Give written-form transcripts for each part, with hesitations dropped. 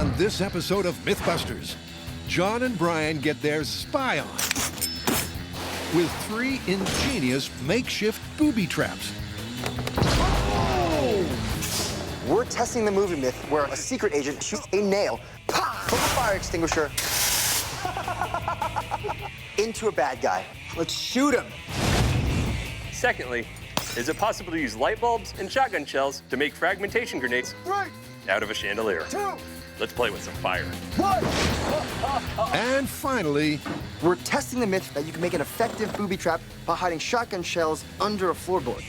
On this episode of Mythbusters, John and Brian get their spy on with 3 ingenious makeshift booby traps. Oh! We're testing the movie myth where a secret agent shoots a nail from a fire extinguisher into a bad guy. Let's shoot him. Secondly, is it possible to use light bulbs and shotgun shells to make fragmentation grenades out of a chandelier? 2, Let's play with some fire. 1. And finally, We're testing the myth that you can make an effective booby trap by hiding shotgun shells under a floorboard.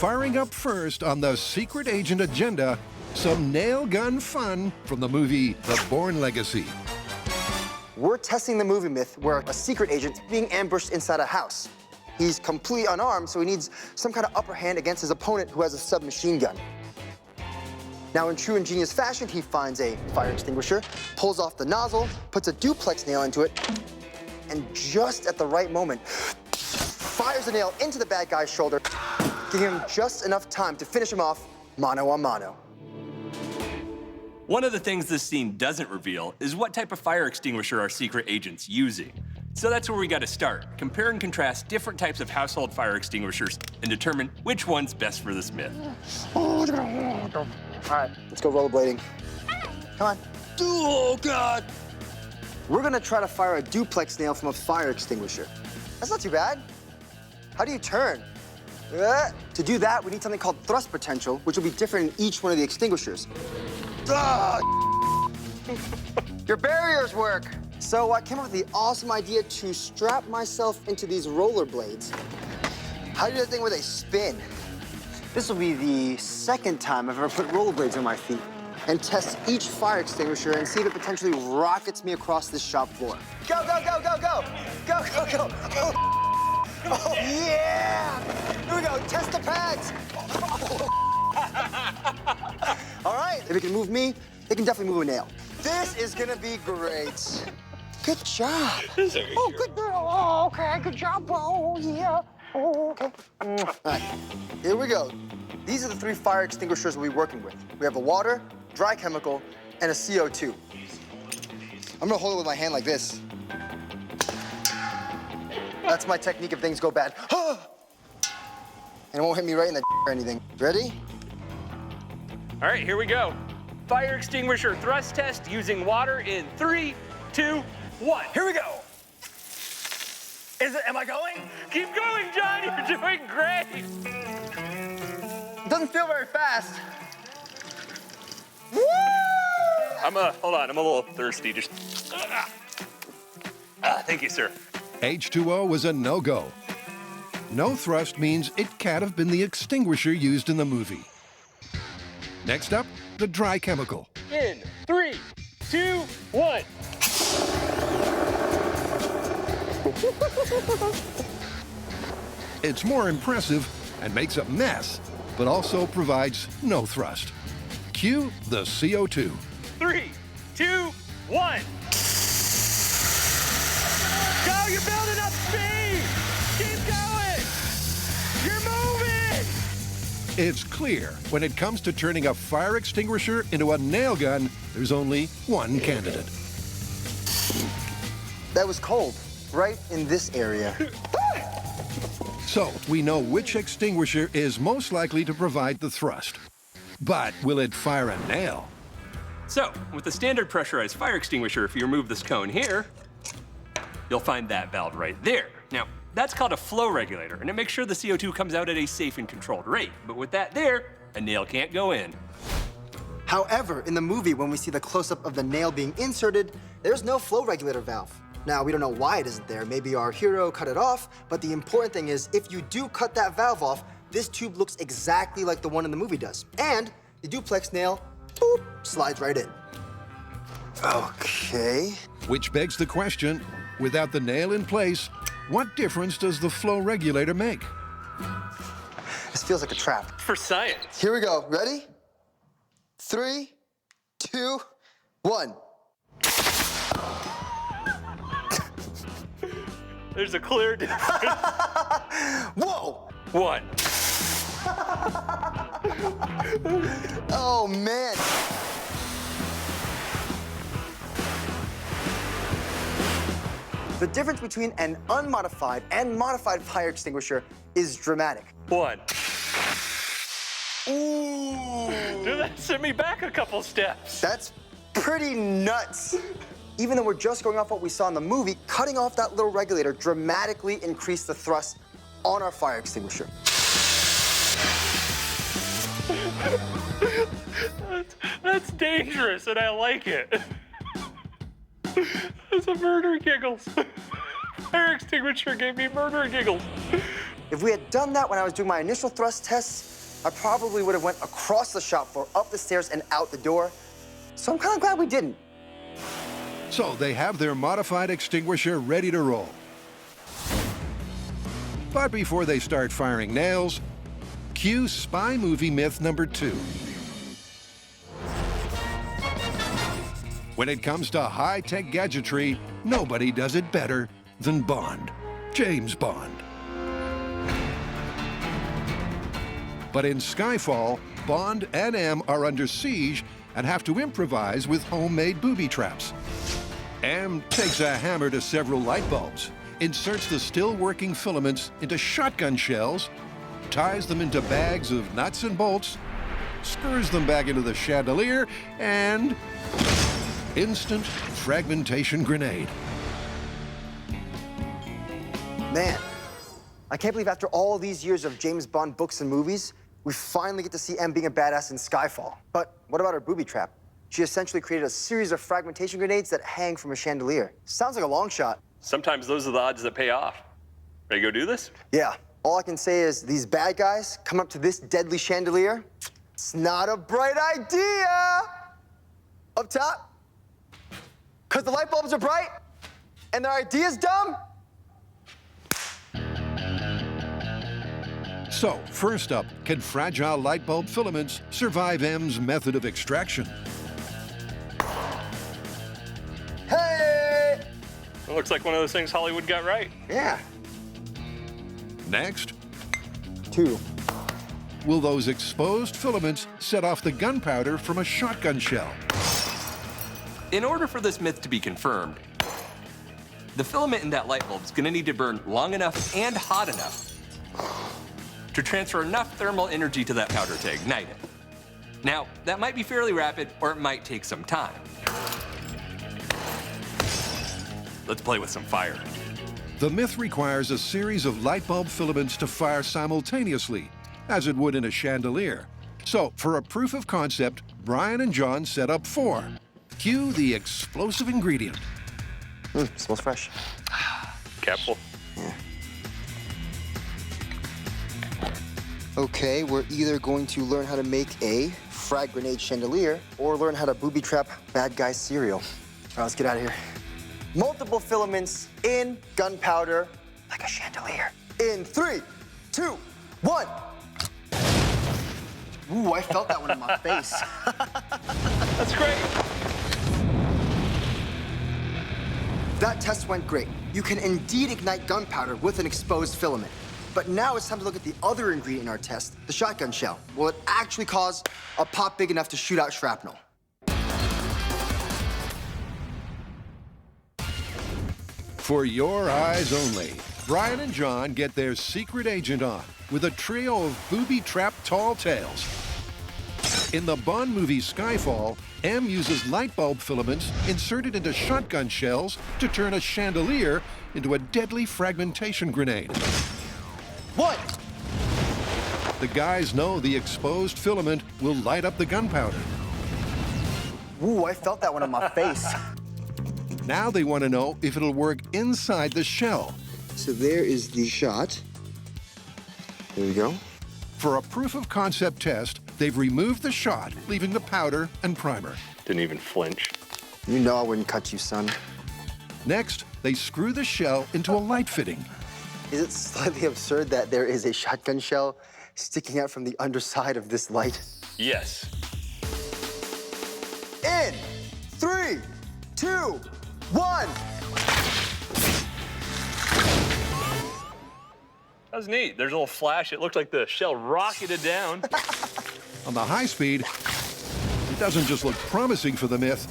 firing up first on the secret agent agenda, some nail gun fun from the movie The Bourne Legacy. We're testing the movie myth where a secret agent is being ambushed inside a house. He's completely unarmed, so he needs some kind of upper hand against his opponent who has a submachine gun. Now, in true ingenious fashion, he finds a fire extinguisher, pulls off the nozzle, puts a duplex nail into it, and just at the right moment, fires the nail into the bad guy's shoulder, giving him just enough time to finish him off mano a mano. One of the things this scene doesn't reveal is what type of fire extinguisher our secret agent's using. So that's where we gotta start. Compare and contrast different types of household fire extinguishers and determine which one's best for this myth. All right, let's go rollerblading. Come on. Oh, God. We're gonna try to fire a duplex nail from a fire extinguisher. That's not too bad. How do you turn? To do that, we need something called thrust potential, which will be different in each one of the extinguishers. Your barriers work. So I came up with the awesome idea to strap myself into these rollerblades. How do you do that thing where they spin? This will be the second time I've ever put rollerblades on my feet and test each fire extinguisher and see if it potentially rockets me across this shop floor. Go, go, go, go, go! Go, go, go! Oh, yeah! Here we go, test the pads! All right, if it can move me, it can definitely move a nail. This is gonna be great. Good job. Oh, good girl. Oh, okay, good job. Oh, yeah. Oh, okay. All right, here we go. These are the 3 fire extinguishers we'll be working with. We have a water, dry chemical, and a CO2. I'm gonna hold it with my hand like this. That's my technique if things go bad. And it won't hit me right in the or anything. Ready? All right, here we go. Fire extinguisher thrust test using water in 3, 2, 1. Here we go. Am I going? Keep going, John, you're doing great. It doesn't feel very fast. Woo! Hold on, I'm a little thirsty. Just, thank you, sir. H2O was a no-go. No thrust means it can't have been the extinguisher used in the movie. Next up, the dry chemical. In 3, 2, 1. It's more impressive and makes a mess, but also provides no thrust. Cue the CO2. 3, 2, 1. Go, you're building up speed! Keep going! You're moving! It's clear when it comes to turning a fire extinguisher into a nail gun, there's only one candidate. That was cold, right in this area. So we know which extinguisher is most likely to provide the thrust. But will it fire a nail? So, with the standard pressurized fire extinguisher, if you remove this cone here, you'll find that valve right there. Now, that's called a flow regulator, and it makes sure the CO2 comes out at a safe and controlled rate. But with that there, a nail can't go in. However, in the movie, when we see the close-up of the nail being inserted, there's no flow regulator valve. Now, we don't know why it isn't there. Maybe our hero cut it off, but the important thing is, if you do cut that valve off, this tube looks exactly like the one in the movie does. And the duplex nail, boop, slides right in. Okay. Which begs the question, without the nail in place, what difference does the flow regulator make? This feels like a trap. For science. Here we go. Ready? 3, 2, 1. There's a clear difference. Whoa! 1. Oh, man. The difference between an unmodified and modified fire extinguisher is dramatic. 1. Ooh. Dude, that sent me back a couple steps. That's pretty nuts. Even though we're just going off what we saw in the movie, cutting off that little regulator dramatically increased the thrust on our fire extinguisher. That's dangerous, and I like it. That's a murder giggles. Fire extinguisher gave me murder giggles. If we had done that when I was doing my initial thrust tests, I probably would have went across the shop floor, up the stairs, and out the door. So I'm kind of glad we didn't. So they have their modified extinguisher ready to roll. But before they start firing nails, cue spy movie myth number 2. When it comes to high-tech gadgetry, nobody does it better than Bond, James Bond. But in Skyfall, Bond and M are under siege and have to improvise with homemade booby traps. M takes a hammer to several light bulbs, inserts the still-working filaments into shotgun shells, ties them into bags of nuts and bolts, screws them back into the chandelier, and instant fragmentation grenade. Man, I can't believe after all these years of James Bond books and movies, we finally get to see M being a badass in Skyfall. But what about her booby trap? She essentially created a series of fragmentation grenades that hang from a chandelier. Sounds like a long shot. Sometimes those are the odds that pay off. Ready to go do this? Yeah, all I can say is these bad guys come up to this deadly chandelier. It's not a bright idea. Up top, because the light bulbs are bright and their idea's dumb. So, first up, can fragile light bulb filaments survive M's method of extraction? Hey! It looks like one of those things Hollywood got right. Yeah. Next, 2. will those exposed filaments set off the gunpowder from a shotgun shell? In order for this myth to be confirmed, the filament in that light bulb is going to need to burn long enough and hot enough to transfer enough thermal energy to that powder to ignite it. Now, that might be fairly rapid, or it might take some time. Let's play with some fire. The myth requires a series of light bulb filaments to fire simultaneously, as it would in a chandelier. So, for a proof of concept, Brian and John set up 4. Cue the explosive ingredient. Smells fresh. Careful. Okay, we're either going to learn how to make a frag grenade chandelier or learn how to booby trap bad guy cereal. All right, let's get out of here. Multiple filaments in gunpowder, like a chandelier. In 3, 2, 1. Ooh, I felt that one in my face. That's great. That test went great. You can indeed ignite gunpowder with an exposed filament. But now it's time to look at the other ingredient in our test, the shotgun shell. Will it actually cause a pop big enough to shoot out shrapnel? For your eyes only, Brian and John get their secret agent on with a trio of booby-trapped tall tales. In the Bond movie Skyfall, M uses light bulb filaments inserted into shotgun shells to turn a chandelier into a deadly fragmentation grenade. What? The guys know the exposed filament will light up the gunpowder. Ooh, I felt that one on my face. Now they want to know if it'll work inside the shell. So there is the shot. There we go. For a proof-of-concept test, they've removed the shot, leaving the powder and primer. Didn't even flinch. You know I wouldn't cut you, son. Next, they screw the shell into a light fitting. Is it slightly absurd that there is a shotgun shell sticking out from the underside of this light? Yes. In 3, 2, 1. That was neat. There's a little flash. It looked like the shell rocketed down. On the high speed, it doesn't just look promising for the Myth,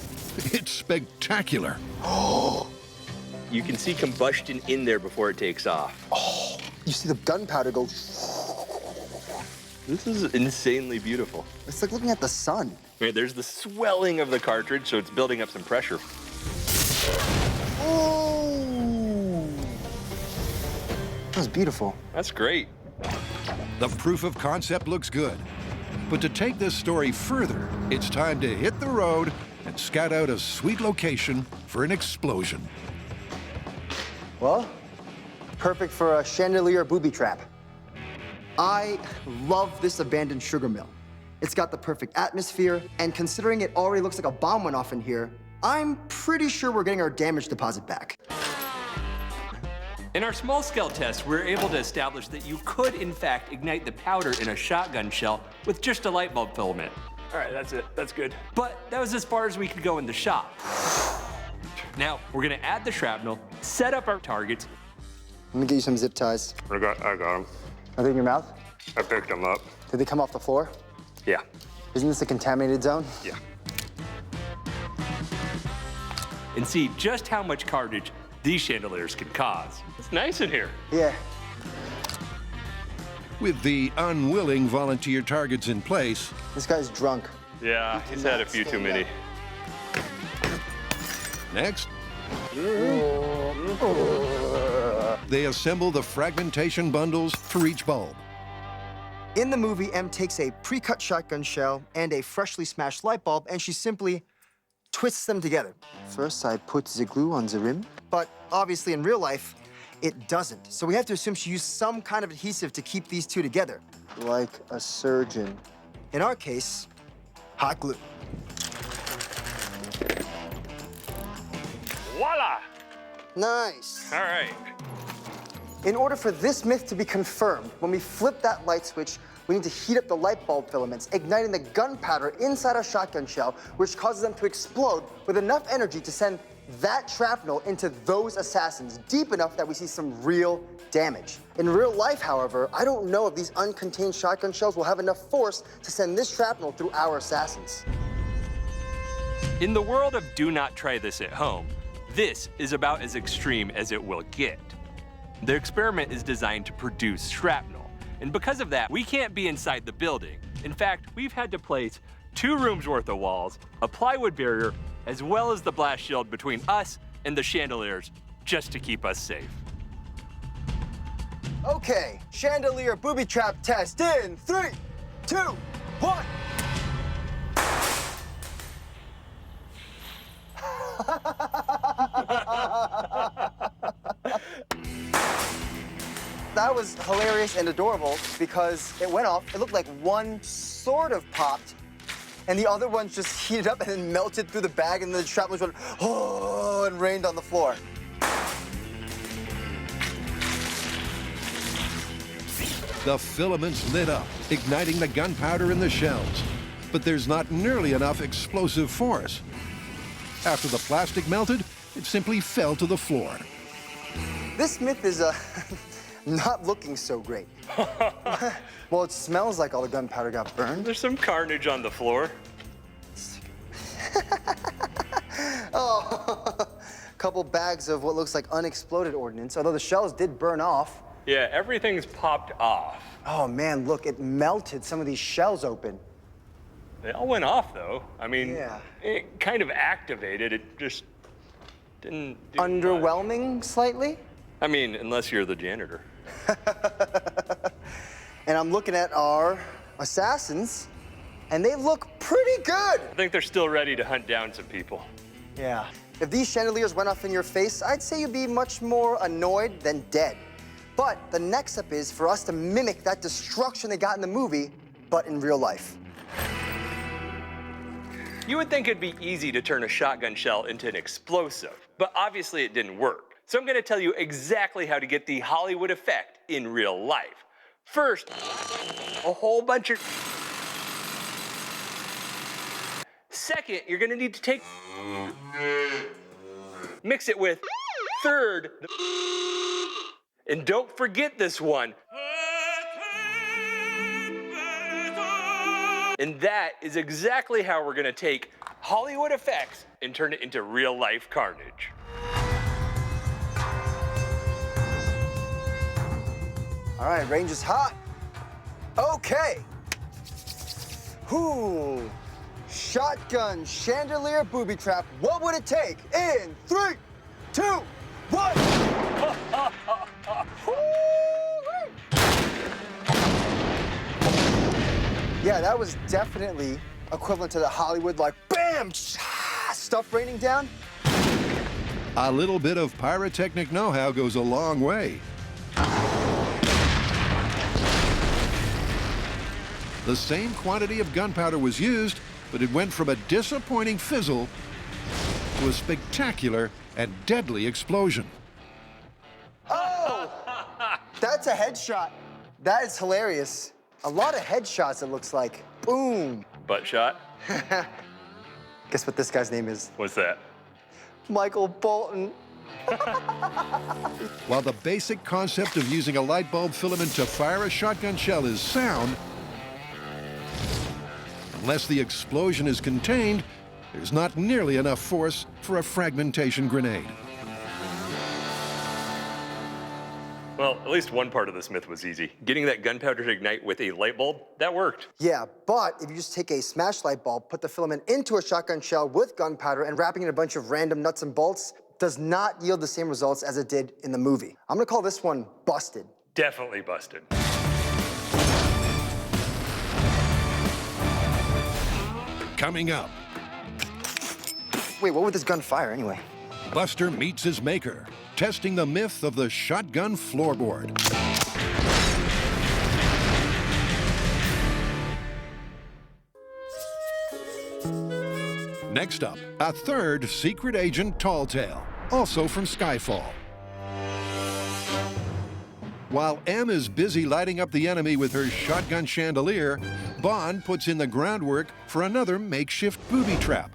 it's spectacular. You can see combustion in there before it takes off. Oh, you see the gunpowder go. This is insanely beautiful. It's like looking at the sun. Right, there's the swelling of the cartridge, so it's building up some pressure. Oh! That was beautiful. That's great. The proof of concept looks good. But to take this story further, it's time to hit the road and scout out a sweet location for an explosion. Well, perfect for a chandelier booby trap. I love this abandoned sugar mill. It's got the perfect atmosphere, and considering it already looks like a bomb went off in here, I'm pretty sure we're getting our damage deposit back. In our small-scale test, we were able to establish that you could, in fact, ignite the powder in a shotgun shell with just a light bulb filament. All right, that's it. That's good. But that was as far as we could go in the shop. Now, we're gonna add the shrapnel, set up our targets. Let me get you some zip ties. I got them. Are they in your mouth? I picked them up. Did they come off the floor? Yeah. Isn't this a contaminated zone? Yeah. And see just how much carnage these chandeliers can cause. It's nice in here. Yeah. With the unwilling volunteer targets in place, This guy's drunk. Yeah, he's had a few too many. next, they assemble the fragmentation bundles for each bulb. In the movie, Em takes a pre-cut shotgun shell and a freshly smashed light bulb, and she simply twists them together. First, I put the glue on the rim, but obviously in real life, it doesn't. So we have to assume she used some kind of adhesive to keep these two together. Like a surgeon. In our case, hot glue. Voila! Nice. All right. In order for this myth to be confirmed, when we flip that light switch, we need to heat up the light bulb filaments, igniting the gunpowder inside our shotgun shell, which causes them to explode with enough energy to send that shrapnel into those assassins deep enough that we see some real damage. In real life, however, I don't know if these uncontained shotgun shells will have enough force to send this shrapnel through our assassins. In the world of do not try this at home, this is about as extreme as it will get. The experiment is designed to produce shrapnel, and because of that, we can't be inside the building. In fact, we've had to place 2 rooms worth of walls, a plywood barrier, as well as the blast shield between us and the chandeliers, just to keep us safe. Okay, chandelier booby trap test in 3, 2, 1. That was hilarious and adorable because it went off. It looked like one sort of popped, and the other ones just heated up and then melted through the bag, and the shrapnel went, oh, and rained on the floor. The filaments lit up, igniting the gunpowder in the shells. But there's not nearly enough explosive force. After the plastic melted, it simply fell to the floor. This myth is not looking so great. Well, it smells like all the gunpowder got burned. There's some carnage on the floor. Oh, a couple bags of what looks like unexploded ordnance, although the shells did burn off. Yeah, everything's popped off. Oh man, look, it melted some of these shells open. They all went off, though. I mean, Yeah. it kind of activated. It just didn't do much. Underwhelming slightly. I mean, unless you're the janitor. And I'm looking at our assassins, and they look pretty good. I think they're still ready to hunt down some people. Yeah. If these chandeliers went off in your face, I'd say you'd be much more annoyed than dead. But the next step is for us to mimic that destruction they got in the movie, but in real life. You would think it'd be easy to turn a shotgun shell into an explosive, but obviously it didn't work. So I'm gonna tell you exactly how to get the Hollywood effect in real life. First, a whole bunch of... Second, you're gonna need to take... Mix it with... Third... And don't forget this one. And that is exactly how we're gonna take Hollywood effects and turn it into real life carnage. All right, range is hot. Okay. Whoo. Shotgun chandelier booby trap. What would it take? In 3, 2, 1. Yeah, that was definitely equivalent to the Hollywood, like, bam, stuff raining down. A little bit of pyrotechnic know-how goes a long way. The same quantity of gunpowder was used, but it went from a disappointing fizzle to a spectacular and deadly explosion. Oh, that's a headshot. That is hilarious. A lot of headshots, it looks like. Boom. Butt shot? Guess what this guy's name is? What's that? Michael Bolton. While the basic concept of using a light bulb filament to fire a shotgun shell is sound, unless the explosion is contained, there's not nearly enough force for a fragmentation grenade. Well, at least one part of this myth was easy. Getting that gunpowder to ignite with a light bulb, that worked. Yeah, but if you just take a smashed light bulb, put the filament into a shotgun shell with gunpowder and wrapping in a bunch of random nuts and bolts, does not yield the same results as it did in the movie. I'm gonna call this one busted. Definitely busted. Coming up, Wait, what would this gun fire anyway? Buster meets his maker, testing the myth of the shotgun floorboard. Next up, a third secret agent tall tale, also from Skyfall. While M is busy lighting up the enemy with her shotgun chandelier, Bond puts in the groundwork for another makeshift booby trap.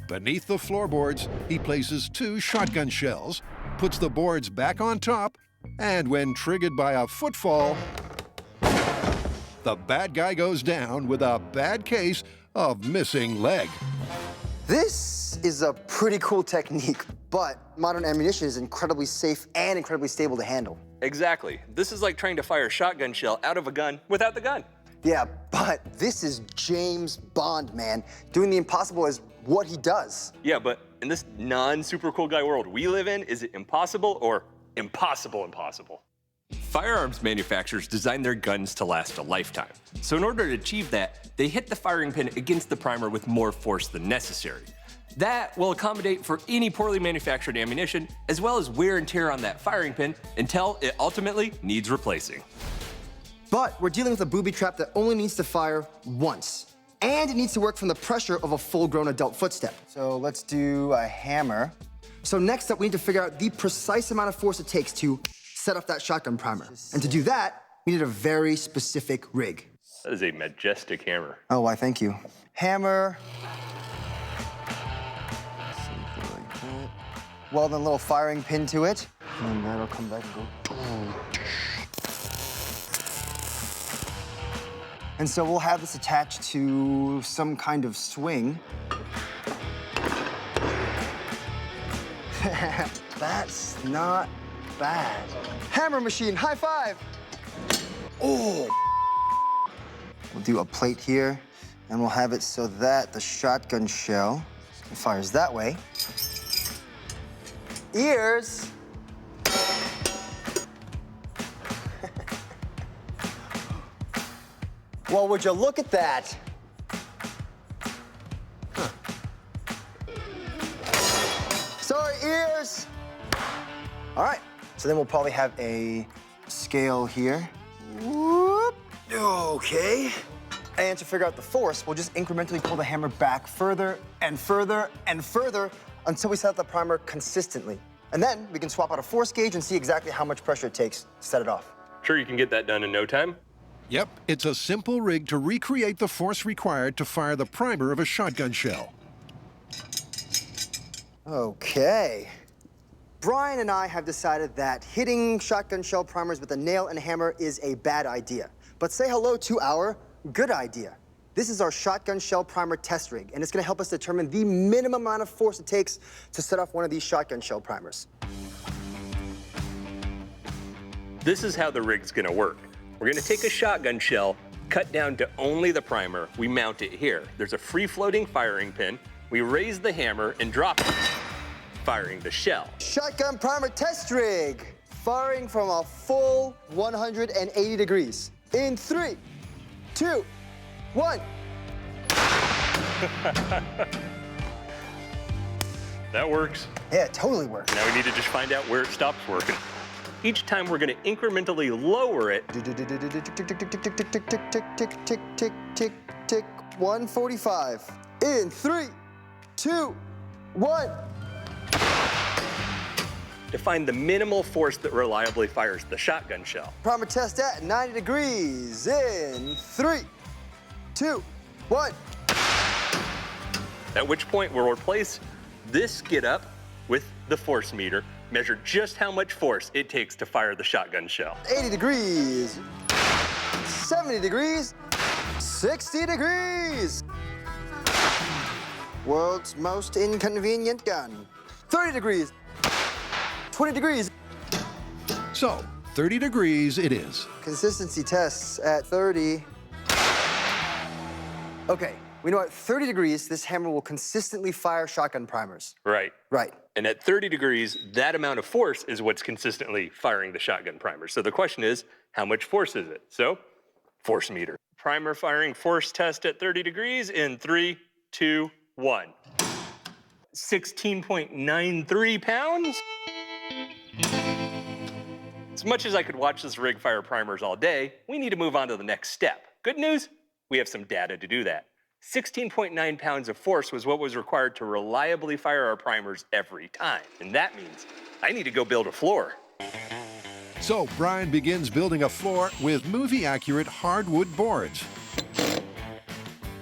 Beneath the floorboards, he places 2 shotgun shells, puts the boards back on top, and when triggered by a footfall, the bad guy goes down with a bad case of missing leg. This is a pretty cool technique, but modern ammunition is incredibly safe and incredibly stable to handle. Exactly. This is like trying to fire a shotgun shell out of a gun without the gun. Yeah, but this is James Bond, man. Doing the impossible is what he does. Yeah, but in this non-super cool guy world we live in, is it impossible or impossible? Firearms manufacturers design their guns to last a lifetime. So in order to achieve that, they hit the firing pin against the primer with more force than necessary. That will accommodate for any poorly manufactured ammunition, as well as wear and tear on that firing pin until it ultimately needs replacing. But we're dealing with a booby trap that only needs to fire once. And it needs to work from the pressure of a full-grown adult footstep. So let's do a hammer. So next up, we need to figure out the precise amount of force it takes to set off that shotgun primer. And to do that, we need a very specific rig. That is a majestic hammer. Oh, why, thank you. Hammer. Weld a little firing pin to it. And that'll come back and go. And so we'll have this attached to some kind of swing. That's not bad. Hammer machine, high five. Oh. We'll do a plate here, and we'll have it so that the shotgun shell fires that way. Ears. Well, would you look at that? Huh. Sorry, ears. All right, so then we'll probably have a scale here. Whoop. Okay. And to figure out the force, we'll just incrementally pull the hammer back further and further and further until we set the primer consistently. And then we can swap out a force gauge and see exactly how much pressure it takes to set it off. Sure you can get that done in no time? Yep, it's a simple rig to recreate the force required to fire the primer of a shotgun shell. Okay. Brian and I have decided that hitting shotgun shell primers with a nail and hammer is a bad idea. But say hello to our good idea. This is our shotgun shell primer test rig, and it's gonna help us determine the minimum amount of force it takes to set off one of these shotgun shell primers. This is how the rig's gonna work. We're gonna take a shotgun shell, cut down to only the primer. We mount it here. There's a free-floating firing pin. We raise the hammer and drop it, firing the shell. Shotgun primer test rig, firing from a full 180 degrees. In 3, 2, 1. That works. Yeah, it totally works. Now we need to just find out where it stops working. Each time we're gonna incrementally lower it. Tick, tick, tick, tick, tick, tick. 145. In 3, 2, 1. To find the minimal force that reliably fires the shotgun shell. Primer test at 90 degrees. In 3, 2, 1. At which point we'll replace this skid up with the force meter, measure just how much force it takes to fire the shotgun shell. 80 degrees. 70 degrees. 60 degrees. World's most inconvenient gun. 30 degrees. 20 degrees. So, 30 degrees it is. Consistency tests at 30. Okay, we know at 30 degrees, this hammer will consistently fire shotgun primers. Right. Right. And at 30 degrees, that amount of force is what's consistently firing the shotgun primer. So the question is, how much force is it? So, force meter. Primer firing force test at 30 degrees in 3, 2, 1. 16.93 pounds? As much as I could watch this rig fire primers all day, we need to move on to the next step. Good news, we have some data to do that. 16.9 pounds of force was what was required to reliably fire our primers every time. And that means I need to go build a floor. So, Brian begins building a floor with movie-accurate hardwood boards.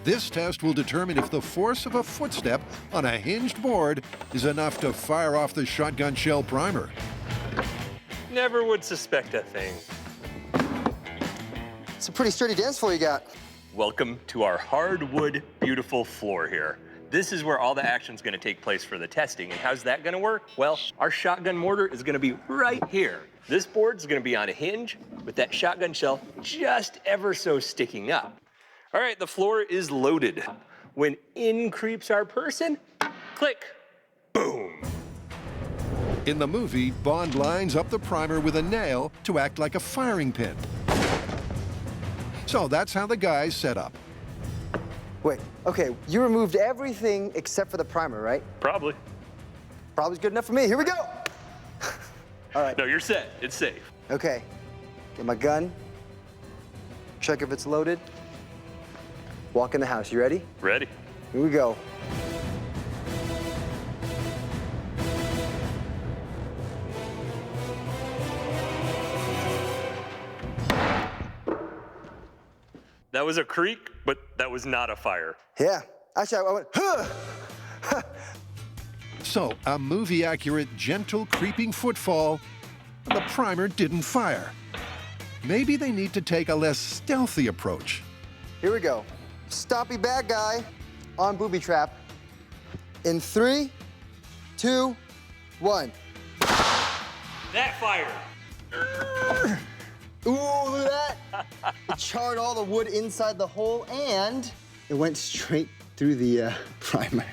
This test will determine if the force of a footstep on a hinged board is enough to fire off the shotgun shell primer. Never would suspect a thing. It's a pretty sturdy dance floor you got. Welcome to our hardwood, beautiful floor here. This is where all the action's gonna take place for the testing. And how's that gonna work? Well, our shotgun mortar is gonna be right here. This board's gonna be on a hinge with that shotgun shell just ever so sticking up. All right, the floor is loaded. When in creeps our person, click, boom. In the movie, Bond lines up the primer with a nail to act like a firing pin. So that's how the guys set up. Wait, okay, you removed everything except for the primer, right? Probably. Probably good enough for me. Here we go. All right. No, you're set. It's safe. Okay, get my gun. Check if it's loaded. Walk in the house. You ready? Ready? Here we go. That was a creak, but that was not a fire. Yeah. Actually, I went, huh! So, a movie-accurate, gentle, creeping footfall, the primer didn't fire. Maybe they need to take a less stealthy approach. Here we go. Stompy bad guy on booby trap. In 3, 2, 1. That fired. Ooh, look at that. It charred all the wood inside the hole, and it went straight through the primer.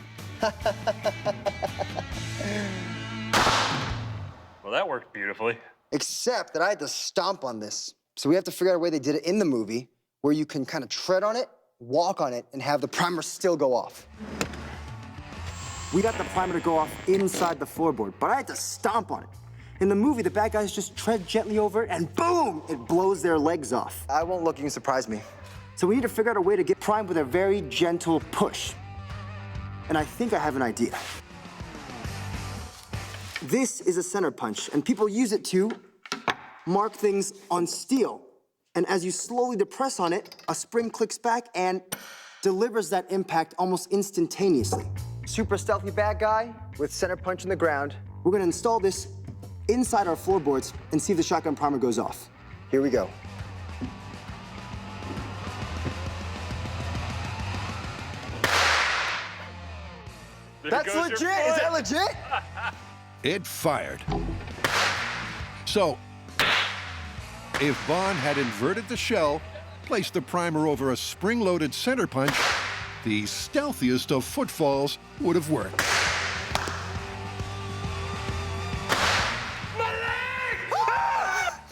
Well, that worked beautifully. Except that I had to stomp on this. So we have to figure out a way they did it in the movie where you can kind of tread on it, walk on it, and have the primer still go off. We got the primer to go off inside the floorboard, but I had to stomp on it. In the movie, the bad guys just tread gently over it, and boom, it blows their legs off. I won't look, you can surprise me. So we need to figure out a way to get primed with a very gentle push. And I think I have an idea. This is a center punch, and people use it to mark things on steel. And as you slowly depress on it, a spring clicks back and delivers that impact almost instantaneously. Super stealthy bad guy with center punch in the ground. We're gonna install this inside our floorboards and see if the shotgun primer goes off. Here we go. That's legit! Is that legit? It fired. So, if Bond had inverted the shell, placed the primer over a spring-loaded center punch, the stealthiest of footfalls would have worked.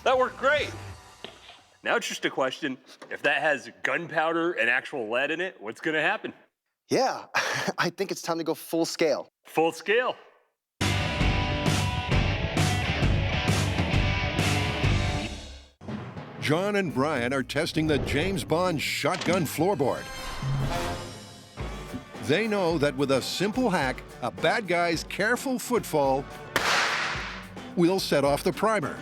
That worked great. Now it's just a question, if that has gunpowder and actual lead in it, what's gonna happen? Yeah, I think it's time to go full scale. Full scale. John and Brian are testing the James Bond shotgun floorboard. They know that with a simple hack, a bad guy's careful footfall will set off the primer.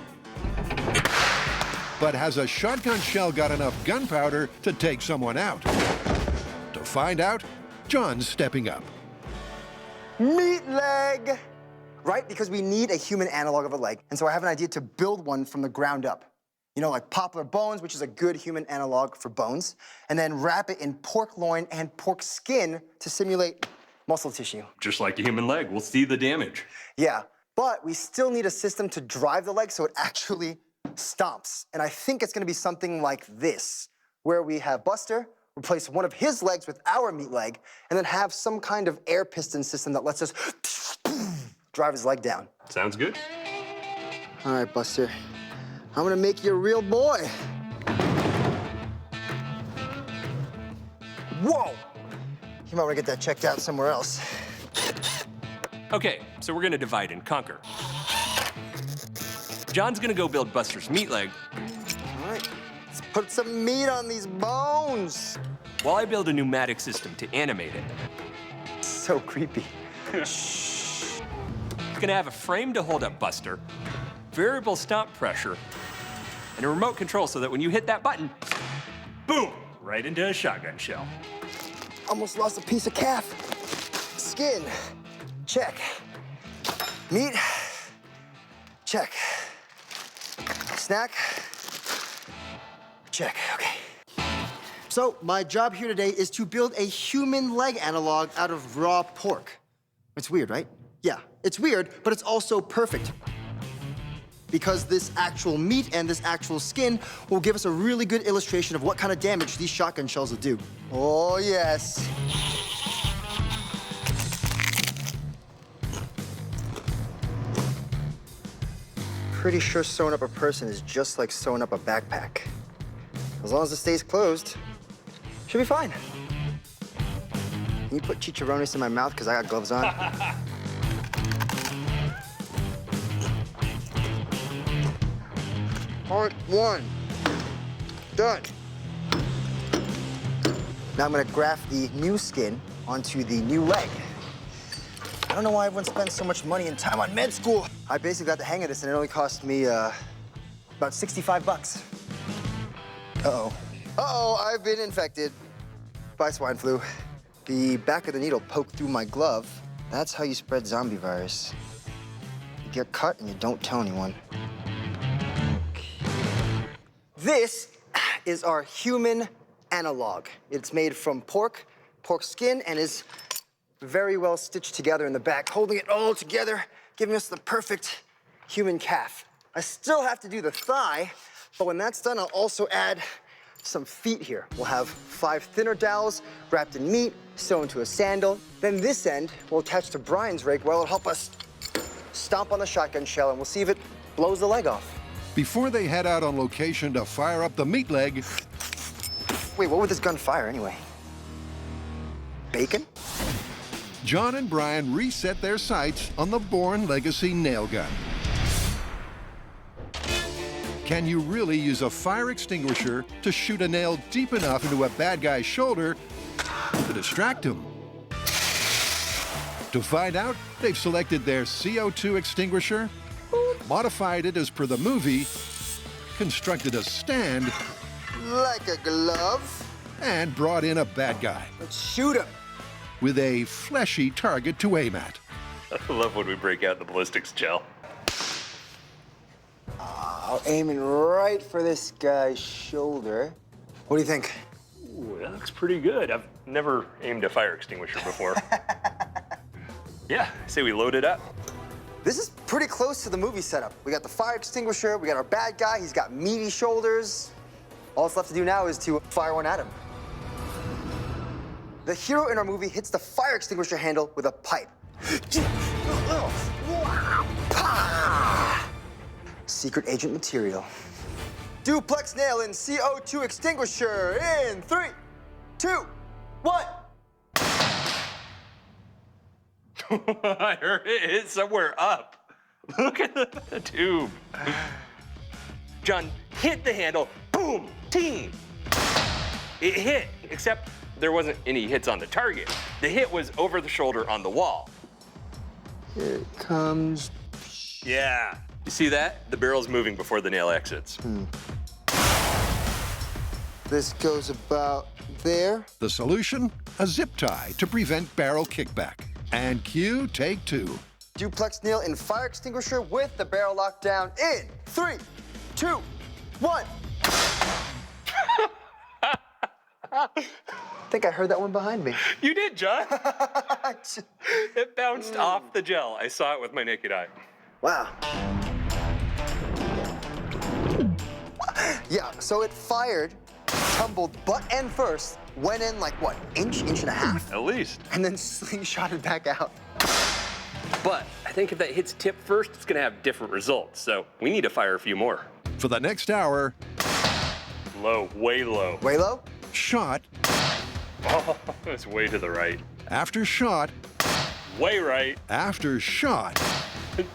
But has a shotgun shell got enough gunpowder to take someone out? To find out, John's stepping up. Meat leg! Right, because we need a human analog of a leg. And so I have an idea to build one from the ground up. You know, like poplar bones, which is a good human analog for bones, and then wrap it in pork loin and pork skin to simulate muscle tissue. Just like a human leg, we'll see the damage. Yeah, but we still need a system to drive the leg so it actually stomps. And I think it's gonna be something like this, where we have Buster replace one of his legs with our meat leg, and then have some kind of air piston system that lets us drive his leg down. Sounds good. All right, Buster. I'm gonna make you a real boy. Whoa! You might wanna get that checked out somewhere else. Okay, so we're gonna divide and conquer. John's gonna go build Buster's meat leg, All right, let's put some meat on these bones. while I build a pneumatic system to animate it. So creepy. It's gonna have a frame to hold up Buster, variable stomp pressure, and a remote control so that when you hit that button, boom, right into a shotgun shell. Almost lost a piece of calf. Skin, check. Meat, check. Snack, check, okay. So my job here today is to build a human leg analog out of raw pork. It's weird, right? Yeah, it's weird, but it's also perfect. Because this actual meat and this actual skin will give us a really good illustration of what kind of damage these shotgun shells will do. Oh, yes. Pretty sure sewing up a person is just like sewing up a backpack. As long as it stays closed, should be fine. Can you put chicharrones in my mouth because I got gloves on? Part one, done. Now I'm gonna graft the new skin onto the new leg. I don't know why everyone spends so much money and time on med school. I basically got the hang of this and it only cost me about 65 bucks. Uh-oh. Uh-oh, I've been infected by swine flu. The back of the needle poked through my glove. That's how you spread zombie virus. You get cut and you don't tell anyone. This is our human analog. It's made from pork skin, and is very well stitched together in the back, holding it all together, giving us the perfect human calf. I still have to do the thigh, but when that's done, I'll also add some feet here. We'll have 5 thinner dowels wrapped in meat, sewn to a sandal. Then this end will attach to Brian's rig, where it'll help us stomp on the shotgun shell, and we'll see if it blows the leg off. Before they head out on location to fire up the meat leg, Wait, what would this gun fire anyway? Bacon? John and Brian reset their sights on the Bourne Legacy nail gun. Can you really use a fire extinguisher to shoot a nail deep enough into a bad guy's shoulder to distract him? To find out, they've selected their CO2 extinguisher, modified it as per the movie, constructed a stand, Like a glove. and brought in a bad guy Let's shoot him. with a fleshy target to aim at. I love when we break out the ballistics gel. I'm aiming right for this guy's shoulder. What do you think? Ooh, that looks pretty good. I've never aimed a fire extinguisher before. Yeah, I say we load it up. This is pretty close to the movie setup. We got the fire extinguisher, we got our bad guy, he's got meaty shoulders. All that's left to do now is to fire one at him. The hero in our movie hits the fire extinguisher handle with a pipe. Secret agent material. Duplex nail in CO2 extinguisher in 3, 2, 1. I heard it hit somewhere up. Look at the tube. John hit the handle, boom, ting. It hit, except there wasn't any hits on the target. The hit was over the shoulder on the wall. Here it comes. Yeah. You see that? The barrel's moving before the nail exits. This goes about there. The solution? A zip tie to prevent barrel kickback. And cue take 2. Duplex nail in fire extinguisher with the barrel locked down in 3, 2, 1. I think I heard that one behind me. You did, John. It bounced off the gel. I saw it with my naked eye. Wow. Yeah, so it fired, tumbled butt end first, went in like what, inch and a half? At least. And then slingshotted back out. But I think if that hits tip first, it's gonna have different results. So we need to fire a few more. For the next hour, Low, way low. Way low? shot Oh, it's way to the right. after shot Way right. after shot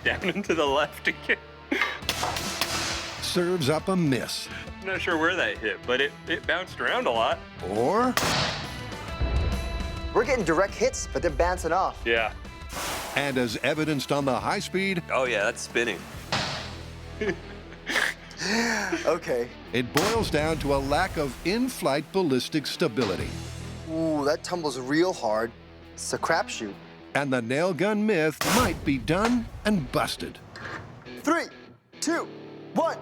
Down and to the left again. serves up a miss. I'm not sure where that hit, but it bounced around a lot. Or, We're getting direct hits, but they're bouncing off. Yeah. and as evidenced on the high speed, Oh yeah, that's spinning. Okay. it boils down to a lack of in-flight ballistic stability. Ooh, that tumbles real hard. It's a crapshoot. And the nail gun myth might be done and busted. 3, 2, 1.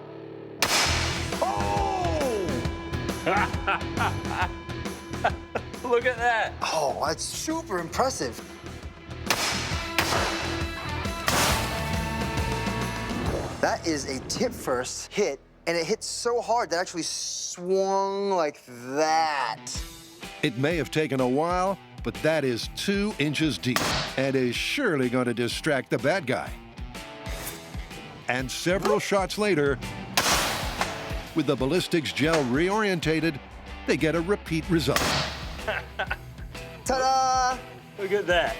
Oh! Look at that. Oh, that's super impressive. That is a tip first hit, and it hit so hard that it actually swung like that. It may have taken a while, but that is 2 inches deep and is surely going to distract the bad guy. And several shots later, with the ballistics gel reorientated, they get a repeat result. Ta-da! Look at that.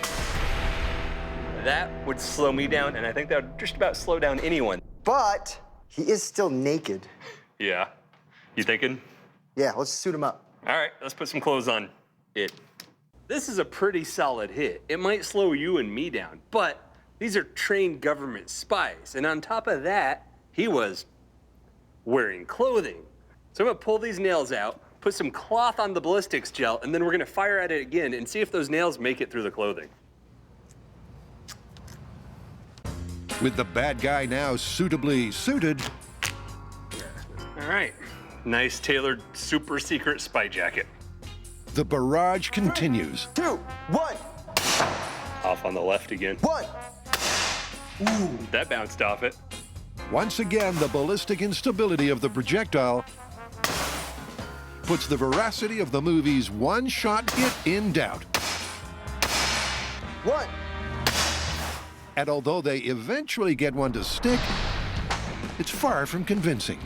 That would slow me down, and I think that would just about slow down anyone. But he is still naked. Yeah. You thinking? Yeah, let's suit him up. All right, let's put some clothes on it. This is a pretty solid hit. It might slow you and me down, but these are trained government spies. And on top of that, he was wearing clothing. So I'm gonna pull these nails out, put some cloth on the ballistics gel, and then we're gonna fire at it again and see if those nails make it through the clothing. With the bad guy now suitably suited, All right, nice tailored super secret spy jacket. the barrage continues. 2, 1, Off on the left again. 1. That bounced off it. Once again, the ballistic instability of the projectile puts the veracity of the movie's one-shot hit in doubt. 1. And although they eventually get one to stick, it's far from convincing.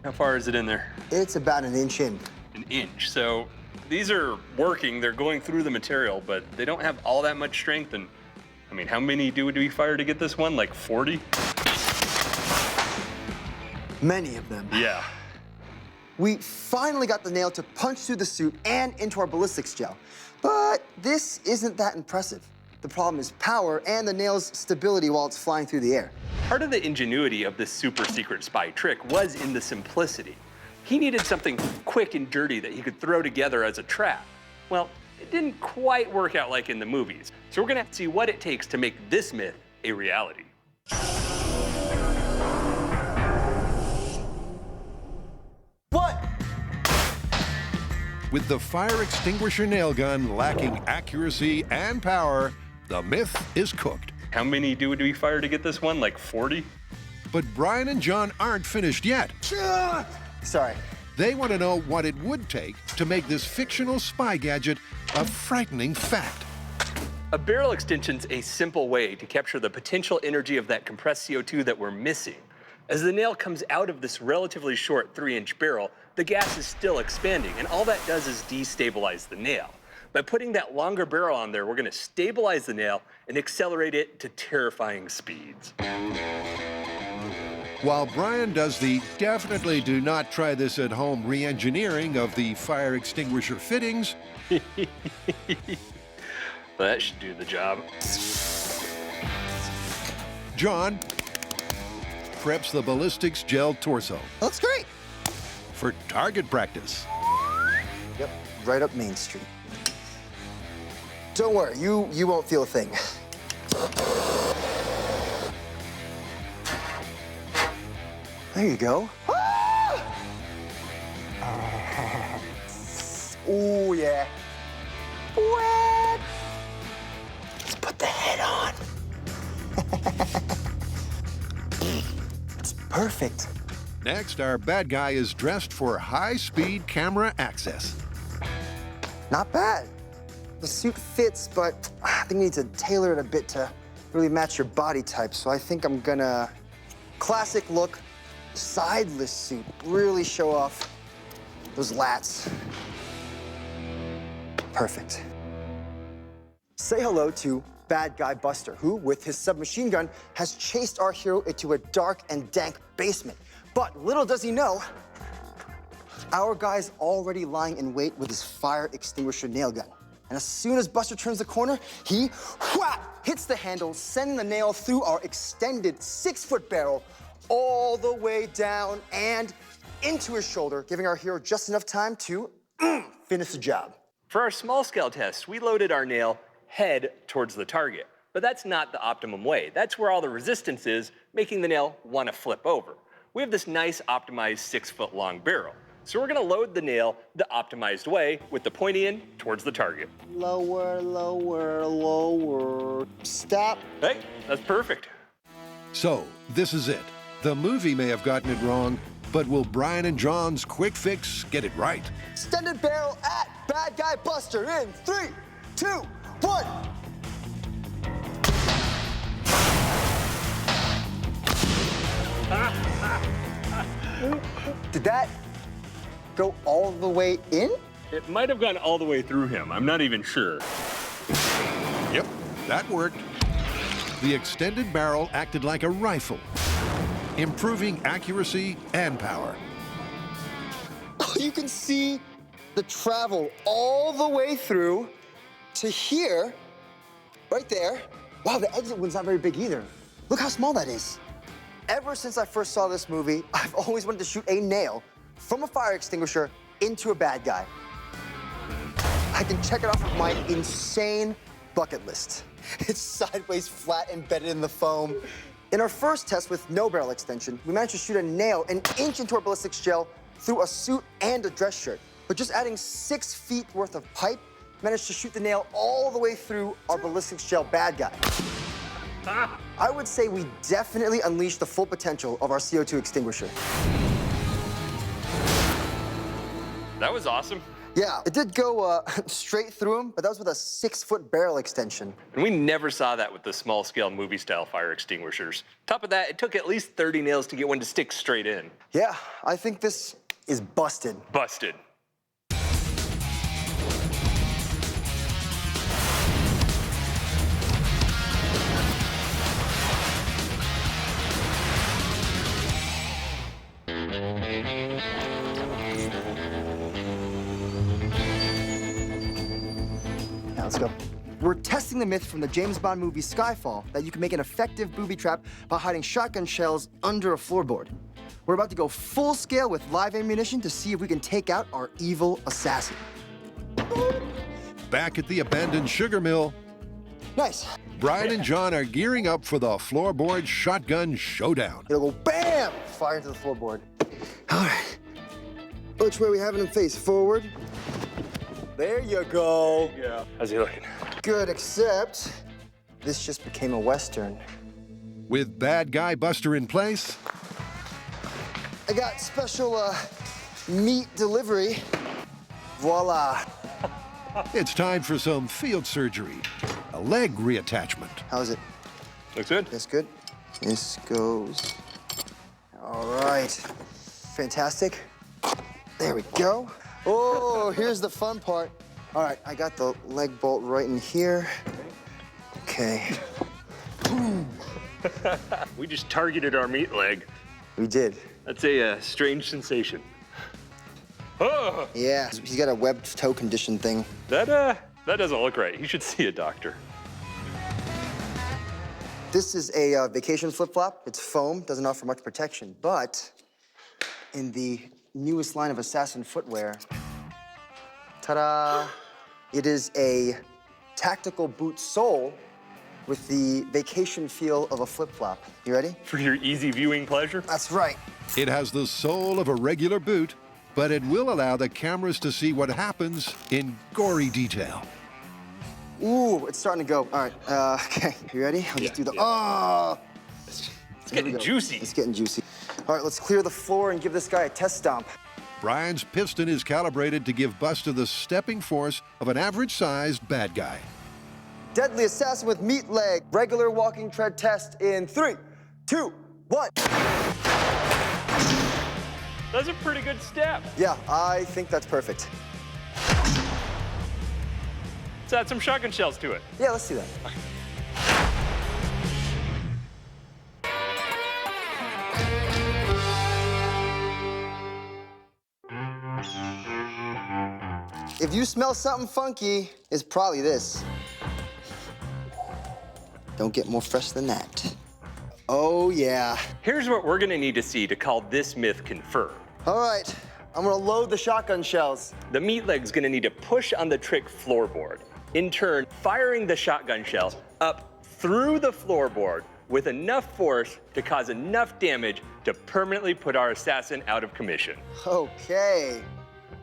How far is it in there? It's about an inch in. An inch. So these are working, they're going through the material, but they don't have all that much strength. And I mean, how many do we fire to get this one? Like 40? Many of them. Yeah. We finally got the nail to punch through the suit and into our ballistics gel. But this isn't that impressive. The problem is power and the nail's stability while it's flying through the air. Part of the ingenuity of this super secret spy trick was in the simplicity. He needed something quick and dirty that he could throw together as a trap. Well, it didn't quite work out like in the movies. So we're gonna have to see what it takes to make this myth a reality. What? With the fire extinguisher nail gun lacking accuracy and power, the myth is cooked. How many do we fire to get this one? Like 40? But Brian and John aren't finished yet. Sorry. They want to know what it would take to make this fictional spy gadget a frightening fact. A barrel extension's a simple way to capture the potential energy of that compressed CO2 that we're missing. As the nail comes out of this relatively short 3-inch barrel, the gas is still expanding, and all that does is destabilize the nail. By putting that longer barrel on there, we're gonna stabilize the nail and accelerate it to terrifying speeds. While Brian does the definitely do not try this at home re-engineering of the fire extinguisher fittings, That should do the job. John preps the ballistics gel torso That's great. for target practice. Yep, right up Main Street. Don't worry, you won't feel a thing. There you go. Ah! Oh, yeah. What? Let's put the head on. It's perfect. Next, our bad guy is dressed for high-speed camera access. Not bad. The suit fits, but I think you need to tailor it a bit to really match your body type. So I think I'm gonna classic look, sideless suit, really show off those lats. Perfect. Say hello to Bad Guy Buster, who, with his submachine gun, has chased our hero into a dark and dank basement. But little does he know, our guy's already lying in wait with his fire extinguisher nail gun. And as soon as Buster turns the corner, he hits the handle, sending the nail through our extended 6-foot barrel all the way down and into his shoulder, giving our hero just enough time to finish the job. For our small scale test, we loaded our nail head towards the target. But that's not the optimum way. That's where all the resistance is, making the nail want to flip over. We have this nice optimized 6-foot long barrel. So we're gonna load the nail the optimized way with the pointy end towards the target. Lower, lower, lower. Stop. Hey, that's perfect. So, this is it. The movie may have gotten it wrong, but will Brian and John's quick fix get it right? Extended barrel at Bad Guy Buster in 3, 2, 1. Did that go all the way in? It might have gone all the way through him. I'm not even sure. Yep, that worked. The extended barrel acted like a rifle, improving accuracy and power. You can see the travel all the way through to here, right there. Wow, the exit one's not very big either. Look how small that is. Ever since I first saw this movie, I've always wanted to shoot a nail from a fire extinguisher into a bad guy. I can check it off of my insane bucket list. It's sideways, flat, embedded in the foam. In our first test with no barrel extension, we managed to shoot a nail an inch into our ballistics gel through a suit and a dress shirt. But just adding 6 feet worth of pipe managed to shoot the nail all the way through our ballistics gel bad guy. I would say we definitely unleashed the full potential of our CO2 extinguisher. That was awesome. Yeah, it did go straight through him, but that was with a 6-foot barrel extension. And we never saw that with the small scale movie style fire extinguishers. Top of that, it took at least 30 nails to get one to stick straight in. Yeah, I think this is busted. Busted. let's go. We're testing the myth from the James Bond movie Skyfall that you can make an effective booby trap by hiding shotgun shells under a floorboard. We're about to go full scale with live ammunition to see if we can take out our evil assassin. Back at the abandoned sugar mill, Nice. Brian and John are gearing up for the floorboard shotgun showdown. It'll go bam! Fire into the floorboard. All right. Which way are we having him face? Forward? There you go. Yeah. How's he looking? Good, except this just became a Western. With bad guy Buster in place, I got special meat delivery. Voila. it's time for some field surgery, a leg reattachment. How's it? Looks good. This good? This goes. All right. Fantastic. There we go. Oh, here's the fun part. All right, I got the leg bolt right in here. Okay. We just targeted our meat leg. We did. That's a strange sensation. Oh, Yeah, he's got a webbed toe condition thing. that doesn't look right. You should see a doctor. This is a vacation flip-flop. It's foam, doesn't offer much protection, but in the newest line of assassin footwear, ta-da, it is a tactical boot sole with the vacation feel of a flip-flop. You ready? For your easy viewing pleasure? That's right. It has the sole of a regular boot, but it will allow the cameras to see what happens in gory detail. Ooh, it's starting to go. All right, okay, you ready? I'll just do the, oh! It's Here we getting go. juicy. It's getting juicy. All right, let's clear the floor and give this guy a test stomp. Brian's piston is calibrated to give Buster the stepping force of an average-sized bad guy. Deadly assassin with meat leg. Regular walking tread test in 3, 2, 1. That's a pretty good step. Yeah, I think that's perfect. Let's add some shotgun shells to it. Yeah, let's do that. If you smell something funky, it's probably this. Don't get more fresh than that. Oh, yeah. Here's what we're gonna need to see to call this myth confirmed. All right, I'm gonna load the shotgun shells. The meat leg's gonna need to push on the trick floorboard, in turn firing the shotgun shell up through the floorboard with enough force to cause enough damage to permanently put our assassin out of commission. Okay.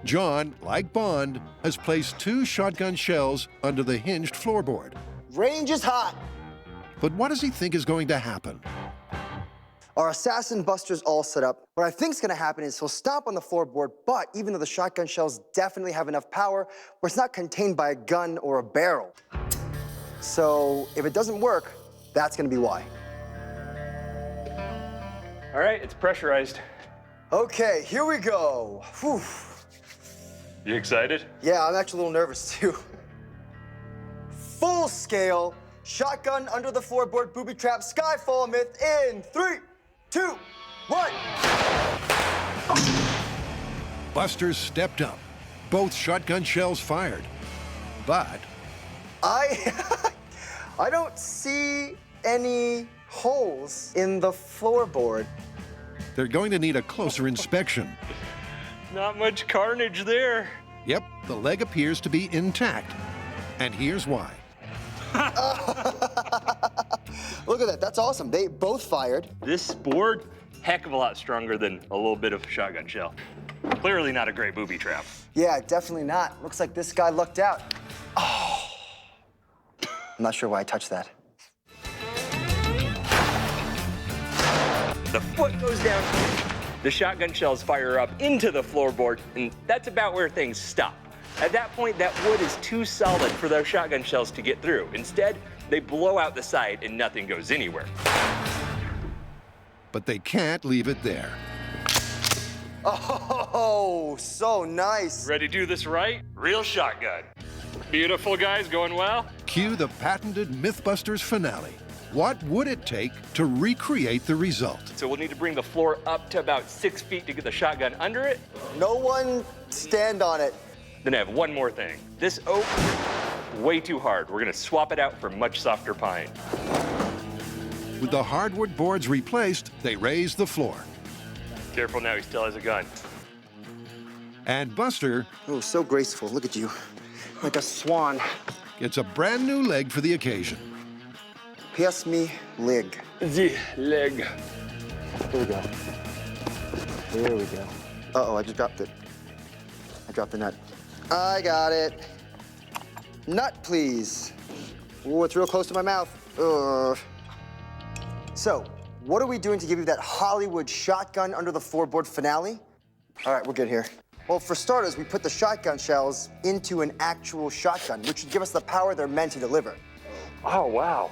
John, like Bond, has placed 2 shotgun shells under the hinged floorboard. Range is hot. But what does he think is going to happen? Our assassin Buster's all set up. What I think's gonna happen is he'll stomp on the floorboard, but even though the shotgun shells definitely have enough power, where it's not contained by a gun or a barrel. So if it doesn't work, that's gonna be why. All right, it's pressurized. Okay, here we go. Whew. You excited? Yeah, I'm actually a little nervous too. Full scale, shotgun under the floorboard booby trap Skyfall myth in 3, 2, 1. Buster stepped up. Both shotgun shells fired. But I don't see any holes in the floorboard. they're going to need a closer inspection. Not much carnage there. Yep, the leg appears to be intact. And here's why. Look at that, that's awesome. They both fired. This board, heck of a lot stronger than a little bit of shotgun shell. Clearly not a great booby trap. Yeah, definitely not. Looks like this guy lucked out. Oh. I'm not sure why I touched that. The foot goes down, the shotgun shells fire up into the floorboard, and that's about where things stop. At that point, that wood is too solid for those shotgun shells to get through. Instead, they blow out the side and nothing goes anywhere. But they can't leave it there. Oh, so nice. Ready to do this right? Real shotgun. Beautiful, guys, going well? Cue the patented Mythbusters finale. What would it take to recreate the result? So we'll need to bring the floor up to about 6 feet to get the shotgun under it. No one stand on it. Then I have one more thing. This oak way too hard. We're gonna swap it out for much softer pine. With the hardwood boards replaced, they raise the floor. Careful now, he still has a gun. And Buster Oh, so graceful. Look at you. Like a swan. gets a brand new leg for the occasion. Pass me leg. The leg. Here we go. Here we go. Uh-oh, I just dropped it. I dropped the nut. I got it. Nut, please. Ooh, it's real close to my mouth. Ugh. So, what are we doing to give you that Hollywood shotgun under the floorboard finale? All right, we're good here. Well, for starters, we put the shotgun shells into an actual shotgun, which should give us the power they're meant to deliver. Oh, wow.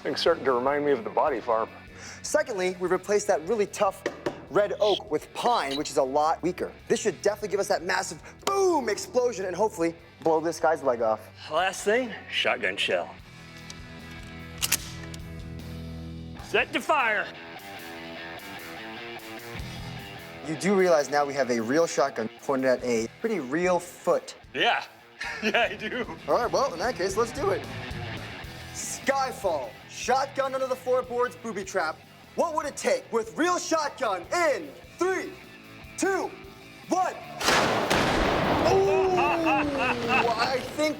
Thing's starting to remind me of the body farm. Secondly, we replaced that really tough red oak with pine, which is a lot weaker. This should definitely give us that massive boom explosion and hopefully blow this guy's leg off. Last thing, shotgun shell. Set to fire. You do realize now we have a real shotgun pointed at a pretty real foot. Yeah, yeah, I do. All right, well, in that case, let's do it. Skyfall, shotgun under the floorboards, booby trap. What would it take with real shotgun in 3, 2, 1. Oh, I think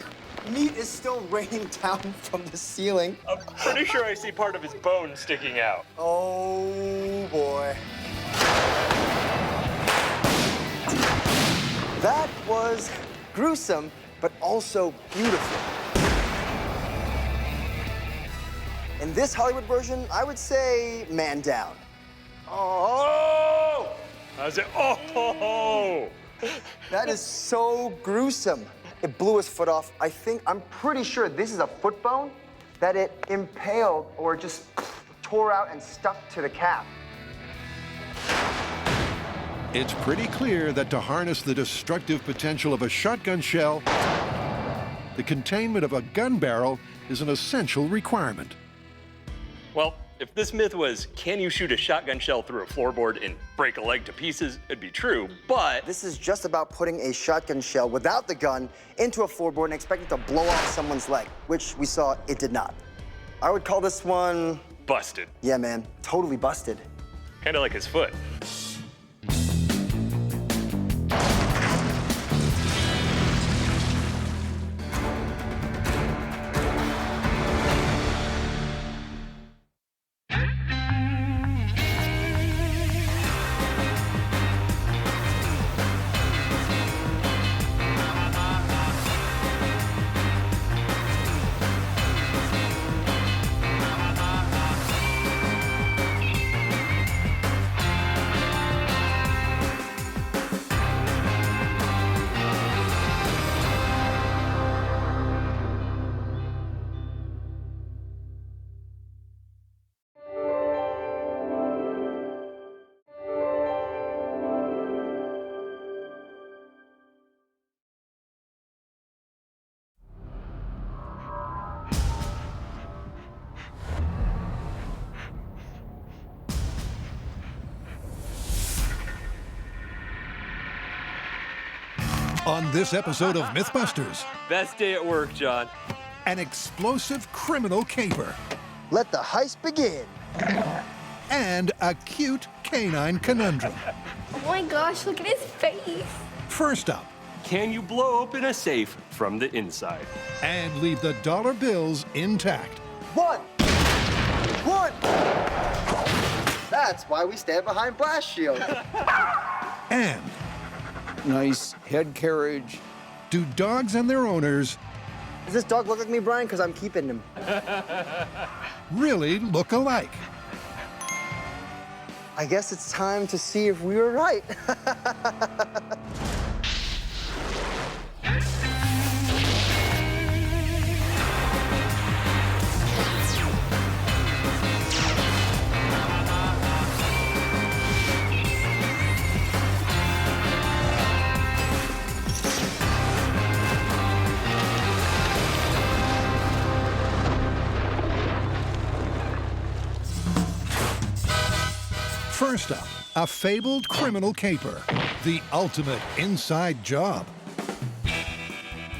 meat is still raining down from the ceiling. I'm pretty sure I see part of his bone sticking out. Oh, boy. That was gruesome, but also beautiful. In this Hollywood version, I would say man down. Oh! How's it? Oh! That is so gruesome. It blew his foot off. I'm pretty sure this is a foot bone that it impaled or just tore out and stuck to the calf. It's pretty clear that to harness the destructive potential of a shotgun shell, the containment of a gun barrel is an essential requirement. Well, if this myth was, can you shoot a shotgun shell through a floorboard and break a leg to pieces, it'd be true, but... This is just about putting a shotgun shell without the gun into a floorboard and expecting to blow off someone's leg, which we saw it did not. I would call this one... busted. Yeah, man, totally busted. Kinda like his foot. On this episode of Mythbusters, Best day at work, John. an explosive criminal caper Let the heist begin. and a cute canine conundrum. Oh my gosh, look at his face. First up, Can you blow open a safe from the inside? and leave the dollar bills intact. One. That's why we stand behind blast shields. And Nice head carriage. do dogs and their owners Does this dog look like me, Brian? Because I'm keeping him. really look alike? I guess it's time to see if we were right. First up, a fabled criminal caper, the ultimate inside job.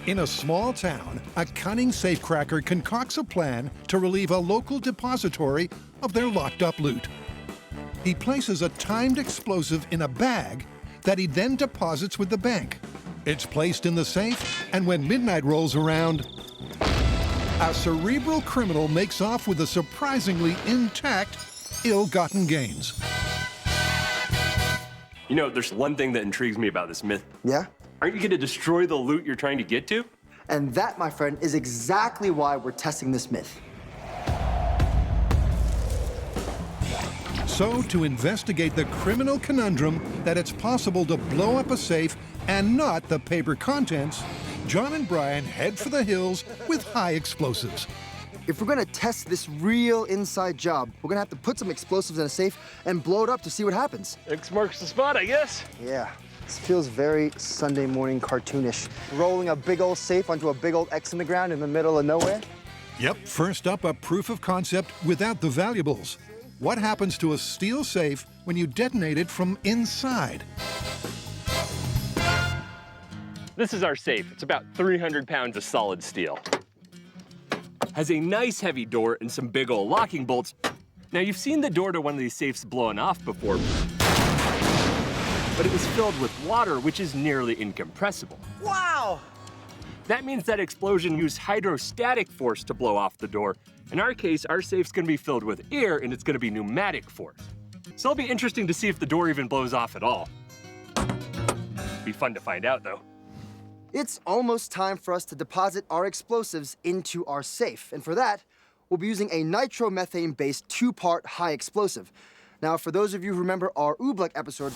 In a small town, a cunning safecracker concocts a plan to relieve a local depository of their locked-up loot. He places a timed explosive in a bag that he then deposits with the bank. It's placed in the safe, and when midnight rolls around, a cerebral criminal makes off with the surprisingly intact, ill-gotten gains. You know, there's one thing that intrigues me about this myth. Yeah? Aren't you going to destroy the loot you're trying to get to? And that, my friend, is exactly why we're testing this myth. So, to investigate the criminal conundrum that it's possible to blow up a safe and not the paper contents, John and Brian head for the hills with high explosives. If we're gonna test this real inside job, we're gonna have to put some explosives in a safe and blow it up to see what happens. X marks the spot, I guess. Yeah, this feels very Sunday morning cartoonish. Rolling a big old safe onto a big old X in the ground in the middle of nowhere. Yep, first up, a proof of concept without the valuables. What happens to a steel safe when you detonate it from inside? This is our safe. It's about 300 pounds of solid steel. Has a nice heavy door and some big old locking bolts. Now, you've seen the door to one of these safes blowing off before, but it was filled with water, which is nearly incompressible. Wow! That means that explosion used hydrostatic force to blow off the door. In our case, our safe's gonna be filled with air, and it's gonna be pneumatic force. So it'll be interesting to see if the door even blows off at all. Be fun to find out, though. It's almost time for us to deposit our explosives into our safe. And for that, we'll be using a nitromethane-based 2-part high explosive. Now, for those of you who remember our oobleck episode,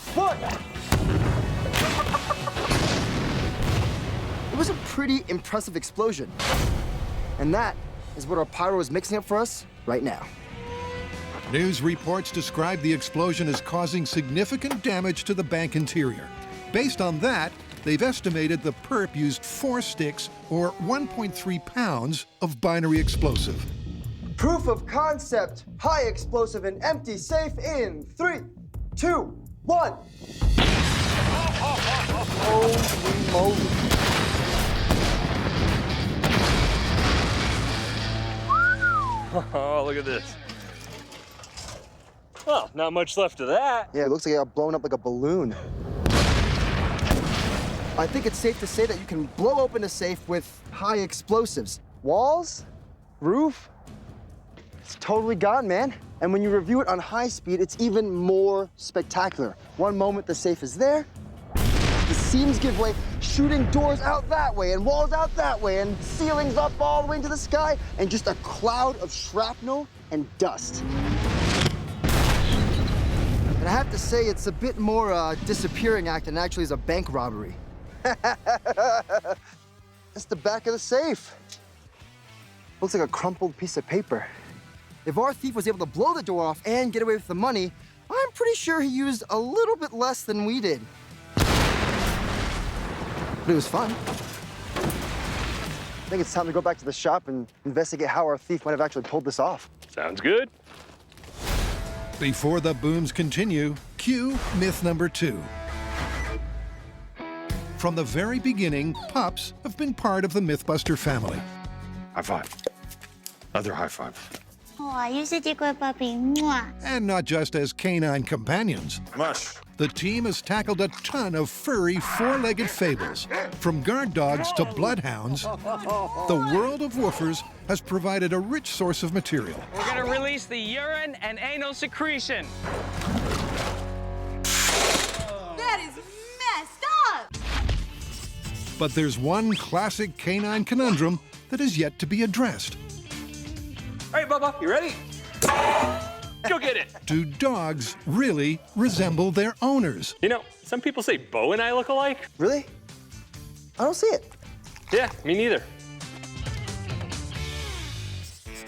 it was a pretty impressive explosion. And that is what our pyro is mixing up for us right now. News reports describe the explosion as causing significant damage to the bank interior. Based on that, they've estimated the perp used 4 sticks, or 1.3 pounds, of binary explosive. Proof of concept, high explosive and empty safe in 3, 2, 1. Holy moly. Oh, look at this. Well, not much left of that. Yeah, it looks like it got blown up like a balloon. I think it's safe to say that you can blow open a safe with high explosives. Walls, roof, it's totally gone, man. And when you review it on high speed, it's even more spectacular. One moment the safe is there, the seams give way, shooting doors out that way and walls out that way and ceilings up all the way into the sky and just a cloud of shrapnel and dust. And I have to say, it's a bit more disappearing act than actually is a bank robbery. That's the back of the safe. Looks like a crumpled piece of paper. If our thief was able to blow the door off and get away with the money, I'm pretty sure he used a little bit less than we did. But it was fun. I think it's time to go back to the shop and investigate how our thief might have actually pulled this off. Sounds good. Before the booms continue, cue myth number 2. From the very beginning, pups have been part of the Mythbuster family. High five. Other high five. Oh, you such a good puppy. Mwah. And not just as canine companions. Mush. The team has tackled a ton of furry, 4-legged fables. From guard dogs to bloodhounds, the world of woofers has provided a rich source of material. We're gonna release the urine and anal secretion. That is messed up! But there's one classic canine conundrum that is yet to be addressed. All right, Bubba, you ready? Go get it. Do dogs really resemble their owners? You know, some people say Bo and I look alike. Really? I don't see it. Yeah, me neither.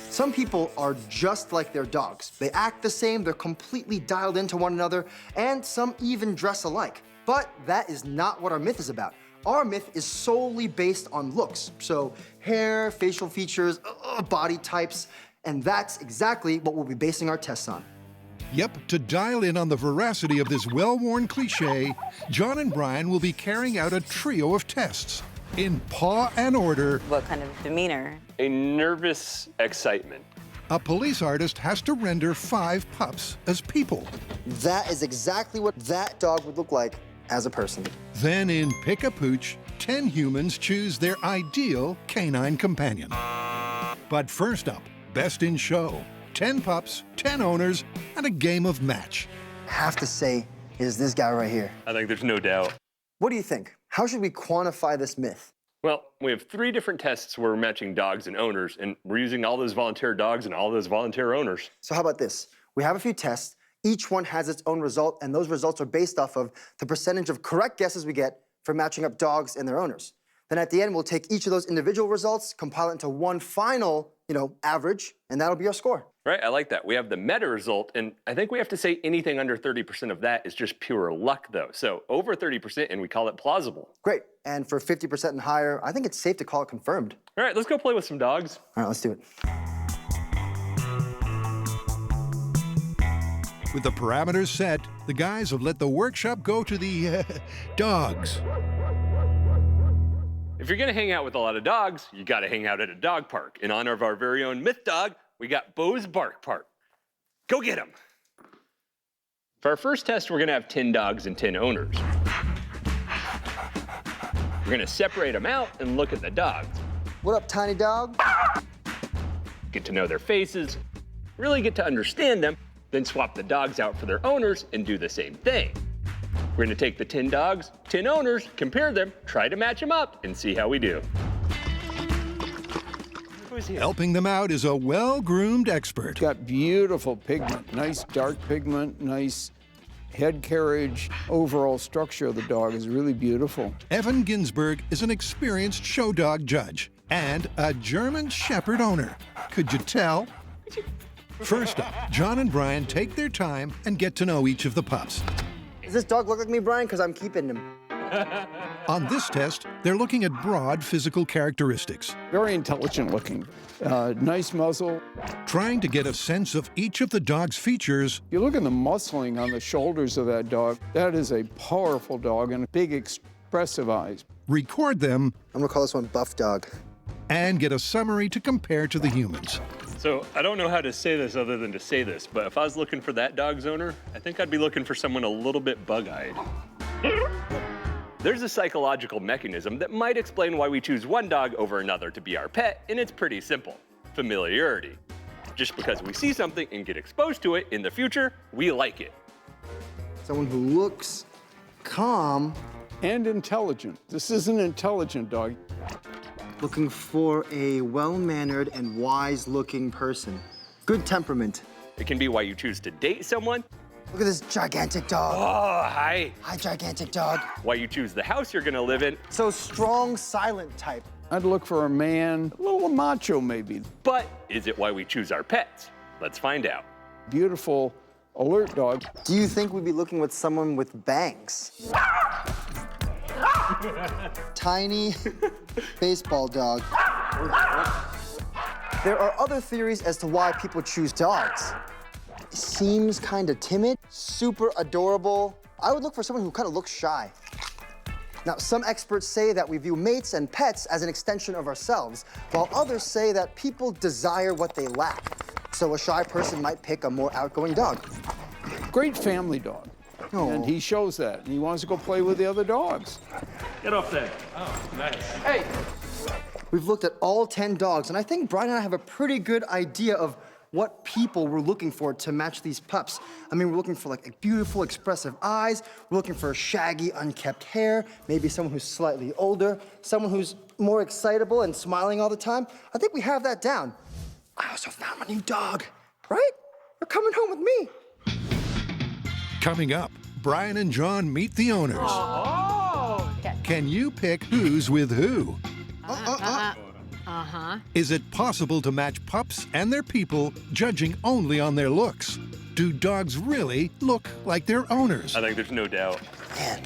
Some people are just like their dogs. They act the same, they're completely dialed into one another, and some even dress alike. But that is not what our myth is about. Our myth is solely based on looks. So hair, facial features, body types, and that's exactly what we'll be basing our tests on. Yep, to dial in on the veracity of this well-worn cliche, John and Brian will be carrying out a trio of tests. In paw and order, What kind of demeanor? A nervous excitement. a police artist has to render 5 pups as people. That is exactly what that dog would look like as a person. Then in Pick a Pooch, 10 humans choose their ideal canine companion. But first up, Best in Show. 10 pups, 10 owners, and a game of match. Have to say is this guy right here. I think there's no doubt. What do you think? How should we quantify this myth? Well, we have 3 different tests where we're matching dogs and owners, and we're using all those volunteer dogs and all those volunteer owners. So how about this? We have a few tests. Each one has its own result, and those results are based off of the percentage of correct guesses we get for matching up dogs and their owners. Then at the end, we'll take each of those individual results, compile it into one final, average, and that'll be our score. Right, I like that. We have the meta result, and I think we have to say anything under 30% of that is just pure luck, though. So over 30%, and we call it plausible. Great. And for 50% and higher, I think it's safe to call it confirmed. All right, let's go play with some dogs. All right, let's do it. With the parameters set, the guys have let the workshop go to the dogs. If you're gonna hang out with a lot of dogs, you gotta hang out at a dog park. In honor of our very own myth dog, we got Bo's Bark Park. Go get him. For our first test, we're gonna have 10 dogs and 10 owners. We're gonna separate them out and look at the dogs. What up, tiny dog? Get to know their faces, really get to understand them, then swap the dogs out for their owners and do the same thing. We're gonna take the 10 dogs, 10 owners, compare them, try to match them up, and see how we do. Who's here? Helping them out is a well-groomed expert. Got beautiful pigment, nice dark pigment, nice head carriage. Overall structure of the dog is really beautiful. Evan Ginsberg is an experienced show dog judge and a German Shepherd owner. Could you tell? First up, John and Brian take their time and get to know each of the pups. Does this dog look like me, Brian? Because I'm keeping him. On this test, they're looking at broad physical characteristics, Very intelligent looking. Nice muzzle. trying to get a sense of each of the dog's features. You look at the muscling on the shoulders of that dog. That is a powerful dog and big expressive eyes. Record them, I'm gonna call this one Buff Dog. and get a summary to compare to the humans. So I don't know how to say this other than to say this, but if I was looking for that dog's owner, I think I'd be looking for someone a little bit bug-eyed. There's a psychological mechanism that might explain why we choose one dog over another to be our pet, and it's pretty simple: familiarity. Just because we see something and get exposed to it in the future, we like it. Someone who looks calm, And intelligent. This is an intelligent dog. looking for a well-mannered and wise-looking person. Good temperament. It can be why you choose to date someone. Look at this gigantic dog. Oh, hi. Hi, gigantic dog. Why you choose the house you're gonna live in. So strong, silent type. I'd look for a man, a little macho maybe. But is it why we choose our pets? Let's find out. Beautiful, alert dog. Do you think we'd be looking with someone with bangs? Tiny baseball dog. There are other theories as to why people choose dogs. Seems kind of timid, super adorable. I would look for someone who kind of looks shy. Now, some experts say that we view mates and pets as an extension of ourselves, while others say that people desire what they lack. So a shy person might pick a more outgoing dog. Great family dog. Oh. And he shows that. And he wants to go play with the other dogs. Get off there. Oh, nice. Hey! We've looked at all 10 dogs, and I think Brian and I have a pretty good idea of what people we're looking for to match these pups. I mean, we're looking for like beautiful, expressive eyes. We're looking for shaggy, unkept hair. Maybe someone who's slightly older. Someone who's more excitable and smiling all the time. I think we have that down. I also found my new dog, right? You're coming home with me. Coming up, Brian and John meet the owners. Can you pick who's with who? Is it possible to match pups and their people judging only on their looks? Do dogs really look like their owners? I think there's no doubt. Man.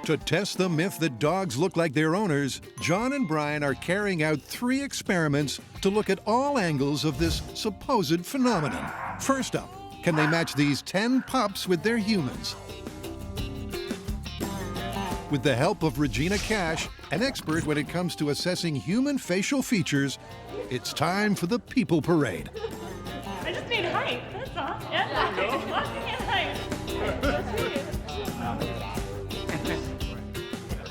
To test the myth that dogs look like their owners, John and Brian are carrying out 3 experiments to look at all angles of this supposed phenomenon. First up, can they match these 10 pups with their humans? With the help of Regina Cash, an expert when it comes to assessing human facial features, it's time for the people parade. I just need height, that's all. Yeah, walking in height.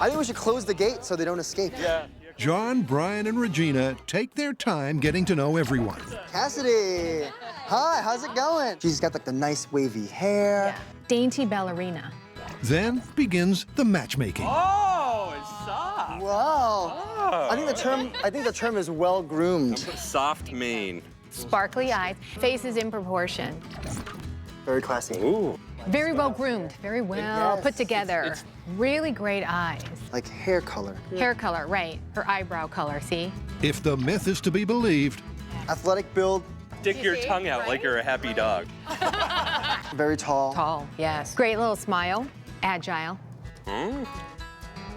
I think we should close the gate so they don't escape. Yeah. John, Brian, and Regina take their time getting to know everyone. Cassidy, hi, how's it going? She's got like the nice wavy hair. Dainty ballerina. Then begins the matchmaking. Oh, it's soft. Wow. Oh. I think the term is well groomed. Soft mane. Sparkly eyes. Face is in proportion. Very classy. Ooh. Very well groomed. Very well Yes. put together. Really great eyes. Like hair color. Hair color, right. Her eyebrow color, see? If the myth is to be believed, Athletic build, Stick your tongue out like you're a happy dog. very tall. Tall, yes. Great little smile. Agile.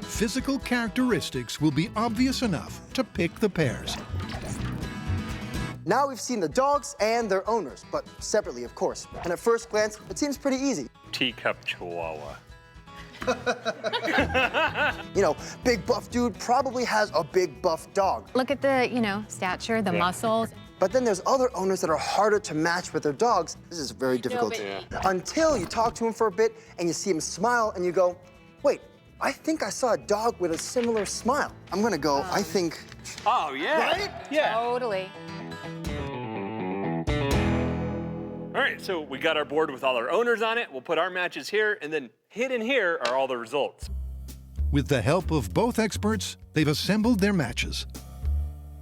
physical characteristics will be obvious enough to pick the pairs. Now we've seen the dogs and their owners, but separately, of course. And at first glance, it seems pretty easy. Teacup Chihuahua. You know, big buff dude probably has a big buff dog. Look at the, stature, the muscles. But then there's other owners that are harder to match with their dogs. This is very difficult. Until you talk to him for a bit and you see him smile and you go, wait, I think I saw a dog with a similar smile. I'm gonna go, I think. Oh, yeah. Right? Yeah. Totally. All right, so we got our board with all our owners on it. We'll put our matches here, and then hidden here are all the results. With the help of both experts, they've assembled their matches.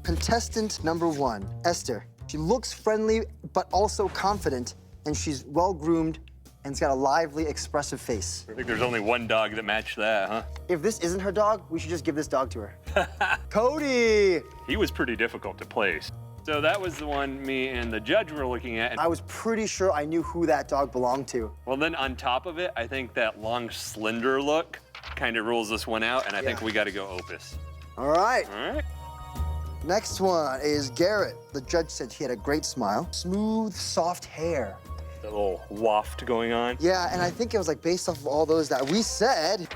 Contestant number 1, Esther. She looks friendly, but also confident, and she's well-groomed, and has got a lively, expressive face. I think there's only one dog that matched that, huh? If this isn't her dog, we should just give this dog to her. Cody! He was pretty difficult to place. So that was the one me and the judge were looking at. I was pretty sure I knew who that dog belonged to. Well, then on top of it, I think that long, slender look kind of rules this one out, and I think we got to go Opus. All right. All right. Next one is Garrett. The judge said he had a great smile. Smooth, soft hair. That little waft going on. Yeah, and I think it was like based off of all those that we said,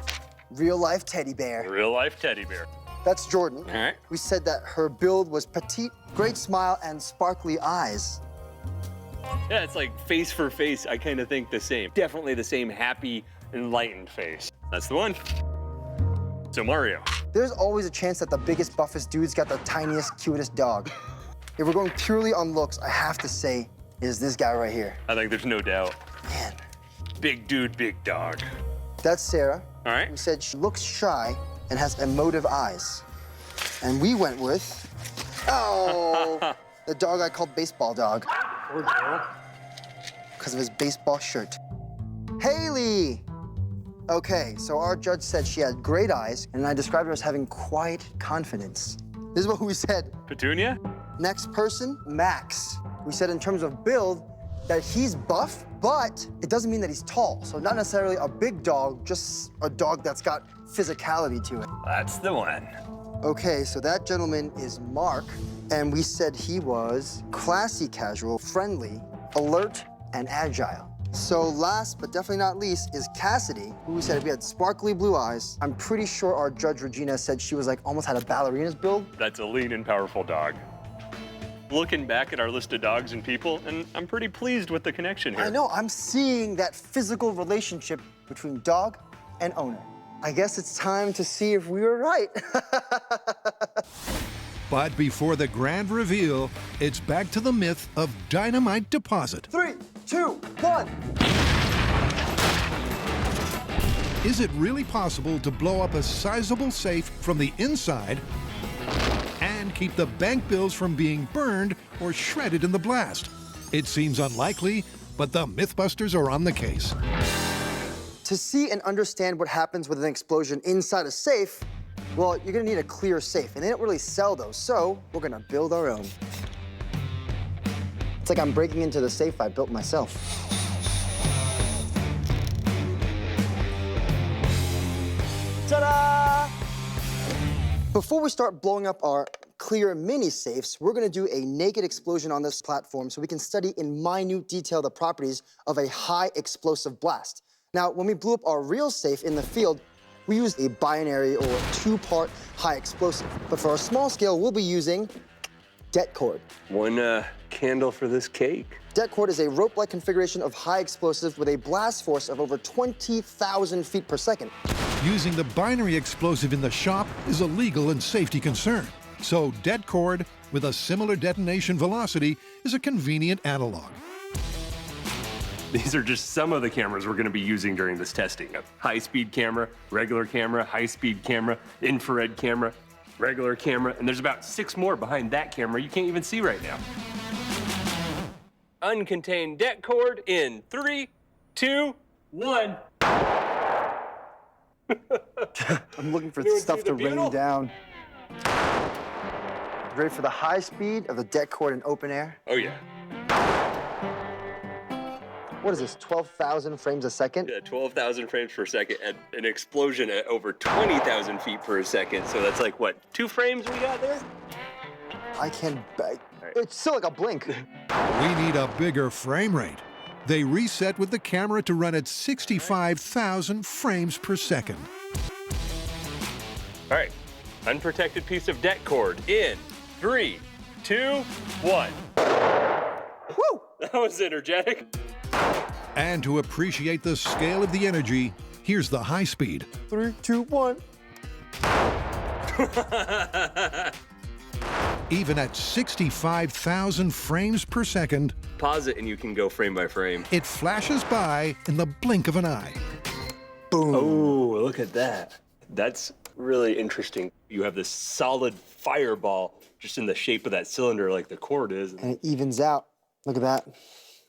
real-life teddy bear. Real-life teddy bear. That's Jordan. All right. We said that her build was petite, great smile, and sparkly eyes. Yeah, it's like face for face, I kind of think the same. Definitely the same happy, enlightened face. That's the one. So Mario. There's always a chance that the biggest, buffest dude's got the tiniest, cutest dog. If we're going purely on looks, I have to say it is this guy right here. I think there's no doubt. Man, Big dude, big dog. that's Sarah. All right. We said she looks shy and has emotive eyes. And we went with, oh, the dog I called Baseball Dog. Poor girl. Because of his baseball shirt. Haley! Okay, so our judge said she had great eyes, and I described her as having quiet confidence. This is what we said. Petunia? Next person, Max. We said in terms of build that he's buff, but it doesn't mean that he's tall. So not necessarily a big dog, just a dog that's got physicality to it. That's the one. Okay, so that gentleman is Mark, and we said he was classy casual, friendly, alert, and agile. So last but definitely not least is Cassidy, who we said we had sparkly blue eyes. I'm pretty sure our judge Regina said she was like almost had a ballerina's build. That's a lean and powerful dog. Looking back at our list of dogs and people, and I'm pretty pleased with the connection here. I know, I'm seeing that physical relationship between dog and owner. I guess it's time to see if we were right. But before the grand reveal, it's back to the myth of dynamite deposit. 3, 2, 1. Is it really possible to blow up a sizable safe from the inside and keep the bank bills from being burned or shredded in the blast? It seems unlikely, but the Mythbusters are on the case. To see and understand what happens with an explosion inside a safe, well, you're gonna need a clear safe, and they don't really sell those, so we're gonna build our own. It's like I'm breaking into the safe I built myself. Ta-da! Before we start blowing up our clear mini safes, we're gonna do a naked explosion on this platform so we can study in minute detail the properties of a high explosive blast. Now, when we blew up our real safe in the field, we used a binary or two-part high explosive. But for our small scale, we'll be using det cord. One candle for this cake. Det cord is a rope-like configuration of high explosive with a blast force of over 20,000 feet per second. Using the binary explosive in the shop is a legal and safety concern. So det cord with a similar detonation velocity is a convenient analog. These are just some of the cameras we're going to be using during this testing. A high-speed camera, regular camera, high-speed camera, infrared camera, regular camera, and there's about 6 more behind that camera you can't even see right now. Uncontained det cord in 3, 2, 1. I'm looking for Anyone stuff see the to rain beetle? down. Ready for the high speed of the det cord in open air? Oh, yeah. What is this, 12,000 frames a second? Yeah, 12,000 frames per second and an explosion at over 20,000 feet per second. So that's like, what, 2 frames we got there? I can bet. It's still like a blink. We need a bigger frame rate. They reset with the camera to run at 65,000 frames per second. All right, unprotected piece of det cord in 3, 2, 1. Woo! That was energetic. And to appreciate the scale of the energy, here's the high speed. 3, 2, 1. Even at 65,000 frames per second, Pause it and you can go frame by frame. it flashes by in the blink of an eye. Boom. Oh, look at that. That's really interesting. You have this solid fireball just in the shape of that cylinder like the cord is. And it evens out. Look at that.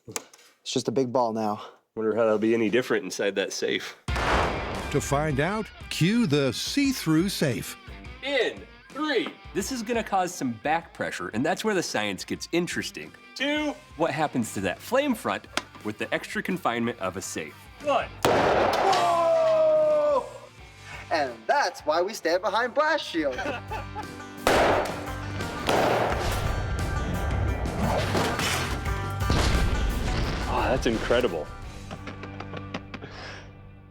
It's just a big ball now. Wonder how that'll be any different inside that safe. To find out, cue the see-through safe. In 3. This is gonna cause some back pressure, and that's where the science gets interesting. 2. What happens to that flame front with the extra confinement of a safe? 1. Whoa! And that's why we stand behind blast shield. Oh, that's incredible.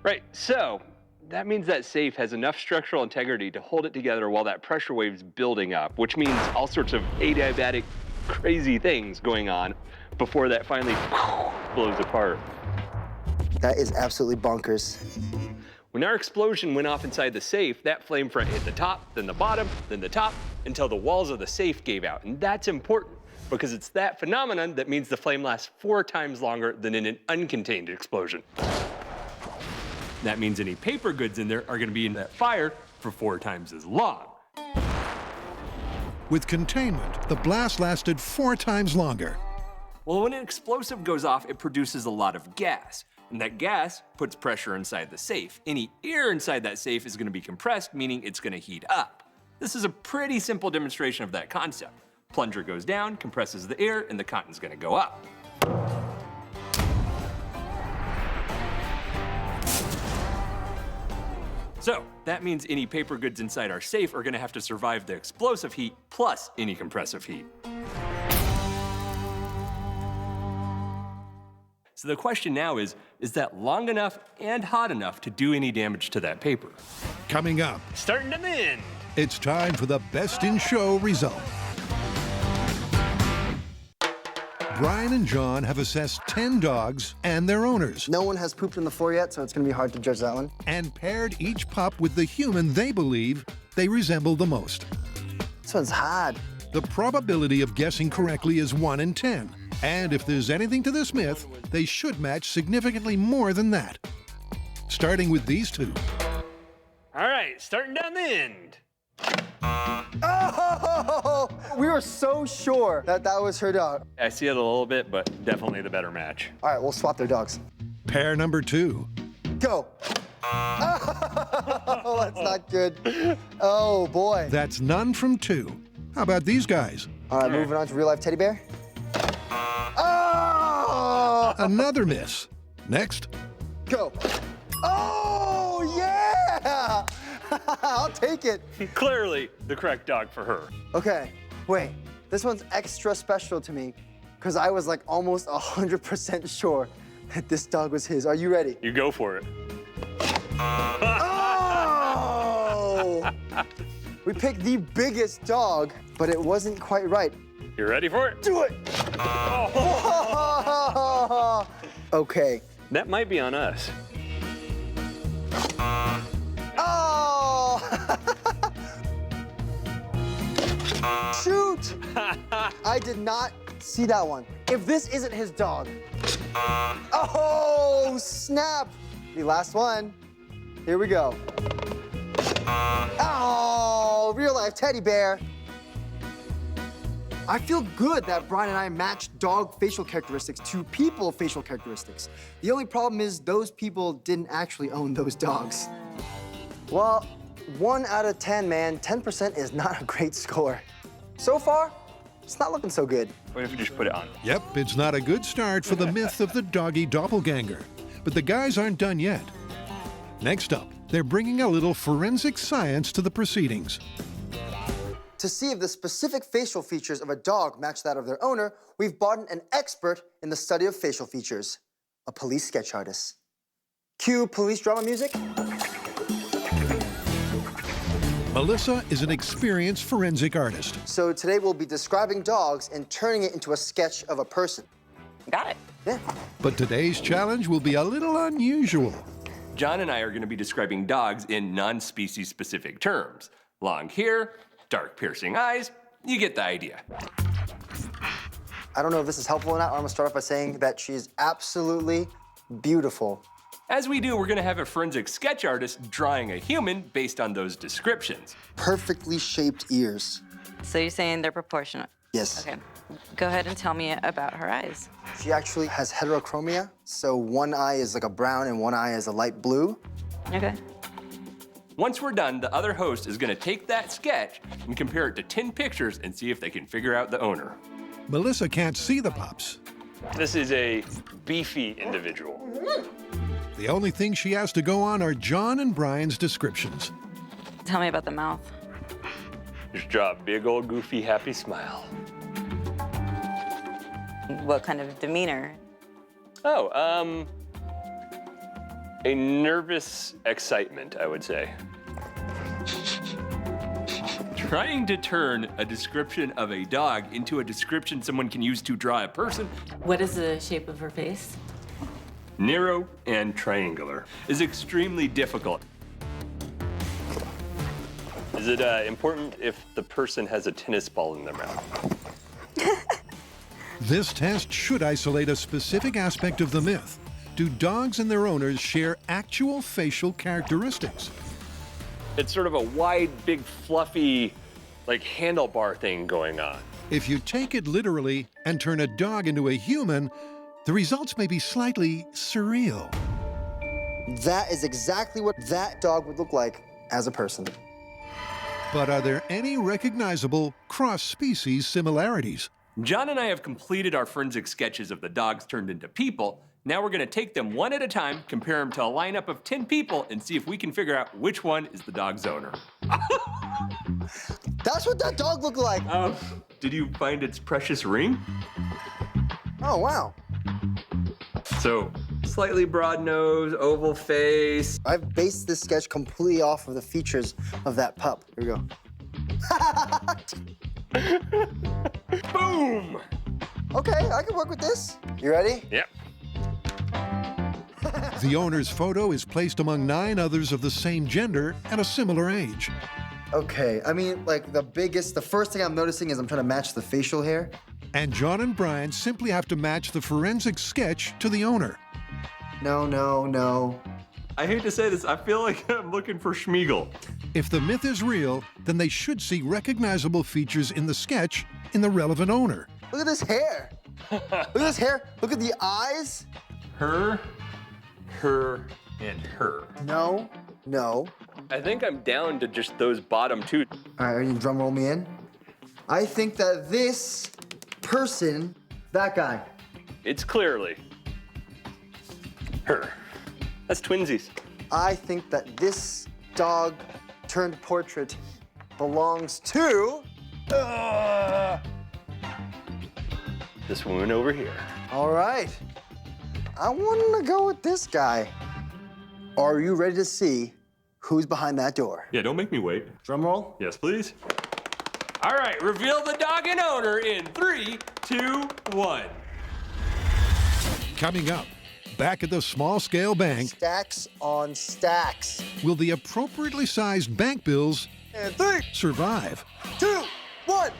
Right, so that means that safe has enough structural integrity to hold it together while that pressure wave's building up, which means all sorts of adiabatic, crazy things going on before that finally blows apart. That is absolutely bonkers. When our explosion went off inside the safe, that flame front hit the top, then the bottom, then the top, until the walls of the safe gave out. And that's important because it's that phenomenon that means the flame lasts 4 times longer than in an uncontained explosion. That means any paper goods in there are gonna be in that fire for 4 times as long. With containment, the blast lasted 4 times longer. Well, when an explosive goes off, it produces a lot of gas. And that gas puts pressure inside the safe. Any air inside that safe is gonna be compressed, meaning it's gonna heat up. This is a pretty simple demonstration of that concept. Plunger goes down, compresses the air, and the content's gonna go up. So that means any paper goods inside our safe are gonna have to survive the explosive heat plus any compressive heat. So the question now is that long enough and hot enough to do any damage to that paper? Coming up, Starting to end. it's time for the best in show result. Brian and John have assessed 10 dogs and their owners No one has pooped on the floor yet, so it's gonna be hard to judge that one. and paired each pup with the human they believe they resemble the most. This one's hard. The probability of guessing correctly is 1 in 10. And if there's anything to this myth, they should match significantly more than that. Starting with these two. All right, starting down the end. Oh! We were so sure that that was her dog. I see it a little bit, but definitely the better match. All right, we'll swap their dogs. Pair number 2. Go. Oh, that's not good. Oh, boy. That's none from 2. How about these guys? All right, moving on to real life teddy bear. Oh! Another miss. Next. Go. Oh, yeah! I'll take it. Clearly the correct dog for her. Okay, wait. This one's extra special to me because I was like almost 100% sure that this dog was his. Are you ready? You go for it. Oh! We picked the biggest dog, but it wasn't quite right. You ready for it? Do it! Oh. Okay. That might be on us. Oh! Shoot! I did not see that one. If this isn't his dog. Oh, snap! The last one. Here we go. Oh, real life teddy bear. I feel good that Brian and I matched dog facial characteristics to people facial characteristics. The only problem is those people didn't actually own those dogs. Well, 1 out of 10, man. 10% is not a great score. So far, it's not looking so good. What if you just put it on? Yep, it's not a good start for the myth of the doggy doppelganger. But the guys aren't done yet. Next up, they're bringing a little forensic science to the proceedings. To see if the specific facial features of a dog match that of their owner, we've brought in an expert in the study of facial features, a police sketch artist. Cue police drama music. Melissa is an experienced forensic artist. So today we'll be describing dogs and turning it into a sketch of a person. Got it. Yeah. But today's challenge will be a little unusual. John and I are going to be describing dogs in non-species specific terms. Long hair, dark piercing eyes, you get the idea. I don't know if this is helpful or not. I'm gonna start off by saying that she's absolutely beautiful. As we do, we're going to have a forensic sketch artist drawing a human based on those descriptions. Perfectly shaped ears. So you're saying they're proportionate? Yes. Okay. Go ahead and tell me about her eyes. She actually has heterochromia, so one eye is like a brown and one eye is a light blue. Okay. Once we're done, the other host is going to take that sketch and compare it to 10 pictures and see if they can figure out the owner. Melissa can't see the pups. This is a beefy individual. The only thing she has to go on are John and Brian's descriptions. Tell me about the mouth. Just draw a big old goofy happy smile. What kind of demeanor? Oh, a nervous excitement, I would say. Trying to turn a description of a dog into a description someone can use to draw a person, What is the shape of her face? narrow and triangular, is extremely difficult. Is it important if the person has a tennis ball in their mouth? This test should isolate a specific aspect of the myth. Do dogs and their owners share actual facial characteristics? It's sort of a wide, big, fluffy, like handlebar thing going on. If you take it literally and turn a dog into a human, the results may be slightly surreal. That is exactly what that dog would look like as a person. But are there any recognizable cross-species similarities? John and I have completed our forensic sketches of the dogs turned into people. Now we're going to take them one at a time, compare them to a lineup of 10 people, and see if we can figure out which one is the dog's owner. That's what that dog looked like. Did you find its precious ring? Oh, wow. So, slightly broad nose, oval face. I've based this sketch completely off of the features of that pup. Here we go. Boom! Okay, I can work with this. You ready? Yep. The owner's photo is placed among 9 others of the same gender at a similar age. Okay, I mean, like the first thing I'm noticing is I'm trying to match the facial hair. And John and Brian simply have to match the forensic sketch to the owner. No, no, no. I hate to say this, I feel like I'm looking for Schmeagol. If the myth is real, then they should see recognizable features in the sketch in the relevant owner. Look at this hair. Look at this hair. Look at the eyes. Her, and her. No, no. I think I'm down to just those bottom two. All right, are you drum roll me in? I think that this person, that guy. It's clearly her. That's twinsies. I think that this dog turned portrait belongs to... This woman over here. All right. I want to go with this guy. Are you ready to see who's behind that door? Yeah, don't make me wait. Drum roll. Yes, please. All right, reveal the dog and owner in 3, 2, 1. Coming up, back at the small-scale bank, Stacks on stacks. will the appropriately sized bank bills And 3, survive? 2, 1.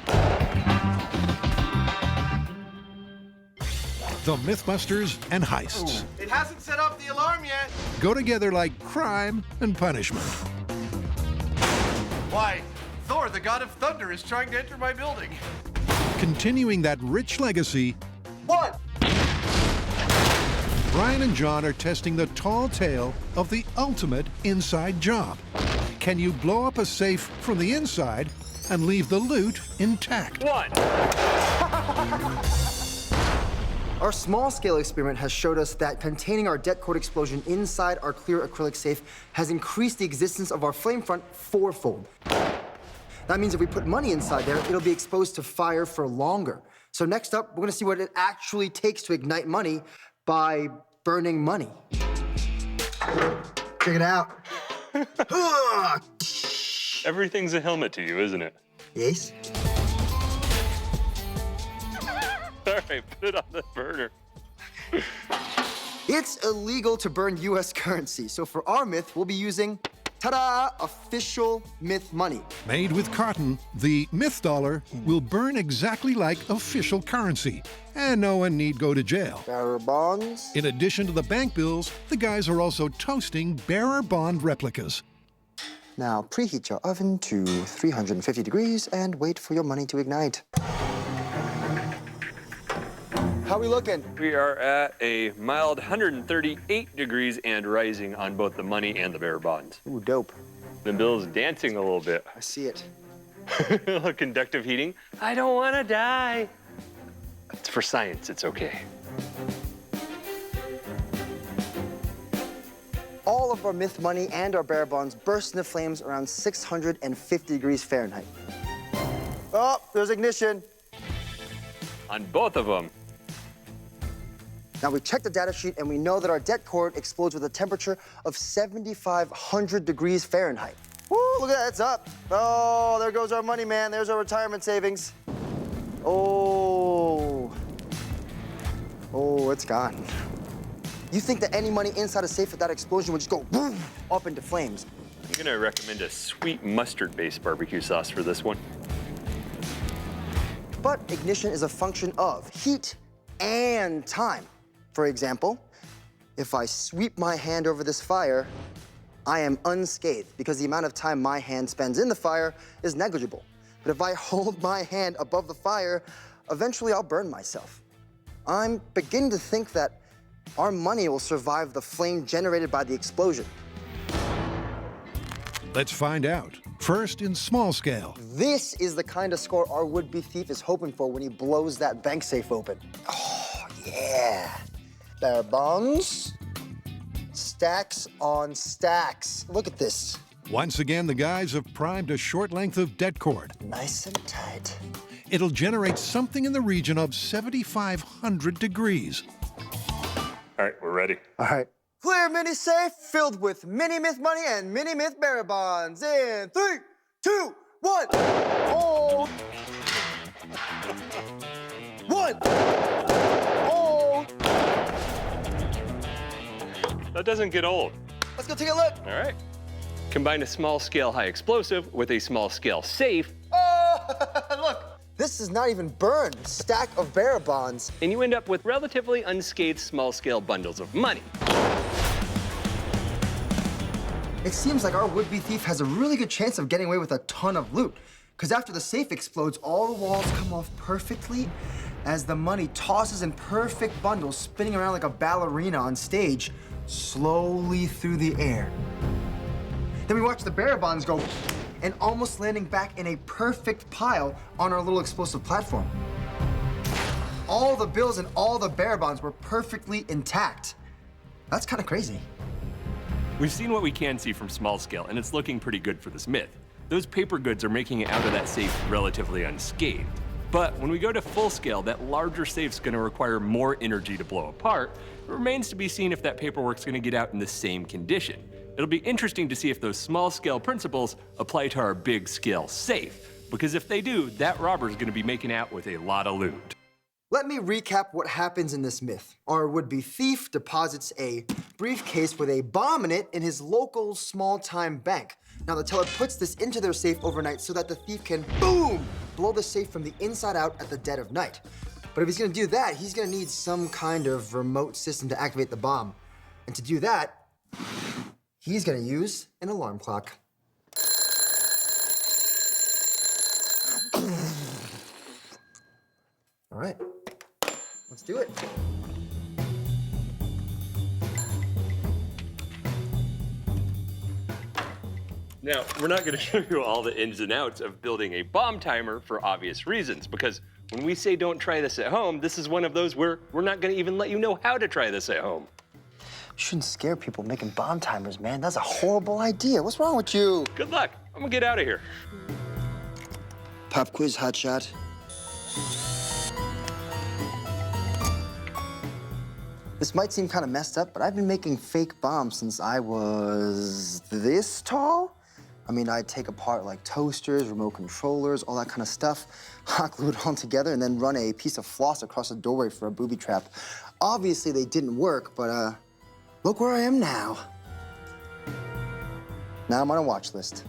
The Mythbusters and heists It hasn't set off the alarm yet. go together like crime and punishment. Why, Thor, the god of thunder, is trying to enter my building. Continuing that rich legacy, 1. Brian and John are testing the tall tale of the ultimate inside job. Can you blow up a safe from the inside and leave the loot intact? 1. Our small-scale experiment has showed us that containing our det cord explosion inside our clear acrylic safe has increased the existence of our flame front 4-fold. That means if we put money inside there, it'll be exposed to fire for longer. So next up, we're gonna see what it actually takes to ignite money by burning money. Check it out. Everything's a helmet to you, isn't it? Yes. All right, put it on the burner. It's illegal to burn US currency, so for our myth, we'll be using, ta-da, official myth money. Made with cotton, the myth dollar will burn exactly like official currency, and no one need go to jail. Bearer bonds. In addition to the bank bills, the guys are also toasting bearer bond replicas. Now preheat your oven to 350 degrees and wait for your money to ignite. How we looking? We are at a mild 138 degrees and rising on both the money and the bearer bonds. Ooh, dope. The bill's dancing a little bit. I see it. Conductive heating. I don't want to die. It's for science, it's okay. All of our myth money and our bearer bonds burst into flames around 650 degrees Fahrenheit. Oh, there's ignition. On both of them. Now we checked the data sheet and we know that our det cord explodes with a temperature of 7,500 degrees Fahrenheit. Woo, look at that, it's up. Oh, there goes our money, man. There's our retirement savings. Oh. Oh, it's gone. You think that any money inside a safe with that explosion would just go boom, up into flames? I'm gonna recommend a sweet mustard-based barbecue sauce for this one. But ignition is a function of heat and time. For example, if I sweep my hand over this fire, I am unscathed because the amount of time my hand spends in the fire is negligible. But if I hold my hand above the fire, eventually I'll burn myself. I'm beginning to think that our money will survive the flame generated by the explosion. Let's find out. First, in small scale. This is the kind of score our would-be thief is hoping for when he blows that bank safe open. Oh, yeah. Bearer bonds. Stacks on stacks. Look at this. Once again, the guys have primed a short length of det cord. Nice and tight. It'll generate something in the region of 7,500 degrees. All right, we're ready. All right. Clear mini safe filled with mini myth money and mini myth bearer bonds in 3, 2, 1. Hold. 1. Hold. That doesn't get old. Let's go take a look. All right. Combine a small-scale high explosive with a small-scale safe, Oh, look. This is not even burned. Stack of bearer bonds. and you end up with relatively unscathed small-scale bundles of money. It seems like our would-be thief has a really good chance of getting away with a ton of loot. Because after the safe explodes, all the walls come off perfectly as the money tosses in perfect bundles, spinning around like a ballerina on stage, slowly through the air. Then we watch the bearer bonds go and almost landing back in a perfect pile on our little explosive platform. All the bills and all the bearer bonds were perfectly intact. That's kind of crazy. We've seen what we can see from small scale, and it's looking pretty good for this myth. Those paper goods are making it out of that safe relatively unscathed. But when we go to full scale, that larger safe's gonna require more energy to blow apart. It remains to be seen if that paperwork's gonna get out in the same condition. It'll be interesting to see if those small scale principles apply to our big scale safe, because if they do, that robber's gonna be making out with a lot of loot. Let me recap what happens in this myth. Our would-be thief deposits a briefcase with a bomb in it in his local small-time bank. Now the teller puts this into their safe overnight so that the thief can, boom, blow the safe from the inside out at the dead of night. But if he's gonna do that, he's gonna need some kind of remote system to activate the bomb. And to do that, he's gonna use an alarm clock. All right, let's do it. Now, we're not gonna show you all the ins and outs of building a bomb timer for obvious reasons, because when we say don't try this at home, this is one of those where we're not gonna even let you know how to try this at home. You shouldn't scare people making bomb timers, man. That's a horrible idea. What's wrong with you? Good luck, I'm gonna get out of here. Pop quiz, hotshot. This might seem kind of messed up, but I've been making fake bombs since I was this tall. I mean, I'd take apart like toasters, remote controllers, all that kind of stuff, hot glue it all together, and then run a piece of floss across a doorway for a booby trap. Obviously, they didn't work, but look where I am now. Now I'm on a watch list.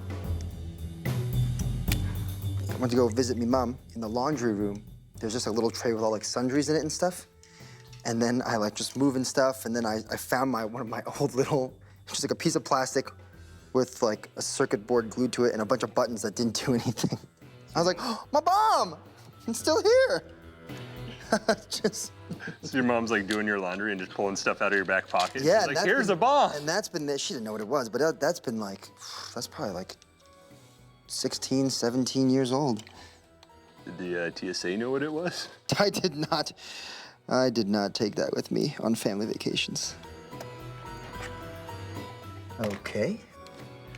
I went to go visit me mom in the laundry room. There's just a little tray with all like sundries in it and stuff. And then I like just moving stuff, and then I found one of my old little, just like a piece of plastic with like a circuit board glued to it and a bunch of buttons that didn't do anything. I was like, oh, my bomb! It's still here! Just... So your mom's like doing your laundry and just pulling stuff out of your back pocket? Yeah. She's like, here's a bomb! And that's been, she didn't know what it was, but that's been like, that's probably like 16, 17 years old. Did the TSA know what it was? I did not take that with me on family vacations. Okay.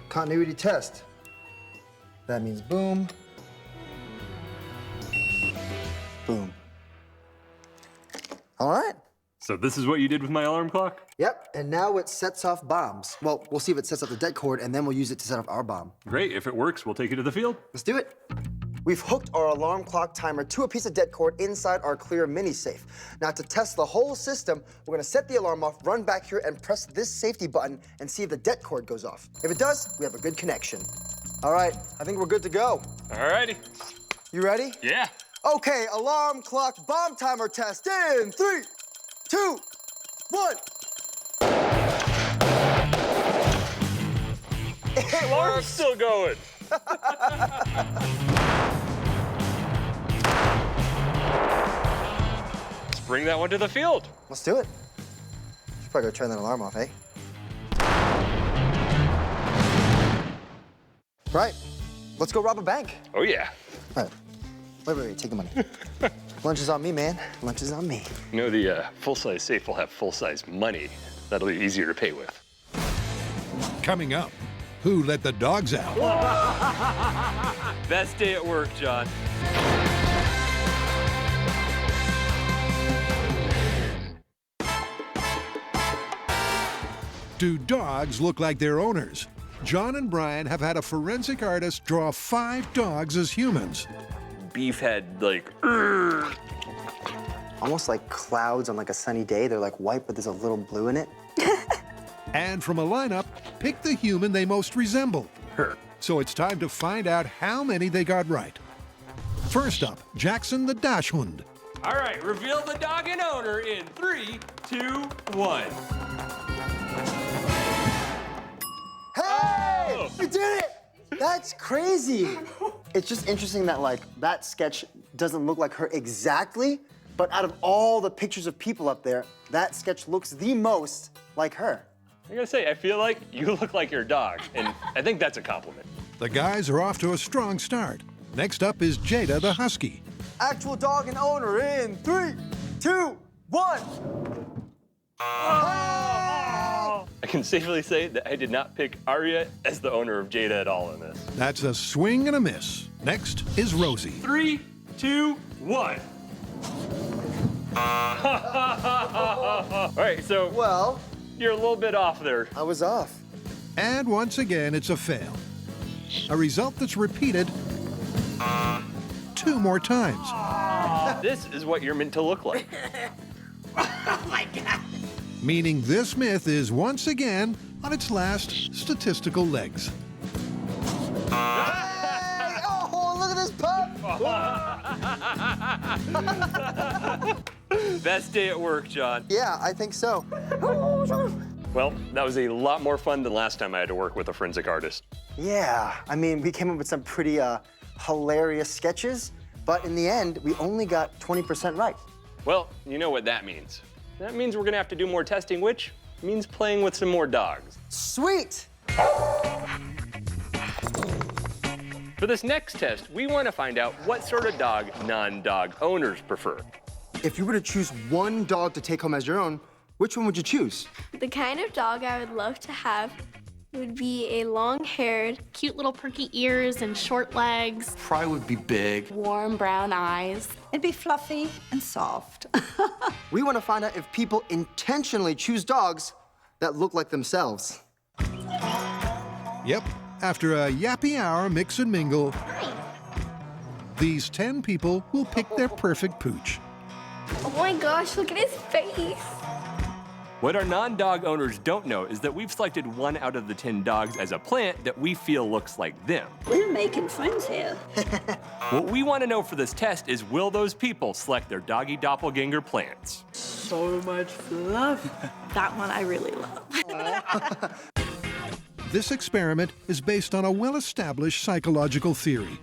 Continuity test. That means boom. Boom. All right. So this is what you did with my alarm clock? Yep, and now it sets off bombs. Well, we'll see if it sets off the dead cord, and then we'll use it to set off our bomb. Great, if it works, we'll take it to the field. Let's do it. We've hooked our alarm clock timer to a piece of dead cord inside our clear mini safe. Now to test the whole system, we're gonna set the alarm off, run back here and press this safety button and see if the dead cord goes off. If it does, we have a good connection. All right, I think we're good to go. All righty. You ready? Yeah. Okay, alarm clock bomb timer test in 3, 2, 1. Alarm's still going. Let's bring that one to the field. Let's do it. Should probably go turn that alarm off, eh? Right, let's go rob a bank. Oh, yeah. All right. Wait, take the money. Lunch is on me, man. Lunch is on me. You know, the full-size safe will have full-size money. That'll be easier to pay with. Coming up, who let the dogs out? Best day at work, John. Do dogs look like their owners? John and Brian have had a forensic artist draw 5 dogs as humans. Beef had, like, Almost like clouds on like a sunny day. They're like white, but there's a little blue in it. And from a lineup, pick the human they most resemble. her. So it's time to find out how many they got right. First up, Jackson the Dachshund. All right, reveal the dog and owner in 3, 2, 1. Hey! You did it! That's crazy. It's just interesting that like that sketch doesn't look like her exactly, but out of all the pictures of people up there, that sketch looks the most like her. I gotta say, I feel like you look like your dog, and I think that's a compliment. The guys are off to a strong start. Next up is Jada the Husky. Actual dog and owner in 3, 2, 1. I can safely say that I did not pick Arya as the owner of Jada at all in this. That's a swing and a miss. Next is Rosie. 3, 2, 1. All right, so Well, you're a little bit off there. I was off. And once again, it's a fail. A result that's repeated 2 more times. This is what you're meant to look like. Meaning this myth is once again on its last statistical legs. Hey! Oh, look at this pup! Best day at work, John. Yeah, I think so. Well, that was a lot more fun than last time I had to work with a forensic artist. Yeah, I mean, we came up with some pretty hilarious sketches, but in the end, we only got 20% right. Well, you know what that means. That means we're gonna have to do more testing, which means playing with some more dogs. Sweet! For this next test, we want to find out what sort of dog non-dog owners prefer. If you were to choose one dog to take home as your own, which one would you choose? The kind of dog I would love to have would be a long-haired, Cute little perky ears and short legs. Probably would be big. Warm brown eyes. It'd be fluffy and soft. We want to find out if people intentionally choose dogs that look like themselves. Yep, after a yappy hour mix and mingle, these 10 people will pick their perfect pooch. Oh my gosh, look at his face. What our non-dog owners don't know is that we've selected 1 out of the 10 dogs as a plant that we feel looks like them. We're making friends here. What we want to know for this test is, will those people select their doggy doppelganger plants? So much fluff. That one I really love. This experiment is based on a well-established psychological theory.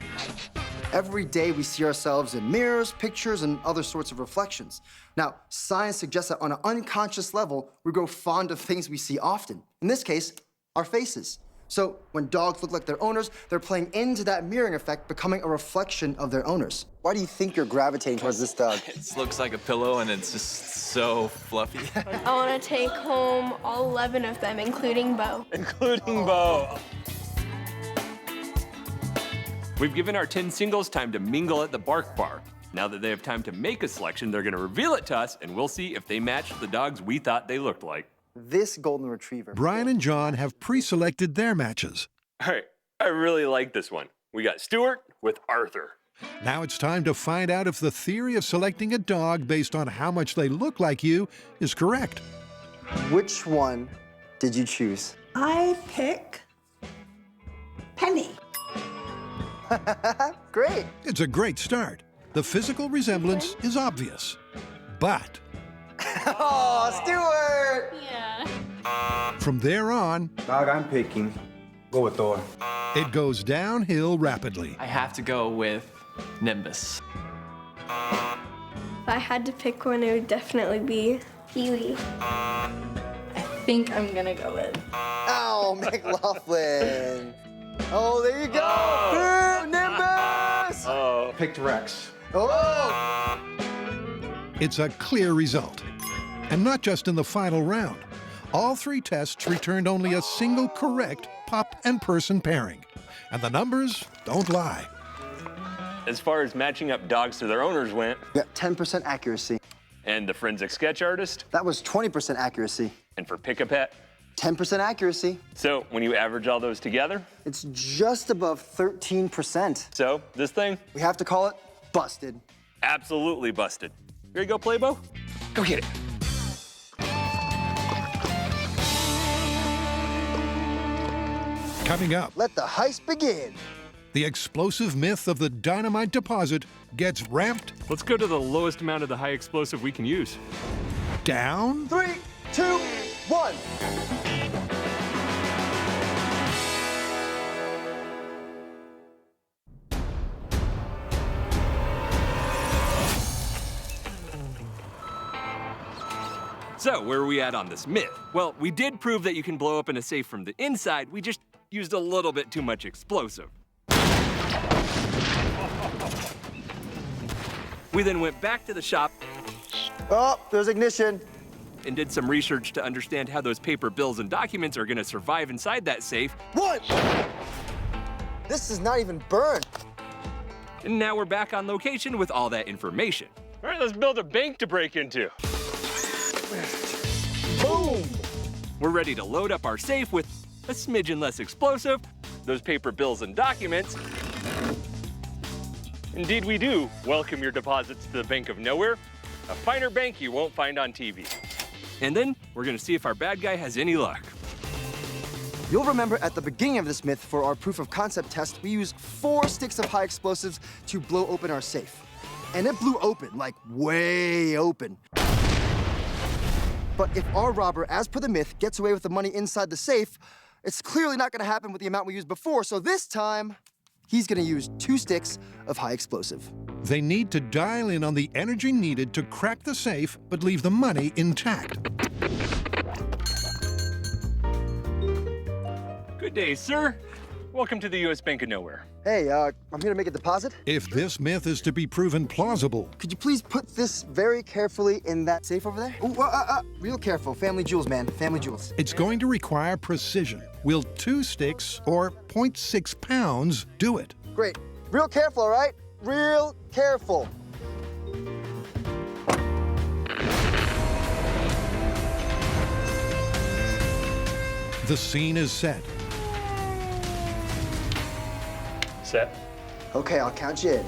Every day we see ourselves in mirrors, pictures, and other sorts of reflections. Now, science suggests that on an unconscious level, we grow fond of things we see often. In this case, our faces. So when dogs look like their owners, they're playing into that mirroring effect, becoming a reflection of their owners. Why do you think you're gravitating towards this dog? It looks like a pillow and it's just so fluffy. I want to take home all 11 of them, including Bo. Including Bo. We've given our 10 singles time to mingle at the Bark Bar. Now that they have time to make a selection, they're gonna reveal it to us, and we'll see if they match the dogs we thought they looked like. This golden retriever. Brian and John have pre-selected their matches. All right, I really like this one. We got Stuart with Arthur. Now it's time to find out if the theory of selecting a dog based on how much they look like you is correct. Which one did you choose? I pick Penny. Great. It's a great start. The physical resemblance is obvious. But Oh, Stuart! Yeah. from there on, Dog I'm picking, go with Thor. it goes downhill rapidly. I have to go with Nimbus. If I had to pick one, it would definitely be Huey. I think I'm gonna go with. Oh, McLaughlin. Oh, there you go. Nimbus! Oh. Picked Rex. Oh! It's a clear result. And not just in the final round. All 3 tests returned only a single correct pup and person pairing. And the numbers don't lie. As far as matching up dogs to their owners went, Yeah, 10% accuracy. and the forensic sketch artist, That was 20% accuracy. and for pick a pet. 10% accuracy. So when you average all those together, It's just above 13%. so this thing, We have to call it busted. absolutely busted. You ready to go play, Bo? Go get it. Coming up, Let the heist begin. the explosive myth of the dynamite deposit gets ramped Let's go to the lowest amount of the high explosive we can use. down 3, 2, 1. So, where are we at on this myth? Well, we did prove that you can blow up in a safe from the inside, we just used a little bit too much explosive. We then went back to the shop. Oh, there's ignition. and did some research to understand how those paper bills and documents are gonna survive inside that safe. What? This is not even burned. And now we're back on location with all that information. All right, let's build a bank to break into. Boom! We're ready to load up our safe with a smidgen less explosive, those paper bills and documents. Indeed we do. Welcome your deposits to the Bank of Nowhere, a finer bank you won't find on TV. And then we're gonna see if our bad guy has any luck. You'll remember at the beginning of this myth for our proof of concept test, we used 4 sticks of high explosives to blow open our safe. And it blew open, like way open. But if our robber, as per the myth, gets away with the money inside the safe, it's clearly not gonna happen with the amount we used before, so this time, he's gonna use 2 sticks of high explosive. They need to dial in on the energy needed to crack the safe, but leave the money intact. Good day, sir. Welcome to the U.S. Bank of Nowhere. Hey, I'm here to make a deposit. If this myth is to be proven plausible, Could you please put this very carefully in that safe over there? Ooh, real careful. Family jewels, man. Family jewels. it's going to require precision. Will 2 sticks or 0.6 pounds do it? Great. Real careful, all right? Real careful. The scene is set. Set. Okay, I'll count you in.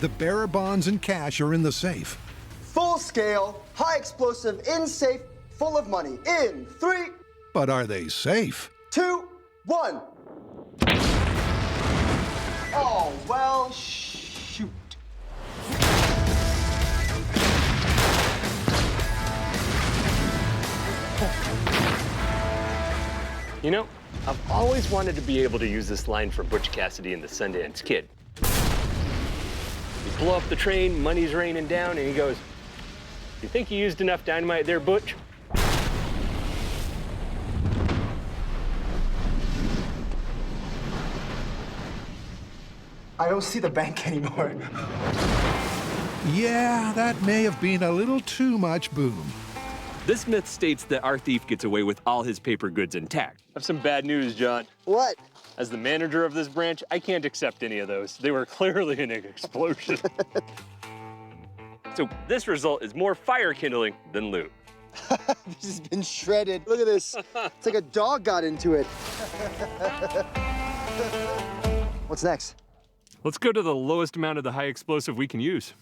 The bearer bonds and cash are in the safe. Full scale, high explosive, in safe, full of money. In 3, But are they safe? 2, 1. Oh, well, shoot. You know, I've always wanted to be able to use this line from Butch Cassidy and the Sundance Kid. You blow up the train, money's raining down, and he goes, "You think you used enough dynamite there, Butch?" I don't see the bank anymore. Yeah, that may have been a little too much boom. This myth states that our thief gets away with all his paper goods intact. I have some bad news, John. What? As the manager of this branch, I can't accept any of those. They were clearly an explosion. So this result is more fire kindling than loot. This has been shredded. Look at this. It's like a dog got into it. What's next? Let's go to the lowest amount of the high explosive we can use.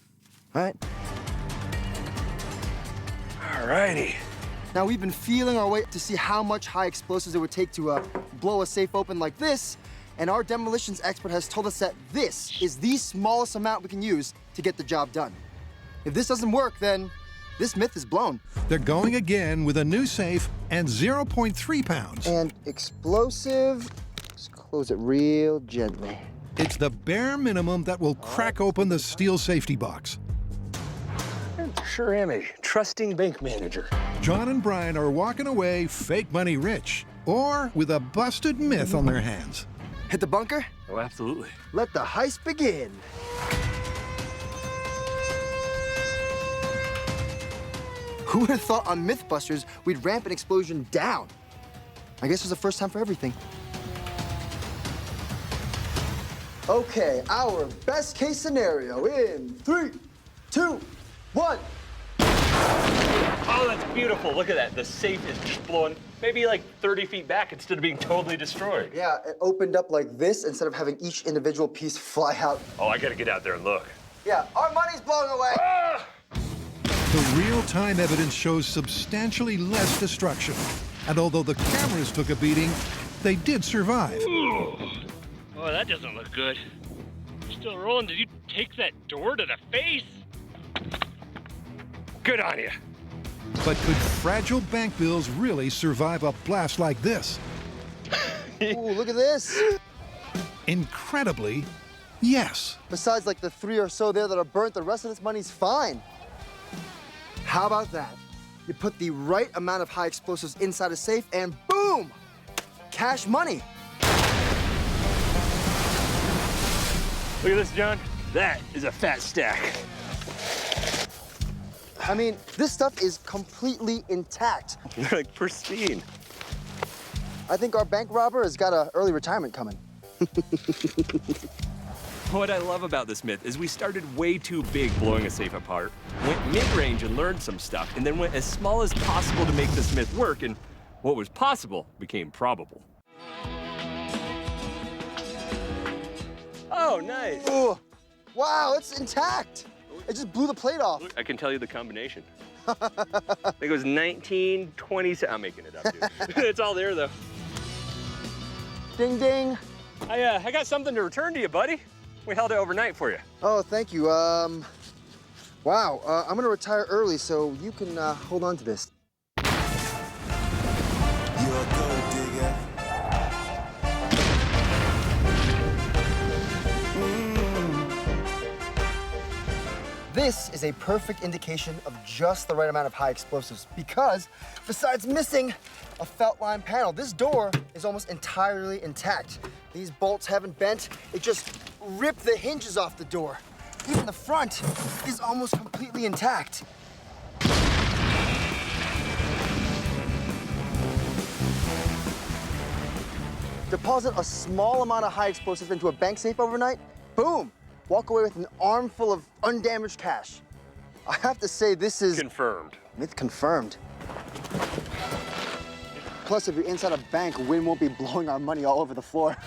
All right. Alrighty. Now, we've been feeling our way to see how much high explosives it would take to blow a safe open like this, and our demolitions expert has told us that this is the smallest amount we can use to get the job done. If this doesn't work, then this myth is blown. They're going again with a new safe and 0.3 pounds. And explosive, just close it real gently. It's the bare minimum that will crack open the steel safety box. Sure am a trusting bank manager. John and Brian are walking away fake money rich, or with a busted myth on their hands. Hit the bunker? Oh, absolutely. Let the heist begin. Who would have thought on Mythbusters we'd ramp an explosion down? I guess it was the first time for everything. Okay, our best case scenario in 3, 2, 1. Oh, that's beautiful. Look at that. The safe is just blowing maybe like 30 feet back instead of being totally destroyed. Yeah, it opened up like this instead of having each individual piece fly out. Oh, I gotta get out there and look. Yeah, our money's blowing away. Ah! The real-time evidence shows substantially less destruction. And although the cameras took a beating, they did survive. Ooh. Oh, that doesn't look good. You're still rolling. Did you take that door to the face? Good on you. But could fragile bank bills really survive a blast like this? Ooh, look at this. Incredibly, yes. Besides like the 3 or so there that are burnt, the rest of this money's fine. How about that? You put the right amount of high explosives inside a safe and boom! Cash money. Look at this, John. That is a fat stack. I mean, this stuff is completely intact. They're like pristine. I think our bank robber has got an early retirement coming. What I love about this myth is we started way too big blowing a safe apart, went mid-range and learned some stuff, and then went as small as possible to make this myth work, and what was possible became probable. Oh, nice. Oh, wow, it's intact. It just blew the plate off. I can tell you the combination. I think it was 1927. I'm making it up, dude. It's all there, though. Ding, ding. I got something to return to you, buddy. We held it overnight for you. Oh, thank you. Wow, I'm gonna retire early, so you can hold on to this. You're a gold digger. This is a perfect indication of just the right amount of high explosives because besides missing a felt line panel, this door is almost entirely intact. These bolts haven't bent. It just ripped the hinges off the door. Even the front is almost completely intact. Deposit a small amount of high explosives into a bank safe overnight, boom, walk away with an armful of undamaged cash. I have to say, this is... Confirmed. Myth confirmed. Plus, if you're inside a bank, wind won't be blowing our money all over the floor.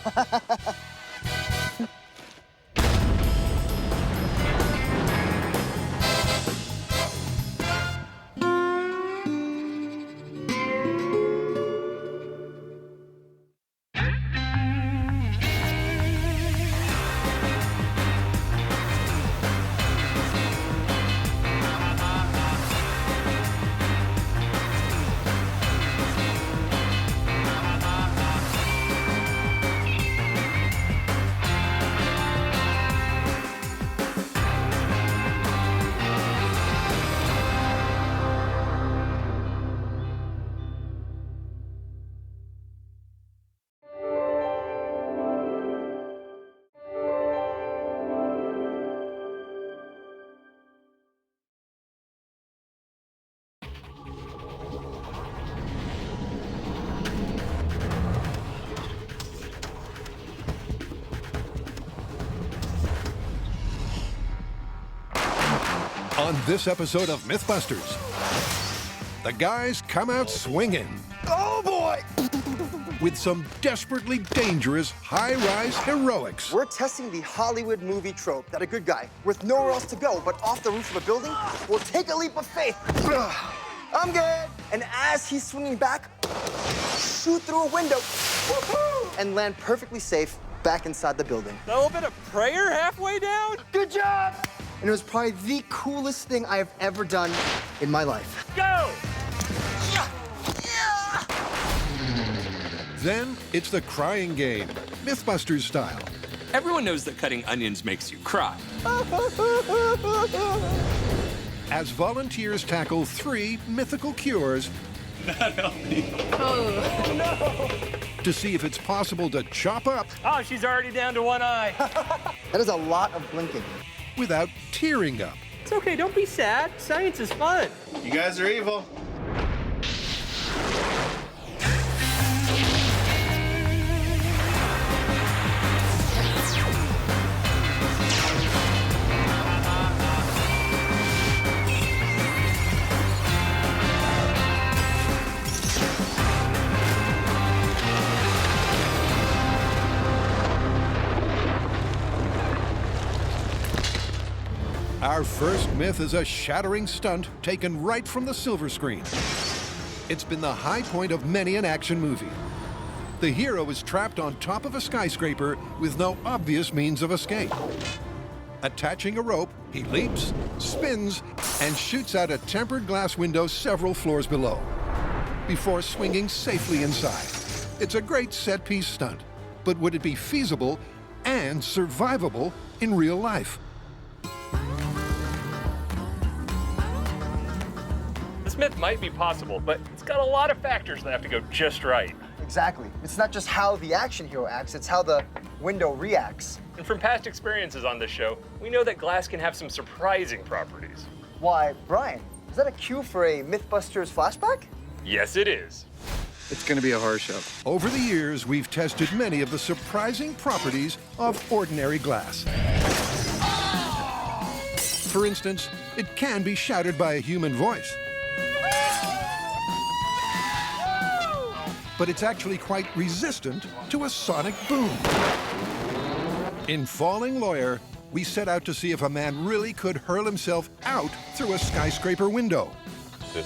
On this episode of Mythbusters, the guys come out swinging. Oh, boy! With some desperately dangerous high-rise heroics. We're testing the Hollywood movie trope that a good guy, with nowhere else to go but off the roof of a building, will take a leap of faith. I'm good. And as he's swinging back, shoot through a window and land perfectly safe back inside the building. A little bit of prayer halfway down? Good job! And it was probably the coolest thing I have ever done in my life. Go! Then it's the crying game, Mythbusters style. Everyone knows that cutting onions makes you cry. As volunteers tackle 3 mythical cures to see if it's possible to chop up. Oh, she's already down to one eye. That is a lot of blinking. Without tearing up. It's okay, don't be sad. Science is fun. You guys are evil. Our first myth is a shattering stunt taken right from the silver screen. It's been the high point of many an action movie. The hero is trapped on top of a skyscraper with no obvious means of escape. Attaching a rope, he leaps, spins, and shoots out a tempered glass window several floors below, before swinging safely inside. It's a great set-piece stunt, but would it be feasible and survivable in real life? This myth might be possible, but it's got a lot of factors that have to go just right. Exactly. It's not just how the action hero acts, it's how the window reacts. And from past experiences on this show, we know that glass can have some surprising properties. Why, Brian, Is that a cue for a Mythbusters flashback? Yes, it is. It's going to be a horror show. Over the years, we've tested many of the surprising properties of ordinary glass. For instance, it can be shattered by a human voice. But it's actually quite resistant to a sonic boom. In Falling Lawyer, we set out to see if a man really could hurl himself out through a skyscraper window.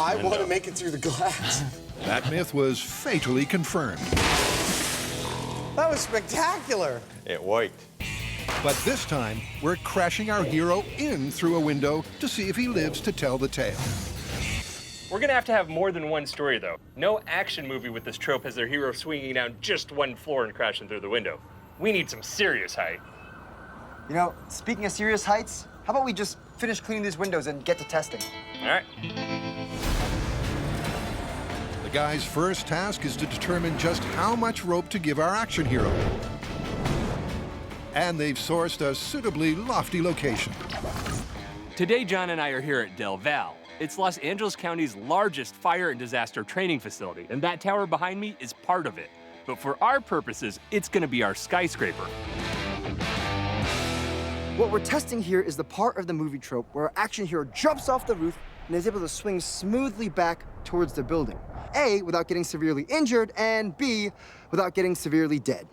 I want to make it through the glass. That myth was fatally confirmed. That was spectacular. It worked. But this time, we're crashing our hero in through a window to see if he lives to tell the tale. We're gonna have to have more than one story, though. No action movie with this trope has their hero swinging down just one floor and crashing through the window. We need some serious height. You know, speaking of serious heights, how about we just finish cleaning these windows and get to testing? All right. The guy's first task is to determine just how much rope to give our action hero. And they've sourced a suitably lofty location. Today, John and I are here at Del Val. It's Los Angeles County's largest fire and disaster training facility, and that tower behind me is part of it. But for our purposes, it's gonna be our skyscraper. What we're testing here is the part of the movie trope where our action hero jumps off the roof and is able to swing smoothly back towards the building. A, without getting severely injured, and B, without getting severely dead.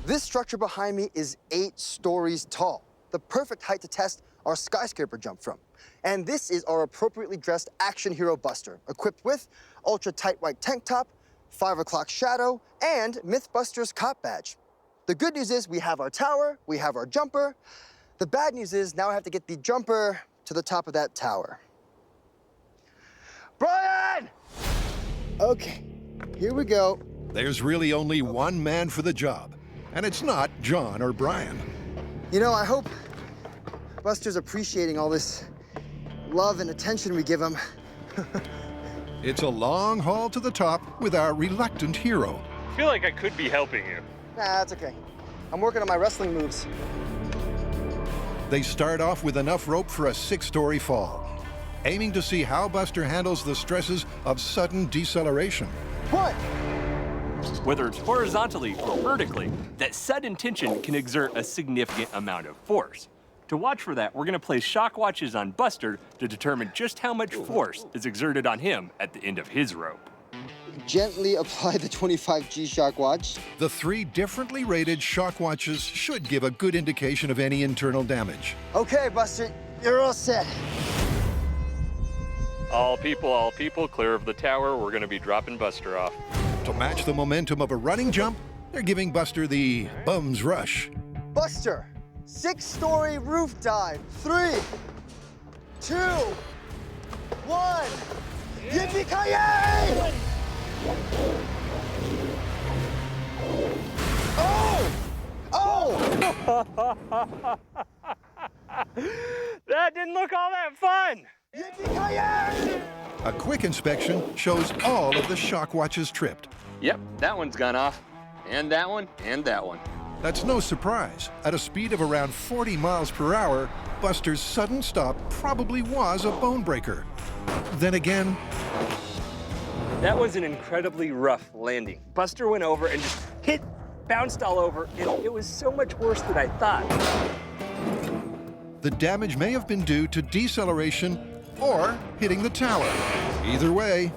This structure behind me is 8 stories tall, the perfect height to test our skyscraper jump from. And this is our appropriately dressed action hero Buster, equipped with ultra-tight white tank top, 5 o'clock shadow, and Mythbusters cop badge. The good news is we have our tower, we have our jumper. The bad news is now I have to get the jumper to the top of that tower. Brian! Okay, here we go. There's really only one man for the job, and it's not John or Brian. You know, I hope Buster's appreciating all this love and attention we give him. It's a long haul to the top with our reluctant hero. I feel like I could be helping you. Nah, that's okay. I'm working on my wrestling moves. They start off with enough rope for a 6-story fall, aiming to see how Buster handles the stresses of sudden deceleration. What? Whether it's horizontally or vertically, that sudden tension can exert a significant amount of force. To watch for that, we're gonna place shock watches on Buster to determine just how much force is exerted on him at the end of his rope. Gently apply the 25G shock watch. The 3 differently rated shock watches should give a good indication of any internal damage. Okay, Buster, you're all set. All people, clear of the tower. We're gonna be dropping Buster off. To match the momentum of a running jump, they're giving Buster the bum's rush. Buster, 6-story roof dive. 3, 2, 1. Yippee-ki-yay! Oh! Oh! That didn't look all that fun. Yippee-ki-yay! A quick inspection shows all of the shock watches tripped. Yep, that one's gone off. And that one, and that one. That's no surprise. At a speed of around 40 miles per hour, Buster's sudden stop probably was a bone breaker. Then again, That was an incredibly rough landing. Buster went over and just bounced all over, and it was so much worse than I thought. the damage may have been due to deceleration or hitting the tower. Either way,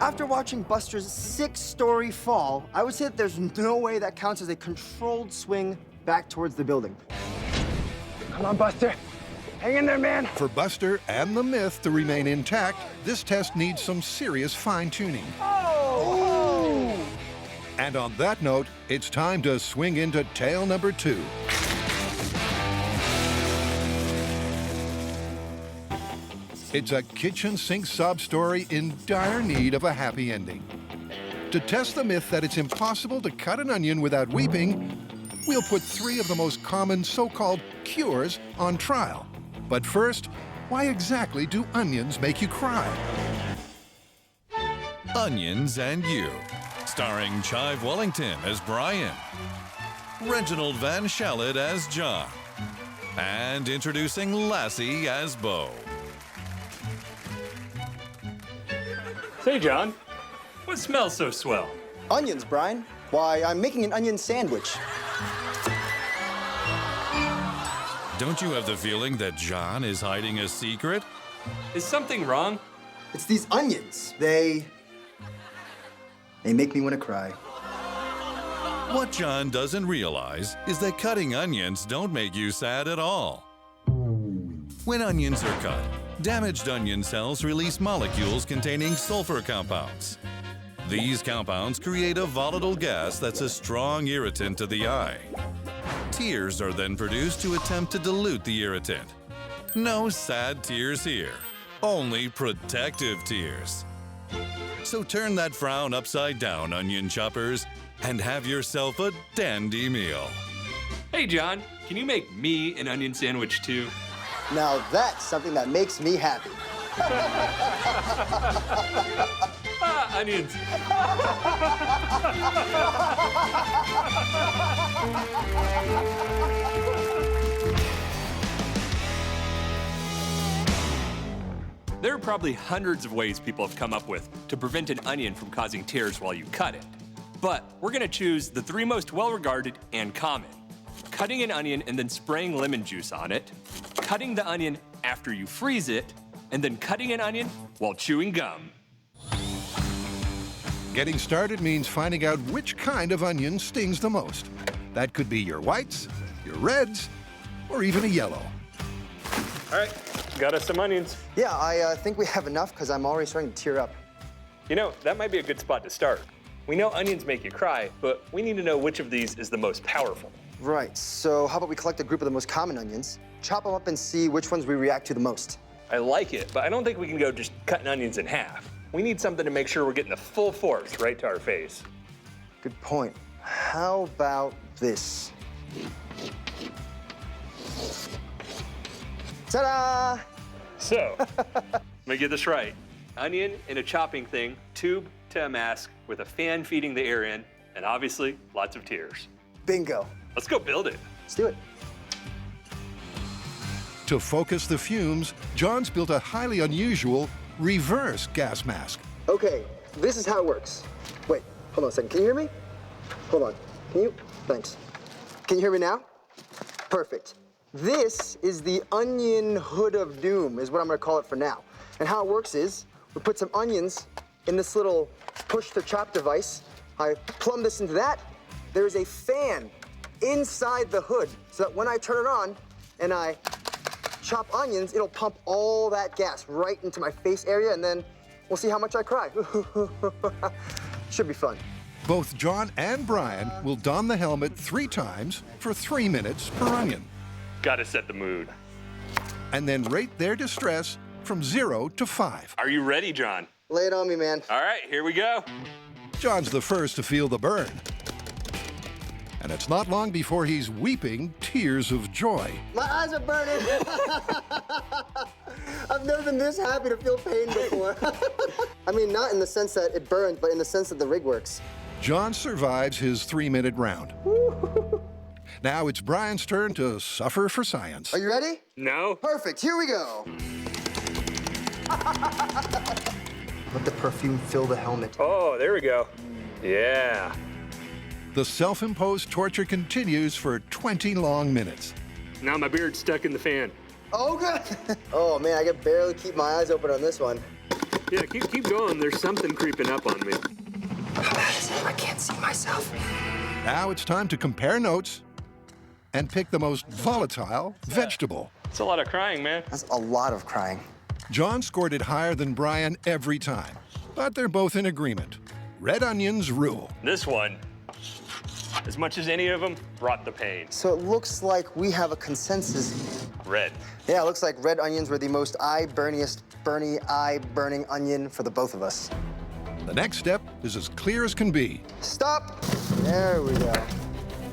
After watching Buster's 6-story fall, I would say that there's no way that counts as a controlled swing back towards the building. Come on, Buster. Hang in there, man. for Buster and the myth to remain intact, this test needs some serious fine-tuning. Oh! And on that note, it's time to swing into tale number 2. It's a kitchen sink sob story in dire need of a happy ending. To test the myth that it's impossible to cut an onion without weeping, we'll put 3 of the most common so-called cures on trial. But first, why exactly do onions make you cry? Onions and You, starring Chive Wellington as Brian, Reginald Van Shalit as John, and introducing Lassie as Bo. Say, John, what smells so swell? Onions, Brian. Why, I'm making an onion sandwich. Don't you have the feeling that John is hiding a secret? Is something wrong? It's these onions. They make me want to cry. What John doesn't realize is that cutting onions don't make you sad at all. When onions are cut, damaged onion cells release molecules containing sulfur compounds. These compounds create a volatile gas that's a strong irritant to the eye. Tears are then produced to attempt to dilute the irritant. No sad tears here, only protective tears. So turn that frown upside down, onion choppers, and have yourself a dandy meal. Hey, John, can you make me an onion sandwich too? Now that's something that makes me happy. Onions. There are probably hundreds of ways people have come up with to prevent an onion from causing tears while you cut it. But we're gonna choose the 3 most well-regarded and common. Cutting an onion and then spraying lemon juice on it, cutting the onion after you freeze it, and then cutting an onion while chewing gum. Getting started means finding out which kind of onion stings the most. That could be your whites, your reds, or even a yellow. All right, got us some onions. Yeah, I think we have enough because I'm already starting to tear up. You know, that might be a good spot to start. We know onions make you cry, but we need to know which of these is the most powerful. Right, so how about we collect a group of the most common onions, chop them up and see which ones we react to the most. I like it, but I don't think we can go just cutting onions in half. We need something to make sure we're getting the full force right to our face. Good point. How about this? Ta-da! So, let me get this right. Onion in a chopping thing, tube to a mask with a fan feeding the air in, and obviously lots of tears. Bingo. Let's go build it. Let's do it. To focus the fumes, John's built a highly unusual reverse gas mask. Okay, this is how it works. Wait, hold on a second. Can you hear me? Hold on. Can you? Thanks. Can you hear me now? Perfect. This is the onion hood of doom, is what I'm gonna call it for now. And how it works is, we put some onions in this little push-to-chop device. I plumb this into that. There's a fan inside the hood, so that when I turn it on and I chop onions, it'll pump all that gas right into my face area, and then we'll see how much I cry. Should be fun. Both John and Brian will don the helmet 3 times for 3 minutes per onion. Gotta set the mood. And then rate their distress from 0 to 5. Are you ready, John? Lay it on me, man. All right, here we go. John's the first to feel the burn. And it's not long before he's weeping tears of joy. My eyes are burning. I've never been this happy to feel pain before. I mean, not in the sense that it burns, but in the sense that the rig works. John survives his 3-minute round. Now it's Brian's turn to suffer for science. Are you ready? No. Perfect, here we go. Let the perfume fill the helmet. Oh, there we go. Yeah. The self-imposed torture continues for 20 long minutes. Now my beard's stuck in the fan. Oh, good. Oh, man, I can barely keep my eyes open on this one. Yeah, keep going. There's something creeping up on me. How bad is it? I can't see myself. Now it's time to compare notes and pick the most volatile vegetable. It's a lot of crying, man. That's a lot of crying. John scored it higher than Brian every time, but they're both in agreement. Red onions rule. This one, as much as any of them, brought the pain. So it looks like we have a consensus. Red. Yeah, it looks like red onions were the most eye-burning onion for the both of us. The next step is as clear as can be. Stop. There we go.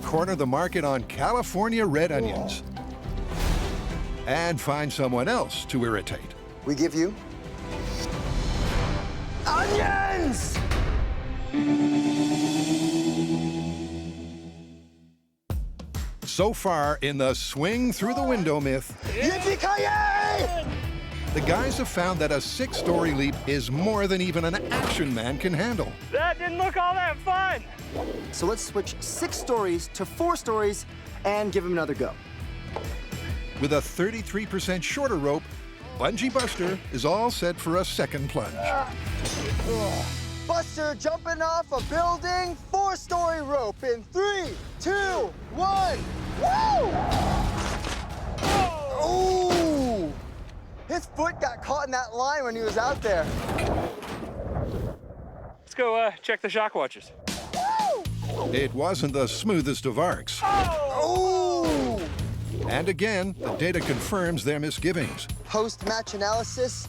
Corner the market on California red onions. And find someone else to irritate. We give you onions! So far in the swing through the window myth, Yippee-ki-yay! the guys have found that a 6-story leap is more than even an action man can handle. That didn't look all that fun. So let's switch 6 stories to 4 stories and give him another go. With a 33% shorter rope, Bungee Buster is all set for a second plunge. Buster jumping off a building, 4-story rope in 3, 2, 1. Woo! Ooh! His foot got caught in that line when he was out there. Let's go check the shock watches. It wasn't the smoothest of arcs. Oh! And again, the data confirms their misgivings. Post-match analysis,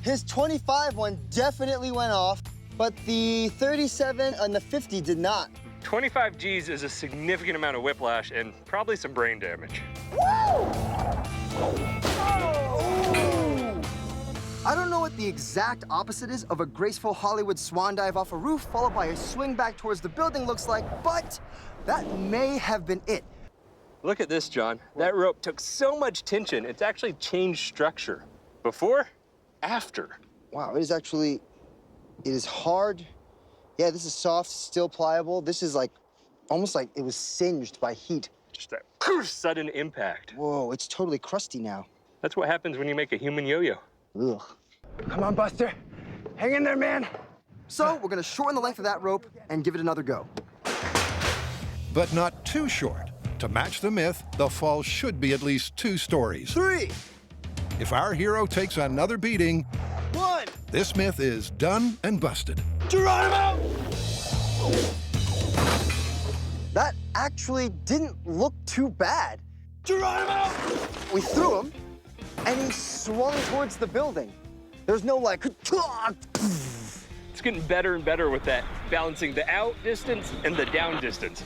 his 25 one definitely went off, but the 37 and the 50 did not. 25 Gs is a significant amount of whiplash and probably some brain damage. I don't know what the exact opposite is of a graceful Hollywood swan dive off a roof followed by a swing back towards the building looks like, but that may have been it. Look at this, John. That rope took so much tension, it's actually changed structure. Before, after. Wow, it is hard. Yeah, this is soft, still pliable. This is like, almost like it was singed by heat. Just that sudden impact. Whoa, it's totally crusty now. That's what happens when you make a human yo-yo. Ugh. Come on, Buster. Hang in there, man. So we're gonna shorten the length of that rope and give it another go. But not too short. To match the myth, the fall should be at least 2 stories. 3. If our hero takes another beating, 1. this myth is done and busted. Geronimo! That actually didn't look too bad. Geronimo! We threw him, and he swung towards the building. There's no like, It's getting better and better with that, balancing the out distance and the down distance.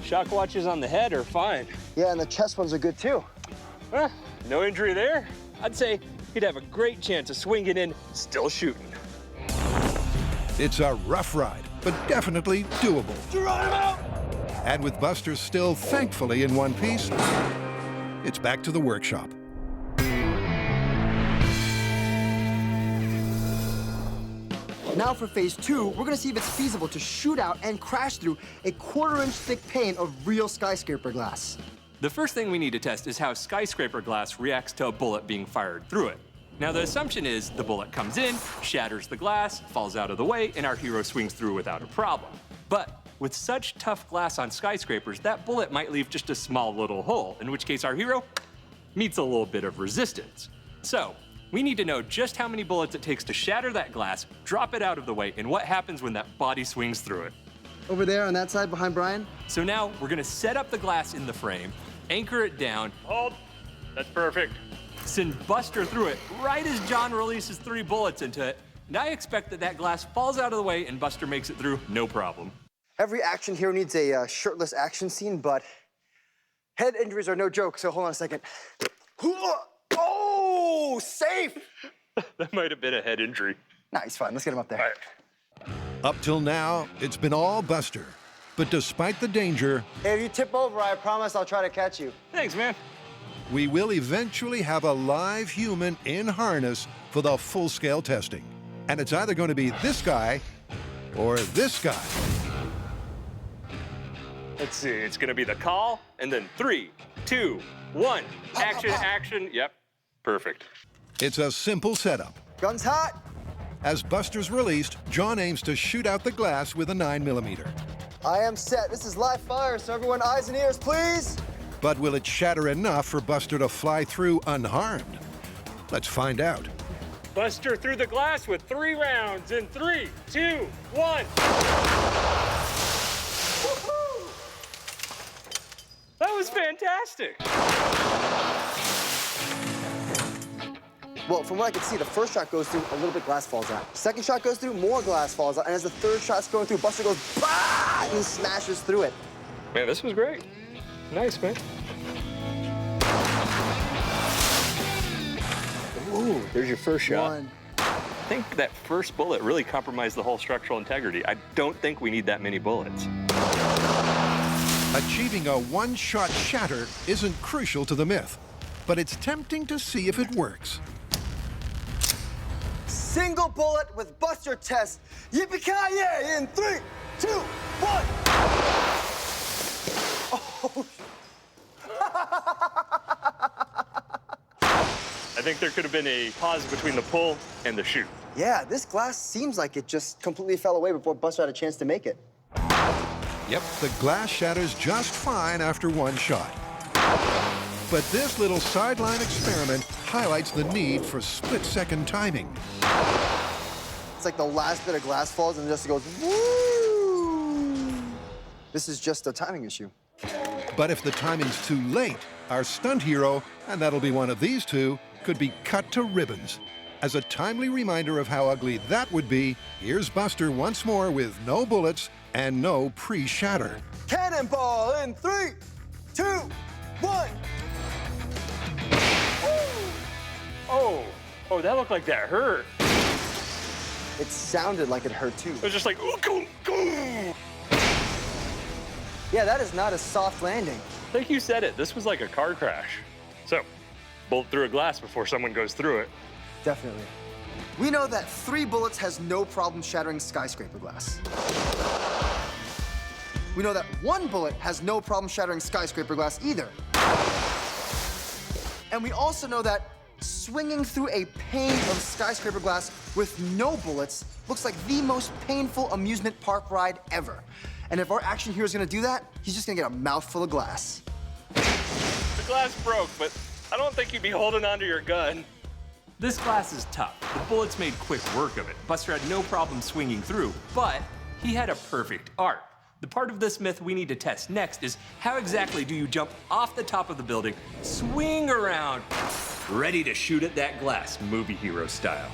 Shock watches on the head are fine. Yeah, and the chest ones are good too. No injury there. I'd say he'd have a great chance of swinging in, still shooting. It's a rough ride, but definitely doable. Geronimo! And with Buster still thankfully in one piece, it's back to the workshop. Now for phase 2, we're gonna see if it's feasible to shoot out and crash through a 1/4-inch thick pane of real skyscraper glass. The first thing we need to test is how skyscraper glass reacts to a bullet being fired through it. Now, the assumption is the bullet comes in, shatters the glass, falls out of the way, and our hero swings through without a problem. But with such tough glass on skyscrapers, that bullet might leave just a small little hole, in which case our hero meets a little bit of resistance. So, we need to know just how many bullets it takes to shatter that glass, drop it out of the way, and what happens when that body swings through it. Over there on that side behind Brian. So now we're gonna set up the glass in the frame, anchor it down, Hold. That's perfect. send Buster through it right as John releases 3 bullets into it, and I expect that that glass falls out of the way and Buster makes it through no problem. Every action hero needs a shirtless action scene, but head injuries are no joke, so hold on a second. Oh, safe! That might have been a head injury. Nah, he's fine. Let's get him up there. All right. Up till now, it's been all Buster. But despite the danger, Hey, if you tip over, I promise I'll try to catch you. Thanks, man. we will eventually have a live human in harness for the full-scale testing. And it's either going to be this guy or this guy. Let's see, it's gonna be the call, and then 3, 2, 1. Action, action. Yep, perfect. It's a simple setup. Gun's hot. As Buster's released, John aims to shoot out the glass with a 9mm. I am set. This is live fire, so everyone eyes and ears, please. But will it shatter enough for Buster to fly through unharmed? Let's find out. Buster through the glass with 3 rounds in 3, 2, 1. Woohoo! That was fantastic. Well, from what I can see, the first shot goes through, a little bit glass falls out. Second shot goes through, more glass falls out. And as the third shot's going through, Buster goes, bah! And he smashes through it. Man, this was great. Nice, man. Ooh, there's your first shot. 1. I think that first bullet really compromised the whole structural integrity. I don't think we need that many bullets. Achieving a one-shot shatter isn't crucial to the myth. but it's tempting to see if it works. Single bullet with buster test. Yippee-ki-yay in 3, 2, 1. Oh. I think there could have been a pause between the pull and the shoot. Yeah, this glass seems like it just completely fell away before Buster had a chance to make it. Yep, the glass shatters just fine after one shot. But this little sideline experiment highlights the need for split-second timing. It's like the last bit of glass falls and it just goes, woo! This is just a timing issue. But if the timing's too late, our stunt hero, and that'll be one of these two, could be cut to ribbons. As a timely reminder of how ugly that would be, here's Buster once more with no bullets and no pre-shatter. Cannonball in 3, 2, 1. Oh, that looked like that hurt. It sounded like it hurt too. It was just like, ooh, go, go. Yeah, that is not a soft landing. I think you said it. This was like a car crash. So, bolt through a glass before someone goes through it. Definitely. We know that 3 bullets has no problem shattering skyscraper glass. We know that 1 bullet has no problem shattering skyscraper glass either. And we also know that swinging through a pane of skyscraper glass with no bullets looks like the most painful amusement park ride ever. And if our action hero is gonna do that, he's just gonna get a mouthful of glass. The glass broke, but I don't think you'd be holding onto your gun. This glass is tough. The bullets made quick work of it. Buster had no problem swinging through, but he had a perfect arc. The part of this myth we need to test next is how exactly do you jump off the top of the building, swing around, ready to shoot at that glass, movie hero style.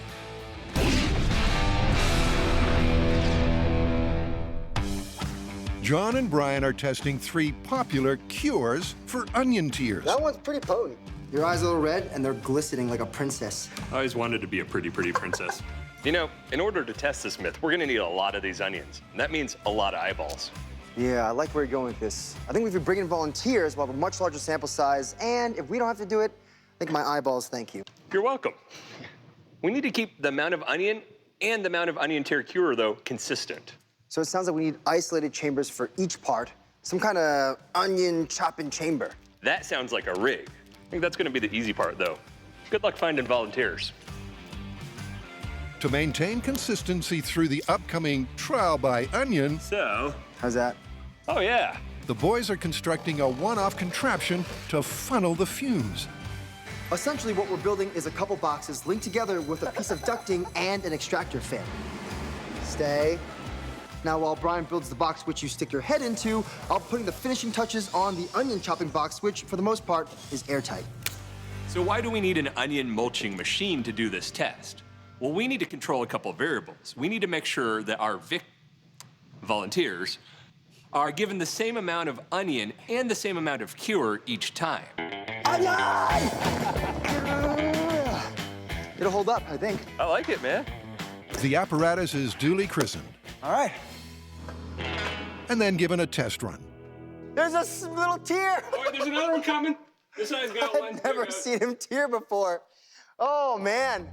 John and Brian are testing 3 popular cures for onion tears. That one's pretty potent. Your eyes are a little red and they're glistening like a princess. I always wanted to be a pretty princess. You know, in order to test this myth, we're gonna need a lot of these onions. And that means a lot of eyeballs. Yeah, I like where you're going with this. I think if we bring in volunteers, we'll have a much larger sample size, and if we don't have to do it, I think my eyeballs thank you. You're welcome. We need to keep the amount of onion and the amount of onion tear cure, though, consistent. So it sounds like we need isolated chambers for each part, some kind of onion chopping chamber. That sounds like a rig. I think that's gonna be the easy part, though. Good luck finding volunteers. To maintain consistency through the upcoming trial by onion, So, how's that? Oh, yeah. the boys are constructing a one-off contraption to funnel the fumes. Essentially, what we're building is a couple boxes linked together with a piece of ducting and an extractor fan. Stay. Now, while Brian builds the box which you stick your head into, I'll be putting the finishing touches on the onion chopping box, which, for the most part, is airtight. So why do we need an onion mulching machine to do this test? Well, we need to control a couple of variables. We need to make sure that our volunteers are given the same amount of onion and the same amount of cure each time. Onion! It'll hold up, I think. I like it, man. The apparatus is duly christened All right. and then given a test run. There's a little tear. Oh, there's another one coming. This guy's got one. I've never seen him tear before. Oh, man.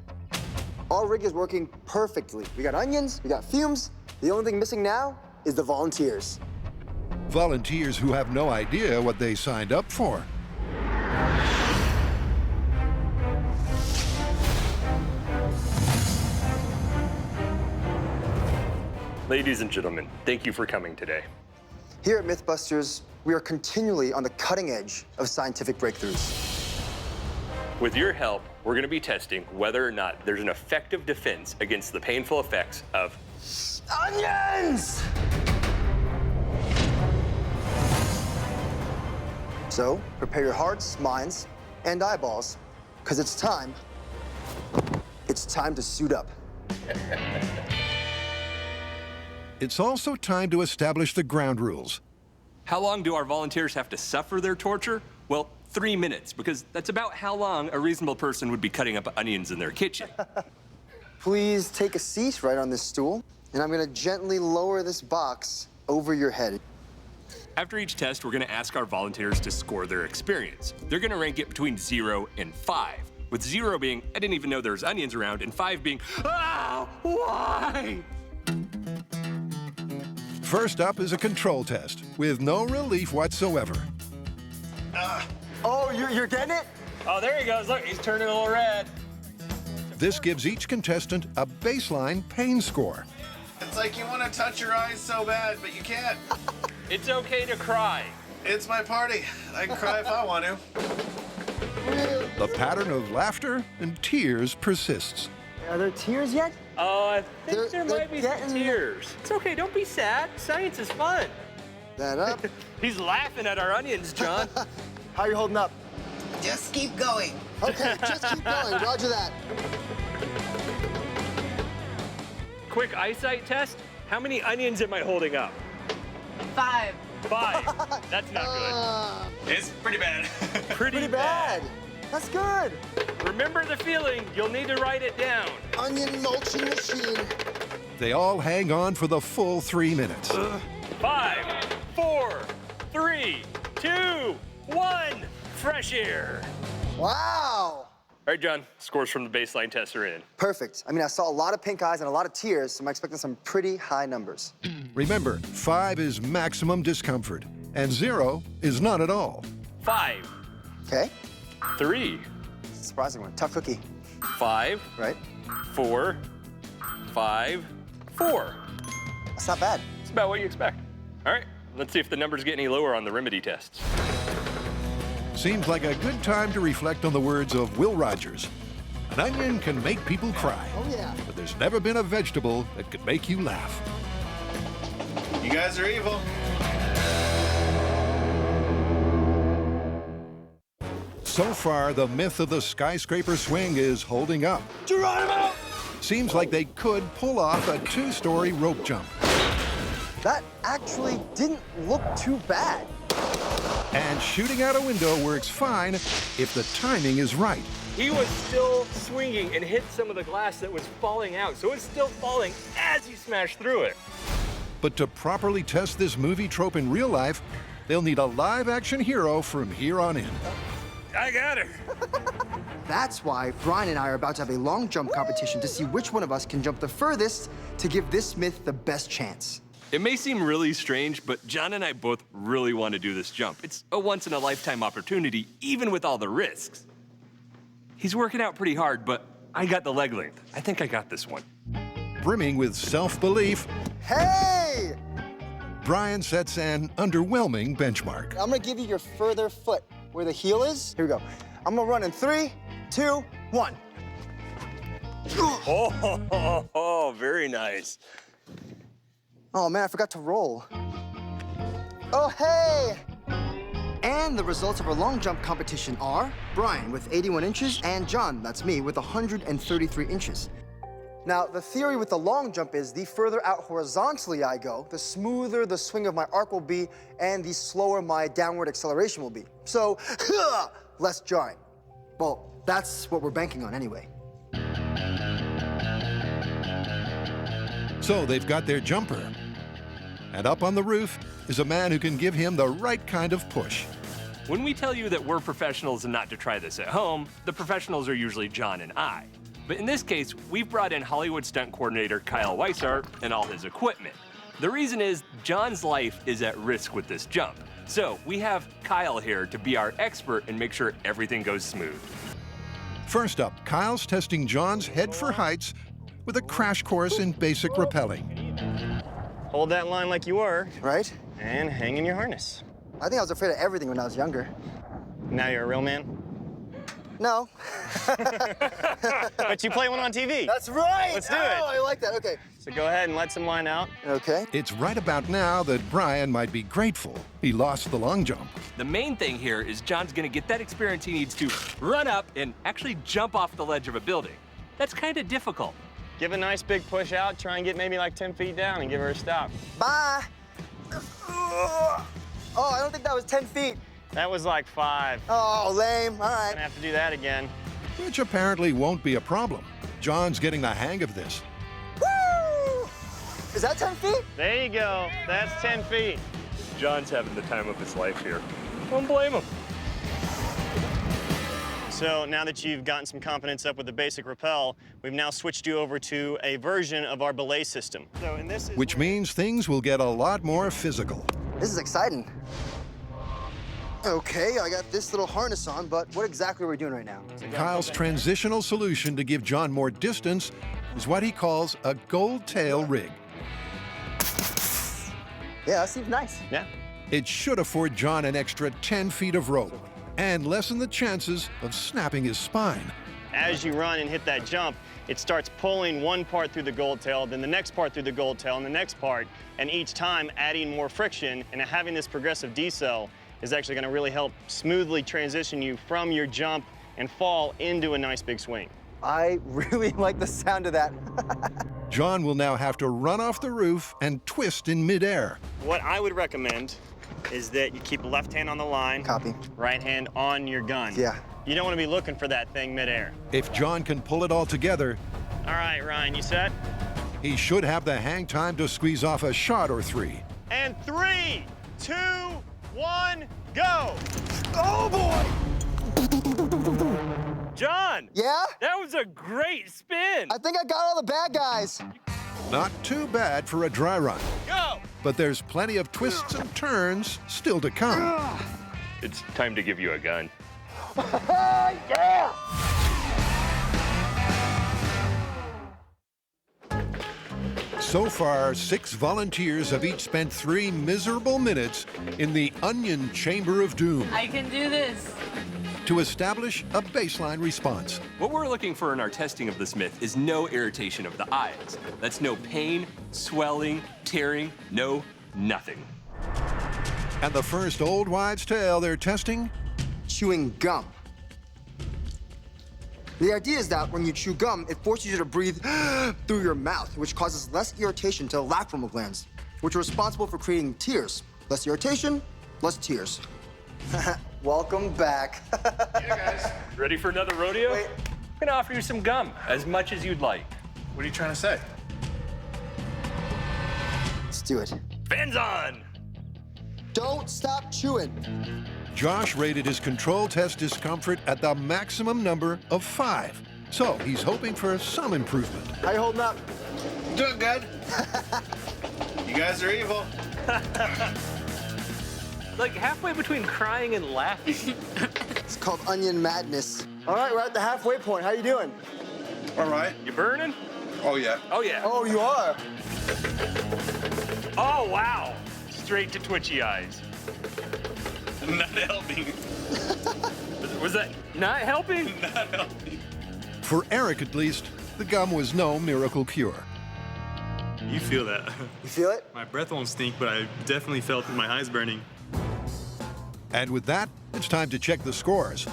Our rig is working perfectly. We got onions, we got fumes. The only thing missing now is the volunteers. Volunteers who have no idea what they signed up for. Ladies and gentlemen, thank you for coming today. Here at Mythbusters, we are continually on the cutting edge of scientific breakthroughs. With your help, we're going to be testing whether or not there's an effective defense against the painful effects of onions! So, prepare your hearts, minds, and eyeballs, because it's time to suit up. It's also time to establish the ground rules. How long do our volunteers have to suffer their torture? Well, 3 minutes, because that's about how long a reasonable person would be cutting up onions in their kitchen. Please take a seat right on this stool, and I'm gonna gently lower this box over your head. After each test, we're gonna ask our volunteers to score their experience. They're gonna rank it between 0 and 5, with 0 being, I didn't even know there was onions around, and 5 being, ah, why? First up is a control test with no relief whatsoever. Oh, you're getting it? Oh, there he goes. Look, he's turning a little red. This gives each contestant a baseline pain score. It's like you want to touch your eyes so bad, but you can't. It's okay to cry. It's my party. I can cry if I want to. The pattern of laughter and tears persists. Are there tears yet? Oh, I think They're there might be some getting- tears. It's okay, don't be sad. Science is fun. That up. He's laughing at our onions, John. How you holding up? Just keep going. Okay, just keep going. Roger that. Quick eyesight test. How many onions am I holding up? 5. 5. That's not good. It's pretty bad. Pretty bad. That's good. Remember the feeling. You'll need to write it down. Onion mulching machine. They all hang on for the full 3 minutes. 5, 4, 3, 2, 1. Fresh air. Wow. All right, John. Scores from the baseline test are in. Perfect. I mean, I saw a lot of pink eyes and a lot of tears, so I'm expecting some pretty high numbers. Remember, 5 is maximum discomfort, and 0 is none at all. 5. Okay. 3. Surprising one. Tough cookie. 5. Right? 4. 5. 4. That's not bad. It's about what you expect. All right, let's see if the numbers get any lower on the remedy tests. Seems like a good time to reflect on the words of Will Rogers. An onion can make people cry, Oh, yeah. but there's never been a vegetable that could make you laugh. You guys are evil. So far, the myth of the skyscraper swing is holding up. Geronimo! Seems like they could pull off a 2-story rope jump. That actually didn't look too bad. And shooting out a window works fine if the timing is right. He was still swinging and hit some of the glass that was falling out, so it's still falling as he smashed through it. But to properly test this movie trope in real life, they'll need a live-action hero from here on in. I got her. That's why Brian and I are about to have a long jump competition to see which one of us can jump the furthest to give this myth the best chance. It may seem really strange, but John and I both really want to do this jump. It's a once-in-a-lifetime opportunity, even with all the risks. He's working out pretty hard, but I got the leg length. I think I got this one. Brimming with self-belief, Hey! Brian sets an underwhelming benchmark. I'm gonna give you your further foot where the heel is. Here we go. I'm gonna run in 3, 2, 1. Oh, very nice. Oh man, I forgot to roll. Oh, hey! And the results of our long jump competition are Brian with 81 inches and John, that's me, with 133 inches. Now, the theory with the long jump is the further out horizontally I go, the smoother the swing of my arc will be and the slower my downward acceleration will be. So, less jarring. Well, that's what we're banking on anyway. So they've got their jumper. And up on the roof is a man who can give him the right kind of push. When we tell you that we're professionals and not to try this at home, the professionals are usually John and I. But in this case, we've brought in Hollywood stunt coordinator Kyle Weissart and all his equipment. The reason is John's life is at risk with this jump. So we have Kyle here to be our expert and make sure everything goes smooth. First up, Kyle's testing John's head for heights with a crash course in basic rappelling. Hold that line like you were. Right? And hang in your harness. I think I was afraid of everything when I was younger. Now you're a real man? No. But you play one on TV. That's right! Let's do it. Oh, I like that, okay. So go ahead and let some line out. Okay. It's right about now that Brian might be grateful he lost the long jump. The main thing here is John's gonna get that experience he needs to run up and actually jump off the ledge of a building. That's kind of difficult. Give a nice big push out, try and get maybe like 10 feet down and give her a stop. Bye. Oh, I don't think that was 10 feet. That was like 5. Oh, lame. All right. Gonna have to do that again. Which apparently won't be a problem. John's getting the hang of this. Woo! Is that 10 feet? There you go. That's 10 feet. John's having the time of his life here. Don't blame him. So now that you've gotten some confidence up with the basic rappel, we've now switched you over to a version of our belay system. So, and this is Which means things will get a lot more physical. This is exciting. Okay, I got this little harness on, but what exactly are we doing right now? Kyle's transitional solution to give John more distance is what he calls a gold tail rig. Yeah, that seems nice. Yeah. It should afford John an extra 10 feet of rope and lessen the chances of snapping his spine. As you run and hit that jump, it starts pulling one part through the gold tail, then the next part through the gold tail, and the next part, and each time adding more friction, and having this progressive decel is actually going to really help smoothly transition you from your jump and fall into a nice big swing. I really like the sound of that. John will now have to run off the roof and twist in midair. What I would recommend is that you keep left hand on the line. Copy. Right hand on your gun. Yeah. You don't want to be looking for that thing midair. If John can pull it all together, All right, Ryan, you set? he should have the hang time to squeeze off a shot or three. And 3, 2, 1, go! Oh, boy! John! Yeah? That was a great spin! I think I got all the bad guys. Not too bad for a dry run. Go! But there's plenty of twists and turns still to come. It's time to give you a gun. Yeah! So far, 6 volunteers have each spent 3 miserable minutes in the onion chamber of doom I can do this. to establish a baseline response. What we're looking for in our testing of this myth is no irritation of the eyes. That's no pain, swelling, tearing, no nothing. And the first old wives' tale they're testing? Chewing gum. The idea is that when you chew gum, it forces you to breathe through your mouth, which causes less irritation to the lacrimal glands, which are responsible for creating tears. Less irritation, less tears. Welcome back. Yeah, guys. Ready for another rodeo? Wait. I'm gonna offer you some gum, as much as you'd like. What are you trying to say? Let's do it. Fans on! Don't stop chewing. Josh rated his control test discomfort at the maximum number of 5. So he's hoping for some improvement. How you holding up? Doing good. You guys are evil. Like halfway between crying and laughing. It's called onion madness. All right, we're at the halfway point. How you doing? All right. You burning? Oh, yeah. Oh, yeah. Oh, you are? Oh, wow. Straight to twitchy eyes. Not helping. Was that not helping? Not helping. For Eric, at least, the gum was no miracle cure. You feel that. You feel it? My breath won't stink, but I definitely felt my eyes burning. And with that, it's time to check the scores.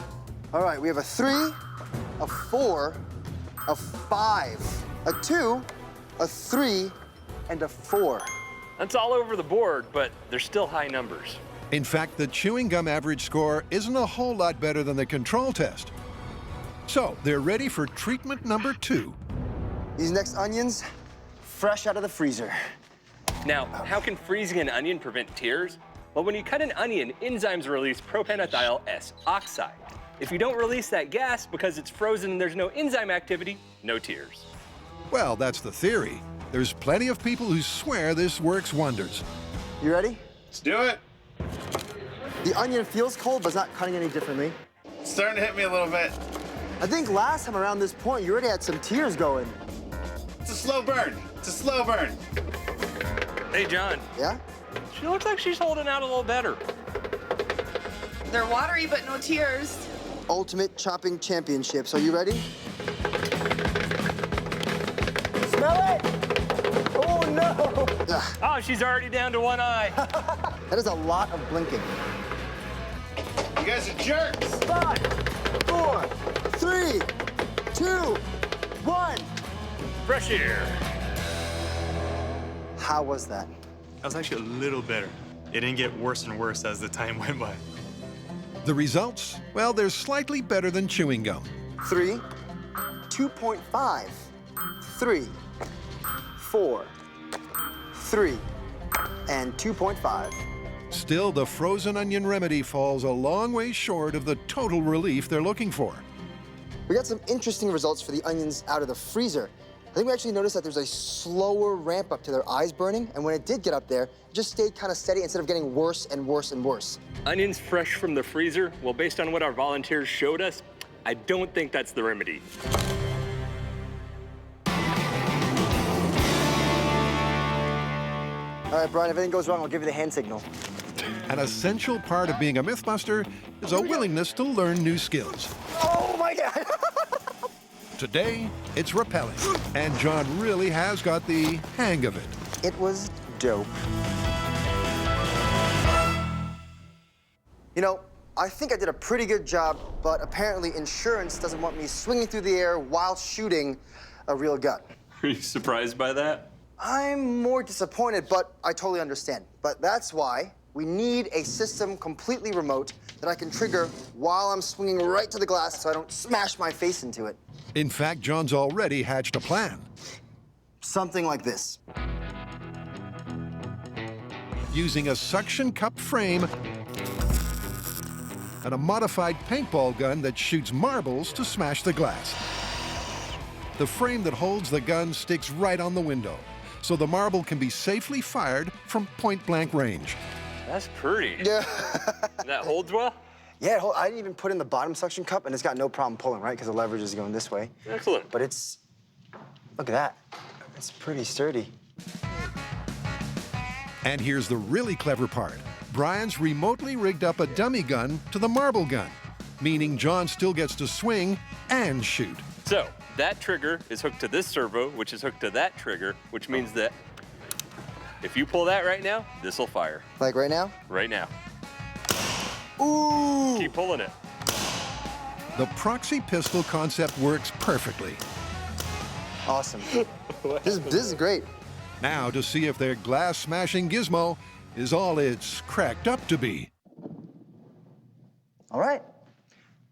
All right, we have a 3, a 4, a 5, a 2, a 3, and a 4. That's all over the board, but they're still high numbers. In fact, the chewing gum average score isn't a whole lot better than the control test. So they're ready for treatment number 2. These next onions, fresh out of the freezer. Now, how can freezing an onion prevent tears? Well, when you cut an onion, enzymes release propanethyl S oxide. If you don't release that gas because it's frozen and there's no enzyme activity, no tears. Well, that's the theory. There's plenty of people who swear this works wonders. You ready? Let's do it. The onion feels cold, but it's not cutting any differently. It's starting to hit me a little bit. I think last time around this point, you already had some tears going. It's a slow burn. It's a slow burn. Hey, John. Yeah? She looks like she's holding out a little better. They're watery, but no tears. Ultimate chopping championships. Are you ready? Smell it! Oh, no! Ugh. Oh, she's already down to one eye. That is a lot of blinking. You guys are jerks. 5, 4, 3, 2, 1. Fresh air. How was that? That was actually a little better. It didn't get worse and worse as the time went by. The results? Well, they're slightly better than chewing gum. 3, 2.5, 3, 4, 3, and 2.5. Still, the frozen onion remedy falls a long way short of the total relief they're looking for. We got some interesting results for the onions out of the freezer. I think we actually noticed that there's a slower ramp up to their eyes burning, and when it did get up there, it just stayed kind of steady instead of getting worse and worse and worse. Onions fresh from the freezer? Well, based on what our volunteers showed us, I don't think that's the remedy. All right, Brian, if anything goes wrong, I'll give you the hand signal. An essential part of being a Mythbuster is a willingness to learn new skills. Oh my God! Today, it's rappelling, and John really has got the hang of it. It was dope. You know, I think I did a pretty good job, but apparently insurance doesn't want me swinging through the air while shooting a real gun. Are you surprised by that? I'm more disappointed, but I totally understand. But that's why we need a system completely remote that I can trigger while I'm swinging right to the glass so I don't smash my face into it. In fact, John's already hatched a plan. Something like this. Using a suction cup frame and a modified paintball gun that shoots marbles to smash the glass. The frame that holds the gun sticks right on the window, so the marble can be safely fired from point-blank range. That's pretty. Yeah. That holds well? Yeah, I didn't even put in the bottom suction cup, and it's got no problem pulling, right? Because the leverage is going this way. Excellent. But it's, look at that. It's pretty sturdy. And here's the really clever part. Brian's remotely rigged up a dummy gun to the marble gun, meaning John still gets to swing and shoot. So, that trigger is hooked to this servo, which is hooked to that trigger, which means that if you pull that right now, this'll fire. Like right now? Right now. Ooh! Keep pulling it. The proxy pistol concept works perfectly. Awesome. This is great. Now to see if their glass-smashing gizmo is all it's cracked up to be. All right.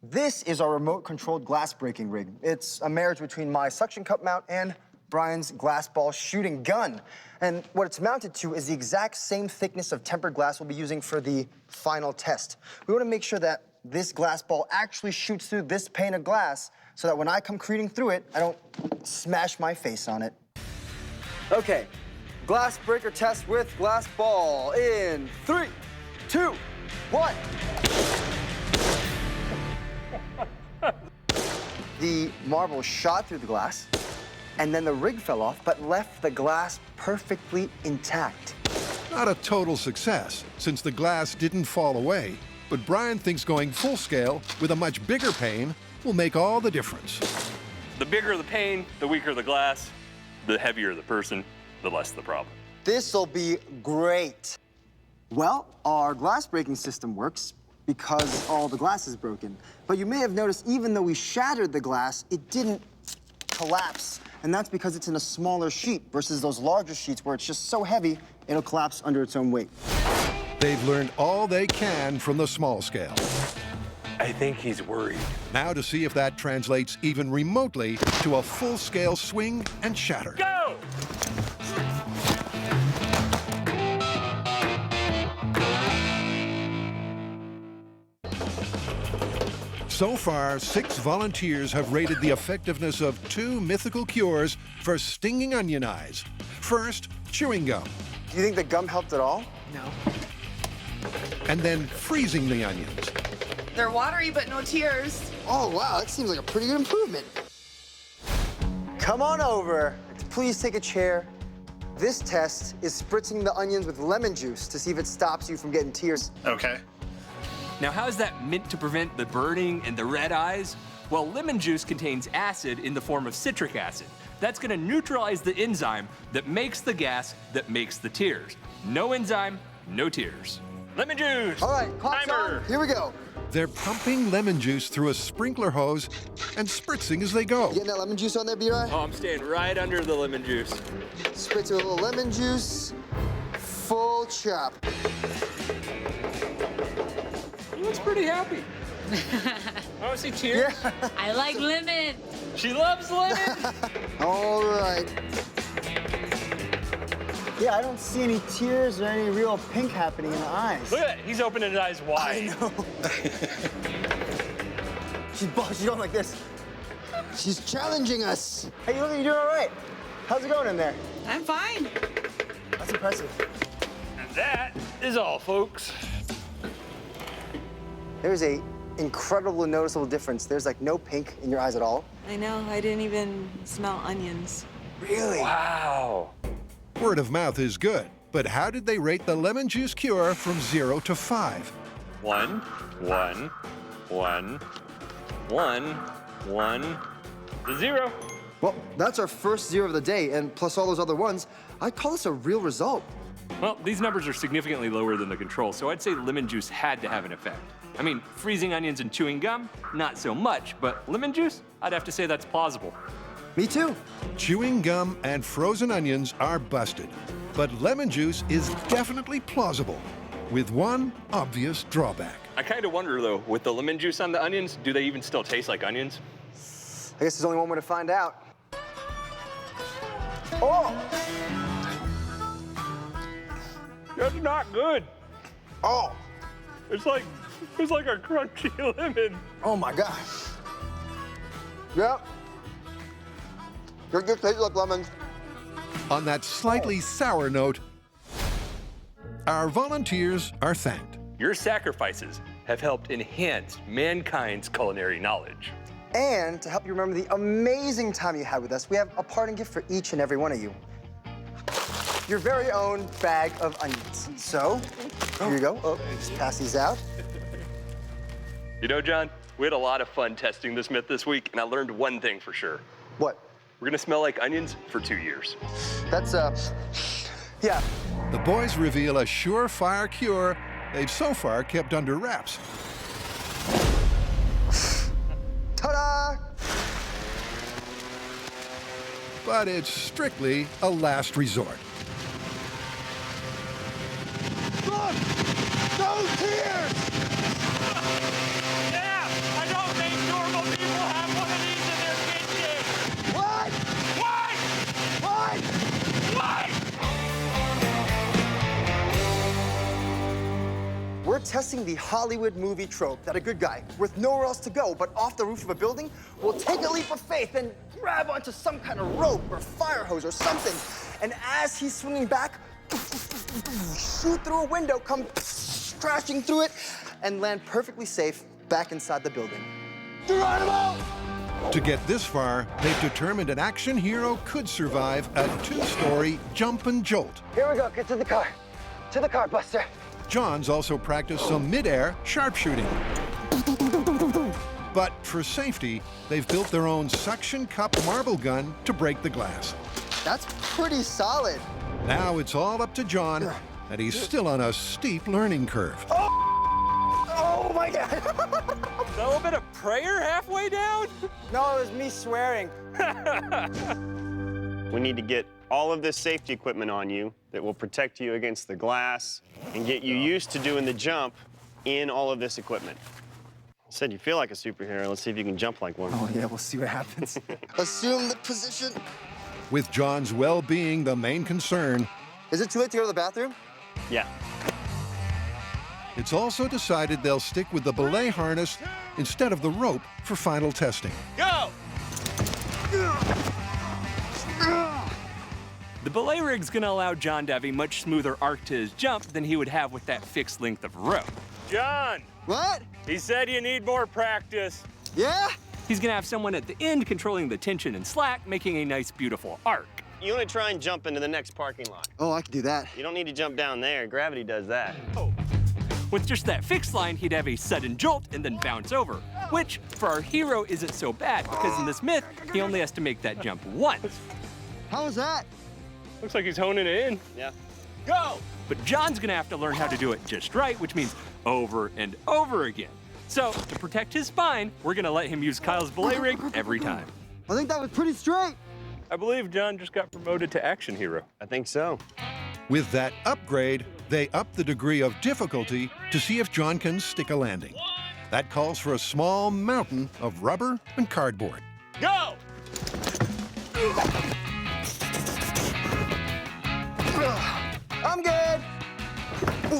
This is our remote-controlled glass-breaking rig. It's a marriage between my suction cup mount and Brian's glass ball shooting gun. And what it's mounted to is the exact same thickness of tempered glass we'll be using for the final test. We want to make sure that this glass ball actually shoots through this pane of glass so that when I come careening through it, I don't smash my face on it. Okay, glass breaker test with glass ball in 3, 2, 1. The marble shot through the glass, and then the rig fell off, but left the glass perfectly intact. Not a total success, since the glass didn't fall away. But Brian thinks going full scale with a much bigger pane will make all the difference. The bigger the pane, the weaker the glass, the heavier the person, the less the problem. This'll be great. Well, our glass breaking system works because all the glass is broken. But you may have noticed, even though we shattered the glass, it didn't collapse. And that's because it's in a smaller sheet versus those larger sheets where it's just so heavy, it'll collapse under its own weight. They've learned all they can from the small scale. I think he's worried. Now to see if that translates even remotely to a full-scale swing and shatter. Go! So far, 6 volunteers have rated the effectiveness of 2 mythical cures for stinging onion eyes. First, chewing gum. Do you think the gum helped at all? No. And then freezing the onions. They're watery, but no tears. Oh, wow, that seems like a pretty good improvement. Come on over. Please take a chair. This test is spritzing the onions with lemon juice to see if it stops you from getting tears. Okay. Now, how is that meant to prevent the burning and the red eyes? Well, lemon juice contains acid in the form of citric acid. That's gonna neutralize the enzyme that makes the gas that makes the tears. No enzyme, no tears. Lemon juice! All right, clock's on. Here we go. They're pumping lemon juice through a sprinkler hose and spritzing as they go. You getting that lemon juice on there, B-Rye? Oh, I'm staying right under the lemon juice. Spritz with a little lemon juice. Full chop. He looks pretty happy. Oh, I see tears. Yeah. I like lemon. She loves lemon. All right. Yeah, I don't see any tears or any real pink happening in the eyes. Look at that. He's opening his eyes wide. I know. She's going like this. She's challenging us. Hey, look, you're doing all right. How's it going in there? I'm fine. That's impressive. And that is all, folks. There's a incredible noticeable difference. There's like no pink in your eyes at all. I know, I didn't even smell onions. Really? Wow. Word of mouth is good, but how did they rate the lemon juice cure from 0 to 5? 1, 1, 1, 1, 1, 0. Well, that's our first 0 of the day, and plus all those other ones, I'd call this a real result. Well, these numbers are significantly lower than the control, so I'd say lemon juice had to have an effect. I mean, freezing onions and chewing gum, not so much, but lemon juice, I'd have to say that's plausible. Me too. Chewing gum and frozen onions are busted, but lemon juice is definitely plausible, with one obvious drawback. I kind of wonder, though, with the lemon juice on the onions, do they even still taste like onions? I guess there's only one way to find out. Oh! That's not good. Oh! It's like a crunchy lemon. Oh my gosh. Yep. It just tastes like lemons. On that slightly sour note, our volunteers are thanked. Your sacrifices have helped enhance mankind's culinary knowledge. And to help you remember the amazing time you had with us, we have a parting gift for each and every one of you. Your very own bag of onions. So, here you go. Oh, just pass these out. You know, John, we had a lot of fun testing this myth this week, and I learned one thing for sure. What? We're gonna smell like onions for 2 years. That's, yeah. The boys reveal a surefire cure they've so far kept under wraps. Ta-da! But it's strictly a last resort. Look! No tears! Yeah! I don't think normal people have one of these in their kitchen! What? What? What? We're testing the Hollywood movie trope that a good guy, with nowhere else to go but off the roof of a building, will take a leap of faith and grab onto some kind of rope or fire hose or something. And as he's swinging back, shoot through a window, come crashing through it, and land perfectly safe back inside the building. Geronimo! To get this far, they've determined an action hero could survive a 2-story jump and jolt. Here we go, get to the car. To the car, Buster. John's also practiced some mid-air sharpshooting. But for safety, they've built their own suction cup marble gun to break the glass. That's pretty solid. Now it's all up to John, and he's still on a steep learning curve. Oh my God. A little bit of prayer halfway down? No, it was me swearing. We need to get all of this safety equipment on you that will protect you against the glass and get you used to doing the jump in all of this equipment. You said you feel like a superhero. Let's see if you can jump like one. Oh yeah, we'll see what happens. Assume the position. With John's well-being the main concern, Is it too late to go to the bathroom? Yeah. it's also decided they'll stick with the belay harness instead of the rope for final testing. Go! The belay rig's gonna allow John to have a much smoother arc to his jump than he would have with that fixed length of rope. John! What? He said you need more practice. Yeah? He's gonna have someone at the end controlling the tension and slack, making a nice, beautiful arc. You want to try and jump into the next parking lot. Oh, I can do that. You don't need to jump down there. Gravity does that. With just that fixed line, he'd have a sudden jolt and then bounce over, which, for our hero, isn't so bad, because in this myth, he only has to make that jump once. How was that? Looks like he's honing it in. Yeah. Go! But John's gonna have to learn how to do it just right, which means over and over again. So, to protect his spine, we're gonna let him use Kyle's belay rig every time. I think that was pretty straight. I believe John just got promoted to action hero. I think so. With that upgrade, they up the degree of difficulty to see if John can stick a landing. That calls for a small mountain of rubber and cardboard. Go!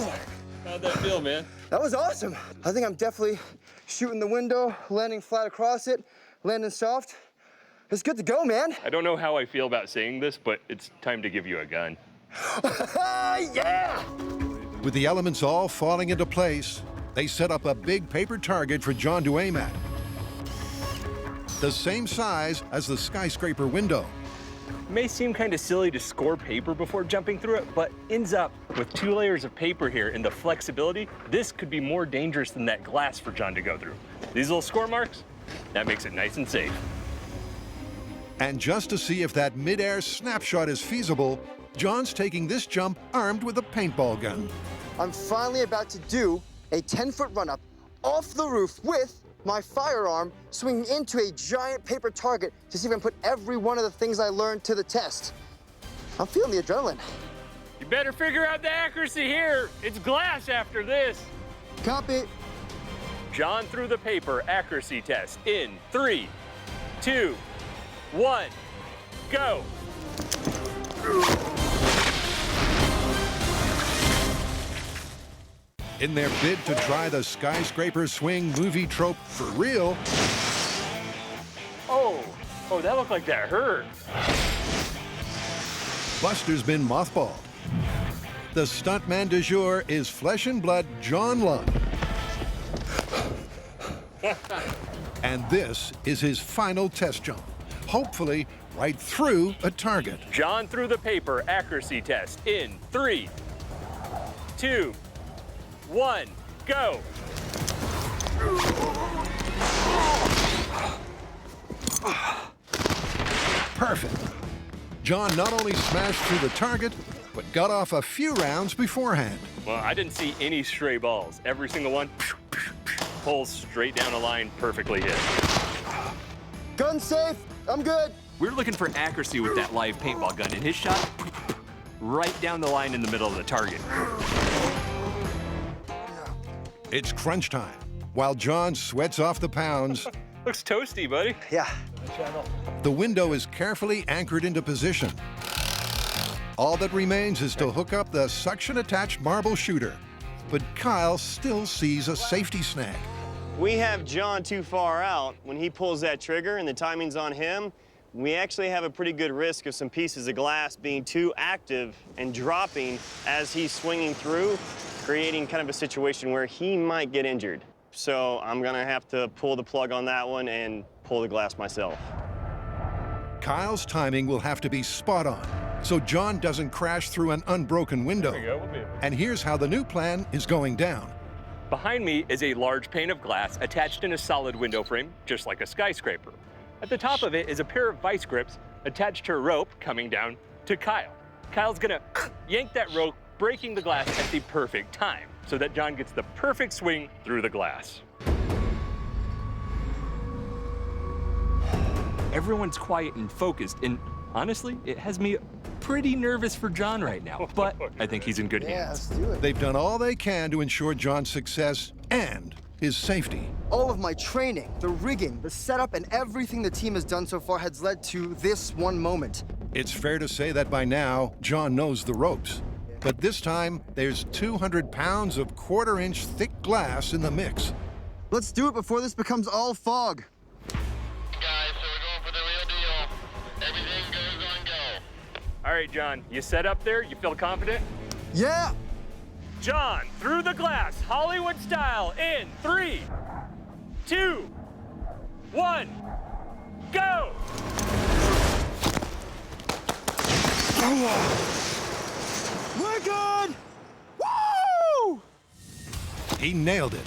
How'd that feel, man? That was awesome. I think I'm definitely shooting the window, landing flat across it, landing soft. It's good to go, man. I don't know how I feel about saying this, but it's time to give you a gun. Yeah! With the elements all falling into place, they set up a big paper target for John to aim at. The same size as the skyscraper window. It may seem kind of silly to score paper before jumping through it, but ends up with 2 layers of paper here and the flexibility, this could be more dangerous than that glass for John to go through. These little score marks, that makes it nice and safe. And just to see if that mid-air snapshot is feasible, John's taking this jump armed with a paintball gun. I'm finally about to do a 10-foot run-up off the roof with my firearm swinging into a giant paper target to see if I can put every one of the things I learned to the test. I'm feeling the adrenaline. You better figure out the accuracy here. It's glass after this. Copy. John threw the paper accuracy test in 3, 2, 1, go. In their bid to try the skyscraper swing movie trope for real, Oh, that looked like that hurt. Buster's been mothballed. The stuntman du jour is flesh and blood John Lund. And this is his final test jump, hopefully right through a target. John threw the paper accuracy test in 3, 2, 1, go. Perfect. John not only smashed through the target, but got off a few rounds beforehand. Well, I didn't see any stray balls. Every single one pulls straight down a line, perfectly hit. Gun safe. I'm good. We were looking for accuracy with that live paintball gun, and his shot right down the line in the middle of the target. It's crunch time. While John sweats off the pounds, Looks toasty, buddy. Yeah. the window is carefully anchored into position. All that remains is to hook up the suction-attached marble shooter. But Kyle still sees a safety snag. We have John too far out. When he pulls that trigger and the timing's on him, we actually have a pretty good risk of some pieces of glass being too active and dropping as he's swinging through, creating kind of a situation where he might get injured. So I'm gonna have to pull the plug on that one and pull the glass myself. Kyle's timing will have to be spot on, so John doesn't crash through an unbroken window. There we go, we'll be able to. And here's how the new plan is going down. Behind me is a large pane of glass attached in a solid window frame, just like a skyscraper. At the top of it is a pair of vice grips attached to a rope coming down to Kyle. Kyle's gonna yank that rope, breaking the glass at the perfect time, so that John gets the perfect swing through the glass. Everyone's quiet and focused, and honestly, it has me pretty nervous for John right now, but I think he's in good Yeah, hands. let's do it. They've done all they can to ensure John's success and his safety. All of my training, the rigging, the setup, and everything the team has done so far has led to this one moment. It's fair to say that by now, John knows the ropes. But this time, there's 200 pounds of quarter-inch thick glass in the mix. Let's do it before this becomes all fog. Guys, so we're going for the real deal. Everything goes on go. All right, John, you set up there? You feel confident? Yeah! John, through the glass, Hollywood style, in 3, 2, 1, go! We're good! Woo! He nailed it.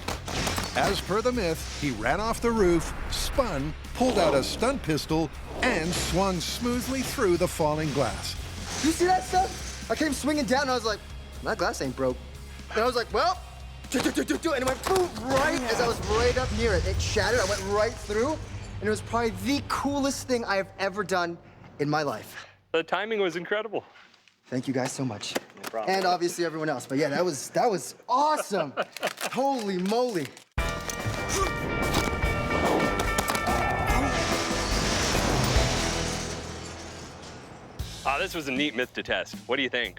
As per the myth, he ran off the roof, spun, pulled out a stunt pistol, and swung smoothly through the falling glass. You see that stuff? I came swinging down and I was like, my glass ain't broke. And I was like, well, and it went boom, right as I was right up near it. It shattered, I went right through, and it was probably the coolest thing I have ever done in my life. The timing was incredible. Thank you guys so much. No problem. And obviously everyone else. But yeah, that was awesome. Holy moly. This was a neat myth to test. What do you think?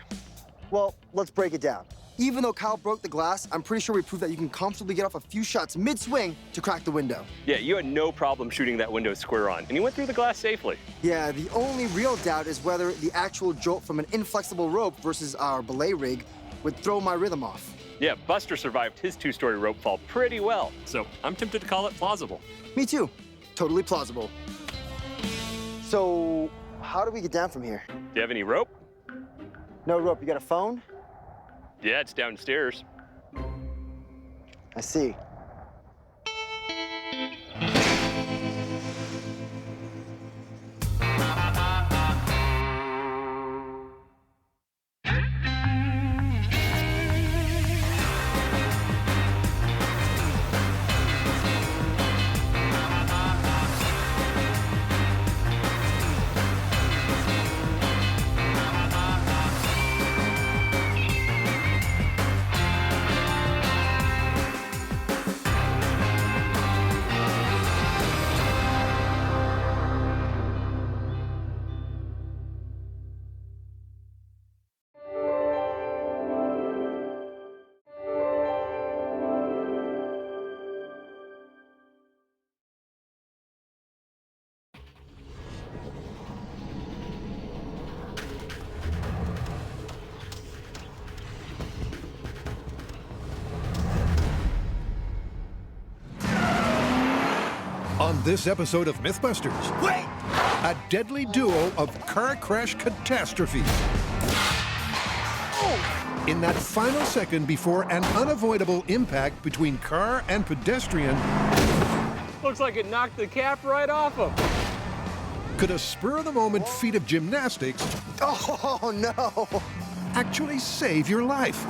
Well, let's break it down. Even though Kyle broke the glass, I'm pretty sure we proved that you can comfortably get off a few shots mid-swing to crack the window. Yeah, you had no problem shooting that window square on, and you went through the glass safely. Yeah, the only real doubt is whether the actual jolt from an inflexible rope versus our belay rig would throw my rhythm off. Yeah, Buster survived his 2-story rope fall pretty well. So I'm tempted to call it plausible. Me too. Totally plausible. So, how do we get down from here? Do you have any rope? No rope. You got a phone? Yeah, it's downstairs. I see. On this episode of Mythbusters, wait! A deadly duo of car crash catastrophes. Oh. In that final second before an unavoidable impact between car and pedestrian, Looks like it knocked the cap right off him. could a spur-of-the-moment feat of gymnastics Oh, no! actually save your life?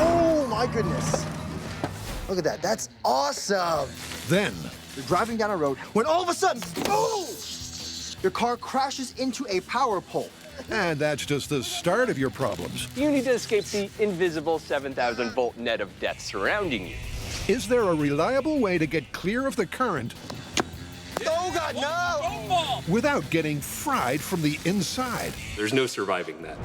Oh, my goodness. Look at that. That's awesome. Then, you're driving down a road when all of a sudden, boom! Your car crashes into a power pole. and that's just the start of your problems. You need to escape the invisible 7,000-volt net of death surrounding you. Is there a reliable way to get clear of the current Oh, God, no! without getting fried from the inside? There's no surviving that.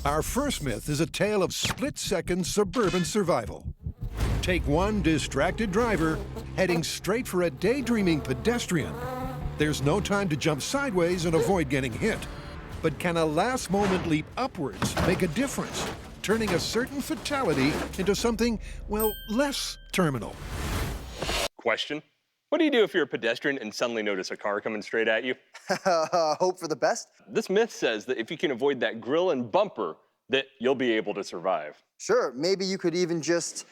Our first myth is a tale of split-second suburban survival. Take one distracted driver heading straight for a daydreaming pedestrian. There's no time to jump sideways and avoid getting hit. But can a last-moment leap upwards make a difference, turning a certain fatality into something, well, less terminal? Question: what do you do if you're a pedestrian and suddenly notice a car coming straight at you? Hope for the best. This myth says that if you can avoid that grill and bumper, that you'll be able to survive. Sure, maybe you could even just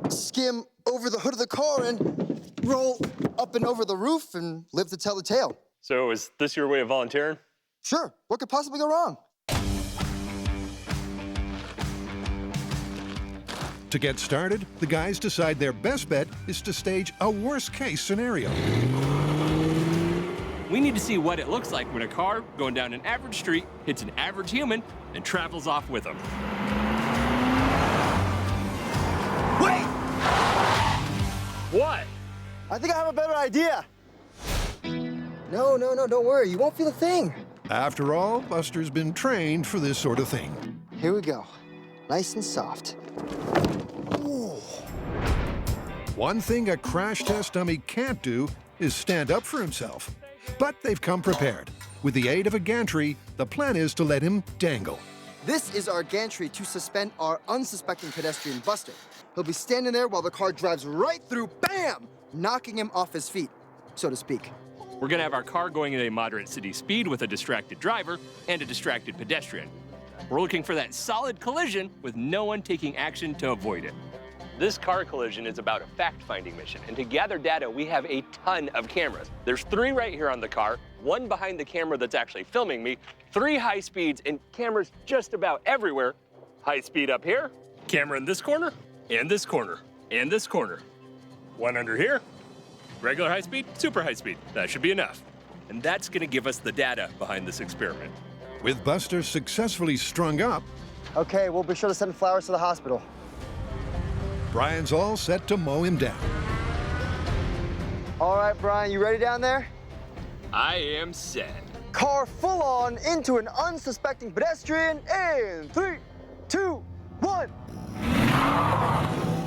skim over the hood of the car and roll up and over the roof and live to tell the tale. So is this your way of volunteering? Sure, what could possibly go wrong? To get started, the guys decide their best bet is to stage a worst-case scenario. We need to see what it looks like when a car going down an average street hits an average human and travels off with them. Wait! What? I think I have a better idea. No, don't worry. You won't feel a thing. After all, Buster's been trained for this sort of thing. Here we go. Nice and soft. Ooh. One thing a crash test dummy can't do is stand up for himself. But they've come prepared. With the aid of a gantry, the plan is to let him dangle. This is our gantry to suspend our unsuspecting pedestrian Buster. He'll be standing there while the car drives right through, bam, knocking him off his feet, so to speak. We're gonna have our car going at a moderate city speed with a distracted driver and a distracted pedestrian. We're looking for that solid collision with no one taking action to avoid it. This car collision is about a fact-finding mission, and to gather data, we have a ton of cameras. There's 3 right here on the car, 1 behind the camera that's actually filming me, 3 high speeds, and cameras just about everywhere. High speed up here, Camera in this corner, and this corner, and this corner. One under here. Regular high speed, super high speed. That should be enough. And that's gonna give us the data behind this experiment. With Buster successfully strung up, Okay, we'll be sure to send flowers to the hospital. Brian's all set to mow him down. All right, Brian, you ready down there? I am set. Car full on into an unsuspecting pedestrian in 3, 2, 1.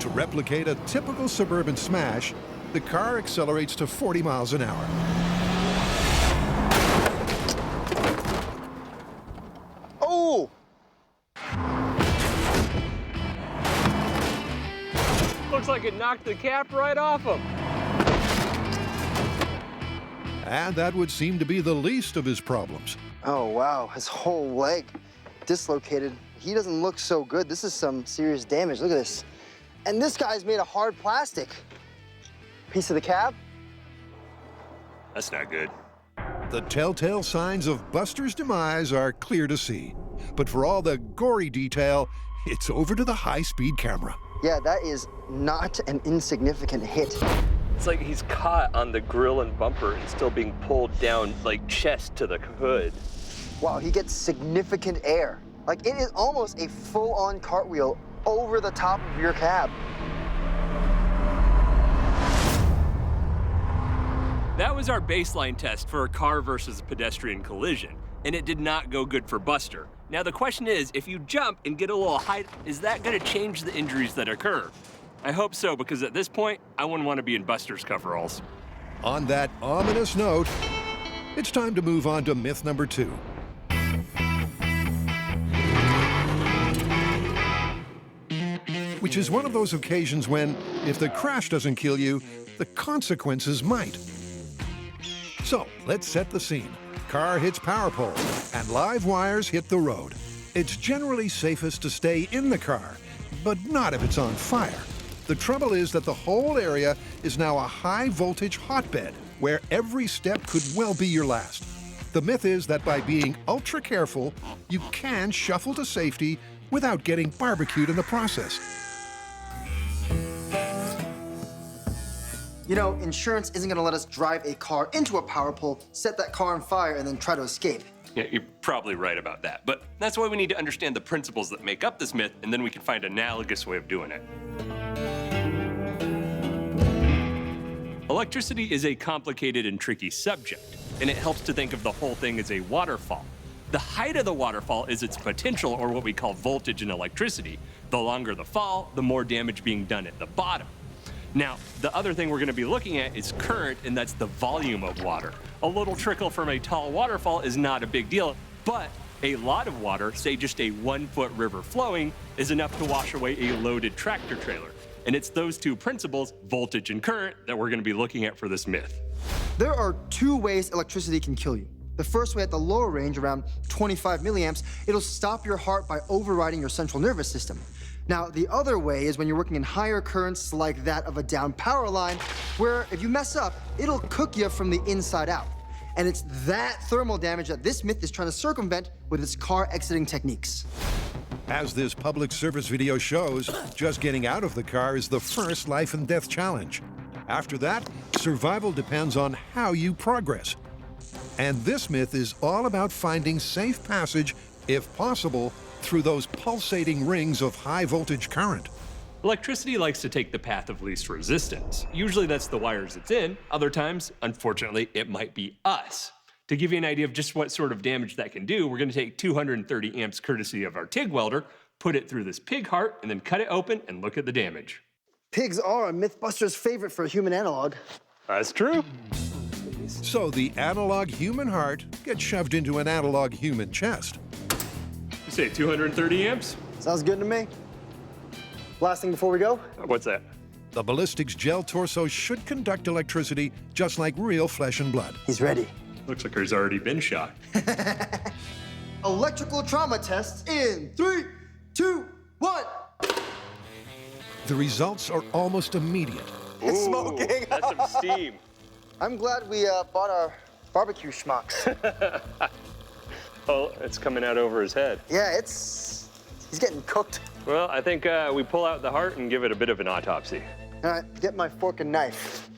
To replicate a typical suburban smash, the car accelerates to 40 miles an hour. Oh! Looks like it knocked the cap right off him. And that would seem to be the least of his problems. Oh, wow, his whole leg dislocated. He doesn't look so good. This is some serious damage. Look at this. And this guy's made of hard plastic. Piece of the cab. That's not good. The telltale signs of Buster's demise are clear to see. But for all the gory detail, it's over to the high-speed camera. Yeah, that is not an insignificant hit. It's like he's caught on the grill and bumper and still being pulled down like chest to the hood. Wow, he gets significant air. Like, it is almost a full-on cartwheel over the top of your cab. That was our baseline test for a car versus pedestrian collision, and it did not go good for Buster. Now the question is, if you jump and get a little height, is that gonna change the injuries that occur? I hope so, because at this point, I wouldn't want to be in Buster's coveralls. On that ominous note, it's time to move on to myth number 2. Which is one of those occasions when, if the crash doesn't kill you, the consequences might. So, let's set the scene. Car hits power pole, and live wires hit the road. It's generally safest to stay in the car, but not if it's on fire. The trouble is that the whole area is now a high-voltage hotbed, where every step could well be your last. The myth is that by being ultra careful, you can shuffle to safety without getting barbecued in the process. You know, insurance isn't gonna let us drive a car into a power pole, set that car on fire, and then try to escape. Yeah, you're probably right about that, but that's why we need to understand the principles that make up this myth, and then we can find an analogous way of doing it. Electricity is a complicated and tricky subject, and it helps to think of the whole thing as a waterfall. The height of the waterfall is its potential, or what we call voltage in electricity. The longer the fall, the more damage being done at the bottom. Now, the other thing we're going to be looking at is current, and that's the volume of water. A little trickle from a tall waterfall is not a big deal, but a lot of water, say just a 1-foot river flowing, is enough to wash away a loaded tractor trailer. And it's those two principles, voltage and current, that we're going to be looking at for this myth. There are 2 ways electricity can kill you. The first way, at the lower range, around 25 milliamps, it'll stop your heart by overriding your central nervous system. Now, the other way is when you're working in higher currents like that of a down power line, where if you mess up, it'll cook you from the inside out. And it's that thermal damage that this myth is trying to circumvent with its car exiting techniques. As this public service video shows, just getting out of the car is the first life and death challenge. After that, survival depends on how you progress. And this myth is all about finding safe passage, if possible, through those pulsating rings of high voltage current. Electricity likes to take the path of least resistance. Usually that's the wires it's in. Other times, unfortunately, it might be us. To give you an idea of just what sort of damage that can do, we're going to take 230 amps courtesy of our TIG welder, put it through this pig heart, and then cut it open and look at the damage. Pigs are a Mythbusters favorite for a human analog. That's true. So the analog human heart gets shoved into an analog human chest. You say 230 amps? Sounds good to me. Last thing before we go. What's that? The ballistics gel torso should conduct electricity just like real flesh and blood. He's ready. Looks like he's already been shot. Electrical trauma tests in 3, 2, 1. The results are almost immediate. It's smoking. That's some steam. I'm glad we bought our barbecue schmucks. Oh, it's coming out over his head. Yeah, he's getting cooked. Well, I think we pull out the heart and give it a bit of an autopsy. All right, get my fork and knife.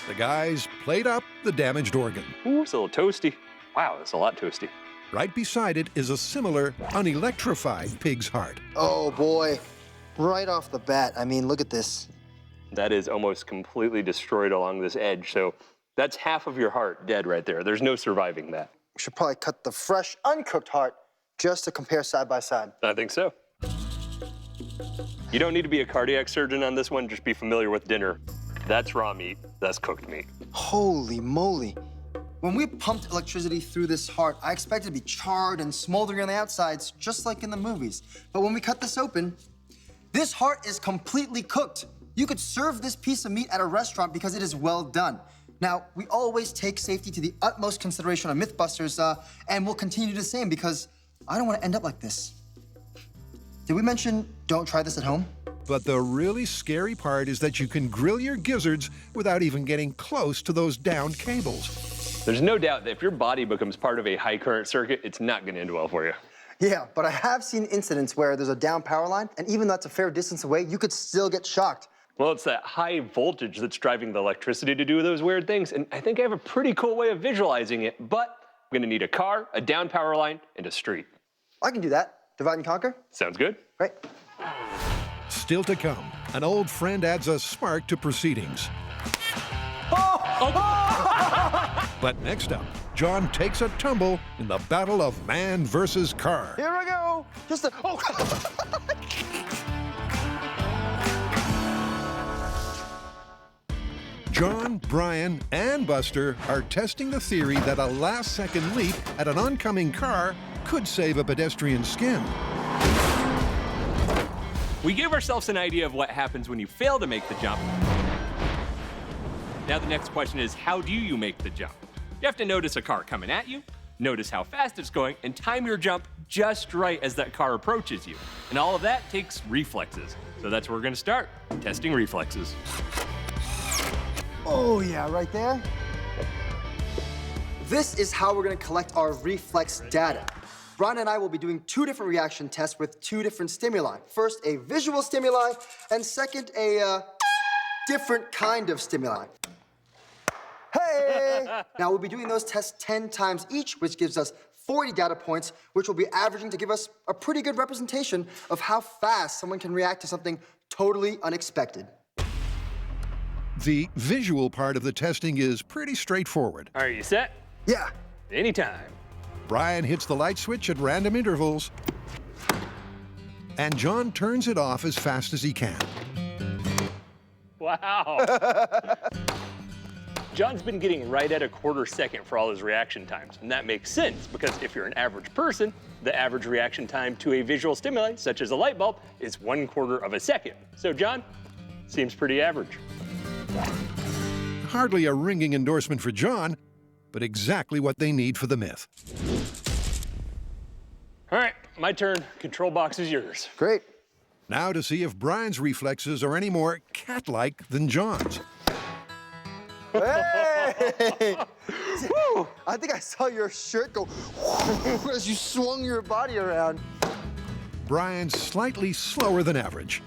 The guys plate up the damaged organ. Ooh, it's a little toasty. Wow, it's a lot toasty. Right beside it is a similar, unelectrified pig's heart. Oh boy, right off the bat. I mean, look at this. That is almost completely destroyed along this edge, so that's half of your heart dead right there. There's no surviving that. We should probably cut the fresh, uncooked heart just to compare side by side. I think so. You don't need to be a cardiac surgeon on this one, just be familiar with dinner. That's raw meat, that's cooked meat. Holy moly. When we pumped electricity through this heart, I expected it to be charred and smoldering on the outsides, just like in the movies. But when we cut this open, this heart is completely cooked. You could serve this piece of meat at a restaurant because it is well done. Now, we always take safety to the utmost consideration on Mythbusters, and we'll continue to do the same because I don't want to end up like this. Did we mention don't try this at home? But the really scary part is that you can grill your gizzards without even getting close to those downed cables. There's no doubt that if your body becomes part of a high current circuit, it's not going to end well for you. Yeah, but I have seen incidents where there's a down power line, and even though that's a fair distance away, you could still get shocked. Well, it's that high voltage that's driving the electricity to do those weird things, and I think I have a pretty cool way of visualizing it, but I'm gonna need a car, a down power line, and a street. I can do that. Divide and conquer? Sounds good. Great. Still to come, an old friend adds a spark to proceedings. But next up, John takes a tumble in the battle of man versus car. Here we go. Just a, oh. John, Brian, and Buster are testing the theory that a last-second leap at an oncoming car could save a pedestrian's skin. We gave ourselves an idea of what happens when you fail to make the jump. Now the next question is, how do you make the jump? You have to notice a car coming at you, notice how fast it's going, and time your jump just right as that car approaches you. And all of that takes reflexes. So that's where we're gonna start, testing reflexes. Oh yeah, right there. This is how we're gonna collect our reflex data. Brian and I will be doing 2 different reaction tests with 2 different stimuli. First, a visual stimuli, and second, a different kind of stimuli. Hey! Now we'll be doing those tests 10 times each, which gives us 40 data points, which will be averaging to give us a pretty good representation of how fast someone can react to something totally unexpected. The visual part of the testing is pretty straightforward. All right, you set? Yeah. Anytime. Brian hits the light switch at random intervals, and John turns it off as fast as he can. Wow. John's been getting right at a quarter second for all his reaction times, and that makes sense because if you're an average person, the average reaction time to a visual stimuli, such as a light bulb, is 1/4 of a second. So John, seems pretty average. Hardly a ringing endorsement for John, but exactly what they need for the myth. All right, my turn. Control box is yours. Great. Now to see if Brian's reflexes are any more cat-like than John's. Hey! I think I saw your shirt go as you swung your body around. Brian's slightly slower than average,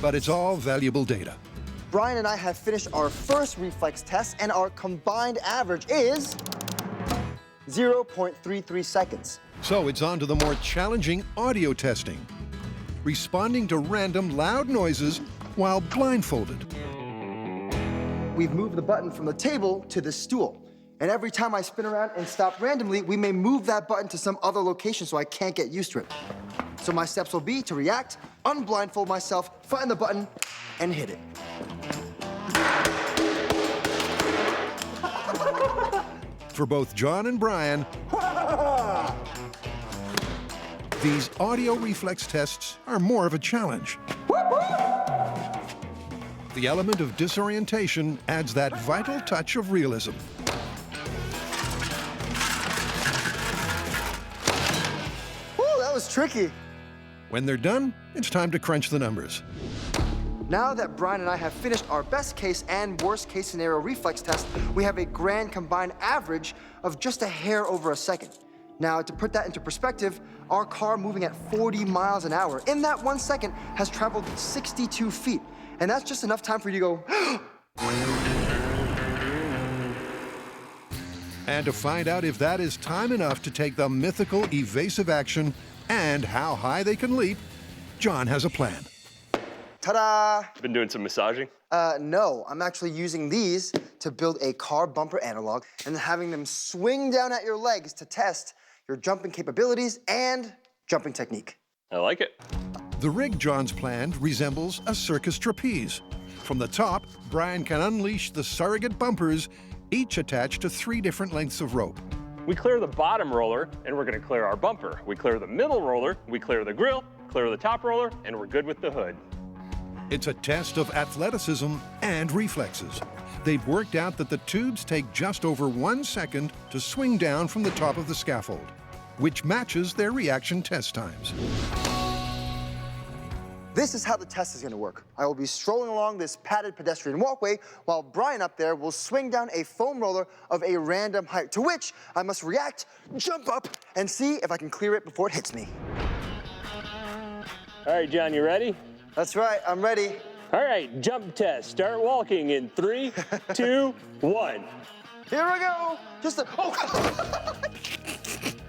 but it's all valuable data. Brian and I have finished our first reflex test, and our combined average is 0.33 seconds. So it's on to the more challenging audio testing, responding to random loud noises while blindfolded. We've moved the button from the table to the stool. And every time I spin around and stop randomly, we may move that button to some other location so I can't get used to it. So my steps will be to react, unblindfold myself, find the button, and hit it. For both John and Brian, these audio reflex tests are more of a challenge. The element of disorientation adds that vital touch of realism. Woo, that was tricky. When they're done, it's time to crunch the numbers. Now that Brian and I have finished our best case and worst case scenario reflex test, we have a grand combined average of just a hair over a second. Now, to put that into perspective, our car moving at 40 miles an hour in that 1 second has traveled 62 feet. And that's just enough time for you to go, And to find out if that is time enough to take the mythical evasive action and how high they can leap, John has a plan. ta-da! Been doing some massaging? No, I'm actually using these to build a car bumper analog and then having them swing down at your legs to test your jumping capabilities and jumping technique. I like it. The rig John's planned resembles a circus trapeze. From the top, Brian can unleash the surrogate bumpers, each attached to 3 different lengths of rope. We clear the bottom roller, and we're gonna clear our bumper. We clear the middle roller, we clear the grill, clear the top roller, and we're good with the hood. It's a test of athleticism and reflexes. They've worked out that the tubes take just over 1 second to swing down from the top of the scaffold, which matches their reaction test times. This is how the test is gonna work. I will be strolling along this padded pedestrian walkway while Brian up there will swing down a foam roller of a random height, to which I must react, jump up, and see if I can clear it before it hits me. All right, John, you ready? That's right, I'm ready. All right, jump test. Start walking in 3, 2, 1. Here we go. Just a, oh,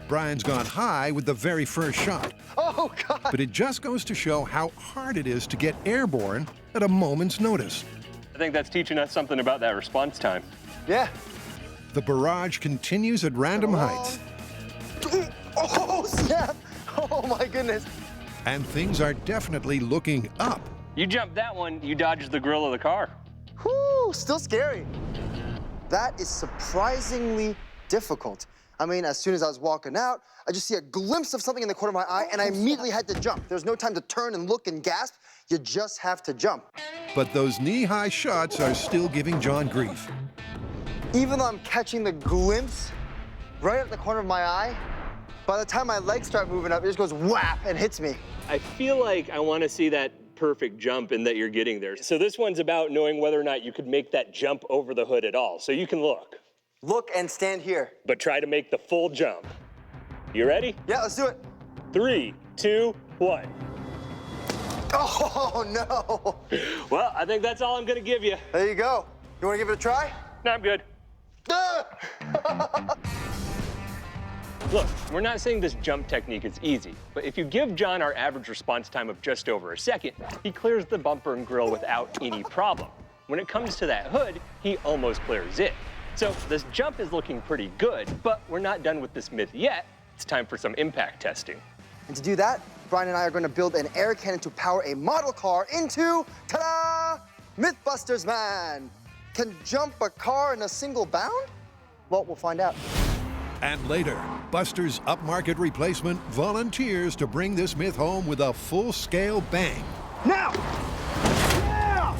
Brian's gone high with the very first shot. oh God. But it just goes to show how hard it is to get airborne at a moment's notice. I think that's teaching us something about that response time. Yeah. The barrage continues at random heights. Oh, snap. Oh my goodness. And things are definitely looking up. You jumped that one, you dodged the grill of the car. Whew, still scary. That is surprisingly difficult. I mean, as soon as I was walking out, I just see a glimpse of something in the corner of my eye, and I immediately had to jump. There's no time to turn and look and gasp. You just have to jump. But those knee-high shots are still giving John grief. Even though I'm catching the glimpse right at the corner of my eye, by the time my legs start moving up, it just goes whap and hits me. I feel like I want to see that perfect jump and that you're getting there. So this one's about knowing whether or not you could make that jump over the hood at all. So you can look. Look and stand here. But try to make the full jump. You ready? Yeah, let's do it. 3, 2, 1. Oh, no. Well, I think that's all I'm going to give you. There you go. You want to give it a try? No, I'm good. Look, we're not saying this jump technique is easy, but if you give John our average response time of just over a second, he clears the bumper and grill without any problem. When it comes to that hood, he almost clears it. So this jump is looking pretty good, but we're not done with this myth yet. It's time for some impact testing. And to do that, Brian and I are going to build an air cannon to power a model car into, ta-da, Mythbusters Man. Can jump a car in a single bound? Well, we'll find out. And later, Buster's upmarket replacement volunteers to bring this myth home with a full-scale bang. Now! Yeah!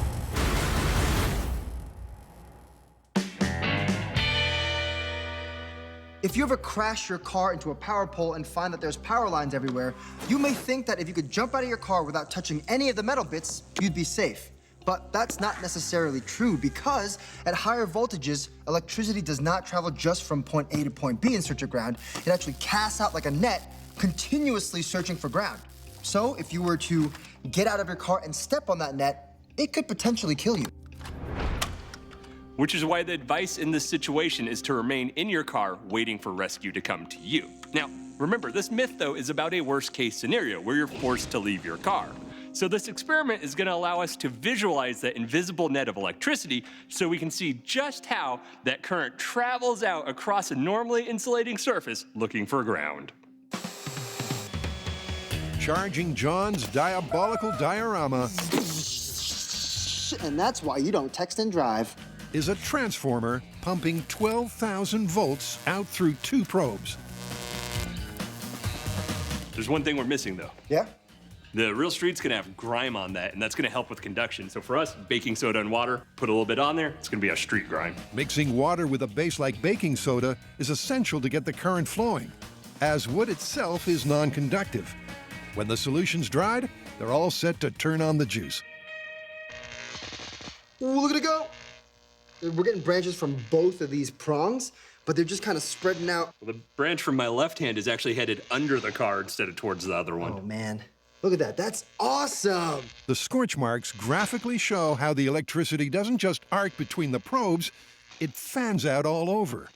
If you ever crash your car into a power pole and find that there's power lines everywhere, you may think that if you could jump out of your car without touching any of the metal bits, you'd be safe. But that's not necessarily true, because at higher voltages, electricity does not travel just from point A to point B in search of ground. It actually casts out like a net, continuously searching for ground. So if you were to get out of your car and step on that net, it could potentially kill you. Which is why the advice in this situation is to remain in your car waiting for rescue to come to you. Now, remember, this myth, though, is about a worst-case scenario where you're forced to leave your car. So this experiment is going to allow us to visualize that invisible net of electricity so we can see just how that current travels out across a normally insulating surface looking for ground. Charging John's diabolical diorama and that's why you don't text and drive. Is a transformer pumping 12,000 volts out through 2 probes. There's one thing we're missing, though. Yeah? The real street's gonna have grime on that, and that's gonna help with conduction. So for us, baking soda and water, put a little bit on there, it's gonna be a street grime. Mixing water with a base like baking soda is essential to get the current flowing, as wood itself is non-conductive. When the solution's dried, they're all set to turn on the juice. Ooh, look at it go. We're getting branches from both of these prongs, but they're just kind of spreading out. Well, the branch from my left hand is actually headed under the car instead of towards the other one. Oh, man. Look at that, that's awesome. The scorch marks graphically show how the electricity doesn't just arc between the probes, it fans out all over.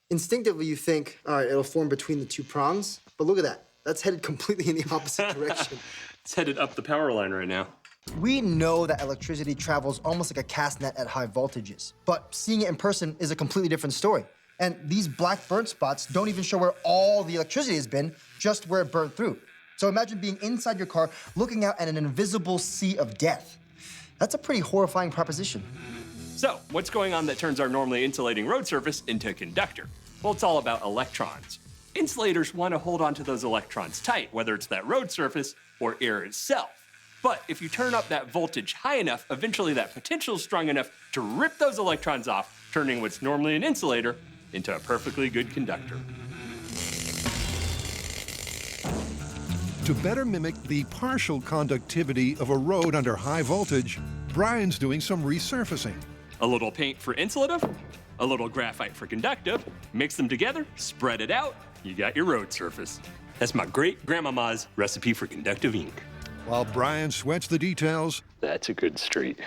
Instinctively, you think, all right, it'll form between the two prongs, but look at that. That's headed completely in the opposite direction. It's headed up the power line right now. We know that electricity travels almost like a cast net at high voltages, but seeing it in person is a completely different story. And these black burnt spots don't even show where all the electricity has been, just where it burned through. So imagine being inside your car, looking out at an invisible sea of death. That's a pretty horrifying proposition. So, what's going on that turns our normally insulating road surface into a conductor? Well, it's all about electrons. Insulators want to hold onto those electrons tight, whether it's that road surface or air itself. But if you turn up that voltage high enough, eventually that potential is strong enough to rip those electrons off, turning what's normally an insulator into a perfectly good conductor. To better mimic the partial conductivity of a road under high voltage, Brian's doing some resurfacing. A little paint for insulative, a little graphite for conductive, mix them together, spread it out, you got your road surface. That's my great-grandmama's recipe for conductive ink. While Brian sweats the details, That's a good street.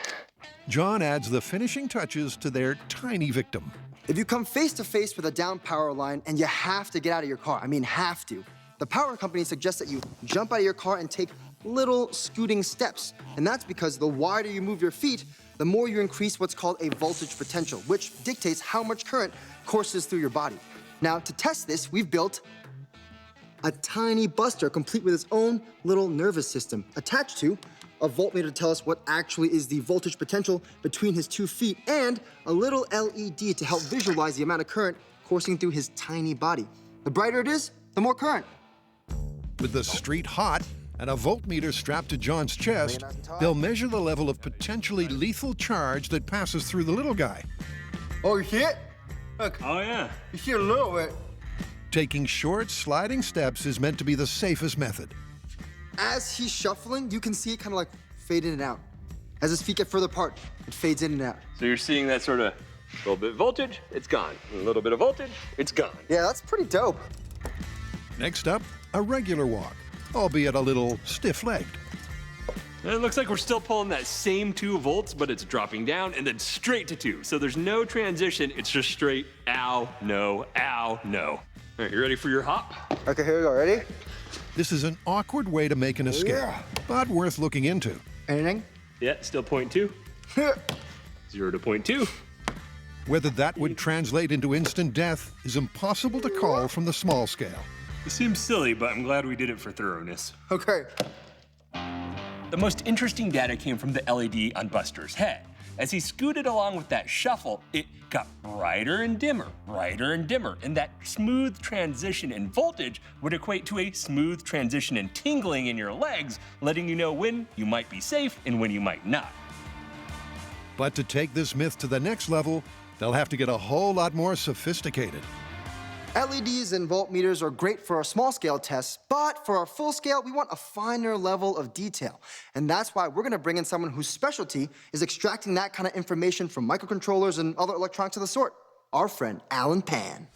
John adds the finishing touches to their tiny victim. If you come face to face with a down power line and you have to get out of your car, I mean have to, the power company suggests that you jump out of your car and take little scooting steps. And that's because the wider you move your feet, the more you increase what's called a voltage potential, which dictates how much current courses through your body. Now, to test this, we've built a tiny buster complete with its own little nervous system attached to a voltmeter to tell us what actually is the voltage potential between his 2 feet, and a little LED to help visualize the amount of current coursing through his tiny body. The brighter it is, the more current. With the street hot and a voltmeter strapped to John's chest, they'll measure the level of potentially lethal charge that passes through the little guy. Oh, you see it? Look. Oh, yeah. You see a little bit. Taking short, sliding steps is meant to be the safest method. As he's shuffling, you can see it kind of like fade in and out. As his feet get further apart, it fades in and out. So you're seeing that sort of little bit of voltage, it's gone. A little bit of voltage, it's gone. Yeah, that's pretty dope. Next up, a regular walk, albeit a little stiff-legged. It looks like we're still pulling that same 2 volts, but it's dropping down and then straight to 2. So there's no transition, it's just straight ow, no, ow, no. All right, you ready for your hop? Okay, here we go, ready? This is an awkward way to make an escape, but worth looking into. Anything? Yeah, still 0.2. 0 to 0.2. Whether that would translate into instant death is impossible to call from the small scale. It seems silly, but I'm glad we did it for thoroughness. Okay. The most interesting data came from the LED on Buster's head. As he scooted along with that shuffle, it got brighter and dimmer, and that smooth transition in voltage would equate to a smooth transition in tingling in your legs, letting you know when you might be safe and when you might not. But to take this myth to the next level, they'll have to get a whole lot more sophisticated. LEDs and voltmeters are great for our small-scale tests, but for our full-scale, we want a finer level of detail. And that's why we're gonna bring in someone whose specialty is extracting that kind of information from microcontrollers and other electronics of the sort. Our friend, Alan Pan.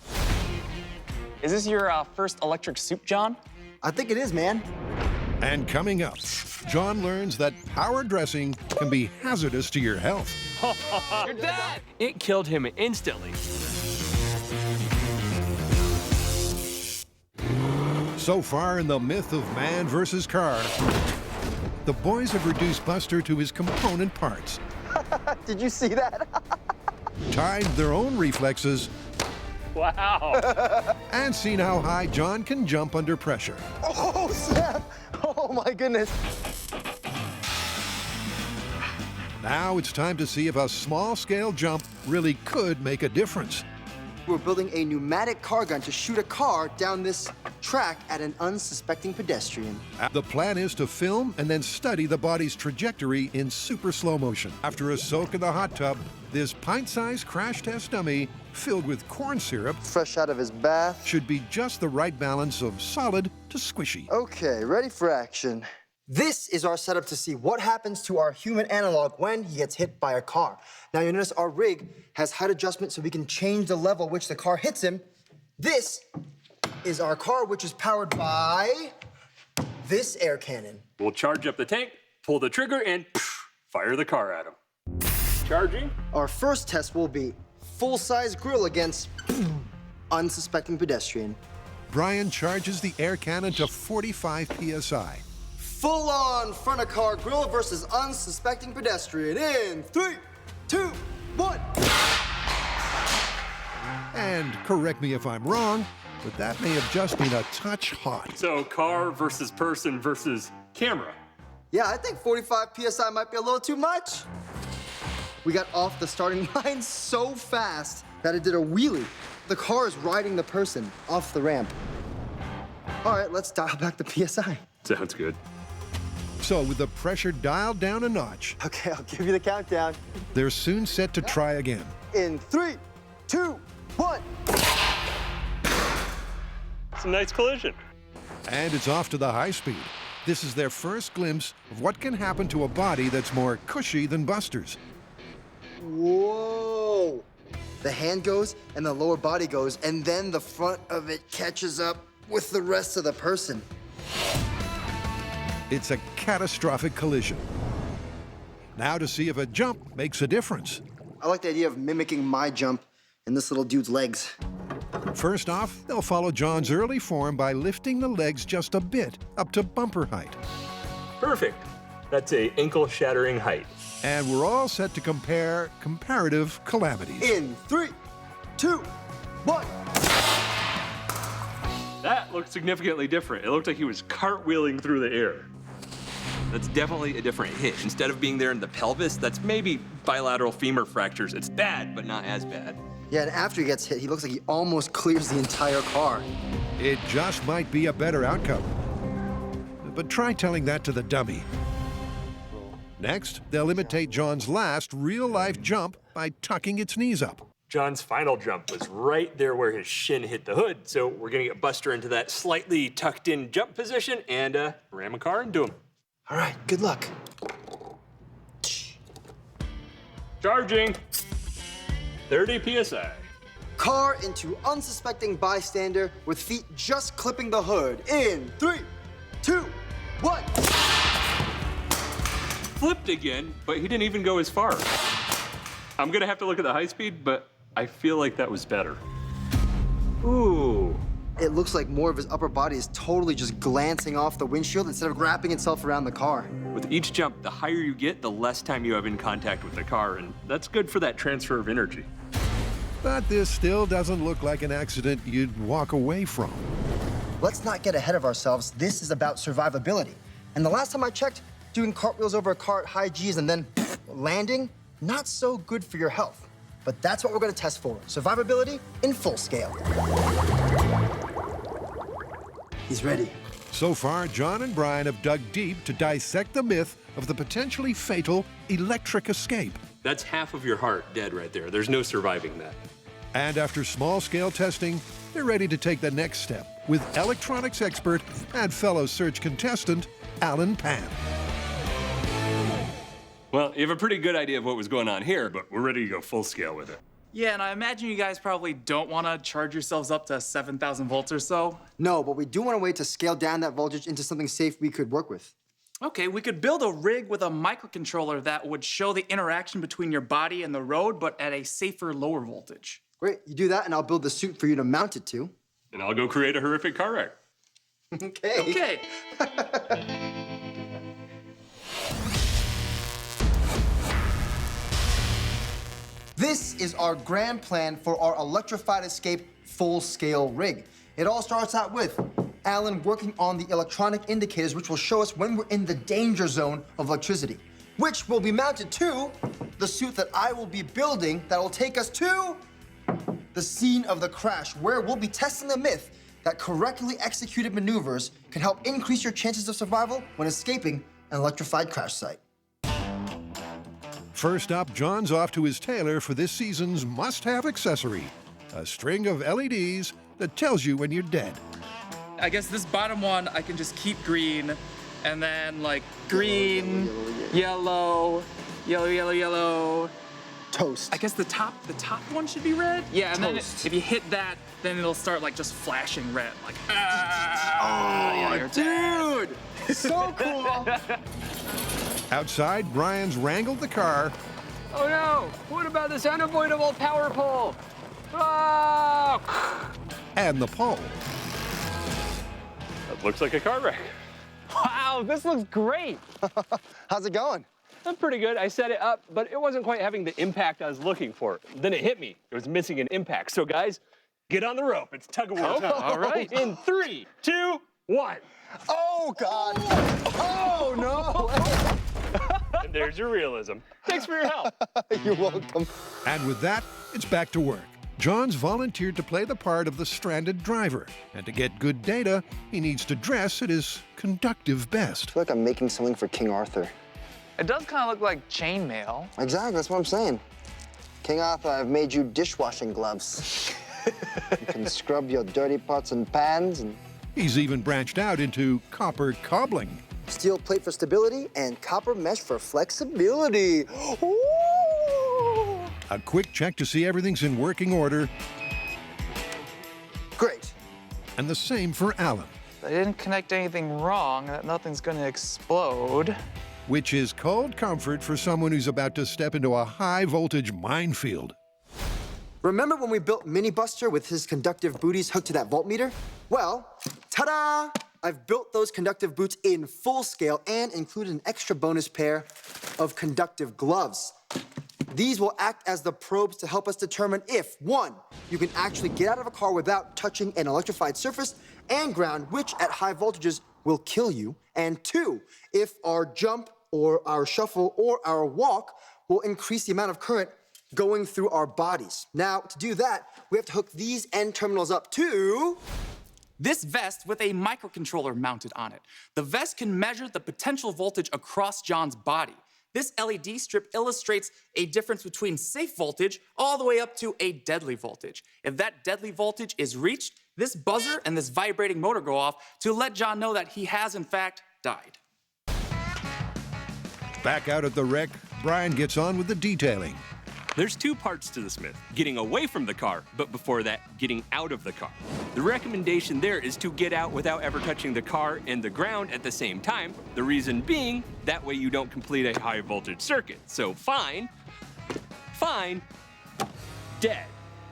Is this your first electric soup, John? I think it is, man. And coming up, John learns that power dressing can be hazardous to your health. You're dead! It killed him instantly. So far in the myth of man versus car, the boys have reduced Buster to his component parts. Did you see that? Timed their own reflexes. Wow. And seen how high John can jump under pressure. Oh, snap! Oh, my goodness. Now it's time to see if a small-scale jump really could make a difference. We're building a pneumatic car gun to shoot a car down this track at an unsuspecting pedestrian. The plan is to film and then study the body's trajectory in super slow motion. After a soak in the hot tub, this pint-sized crash test dummy filled with corn syrup, fresh out of his bath, should be just the right balance of solid to squishy. Okay, ready for action. This is our setup to see what happens to our human analog when he gets hit by a car. Now you notice our rig has height adjustment so we can change the level which the car hits him. This is our car, which is powered by this air cannon. We'll charge up the tank, pull the trigger, and fire the car at him. Charging. Our first test will be full-size grill against unsuspecting pedestrian. Brian charges the air cannon to 45 psi. Full-on front-of-car grill versus unsuspecting pedestrian in 3, 2, 1. And correct me if I'm wrong, but that may have just been a touch hot. So car versus person versus camera. Yeah, I think 45 psi might be a little too much. We got off the starting line so fast that it did a wheelie. The car is riding the person off the ramp. All right, let's dial back the PSI. Sounds good. So with the pressure dialed down a notch, Okay, I'll give you the countdown. they're soon set to try again. In 3, 2, 1. It's a nice collision. And it's off to the high speed. This is their first glimpse of what can happen to a body that's more cushy than Buster's. Whoa! The hand goes and the lower body goes, and then the front of it catches up with the rest of the person. It's a catastrophic collision. Now to see if a jump makes a difference. I like the idea of mimicking my jump in this little dude's legs. First off, they'll follow John's early form by lifting the legs just a bit, up to bumper height. Perfect. That's a ankle-shattering height. And we're all set to compare comparative calamities. In 3, 2, 1. That looked significantly different. It looked like he was cartwheeling through the air. That's definitely a different hit. Instead of being there in the pelvis, that's maybe bilateral femur fractures. It's bad, but not as bad. Yeah, and after he gets hit, he looks like he almost clears the entire car. It just might be a better outcome. But try telling that to the dummy. Next, they'll imitate John's last real-life jump by tucking its knees up. John's final jump was right there where his shin hit the hood, so we're gonna get Buster into that slightly tucked-in jump position and ram a car into him. All right, good luck. Charging. 30 PSI. Car into unsuspecting bystander with feet just clipping the hood. In 3, 2, 1. Flipped again, but he didn't even go as far. I'm gonna have to look at the high speed, but I feel like that was better. Ooh. It looks like more of his upper body is totally just glancing off the windshield instead of wrapping itself around the car. With each jump, the higher you get, the less time you have in contact with the car, and that's good for that transfer of energy. But this still doesn't look like an accident you'd walk away from. Let's not get ahead of ourselves. This is about survivability. And the last time I checked, doing cartwheels over a car at high G's and then landing, not so good for your health. But that's what we're gonna test for. Survivability in full scale. He's ready. So far, John and Brian have dug deep to dissect the myth of the potentially fatal electric escape. That's half of your heart dead right there. There's no surviving that. And after small-scale testing, they're ready to take the next step with electronics expert and fellow search contestant, Alan Pan. Well, you have a pretty good idea of what was going on here, but we're ready to go full scale with it. Yeah, and I imagine you guys probably don't want to charge yourselves up to 7,000 volts or so. No, but we do want a way to scale down that voltage into something safe we could work with. Okay, we could build a rig with a microcontroller that would show the interaction between your body and the road, but at a safer, lower voltage. Great, you do that and I'll build the suit for you to mount it to. And I'll go create a horrific car wreck. Okay. This is our grand plan for our electrified escape full-scale rig. It all starts out with Alan working on the electronic indicators which will show us when we're in the danger zone of electricity, which will be mounted to the suit that I will be building that will take us to the scene of the crash, where we'll be testing the myth that correctly executed maneuvers can help increase your chances of survival when escaping an electrified crash site. First up, John's off to his tailor for this season's must-have accessory, a string of LEDs that tells you when you're dead. I guess this bottom one, I can just keep green, and then like green, yellow, yellow, yellow, yellow, Toast. I guess the top one should be red. Yeah, and then Toast. if you hit that, then it'll start like just flashing red, like. Oh, you're dead. dude! So cool. Outside, Brian's wrangled the car. Oh no! What about this unavoidable power pole? Oh! And the pole. That looks like a car wreck. Wow, this looks great. How's it going? Pretty good. I set it up, but it wasn't quite having the impact I was looking for. Then it hit me. It was missing an impact. So guys, get on the rope. It's tug of war time. All right. In 3, 2, 1. Oh, God. Oh, no. And there's your realism. Thanks for your help. You're welcome. And with that, it's back to work. John's volunteered to play the part of the stranded driver. And to get good data, he needs to dress at his conductive best. I feel like I'm making something for King Arthur. It does kind of look like chainmail. Exactly, that's what I'm saying. King Arthur, I've made you dishwashing gloves. You can scrub your dirty pots and pans. And He's even branched out into copper cobbling. steel plate for stability and copper mesh for flexibility. Ooh. A quick check to see everything's in working order. Great. And the same for Alan, I didn't connect anything wrong, that nothing's gonna explode. which is cold comfort for someone who's about to step into a high-voltage minefield. Remember when we built Mythbusters with his conductive booties hooked to that voltmeter? Well, ta-da! I've built those conductive boots in full scale and included an extra bonus pair of conductive gloves. These will act as the probes to help us determine if, 1, you can actually get out of a car without touching an electrified surface and ground, which at high voltages will kill you, and 2, if our jump or our shuffle or our walk will increase the amount of current going through our bodies. Now, to do that, we have to hook these end terminals up to This vest with a microcontroller mounted on it. The vest can measure the potential voltage across John's body. This LED strip illustrates a difference between safe voltage all the way up to a deadly voltage. If that deadly voltage is reached, this buzzer and this vibrating motor go off to let John know that he has, in fact, died. Back out at the wreck, Brian gets on with the detailing. There's 2 parts to this myth, getting away from the car, but before that, getting out of the car. The recommendation there is to get out without ever touching the car and the ground at the same time. The reason being, that way you don't complete a high voltage circuit. So fine, dead.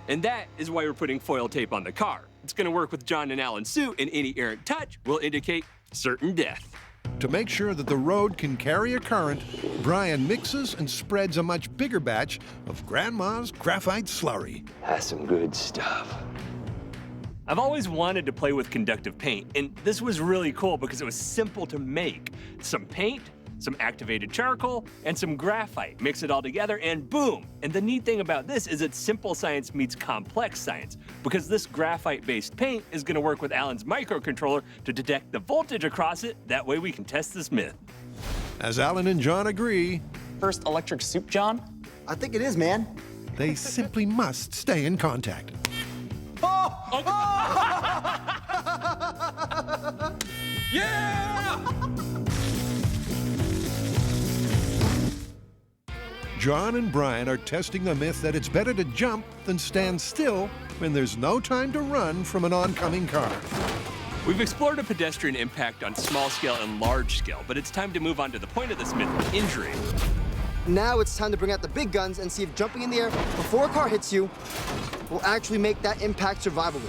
And that is why we're putting foil tape on the car. It's gonna work with John and Alan's suit, and any errant touch will indicate certain death. To make sure that the road can carry a current, Brian mixes and spreads a much bigger batch of Grandma's graphite slurry. That's some good stuff. I've always wanted to play with conductive paint, and this was really cool because it was simple to make. Some paint, some activated charcoal, and some graphite. Mix it all together and boom! And the neat thing about this is that simple science meets complex science, because this graphite-based paint is gonna work with Alan's microcontroller to detect the voltage across it. That way we can test this myth. As Alan and John agree, First electric soup, John? I think it is, man. they simply must stay in contact. Yeah! John and Brian are testing the myth that it's better to jump than stand still when there's no time to run from an oncoming car. We've explored a pedestrian impact on small scale and large scale, but it's time to move on to the point of this myth, injury. Now it's time to bring out the big guns and see if jumping in the air before a car hits you will actually make that impact survivable.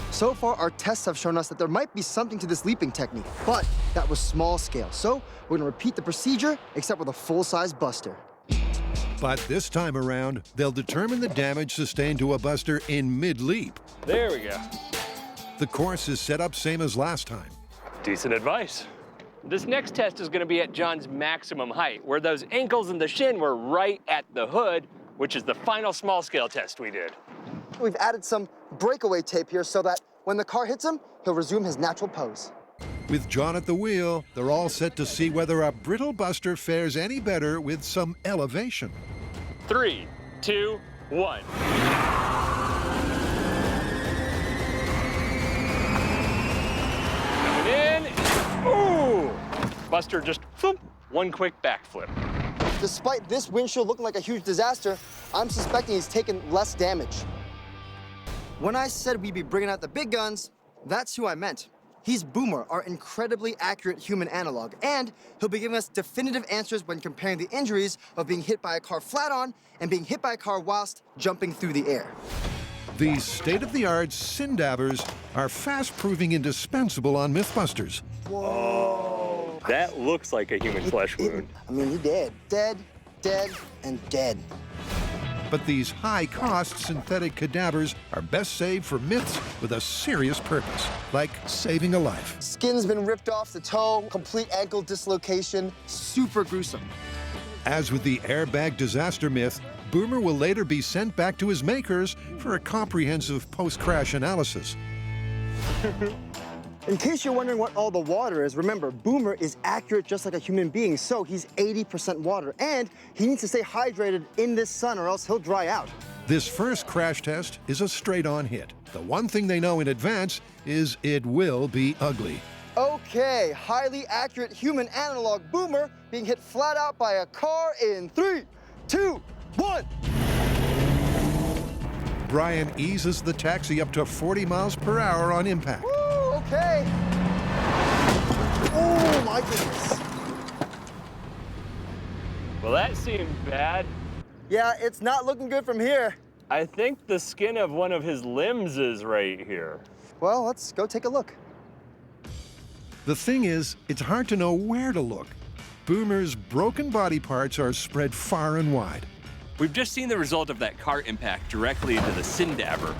So far, our tests have shown us that there might be something to this leaping technique, but that was small scale. So we're gonna repeat the procedure, except with a full-size buster. But this time around, they'll determine the damage sustained to a buster in mid-leap. There we go. The course is set up same as last time. Decent advice. This next test is gonna be at John's maximum height, where those ankles and the shin were right at the hood, which is the final small scale test we did. We've added some breakaway tape here so that when the car hits him, he'll resume his natural pose. With John at the wheel, they're all set to see whether a brittle buster fares any better with some elevation. 3, 2, 1. Coming in. Ooh! Buster just, thump, one quick backflip. Despite this windshield looking like a huge disaster, I'm suspecting he's taken less damage. When I said we'd be bringing out the big guns, that's who I meant. He's Boomer, our incredibly accurate human analog, and he'll be giving us definitive answers when comparing the injuries of being hit by a car flat on and being hit by a car whilst jumping through the air. These state-of-the-art Sindabbers are fast proving indispensable on Mythbusters. Whoa. That looks like a human flesh wound. I mean, he dead. Dead, dead, and dead. But these high-cost synthetic cadavers are best saved for myths with a serious purpose, like saving a life. Skin's been ripped off the toe, complete ankle dislocation, super gruesome. As with the airbag disaster myth, Boomer will later be sent back to his makers for a comprehensive post-crash analysis. In case you're wondering what all the water is, remember, Boomer is accurate just like a human being, so he's 80% water, and he needs to stay hydrated in this sun or else he'll dry out. This first crash test is a straight-on hit. The one thing they know in advance is it will be ugly. Okay, highly accurate human analog Boomer being hit flat out by a car in 3, 2, 1. Brian eases the taxi up to 40 miles per hour on impact. Woo, okay. Oh, my goodness. Well, that seemed bad. Yeah, it's not looking good from here. I think the skin of one of his limbs is right here. Well, let's go take a look. The thing is, it's hard to know where to look. Boomer's broken body parts are spread far and wide. We've just seen the result of that car impact directly into the Sindabber.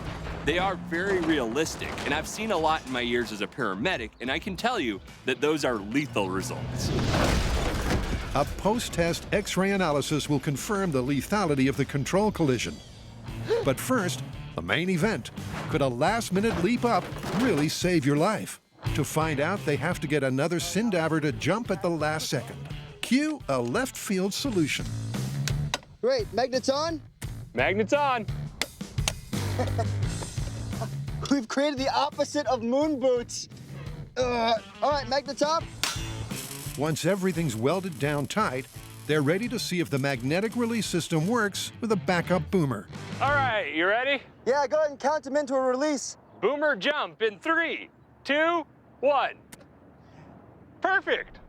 They are very realistic, and I've seen a lot in my years as a paramedic, and I can tell you that those are lethal results. A post-test X-ray analysis will confirm the lethality of the control collision. But first, the main event. Could a last-minute leap up really save your life? To find out, they have to get another Sindabber to jump at the last second. Cue a left field solution. Great, magnets on? Magnets on. We've created the opposite of moon boots. All right, magnets up. Once everything's welded down tight, they're ready to see if the magnetic release system works with a backup Boomer. All right, you ready? Yeah, go ahead and count them into a release. Boomer jump in 3, 2, 1. Perfect.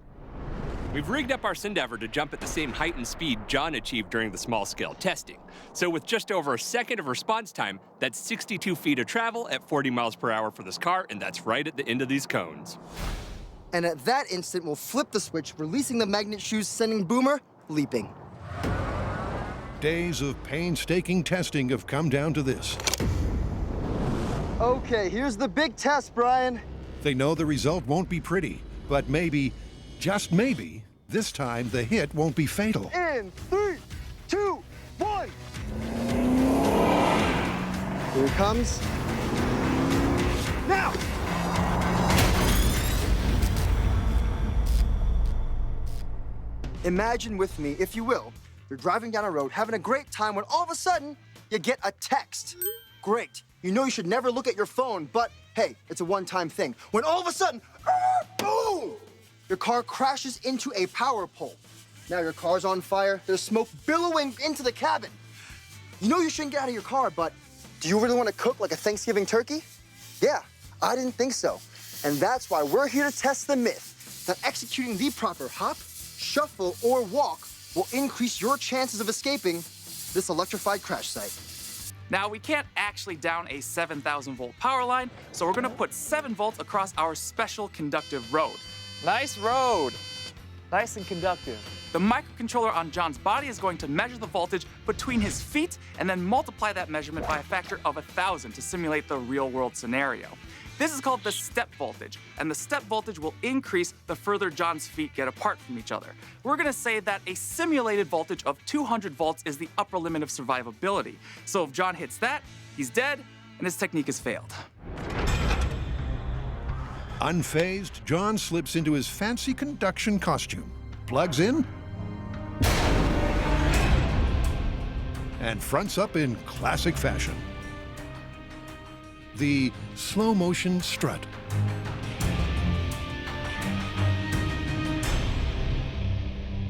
We've rigged up our Sindabber to jump at the same height and speed John achieved during the small-scale testing. So with just over a second of response time, that's 62 feet of travel at 40 miles per hour for this car, and that's right at the end of these cones. And at that instant, we'll flip the switch, releasing the magnet shoes, sending Boomer leaping. Days of painstaking testing have come down to this. Okay, here's the big test, Brian. They know the result won't be pretty, but maybe, just maybe, this time the hit won't be fatal. In 3, 2, 1. Here it comes. Now! Imagine with me, if you will, you're driving down a road, having a great time, when all of a sudden, you get a text. Great. You know you should never look at your phone, but hey, it's a one-time thing. When all of a sudden, boom! Your car crashes into a power pole. Now your car's on fire, there's smoke billowing into the cabin. You know you shouldn't get out of your car, but do you really want to cook like a Thanksgiving turkey? Yeah, I didn't think so. And that's why we're here to test the myth that executing the proper hop, shuffle, or walk will increase your chances of escaping this electrified crash site. Now, we can't actually down a 7,000 volt power line, so we're gonna put 7 volts across our special conductive road. Nice road. Nice and conductive. The microcontroller on John's body is going to measure the voltage between his feet and then multiply that measurement by a factor of 1,000 to simulate the real-world scenario. This is called the step voltage, and the step voltage will increase the further John's feet get apart from each other. We're gonna say that a simulated voltage of 200 volts is the upper limit of survivability. So if John hits that, he's dead, and his technique has failed. Unfazed, John slips into his fancy conduction costume, plugs in, and fronts up in classic fashion. The slow-motion strut.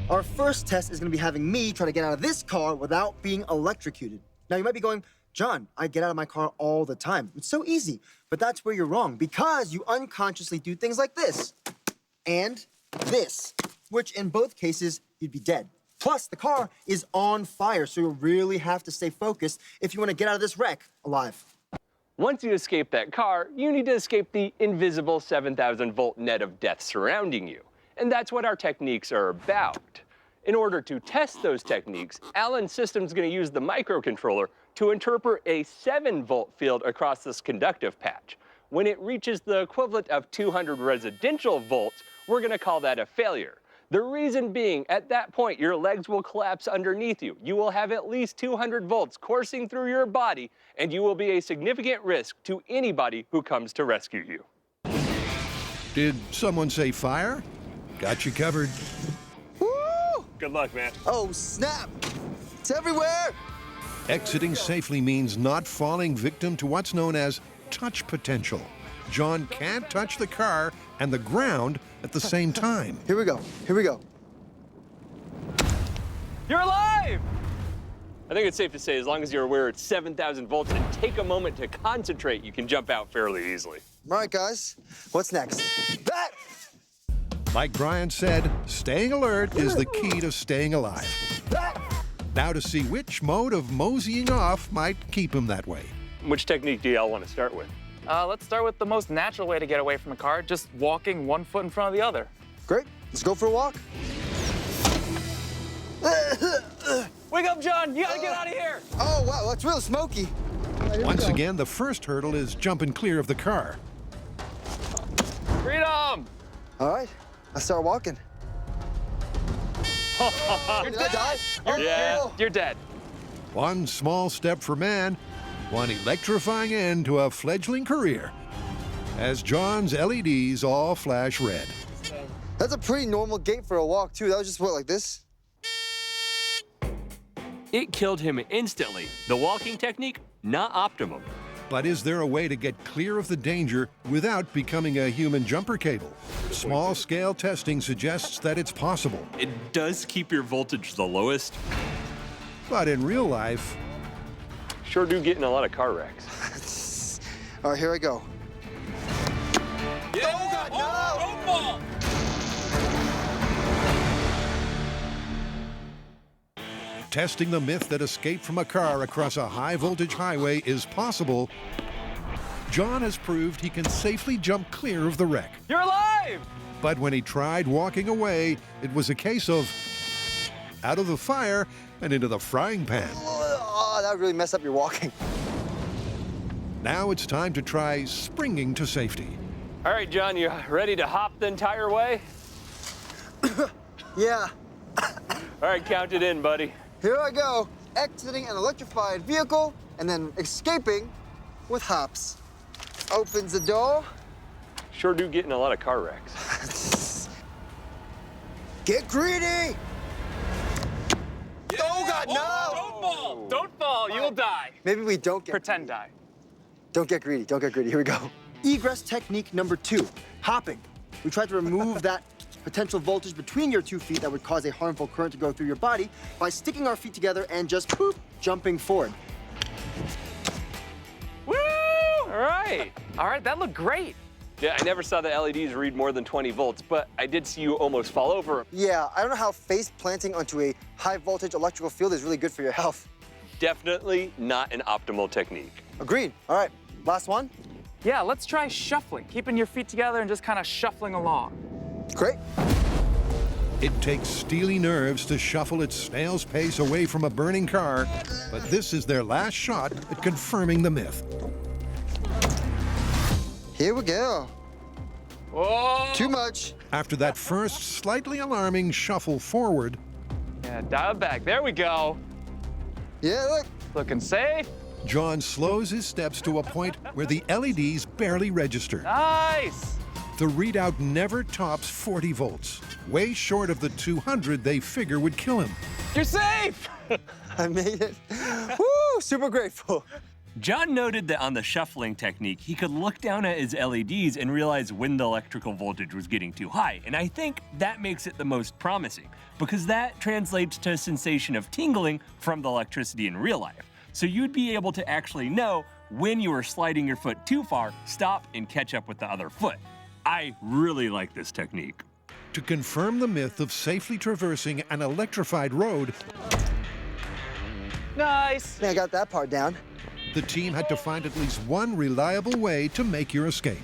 Our first test is gonna be having me try to get out of this car without being electrocuted. Now you might be going, John, I get out of my car all the time. It's so easy, but that's where you're wrong because you unconsciously do things like this and this, which in both cases, you'd be dead. Plus, the car is on fire, so you'll really have to stay focused if you want to get out of this wreck alive. Once you escape that car, you need to escape the invisible 7,000-volt net of death surrounding you. And that's what our techniques are about. In order to test those techniques, Alan's system's going to use the microcontroller to interpret a 7-volt field across this conductive patch. When it reaches the equivalent of 200 residential volts, we're going to call that a failure. The reason being, at that point, your legs will collapse underneath you. You will have at least 200 volts coursing through your body, and you will be a significant risk to anybody who comes to rescue you. Did someone say fire? Got you covered. Woo! Good luck, man. Oh, snap! It's everywhere! Exiting safely means not falling victim to what's known as touch potential. John can't touch the car and the ground at the same time. Here we go. Here we go. You're alive! I think it's safe to say, as long as you're aware it's 7,000 volts and take a moment to concentrate, you can jump out fairly easily. All right, guys. What's next? That! Like Brian said, staying alert is the key to staying alive. Now to see which mode of moseying off might keep him that way. Which technique do y'all want to start with? Let's start with the most natural way to get away from a car, just walking one foot in front of the other. Great. Let's go for a walk. Wake up, John! You gotta get out of here! Oh, wow, that's real smoky. Once again, the first hurdle is jumping clear of the car. Freedom! All right, let's start walking. Did I die? You're dead. One small step for man, one electrifying end to a fledgling career, as John's LEDs all flash red. That's a pretty normal gait for a walk, too. That was just, what, like this? It killed him instantly. The walking technique, not optimum. But is there a way to get clear of the danger without becoming a human jumper cable? Small-scale testing suggests that it's possible. It does keep your voltage the lowest. But in real life, sure do get in a lot of car wrecks. All right, here I go. Yeah. Oh, God, no! Don't fall! testing the myth that escape from a car across a high-voltage highway is possible, John has proved he can safely jump clear of the wreck. You're alive! But when he tried walking away, it was a case of out of the fire and into the frying pan. Oh, that really messed up your walking. Now it's time to try springing to safety. All right, John, you ready to hop the entire way? Yeah. All right, count it in, buddy. Here I go, exiting an electrified vehicle and then escaping with hops. Opens the door. Sure do get in a lot of car wrecks. Get greedy! Yeah. Oh, God, no! Don't fall! Don't fall, you'll die. Maybe we don't get Pretend die. Don't get greedy, don't get greedy. Here we go. Egress technique number 2, hopping. We try to remove that potential voltage between your 2 feet that would cause a harmful current to go through your body by sticking our feet together and just poof, jumping forward. Woo! All right. All right, that looked great. Yeah, I never saw the LEDs read more than 20 volts, but I did see you almost fall over. Yeah, I don't know how face planting onto a high voltage electrical field is really good for your health. Definitely not an optimal technique. Agreed. All right, last one. Yeah, let's try shuffling, keeping your feet together and just kind of shuffling along. Great. It takes steely nerves to shuffle at snail's pace away from a burning car, but this is their last shot at confirming the myth. Here we go. Whoa! Too much. After that first slightly alarming shuffle forward, Yeah, dial it back. There we go. Yeah, look. Looking safe. John slows his steps to a point where the LEDs barely register. Nice! The readout never tops 40 volts, way short of the 200 they figure would kill him. You're safe! I made it. Woo! Super grateful. John noted that on the shuffling technique, he could look down at his LEDs and realize when the electrical voltage was getting too high. And I think that makes it the most promising, because that translates to a sensation of tingling from the electricity in real life. So you'd be able to actually know when you were sliding your foot too far, stop and catch up with the other foot. I really like this technique. To confirm the myth of safely traversing an electrified road, Nice. I got that part down. the team had to find at least one reliable way to make your escape.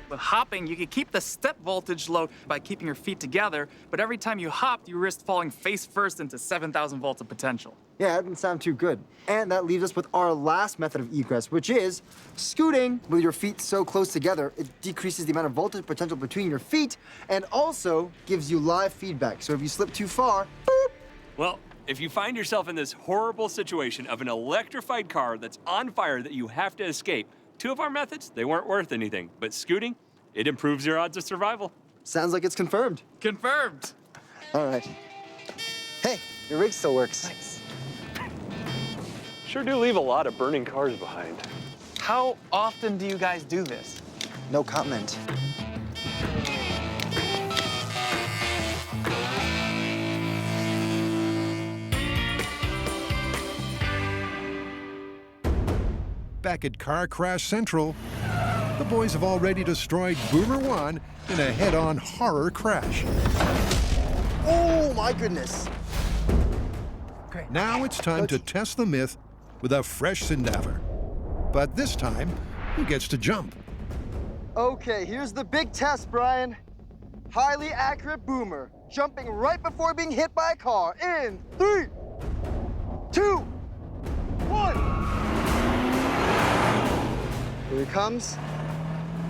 With hopping, you can keep the step voltage low by keeping your feet together, but every time you hopped, you risked falling face first into 7,000 volts of potential. Yeah, that didn't sound too good. And that leaves us with our last method of egress, which is scooting. With your feet so close together, it decreases the amount of voltage potential between your feet and also gives you live feedback. So if you slip too far, boop. Well, if you find yourself in this horrible situation of an electrified car that's on fire that you have to escape, two of our methods, they weren't worth anything, but scooting, it improves your odds of survival. Sounds like it's confirmed. Confirmed. All right. Hey, your rig still works. Nice. Sure do leave a lot of burning cars behind. How often do you guys do this? No comment. Back at Car Crash Central, the boys have already destroyed Boomer 1 in a head-on horror crash. Oh my goodness. Great. Now it's time to test the myth with a fresh Sindaver. But this time, who gets to jump? Okay, here's the big test, Brian. Highly accurate boomer, jumping right before being hit by a car in 3, 2, 1. Here he comes.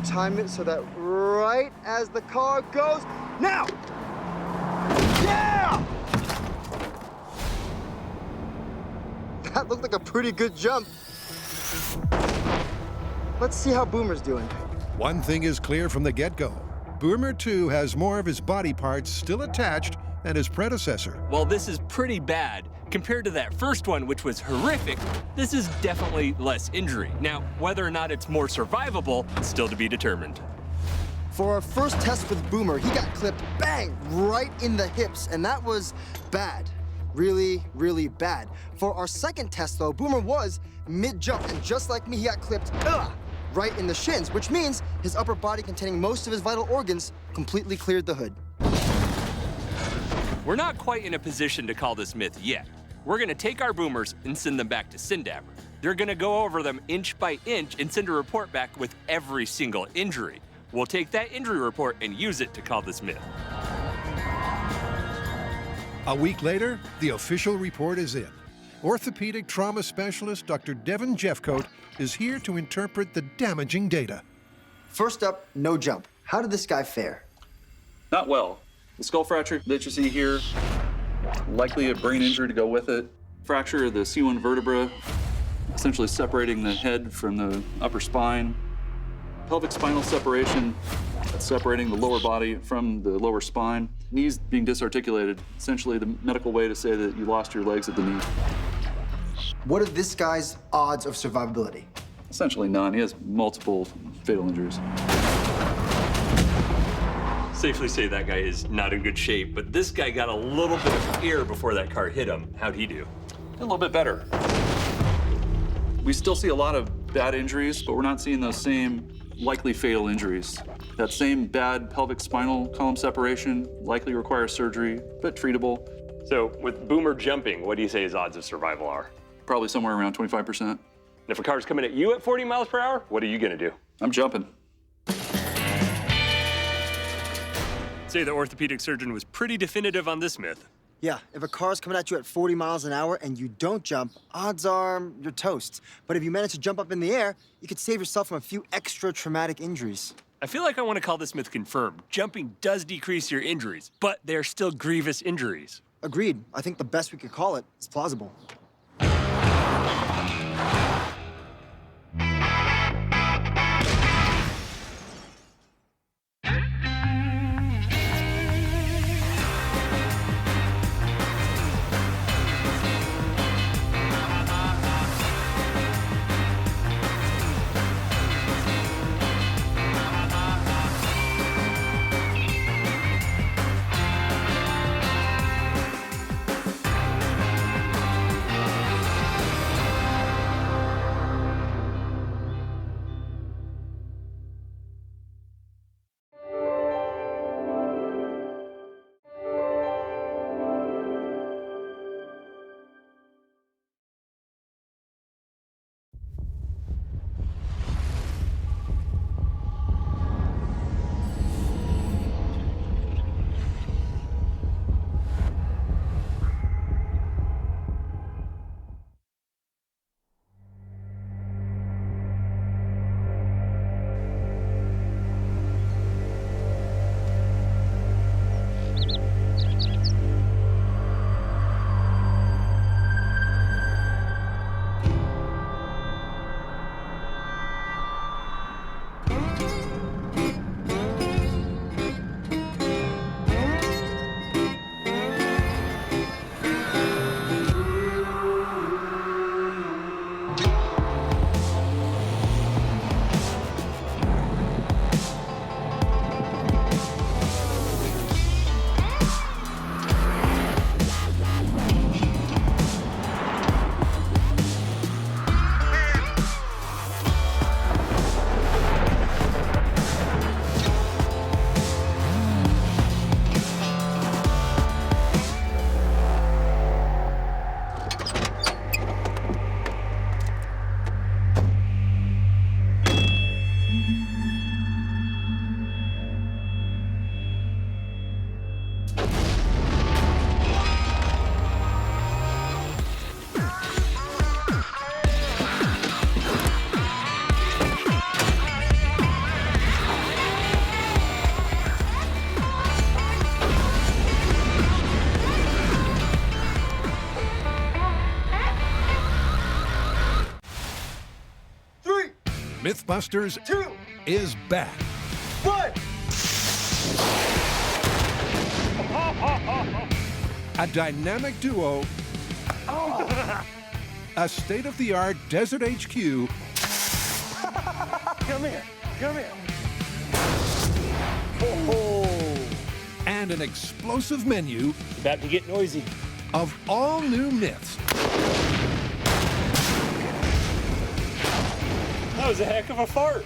Time it so that right as the car goes, now! Yeah! That looked like a pretty good jump. Let's see how Boomer's doing. One thing is clear from the get-go. Boomer 2 has more of his body parts still attached than his predecessor. While this is pretty bad, compared to that first one, which was horrific, this is definitely less injury. Now, whether or not it's more survivable, still to be determined. For our first test with Boomer, he got clipped, bang, right in the hips, and that was bad. Really, really bad. For our second test, though, Boomer was mid-jump, and just like me, he got clipped, right in the shins, which means his upper body containing most of his vital organs completely cleared the hood. We're not quite in a position to call this myth yet. We're gonna take our boomers and send them back to Sindaver. They're gonna go over them inch by inch and send a report back with every single injury. We'll take that injury report and use it to call this myth. A week later, the official report is in. Orthopedic trauma specialist Dr. Devin Jeffcoat is here to interpret the damaging data. First up, no jump. How did this guy fare? Not well. The skull fracture that you see here, likely a brain injury to go with it. Fracture of the C1 vertebra, essentially separating the head from the upper spine. Pelvic spinal separation, separating the lower body from the lower spine. Knees being disarticulated, essentially the medical way to say that you lost your legs at the knee. What are this guy's odds of survivability? Essentially none. He has multiple fatal injuries. Safely say that guy is not in good shape, but this guy got a little bit of air before that car hit him. How'd he do? A little bit better. We still see a lot of bad injuries, but we're not seeing those same likely fatal injuries. That same bad pelvic spinal column separation likely requires surgery, but treatable. So with Boomer jumping, what do you say his odds of survival are? Probably somewhere around 25%. And if a car's coming at you at 40 miles per hour, what are you gonna do? I'm jumping. Say the orthopedic surgeon was pretty definitive on this myth. Yeah, if a car's coming at you at 40 miles an hour and you don't jump, odds are you're toast. But if you manage to jump up in the air, you could save yourself from a few extra traumatic injuries. I feel like I want to call this myth confirmed. Jumping does decrease your injuries, but they're still grievous injuries. Agreed. I think the best we could call it is plausible. Mythbusters 2 is back. 1. A dynamic duo, a state-of-the-art desert HQ, Come here. and an explosive menu About to get noisy. of all new myths. That was a heck of a fart.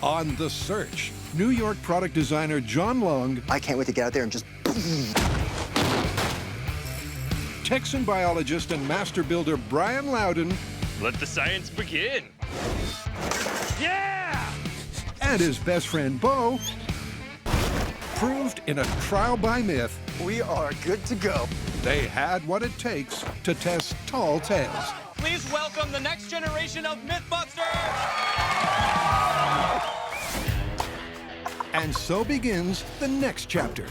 On the search, New York product designer John Long, I can't wait to get out there and just. Texan biologist and master builder Brian Loudon, Let the science begin. Yeah! and his best friend Bo, proved in a trial by myth We are good to go. they had what it takes to test tall tales. Please welcome the next generation of Mythbusters! And so begins the next chapter.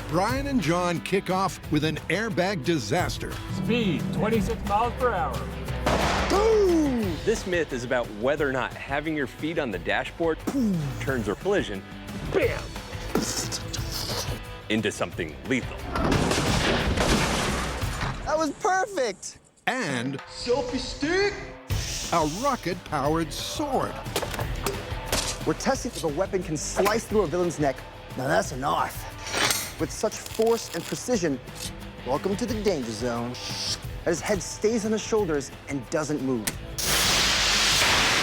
Brian and John kick off with an airbag disaster. Speed, 26 miles per hour. Boom! This myth is about whether or not having your feet on the dashboard turns a collision, bam, into something lethal. That was perfect. And Selfie stick. a rocket-powered sword. We're testing if a weapon can slice through a villain's neck. Now that's an art. With such force and precision, welcome to the danger zone. That his head stays on his shoulders and doesn't move.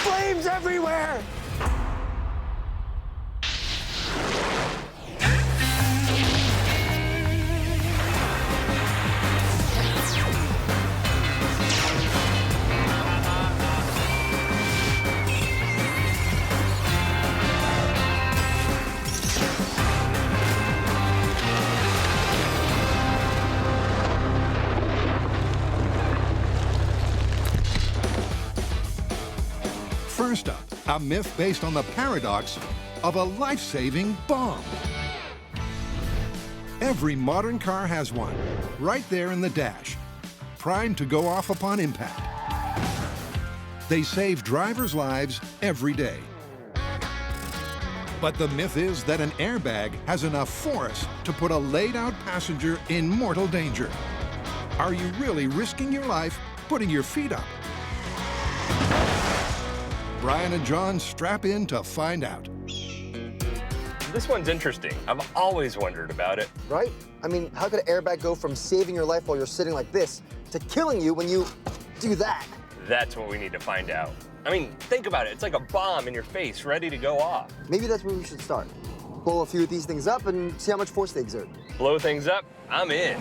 Flames everywhere! First up, a myth based on the paradox of a life-saving bomb. Every modern car has one, right there in the dash, primed to go off upon impact. They save drivers' lives every day. But the myth is that an airbag has enough force to put a laid-out passenger in mortal danger. Are you really risking your life putting your feet up? Brian and John strap in to find out. This one's interesting. I've always wondered about it. Right? I mean, how could an airbag go from saving your life while you're sitting like this to killing you when you do that? That's what we need to find out. I mean, think about it. It's like a bomb in your face, ready to go off. Maybe that's where we should start. Blow a few of these things up and see how much force they exert. Blow things up, I'm in.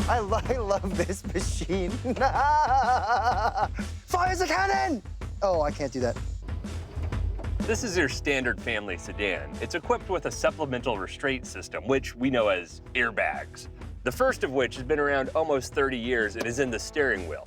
I love this machine. Fires a cannon! Oh, I can't do that. This is your standard family sedan. It's equipped with a supplemental restraint system, which we know as airbags. The first of which has been around almost 30 years and is in the steering wheel.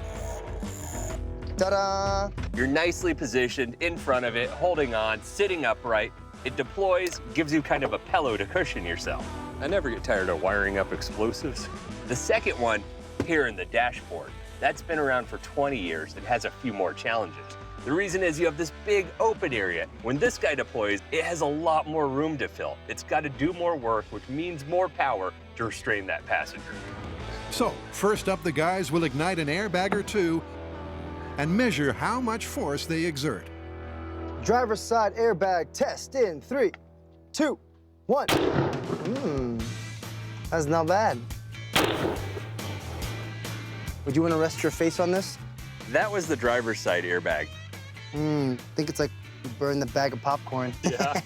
Ta-da! You're nicely positioned in front of it, holding on, sitting upright. It deploys, gives you kind of a pillow to cushion yourself. I never get tired of wiring up explosives. The second one, here in the dashboard. That's been around for 20 years. It has a few more challenges. The reason is you have this big open area. When this guy deploys, it has a lot more room to fill. It's got to do more work, which means more power to restrain that passenger. So, first up, the guys will ignite an airbag or two and measure how much force they exert. Driver's side airbag test in 3, 2, 1. That's not bad. Would you want to rest your face on this? That was the driver's side airbag. Think it's like you burned the bag of popcorn. Yeah.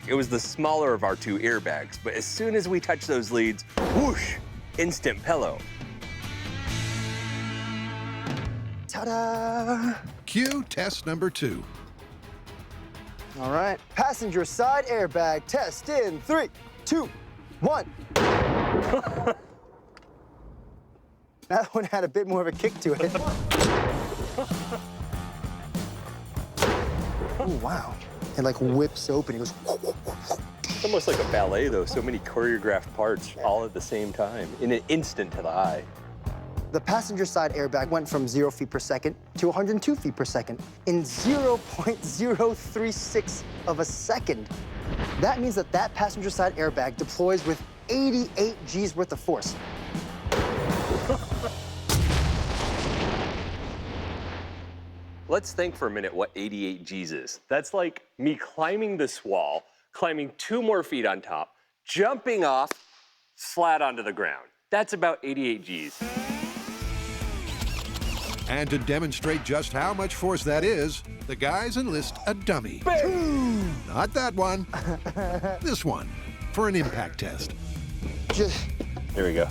It was the smaller of our two airbags, but as soon as we touched those leads, whoosh, instant pillow. Ta-da! Cue test number 2. All right, passenger side airbag test in 3, 2, 1. That one had a bit more of a kick to it. Oh, wow. It like whips open. It goes. It's almost like a ballet, though. So many choreographed parts all at the same time, in an instant to the eye. The passenger side airbag went from 0 feet per second to 102 feet per second in 0.036 of a second. That means that that passenger side airbag deploys with 88 G's worth of force. Let's think for a minute what 88 G's is. That's like me climbing this wall, climbing 2 more feet on top, jumping off, flat onto the ground. That's about 88 G's. And to demonstrate just how much force that is, the guys enlist a dummy. Not that one. This one, for an impact test. Here we go.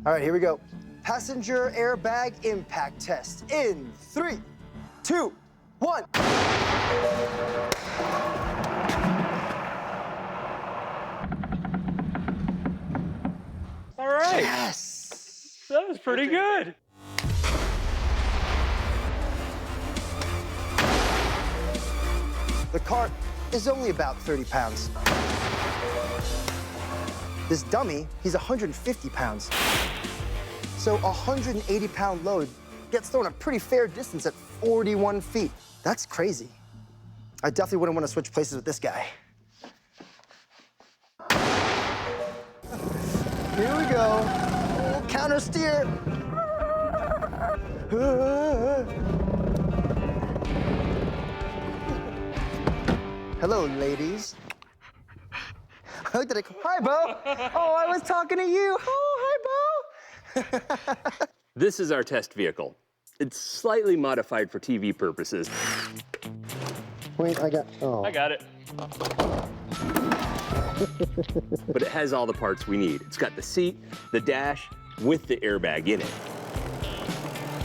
All right, here we go. Passenger airbag impact test in 3, 2, 1. All right. Yes. That was pretty good. The cart is only about 30 pounds. This dummy, he's 150 pounds. So a 180-pound load gets thrown a pretty fair distance at 41 feet. That's crazy. I definitely wouldn't want to switch places with this guy. Here we go. Oh, counter steer. Hello, ladies. I looked at it. Hi, Bo. Oh, I was talking to you. Oh, hi, Bo. This is our test vehicle. It's slightly modified for TV purposes. Wait, I got it. But it has all the parts we need. It's got the seat, the dash, with the airbag in it.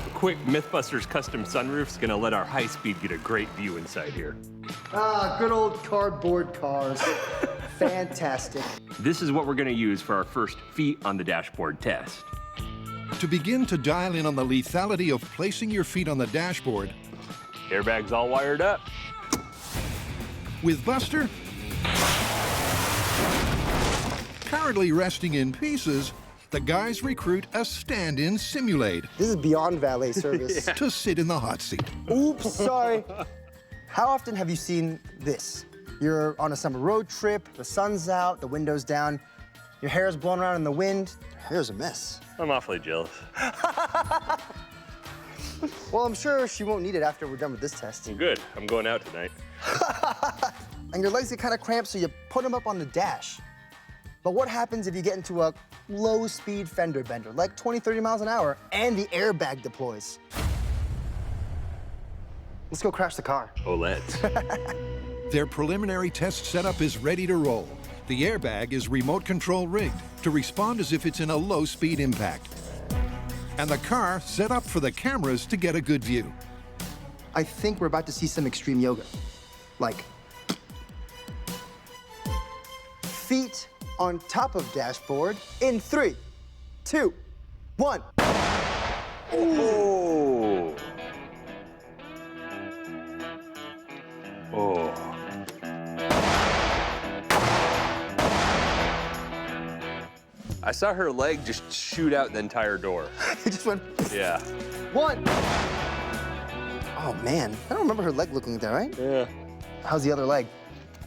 A quick Mythbusters custom sunroof's gonna let our high speed get a great view inside here. Ah, good old cardboard cars. Fantastic. This is what we're gonna use for our first feet on the dashboard test. To begin to dial in on the lethality of placing your feet on the dashboard, airbag's all wired up. With Buster currently resting in pieces, the guys recruit a stand-in simulate. This is beyond valet service. To sit in the hot seat. Oops, sorry. How often have you seen this? You're on a summer road trip, the sun's out, the window's down, your hair is blown around in the wind. Your hair's a mess. I'm awfully jealous. Well, I'm sure she won't need it after we're done with this test. Good, I'm going out tonight. And your legs get kind of cramped, so you put them up on the dash. But what happens if you get into a low-speed fender bender, like 20, 30 miles an hour, and the airbag deploys? Let's go crash the car. Oh, let's. Their preliminary test setup is ready to roll. The airbag is remote control rigged to respond as if it's in a low-speed impact. And the car set up for the cameras to get a good view. I think we're about to see some extreme yoga. Like, feet on top of dashboard in 3, 2, 1. Oh. Oh. I saw her leg just shoot out the entire door. It just went. Yeah. 1. Oh man, I don't remember her leg looking like that, right? Yeah. How's the other leg?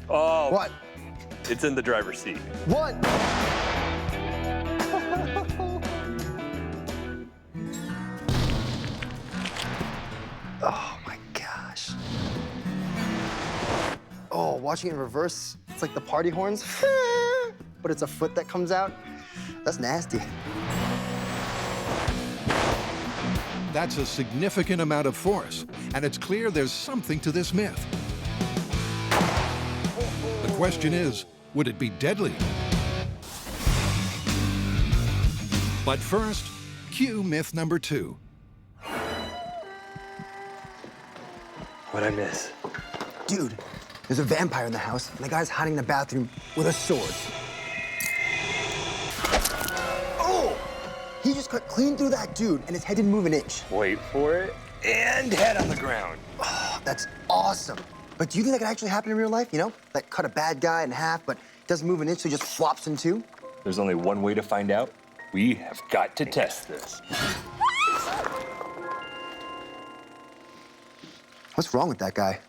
Oh. What? It's in the driver's seat. 1. Oh my gosh. Oh, watching it in reverse, it's like the party horns, but it's a foot that comes out. That's nasty. That's a significant amount of force, and it's clear there's something to this myth. The question is, would it be deadly? But first, cue myth number 2. What'd I miss? Dude, there's a vampire in the house, and the guy's hiding in the bathroom with a sword. Oh! He just cut clean through that dude, and his head didn't move an inch. Wait for it, and head on the ground. That's awesome. But do you think that could actually happen in real life, you know? Like cut a bad guy in half, but doesn't move an inch, so he just flops in two? There's only one way to find out. We have got to test this. What's wrong with that guy?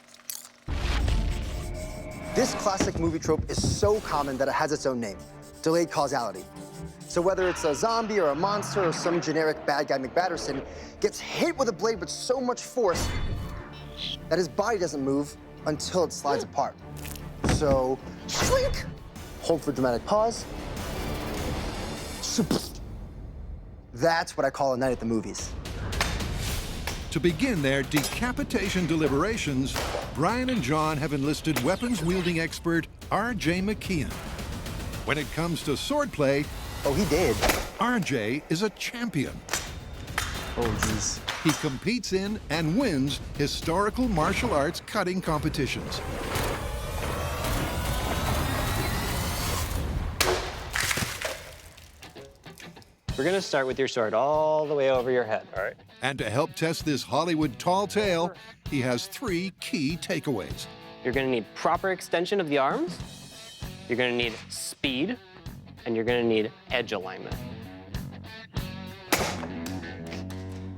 This classic movie trope is so common that it has its own name, delayed causality. So whether it's a zombie or a monster or some generic bad guy McBatterson gets hit with a blade with so much force that his body doesn't move until it slides apart. So, shrink! Hold for dramatic pause. That's what I call a night at the movies. To begin their decapitation deliberations, Brian and John have enlisted weapons-wielding expert R.J. McKeon. When it comes to swordplay, oh, he did. R.J. is a champion. Oh, jeez. He competes in and wins historical martial arts cutting competitions. We're gonna start with your sword all the way over your head, all right? And to help test this Hollywood tall tale, he has 3 key takeaways. You're gonna need proper extension of the arms, you're gonna need speed, and you're gonna need edge alignment.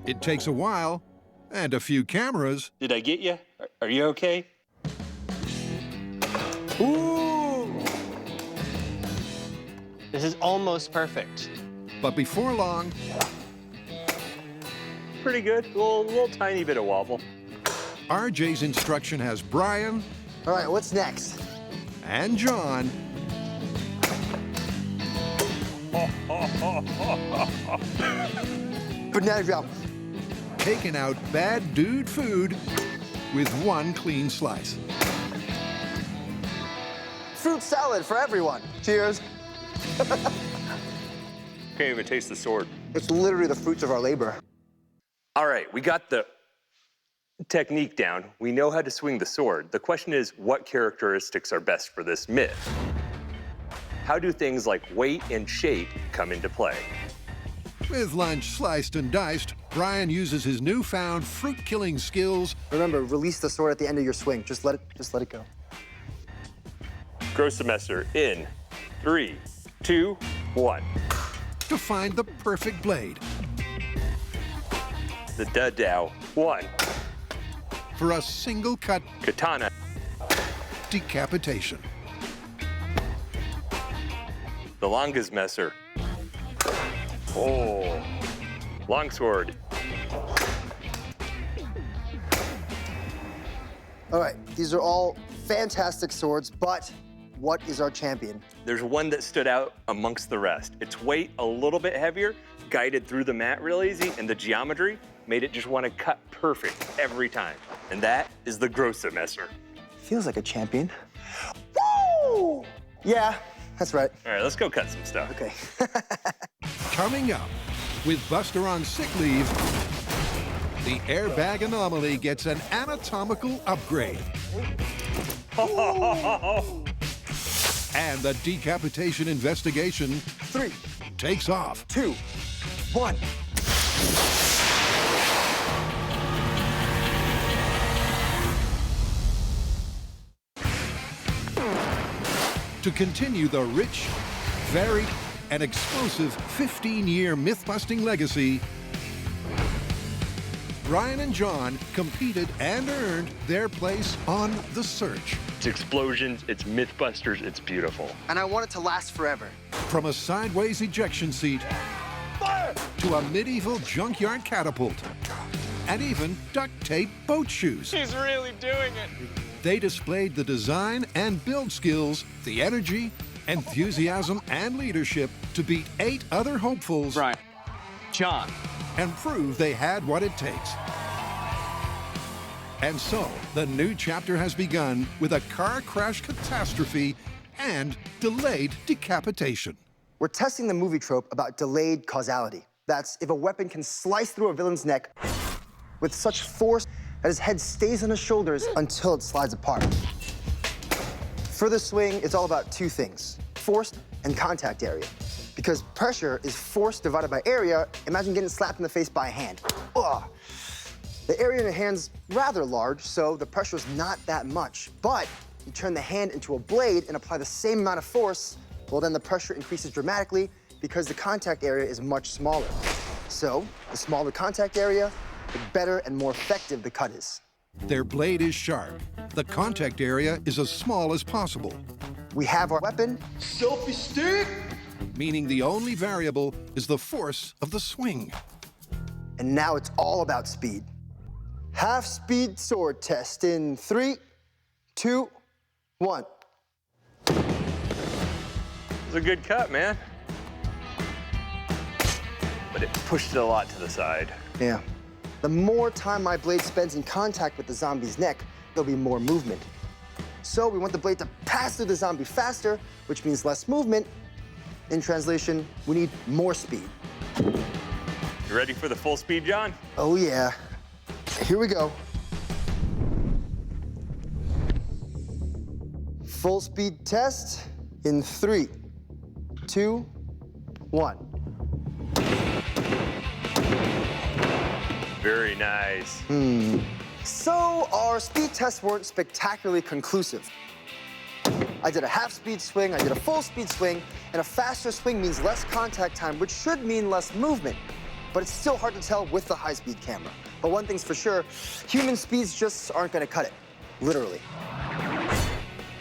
It takes a while and a few cameras. Did I get you? Are you okay? Ooh! This is almost perfect. But before long, Pretty good. A little tiny bit of wobble. RJ's instruction has Brian. All right, what's next? And John. Banana drop. Taking out bad dude food with 1 clean slice. Fruit salad for everyone. Cheers. Can't even taste the sword. It's literally the fruits of our labor. All right, we got the technique down. We know how to swing the sword. The question is, what characteristics are best for this myth? How do things like weight and shape come into play? With lunch sliced and diced, Brian uses his newfound fruit-killing skills. Remember, release the sword at the end of your swing. Just let it go. Gross semester in 3, 2, 1. To find the perfect blade. The Dadao 1. For a single cut Katana. Decapitation. The longest messer. Oh, longsword. All right, these are all fantastic swords, but what is our champion? There's one that stood out amongst the rest. Its weight a little bit heavier, guided through the mat real easy, and the geometry made it just want to cut perfect every time. And that is the Grossa Messer. Feels like a champion. Woo! Yeah, that's right. All right, let's go cut some stuff. Okay. Coming up, with Buster on sick leave, the airbag anomaly gets an anatomical upgrade. And the decapitation investigation 3 takes off. 2 1. To continue the rich, varied, and explosive 15-year myth-busting legacy, Brian and John competed and earned their place on The Search. It's explosions, it's Mythbusters, it's beautiful. And I want it to last forever. From a sideways ejection seat to a medieval junkyard catapult and even duct tape boat shoes. He's really doing it. They displayed the design and build skills, the energy, enthusiasm, and leadership to beat 8 other hopefuls. Brian, John, and prove they had what it takes. And so, the new chapter has begun with a car crash catastrophe and delayed decapitation. We're testing the movie trope about delayed causality. That's if a weapon can slice through a villain's neck with such force that his head stays on his shoulders until it slides apart. For the swing, it's all about 2 things, force and contact area. Because pressure is force divided by area. Imagine getting slapped in the face by a hand. Ugh. The area in your hand's rather large, so the pressure is not that much. But you turn the hand into a blade and apply the same amount of force, well, then the pressure increases dramatically because the contact area is much smaller. So the smaller the contact area, the better and more effective the cut is. Their blade is sharp. The contact area is as small as possible. We have our weapon, selfie stick, meaning the only variable is the force of the swing. and now it's all about speed. Half-speed sword test in 3, 2, 1. It was a good cut, man. But it pushed it a lot to the side. Yeah. The more time my blade spends in contact with the zombie's neck, there'll be more movement. So we want the blade to pass through the zombie faster, which means less movement. In translation, we need more speed. You ready for the full speed, John? Oh, yeah. Here we go. Full speed test in 3, 2, 1. Very nice. So our speed tests weren't spectacularly conclusive. I did a half-speed swing, I did a full-speed swing, and a faster swing means less contact time, which should mean less movement. But it's still hard to tell with the high-speed camera. But one thing's for sure, human speeds just aren't gonna cut it, literally.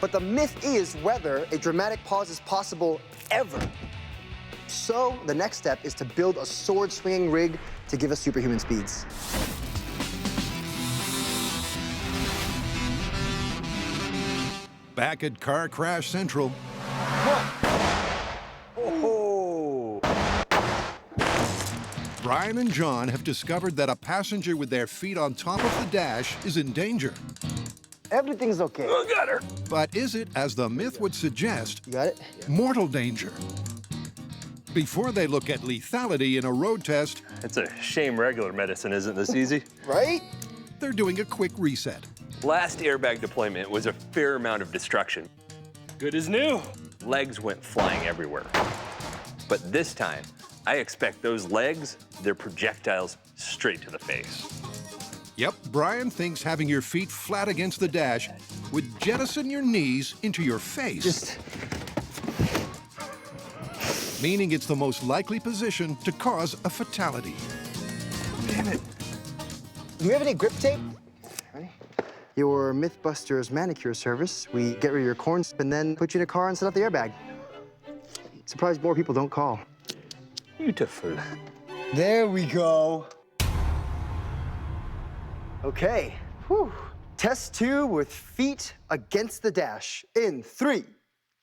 But the myth is whether a dramatic pause is possible ever. So the next step is to build a sword-swinging rig to give us superhuman speeds. Back at Car Crash Central. Oh. Brian and John have discovered that a passenger with their feet on top of the dash is in danger. Everything's okay. Oh, got her. But is it, as the myth would suggest, You got it? mortal danger? Before they look at lethality in a road test, It's a shame regular medicine isn't this easy. Right? they're doing a quick reset. Last airbag deployment was a fair amount of destruction. Good as new. Legs went flying everywhere. But this time, I expect those legs, their projectiles straight to the face. Yep, Brian thinks having your feet flat against the dash would jettison your knees into your face. Meaning it's the most likely position to cause a fatality. Damn it. Do you have any grip tape? Ready? Your Mythbusters manicure service. We get rid of your corns and then put you in a car and set up the airbag. Surprised more people don't call. Beautiful. There we go. Okay. Whew. Test 2 with feet against the dash in 3,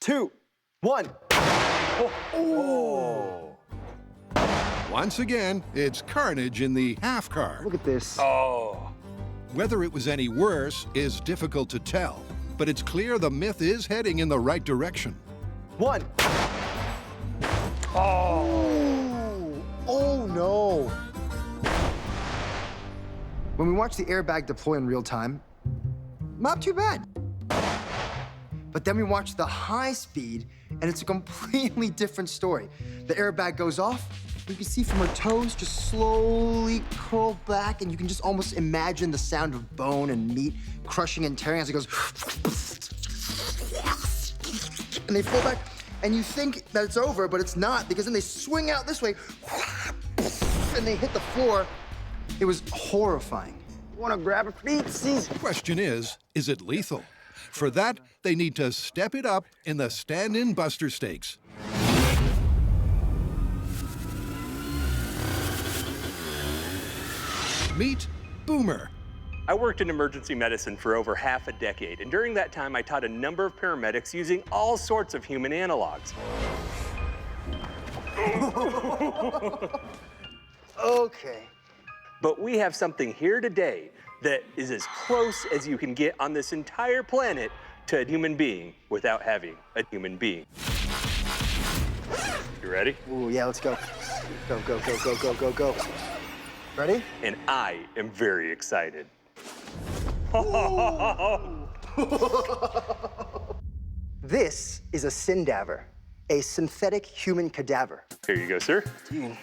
2, 1. Oh. Once again, it's carnage in the half car. Look at this. Oh. Whether it was any worse is difficult to tell, but it's clear the myth is heading in the right direction. 1. Oh. Oh, no. When we watch the airbag deploy in real time, not too bad. But then we watch the high speed, and it's a completely different story. The airbag goes off, you can see from her toes just slowly curl back, and you can just almost imagine the sound of bone and meat crushing and tearing as it goes. And they fall back, and you think that it's over, but it's not, because then they swing out this way, and they hit the floor. It was horrifying. You wanna grab a feet, seize? Question is it lethal? For that, they need to step it up in the stand-in Buster Stakes. Meet Boomer. I worked in emergency medicine for over half a decade, and during that time, I taught a number of paramedics using all sorts of human analogs. Okay. But we have something here today that is as close as you can get on this entire planet to a human being without having a human being. You ready? Ooh, yeah, let's go. Go, go, go, go, go, go, go. Ready? And I am very excited. This is a syndaver, a synthetic human cadaver. Here you go, sir. Dude,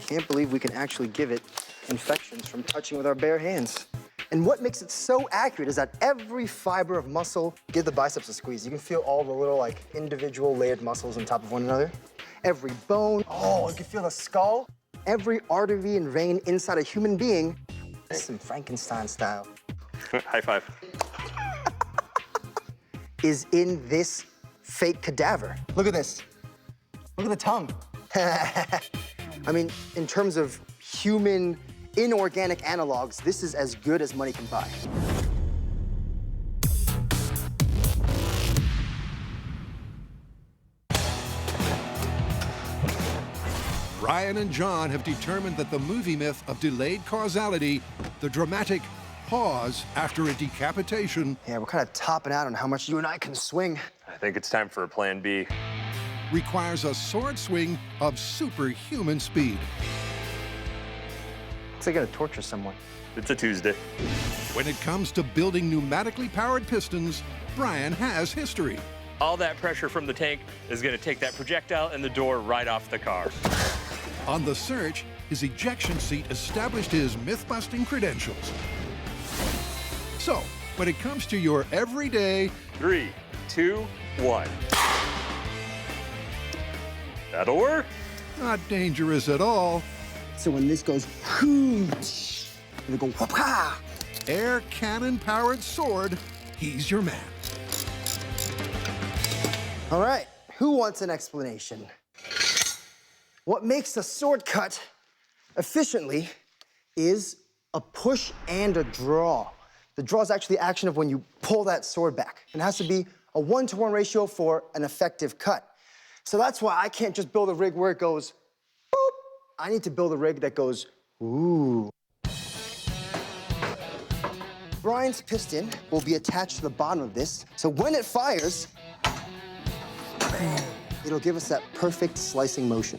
can't believe we can actually give it infections from touching with our bare hands. And what makes it so accurate is that every fiber of muscle, give the biceps a squeeze. You can feel all the little like individual layered muscles on top of one another. Every bone, oh, you can feel the skull. Every artery and vein inside a human being. Some Frankenstein style. High five. Is in this fake cadaver. Look at this. Look at the tongue. I mean, in terms of human inorganic analogs, this is as good as money can buy. Brian and John have determined that the movie myth of delayed causality, the dramatic pause after a decapitation. Yeah, we're kind of topping out on how much you and I can swing. I think it's time for a plan B. Requires a sword swing of superhuman speed. It's like gonna torture someone. It's a Tuesday. When it comes to building pneumatically powered pistons, Brian has history. All that pressure from the tank is going to take that projectile and the door right off the car. On the search, his ejection seat established his myth-busting credentials. So, when it comes to your everyday... 3, 2, 1. That'll work. Not dangerous at all. So when this goes, it'll go, wha-pa! Air cannon-powered sword, he's your man. All right, who wants an explanation? What makes a sword cut efficiently is a push and a draw. The draw is actually the action of when you pull that sword back. It has to be a 1-to-1 ratio for an effective cut. So that's why I can't just build a rig where it goes, boop. I need to build a rig that goes, ooh. Brian's piston will be attached to the bottom of this, so when it fires, it'll give us that perfect slicing motion.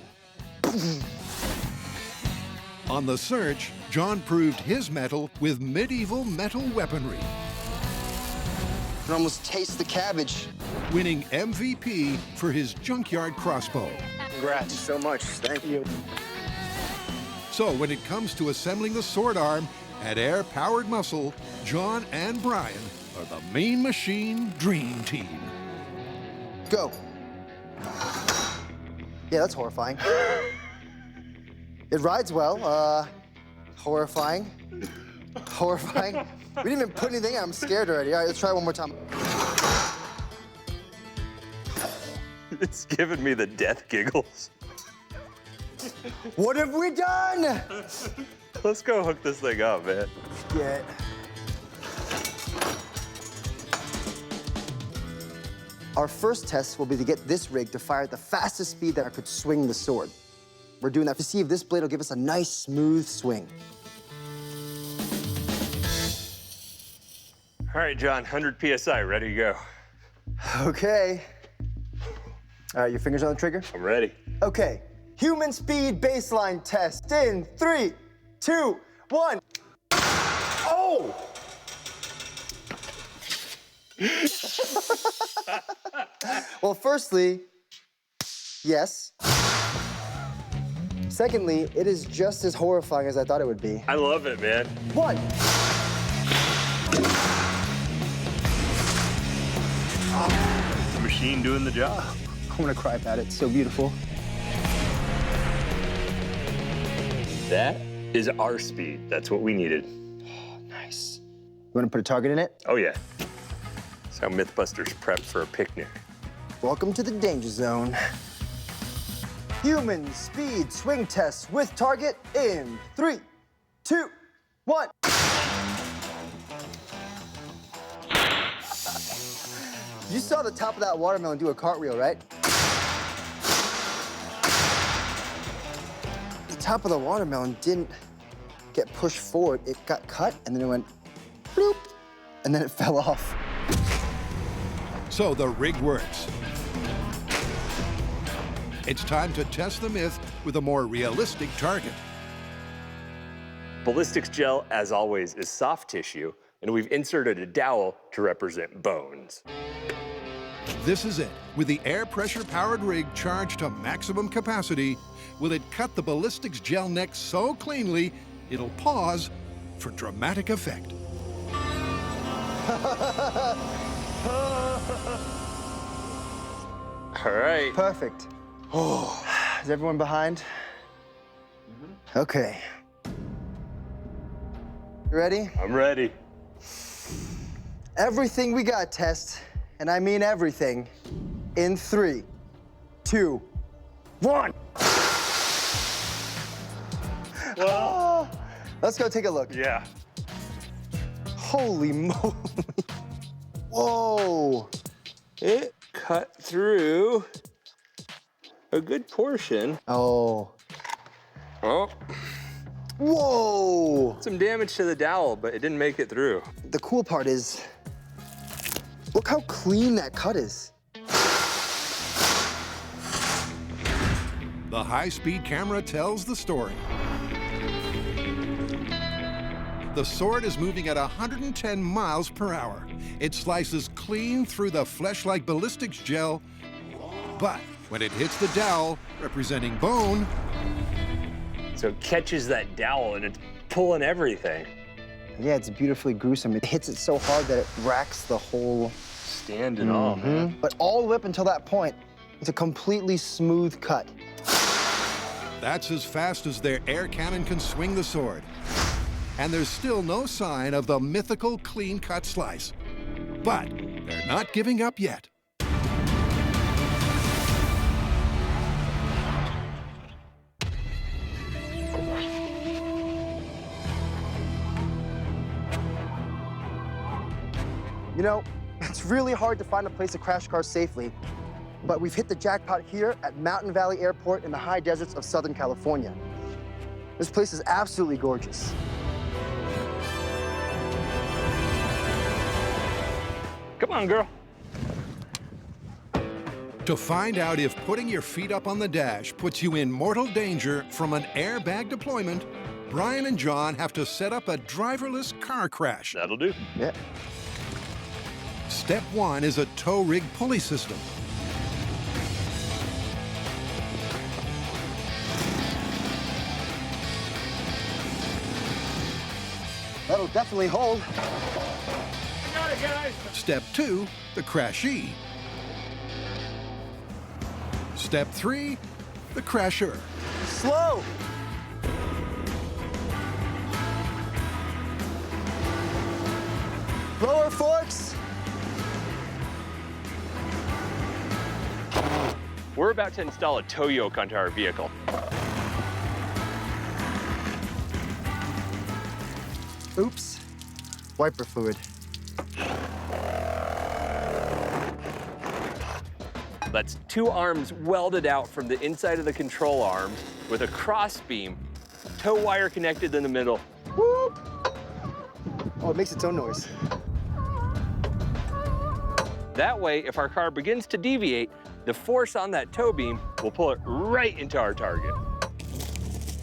On the search, John proved his mettle with medieval metal weaponry. You can almost taste the cabbage. Winning MVP for his junkyard crossbow. Congrats so much, thank you. So when it comes to assembling the sword arm and air-powered muscle, John and Brian are the Mean Machine Dream Team. Go. Yeah, that's horrifying. It rides well, horrifying. Horrifying. We didn't even put anything in, I'm scared already. All right, let's try one more time. It's giving me the death giggles. What have we done? Let's go hook this thing up, man. Yeah. Our first test will be to get this rig to fire at the fastest speed that I could swing the sword. We're doing that to see if this blade will give us a nice, smooth swing. All right, John, 100 PSI, ready to go. Okay. All right, your fingers on the trigger? I'm ready. Okay, human speed baseline test in 3, 2, 1. Oh! Well, firstly, yes. Secondly, it is just as horrifying as I thought it would be. I love it, man. 1. The machine doing the job. I want to cry about it. It's so beautiful. That is our speed. That's what we needed. Oh, nice. You want to put a target in it? Oh, yeah. That's how Mythbusters prep for a picnic. Welcome to the danger zone. Human speed swing test with target in 3, 2, 1. You saw the top of that watermelon do a cartwheel, right? The top of the watermelon didn't get pushed forward. It got cut, and then it went bloop, and then it fell off. So the rig works. It's time to test the myth with a more realistic target. Ballistics gel, as always, is soft tissue, and we've inserted a dowel to represent bones. This is it. With the air pressure-powered rig charged to maximum capacity, will it cut the ballistics gel neck so cleanly it'll pause for dramatic effect. All right. Perfect. Oh, is everyone behind? Okay. You ready? I'm ready. Everything we got, Test, and I mean everything, in 3, 2, 1. Well, let's go take a look. Yeah. Holy moly. Whoa. It cut through a good portion. Oh. Oh. Whoa. Some damage to the dowel, but it didn't make it through. The cool part is, look how clean that cut is. The high-speed camera tells the story. The sword is moving at 110 miles per hour. It slices clean through the flesh-like ballistics gel, but when it hits the dowel, representing bone, so it catches that dowel and it's pulling everything. Yeah, it's beautifully gruesome. It hits it so hard that it racks the whole stand and all, man. But all the way up until that point, it's a completely smooth cut. that's as fast as their air cannon can swing the sword. And there's still no sign of the mythical clean-cut slice. But they're not giving up yet. You know, it's really hard to find a place to crash cars safely, but we've hit the jackpot here at Mountain Valley Airport in the high deserts of Southern California. This place is absolutely gorgeous. Come on, girl. To find out if putting your feet up on the dash puts you in mortal danger from an airbag deployment, Brian and John have to set up a driverless car crash. That'll do. Yeah. Step one is a tow rig pulley system. That'll definitely hold. Got it, guys. Step two, the crashee. Step three, the crasher. Slow. Lower forks. We're about to install a tow yoke onto our vehicle. Oops. Wiper fluid. That's two arms welded out from the inside of the control arms with a cross beam, tow wire connected in the middle. Whoop. Oh, it makes its own noise. That way, if our car begins to deviate, the force on that tow beam will pull it right into our target.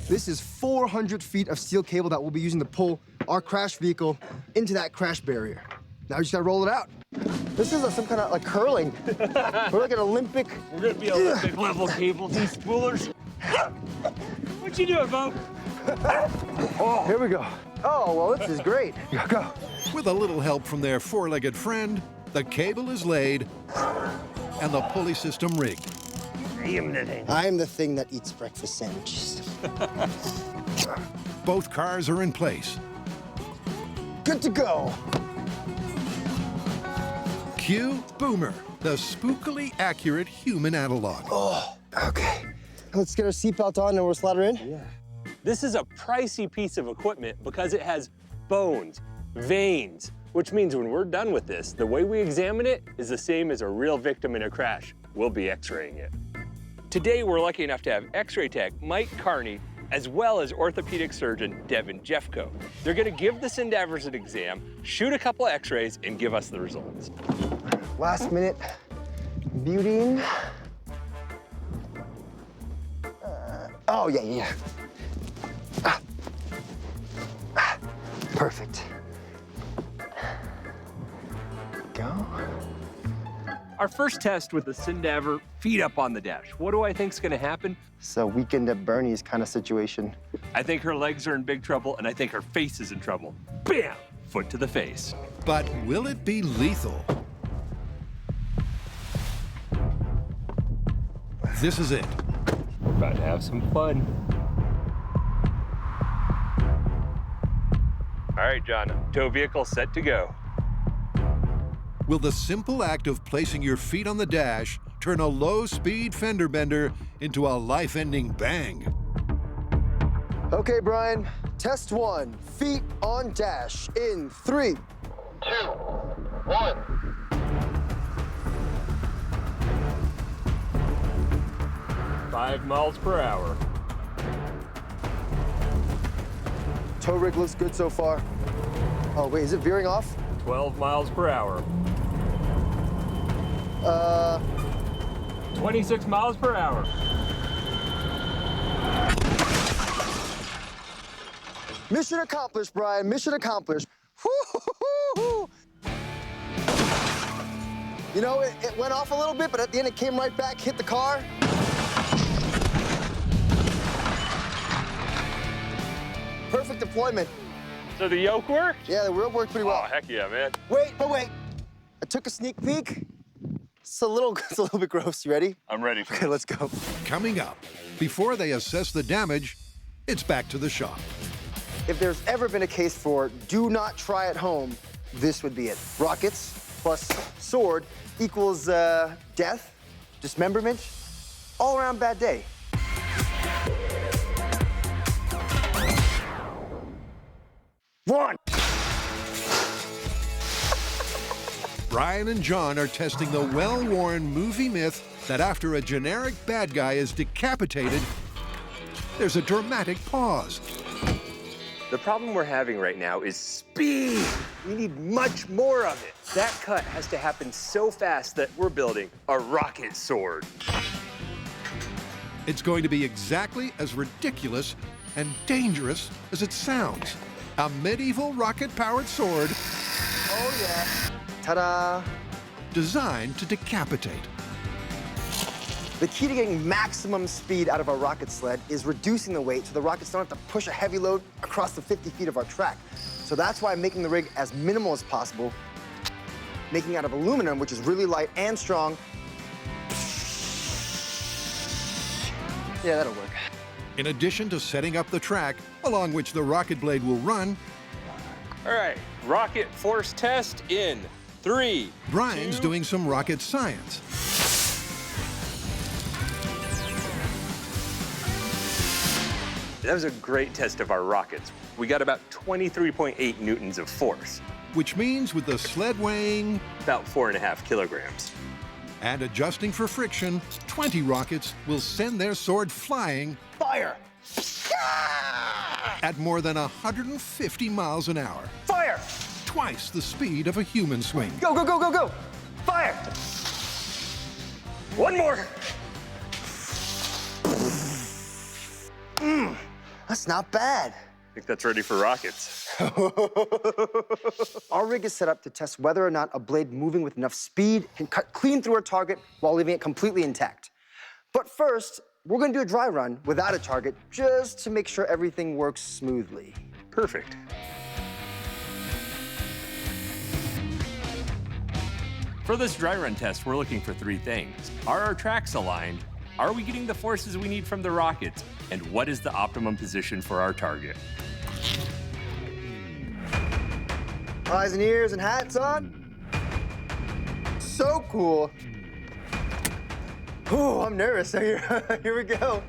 This is 400 feet of steel cable that we'll be using to pull our crash vehicle into that crash barrier. Now we just gotta roll it out. This is some kind of like curling. We're like an Olympic. We're gonna be Olympic level cable despoolers. What you doing, Bo? Oh, here we go. Oh, well, this is great. Go. With a little help from their four-legged friend, the cable is laid and the pulley system rigged. I'm the thing that eats breakfast sandwiches. Both cars are in place. Good to go. Cue Boomer, the spookily accurate human analog. Oh, okay. Let's get our seatbelt on and we'll slide her in. Yeah. This is a pricey piece of equipment because it has bones, veins, which means when we're done with this, the way we examine it is the same as a real victim in a crash. We'll be x-raying it. Today, we're lucky enough to have x-ray tech Mike Carney, as well as orthopedic surgeon Devin Jeffco. They're gonna give the Sendavers an exam, shoot a couple of x-rays, and give us the results. Last minute beautying. Oh, yeah. Perfect. Go. Our first test with the Sindaver, feet up on the dash. What do I think's gonna happen? It's a weekend at Bernie's kind of situation. I think her legs are in big trouble, and I think her face is in trouble. Bam! Foot to the face. But will it be lethal? This is it. We're about to have some fun. All right, John, tow vehicle set to go. Will the simple act of placing your feet on the dash turn a low-speed fender bender into a life-ending bang? Okay, Brian, test 1. Feet on dash in 3, 2, 1. Five miles per hour. Tow rig looks good so far. Oh, wait, is it veering off? 12 miles per hour. 26 miles per hour. Mission accomplished, Brian. Mission accomplished. Woo-hoo-hoo-hoo. You know, it went off a little bit, but at the end it came right back, hit the car. Perfect deployment. So the yoke worked? Yeah, the yoke worked pretty well. Oh, heck yeah, man. Wait. I took a sneak peek. It's a little bit gross. You ready? I'm ready for Okay, let's go. Coming up, before they assess the damage, it's back to the shop. If there's ever been a case for do not try at home, this would be it. Rockets plus sword equals death, dismemberment, all around bad day. One. Brian and John are testing the well-worn movie myth that after a generic bad guy is decapitated, there's a dramatic pause. The problem we're having right now is speed. We need much more of it. That cut has to happen so fast that we're building a rocket sword. It's going to be exactly as ridiculous and dangerous as it sounds. A medieval rocket-powered sword. Oh, yeah. Ta-da! Designed to decapitate. The key to getting maximum speed out of our rocket sled is reducing the weight so the rockets don't have to push a heavy load across the 50 feet of our track. So that's why I'm making the rig as minimal as possible, making it out of aluminum, which is really light and strong. Yeah, that'll work. In addition to setting up the track along which the rocket blade will run, All right, rocket force test in 3. Brian's 2. doing some rocket science. That was a great test of our rockets. We got about 23.8 newtons of force. Which means with the sled weighing about 4.5 kilograms. And adjusting for friction, 20 rockets will send their sword flying. Fire! At more than 150 miles an hour. Fire! Twice the speed of a human swing. Go, go, go, go, go! Fire! One more! That's not bad. I think that's ready for rockets. Our rig is set up to test whether or not a blade moving with enough speed can cut clean through our target while leaving it completely intact. But first, we're gonna do a dry run without a target just to make sure everything works smoothly. Perfect. For this dry run test, we're looking for 3 things. Are our tracks aligned? Are we getting the forces we need from the rockets? And what is the optimum position for our target? Eyes and ears and hats on. So cool. Ooh, I'm nervous. Here we go.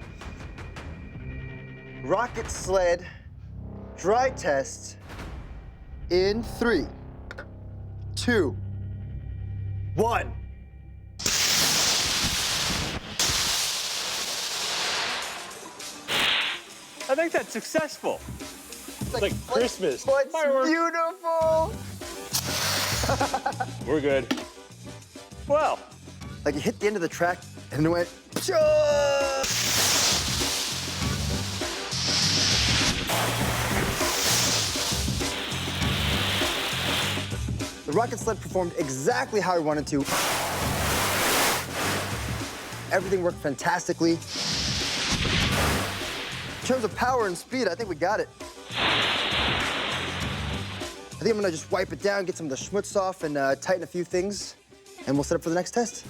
Rocket sled dry test in 3, 2, 1. I think that's successful. It's like Christmas. But it's Fireworks. beautiful. We're good. Well. Like it hit the end of the track and it went, Psha! The rocket sled performed exactly how I wanted to. Everything worked fantastically. In terms of power and speed, I think we got it. I think I'm gonna just wipe it down, get some of the schmutz off, and tighten a few things, and we'll set up for the next test.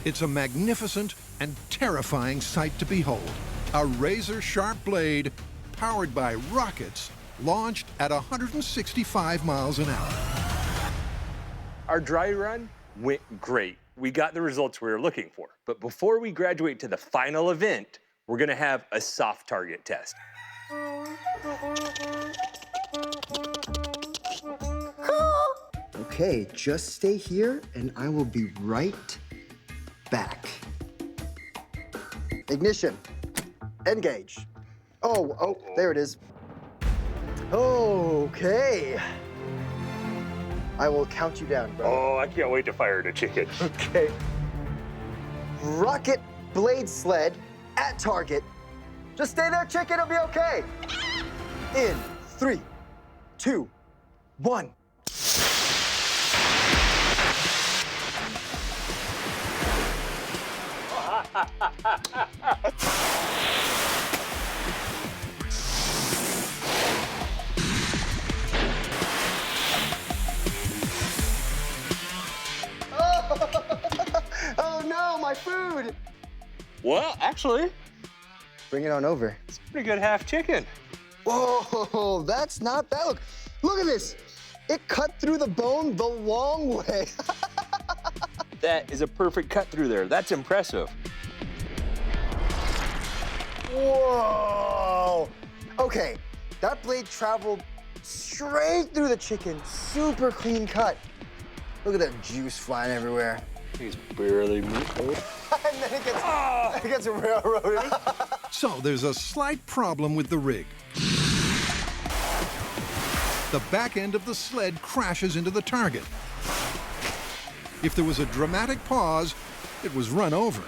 It's a magnificent and terrifying sight to behold. A razor-sharp blade powered by rockets launched at 165 miles an hour. Our dry run went great. We got the results we were looking for. But before we graduate to the final event, we're gonna have a soft target test. Okay, just stay here, and I will be right back. Ignition. Engage. Oh, there it is. Okay. I will count you down, bro. Oh, I can't wait to fire the chicken. Okay. Rocket blade sled at target. Just stay there, chicken, it'll be okay. In 3, 2, 1. Oh no, my food! Well, actually, Bring it on over. it's a pretty good half chicken. Whoa, that's not bad. Look at this. It cut through the bone the long way. That is a perfect cut through there. That's impressive. Whoa. Okay, that blade traveled straight through the chicken. Super clean cut. Look at that juice flying everywhere. He's barely meat. And then it gets railroaded. So there's a slight problem with the rig. The back end of the sled crashes into the target. If there was a dramatic pause, it was run over.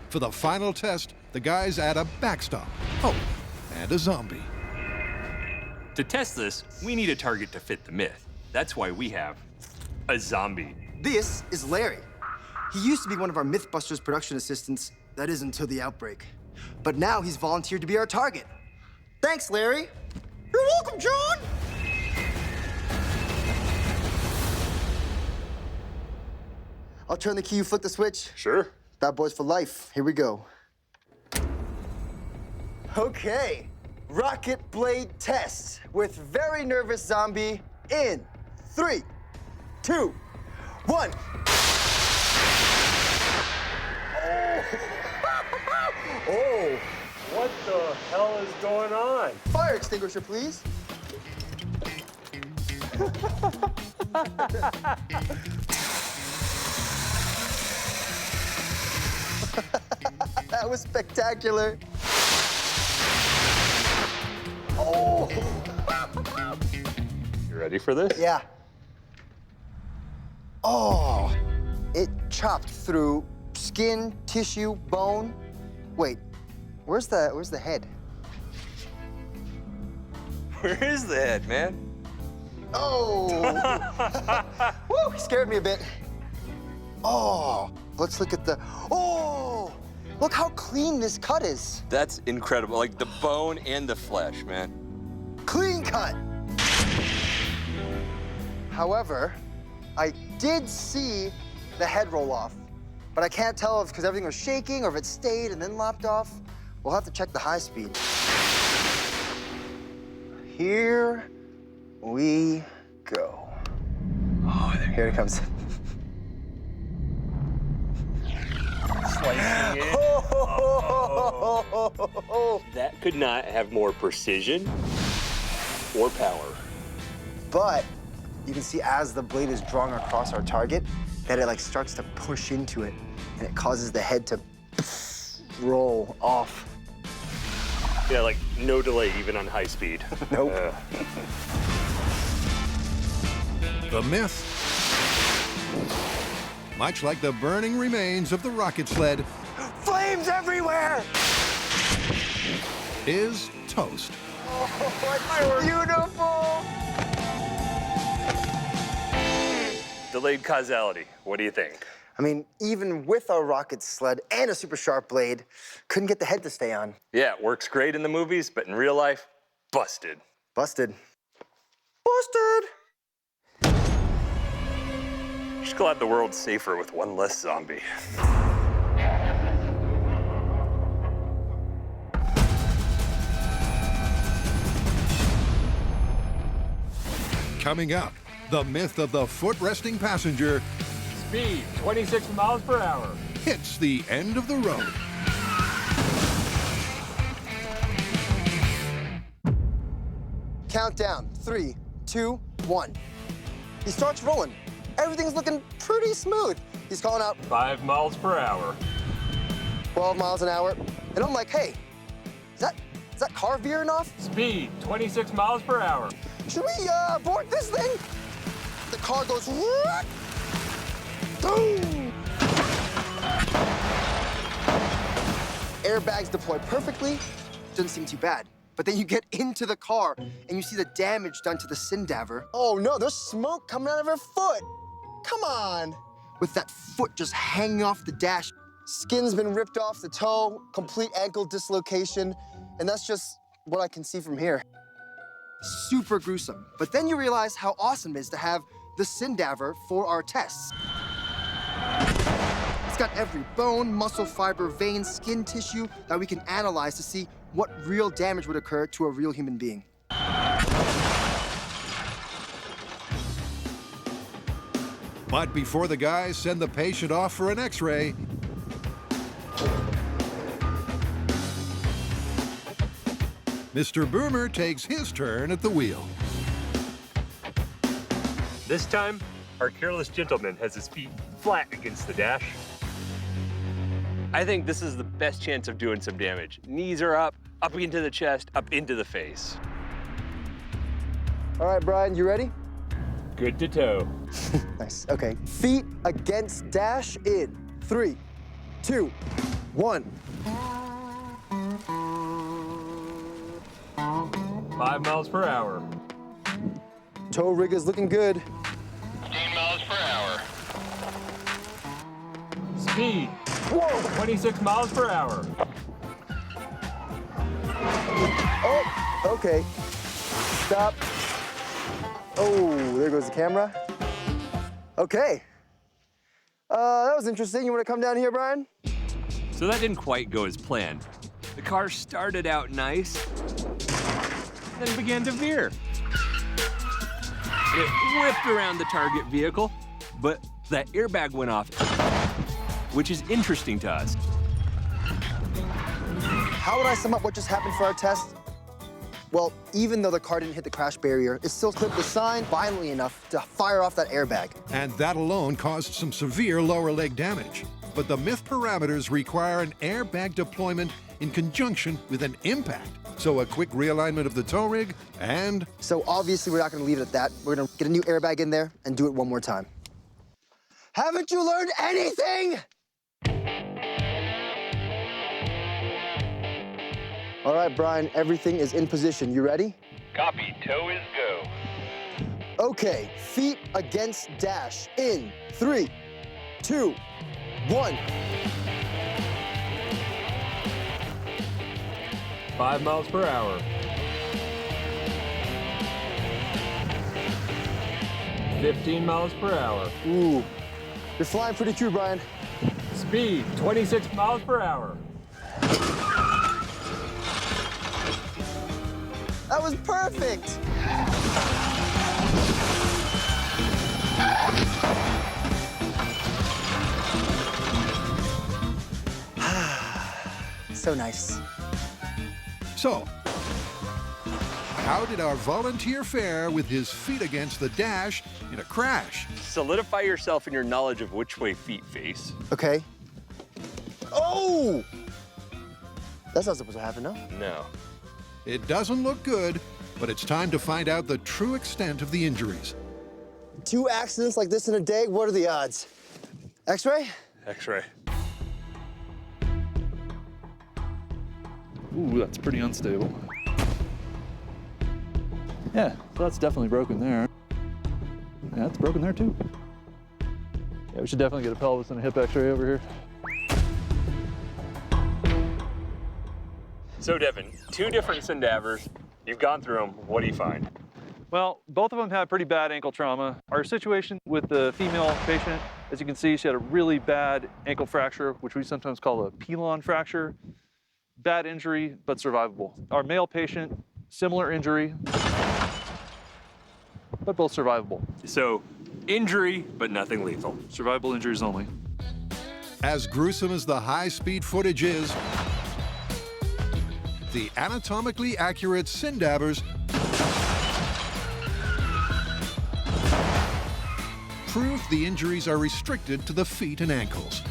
For the final test, the guys add a backstop. Oh, and a zombie. To test this, we need a target to fit the myth. That's why we have a zombie. This is Larry. He used to be one of our Mythbusters production assistants. That is until the outbreak. But now he's volunteered to be our target. Thanks, Larry. You're welcome, John. I'll turn the key, you flick the switch. Sure. Bad boys for life. Here we go. Okay. Rocket blade test with very nervous zombie in 3, 2, 1. Oh. What the hell is going on? Fire extinguisher, please. That was spectacular. Oh! You ready for this? Yeah. Oh, it chopped through skin, tissue, bone. Wait, where's the head? Where is the head, man? Oh! Woo, scared me a bit. Oh, let's look at the, oh! Look how clean this cut is. That's incredible. Like the bone and the flesh, man. Clean cut. However, I did see the head roll off, but I can't tell if it's because everything was shaking or if it stayed and then lopped off. We'll have to check the high speed. Here we go. Oh, here it comes. Slicing it. Oh. That could not have more precision or power. But you can see as the blade is drawn across our target, that it like starts to push into it, and it causes the head to roll off. Yeah, like no delay even on high speed. Nope. The myth, much like the burning remains of the rocket sled, Flames everywhere! is toast. Oh, it's beautiful! delayed causality. What do you think? I mean, even with a rocket sled and a super sharp blade, couldn't get the head to stay on. Yeah, it works great in the movies, but in real life, busted. Busted. Busted! Just glad the world's safer with one less zombie. Coming up, the myth of the foot-resting passenger Speed, 26 miles per hour. hits the end of the road. Countdown, 3, 2, 1. He starts rolling. Everything's looking pretty smooth. He's calling out 5 miles per hour. 12 miles an hour. And I'm like, hey, is that car veering off? Speed, 26 miles per hour. Should we abort this thing? The car goes, what? Boom! Airbags deploy perfectly. Doesn't seem too bad. But then you get into the car and you see the damage done to the Sindaver. Oh no, there's smoke coming out of her foot. Come on. With that foot just hanging off the dash. Skin's been ripped off the toe, complete ankle dislocation, and that's just what I can see from here. Super gruesome. But then you realize how awesome it is to have the Sindaver for our tests. It's got every bone, muscle fiber, vein, skin tissue that we can analyze to see what real damage would occur to a real human being. But before the guys send the patient off for an x-ray, Mr. Boomer takes his turn at the wheel. This time, our careless gentleman has his feet flat against the dash. I think this is the best chance of doing some damage. Knees are up into the chest, up into the face. All right, Brian, you ready? Good to toe. Nice, okay. Feet against dash in 3, 2, 1. 5 miles per hour. Toe rig is looking good. 15 miles per hour. Speed, Whoa! 26 miles per hour. Oh, okay. Stop. Oh, there goes the camera. Okay. That was interesting. You want to come down here, Brian? So that didn't quite go as planned. The car started out nice, then began to veer. It whipped around the target vehicle, but that airbag went off, which is interesting to us. How would I sum up what just happened for our test? Well, even though the car didn't hit the crash barrier, it still clipped the sign violently enough to fire off that airbag. And that alone caused some severe lower leg damage. But the myth parameters require an airbag deployment in conjunction with an impact. So a quick realignment of the tow rig and... So obviously we're not gonna leave it at that. We're gonna get a new airbag in there and do it one more time. Haven't you learned anything? All right, Brian, everything is in position. You ready? Copy, tow is go. Okay, feet against dash in 3, 2, 1. 5 miles per hour. 15 miles per hour. Ooh, you're flying pretty true, Brian. Speed, 26 miles per hour. That was perfect. So nice. So, how did our volunteer fare with his feet against the dash in a crash? Solidify yourself in your knowledge of which way feet face. Okay. Oh! That's not supposed to happen, no? No. It doesn't look good, but it's time to find out the true extent of the injuries. 2 accidents like this in a day, what are the odds? X-ray? X-ray. Ooh, that's pretty unstable. Yeah, so that's definitely broken there. Yeah, that's broken there too. Yeah, we should definitely get a pelvis and a hip x-ray over here. So Devin, 2 different Sindavers. You've gone through them. What do you find? Well, both of them had pretty bad ankle trauma. Our situation with the female patient, as you can see, she had a really bad ankle fracture, which we sometimes call a pilon fracture. Bad injury, but survivable. Our male patient, similar injury, but both survivable. So, injury, but nothing lethal. Survivable injuries only. As gruesome as the high-speed footage is, the anatomically accurate Sindavers prove the injuries are restricted to the feet and ankles.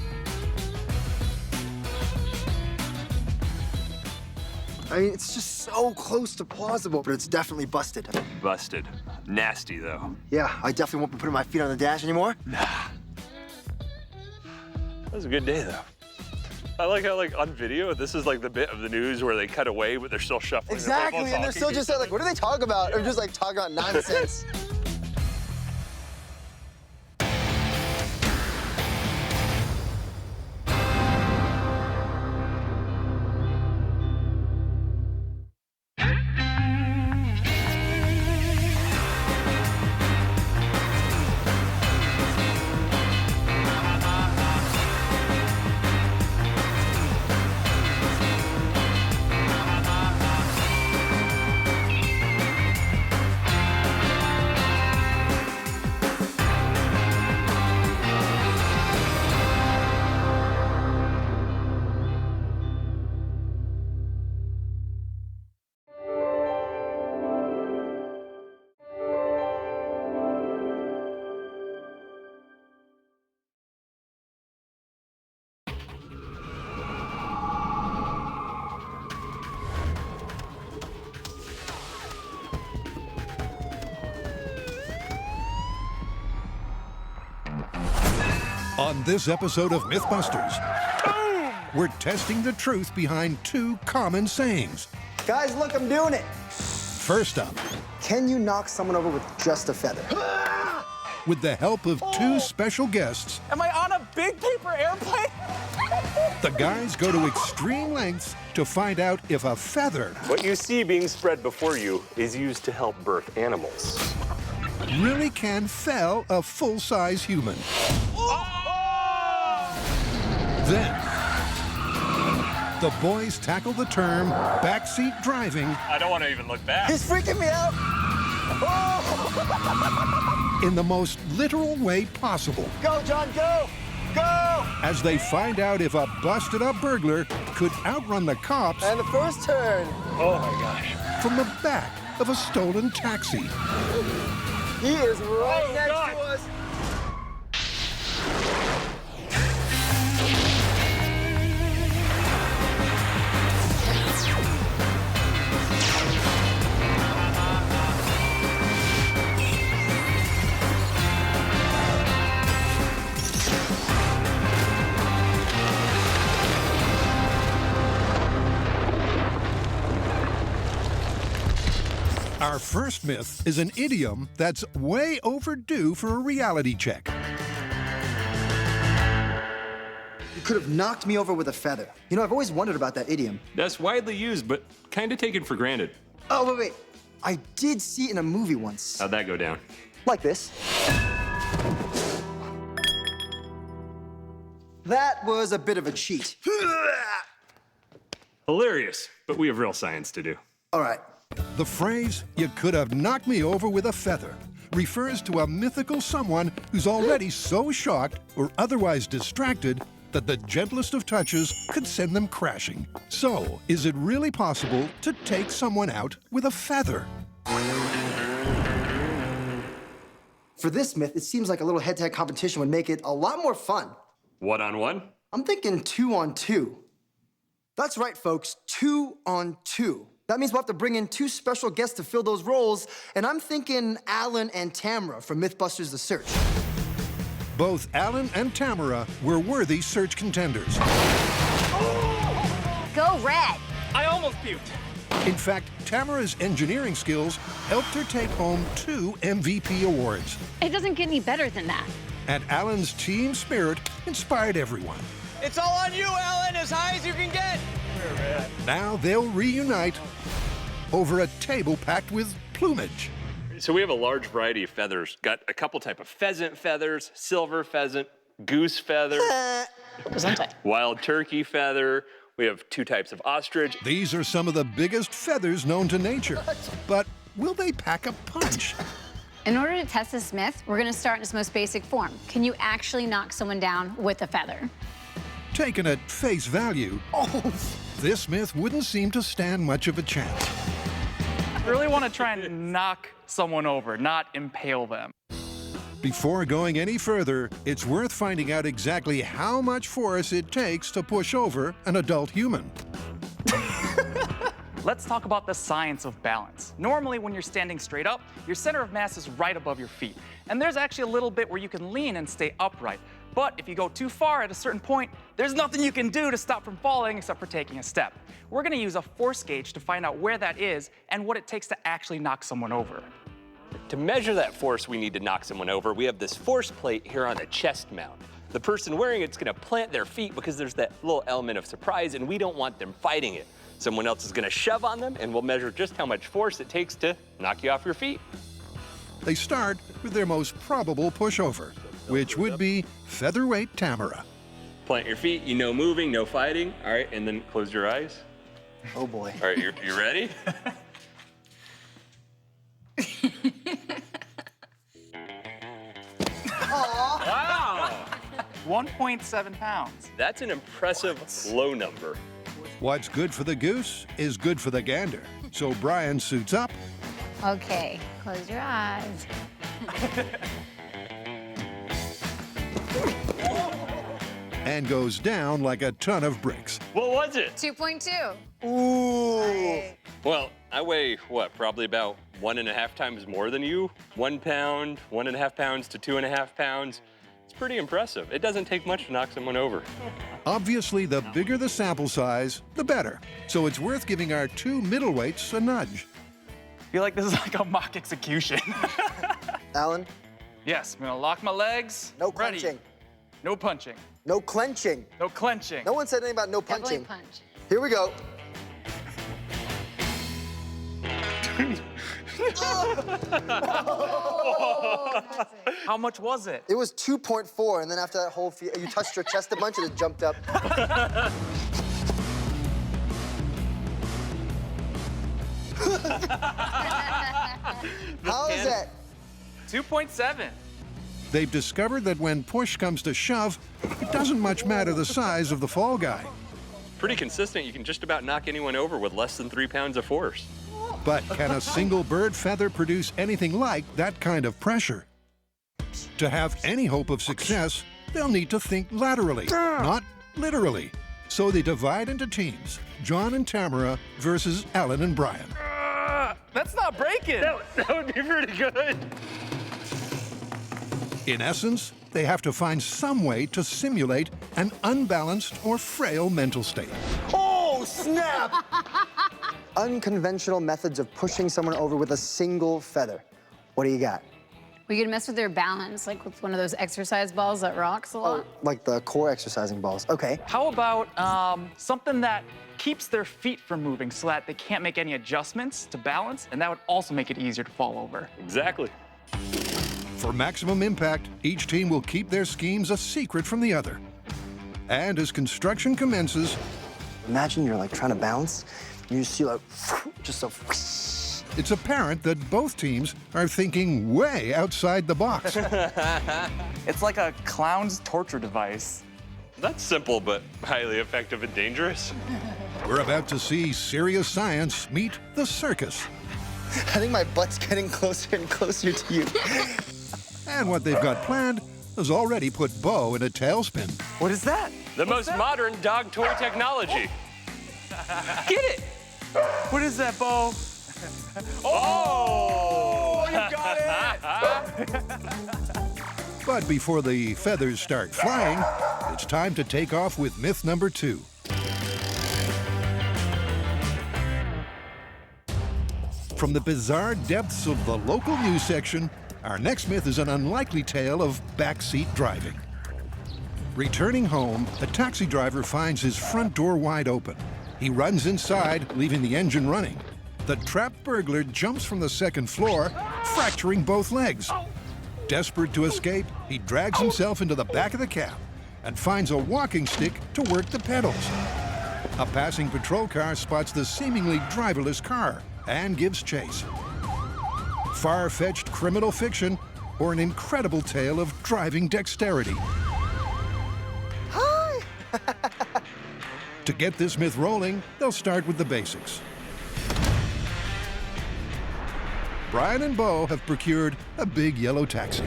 I mean, it's just so close to plausible, but it's definitely busted. Busted. Nasty, though. Yeah, I definitely won't be putting my feet on the dash anymore. Nah. That was a good day, though. I like how, like, on video, this is like the bit of the news where they cut away, but they're still shuffling. Exactly, and they're still just like, what do they talk about? Or just like talking about nonsense. On this episode of Mythbusters, we're testing the truth behind 2 common sayings. Guys, look, I'm doing it. First up, can you knock someone over with just a feather? with the help of 2 special guests, Am I on a big paper airplane? the guys go to extreme lengths to find out if a feather What you see being spread before you is used to help birth animals. really can fell a full-size human. Then, the boys tackle the term backseat driving. I don't want to even look back. He's freaking me out. In the most literal way possible. Go, John, go! Go! As they find out if a busted-up burglar could outrun the cops. And the first turn. Oh my gosh. From the back of a stolen taxi. He is right next to us. Our first myth is an idiom that's way overdue for a reality check. You could have knocked me over with a feather. You know, I've always wondered about that idiom. That's widely used, but kind of taken for granted. Oh, wait. I did see it in a movie once. How'd that go down? Like this. That was a bit of a cheat. Hilarious, but we have real science to do. All right. The phrase, "you could have knocked me over with a feather," refers to a mythical someone who's already so shocked or otherwise distracted that the gentlest of touches could send them crashing. So, is it really possible to take someone out with a feather? For this myth, it seems like a little head-to-head competition would make it a lot more fun. 1-on-1? I'm thinking 2-on-2. That's right, folks, 2-on-2. That means we'll have to bring in 2 special guests to fill those roles, and I'm thinking Alan and Tamara from Mythbusters The Search. Both Alan and Tamara were worthy search contenders. Go Red! I almost puked. In fact, Tamara's engineering skills helped her take home 2 MVP awards. It doesn't get any better than that. And Alan's team spirit inspired everyone. It's all on you, Alan, as high as you can get. Now they'll reunite over a table packed with plumage. So we have a large variety of feathers. Got a couple type of pheasant feathers, silver pheasant, goose feather, wild turkey feather. We have 2 types of ostrich. These are some of the biggest feathers known to nature. But will they pack a punch? In order to test this myth, we're going to start in its most basic form. Can you actually knock someone down with a feather? Taken at face value, this myth wouldn't seem to stand much of a chance. I really want to try and knock someone over, not impale them. Before going any further, it's worth finding out exactly how much force it takes to push over an adult human. Let's talk about the science of balance. Normally, when you're standing straight up, your center of mass is right above your feet. And there's actually a little bit where you can lean and stay upright. But if you go too far at a certain point, there's nothing you can do to stop from falling except for taking a step. We're gonna use a force gauge to find out where that is and what it takes to actually knock someone over. To measure that force we need to knock someone over, we have this force plate here on the chest mount. The person wearing it's gonna plant their feet because there's that little element of surprise and we don't want them fighting it. Someone else is gonna shove on them and we'll measure just how much force it takes to knock you off your feet. They start with their most probable pushover, which would be featherweight Tamara. Plant your feet, no moving, no fighting. All right, and then close your eyes. Oh boy. All right, you ready? Wow! 1.7 pounds. That's an impressive low number. What's good for the goose is good for the gander. So Brian suits up. Okay, close your eyes. And goes down like a ton of bricks. What was it? 2.2. Ooh. Well, I weigh, what, probably about 1.5 times more than you? 1 pound, 1.5 pounds to 2.5 pounds. It's pretty impressive. It doesn't take much to knock someone over. Obviously, the bigger the sample size, the better. So it's worth giving our 2 middleweights a nudge. I feel like this is like a mock execution. Alan? Yes, I'm gonna lock my legs. No clenching. Ready. No punching. No clenching. No clenching. No one said anything about no punching. Definitely punch. Here we go. How much was it? It was 2.4, and then after that whole you touched your chest a bunch and it jumped up. How is that? 2.7. They've discovered that when push comes to shove, it doesn't much matter the size of the fall guy. Pretty consistent. You can just about knock anyone over with less than 3 pounds of force. But can a single bird feather produce anything like that kind of pressure? To have any hope of success, they'll need to think laterally, not literally. So they divide into teams, John and Tamara versus Alan and Brian. That's not breaking. That would be pretty good. In essence, they have to find some way to simulate an unbalanced or frail mental state. Oh, snap! Unconventional methods of pushing someone over with a single feather. What do you got? We could mess with their balance, like with one of those exercise balls that rocks a lot. Like the core exercising balls. Okay. How about something that keeps their feet from moving so that they can't make any adjustments to balance, and that would also make it easier to fall over. Exactly. For maximum impact, each team will keep their schemes a secret from the other. And as construction commences... Imagine you're like trying to balance, and you see like, just a... It's apparent that both teams are thinking way outside the box. It's like a clown's torture device. That's simple, but highly effective and dangerous. We're about to see serious science meet the circus. I think my butt's getting closer and closer to you. And what they've got planned has already put Bo in a tailspin. What is that? The most modern dog toy technology. Get it! What is that, Bo? Oh! You got it! But before the feathers start flying, it's time to take off with myth number 2. From the bizarre depths of the local news section, Our next myth is an unlikely tale of backseat driving. Returning home, a taxi driver finds his front door wide open. He runs inside, leaving the engine running. The trapped burglar jumps from the second floor, fracturing both legs. Desperate to escape, he drags himself into the back of the cab and finds a walking stick to work the pedals. A passing patrol car spots the seemingly driverless car and gives chase. Far-fetched criminal fiction or an incredible tale of driving dexterity. Hi! To get this myth rolling, they'll start with the basics. Brian and Bo have procured a big yellow taxi.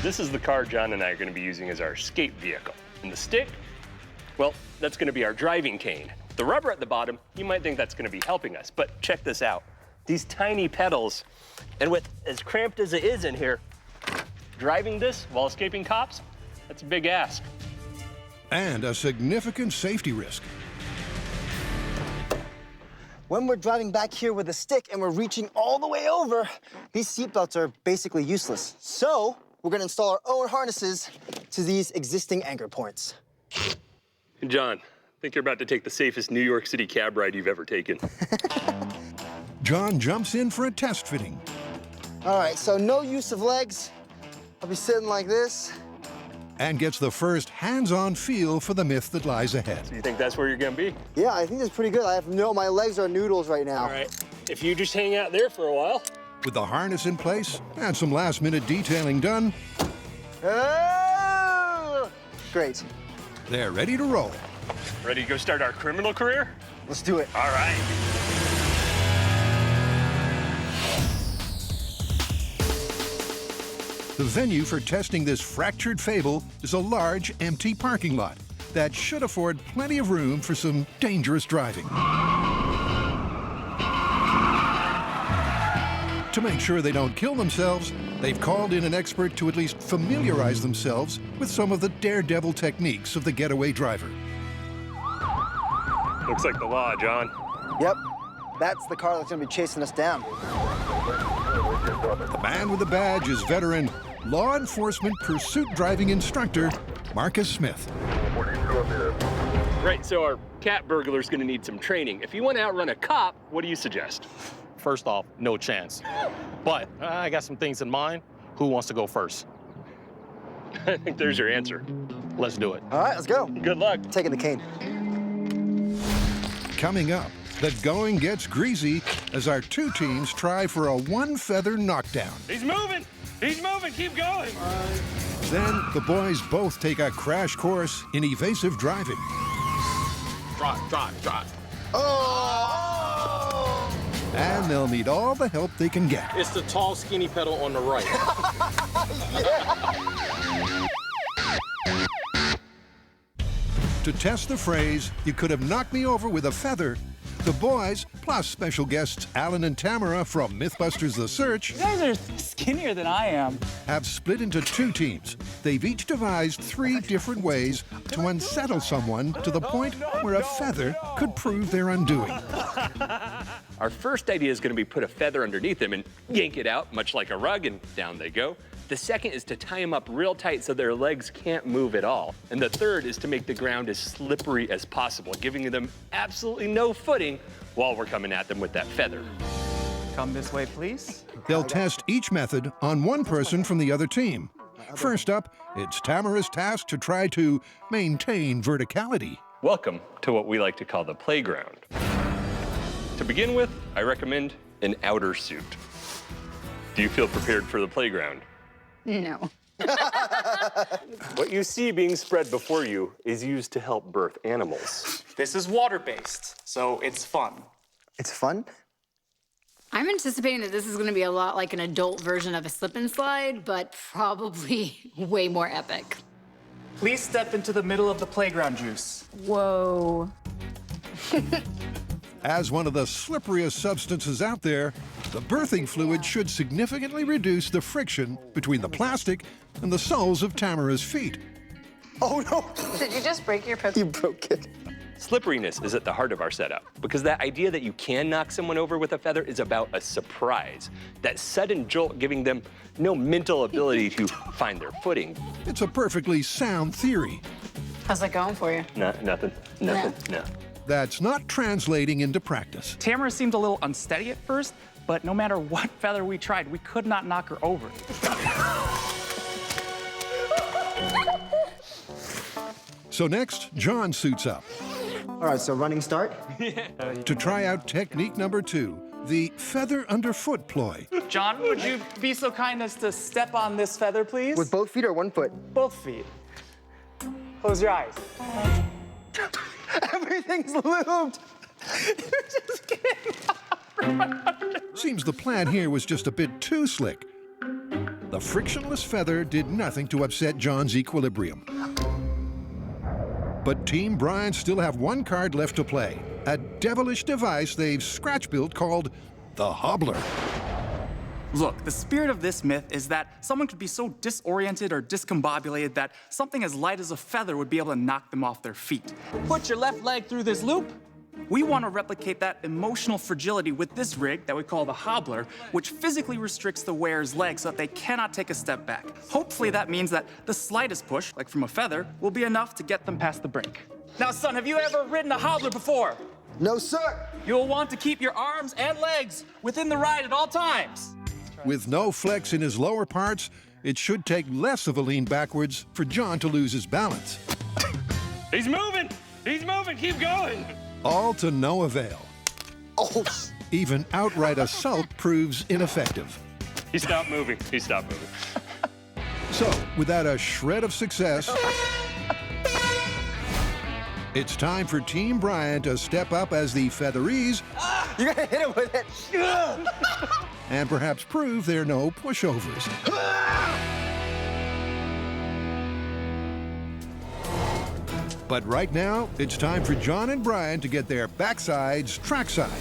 This is the car John and I are going to be using as our escape vehicle. And the stick, well, that's going to be our driving cane. The rubber at the bottom, you might think that's going to be helping us, but check this out. These tiny pedals, and with as cramped as it is in here, driving this while escaping cops, that's a big ask. And a significant safety risk. When we're driving back here with a stick and we're reaching all the way over, these seatbelts are basically useless. So we're gonna install our own harnesses to these existing anchor points. John, I think you're about to take the safest New York City cab ride you've ever taken. John jumps in for a test fitting. All right, so no use of legs. I'll be sitting like this. And gets the first hands-on feel for the myth that lies ahead. So you think that's where you're gonna be? Yeah, I think that's pretty good. My legs are noodles right now. All right, if you just hang out there for a while. With the harness in place and some last-minute detailing done, oh! Great. They're ready to roll. Ready to go start our criminal career? Let's do it. All right. The venue for testing this fractured fable is a large, empty parking lot that should afford plenty of room for some dangerous driving. To make sure they don't kill themselves, they've called in an expert to at least familiarize themselves with some of the daredevil techniques of the getaway driver. Looks like the law, John. Yep, that's the car that's gonna be chasing us down. The man with the badge is veteran law enforcement pursuit driving instructor Marcus Smith. Right, so our cat burglar's gonna need some training. If you want to outrun a cop, what do you suggest? First off, no chance. But I got some things in mind. Who wants to go first? I think there's your answer. Let's do it. All right, let's go. Good luck. Taking the cane. Coming up, the going gets greasy as our two teams try for a one-feather knockdown. He's moving! He's moving! Keep going! Then the boys both take a crash course in evasive driving. Drive. Oh! And they'll need all the help they can get. It's the tall, skinny pedal on the right. To test the phrase, "You could have knocked me over with a feather," the boys, plus special guests Alan and Tamara from Mythbusters The Search, You guys are skinnier than I am. have split into two teams. They've each devised 3 different ways to unsettle someone to the point where a feather could prove their undoing. Our first idea is going to be put a feather underneath them and yank it out, much like a rug, and down they go. The second is to tie them up real tight so their legs can't move at all. And the third is to make the ground as slippery as possible, giving them absolutely no footing while we're coming at them with that feather. Come this way, please. They'll test each method on one person from the other team. First up, it's Tamara's task to try to maintain verticality. Welcome to what we like to call the playground. To begin with, I recommend an outer suit. Do you feel prepared for the playground? No. What you see being spread before you is used to help birth animals. This is water-based, so it's fun. It's fun? I'm anticipating that this is going to be a lot like an adult version of a slip and slide, but probably way more epic. Please step into the middle of the playground juice. Whoa. As one of the slipperiest substances out there, the birthing fluid should significantly reduce the friction between the plastic and the soles of Tamara's feet. Oh no! Did you just break your You broke it. Slipperiness is at the heart of our setup, because that idea that you can knock someone over with a feather is about a surprise. That sudden jolt giving them no mental ability to find their footing. It's a perfectly sound theory. How's that going for you? Nothing. No. That's not translating into practice. Tamara seemed a little unsteady at first, but no matter what feather we tried, we could not knock her over. So next, John suits up. All right, so running start. To try out technique number 2, the feather underfoot ploy. John, would you be so kind as to step on this feather, please? With both feet or one foot? Both feet. Close your eyes. Everything's lubed. You're just kidding. Seems the plan here was just a bit too slick. The frictionless feather did nothing to upset John's equilibrium. But Team Bryant still have one card left to play, a devilish device they've scratch-built called the Hobbler. Look, the spirit of this myth is that someone could be so disoriented or discombobulated that something as light as a feather would be able to knock them off their feet. Put your left leg through this loop. We want to replicate that emotional fragility with this rig that we call the Hobbler, which physically restricts the wearer's legs so that they cannot take a step back. Hopefully that means that the slightest push, like from a feather, will be enough to get them past the brink. Now, son, have you ever ridden a Hobbler before? No, sir. You'll want to keep your arms and legs within the ride at all times. With no flex in his lower parts, it should take less of a lean backwards for John to lose his balance. He's moving! Keep going! All to no avail. Oh. Even outright assault proves ineffective. He stopped moving. So, without a shred of success, it's time for Team Bryant to step up as the featheries. You gotta hit it with it. And perhaps prove they're no pushovers. But right now, it's time for John and Brian to get their backsides trackside.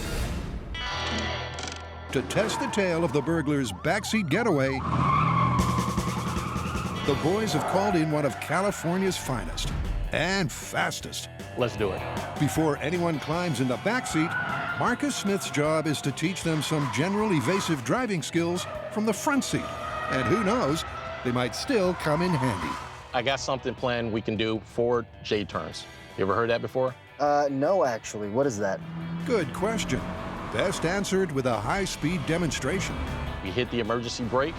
To test the tale of the burglar's backseat getaway, the boys have called in one of California's finest and fastest. Let's do it. Before anyone climbs in the backseat, Marcus Smith's job is to teach them some general evasive driving skills from the front seat. And who knows, they might still come in handy. I got something planned we can do for J-turns. You ever heard that before? No, actually. What is that? Good question. Best answered with a high-speed demonstration. We hit the emergency brake,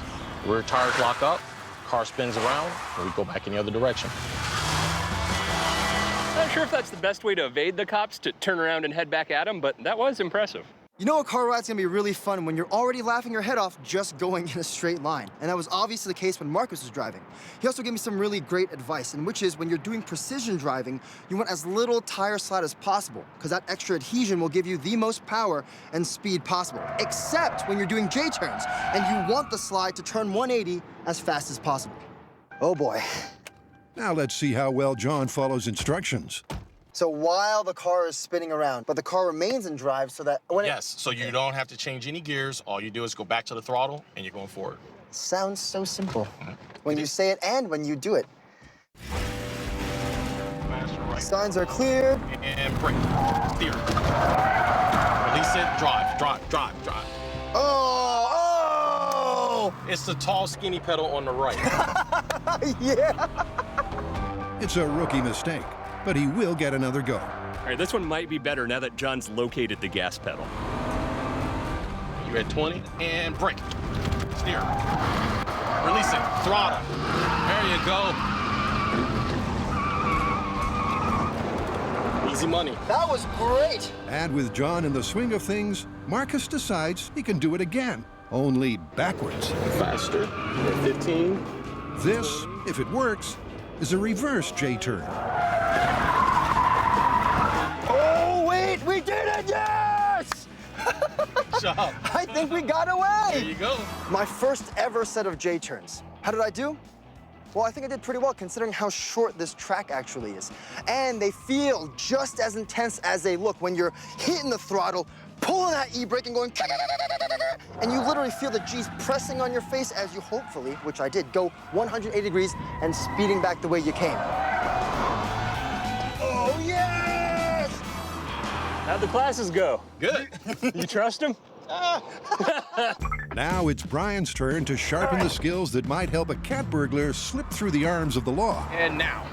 rear tires lock up, car spins around, and we go back in the other direction. Not sure if that's the best way to evade the cops, to turn around and head back at them, but that was impressive. You know a car ride's gonna be really fun when you're already laughing your head off just going in a straight line. And that was obviously the case when Marcus was driving. He also gave me some really great advice, and which is when you're doing precision driving, you want as little tire slide as possible, because that extra adhesion will give you the most power and speed possible, except when you're doing J-turns, and you want the slide to turn 180 as fast as possible. Oh boy. Now let's see how well John follows instructions. So while the car is spinning around, but the car remains in drive so that when Yes, so you don't have to change any gears. All you do is go back to the throttle and you're going forward. Sounds so simple. When you say it and when you do it. Right. Signs are clear. And brake. Steer. Release it. Drive. Oh! It's the tall, skinny pedal on the right. Yeah. It's a rookie mistake, but he will get another go. All right, this one might be better now that John's located the gas pedal. You at 20 and brake. Steer. Release it. Throttle. There you go. Easy money. That was great. And with John in the swing of things, Marcus decides he can do it again, only backwards. Faster. 15. This, if it works, is a reverse J-turn. Oh, wait, we did it, yes! Good job. I think we got away. There you go. My first ever set of J-turns. How did I do? Well, I think I did pretty well considering how short this track actually is. And they feel just as intense as they look when you're hitting the throttle, pulling that e-brake and going, and you literally feel the G's pressing on your face as you hopefully, which I did, go 180 degrees and speeding back the way you came. Oh, yes! How'd the classes go? Good. You trust him? Now it's Brian's turn to sharpen the skills that might help a cat burglar slip through the arms of the law. And now.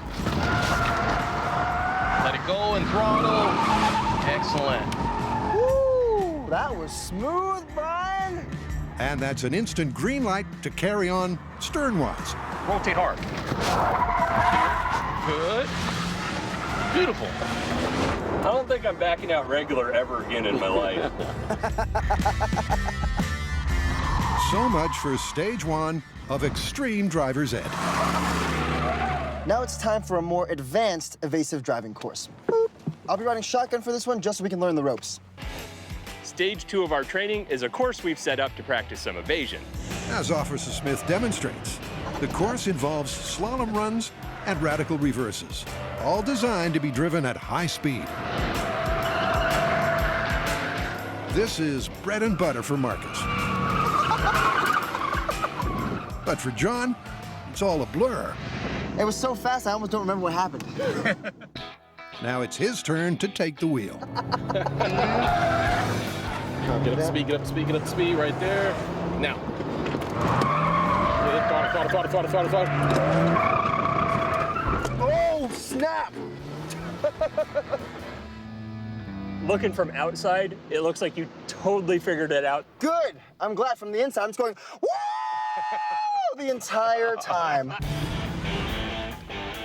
Let it go and throttle. Excellent. Woo! That was smooth, Brian. And that's an instant green light to carry on sternwise. Rotate hard. Good. Beautiful. I don't think I'm backing out regular ever again in my life. So much for stage 1 of Extreme Driver's Ed. Now it's time for a more advanced evasive driving course. Boop. I'll be riding shotgun for this one just so we can learn the ropes. Stage 2 of our training is a course we've set up to practice some evasion. As Officer Smith demonstrates, the course involves slalom runs and radical reverses, all designed to be driven at high speed. This is bread and butter for Marcus. But for John, it's all a blur. It was so fast, I almost don't remember what happened. Now it's his turn to take the wheel. Get up to speed, get up to speed, get up to speed, right there. Now. Throttle. Oh, snap! Looking from outside, it looks like you totally figured it out. Good. I'm glad. From the inside, I'm just going, woo! The entire time.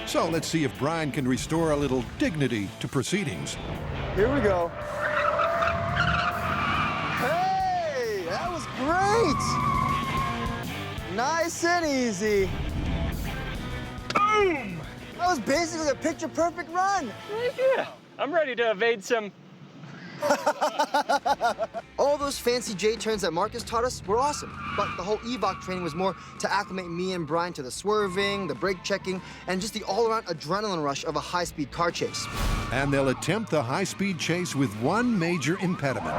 So let's see if Brian can restore a little dignity to proceedings. Here we go. Hey, that was great. Nice and easy. Boom! That was basically a picture-perfect run. Yeah, I'm ready to evade some. All those fancy J-turns that Marcus taught us were awesome, but the whole EVOC training was more to acclimate me and Brian to the swerving, the brake checking, and just the all-around adrenaline rush of a high-speed car chase. And they'll attempt the high-speed chase with one major impediment: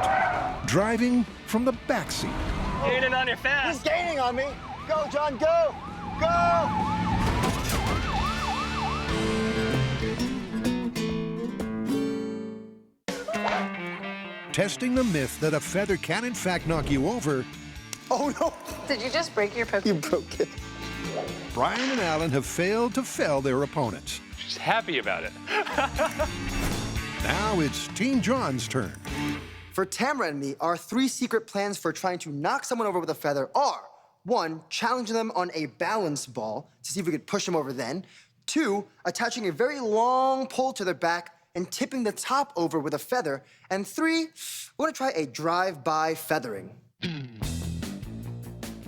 driving from the backseat. Gaining on you fast. He's gaining on me. Go, John, go! Go! Testing the myth that a feather can in fact knock you over. Oh no! Did you just break your poke? You broke it. Brian and Alan have failed to fell their opponents. She's happy about it. Now it's Team John's turn. For Tamara and me, our 3 secret plans for trying to knock someone over with a feather are: 1, challenging them on a balance ball to see if we could push them over then. 2, attaching a very long pole to their back and tipping the top over with a feather. And 3, we want to try a drive-by feathering.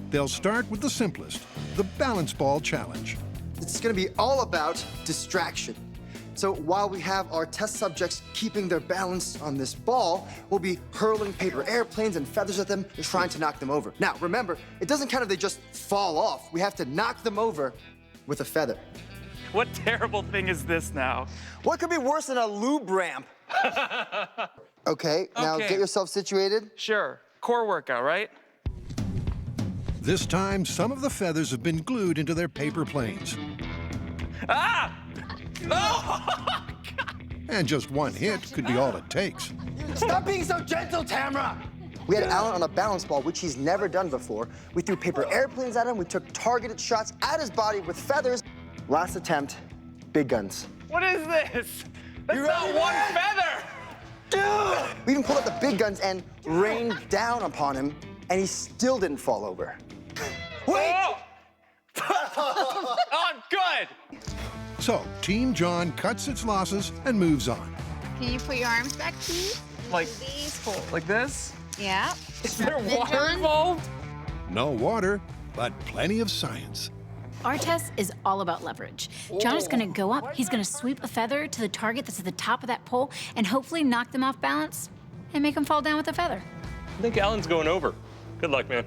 They'll start with the simplest, the balance ball challenge. It's going to be all about distraction. So while we have our test subjects keeping their balance on this ball, we'll be hurling paper airplanes and feathers at them and trying to knock them over. Now, remember, it doesn't count if they just fall off. We have to knock them over with a feather. What terrible thing is this now? What could be worse than a lube ramp? Okay, now Okay. get yourself situated. Sure. Core workout, right? This time, some of the feathers have been glued into their paper planes. Ah! Oh! And just one hit could be all it takes. Stop being so gentle, Tamara! We had Alan on a balance ball, which he's never done before. We threw paper airplanes at him. We took targeted shots at his body with feathers. Last attempt, big guns. What is this? That's not one feather! Dude! We even pulled out the big guns and rained down upon him, and he still didn't fall over. Wait! Oh, good! So, Team John cuts its losses and moves on. Can you put your arms back, please? Like, These holes. like this? Yeah. Is there Then water John? involved? No water, but plenty of science. Our test is all about leverage. John is gonna go up, he's gonna sweep a feather to the target that's at the top of that pole, and hopefully knock them off balance and make them fall down with the feather. I think Alan's going over. Good luck, man.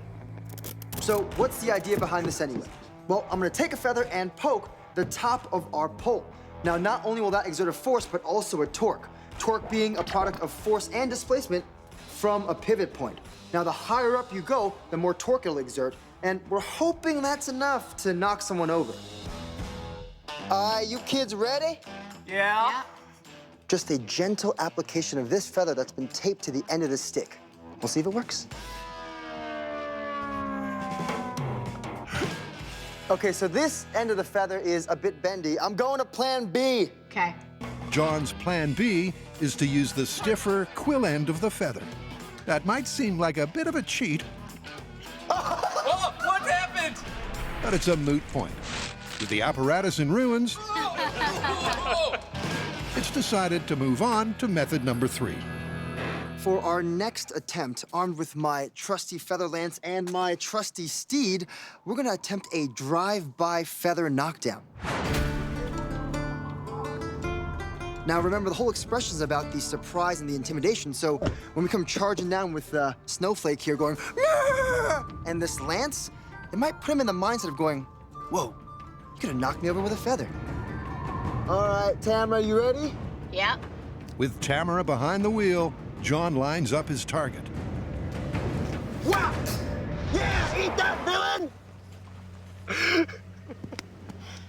So what's the idea behind this anyway? Well, I'm gonna take a feather and poke the top of our pole. Now, not only will that exert a force, but also a torque. Torque being a product of force and displacement from a pivot point. Now, the higher up you go, the more torque it'll exert, and we're hoping that's enough to knock someone over. You kids ready? Yeah. Just a gentle application of this feather that's been taped to the end of the stick. We'll see if it works. Okay, so this end of the feather is a bit bendy. I'm going to plan B. Okay. John's plan B is to use the stiffer quill end of the feather. That might seem like a bit of a cheat, Oh, what happened? but it's a moot point. With the apparatus in ruins, it's decided to move on to method number 3. For our next attempt, armed with my trusty feather lance and my trusty steed, we're gonna attempt a drive-by feather knockdown. Now remember, the whole expression is about the surprise and the intimidation, so when we come charging down with Snowflake here going, "Meow!" and this lance, it might put him in the mindset of going, whoa, you could have knocked me over with a feather. All right, Tamara, you ready? Yeah. With Tamara behind the wheel, John lines up his target. Wow! Yeah, eat that, villain!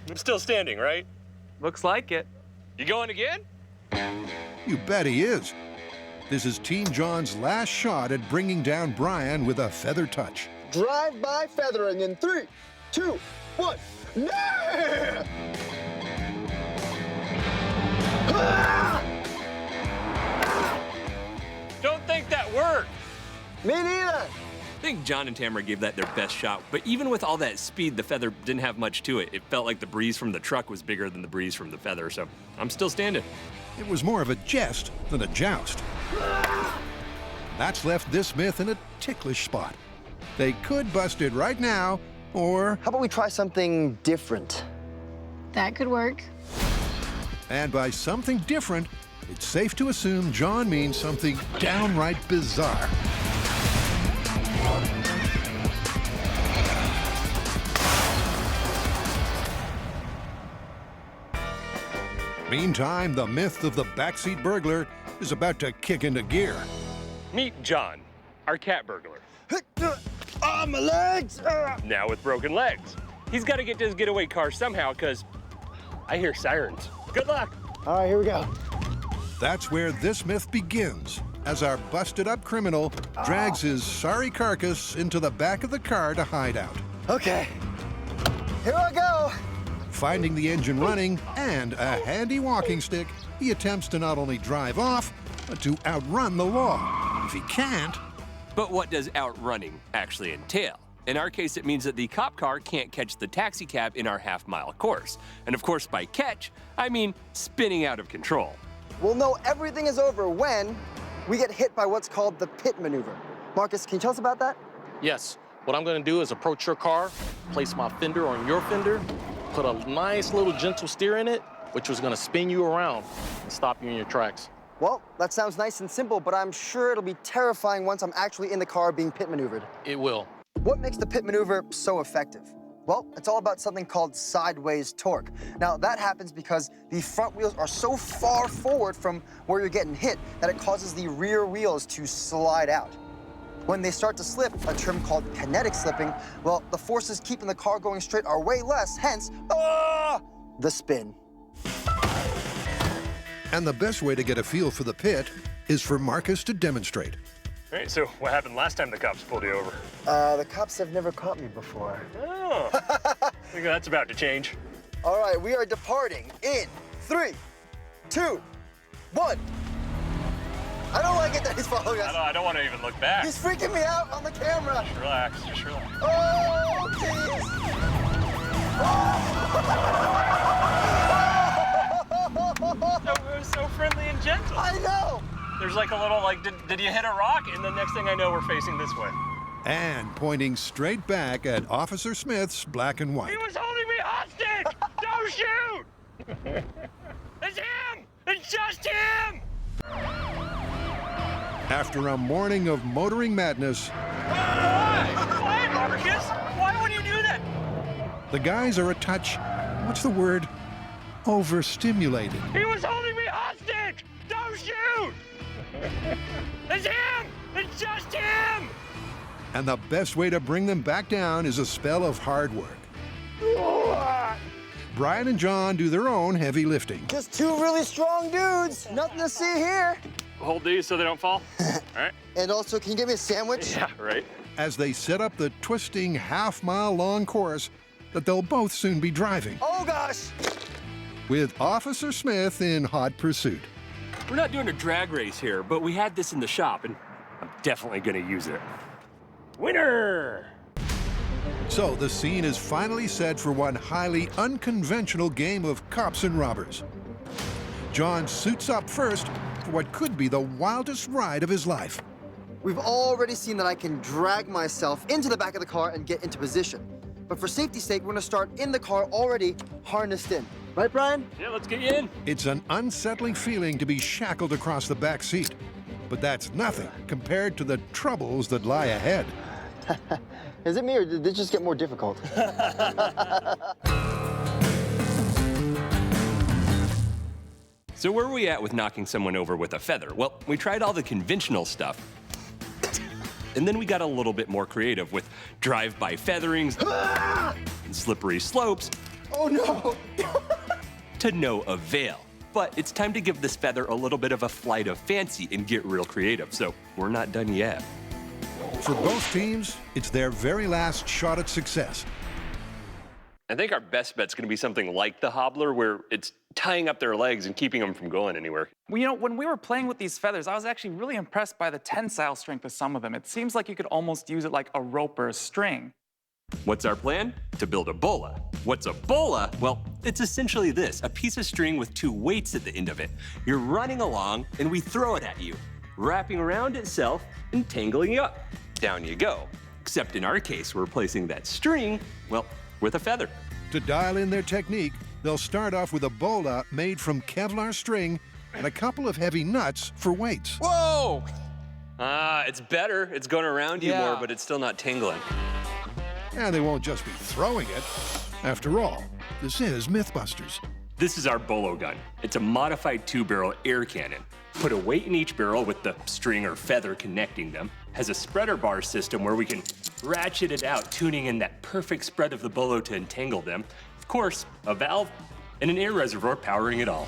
I'm still standing, right? Looks like it. You going again? You bet he is. This is Team John's last shot at bringing down Brian with a feather touch. Drive-by feathering in 3, 2, 1. Yeah! Don't think that worked. Me neither. I think John and Tamara gave that their best shot, but even with all that speed, the feather didn't have much to it. It felt like the breeze from the truck was bigger than the breeze from the feather, so I'm still standing. It was more of a jest than a joust. That's left this myth in a ticklish spot. They could bust it right now, or... How about we try something different? That could work. And by something different, it's safe to assume John means something downright bizarre. Meantime, the myth of the backseat burglar is about to kick into gear. Meet John, our cat burglar. Oh, my legs! Now with broken legs. He's got to get to his getaway car somehow, because I hear sirens. Good luck. All right, here we go. That's where this myth begins, as our busted-up criminal drags his sorry carcass into the back of the car to hide out. Okay, here I go. Finding the engine running and a handy walking stick, he attempts to not only drive off, but to outrun the law. If he can't... But what does outrunning actually entail? In our case, it means that the cop car can't catch the taxi cab in our half-mile course. And of course, by catch, I mean spinning out of control. We'll know everything is over when we get hit by what's called the pit maneuver. Marcus, can you tell us about that? Yes. What I'm gonna do is approach your car, place my fender on your fender, put a nice little gentle steer in it, which was gonna spin you around and stop you in your tracks. Well, that sounds nice and simple, but I'm sure it'll be terrifying once I'm actually in the car being pit maneuvered. It will. What makes the pit maneuver so effective? Well, it's all about something called sideways torque. Now, that happens because the front wheels are so far forward from where you're getting hit that it causes the rear wheels to slide out. When they start to slip, a term called kinetic slipping, well, the forces keeping the car going straight are way less, hence, the spin. And the best way to get a feel for the pit is for Marcus to demonstrate. All right, so what happened last time the cops pulled you over? The cops have never caught me before. Oh, I think that's about to change. All right, we are departing in 3, 2, 1. I don't like it that he's following us. I don't want to even look back. He's freaking me out on the camera. Just relax, just relax. Oh, jeez. So friendly and gentle. I know. There's like a little, like, did you hit a rock? And the next thing I know, we're facing this way. And pointing straight back at Officer Smith's black and white. He was holding me hostage! Don't shoot! It's him! It's just him! After a morning of motoring madness, Why, Marcus? Why would you do that? the guys are a touch, what's the word? Overstimulated. He was holding me hostage! Don't shoot! It's him! It's just him! And the best way to bring them back down is a spell of hard work. Brian and John do their own heavy lifting. Just two really strong dudes. Nothing to see here. Hold these so they don't fall. All right. And also, can you get me a sandwich? Yeah, right. As they set up the twisting half-mile-long course that they'll both soon be driving. Oh, gosh! With Officer Smith in hot pursuit. We're not doing a drag race here, but we had this in the shop, and I'm definitely gonna use it. Winner! So the scene is finally set for one highly unconventional game of cops and robbers. John suits up first for what could be the wildest ride of his life. We've already seen that I can drag myself into the back of the car and get into position. But for safety's sake, we're gonna start in the car already harnessed in. Right, Brian? Yeah, let's get you in. It's an unsettling feeling to be shackled across the back seat. But that's nothing compared to the troubles that lie ahead. Is it me, or did this just get more difficult? So where are we at with knocking someone over with a feather? Well, we tried all the conventional stuff. And then we got a little bit more creative with drive-by featherings and slippery slopes. Oh, no! To no avail. But it's time to give this feather a little bit of a flight of fancy and get real creative, so we're not done yet. For both teams, it's their very last shot at success. I think our best bet's gonna be something like the hobbler, where it's tying up their legs and keeping them from going anywhere. Well, you know, when we were playing with these feathers, I was actually really impressed by the tensile strength of some of them. It seems like you could almost use it like a rope or a string. What's our plan? To build a bola. What's a bola? Well, it's essentially this, a piece of string with two weights at the end of it. You're running along, and we throw it at you, wrapping around itself and tangling you up. Down you go. Except in our case, we're replacing that string, well, with a feather. To dial in their technique, they'll start off with a bola made from Kevlar string and a couple of heavy nuts for weights. Whoa! It's better. It's going around you more, but it's still not tangling. And they won't just be throwing it. After all, this is Mythbusters. This is our bolo gun. It's a modified 2-barrel air cannon. Put a weight in each barrel with the string or feather connecting them. Has a spreader bar system where we can ratchet it out, tuning in that perfect spread of the bolo to entangle them. Of course, a valve and an air reservoir powering it all.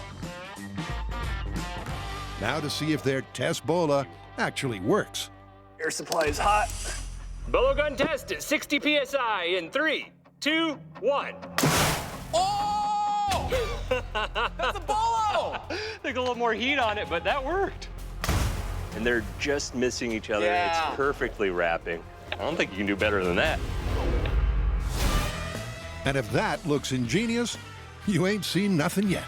Now to see if their test bola actually works. Air supply is hot. Bolo gun test at 60 PSI in 3, 2, 1. Oh! That's a bolo! Took a little more heat on it, but that worked. And they're just missing each other. Yeah. It's perfectly wrapping. I don't think you can do better than that. And if that looks ingenious, you ain't seen nothing yet.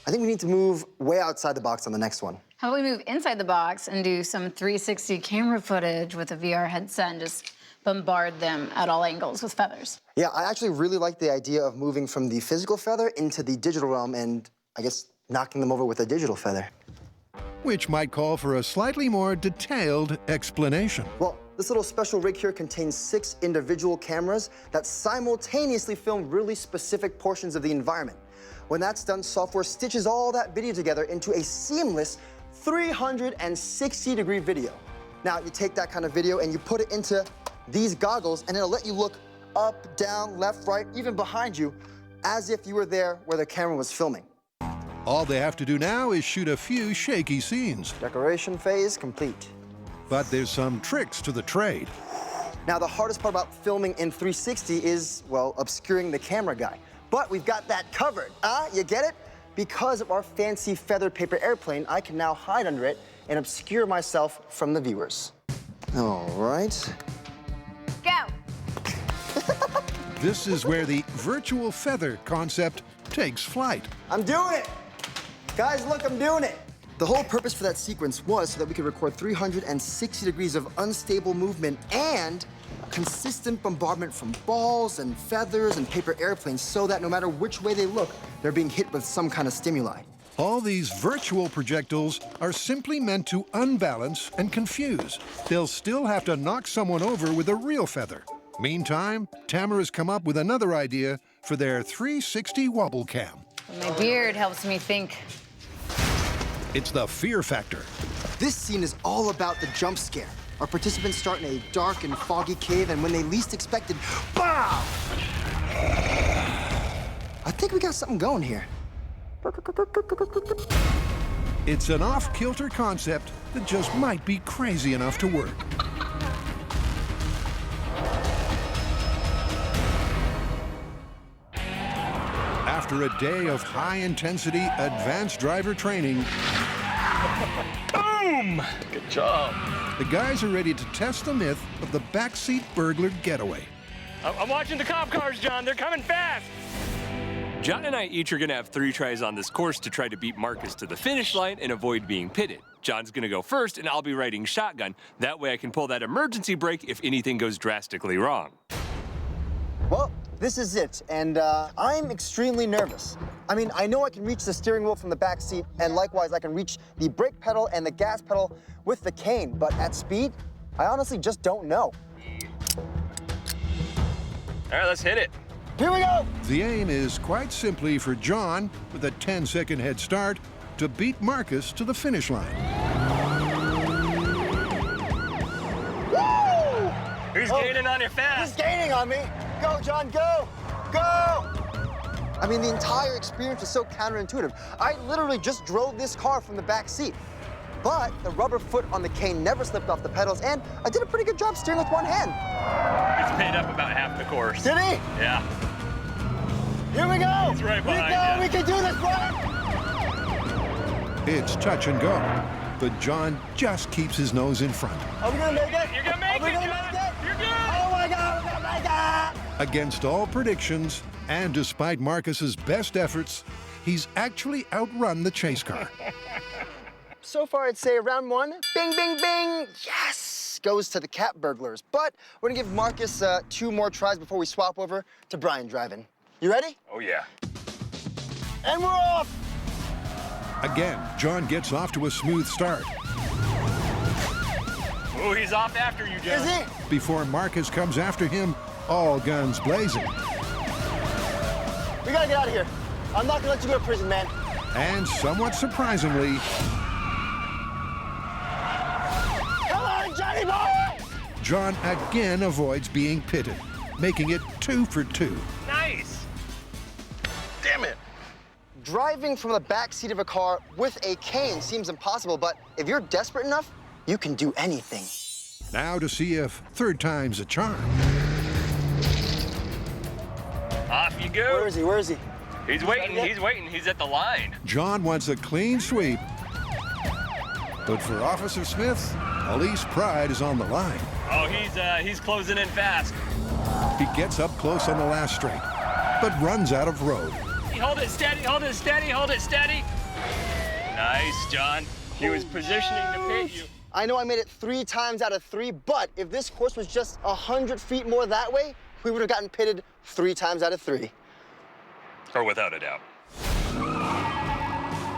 I think we need to move way outside the box on the next one. How about we move inside the box and do some 360 camera footage with a VR headset and just bombard them at all angles with feathers? Yeah, I actually really like the idea of moving from the physical feather into the digital realm and, I guess, knocking them over with a digital feather. Which might call for a slightly more detailed explanation. Well, this little special rig here contains 6 individual cameras that simultaneously film really specific portions of the environment. When that's done, software stitches all that video together into a seamless 360-degree video. Now, you take that kind of video and you put it into these goggles, and it'll let you look up, down, left, right, even behind you, as if you were there where the camera was filming. All they have to do now is shoot a few shaky scenes. Decoration phase complete. But there's some tricks to the trade. Now, the hardest part about filming in 360 is, well, obscuring the camera guy. But we've got that covered. You get it? Because of our fancy feather paper airplane, I can now hide under it and obscure myself from the viewers. All right. Go! This is where the virtual feather concept takes flight. I'm doing it! Guys, look, I'm doing it! The whole purpose for that sequence was so that we could record 360 degrees of unstable movement and consistent bombardment from balls and feathers and paper airplanes so that no matter which way they look, they're being hit with some kind of stimuli. All these virtual projectiles are simply meant to unbalance and confuse. They'll still have to knock someone over with a real feather. Meantime, Tamara's come up with another idea for their 360 wobble cam. My beard helps me think. It's the fear factor. This scene is all about the jump scare. Our participants start in a dark and foggy cave, and when they least expected, BAM! A think we got something going here. It's an off-kilter concept that just might be crazy enough to work. After a day of high-intensity advanced driver training, Boom! Good job. the guys are ready to test the myth of the backseat burglar getaway. I'm watching the cop cars, John. They're coming fast. John and I each are going to have 3 tries on this course to try to beat Marcus to the finish line and avoid being pitted. John's going to go first, and I'll be riding shotgun. That way I can pull that emergency brake if anything goes drastically wrong. Well, this is it, and I'm extremely nervous. I mean, I know I can reach the steering wheel from the back seat, and likewise, I can reach the brake pedal and the gas pedal with the cane, but at speed, I honestly just don't know. All right, let's hit it. Here we go! The aim is quite simply for John, with a 10-second head start, to beat Marcus to the finish line. Woo! Who's gaining on you fast? Who's gaining on me? Go, John, go! Go! I mean, the entire experience is so counterintuitive. I literally just drove this car from the back seat. But the rubber foot on the cane never slipped off the pedals, and I did a pretty good job steering with one hand. He's paid up about half the course. Did he? Yeah. Here we go! He's right behind you. We can do this, brother! It's touch and go, but John just keeps his nose in front. Are we gonna make it? You're gonna make it, John. You're good. Oh my God, we're gonna make it! Against all predictions, and despite Marcus's best efforts, he's actually outrun the chase car. So far, I'd say round 1, bing, bing, bing, yes, goes to the cat burglars. But we're gonna give Marcus 2 more tries before we swap over to Brian driving. You ready? Oh, yeah. And we're off! Again, John gets off to a smooth start. Oh, he's off after you, John. Is he? Before Marcus comes after him, all guns blazing. We gotta get out of here. I'm not gonna let you go to prison, man. And somewhat surprisingly, Come on, Johnny boy! John again avoids being pitted, making it 2 for 2. Nice. Damn it. Driving from the back seat of a car with a cane seems impossible, but if you're desperate enough, you can do anything. Now to see if 3rd time's a charm. Off you go. Where is he? Where is he? He's waiting. He's waiting. He's at the line. John wants a clean sweep, but for Officer Smith, police pride is on the line. Oh, he's closing in fast. He gets up close on the last straight, but runs out of road. Hold it steady, hold it steady, hold it steady. Nice, John. He was positioning to pit you. I know I made it 3 times out of 3, but if this course was just 100 feet more that way, we would have gotten pitted 3 times out of 3. Or without a doubt.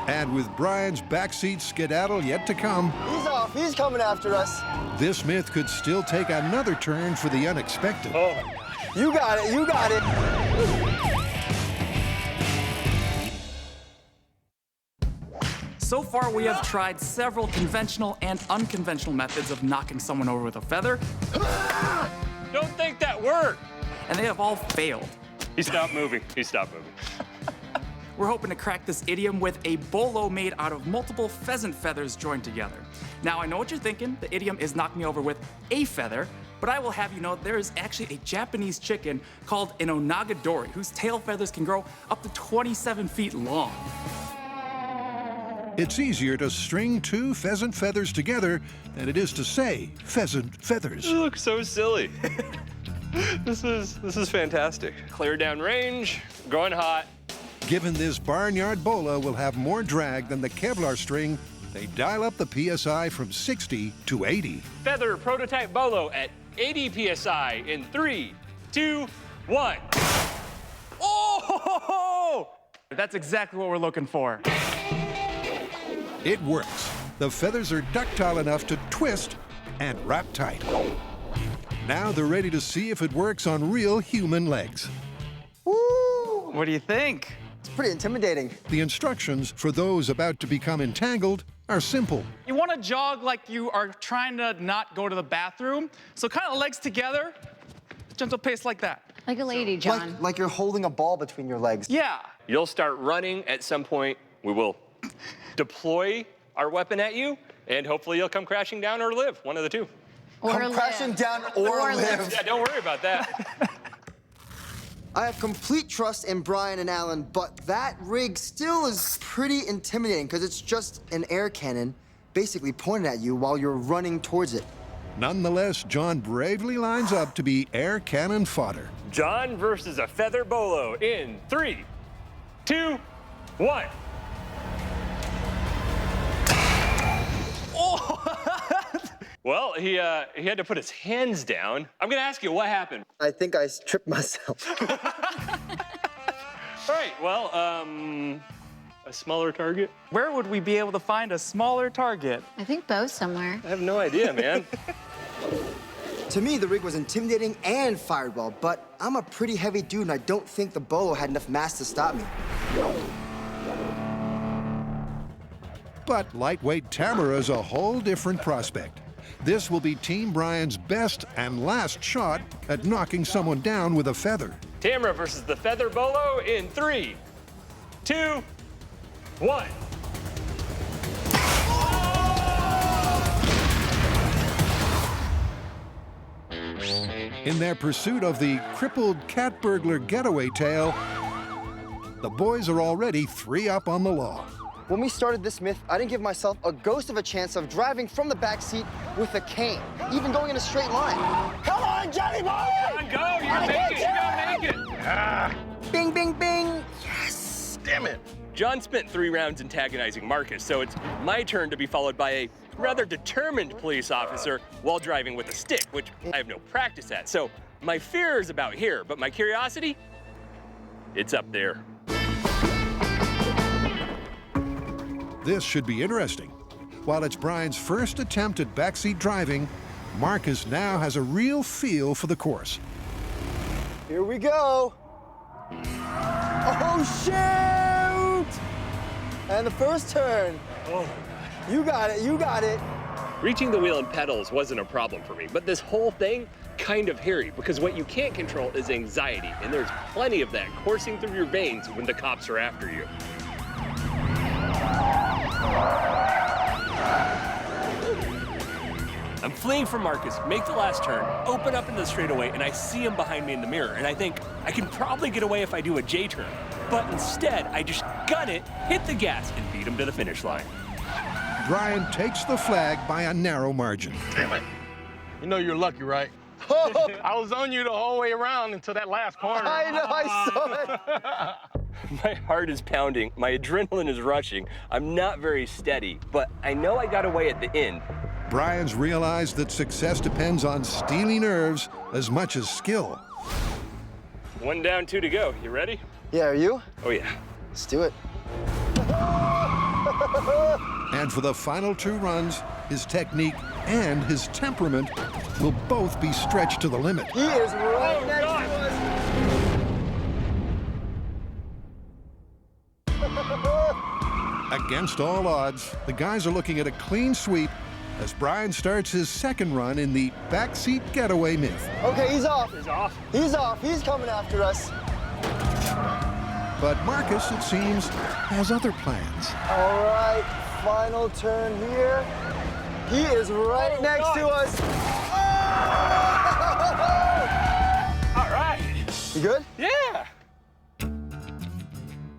And with Brian's backseat skedaddle yet to come, He's off. He's coming after us. this myth could still take another turn for the unexpected. Oh, my gosh. You got it. You got it. So far, we have tried several conventional and unconventional methods of knocking someone over with a feather, Don't think that worked. and they have all failed. He stopped moving. He stopped moving. We're hoping to crack this idiom with a bolo made out of multiple pheasant feathers joined together. Now, I know what you're thinking. The idiom is knock me over with a feather, but I will have you know there is actually a Japanese chicken called an onagadori whose tail feathers can grow up to 27 feet long. It's easier to string 2 pheasant feathers together than it is to say pheasant feathers. You look so silly. This is fantastic. Clear down range, going hot. Given this barnyard bola will have more drag than the Kevlar string, they dial up the PSI from 60 to 80. Feather prototype bolo at 80 PSI in 3, 2, 1. Oh! That's exactly what we're looking for. It works. The feathers are ductile enough to twist and wrap tight. Now they're ready to see if it works on real human legs. Woo! What do you think? It's pretty intimidating. The instructions for those about to become entangled are simple. You want to jog like you are trying to not go to the bathroom. So kind of legs together, gentle pace like that. Like a lady, John. Like you're holding a ball between your legs. Yeah, You'll start running at some point. We will deploy our weapon at you, and hopefully you'll come crashing down or live, one of the two. Come crashing down or live. Yeah, don't worry about that. I have complete trust in Brian and Alan, but that rig still is pretty intimidating because it's just an air cannon basically pointed at you while you're running towards it. Nonetheless, John bravely lines up to be air cannon fodder. John versus a feather bolo in 3, 2, 1. Well, he had to put his hands down. I'm gonna ask you, what happened? I think I tripped myself. All right, well, a smaller target? Where would we be able to find a smaller target? I think Bo's somewhere. I have no idea, man. To me, the rig was intimidating and fired well, but I'm a pretty heavy dude, and I don't think the bolo had enough mass to stop me. But lightweight Tamara's a whole different prospect. This will be Team Brian's best and last shot at knocking someone down with a feather. Tamara versus the feather bolo in 3, 2, 1. In their pursuit of the crippled cat burglar getaway tale, the boys are already 3 up on the law. When we started this myth, I didn't give myself a ghost of a chance of driving from the back seat with a cane, even going in a straight line. Come on, Johnny boy! Come on, go! You're make it! You gotta make it! Ah. Bing, bing, bing! Yes! Damn it! John spent 3 rounds antagonizing Marcus, so it's my turn to be followed by a rather determined police officer while driving with a stick, which I have no practice at. So my fear is about here, but my curiosity, it's up there. This should be interesting. While it's Brian's first attempt at backseat driving, Marcus now has a real feel for the course. Here we go. Oh, shoot! And the first turn. Oh. You got it, you got it. Reaching the wheel and pedals wasn't a problem for me, but this whole thing, kind of hairy, because what you can't control is anxiety, and there's plenty of that coursing through your veins when the cops are after you. I'm fleeing from Marcus, make the last turn, open up into the straightaway, and I see him behind me in the mirror, and I think I can probably get away if I do a J-turn. But instead, I just gun it, hit the gas, and beat him to the finish line. Brian takes the flag by a narrow margin. Damn it. You know you're lucky, right? I was on you the whole way around until that last corner. I know, I saw it. My heart is pounding, my adrenaline is rushing. I'm not very steady, but I know I got away at the end. Brian's realized that success depends on steely nerves as much as skill. 1 down, 2 to go. You ready? Yeah, are you? Oh, yeah. Let's do it. And for the final 2 runs, his technique and his temperament will both be stretched to the limit. He is right next to us. Against all odds, the guys are looking at a clean sweep as Brian starts his second run in the backseat getaway myth. Okay, he's off. He's off. He's off. He's coming after us. But Marcus, it seems, has other plans. All right, final turn here. He is right next to us. Oh! All right. You good? Yeah.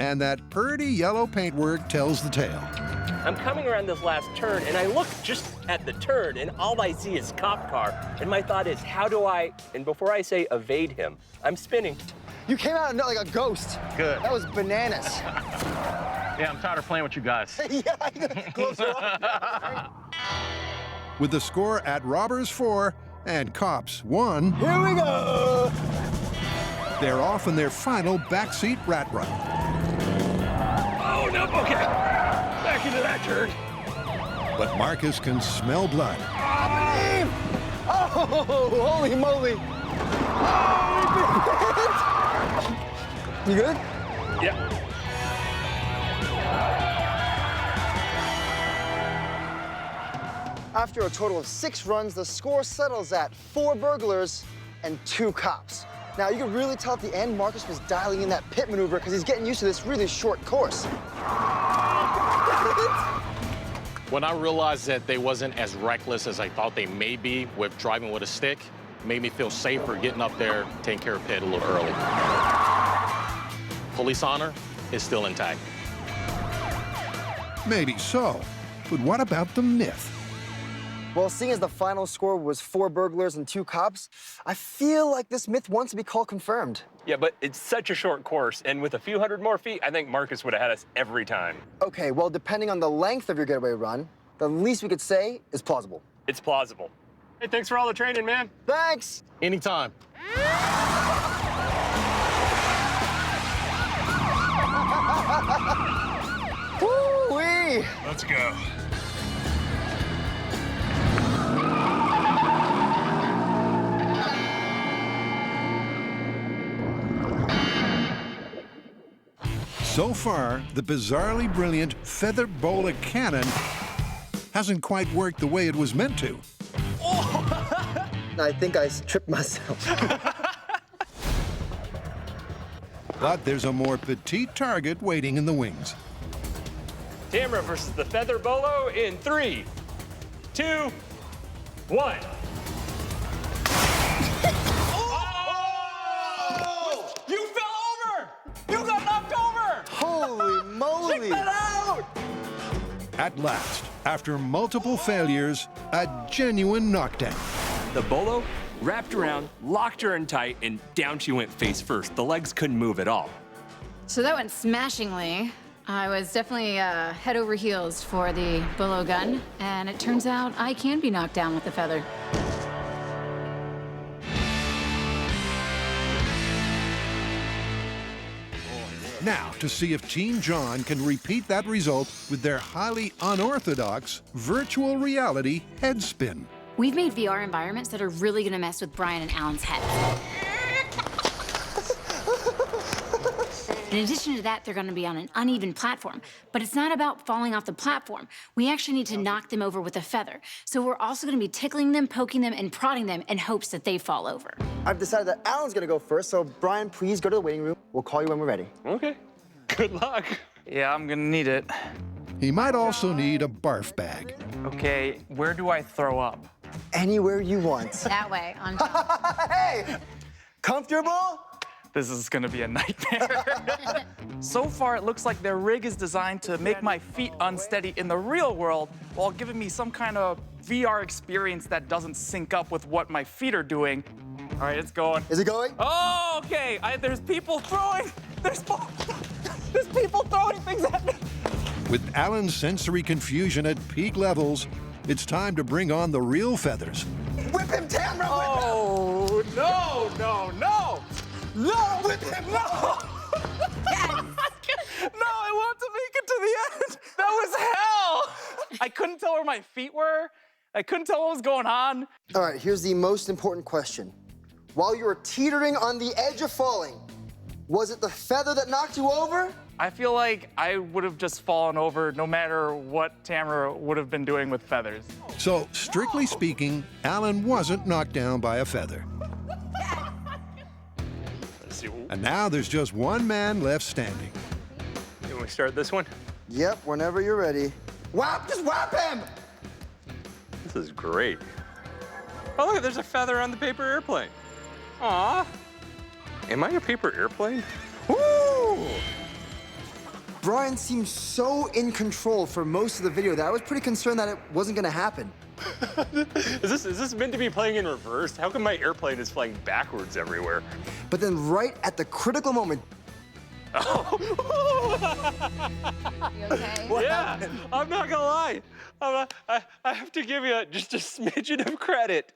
And that purty yellow paintwork tells the tale. I'm coming around this last turn, and I look just at the turn, and all I see is cop car. And my thought is, how do I, and before I say evade him, I'm spinning. You came out like a ghost. Good. That was bananas. Yeah, I'm tired of playing with you guys. Yeah, closer up. With the score at Robbers 4 and Cops 1, here we go. They're off in their final backseat rat run. Oh, no, okay. Back into that turn. But Marcus can smell blood. Oh, holy moly. You good? Yeah. After a total of 6 runs, the score settles at 4 burglars and 2 cops. Now, you can really tell at the end Marcus was dialing in that pit maneuver because he's getting used to this really short course. When I realized that they wasn't as reckless as I thought they may be with driving with a stick, it made me feel safer getting up there, taking care of pit a little early. Police honor is still intact. Maybe so, but what about the myth? Well, seeing as the final score was 4 burglars and 2 cops, I feel like this myth wants to be called confirmed. Yeah, but it's such a short course, and with a few hundred more feet, I think Marcus would have had us every time. Okay, well, depending on the length of your getaway run, the least we could say is plausible. It's plausible. Hey, thanks for all the training, man. Thanks. Anytime. Woo-wee! Let's go. So far, the bizarrely brilliant feather bola cannon hasn't quite worked the way it was meant to. I think I tripped myself. But there's a more petite target waiting in the wings. Tamara versus the feather bolo in 3, 2, 1. You fell over! You got knocked over! Holy moly! Check that out! At last, after multiple failures, a genuine knockdown. The bolo wrapped around, locked her in tight, and down she went face first. The legs couldn't move at all. So that went smashingly. I was definitely head over heels for the bolo gun, and it turns out I can be knocked down with the feather. Now, to see if Team John can repeat that result with their highly unorthodox virtual reality head spin. We've made VR environments that are really gonna mess with Brian and Alan's heads. In addition to that, they're gonna be on an uneven platform, but it's not about falling off the platform. We actually need to knock them over with a feather. So we're also gonna be tickling them, poking them, and prodding them in hopes that they fall over. I've decided that Alan's gonna go first, so Brian, please go to the waiting room. We'll call you when we're ready. Okay. Good luck. Yeah, I'm gonna need it. He might also need a barf bag. Okay, where do I throw up? Anywhere you want. That way, on top. Hey! Comfortable? This is gonna be a nightmare. So far, it looks like their rig is designed to make my feet unsteady in the real world while giving me some kind of VR experience that doesn't sync up with what my feet are doing. All right, it's going. Is it going? Oh, okay. There's people throwing. There's people throwing things at me. With Alan's sensory confusion at peak levels, it's time to bring on the real feathers. Whip him, Tamara! Oh, no, no, no! No! Whip him! No! Yes! No, I want to make it to the end. That was hell. I couldn't tell where my feet were. I couldn't tell what was going on. All right, here's the most important question. While you were teetering on the edge of falling, was it the feather that knocked you over? I feel like I would have just fallen over no matter what Tamara would have been doing with feathers. So, strictly speaking, Alan wasn't knocked down by a feather. And now there's just one man left standing. Can we start this one? Yep, whenever you're ready. Whap! Just whap him! This is great. Oh, look, there's a feather on the paper airplane. Aw. Am I a paper airplane? Woo! Brian seemed so in control for most of the video that I was pretty concerned that it wasn't gonna happen. Is this meant to be playing in reverse? How come my airplane is flying backwards everywhere? But then right at the critical moment. Oh. You okay? Yeah, I'm not gonna lie. I have to give you just a smidgen of credit.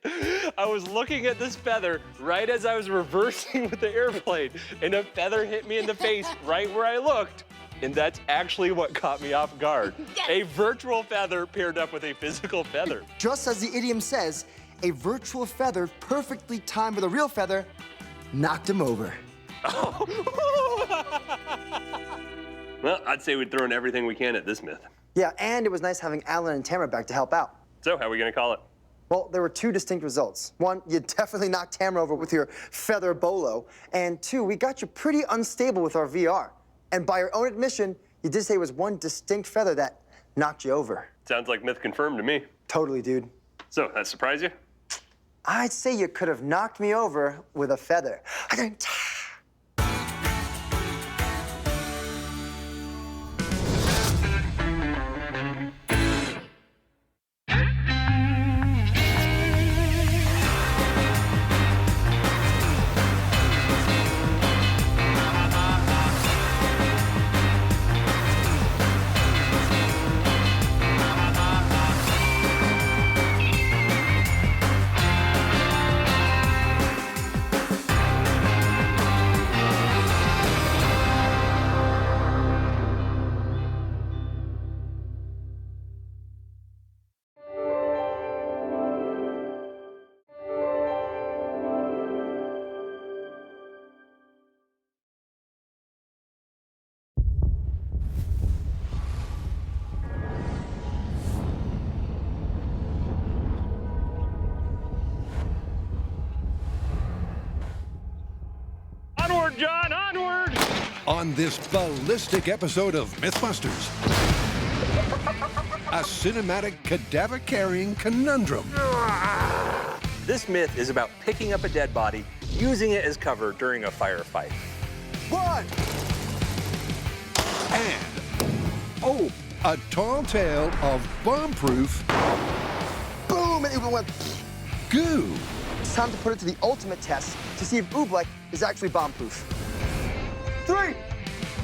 I was looking at this feather right as I was reversing with the airplane, and a feather hit me in the face right where I looked. And that's actually what caught me off guard. Yes. A virtual feather paired up with a physical feather. Just as the idiom says, a virtual feather perfectly timed with a real feather knocked him over. Well, I'd say we'd throw in everything we can at this myth. Yeah, and it was nice having Alan and Tamara back to help out. So, how are we gonna call it? Well, there were two distinct results. One, you definitely knocked Tamara over with your feather bolo. And two, we got you pretty unstable with our VR. And by your own admission, you did say it was one distinct feather that knocked you over. Sounds like myth confirmed to me. Totally, dude. So, that surprised you? I'd say you could have knocked me over with a feather. Onward, John, onward! On this ballistic episode of Mythbusters, a cinematic cadaver-carrying conundrum. This myth is about picking up a dead body, using it as cover during a firefight. One! And, a tall tale of bomb-proof... Boom! And it went... goo. It's time to put it to the ultimate test to see if Oobleck is actually bomb-proof. 3,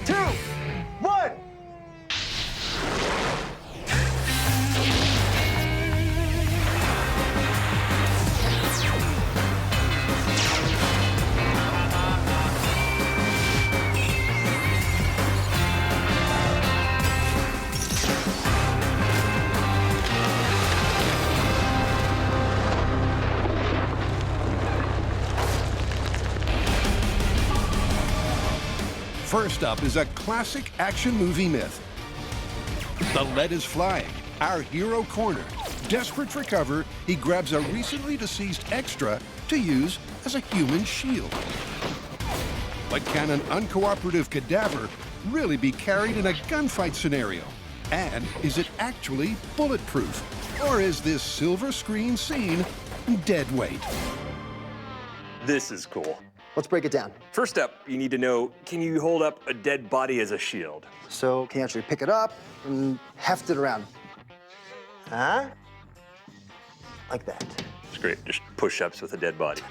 2, 1! First up is a classic action movie myth. The lead is flying. Our hero cornered. Desperate for cover, he grabs a recently deceased extra to use as a human shield. But can an uncooperative cadaver really be carried in a gunfight scenario? And is it actually bulletproof? Or is this silver screen scene dead weight? This is cool. Let's break it down. First up, you need to know, can you hold up a dead body as a shield? So, can you actually pick it up and heft it around? Huh? Like that. It's great, just push-ups with a dead body.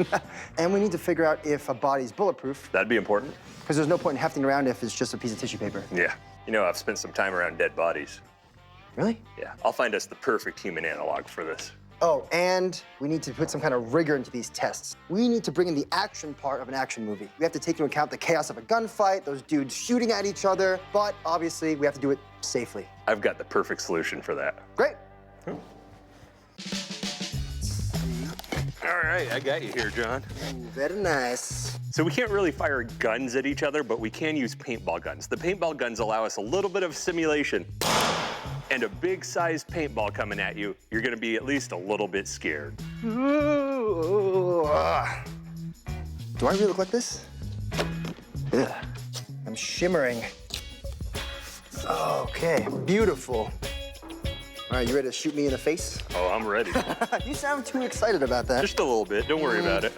And we need to figure out if a body's bulletproof. That'd be important. Because there's no point in hefting around if it's just a piece of tissue paper. Yeah. You know, I've spent some time around dead bodies. Really? Yeah, I'll find us the perfect human analog for this. Oh, and we need to put some kind of rigor into these tests. We need to bring in the action part of an action movie. We have to take into account the chaos of a gunfight, those dudes shooting at each other, but obviously we have to do it safely. I've got the perfect solution for that. Great. All right, I got you here, John. Ooh, very nice. So we can't really fire guns at each other, but we can use paintball guns. The paintball guns allow us a little bit of simulation. And a big-sized paintball coming at you, you're gonna be at least a little bit scared. Do I really look like this? Ugh. I'm shimmering. Okay, beautiful. All right, you ready to shoot me in the face? Oh, I'm ready. You sound too excited about that. Just a little bit, don't worry about it.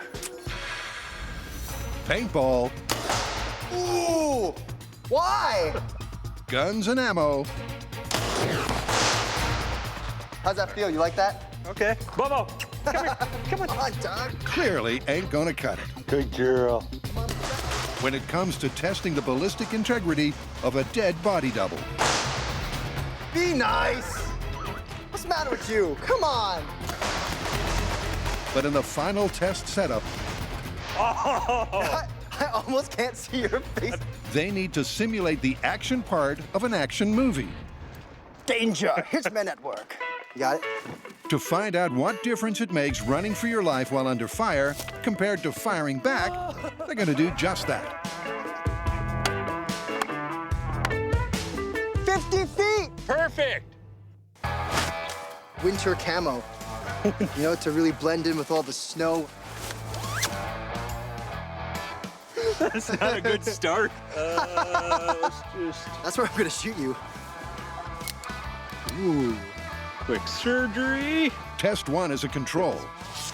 Paintball. Ooh! Why? Guns and ammo. How's that feel? You like that? Okay. Bobo, come here. Come on. Come on, Doug. Clearly ain't gonna cut it. Good girl. When it comes to testing the ballistic integrity of a dead body double. Be nice. What's the matter with you? Come on. But in the final test setup, I almost can't see your face. they need to simulate the action part of an action movie. Danger. Hitman at work. You got it? To find out what difference it makes running for your life while under fire compared to firing back, they're going to do just that. 50 feet! Perfect! Winter camo. You know, to really blend in with all the snow. That's not a good start. That's where I'm gonna shoot you. Ooh. Quick surgery. Test 1 is a control.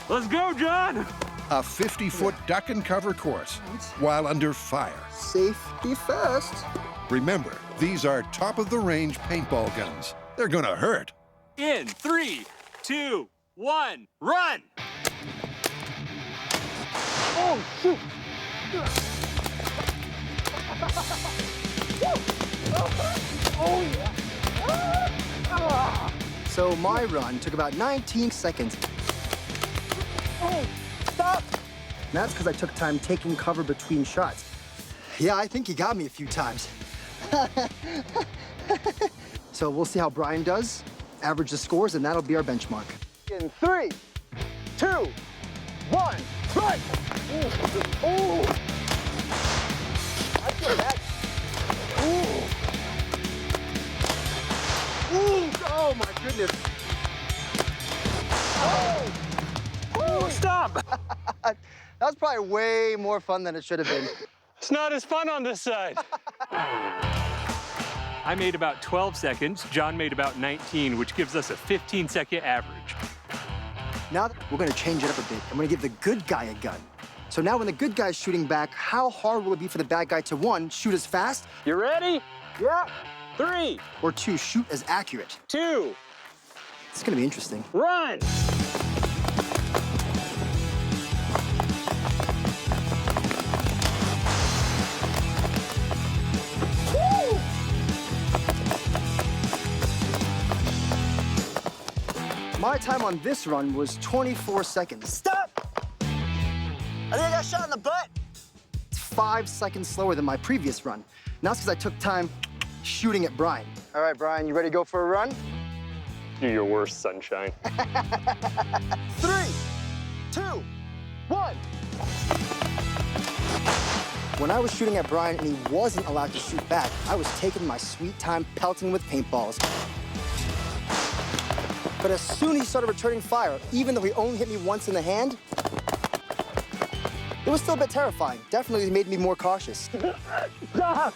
Let's go, John. A 50-foot duck and cover course while under fire. Safe, be fast. Remember, these are top-of-the-range paintball guns. They're gonna hurt. In 3, 2, 1, run! Oh, shoot! So my run took about 19 seconds. Oh, stop! And that's because I took time taking cover between shots. Yeah, I think he got me a few times. So we'll see how Brian does, average the scores, and that'll be our benchmark. In 3, 2, 1, run! Ooh. I feel that. Ooh. Ooh. Oh my goodness. Oh. Ooh, stop. That was probably way more fun than it should have been. It's not as fun on this side. I made about 12 seconds. John made about 19, which gives us a 15-second average. Now we're gonna change it up a bit. I'm gonna give the good guy a gun. So now when the good guy's shooting back, how hard will it be for the bad guy to 1, shoot as fast? You ready? Yeah. 3. Or 2, shoot as accurate? 2. It's gonna be interesting. Run! Woo! My time on this run was 24 seconds. Stop! I think I got shot in the butt. It's 5 seconds slower than my previous run. Now it's because I took time shooting at Brian. All right, Brian, you ready to go for a run? You're your worst, sunshine. 3, 2, 1. When I was shooting at Brian and he wasn't allowed to shoot back, I was taking my sweet time pelting with paintballs. But as soon as he started returning fire, even though he only hit me once in the hand, it was still a bit terrifying. Definitely made me more cautious. Stop!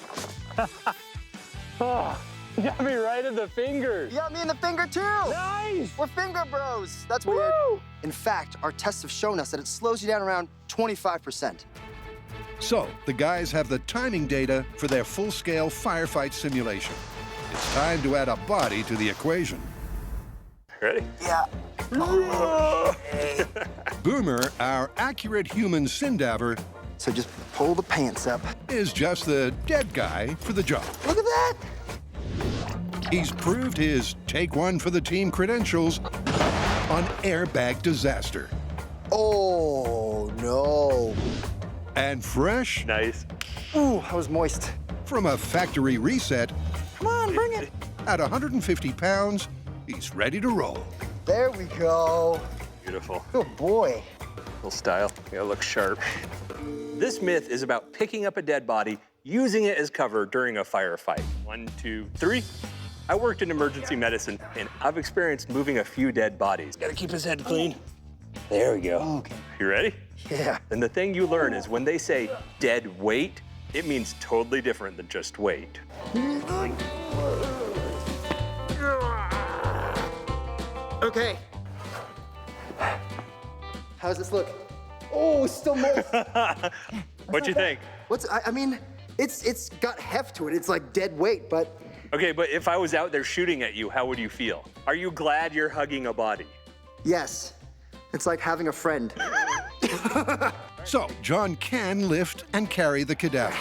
Oh, you got me right in the fingers. You got me in the finger too. Nice! We're finger bros. That's weird. Woo! In fact, our tests have shown us that it slows you down around 25%. So, the guys have the timing data for their full-scale firefight simulation. It's time to add a body to the equation. Ready? Yeah. Boomer, our accurate human Sindaver, So just pull the pants up. is just the dead guy for the job. Look at that. He's proved his take one for the team credentials on airbag disaster. Oh, no. And fresh Nice. Ooh, I was moist. from a factory reset Come on, bring it. at 150 pounds, he's ready to roll. There we go. Beautiful. Good boy. Little style. You gotta look sharp. This myth is about picking up a dead body, using it as cover during a firefight. 1, 2, 3. I worked in emergency medicine, and I've experienced moving a few dead bodies. Gotta keep his head clean. There we go. Okay. You ready? Yeah. And the thing you learn is when they say dead weight, it means totally different than just weight. Okay. How's this look? Oh, it's still moist. What'd you think? I mean, it's got heft to it. It's like dead weight, but Okay, but if I was out there shooting at you, how would you feel? Are you glad you're hugging a body? yes. It's like having a friend. So, John can lift and carry the cadaver.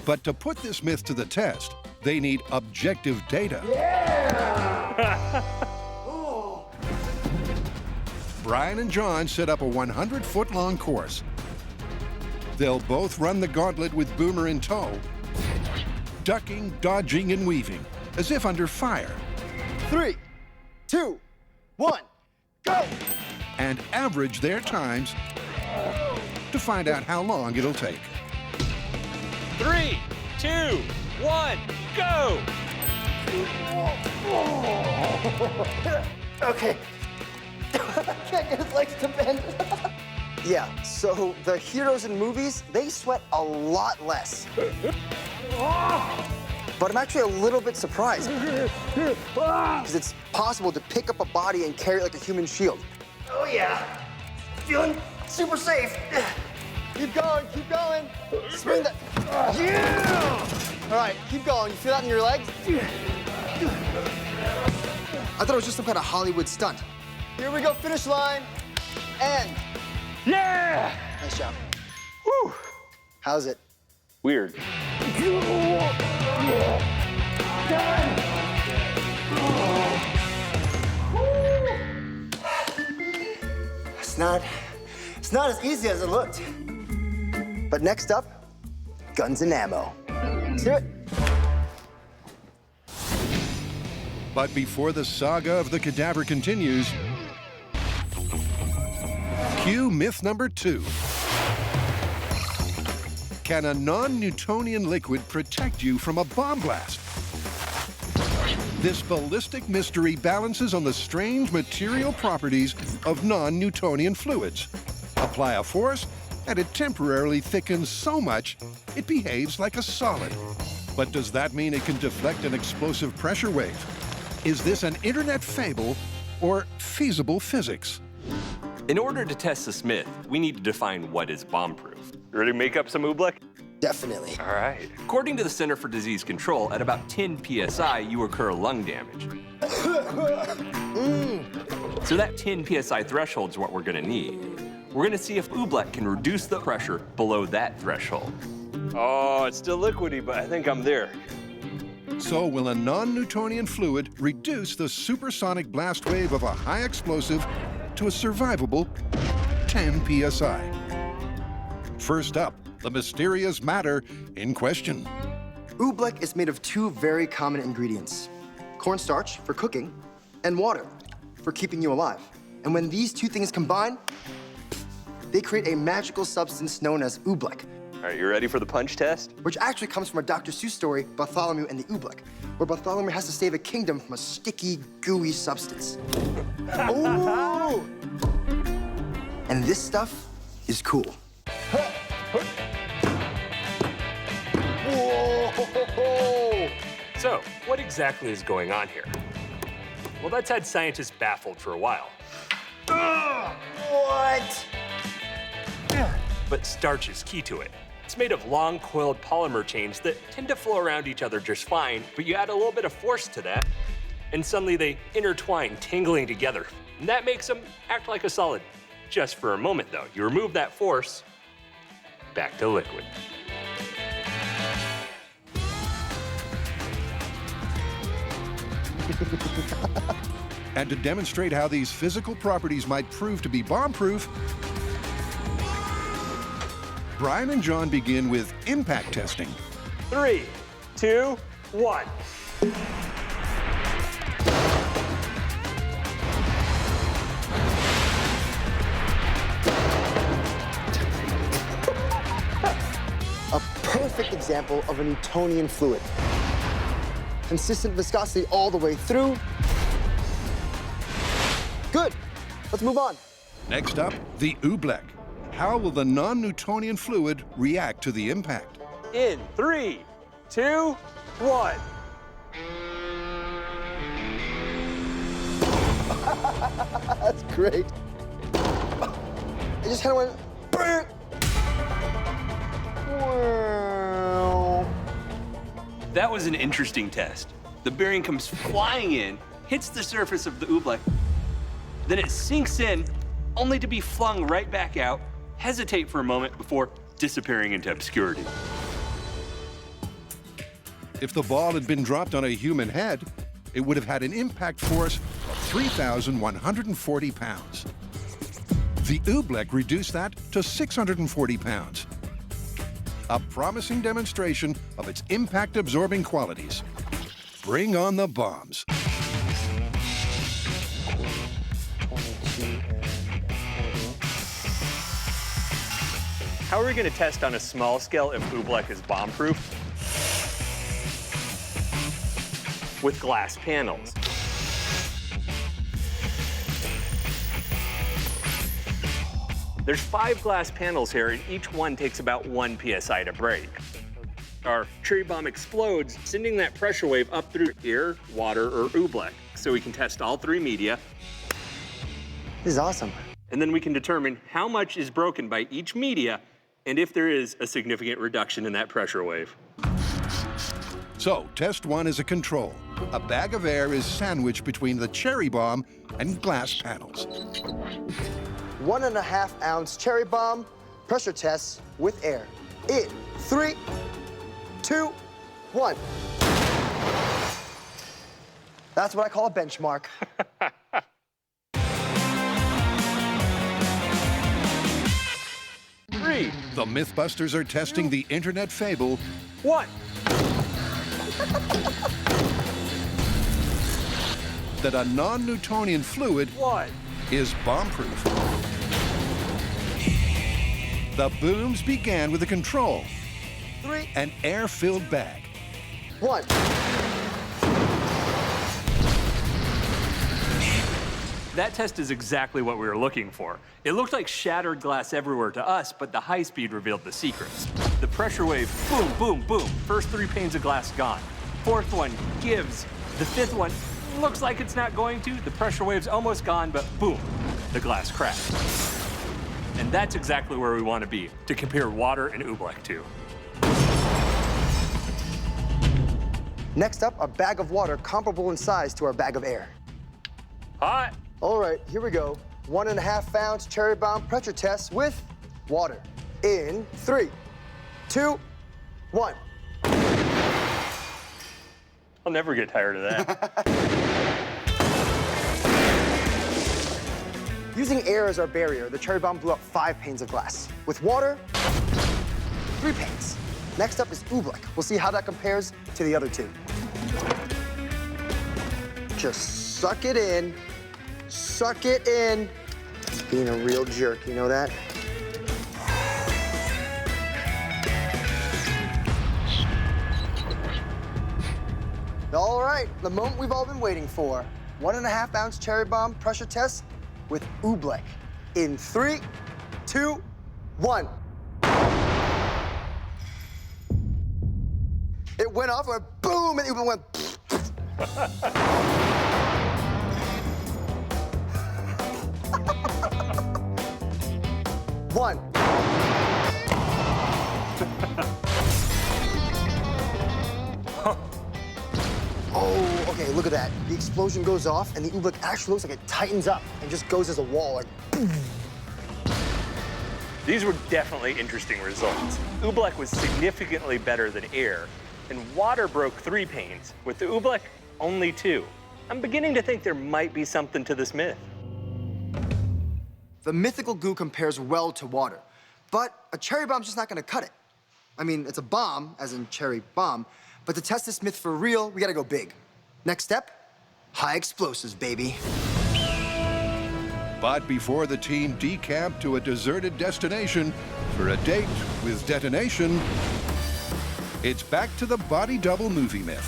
But to put this myth to the test, they need objective data. Brian and John set up a 100-foot-long course. They'll both run the gauntlet with Boomer in tow, ducking, dodging, and weaving, as if under fire. 3, 2, 1, go! And average their times to find out how long it'll take. 3, 2, 1, go! Okay, can't get his legs to bend. Yeah, so the heroes in movies, they sweat a lot less. But I'm actually a little bit surprised. Because it's possible to pick up a body and carry it like a human shield. Oh yeah, feeling super safe. Keep going, keep going. Spring that. Yeah! All right, keep going. You feel that in your legs? I thought it was just some kind of Hollywood stunt. Here we go, finish line. And. Yeah! Nice job. Whew. How's it? Weird. It's not as easy as it looked. But next up, guns and ammo. Let's do it. But before the saga of the cadaver continues, cue myth number 2. Can a non-Newtonian liquid protect you from a bomb blast? This ballistic mystery balances on the strange material properties of non-Newtonian fluids. Apply a force, and it temporarily thickens so much it behaves like a solid. But does that mean it can deflect an explosive pressure wave? Is this an internet fable or feasible physics? In order to test this myth, we need to define what is bomb-proof. You ready to make up some oobleck? Definitely. All right. According to the Center for Disease Control, at about 10 psi, you incur lung damage. So that 10 psi threshold is what we're gonna need. We're gonna see if oobleck can reduce the pressure below that threshold. Oh, it's still liquidy, but I think I'm there. So will a non-Newtonian fluid reduce the supersonic blast wave of a high explosive to a survivable 10 psi? First up, the mysterious matter in question. Oobleck is made of 2 very common ingredients. Cornstarch for cooking and water for keeping you alive. And when these 2 things combine, they create a magical substance known as oobleck. All right, you ready for the punch test? Which actually comes from a Dr. Seuss story, Bartholomew and the Oobleck, where Bartholomew has to save a kingdom from a sticky, gooey substance. Ooh! And this stuff is cool. Whoa! So, what exactly is going on here? Well, that's had scientists baffled for a while. What? But starch is key to it. It's made of long, coiled polymer chains that tend to flow around each other just fine, but you add a little bit of force to that, and suddenly they intertwine, tangling together. And that makes them act like a solid. Just for a moment, though. You remove that force, back to liquid. And to demonstrate how these physical properties might prove to be bomb-proof, Brian and John begin with impact testing. 3, 2, 1. A perfect example of a Newtonian fluid. Consistent viscosity all the way through. Good. Let's move on. Next up, the oobleck. How will the non-Newtonian fluid react to the impact? In 3, 2, 1. That's great. It just kind of went. Brr. Wow. That was an interesting test. The bearing comes flying in, hits the surface of the oobleck, then it sinks in, only to be flung right back out, hesitate for a moment before disappearing into obscurity. If the ball had been dropped on a human head, it would have had an impact force of 3,140 pounds. The oobleck reduced that to 640 pounds. A promising demonstration of its impact-absorbing qualities. Bring on the bombs. How are we going to test on a small scale if oobleck is bomb-proof? With glass panels. There's 5 glass panels here, and each one takes about 1 PSI to break. Our cherry bomb explodes, sending that pressure wave up through air, water, or oobleck, so we can test all 3 media. This is awesome. And then we can determine how much is broken by each media and if there is a significant reduction in that pressure wave. So, test 1 is a control. A bag of air is sandwiched between the cherry bomb and glass panels. 1.5 ounce cherry bomb pressure test with air. In 3, 2, 1. That's what I call a benchmark. The Mythbusters are testing the internet fable. 1. That a non-Newtonian fluid is bomb-proof. The booms began with a control. 3. An air-filled bag. 1. That test is exactly what we were looking for. It looked like shattered glass everywhere to us, but the high speed revealed the secrets. The pressure wave, boom, boom, boom. First 3 panes of glass gone. 4th one gives. The 5th one looks like it's not going to. The pressure wave's almost gone, but boom, the glass crashed. And that's exactly where we want to be, to compare water and oobleck to. Next up, a bag of water comparable in size to our bag of air. Hot. All right, here we go. 1.5 ounce cherry bomb pressure test with water. In 3, 2, 1. I'll never get tired of that. Using air as our barrier, the cherry bomb blew up 5 panes of glass. With water, 3 panes. Next up is oobleck. We'll see how that compares to the other 2. Just suck it in. Suck it in. Being a real jerk, you know that? All right, the moment we've all been waiting for. 1.5 ounce cherry bomb pressure test with oobleck. In 3, 2, 1. It went off, went boom, and the oobleck went. 1. Oh, okay, look at that. The explosion goes off, and the oobleck actually looks like it tightens up and just goes as a wall, like boom. These were definitely interesting results. Oobleck was significantly better than air, and water broke 3 panes, with the oobleck only 2. I'm beginning to think there might be something to this myth. The mythical goo compares well to water, but a cherry bomb's just not gonna cut it. I mean, it's a bomb, as in cherry bomb, but to test this myth for real, we gotta go big. Next step, high explosives, baby. But before the team decamped to a deserted destination for a date with detonation, it's back to the body double movie myth.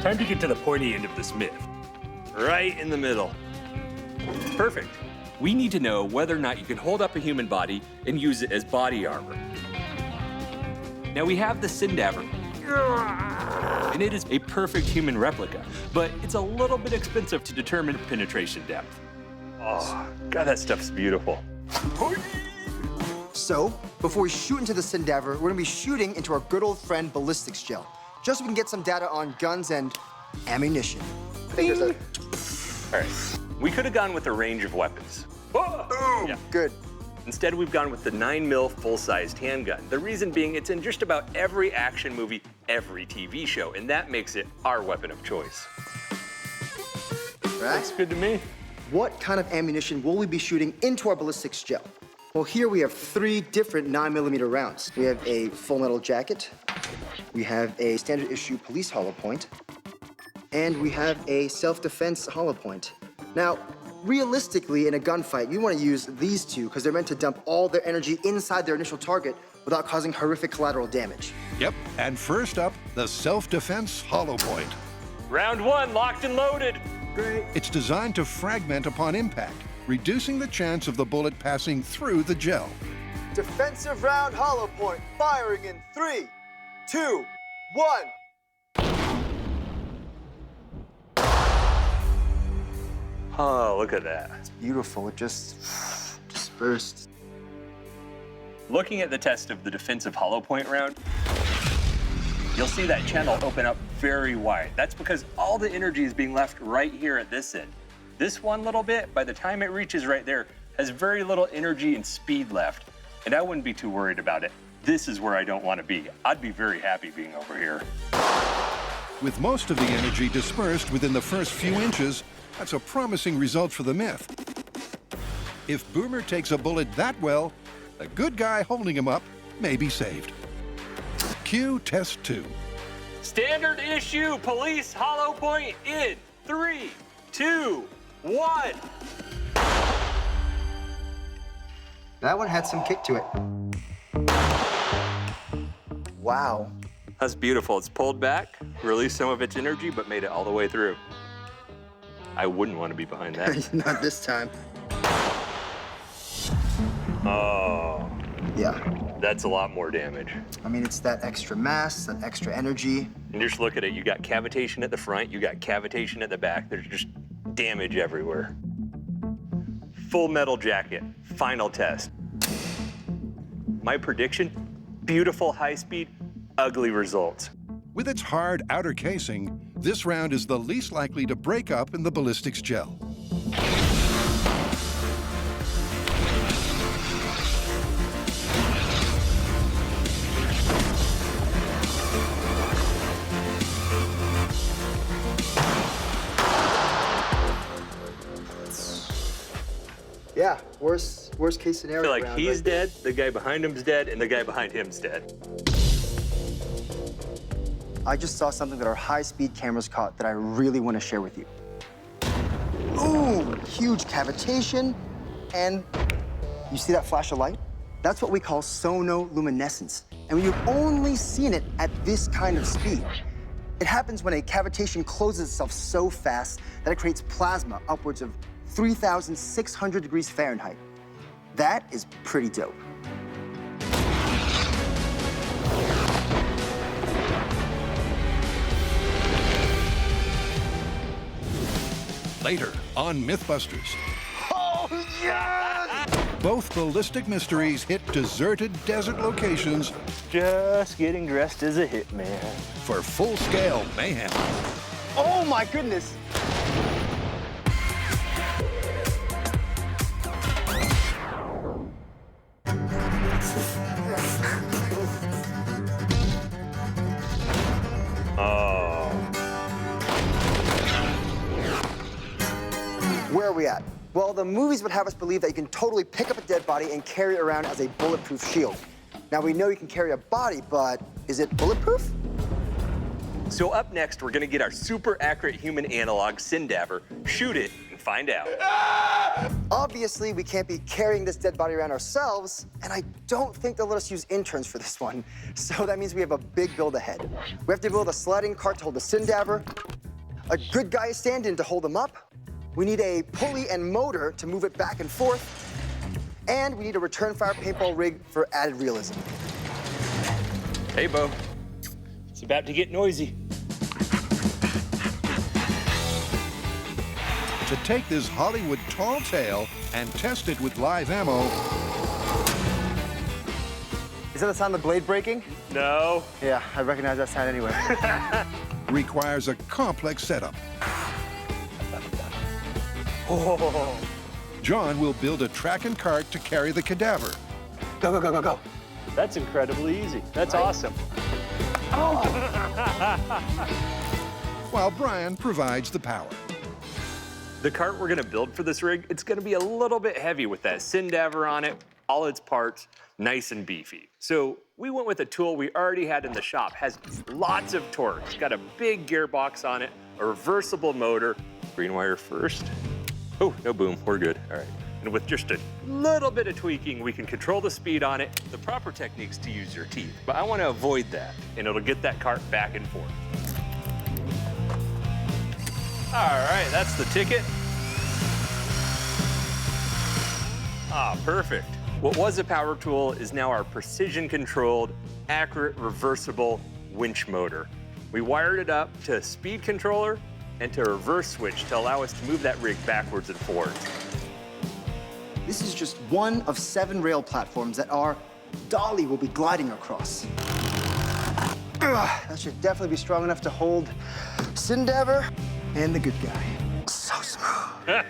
Time to get to the pointy end of this myth. Right in the middle. Perfect. We need to know whether or not you can hold up a human body and use it as body armor. Now we have the Sindaver, and it is a perfect human replica, but it's a little bit expensive to determine penetration depth. Oh, God, that stuff's beautiful. So, before we shoot into the Sindaver, we're gonna be shooting into our good old friend ballistics gel, just so we can get some data on guns and ammunition. All right, we could have gone with a range of weapons. Boom! Yeah. Good. Instead, we've gone with the 9mm full-sized handgun. The reason being it's in just about every action movie, every TV show, and that makes it our weapon of choice. Right. Looks good to me. What kind of ammunition will we be shooting into our ballistics gel? Well, here we have 3 different 9mm rounds. We have a full metal jacket, we have a standard issue police hollow point, and we have a self-defense hollow point. Now, realistically, in a gunfight, you want to use these 2 because they're meant to dump all their energy inside their initial target without causing horrific collateral damage. Yep, and first up, the self-defense hollow point. Round 1, locked and loaded. Great. It's designed to fragment upon impact, reducing the chance of the bullet passing through the gel. Defensive round hollow point, firing in 3, 2, 1. Oh, look at that. It's beautiful. It just dispersed. Looking at the test of the defensive hollow point round, you'll see that channel open up very wide. That's because all the energy is being left right here at this end. This one little bit, by the time it reaches right there, has very little energy and speed left. And I wouldn't be too worried about it. This is where I don't want to be. I'd be very happy being over here. With most of the energy dispersed within the first few inches, that's a promising result for the Myth. If Boomer takes a bullet that well, the good guy holding him up may be saved. Cue test 2. Standard issue police hollow point in 3, 2, 1. That one had some kick to it. Wow. That's beautiful. It's pulled back, released some of its energy, but made it all the way through. I wouldn't want to be behind that. Not this time. Oh. Yeah. That's a lot more damage. I mean, it's that extra mass, that extra energy. And just look at it. You got cavitation at the front, you got cavitation at the back. There's just damage everywhere. Full metal jacket, final test. My prediction, beautiful high speed, ugly results. With its hard outer casing, this round is the least likely to break up in the ballistics gel. Yeah, worst case scenario. I feel like round he's right there. dead, the guy behind him's dead, and the guy behind him's dead. I just saw something that our high-speed cameras caught that I really want to share with you. Ooh, huge cavitation, and you see that flash of light? That's what we call sonoluminescence, and you've only seen it at this kind of speed. It happens when a cavitation closes itself so fast that it creates plasma upwards of 3,600 degrees Fahrenheit. That is pretty dope. Later on Mythbusters. Oh, yes! Both ballistic mysteries hit deserted desert locations. Just getting dressed as a hitman. For full-scale mayhem. Oh, my goodness. Oh. Where are we at? Well, the movies would have us believe that you can totally pick up a dead body and carry it around as a bulletproof shield. Now, we know you can carry a body, but is it bulletproof? So up next, we're gonna get our super accurate human analog, Syndaver, shoot it, and find out. Obviously, we can't be carrying this dead body around ourselves, and I don't think they'll let us use interns for this one. So that means we have a big build ahead. We have to build a sliding cart to hold the Syndaver, a good guy stand-in to hold him up, we need a pulley and motor to move it back and forth, and we need a return fire paintball rig for added realism. Hey, Bo. It's about to get noisy. To take this Hollywood tall tale and test it with live ammo. Is that the sound of the blade breaking? No. Yeah, I recognize that sound anyway. Requires a complex setup. Oh. John will build a track and cart to carry the cadaver. Go, go, go, go, go. That's incredibly easy. That's awesome. Oh. While Brian provides the power. The cart we're gonna build for this rig, it's gonna be a little bit heavy with that Syndaver on it, all its parts, nice and beefy. So we went with a tool we already had in the shop, has lots of torque. It's got a big gearbox on it, a reversible motor. Green wire first. Oh, no boom, we're good, all right. And with just a little bit of tweaking, we can control the speed on it. The proper technique's to use your teeth, but I wanna avoid that, and it'll get that cart back and forth. All right, that's the ticket. Ah, perfect. What was a power tool is now our precision-controlled, accurate, reversible winch motor. We wired it up to a speed controller and to a reverse switch to allow us to move that rig backwards and forwards. This is just one of 7 rail platforms that our dolly will be gliding across. That should definitely be strong enough to hold Sindaver and the good guy. So smooth.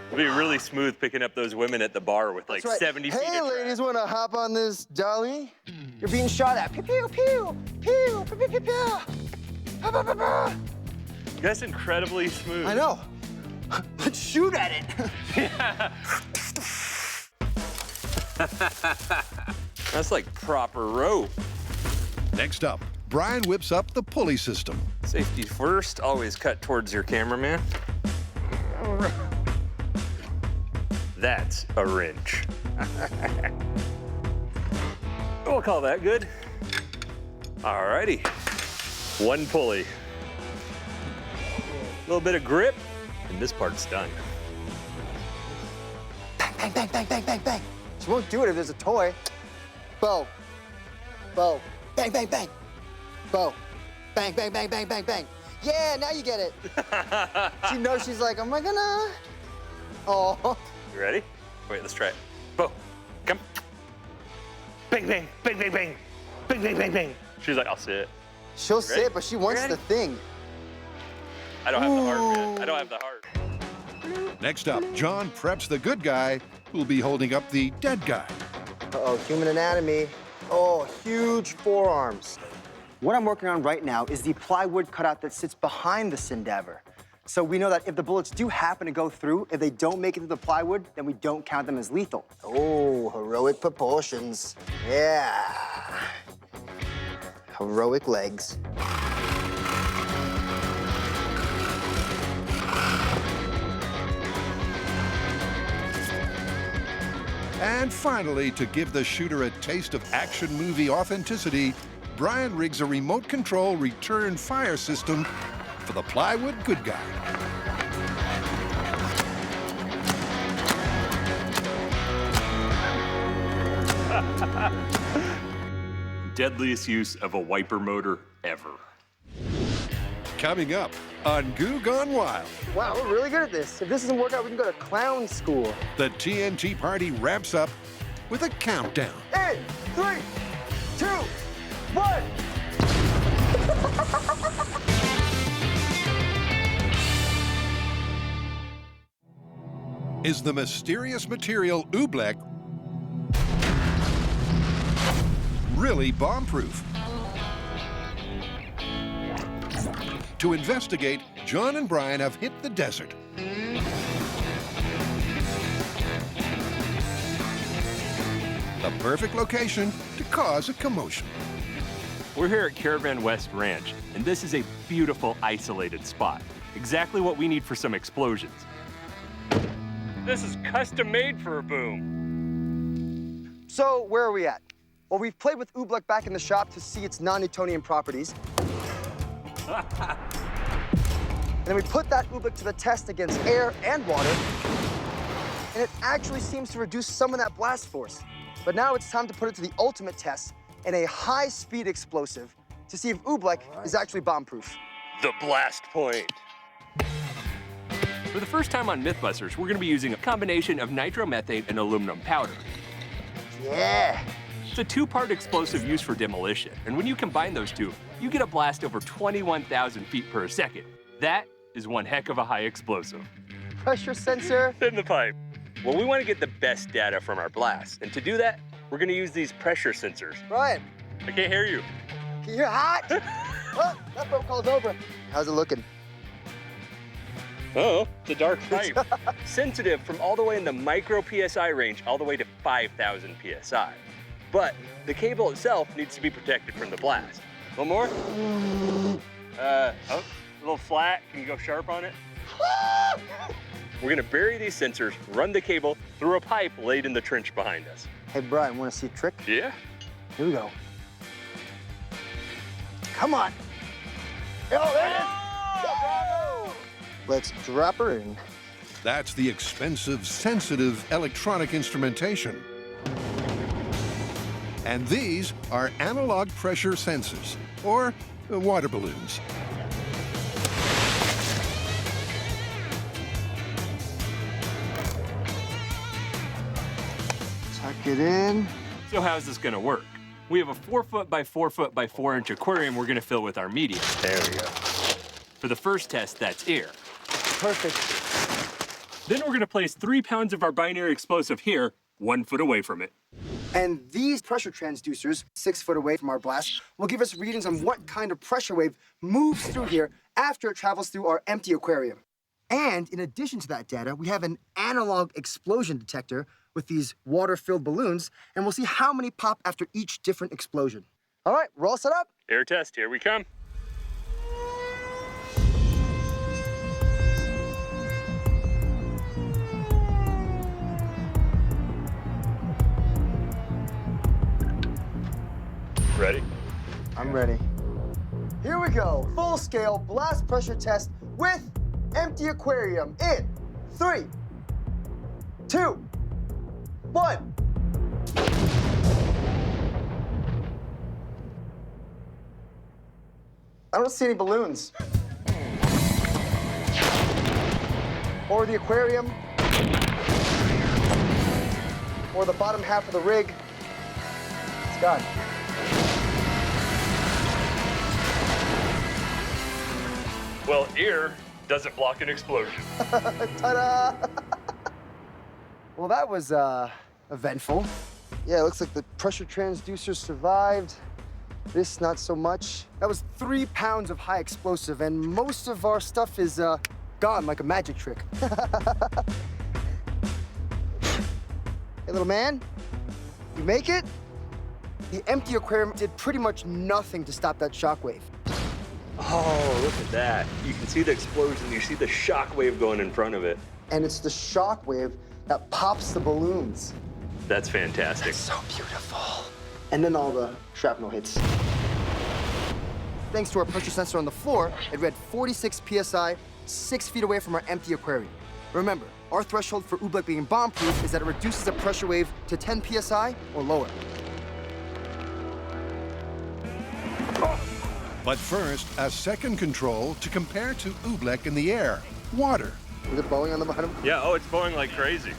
It'll be really smooth picking up those women at the bar with like That's right. 70 feet Hey, of ladies, wanna hop on this dolly? You're being shot at. Pew, pew, pew, pew, pew, pew, pew, pew. Pa, pa, pa, pa. That's incredibly smooth. I know. Let's shoot at it. Yeah. That's like proper rope. Next up, Brian whips up the pulley system. Safety first, always cut towards your cameraman. That's a wrench. We'll call that good. Alrighty, one pulley. A little bit of grip, and this part's done. Bang, bang, bang, bang, bang, bang, bang. She won't do it if there's a toy. Bow. Bow. Bang, bang, bang. Bow. Bang, bang, bang, bang, bang, bang. Yeah, now you get it. She knows, she's like, am I gonna? Oh. You ready? Wait, let's try it. Boom. Come. Bang, bang, bang, bang, bang. Bang, bang, bang, bang. She's like, I'll sit. She'll sit, but she wants the thing. I don't have the heart, man. I don't have the heart. Next up, John preps the good guy who'll be holding up the dead guy. Uh-oh, human anatomy. Oh, huge forearms. What I'm working on right now is the plywood cutout that sits behind the Sindaver. So we know that if the bullets do happen to go through, if they don't make it through the plywood, then we don't count them as lethal. Oh, heroic proportions. Yeah. Heroic legs. And finally, to give the shooter a taste of action movie authenticity, Brian rigs a remote control return fire system for the plywood good guy. Deadliest use of a wiper motor ever. Coming up on Goo Gone Wild. Wow, we're really good at this. If this doesn't work out, we can go to clown school. The TNT party ramps up with a countdown. 8, 3, 2, 1. Is the mysterious material oobleck really bomb-proof? To investigate, John and Brian have hit the desert. The perfect location to cause a commotion. We're here at Caravan West Ranch, and this is a beautiful, isolated spot. Exactly what we need for some explosions. This is custom made for a boom. So where are we at? Well, we've played with oobleck back in the shop to see its non-Newtonian properties. And then we put that oobleck to the test against air and water, and it actually seems to reduce some of that blast force. But now it's time to put it to the ultimate test in a high-speed explosive to see if oobleck is actually bomb-proof. The blast point. For the first time on Mythbusters, we're going to be using a combination of nitromethane and aluminum powder. Yeah. It's a 2-part explosive used for demolition, and when you combine those two, you get a blast over 21,000 feet per second. That is one heck of a high explosive. Pressure sensor. In the pipe. Well, we want to get the best data from our blast, and to do that, we're going to use these pressure sensors. Brian. I can't hear you. Can you hear hot? Oh, that protocol is over. How's it looking? Oh, it's a dark pipe. Sensitive from all the way in the micro PSI range all the way to 5,000 PSI. But the cable itself needs to be protected from the blast. One more? Oh, a little flat. Can you go sharp on it? We're gonna bury these sensors, run the cable through a pipe laid in the trench behind us. Hey, Brian, want to see a trick? Yeah. Here we go. Come on. Oh, there it is. Let's drop her in. That's the expensive, sensitive electronic instrumentation. And these are analog pressure sensors, or water balloons. Tuck it in. So how's this gonna work? We have a 4 foot by 4 foot by 4 inch aquarium we're gonna fill with our media. There we go. For the first test, that's air. Perfect. Then we're gonna place 3 pounds of our binary explosive here, 1 foot away from it. And these pressure transducers, 6 foot away from our blast, will give us readings on what kind of pressure wave moves through here after it travels through our empty aquarium. And in addition to that data, we have an analog explosion detector with these water-filled balloons, and we'll see how many pop after each different explosion. All right, we're all set up. Air test, here we come. Ready? I'm ready. Here we go. Full-scale blast pressure test with empty aquarium in 3, 2, 1. I don't see any balloons. Or the aquarium. Or the bottom half of the rig. It's gone. Well, air doesn't block an explosion. Ta-da! Well, that was eventful. Yeah, it looks like the pressure transducer survived. This, not so much. That was 3 pounds of high explosive, and most of our stuff is gone like a magic trick. Hey, little man, you make it? The empty aquarium did pretty much nothing to stop that shockwave. Oh, look at that. You can see the explosion. You see the shock wave going in front of it. And it's the shockwave that pops the balloons. That's fantastic. That's so beautiful. And then all the shrapnel hits. Thanks to our pressure sensor on the floor, it read 46 PSI, 6 feet away from our empty aquarium. Remember, our threshold for oobleck being bomb-proof is that it reduces the pressure wave to 10 PSI or lower. But first, a second control to compare to oobleck in the air, water. Is it blowing on the bottom? Yeah, oh, it's blowing like crazy.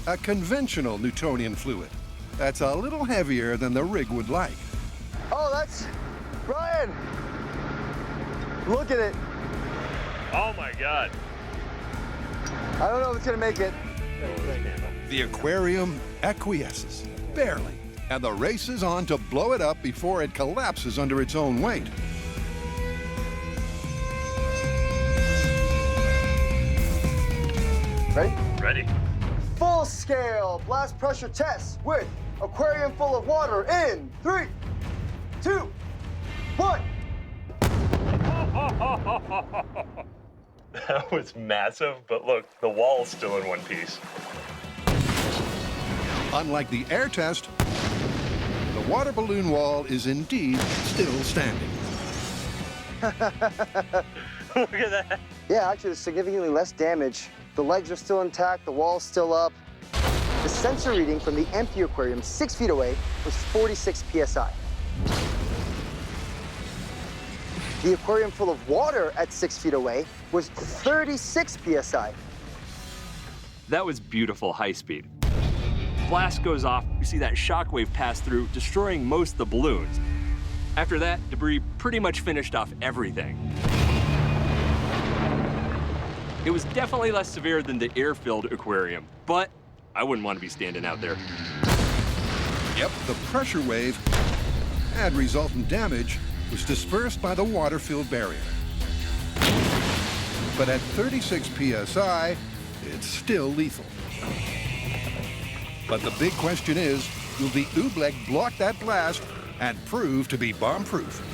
A conventional Newtonian fluid. That's a little heavier than the rig would like. Oh, that's... Brian! Look at it. Oh my God. I don't know if it's gonna make it. The aquarium acquiesces, barely, and the race is on to blow it up before it collapses under its own weight. Ready? Ready. Full-scale blast pressure test with aquarium full of water in 3, 2, 1. That was massive, but look, the wall's still in one piece. Unlike the air test, the water balloon wall is indeed still standing. Look at that. Yeah, actually, there's significantly less damage. The legs are still intact, the wall's still up. The sensor reading from the empty aquarium 6 feet away was 46 PSI. The aquarium full of water at 6 feet away was 36 PSI. That was beautiful high speed. Blast goes off, you see that shockwave pass through, destroying most of the balloons. After that, debris pretty much finished off everything. It was definitely less severe than the air-filled aquarium, but I wouldn't want to be standing out there. Yep, the pressure wave and resultant damage was dispersed by the water-filled barrier. But at 36 PSI, it's still lethal. But the big question is, will the oobleck block that blast and prove to be bomb-proof?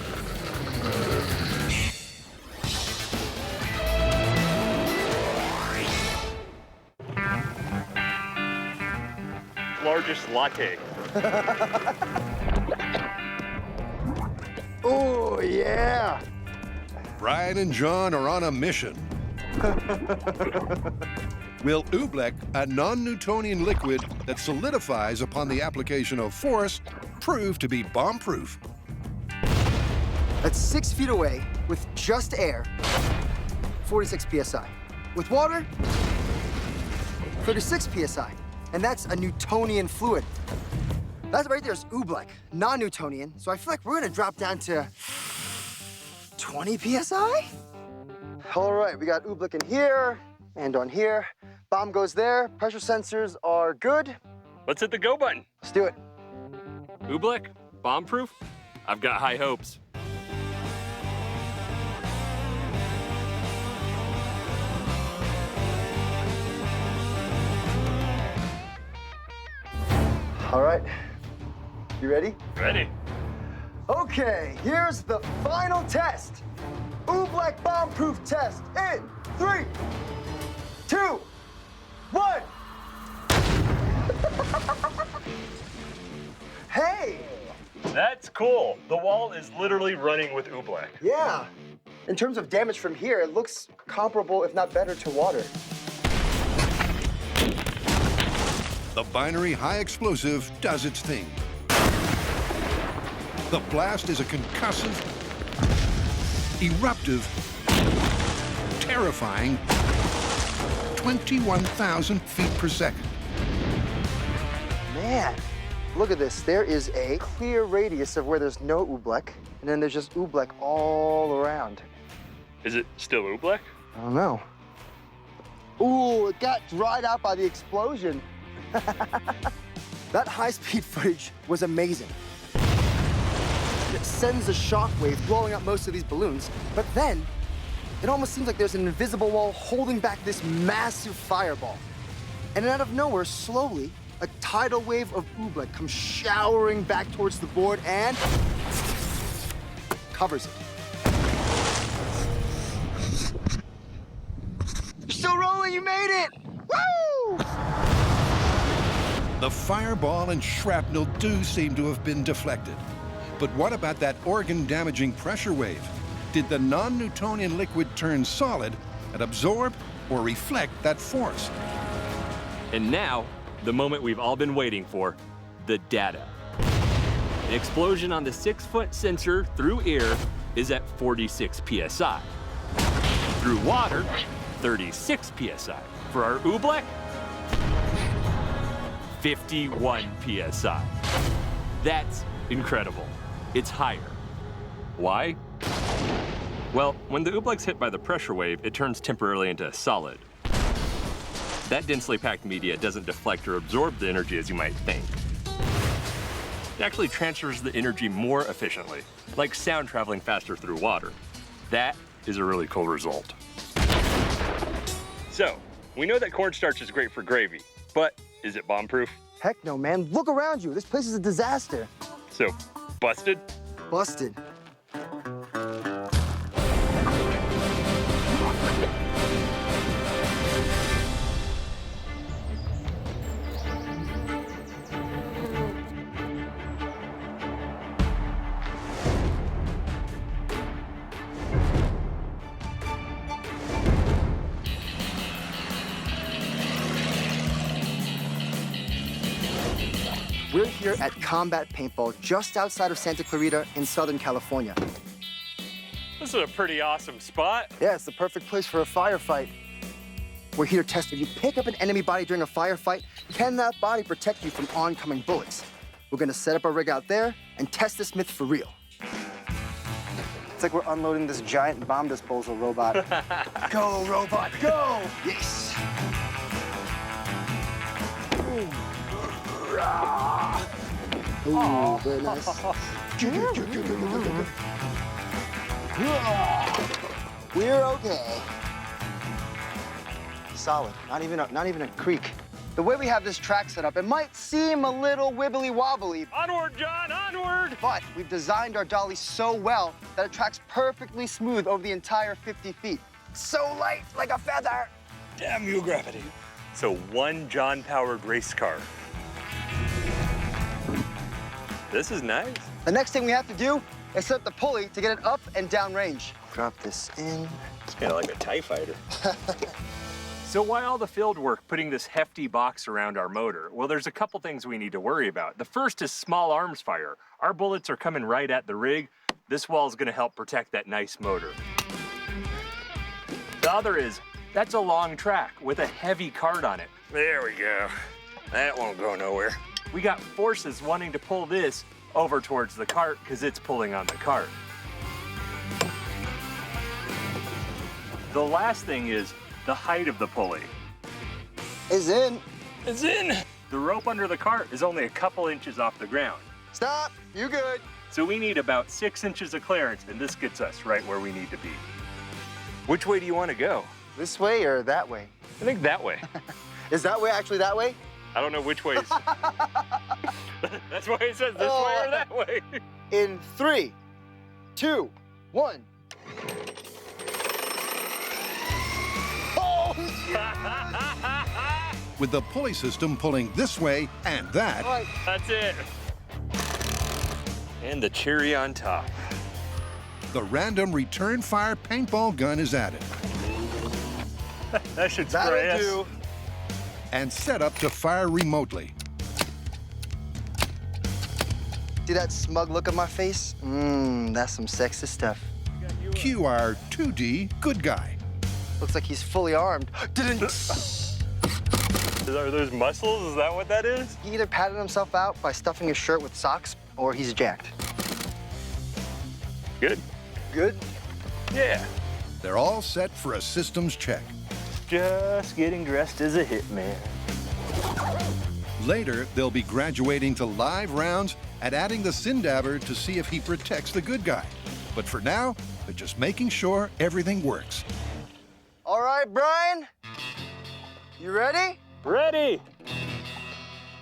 Largest latte. Oh, yeah. Brian and John are on a mission. Will oobleck, a non-Newtonian liquid that solidifies upon the application of force, prove to be bomb-proof? That's 6 feet away with just air, 46 PSI. With water, 36 PSI. And that's a Newtonian fluid. That right there is oobleck, non-Newtonian. So I feel like we're gonna drop down to 20 PSI? All right, we got oobleck in here and on here. Bomb goes there. Pressure sensors are good. Let's hit the go button. Let's do it. Oobleck, bomb-proof? I've got high hopes. All right, you ready? Ready. Okay, here's the final test. Oobleck bomb-proof test in 3, 2, 1. Hey! That's cool. The wall is literally running with oobleck. Yeah. In terms of damage from here, it looks comparable, if not better, to water. The binary high explosive does its thing. The blast is a concussive, eruptive, terrifying 21,000 feet per second. Man, look at this. There is a clear radius of where there's no oobleck, and then there's just oobleck all around. Is it still oobleck? I don't know. Ooh, it got dried out by the explosion. That high-speed footage was amazing. It sends a shockwave blowing up most of these balloons, but then it almost seems like there's an invisible wall holding back this massive fireball. And then out of nowhere, slowly, a tidal wave of oobleck comes showering back towards the board and covers it. You're still rolling, you made it! Woo! The fireball and shrapnel do seem to have been deflected. But what about that organ-damaging pressure wave? Did the non-Newtonian liquid turn solid and absorb or reflect that force? And now, the moment we've all been waiting for, the data. An explosion on the 6-foot sensor through air is at 46 PSI. Through water, 36 PSI. For our oobleck, 51 PSI. That's incredible. It's higher. Why? Well, when the oobleck's hit by the pressure wave, it turns temporarily into a solid. That densely packed media doesn't deflect or absorb the energy as you might think. It actually transfers the energy more efficiently, like sound traveling faster through water. That is a really cool result. So, we know that cornstarch is great for gravy, but is it bomb-proof? Heck no, man. Look around you. This place is a disaster. So, busted? Busted. We're here at Combat Paintball, just outside of Santa Clarita in Southern California. This is a pretty awesome spot. Yeah, it's the perfect place for a firefight. We're here to test if you pick up an enemy body during a firefight, can that body protect you from oncoming bullets? We're gonna set up our rig out there and test this myth for real. It's like we're unloading this giant bomb disposal robot. Go, robot, go! Yes! Ooh, very nice. We're okay. Solid. Not even a creak. The way we have this track set up, it might seem a little wibbly wobbly. Onward, John, onward! But we've designed our dolly so well that it tracks perfectly smooth over the entire 50 feet. So light, like a feather. Damn you, gravity. So one John-powered race car. This is nice. The next thing we have to do and set up the pulley to get it up and down range. Drop this in. It's kind of like a TIE fighter. So why all the field work putting this hefty box around our motor? Well, there's a couple things we need to worry about. The first is small arms fire. Our bullets are coming right at the rig. This wall is going to help protect that nice motor. The other is, that's a long track with a heavy cart on it. There we go. That won't go nowhere. We got forces wanting to pull this over towards the cart because it's pulling on the cart. The last thing is the height of the pulley. It's in. It's in. The rope under the cart is only a couple inches off the ground. Stop. You good. So we need about 6 inches of clearance, and this gets us right where we need to be. Which way do you want to go? This way or that way? I think that way. Is that way actually that way? I don't know which way. That's why it says this way or that way. In 3, 2, 1. With the pulley system pulling this way and that, All right. That's it. And the cherry on top. the random return fire paintball gun is added. That should spray us. That'll do. And set up to fire remotely. See that smug look on my face? That's some sexy stuff. Cue our 2D good guy. Looks like he's fully armed. Are those muscles? Is that what that is? He either patted himself out by stuffing his shirt with socks, or he's jacked. Good. Good? Yeah. They're all set for a systems check. Just getting dressed as a hitman. Later, they'll be graduating to live rounds and adding the Sindabber to see if he protects the good guy. But for now, they're just making sure everything works. All right, Brian. You ready? Ready.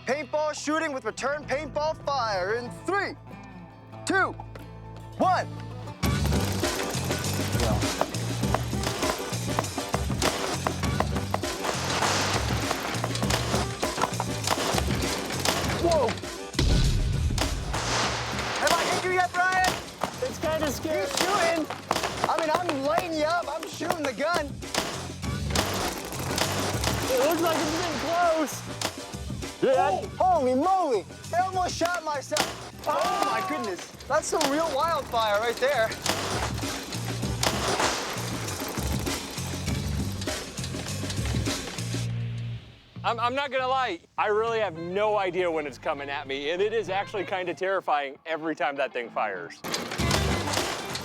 Paintball shooting with return paintball fire in 3, 2, 1. Whoa! Have I hit you yet, Brian? It's kind of scary. Keep shooting. I mean, I'm lighting you up. I'm shooting the gun. It looks like it's getting close. Oh, holy moly! I almost shot myself. Oh my goodness. That's some real wildfire right there. I'm not gonna lie, I really have no idea when it's coming at me, and it is actually kind of terrifying every time that thing fires.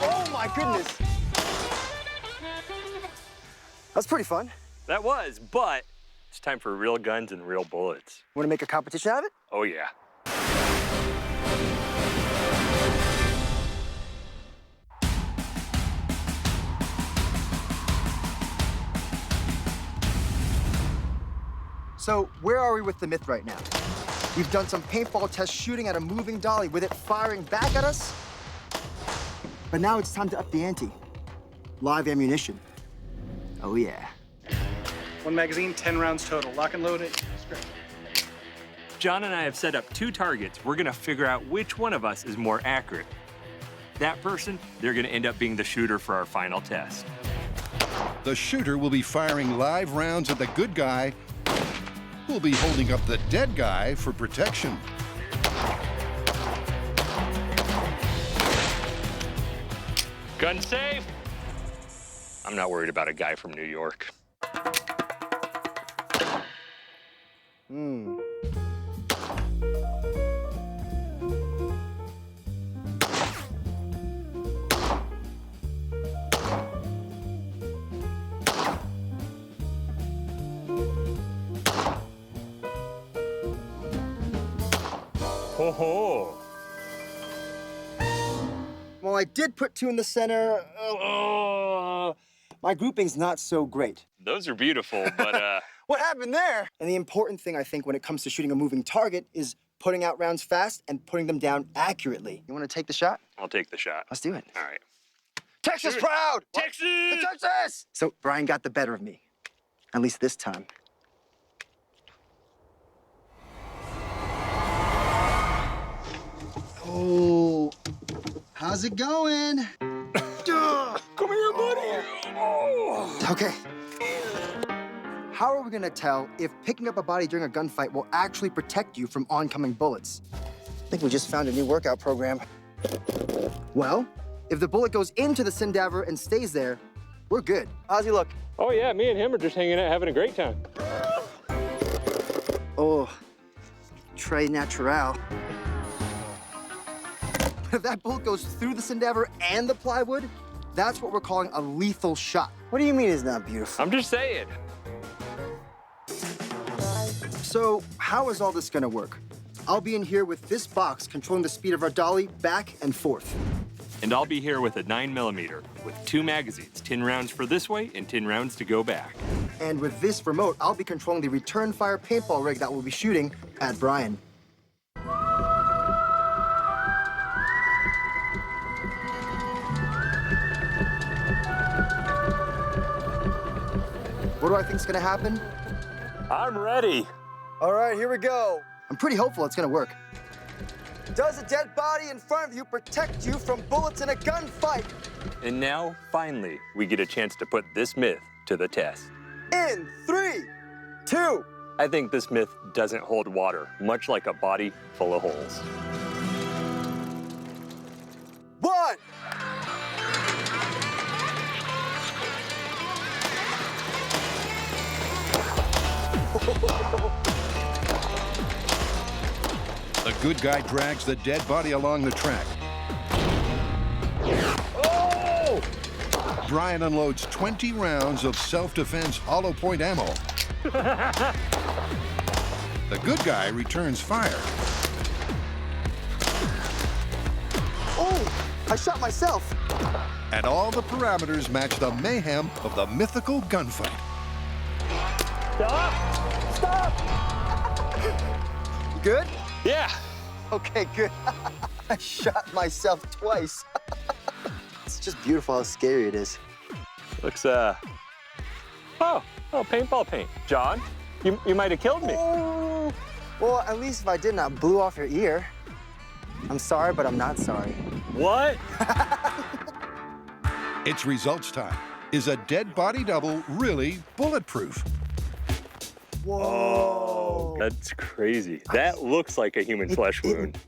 Oh my goodness. That's pretty fun. That was, but it's time for real guns and real bullets. Want to make a competition out of it? Oh yeah. So where are we with the myth right now? We've done some paintball test shooting at a moving dolly with it firing back at us. But now it's time to up the ante. Live ammunition. Oh yeah. 1 magazine, 10 rounds total. Lock and load it. John and I have set up 2 targets. We're gonna figure out which one of us is more accurate. That person, they're gonna end up being the shooter for our final test. The shooter will be firing live rounds at the good guy, who'll be holding up the dead guy for protection. Gun safe. I'm not worried about a guy from New York. Ho ho. Well, I did put 2 in the center. My grouping's not so great. Those are beautiful, but What happened there? And the important thing, I think, when it comes to shooting a moving target is putting out rounds fast and putting them down accurately. You want to take the shot? I'll take the shot. Let's do it. All right. Texas proud! Texas! Texas! So Brian got the better of me, at least this time. Oh, how's How's it going? Come here, buddy. Okay. How are we gonna tell if picking up a body during a gunfight will actually protect you from oncoming bullets? I think we just found a new workout program. Well, if the bullet goes into the cadaver and stays there, we're good. How's he look? Oh yeah, me and him are just hanging out, having a great time. Oh, très natural. If that bullet goes through the cadaver and the plywood, that's what we're calling a lethal shot. What do you mean it's not beautiful? I'm just saying. So how is all this gonna work? I'll be in here with this box controlling the speed of our dolly back and forth. And I'll be here with a 9mm with 2 magazines, 10 rounds for this way and 10 rounds to go back. And with this remote, I'll be controlling the return fire paintball rig that we'll be shooting at Brian. What do I think's gonna happen? I'm ready. All right, here we go. I'm pretty hopeful it's gonna work. Does a dead body in front of you protect you from bullets in a gunfight? And now, finally, we get a chance to put this myth to the test. In 3, 2. I think this myth doesn't hold water, much like a body full of holes. 1. The good guy drags the dead body along the track. Oh! Brian unloads 20 rounds of self-defense hollow point ammo. The good guy returns fire. Oh, I shot myself. And all the parameters match the mayhem of the mythical gunfight. Stop! Stop! You good? Yeah. Okay, good. I shot myself twice. It's just beautiful how scary it is. Looks, oh, paintball paint. John, you might have killed me. Oh. Well, at least if I didn't, I blew off your ear. I'm sorry, but I'm not sorry. What? It's results time. Is a dead body double really bulletproof? Whoa. Oh, that's crazy. That looks like a human flesh wound.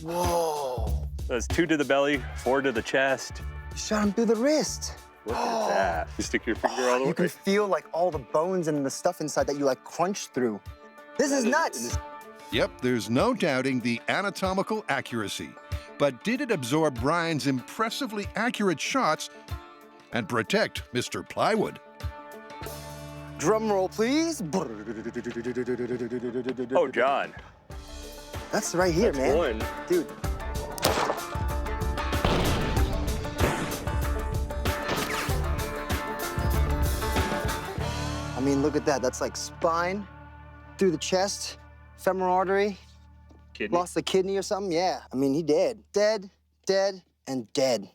Whoa. That's 2 to the belly, 4 to the chest. You shot him through the wrist. Look at that. You stick your finger all the way. You can feel like all the bones and the stuff inside that you like crunched through. This is nuts. Yep, there's no doubting the anatomical accuracy. But did it absorb Brian's impressively accurate shots and protect Mr. Plywood? Drum roll, please. Oh, John. That's right here, man. One. Dude. I mean, look at that. That's like spine, through the chest, femoral artery. Kidney. Lost a kidney or something? Yeah. I mean, he dead. Dead, dead, and dead.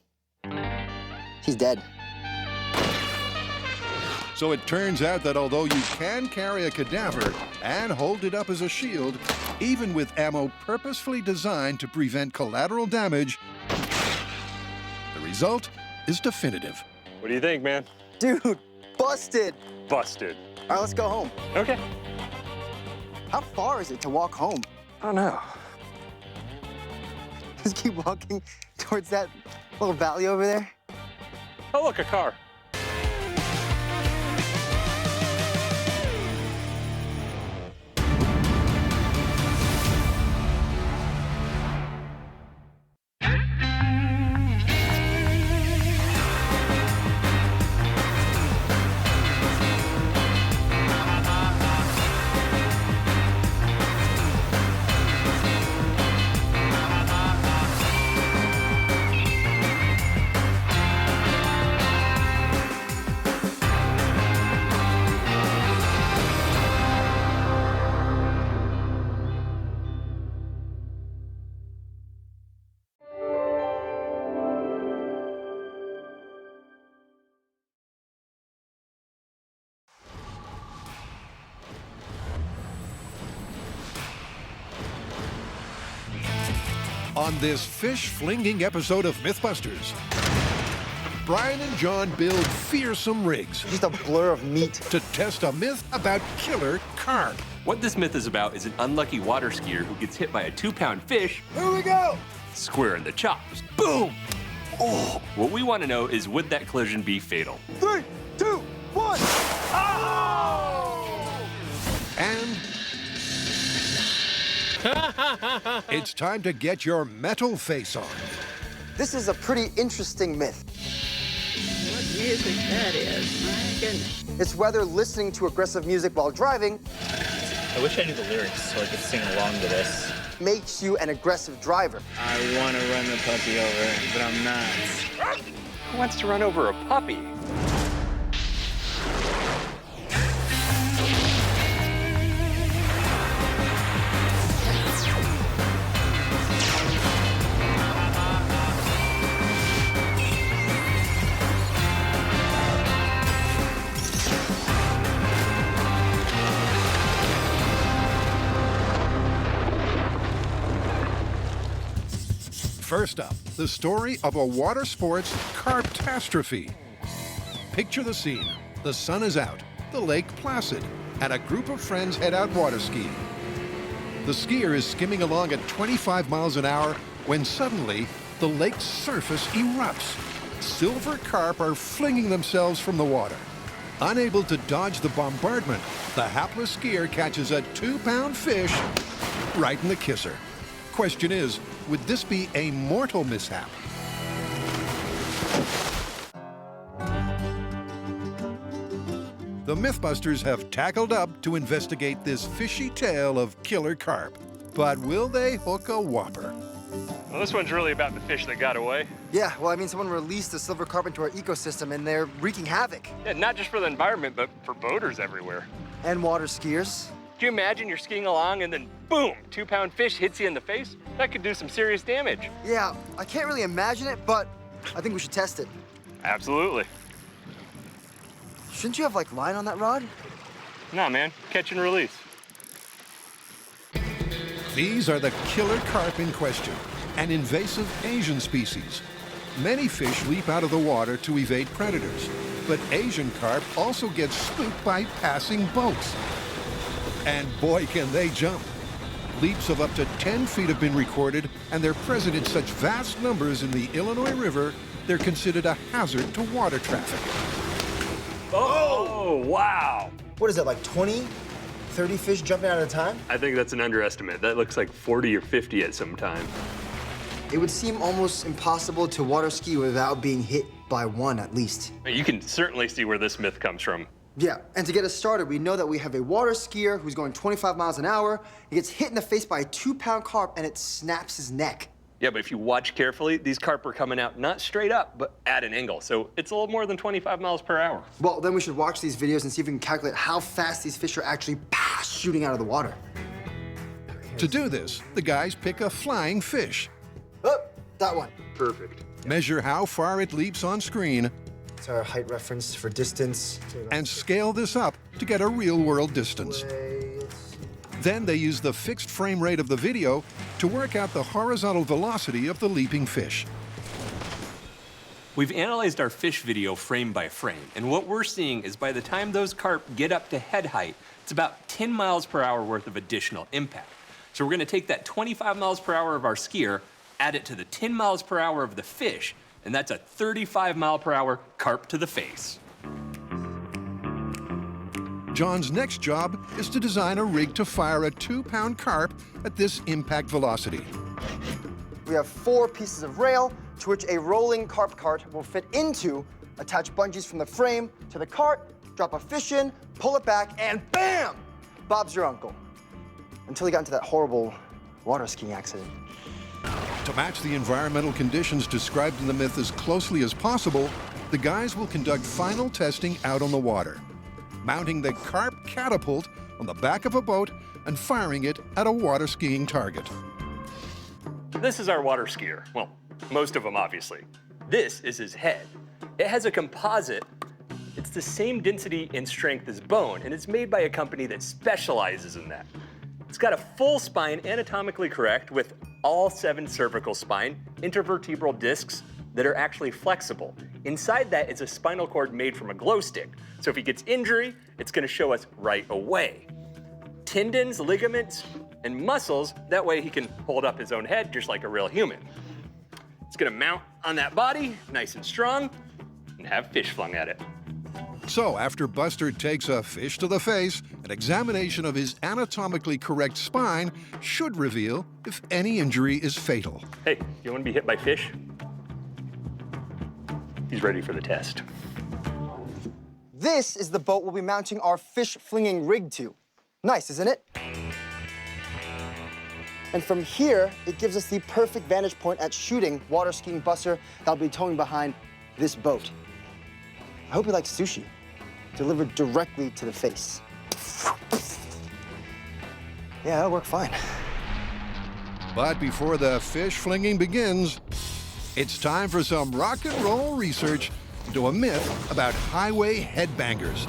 He's dead. So it turns out that although you can carry a cadaver and hold it up as a shield, even with ammo purposefully designed to prevent collateral damage, the result is definitive. What do you think, man? Dude, busted. Busted. All right, let's go home. Okay. How far is it to walk home? I don't know. Just keep walking towards that little valley over there. Oh, look, a car. On this fish-flinging episode of Mythbusters, Brian and John build fearsome rigs. Just a blur of meat. To test a myth about killer carp. What this myth is about is an unlucky water skier who gets hit by a 2-pound fish. Here we go! Square in the chops. Boom! Oh! What we want to know is, would that collision be fatal? 3, 2, 1! Oh! And it's time to get your metal face on. This is a pretty interesting myth. What music that is, my goodness. It's whether listening to aggressive music while driving I wish I knew the lyrics so I could sing along to this. makes you an aggressive driver. I want to run the puppy over, but I'm not. Who wants to run over a puppy? First up, the story of a water sports carptastrophe. Picture the scene. The sun is out, the lake placid, and a group of friends head out water skiing. The skier is skimming along at 25 miles an hour when suddenly the lake's surface erupts. Silver carp are flinging themselves from the water. Unable to dodge the bombardment, the hapless skier catches a 2-pound fish right in the kisser. Question is, would this be a mortal mishap? The Mythbusters have tackled up to investigate this fishy tale of killer carp. But will they hook a whopper? Well, this one's really about the fish that got away. Yeah, well, I mean, someone released the silver carp into our ecosystem, and they're wreaking havoc. Yeah, not just for the environment, but for boaters everywhere. And water skiers. Can you imagine you're skiing along and then boom, 2-pound fish hits you in the face? That could do some serious damage. Yeah, I can't really imagine it, but I think we should test it. Absolutely. Shouldn't you have, like, line on that rod? Nah, man, catch and release. These are the killer carp in question, an invasive Asian species. Many fish leap out of the water to evade predators, but Asian carp also get spooked by passing boats. And boy, can they jump. Leaps of up to 10 feet have been recorded, and they're present in such vast numbers in the Illinois River, they're considered a hazard to water traffic. Oh, wow. What is it, like 20, 30 fish jumping out at a time? I think that's an underestimate. That looks like 40 or 50 at some time. It would seem almost impossible to water ski without being hit by one at least. You can certainly see where this myth comes from. Yeah, and to get us started, we know that we have a water skier who's going 25 miles an hour. He gets hit in the face by a 2-pound carp and it snaps his neck. Yeah, but if you watch carefully, these carp are coming out not straight up, but at an angle. So it's a little more than 25 miles per hour. Well, then we should watch these videos and see if we can calculate how fast these fish are actually shooting out of the water. To do this, the guys pick a flying fish. Oh, that one. Perfect. Measure how far it leaps on screen. It's our height reference for distance. And scale this up to get a real-world distance. Then they use the fixed frame rate of the video to work out the horizontal velocity of the leaping fish. We've analyzed our fish video frame by frame, and what we're seeing is by the time those carp get up to head height, it's about 10 miles per hour worth of additional impact. So we're gonna take that 25 miles per hour of our skier, add it to the 10 miles per hour of the fish, and that's a 35 mile per hour carp to the face. John's next job is to design a rig to fire a 2-pound carp at this impact velocity. We have 4 pieces of rail to which a rolling carp cart will fit into. Attach bungees from the frame to the cart, drop a fish in, pull it back, and bam! Bob's your uncle. Until he got into that horrible water skiing accident. To match the environmental conditions described in the myth as closely as possible, the guys will conduct final testing out on the water, mounting the carp catapult on the back of a boat and firing it at a water skiing target. This is our water skier. Well, most of them, obviously. This is his head. It has a composite. It's the same density and strength as bone, and it's made by a company that specializes in that. It's got a full spine, anatomically correct, with all 7 cervical spine, intervertebral discs that are actually flexible. Inside that is a spinal cord made from a glow stick. So if he gets injury, it's gonna show us right away. Tendons, ligaments, and muscles, that way he can hold up his own head just like a real human. It's gonna mount on that body, nice and strong, and have fish flung at it. So after Buster takes a fish to the face, an examination of his anatomically correct spine should reveal if any injury is fatal. Hey, you wanna be hit by fish? He's ready for the test. This is the boat we'll be mounting our fish-flinging rig to. Nice, isn't it? And from here, it gives us the perfect vantage point at shooting water skiing Buster that'll be towing behind this boat. I hope you like sushi, delivered directly to the face. Yeah, that'll work fine. But before the fish flinging begins, it's time for some rock and roll research into a myth about highway headbangers.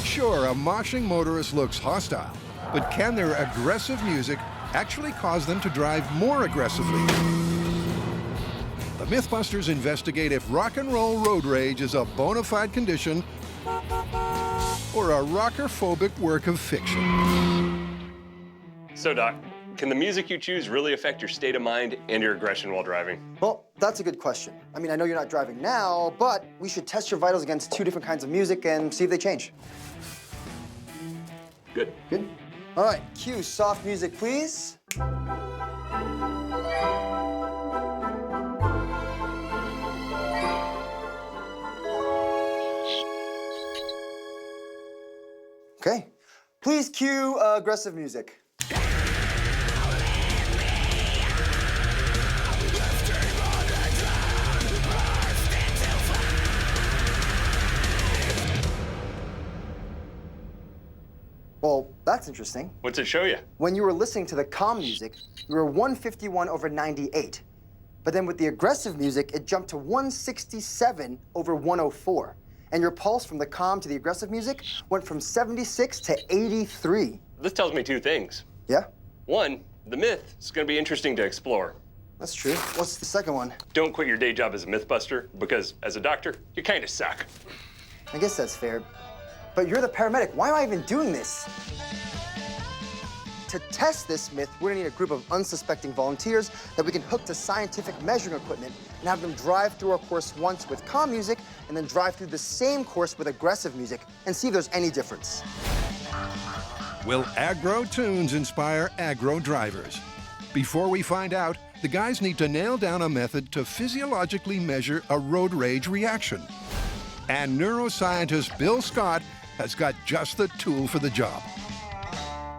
Sure, a moshing motorist looks hostile, but can their aggressive music actually cause them to drive more aggressively? The Mythbusters investigate if rock and roll road rage is a bona fide condition or a rocker-phobic work of fiction. So, Doc, can the music you choose really affect your state of mind and your aggression while driving? Well, that's a good question. I mean, I know you're not driving now, but we should test your vitals against 2 different kinds of music and see if they change. Good. Good? All right, cue soft music, please. Okay. Please cue aggressive music. Well, that's interesting. What's it show you? When you were listening to the calm music, you were 151/98. But then with the aggressive music, it jumped to 167/104. And your pulse from the calm to the aggressive music went from 76 to 83. This tells me 2 things. Yeah? 1, the myth is gonna be interesting to explore. That's true. What's the second one? Don't quit your day job as a Mythbuster, because as a doctor, you kinda suck. I guess that's fair. But you're the paramedic. Why am I even doing this? To test this myth, we're gonna need a group of unsuspecting volunteers that we can hook to scientific measuring equipment and have them drive through our course once with calm music and then drive through the same course with aggressive music and see if there's any difference. Will aggro tunes inspire aggro drivers? Before we find out, the guys need to nail down a method to physiologically measure a road rage reaction. And neuroscientist Bill Scott has got just the tool for the job.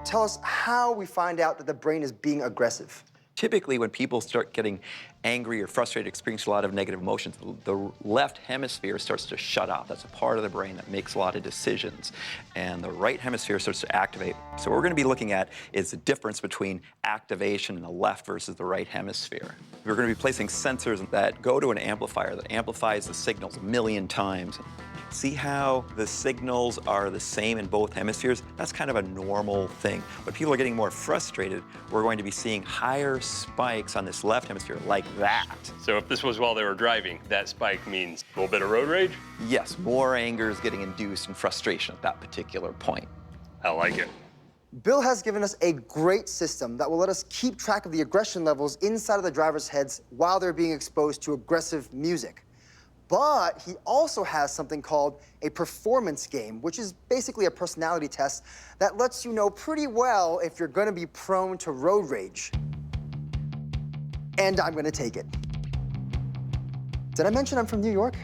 Tell us how we find out that the brain is being aggressive. Typically, when people start getting angry or frustrated, experiencing a lot of negative emotions, the left hemisphere starts to shut off. That's a part of the brain that makes a lot of decisions. And the right hemisphere starts to activate. So what we're going to be looking at is the difference between activation in the left versus the right hemisphere. We're going to be placing sensors that go to an amplifier that amplifies the signals 1,000,000 times. See how the signals are the same in both hemispheres? That's kind of a normal thing. When people are getting more frustrated, we're going to be seeing higher spikes on this left hemisphere, like that. So if this was while they were driving, that spike means a little bit of road rage? Yes, more anger is getting induced and frustration at that particular point. I like it. Bill has given us a great system that will let us keep track of the aggression levels inside of the drivers' heads while they're being exposed to aggressive music. But he also has something called a performance game, which is basically a personality test that lets you know pretty well if you're gonna be prone to road rage. And I'm gonna take it. Did I mention I'm from New York?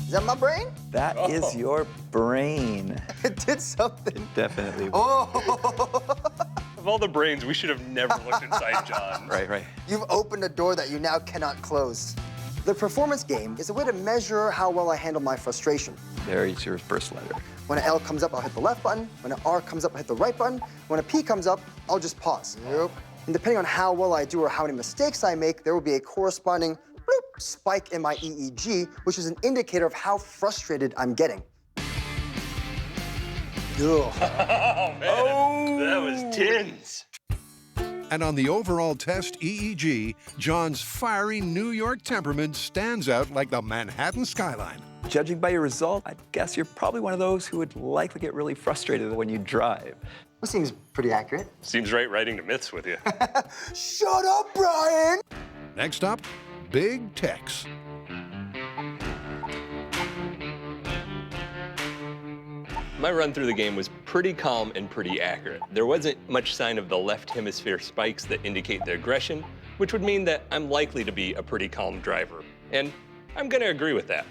Is that my brain? That is your brain. It did something. It definitely. Oh! Of all the brains, we should have never looked inside John. Right. You've opened a door that you now cannot close. The performance game is a way to measure how well I handle my frustration. There is your first letter. When an L comes up, I'll hit the left button. When an R comes up, I'll hit the right button. When a P comes up, I'll just pause. Yep. And depending on how well I do or how many mistakes I make, there will be a corresponding bloop spike in my EEG, which is an indicator of how frustrated I'm getting. Ugh. Oh, man. That was tense. And on the overall test EEG, John's fiery New York temperament stands out like the Manhattan skyline. Judging by your result, I guess you're probably one of those who would likely get really frustrated when you drive. That seems pretty accurate. Seems right writing the myths with you. Shut up, Brian! Next up, Big Tex. My run through the game was pretty calm and pretty accurate. There wasn't much sign of the left hemisphere spikes that indicate the aggression, which would mean that I'm likely to be a pretty calm driver. And I'm gonna agree with that.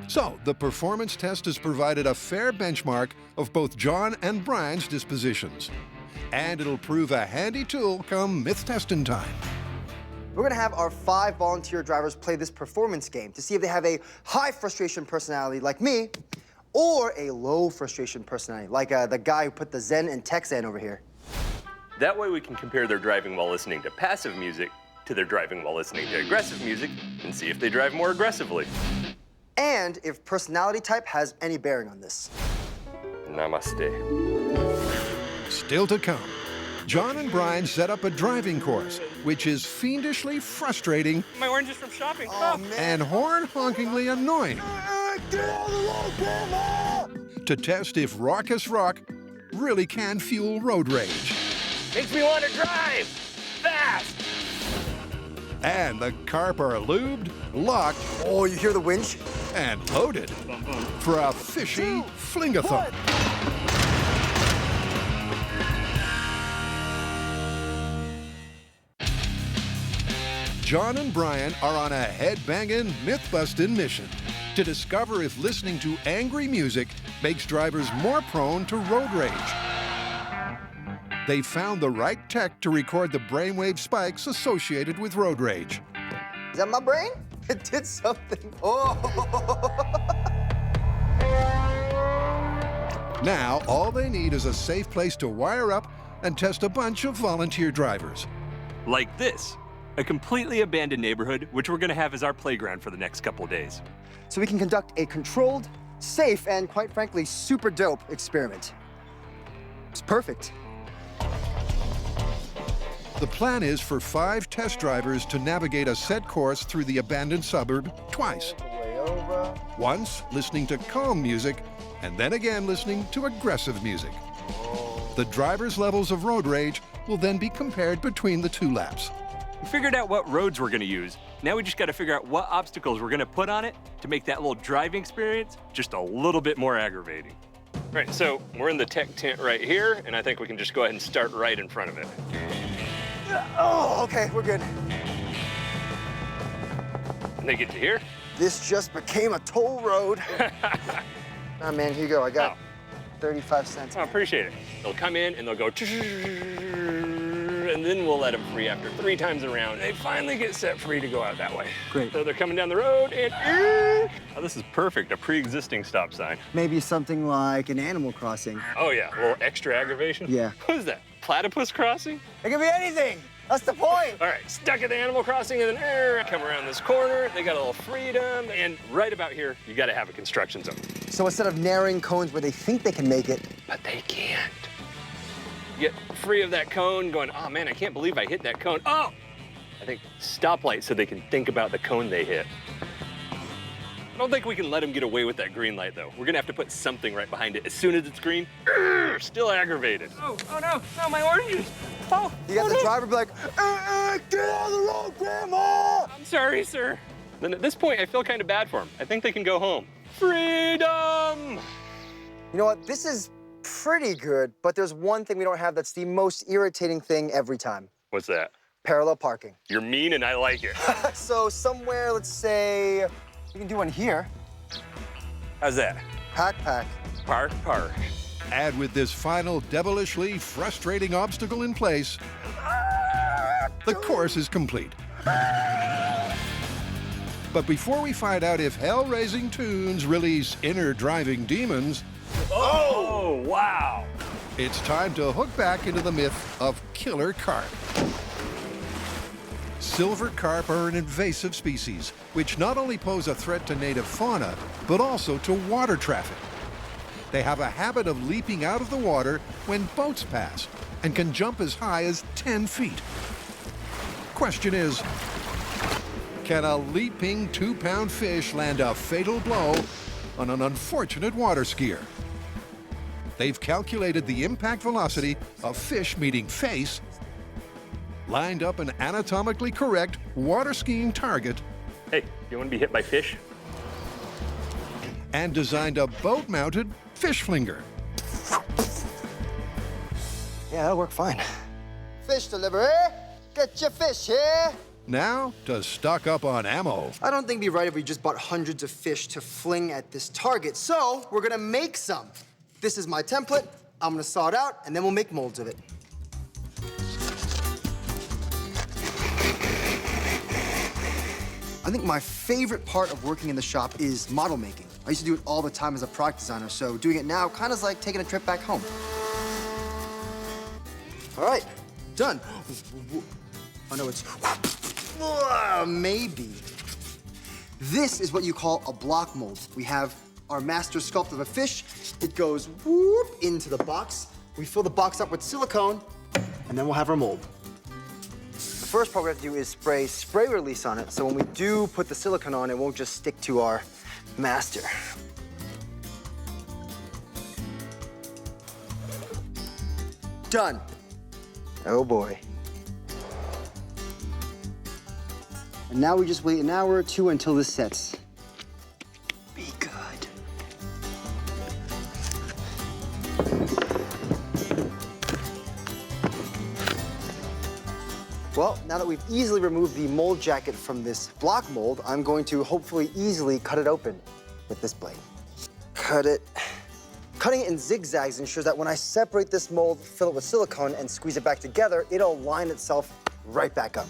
So, the performance test has provided a fair benchmark of both John and Brian's dispositions. And it'll prove a handy tool come myth testing time. We're gonna have our 5 volunteer drivers play this performance game to see if they have a high frustration personality like me, or a low frustration personality like the guy who put the Zen and Texan over here. That way we can compare their driving while listening to passive music to their driving while listening to aggressive music and see if they drive more aggressively. And if personality type has any bearing on this. Namaste. Still to come, John and Brian set up a driving course, which is fiendishly frustrating My oranges from shopping. and horn-honkingly annoying. Get out of the road, Grandma! To test if raucous rock really can fuel road rage. Makes me want to drive fast. And the carp are lubed, locked, oh, you hear the winch? And loaded for a fishy fling-a-thon. John and Brian are on a head-banging, myth-busting mission to discover if listening to angry music makes drivers more prone to road rage. They found the right tech to record the brainwave spikes associated with road rage. Is that my brain? It did something. Oh! Now, all they need is a safe place to wire up and test a bunch of volunteer drivers. Like this, a completely abandoned neighborhood, which we're gonna have as our playground for the next couple of days. So we can conduct a controlled, safe, and quite frankly, super dope experiment. It's perfect. The plan is for 5 test drivers to navigate a set course through the abandoned suburb twice. Once listening to calm music, and then again listening to aggressive music. The drivers' levels of road rage will then be compared between the 2 laps. We figured out what roads we're gonna use. Now we just gotta figure out what obstacles we're gonna put on it to make that little driving experience just a little bit more aggravating. Right, so we're in the tech tent right here, and I think we can just go ahead and start right in front of it. Oh, okay, we're good. And they get to here? This just became a toll road. Nah, man, here you go. I got 35 cents. I appreciate it. They'll come in and they'll go, and then we'll let them free after 3 times around. They finally get set free to go out that way. Great. So they're coming down the road and, oh, this is perfect, a pre-existing stop sign. Maybe something like an Animal Crossing. Oh yeah, a little extra aggravation? Yeah. What is that, platypus crossing? It could be anything. That's the point. All right, stuck at the Animal Crossing and then come around this corner. They got a little freedom. And right about here, you got to have a construction zone. So instead of narrowing cones where they think they can make it. But they can't. You get free of that cone going, oh man, I can't believe I hit that cone. Oh! I think stoplight so they can think about the cone they hit. I don't think we can let them get away with that green light though. We're gonna have to put something right behind it. As soon as it's green, still aggravated. Oh no, my oranges. Oh, you got the driver be like, get out of the road, Grandma! I'm sorry, sir. Then at this point, I feel kind of bad for them. I think they can go home. Freedom! You know what, this is pretty good, but there's one thing we don't have that's the most irritating thing every time. What's that? Parallel parking. You're mean and I like it. So somewhere, let's say, we can do one here. How's that? Pack. Park. And with this final devilishly frustrating obstacle in place, the course is complete. But before we find out if hell-raising tunes release inner driving demons, oh, wow! It's time to hook back into the myth of killer carp. Silver carp are an invasive species, which not only pose a threat to native fauna, but also to water traffic. They have a habit of leaping out of the water when boats pass and can jump as high as 10 feet. Question is, can a leaping 2-pound fish land a fatal blow on an unfortunate water skier? They've calculated the impact velocity of fish meeting face, lined up an anatomically correct water skiing target, Hey, you want to be hit by fish? and designed a boat-mounted fish flinger. Yeah, that'll work fine. Fish delivery. Get your fish here. Now to stock up on ammo. I don't think it'd be right if we just bought hundreds of fish to fling at this target, so we're gonna make some. This is my template. I'm gonna saw it out, and then we'll make molds of it. I think my favorite part of working in the shop is model making. I used to do it all the time as a product designer, so doing it now kind of is like taking a trip back home. All right, done. Oh no, it's maybe. This is what you call a block mold. We have our master sculpt of a fish. It goes whoop into the box. We fill the box up with silicone, and then we'll have our mold. The first part we have to do is spray release on it, so when we do put the silicone on, it won't just stick to our master. Done. Oh boy. And now we just wait an hour or two until this sets. Be good. Well, now that we've easily removed the mold jacket from this block mold, I'm going to hopefully easily cut it open with this blade. Cut it. Cutting it in zigzags ensures that when I separate this mold, fill it with silicone, and squeeze it back together, it'll line itself right back up.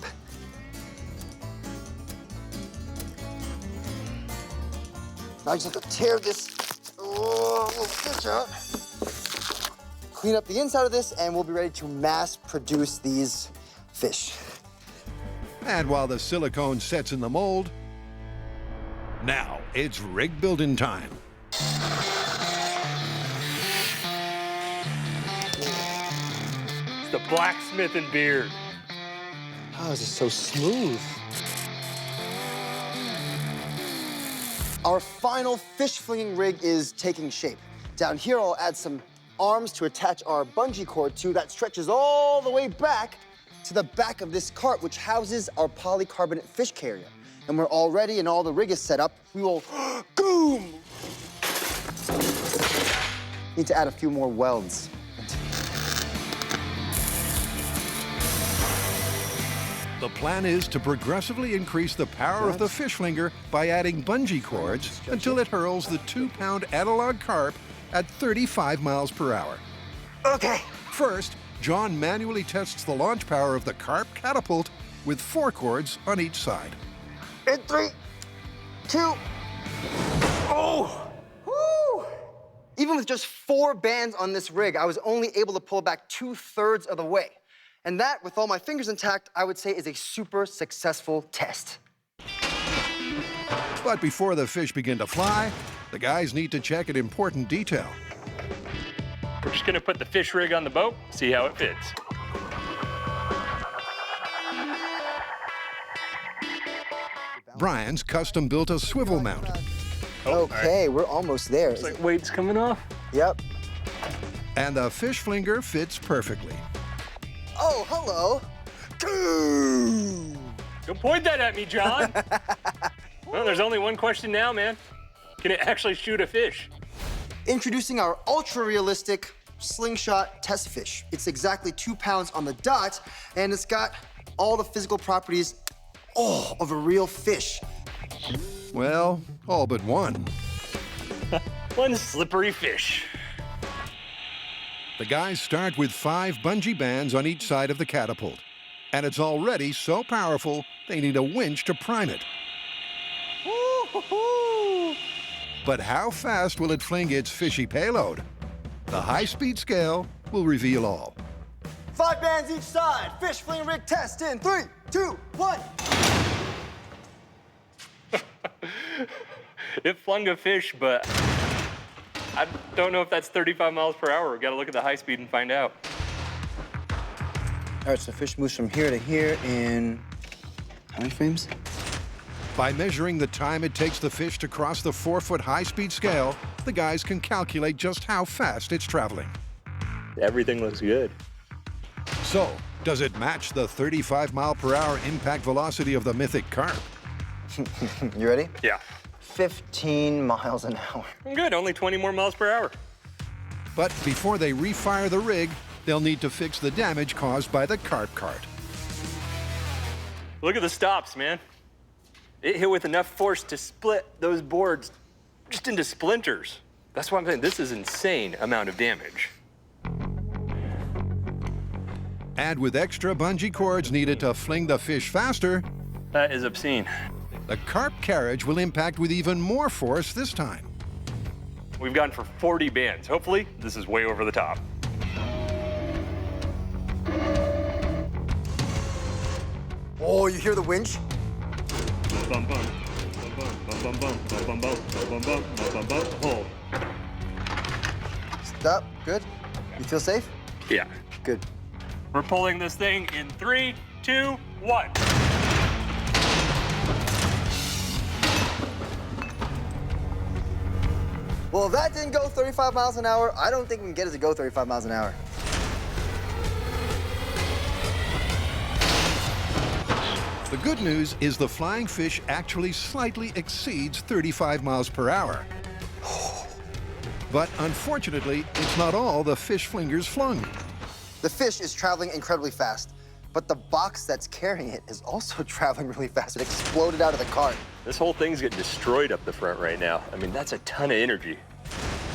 Now I just have to tear this little stitch out, clean up the inside of this, and we'll be ready to mass produce these fish. And while the silicone sets in the mold, now it's rig building time. It's the blacksmith and beard. How is this so smooth? Our final fish flinging rig is taking shape. Down here, I'll add some arms to attach our bungee cord to that stretches all the way back to the back of this cart, which houses our polycarbonate fish carrier. And we're all ready and all the rig is set up. We will, boom! Need to add a few more welds. The plan is to progressively increase the power of the fish flinger by adding bungee cords until it hurls the 2-pound analog carp at 35 miles per hour. Okay. First, John manually tests the launch power of the carp catapult with 4 cords on each side. In 3, 2, oh! Woo! Even with just 4 bands on this rig, I was only able to pull it back 2/3 of the way. And that, with all my fingers intact, I would say is a super successful test. But before the fish begin to fly, the guys need to check an important detail. We're just gonna put the fish rig on the boat, see how it fits. Brian's custom built a swivel mount. Okay, we're almost there. Looks like weight's coming off. Yep. And the fish flinger fits perfectly. Oh, hello. Don't point that at me, John. Well, there's only one question now, man. Can it actually shoot a fish? Introducing our ultra-realistic slingshot test fish. It's exactly 2 pounds on the dot, and it's got all the physical properties, of a real fish. Well, all but one. One slippery fish. The guys start with 5 bungee bands on each side of the catapult. And it's already so powerful, they need a winch to prime it. But how fast will it fling its fishy payload? The high-speed scale will reveal all. 5 bands each side. Fish fling rig test in 3, 2, 1. It flung a fish, but I don't know if that's 35 miles per hour. We've got to look at the high speed and find out. All right, so fish moves from here to here in how many frames? By measuring the time it takes the fish to cross the 4-foot high-speed scale, the guys can calculate just how fast it's traveling. Everything looks good. So, does it match the 35-mile-per-hour impact velocity of the mythic carp? You ready? Yeah. 15 miles an hour. I'm good, only 20 more miles per hour. But before they refire the rig, they'll need to fix the damage caused by the carp cart. Look at the stops, man. It hit with enough force to split those boards just into splinters. That's why I'm saying this is an insane amount of damage. And with extra bungee cords needed to fling the fish faster, that is obscene. The carp carriage will impact with even more force this time. We've gone for 40 bands. Hopefully, this is way over the top. Oh, you hear the winch? Bum, bum, bum, bum, bum, bum, bum, bum, bum, bum, bum, bum, hold. Stop. Good. You feel safe? Yeah. Good. We're pulling this thing in 3, 2, 1. Well, if that didn't go 35 miles an hour, I don't think we can get it to go 35 miles an hour. The good news is the flying fish actually slightly exceeds 35 miles per hour. But unfortunately, it's not all the fish flingers flung. The fish is traveling incredibly fast, but the box that's carrying it is also traveling really fast. It exploded out of the cart. This whole thing's getting destroyed up the front right now. I mean, that's a ton of energy.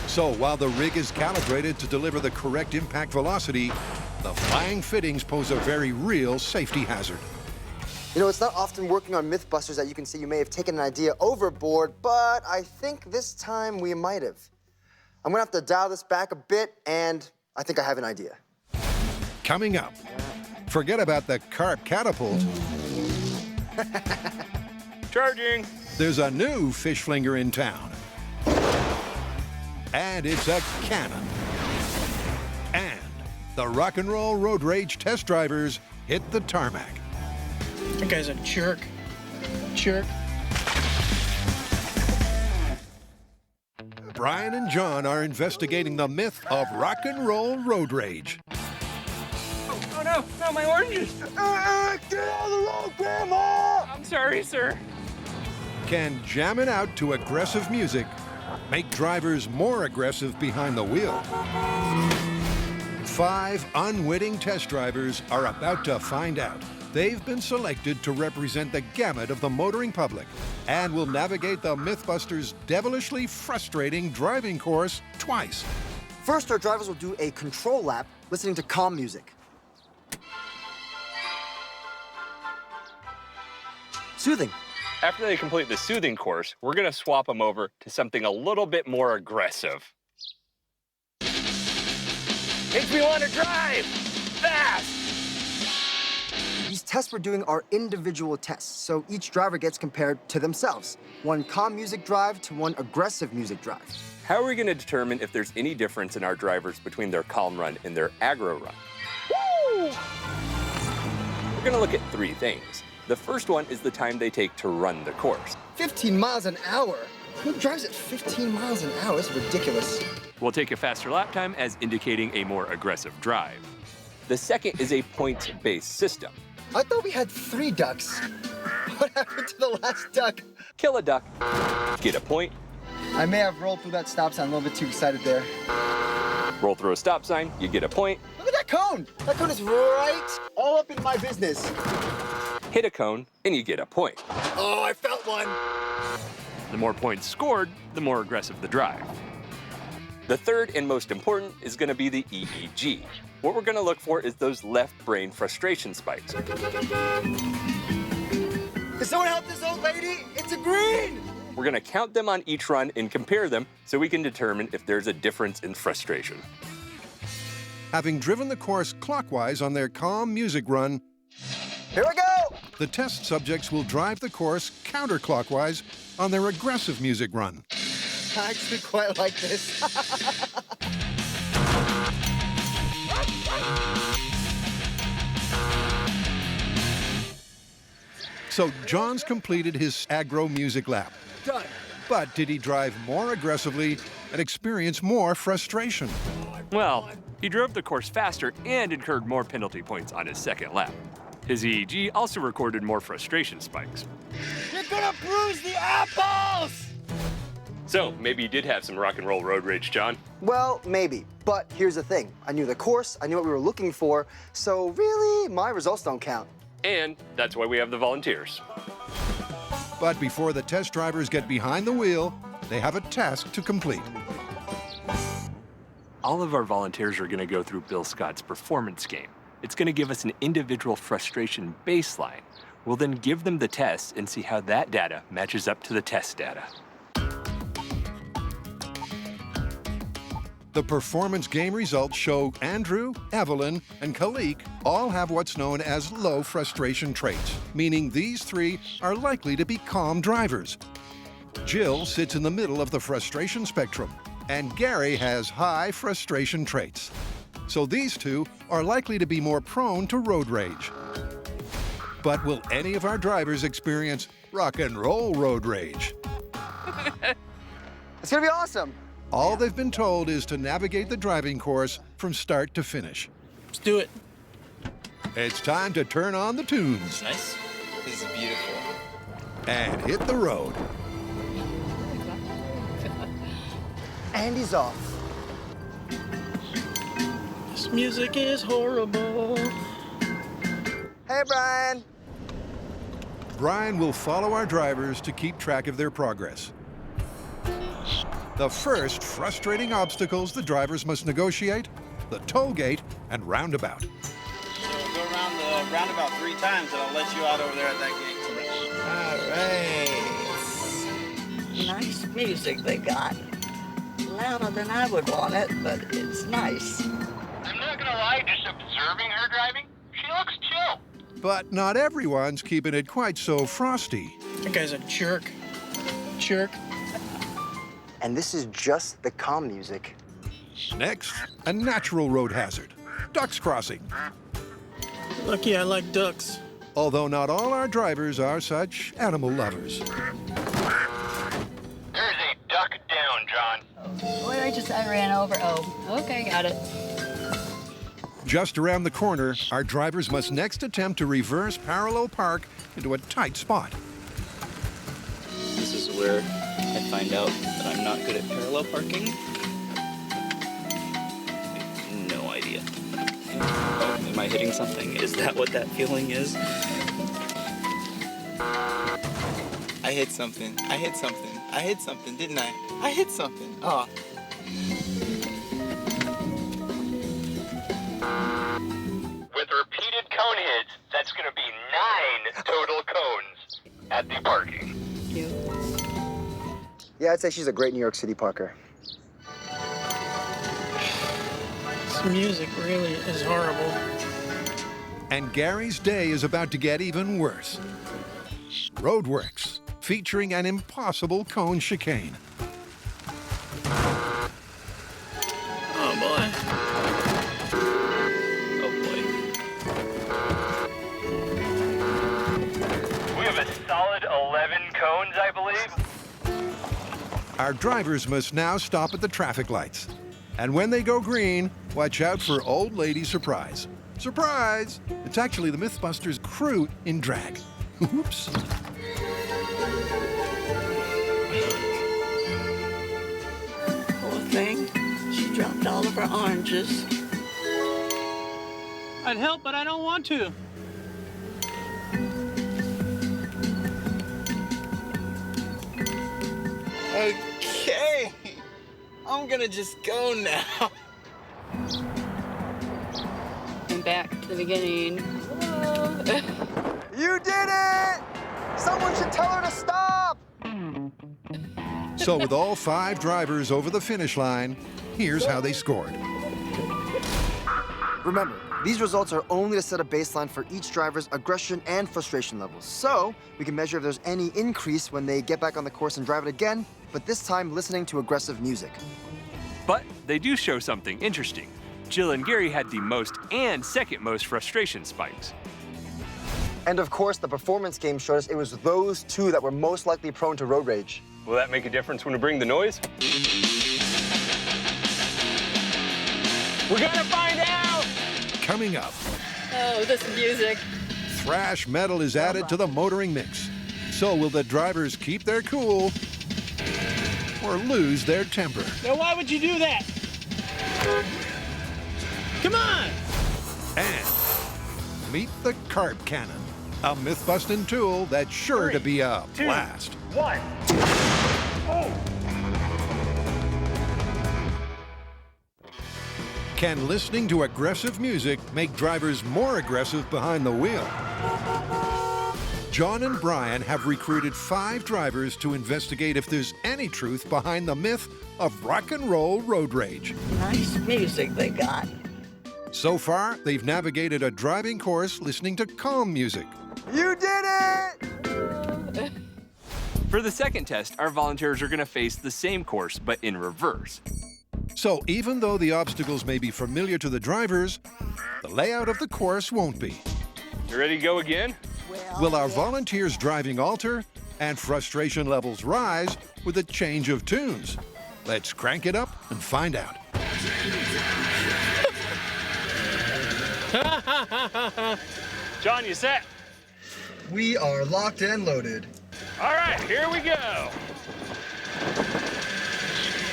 So while the rig is calibrated to deliver the correct impact velocity, the flying fittings pose a very real safety hazard. You know, it's not often working on Mythbusters that you can see you may have taken an idea overboard, but I think this time we might have. I'm gonna have to dial this back a bit, and I think I have an idea. Coming up, forget about the carp catapult. Charging. There's a new fish flinger in town. And it's a cannon. And the rock and roll road rage test drivers hit the tarmac. That guy's a jerk. Jerk. Brian and John are investigating the myth of rock and roll road rage. Oh no, no, my oranges. Get out of the road, Grandma! I'm sorry, sir. Can jamming out to aggressive music make drivers more aggressive behind the wheel? 5 unwitting test drivers are about to find out. They've been selected to represent the gamut of the motoring public and will navigate the Mythbusters' devilishly frustrating driving course twice. First, our drivers will do a control lap listening to calm music. Soothing. After they complete the soothing course, we're gonna swap them over to something a little bit more aggressive. Makes me want to drive fast. These tests we're doing are individual tests, so each driver gets compared to themselves. One calm music drive to one aggressive music drive. How are we gonna determine if there's any difference in our drivers between their calm run and their aggro run? Woo! We're gonna look at 3 things. The first one is the time they take to run the course. 15 miles an hour? Who drives at 15 miles an hour? It's ridiculous. We'll take a faster lap time as indicating a more aggressive drive. The second is a points-based system. I thought we had 3 ducks. What happened to the last duck? Kill a duck, get a point. I may have rolled through that stop sign a little bit too excited there. Roll through a stop sign, you get a point. Look at that cone! That cone is right all up in my business. Hit a cone, and you get a point. Oh, I felt one. The more points scored, the more aggressive the drive. The third and most important is gonna be the EEG. What we're gonna look for is those left brain frustration spikes. Can someone help this old lady? It's a green! We're gonna count them on each run and compare them so we can determine if there's a difference in frustration. Having driven the course clockwise on their calm music run, here we go! The test subjects will drive the course counterclockwise on their aggressive music run. I actually quite like this. So John's completed his aggro music lap. Done. But did he drive more aggressively and experience more frustration? Well, he drove the course faster and incurred more penalty points on his second lap. His EEG also recorded more frustration spikes. You're gonna bruise the apples! So, maybe you did have some rock and roll road rage, John. Well, maybe. But here's the thing. I knew the course, I knew what we were looking for, so really, my results don't count. And that's why we have the volunteers. But before the test drivers get behind the wheel, they have a task to complete. All of our volunteers are going to go through Bill Scott's performance game. It's going to give us an individual frustration baseline. We'll then give them the test and see how that data matches up to the test data. The performance game results show Andrew, Evelyn, and Khalik all have what's known as low frustration traits, meaning these three are likely to be calm drivers. Jill sits in the middle of the frustration spectrum, and Gary has high frustration traits. So these two are likely to be more prone to road rage. But will any of our drivers experience rock and roll road rage? It's gonna be awesome. All they've been told is to navigate the driving course from start to finish. Let's do it. It's time to turn on the tunes. Nice. This is beautiful. And hit the road. And he's off. This music is horrible. Hey, Brian. Brian will follow our drivers to keep track of their progress. The first frustrating obstacles the drivers must negotiate, the toll gate and roundabout. So go around the roundabout 3 times and I'll let you out over there at that gate. All right. Nice music they got. Louder than I would want it, but it's nice. I'm not gonna lie, just observing her driving, she looks chill. But not everyone's keeping it quite so frosty. That guy's a jerk. Jerk. And this is just the calm music. Next, a natural road hazard, ducks crossing. Lucky I like ducks. Although not all our drivers are such animal lovers. There's a duck down, John. Wait, I ran over. Oh, okay, got it. Just around the corner, our drivers must next attempt to reverse parallel park into a tight spot. This is where I find out that I'm not good at parallel parking. No idea. Oh, am I hitting something? Is that what that feeling is? I hit something. I hit something. I hit something, didn't I? I hit something. Oh. With repeated cone hits, that's gonna be 9 total cones at the parking. Yeah, I'd say she's a great New York City parker. This music really is horrible. And Gary's day is about to get even worse. Roadworks, featuring an impossible cone chicane. Oh boy. Oh boy. We have a solid 11 cones, I believe. Our drivers must now stop at the traffic lights. And when they go green, watch out for Old Lady Surprise. Surprise! It's actually the Mythbusters crew in drag. Oops. Poor thing. She dropped all of her oranges. I'd help, but I don't want to. Okay. I'm gonna just go now. And back to the beginning. Whoa. You did it! Someone should tell her to stop! So with all 5 drivers over the finish line, here's how they scored. Remember, these results are only to set a baseline for each driver's aggression and frustration levels. So we can measure if there's any increase when they get back on the course and drive it again, but this time listening to aggressive music. But they do show something interesting. Jill and Gary had the most and second most frustration spikes. And of course, the performance game showed us it was those two that were most likely prone to road rage. Will that make a difference when we bring the noise? We're gonna find out! Coming up, Oh, this music. thrash metal is added to the motoring mix. So will the drivers keep their cool or lose their temper? Now, why would you do that? Come on! And meet the carp cannon, a myth-busting tool that's sure to be a blast. 1. Oh! Can listening to aggressive music make drivers more aggressive behind the wheel? John and Brian have recruited 5 drivers to investigate if there's any truth behind the myth of rock and roll road rage. Nice music they got. So far, they've navigated a driving course listening to calm music. You did it! For the second test, our volunteers are going to face the same course, but in reverse. So even though the obstacles may be familiar to the drivers, the layout of the course won't be. You ready to go again? Will our volunteers' driving alter and frustration levels rise with a change of tunes? Let's crank it up and find out. John, you set? We are locked and loaded. All right, here we go.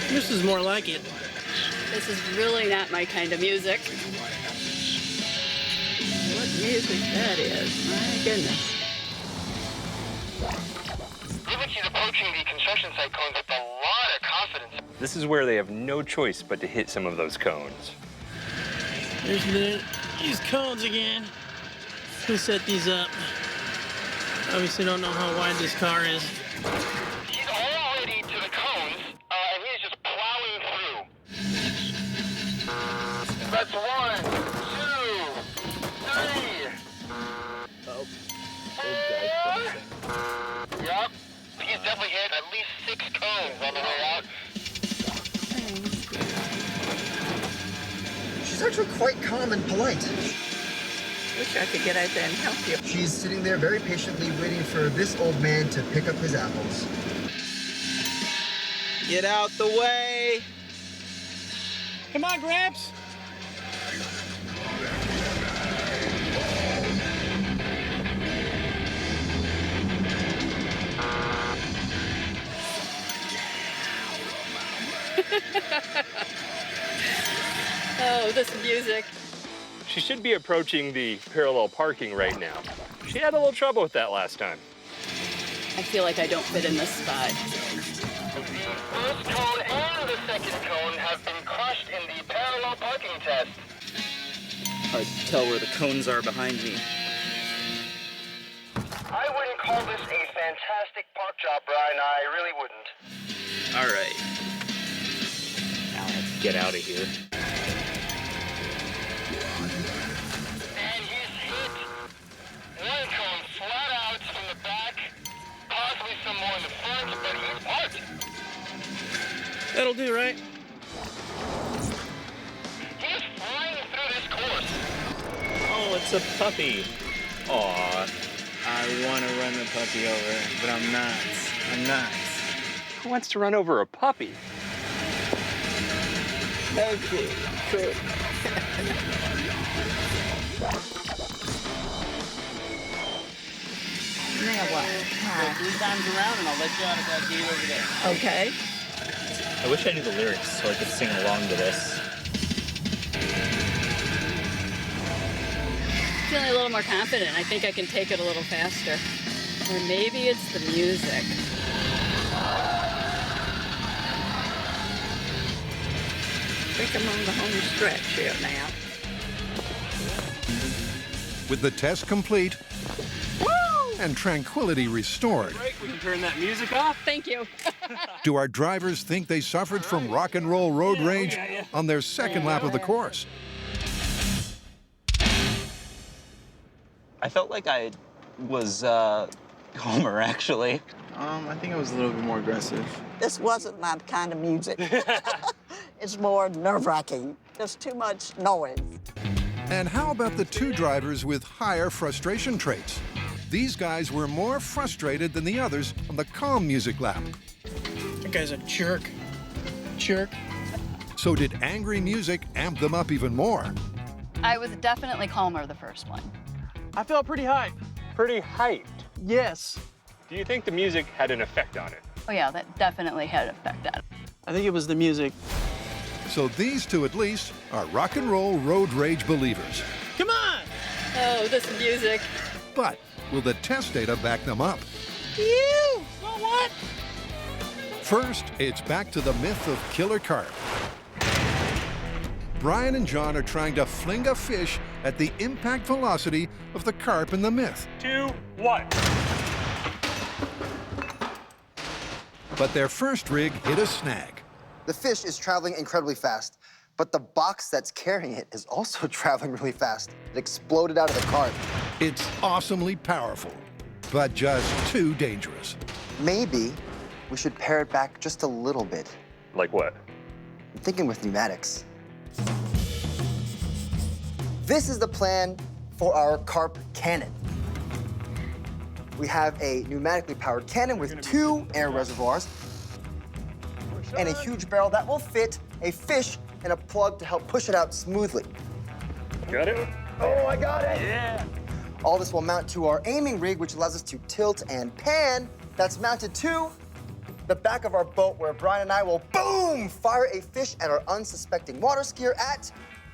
This is more like it. This is really not my kind of music. What music that is, my goodness. Even she's approaching the construction site cones with a lot of confidence. This is where they have no choice but to hit some of those cones. There's these cones again. Who set these up? Obviously don't know how wide this car is. He's already to the cones, and he's just plowing through. That's 1, 2, 3. Oh. Yep. He's definitely hit at least 6 cones on the way out. She's actually quite calm and polite. Wish I could get out there and help you. She's sitting there very patiently waiting for this old man to pick up his apples. Get out the way. Come on, Gramps. Oh, this music. She should be approaching the parallel parking right now. She had a little trouble with that last time. I feel like I don't fit in this spot. First cone and the second cone have been crushed in the parallel parking test. Hard to tell where the cones are behind me. I wouldn't call this a fantastic park job, Brian. I really wouldn't. All right. Now let's get out of here. And he's hit. 1 cone flat out from the back, possibly some more in the front, but he's parked. That'll do, right? He's flying through this course. Oh, it's a puppy. Aw. I want to run the puppy over, but I'm not. I'm not. Who wants to run over a puppy? Okay, cool. Now what? 3 times around and I'll let you out of that gate over there. Okay. I wish I knew the lyrics so I could sing along to this. Feeling a little more confident. I think I can take it a little faster. Or maybe it's the music. I think I'm on the home stretch here now. With the test complete and tranquility restored, We can turn that music off. Thank you. do our drivers think they suffered from rock and roll road rage on their second lap of the course? I felt like I was Homer, actually. I think I was a little bit more aggressive. This wasn't my kind of music. It's more nerve-wracking. There's too much noise. And how about the two drivers with higher frustration traits? These guys were more frustrated than the others on the calm music lap. That guy's a jerk. Jerk. So did angry music amp them up even more? I was definitely calmer the first one. I felt pretty hyped. Pretty hyped. Yes. Do you think the music had an effect on it? Oh yeah, that definitely had an effect on it. I think it was the music. So these two, at least, are rock and roll road rage believers. Come on! Oh, this music. But will the test data back them up? You! So what? First, it's back to the myth of killer carp. Brian and John are trying to fling a fish at the impact velocity of the carp in the myth. 2, 1. But their first rig hit a snag. The fish is traveling incredibly fast, but the box that's carrying it is also traveling really fast. It exploded out of the cart. It's awesomely powerful, but just too dangerous. Maybe we should pare it back just a little bit. Like what? I'm thinking with pneumatics. This is the plan for our carp cannon. We have a pneumatically powered cannon with 2 air reservoirs and a huge barrel that will fit a fish and a plug to help push it out smoothly. Got it? Oh, I got it! Yeah! All this will mount to our aiming rig, which allows us to tilt and pan. That's mounted to the back of our boat, where Brian and I will, boom, fire a fish at our unsuspecting water skier at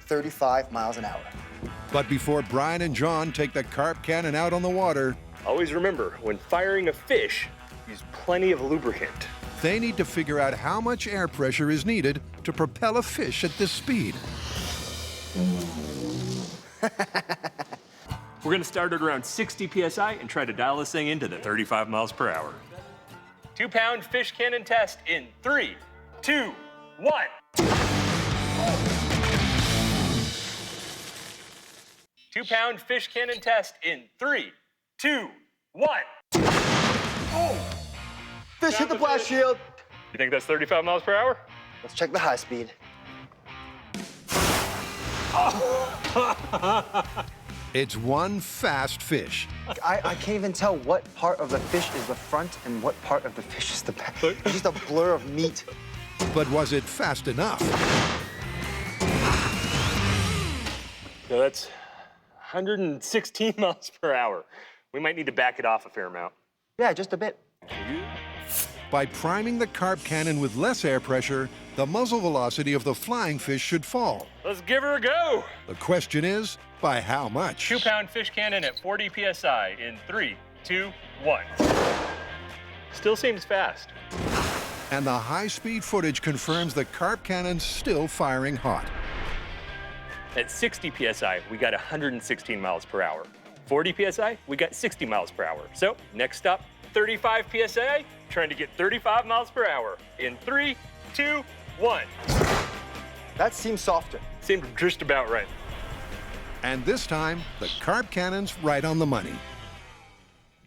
35 miles an hour. But before Brian and John take the carp cannon out on the water, Always remember, when firing a fish, use plenty of lubricant. they need to figure out how much air pressure is needed to propel a fish at this speed. We're gonna start at around 60 PSI and try to dial this thing into the 35 miles per hour. 2-pound fish cannon test in 3, 2, 1. 2-pound fish cannon test in 3, 2, 1. Oh! Fish hit the blast shield. You think that's 35 miles per hour? Let's check the high speed. It's one fast fish. I can't even tell what part of the fish is the front and what part of the fish is the back. It's just a blur of meat. But was it fast enough? So that's 116 miles per hour. We might need to back it off a fair amount. Yeah, just a bit. By priming the carp cannon with less air pressure, the muzzle velocity of the flying fish should fall. Let's give her a go. The question is, by how much? 2-pound fish cannon at 40 PSI in 3, 2, 1. Still seems fast. And the high-speed footage confirms the carp cannon's still firing hot. At 60 PSI, we got 116 miles per hour. 40 PSI, we got 60 miles per hour. So next stop, 35 PSI, trying to get 35 miles per hour in 3, 2, 1. That seems softer. Seemed just about right. And this time, the carp cannon's right on the money.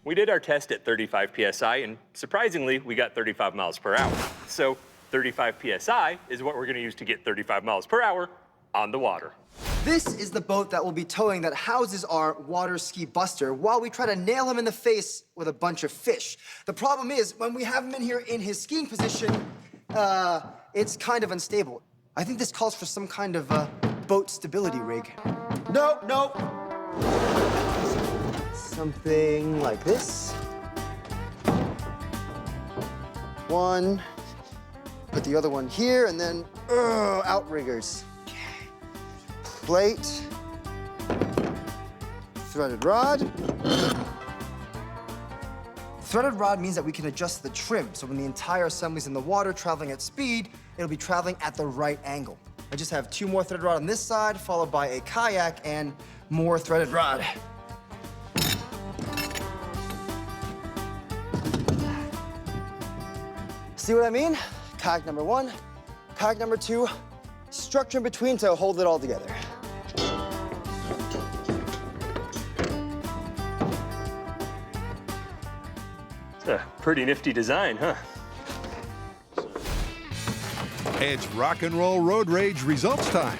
We did our test at 35 PSI, and surprisingly, we got 35 miles per hour. So 35 PSI is what we're gonna use to get 35 miles per hour on the water. This is the boat that will be towing that houses our water ski buster while we try to nail him in the face with a bunch of fish. The problem is, when we have him in here in his skiing position, it's kind of unstable. I think this calls for some kind of boat stability rig. No, no. Something like this. One. Put the other one here, and then outriggers. Plate. Threaded rod. Threaded rod means that we can adjust the trim, so when the entire assembly's in the water traveling at speed, it'll be traveling at the right angle. I just have 2 more threaded rod on this side, followed by a kayak and more threaded rod. See what I mean? Kayak number 1, kayak number 2, structure in between to hold it all together. Pretty nifty design, huh? It's rock and roll road rage results time.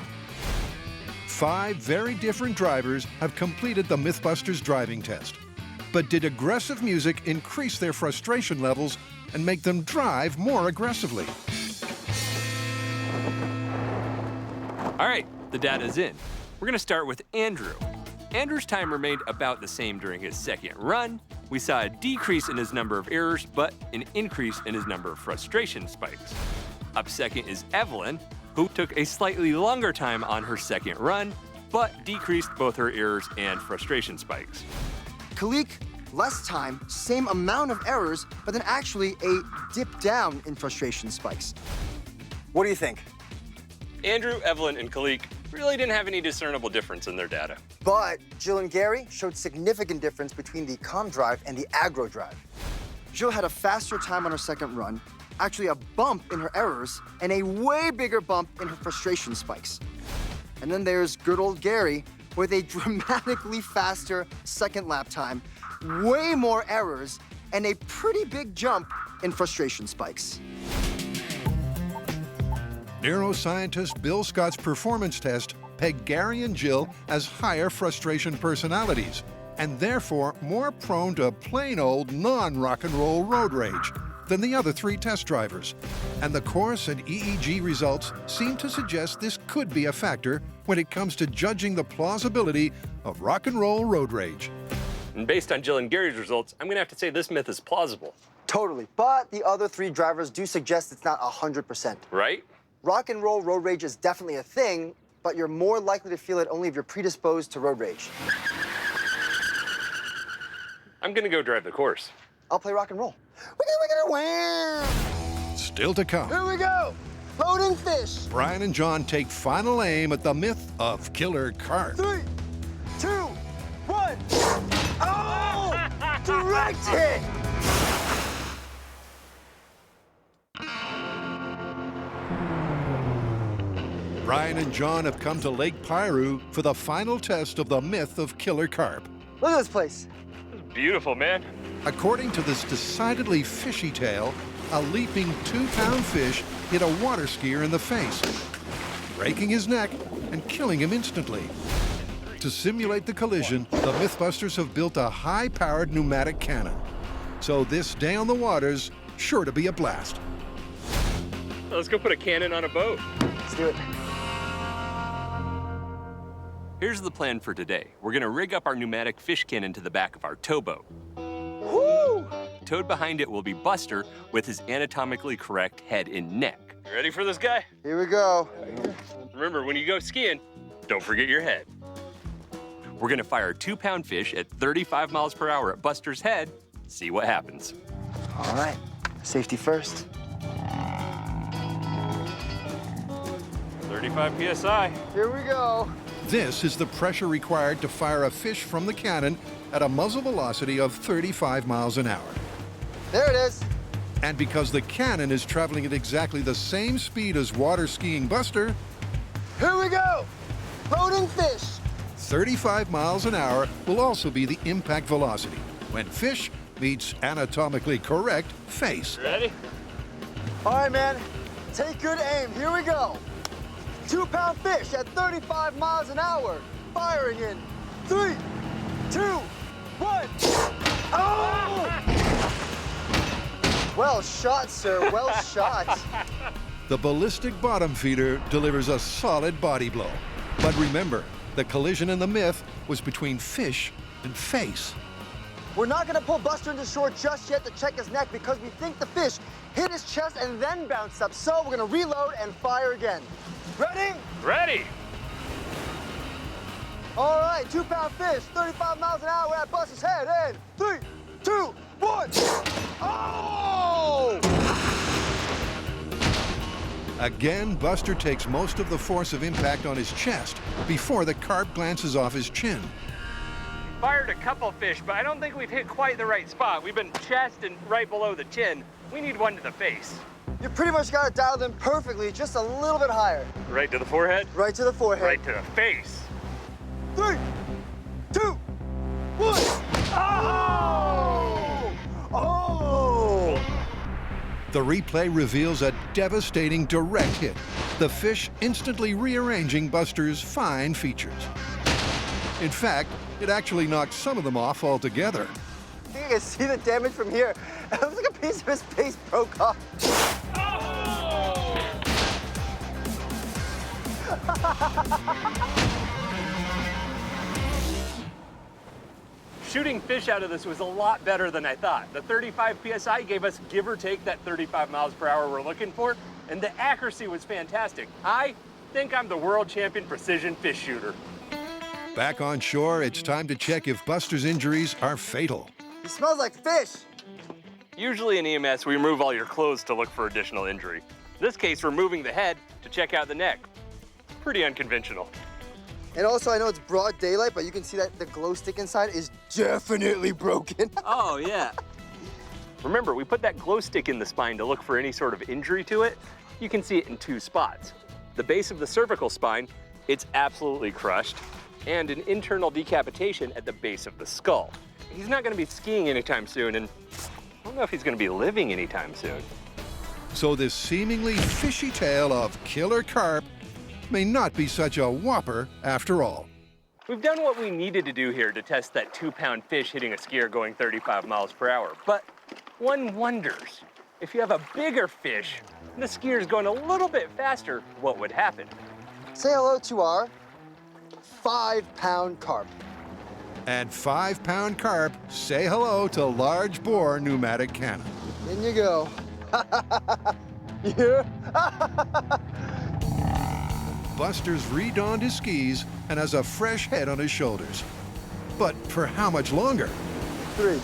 5 very different drivers have completed the Mythbusters driving test. But did aggressive music increase their frustration levels and make them drive more aggressively? All right, the data's in. We're gonna start with Andrew. Andrew's time remained about the same during his second run. We saw a decrease in his number of errors, but an increase in his number of frustration spikes. Up second is Evelyn, who took a slightly longer time on her second run, but decreased both her errors and frustration spikes. Khalik, less time, same amount of errors, but then actually a dip down in frustration spikes. What do you think? Andrew, Evelyn, and Khalik really didn't have any discernible difference in their data. But Jill and Gary showed significant difference between the calm drive and the aggro drive. Jill had a faster time on her second run, actually a bump in her errors, and a way bigger bump in her frustration spikes. And then there's good old Gary with a dramatically faster second lap time, way more errors, and a pretty big jump in frustration spikes. Neuroscientist Bill Scott's performance test pegged Gary and Jill as higher frustration personalities, and therefore more prone to plain old non-rock and roll road rage than the other 3 test drivers. And the course and EEG results seem to suggest this could be a factor when it comes to judging the plausibility of rock and roll road rage. And based on Jill and Gary's results, I'm gonna have to say this myth is plausible. Totally, but the other 3 drivers do suggest it's not 100%. Right? Rock and roll road rage is definitely a thing, but you're more likely to feel it only if you're predisposed to road rage. I'm gonna go drive the course. I'll play rock and roll. We're gonna wham! Still to come. Here we go! Loading fish! Brian and John take final aim at the myth of killer carp. 3, 2, 1. Oh! Direct hit! Brian and John have come to Lake Piru for the final test of the myth of killer carp. Look at this place. Beautiful, man. According to this decidedly fishy tale, a leaping 2-pound fish hit a water skier in the face, breaking his neck and killing him instantly. To simulate the collision, the Mythbusters have built a high-powered pneumatic cannon. So this day on the water's sure to be a blast. Let's go put a cannon on a boat. Let's do it. Here's the plan for today. We're gonna rig up our pneumatic fish cannon to the back of our towboat. Woo! Towed behind it will be Buster with his anatomically correct head and neck. You ready for this guy? Here we go. Remember, when you go skiing, don't forget your head. We're gonna fire a 2-pound fish at 35 miles per hour at Buster's head. See what happens. All right, safety first. 35 PSI. Here we go. This is the pressure required to fire a fish from the cannon at a muzzle velocity of 35 miles an hour. There it is. And because the cannon is traveling at exactly the same speed as water skiing Buster, here we go. Loading fish. 35 miles an hour will also be the impact velocity when fish meets anatomically correct face. Ready? All right, man. Take good aim. Here we go. 2-pound fish at 35 miles an hour. Firing in 3, 2, 1. Oh! Well shot, sir. Well shot. The ballistic bottom feeder delivers a solid body blow. But remember, the collision in the myth was between fish and face. We're not going to pull Buster into shore just yet to check his neck because we think the fish hit his chest and then bounced up. So we're going to reload and fire again. Ready? Ready. All right, 2-pound fish, 35 miles an hour at Buster's head. In 3, 2, 1. Oh! Again, Buster takes most of the force of impact on his chest before the carp glances off his chin. Fired a couple fish, but I don't think we've hit quite the right spot. We've been chest and right below the chin. We need one to the face. You pretty much got it dialed in perfectly, just a little bit higher. Right to the forehead? Right to the forehead. Right to the face. 3, 2, 1. Oh! Oh! replay reveals a devastating direct hit, the fish instantly rearranging Buster's fine features. In fact, it actually knocked some of them off altogether. I think I can see the damage from here. It looks like a piece of his face broke off. Shooting fish out of this was a lot better than I thought. The 35 PSI gave us, give or take, that 35 miles per hour we're looking for, and the accuracy was fantastic. I think I'm the world champion precision fish shooter. Back on shore, it's time to check if Buster's injuries are fatal. He smells like fish. Usually in EMS, we remove all your clothes to look for additional injury. In this case, we're moving the head to check out the neck. Pretty unconventional. And also, I know it's broad daylight, but you can see that the glow stick inside is definitely broken. Oh, yeah. Remember, we put that glow stick in the spine to look for any sort of injury to it. You can see it in two spots. The base of the cervical spine, it's absolutely crushed, and an internal decapitation at the base of the skull. He's not gonna be skiing anytime soon, and I don't know if he's gonna be living anytime soon. So this seemingly fishy tale of killer carp may not be such a whopper after all. We've done what we needed to do here to test that 2-pound fish hitting a skier going 35 miles per hour. But one wonders, if you have a bigger fish and the skier's going a little bit faster, what would happen? Say hello to our 5-pound carp. And 5-pound carp say hello to large bore pneumatic cannon. In you go. Yeah. Buster's redonned his skis and has a fresh head on his shoulders. But for how much longer? 3,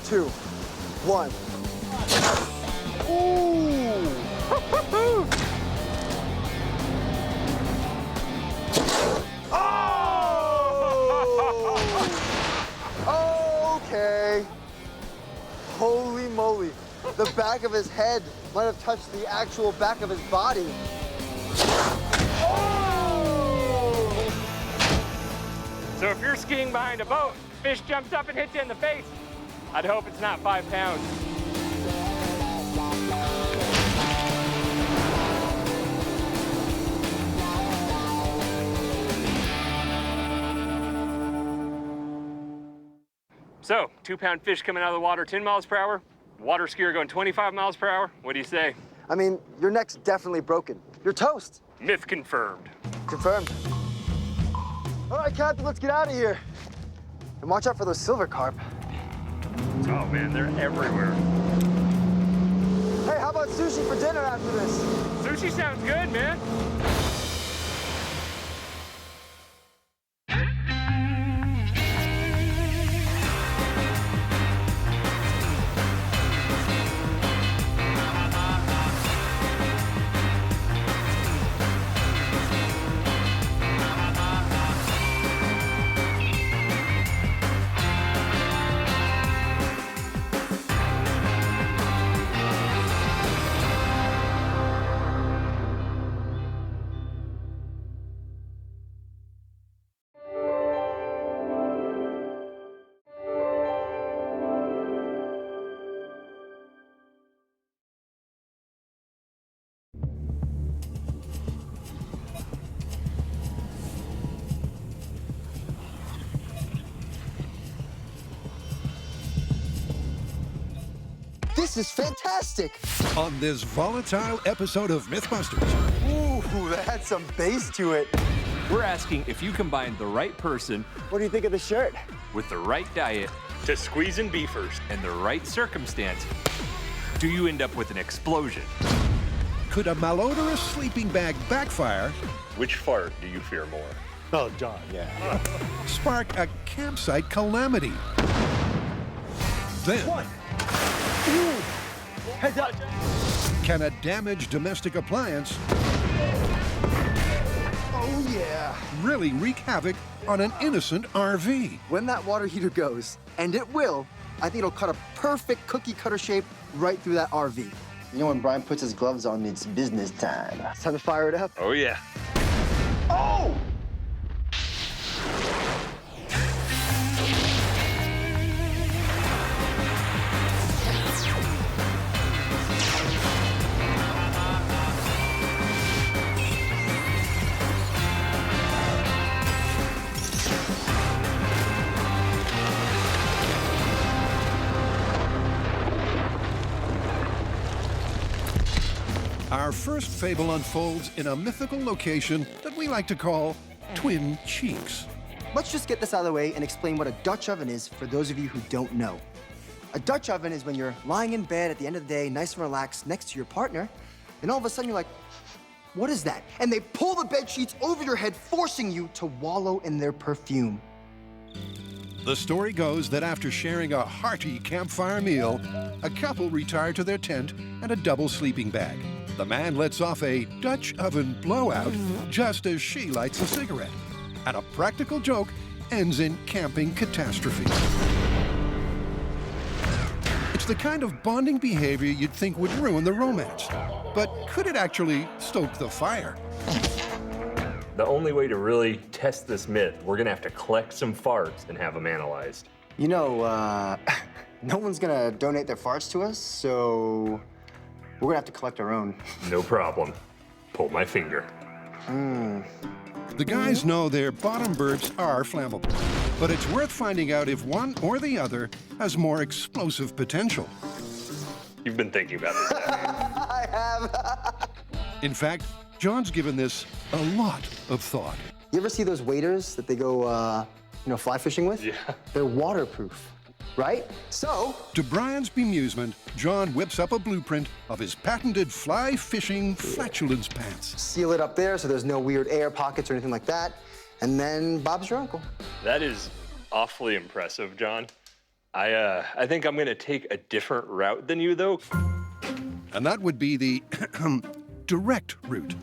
2, 1. Ooh! Oh! Okay. Holy moly. The back of his head might have touched the actual back of his body. So if you're skiing behind a boat, fish jumps up and hits you in the face, I'd hope it's not 5 pounds. So, 2-pound fish coming out of the water 10 miles per hour, water skier going 25 miles per hour. What do you say? I mean, your neck's definitely broken. You're toast. Myth confirmed. Confirmed. All right, Captain, let's get out of here. And watch out for those silver carp. Oh man, they're everywhere. Hey, how about sushi for dinner after this? Sushi sounds good, man. This is fantastic. On this volatile episode of Mythbusters. Ooh, that had some bass to it. We're asking if you combine the right person What do you think of the shirt? with the right diet to squeezing beefers and the right circumstance, do you end up with an explosion? Could a malodorous sleeping bag backfire? Which fart do you fear more? Oh, John, yeah. Spark a campsite calamity? Then, Heads up. can a damaged domestic appliance Oh, yeah. really wreak havoc on an innocent RV? When that water heater goes, and it will, I think it'll cut a perfect cookie cutter shape right through that RV. You know, when Brian puts his gloves on, it's business time. It's time to fire it up. Oh yeah. Oh! Our first fable unfolds in a mythical location that we like to call Twin Cheeks. Let's just get this out of the way and explain what a Dutch oven is for those of you who don't know. A Dutch oven is when you're lying in bed at the end of the day, nice and relaxed, next to your partner, and all of a sudden you're like, what is that? And they pull the bed sheets over your head, forcing you to wallow in their perfume. The story goes that after sharing a hearty campfire meal, a couple retire to their tent and a double sleeping bag. The man lets off a Dutch oven blowout just as she lights a cigarette. And a practical joke ends in camping catastrophe. It's the kind of bonding behavior you'd think would ruin the romance. But could it actually stoke the fire? The only way to really test this myth, we're gonna have to collect some farts and have them analyzed. You know, no one's gonna donate their farts to us, so we're gonna have to collect our own. No problem. Pull my finger. The guys know their bottom burps are flammable, but it's worth finding out if one or the other has more explosive potential. You've been thinking about this. I have. In fact, John's given this a lot of thought. You ever see those waders that they go, fly fishing with? Yeah. They're waterproof, right? So, To Brian's bemusement, John whips up a blueprint of his patented fly fishing flatulence pants. seal it up there so there's no weird air pockets or anything like that, and then Bob's your uncle. That is awfully impressive, John. I think I'm gonna take a different route than you, though. And that would be the direct route.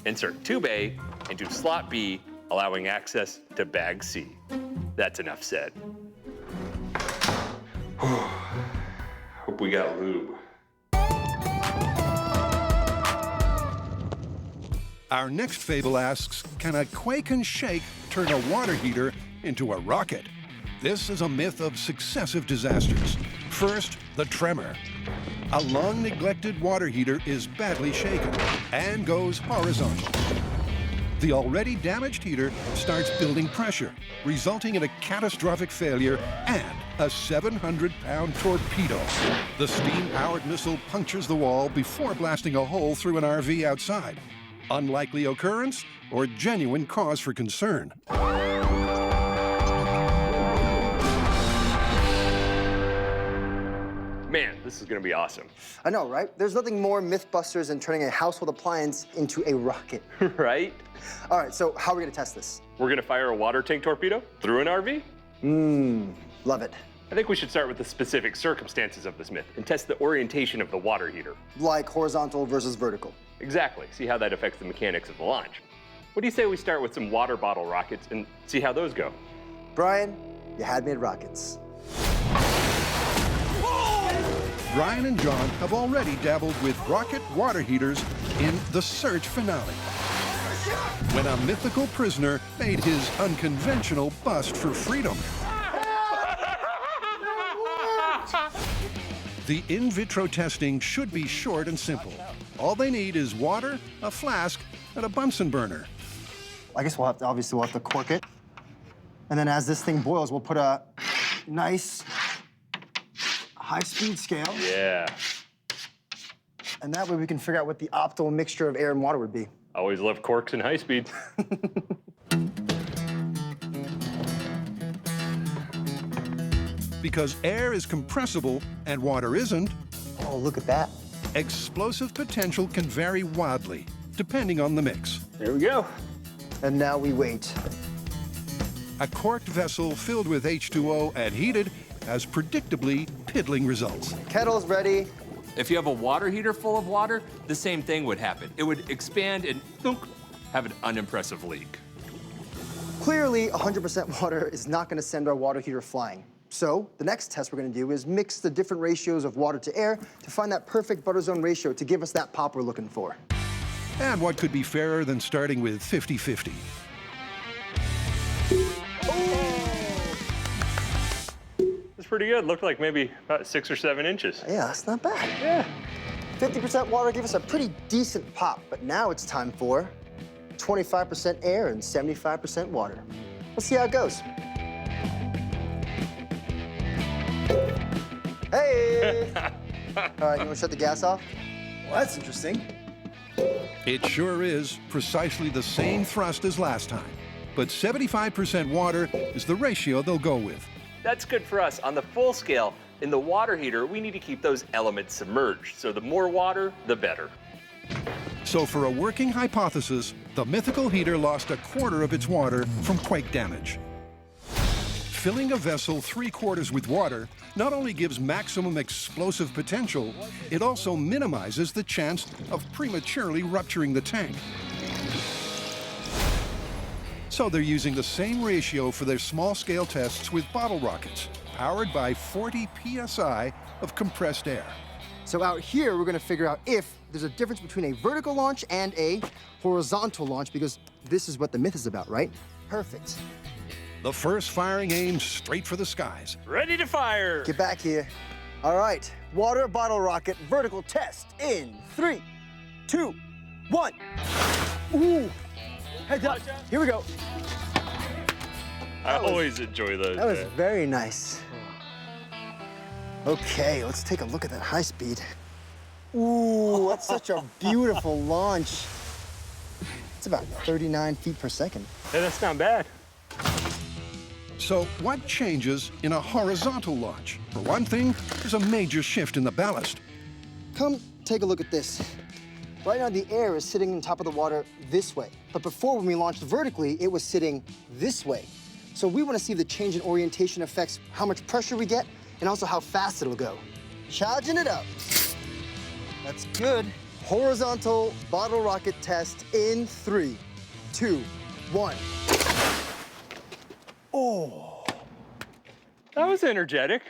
Insert tube A into slot B, allowing access to bag C. That's enough said. Hope we got lube. Our next fable asks, can a quake and shake turn a water heater into a rocket? This is a myth of successive disasters. First, the tremor. A long-neglected water heater is badly shaken and goes horizontal. The already damaged heater starts building pressure, resulting in a catastrophic failure and a 700-pound torpedo. The steam-powered missile punctures the wall before blasting a hole through an RV outside. Unlikely occurrence or genuine cause for concern? Man, this is gonna be awesome. I know, right? There's nothing more Mythbusters than turning a household appliance into a rocket. Right? All right, so how are we gonna test this? We're gonna fire a water tank torpedo through an RV? Love it. I think we should start with the specific circumstances of this myth and test the orientation of the water heater. Like horizontal versus vertical. Exactly, see how that affects the mechanics of the launch. What do you say we start with some water bottle rockets and see how those go? Brian, you had me at rockets. Brian and John have already dabbled with rocket water heaters in The Search finale, when a mythical prisoner made his unconventional bust for freedom. The in vitro testing should be short and simple. All they need is water, a flask, and a Bunsen burner. I guess we'll have to cork it. And then as this thing boils, we'll put a nice high-speed scale. Yeah. And that way we can figure out what the optimal mixture of air and water would be. Always love corks and high speed. Because air is compressible and water isn't, oh, look at that. Explosive potential can vary wildly, depending on the mix. There we go. And now we wait. A corked vessel filled with H2O and heated has predictably piddling results. Kettle's ready. If you have a water heater full of water, the same thing would happen. It would expand and thunk, have an unimpressive leak. Clearly, 100% water is not going to send our water heater flying. So the next test we're going to do is mix the different ratios of water to air to find that perfect butter zone ratio to give us that pop we're looking for. And what could be fairer than starting with 50-50? That's pretty good. Looked like maybe about 6 or 7 inches. Yeah, that's not bad. Yeah. 50% water gave us a pretty decent pop, but now it's time for 25% air and 75% water. Let's see how it goes. Hey! All right, you want to shut the gas off? Well, that's interesting. It sure is precisely the same thrust as last time, but 75% water is the ratio they'll go with. That's good for us. On the full scale, in the water heater, we need to keep those elements submerged. So the more water, the better. So for a working hypothesis, the mythical heater lost a quarter of its water from quake damage. Filling a vessel 3/4 with water not only gives maximum explosive potential, it also minimizes the chance of prematurely rupturing the tank. So they're using the same ratio for their small-scale tests with bottle rockets, powered by 40 psi of compressed air. So out here, we're gonna figure out if there's a difference between a vertical launch and a horizontal launch, because this is what the myth is about, right? Perfect. The first firing aims straight for the skies. Ready to fire! Get back here. All right, water bottle rocket vertical test in 3, 2, 1. Ooh, heads up. Here we go. I always enjoy those. That was very nice. Okay, let's take a look at that high speed. Ooh, that's such a beautiful launch. It's about 39 feet per second. Hey, that's not bad. So what changes in a horizontal launch? For one thing, there's a major shift in the ballast. Come take a look at this. Right now, the air is sitting on top of the water this way. But before, when we launched vertically, it was sitting this way. So we want to see if the change in orientation affects how much pressure we get and also how fast it'll go. Charging it up. That's good. Horizontal bottle rocket test in 3, 2, 1. Oh. That was energetic.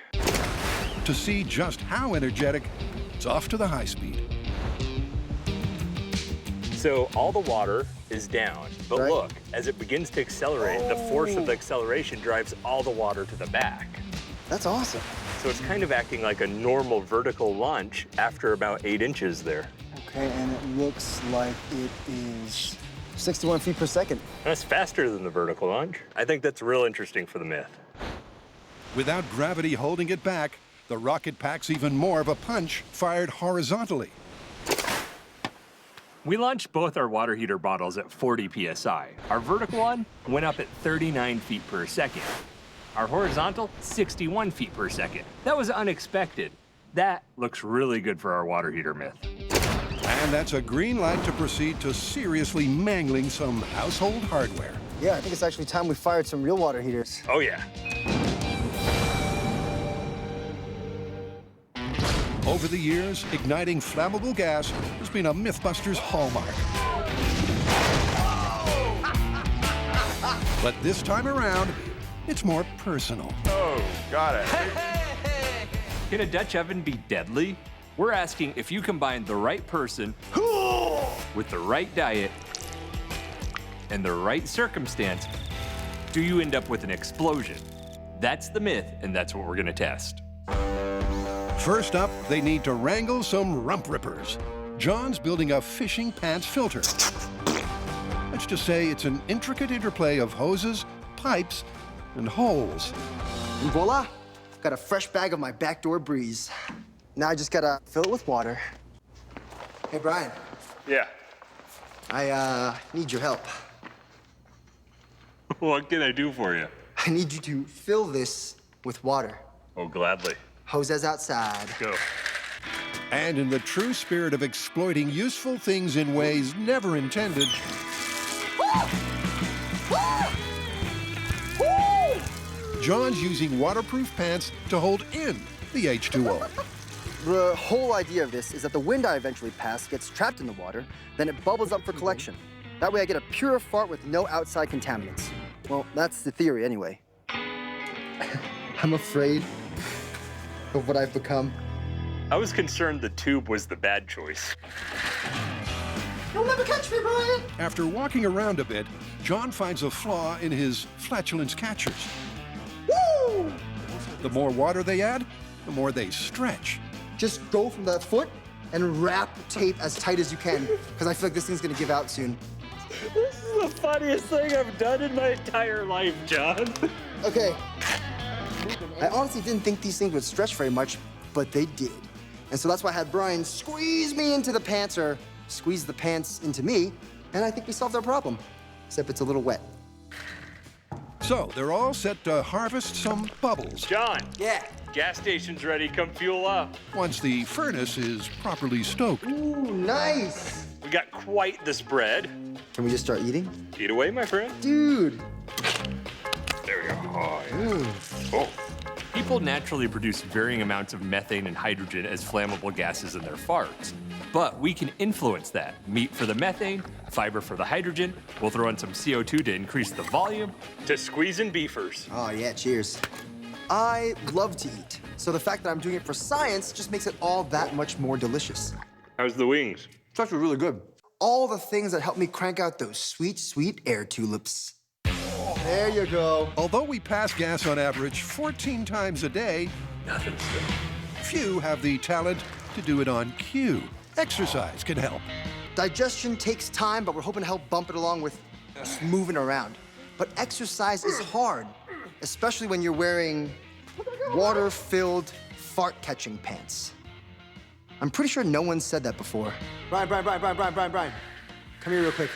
To see just how energetic, it's off to the high speed. So all the water is down, but look, as it begins to accelerate, the force of the acceleration drives all the water to the back. That's awesome. So it's kind of acting like a normal vertical launch after about 8 inches there. Okay, and it looks like it is 61 feet per second. That's faster than the vertical launch. I think that's real interesting for the myth. Without gravity holding it back, the rocket packs even more of a punch fired horizontally. We launched both our water heater bottles at 40 psi. Our vertical one went up at 39 feet per second. Our horizontal, 61 feet per second. That was unexpected. That looks really good for our water heater myth. And that's a green light to proceed to seriously mangling some household hardware. Yeah, I think it's actually time we fired some real water heaters. Oh, yeah. Over the years, igniting flammable gas has been a Mythbusters hallmark. But this time around, it's more personal. Oh, got it. Can a Dutch oven be deadly? We're asking if you combine the right person with the right diet and the right circumstance, do you end up with an explosion? That's the myth, and that's what we're gonna test. First up, they need to wrangle some rump rippers. John's building a fishing pants filter. Let's just say it's an intricate interplay of hoses, pipes, and holes. And voila, got a fresh bag of my backdoor breeze. Now I just gotta fill it with water. Hey, Brian. Yeah. I need your help. What can I do for you? I need you to fill this with water. Oh, gladly. Hoses outside. Go. And in the true spirit of exploiting useful things in ways never intended, John's using waterproof pants to hold in the H2O. The whole idea of this is that the wind I eventually pass gets trapped in the water, then it bubbles up for collection. That way I get a pure fart with no outside contaminants. Well, that's the theory anyway. I'm afraid of what I've become. I was concerned the tube was the bad choice. You'll never catch me, Brian! After walking around a bit, John finds a flaw in his flatulence catchers. Woo! The more water they add, the more they stretch. Just go from the foot and wrap tape as tight as you can, because I feel like this thing's gonna give out soon. This is the funniest thing I've done in my entire life, John. Okay. I honestly didn't think these things would stretch very much, but they did. And so that's why I had Brian squeeze me into the pants, or squeeze the pants into me, and I think we solved our problem, except it's a little wet. So they're all set to harvest some bubbles. John. Yeah. Gas station's ready. Come fuel up. Once the furnace is properly stoked. Ooh, nice. We got quite the spread. Can we just start eating? Eat away, my friend. Dude. There we go. Oh, yeah. Oh. People naturally produce varying amounts of methane and hydrogen as flammable gases in their farts. But we can influence that. Meat for the methane, fiber for the hydrogen. We'll throw in some CO2 to increase the volume. To squeezing beefers. Oh, yeah, cheers. I love to eat, so the fact that I'm doing it for science just makes it all that much more delicious. How's the wings? It's actually really good. All the things that help me crank out those sweet, sweet air tulips. There you go. Although we pass gas on average 14 times a day, Nothing's good. few have the talent to do it on cue. Exercise can help. Digestion takes time, but we're hoping to help bump it along with just moving around. But exercise is hard, especially when you're wearing water-filled, fart-catching pants. I'm pretty sure no one said that before. Brian. Come here real quick.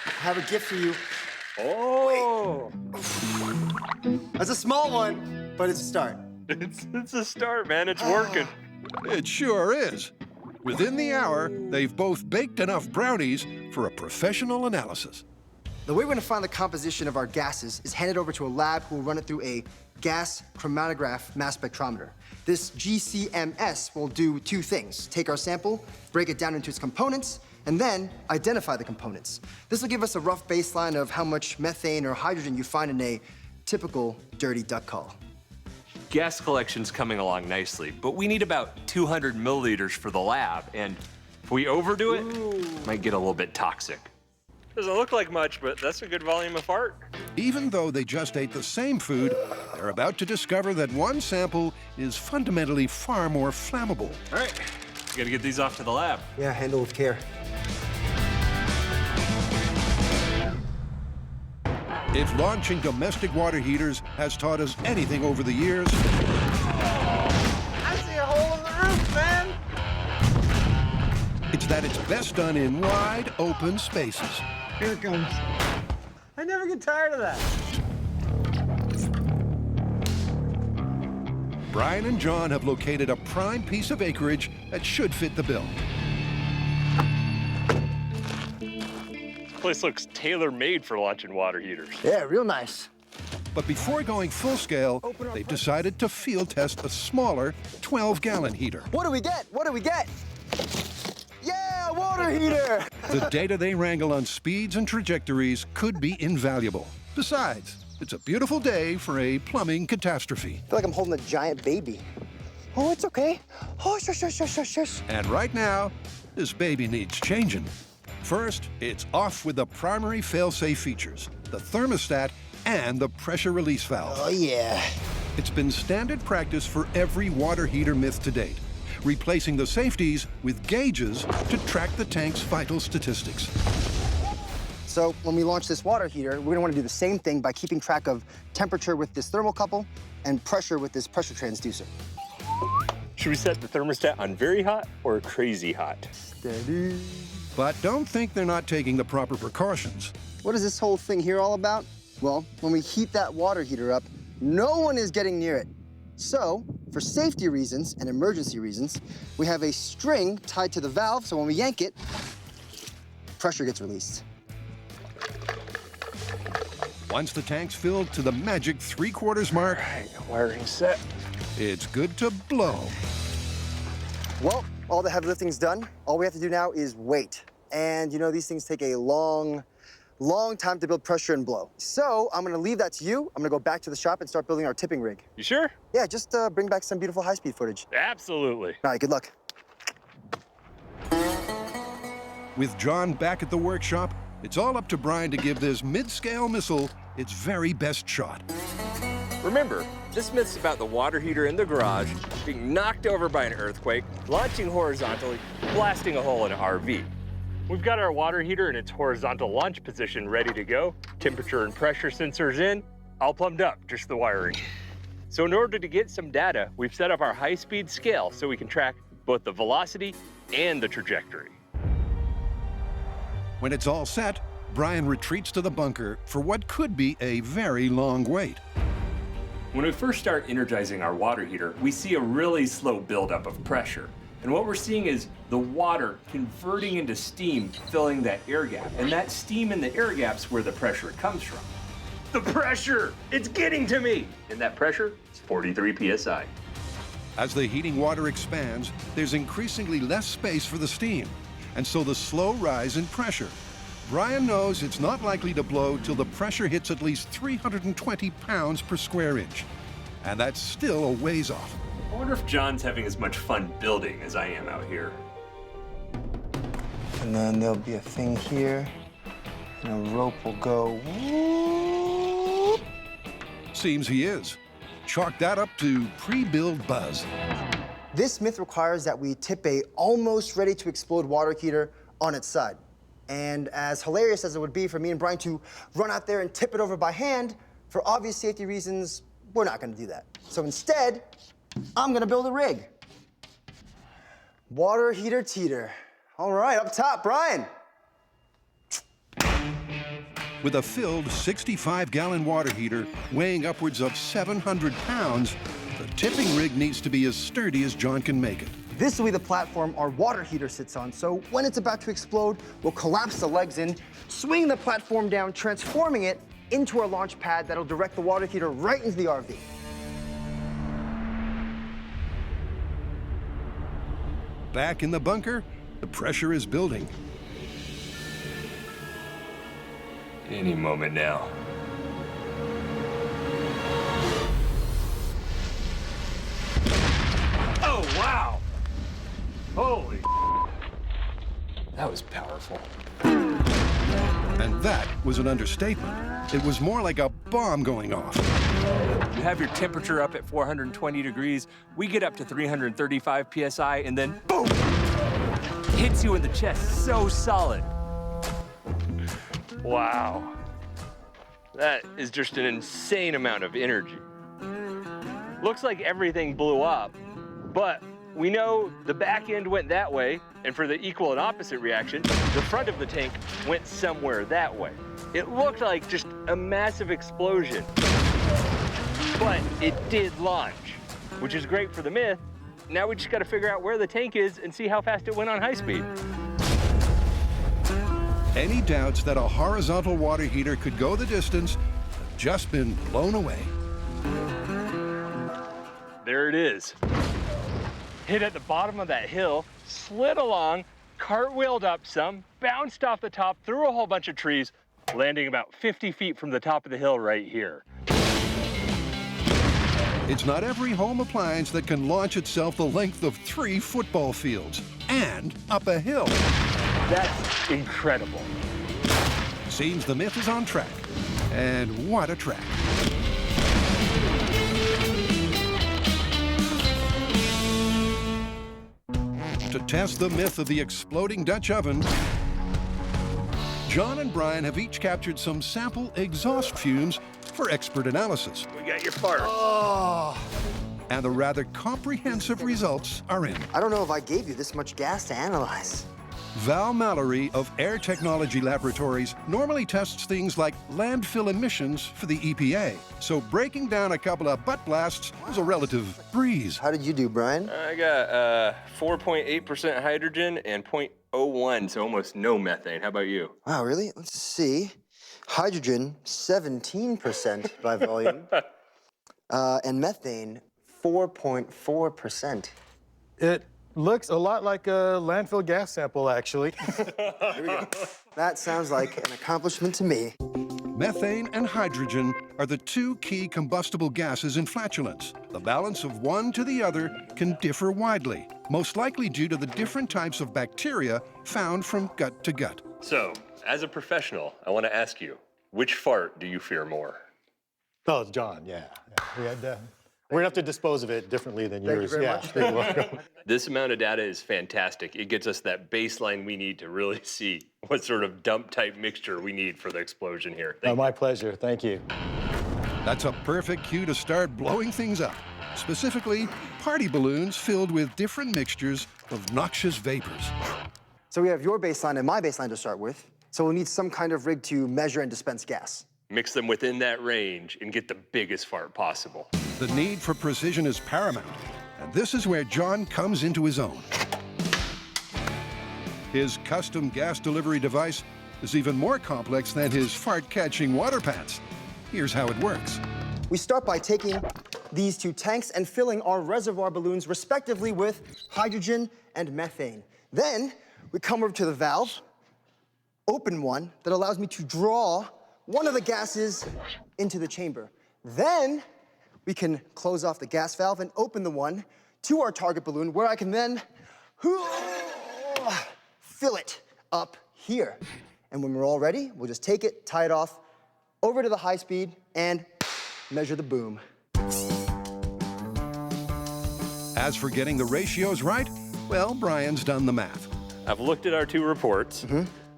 I have a gift for you. Oh! That's a small one, but it's a start. It's a start, man. It's working. It sure is. Within the hour, they've both baked enough brownies for a professional analysis. The way we're gonna find the composition of our gases is handed over to a lab who will run it through a gas chromatograph mass spectrometer. This GCMS will do two things: take our sample, break it down into its components, and then identify the components. This will give us a rough baseline of how much methane or hydrogen you find in a typical dirty duck call. Gas collection's coming along nicely, but we need about 200 milliliters for the lab, and if we overdo it, it might get a little bit toxic. Doesn't look like much, but that's a good volume of fart. Even though they just ate the same food, they're about to discover that one sample is fundamentally far more flammable. All right, we gotta get these off to the lab. Yeah, handle with care. If launching domestic water heaters has taught us anything over the years, I see a hole in the roof, man! it's that it's best done in wide, open spaces. Here it comes. I never get tired of that. Brian and John have located a prime piece of acreage that should fit the bill. This place looks tailor-made for launching water heaters. Yeah, real nice. But before going full scale, they've decided to field test a smaller 12-gallon heater. What do we get? What do we get? Yeah, water heater! The data they wrangle on speeds and trajectories could be invaluable. Besides, it's a beautiful day for a plumbing catastrophe. I feel like I'm holding a giant baby. Oh, it's okay. Oh, shush. And right now, this baby needs changing. First, it's off with the primary fail-safe features, the thermostat and the pressure release valve. Oh, yeah. It's been standard practice for every water heater myth to date, replacing the safeties with gauges to track the tank's vital statistics. So when we launch this water heater, we're gonna wanna do the same thing by keeping track of temperature with this thermocouple and pressure with this pressure transducer. Should we set the thermostat on very hot or crazy hot? Steady. But don't think they're not taking the proper precautions. What is this whole thing here all about? Well, when we heat that water heater up, no one is getting near it. So, for safety reasons and emergency reasons, we have a string tied to the valve, so when we yank it, pressure gets released. Once the tank's filled to the magic 3/4 mark, Wiring set. it's good to blow. Well, all the heavy lifting's done. All we have to do now is wait. And you know, these things take a long time to build pressure and blow. So I'm gonna leave that to you. I'm gonna go back to the shop and start building our tipping rig. You sure? Yeah, just bring back some beautiful high-speed footage. Absolutely. All right, good luck. With John back at the workshop, it's all up to Brian to give this mid-scale missile its very best shot. Remember, this myth's about the water heater in the garage being knocked over by an earthquake, launching horizontally, blasting a hole in an RV. We've got our water heater in its horizontal launch position ready to go. Temperature and pressure sensors in. All plumbed up, just the wiring. So in order to get some data, we've set up our high-speed scale so we can track both the velocity and the trajectory. When it's all set, Brian retreats to the bunker for what could be a very long wait. When we first start energizing our water heater, we see a really slow buildup of pressure. And what we're seeing is the water converting into steam, filling that air gap. And that steam in the air gap's where the pressure comes from. The pressure! It's getting to me! And that pressure is 43 psi. As the heating water expands, there's increasingly less space for the steam, and so the slow rise in pressure. Brian knows it's not likely to blow till the pressure hits at least 320 pounds per square inch. And that's still a ways off. I wonder if John's having as much fun building as I am out here. And then there'll be a thing here, and a rope will go whoop. Seems he is. Chalk that up to pre-build buzz. This myth requires that we tip a almost ready to explode water heater on its side. And as hilarious as it would be for me and Brian to run out there and tip it over by hand, for obvious safety reasons, we're not gonna do that. So instead, I'm gonna build a rig. Water heater teeter. All right, up top, Brian. With a filled 65-gallon water heater weighing upwards of 700 pounds, the tipping rig needs to be as sturdy as John can make it. This will be the platform our water heater sits on, so when it's about to explode, we'll collapse the legs in, swing the platform down, transforming it into our launch pad that'll direct the water heater right into the RV. Back in the bunker, the pressure is building. Any moment now. Oh, wow! Holy, that was powerful. And that was an understatement. It was more like a bomb going off. You have your temperature up at 420 degrees, we get up to 335 psi, and then boom! Hits you in the chest, so solid. Wow. That is just an insane amount of energy. Looks like everything blew up, but we know the back end went that way, and for the equal and opposite reaction, the front of the tank went somewhere that way. It looked like just a massive explosion, but it did launch, which is great for the myth. Now we just gotta figure out where the tank is and see how fast it went on high speed. Any doubts that a horizontal water heater could go the distance have just been blown away. There it is. Hit at the bottom of that hill, slid along, cartwheeled up some, bounced off the top, through a whole bunch of trees, landing about 50 feet from the top of the hill right here. It's not every home appliance that can launch itself the length of 3 football fields and up a hill. That's incredible. Seems the myth is on track. And what a track. To test the myth of the exploding Dutch oven, John and Brian have each captured some sample exhaust fumes for expert analysis. We got your fart. Oh. And the rather comprehensive results are in. I don't know if I gave you this much gas to analyze. Val Mallory of Air Technology Laboratories normally tests things like landfill emissions for the EPA. So breaking down a couple of butt blasts was a relative breeze. How did you do, Brian? I got 4.8% hydrogen and 0.01, so almost no methane. How about you? Wow, really? Let's see. Hydrogen, 17% by volume. And methane, 4.4%. It looks a lot like a landfill gas sample, actually. Here we go. That sounds like an accomplishment to me. Methane and hydrogen are the 2 key combustible gases in flatulence. The balance of one to the other can differ widely, most likely due to the different types of bacteria found from gut to gut. So, as a professional, I want to ask you, which fart do you fear more? Oh, it's John, yeah. We had, we're gonna have to dispose of it differently than yours. Thank you very much. You're welcome. This amount of data is fantastic. It gets us that baseline we need to really see what sort of dump type mixture we need for the explosion here. My pleasure, thank you. That's a perfect cue to start blowing things up. Specifically, party balloons filled with different mixtures of noxious vapors. So we have your baseline and my baseline to start with. So we'll need some kind of rig to measure and dispense gas. Mix them within that range and get the biggest fart possible. The need for precision is paramount, and this is where John comes into his own. His custom gas delivery device is even more complex than his fart-catching water pants. Here's how it works. We start by taking these two tanks and filling our reservoir balloons respectively with hydrogen and methane. Then we come over to the valve, open one that allows me to draw one of the gases into the chamber. Then we can close off the gas valve and open the one to our target balloon where I can then fill it up here. And when we're all ready, we'll just take it, tie it off, over to the high speed, and measure the boom. As for getting the ratios right, well, Brian's done the math. I've looked at our two reports.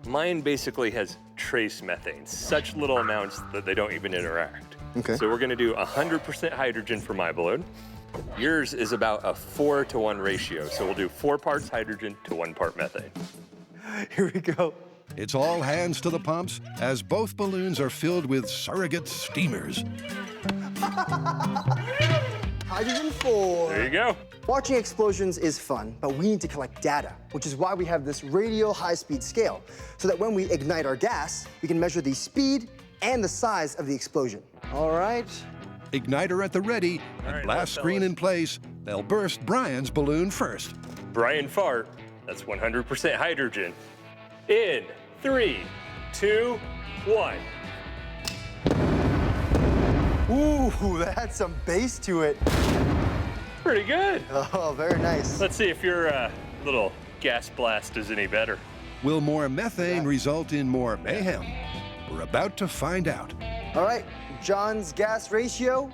Mine basically has trace methane, such little amounts that they don't even interact. Okay. So we're gonna do 100% hydrogen for my balloon. Yours is about a 4-to-1 ratio, so we'll do 4 parts hydrogen to 1 part methane. Here we go. It's all hands to the pumps as both balloons are filled with surrogate steamers. Hydrogen 4. There you go. Watching explosions is fun, but we need to collect data, which is why we have this radial high-speed scale, so that when we ignite our gas, we can measure the speed and the size of the explosion. All right. Igniter at the ready, and blast screen in place. They'll burst Brian's balloon first. Brian fart, that's 100% hydrogen. In 3, 2, 1. Ooh, that had some bass to it. Pretty good. Oh, very nice. Let's see if your little gas blast is any better. Will more methane result in more mayhem? We're about to find out. All right, John's gas ratio,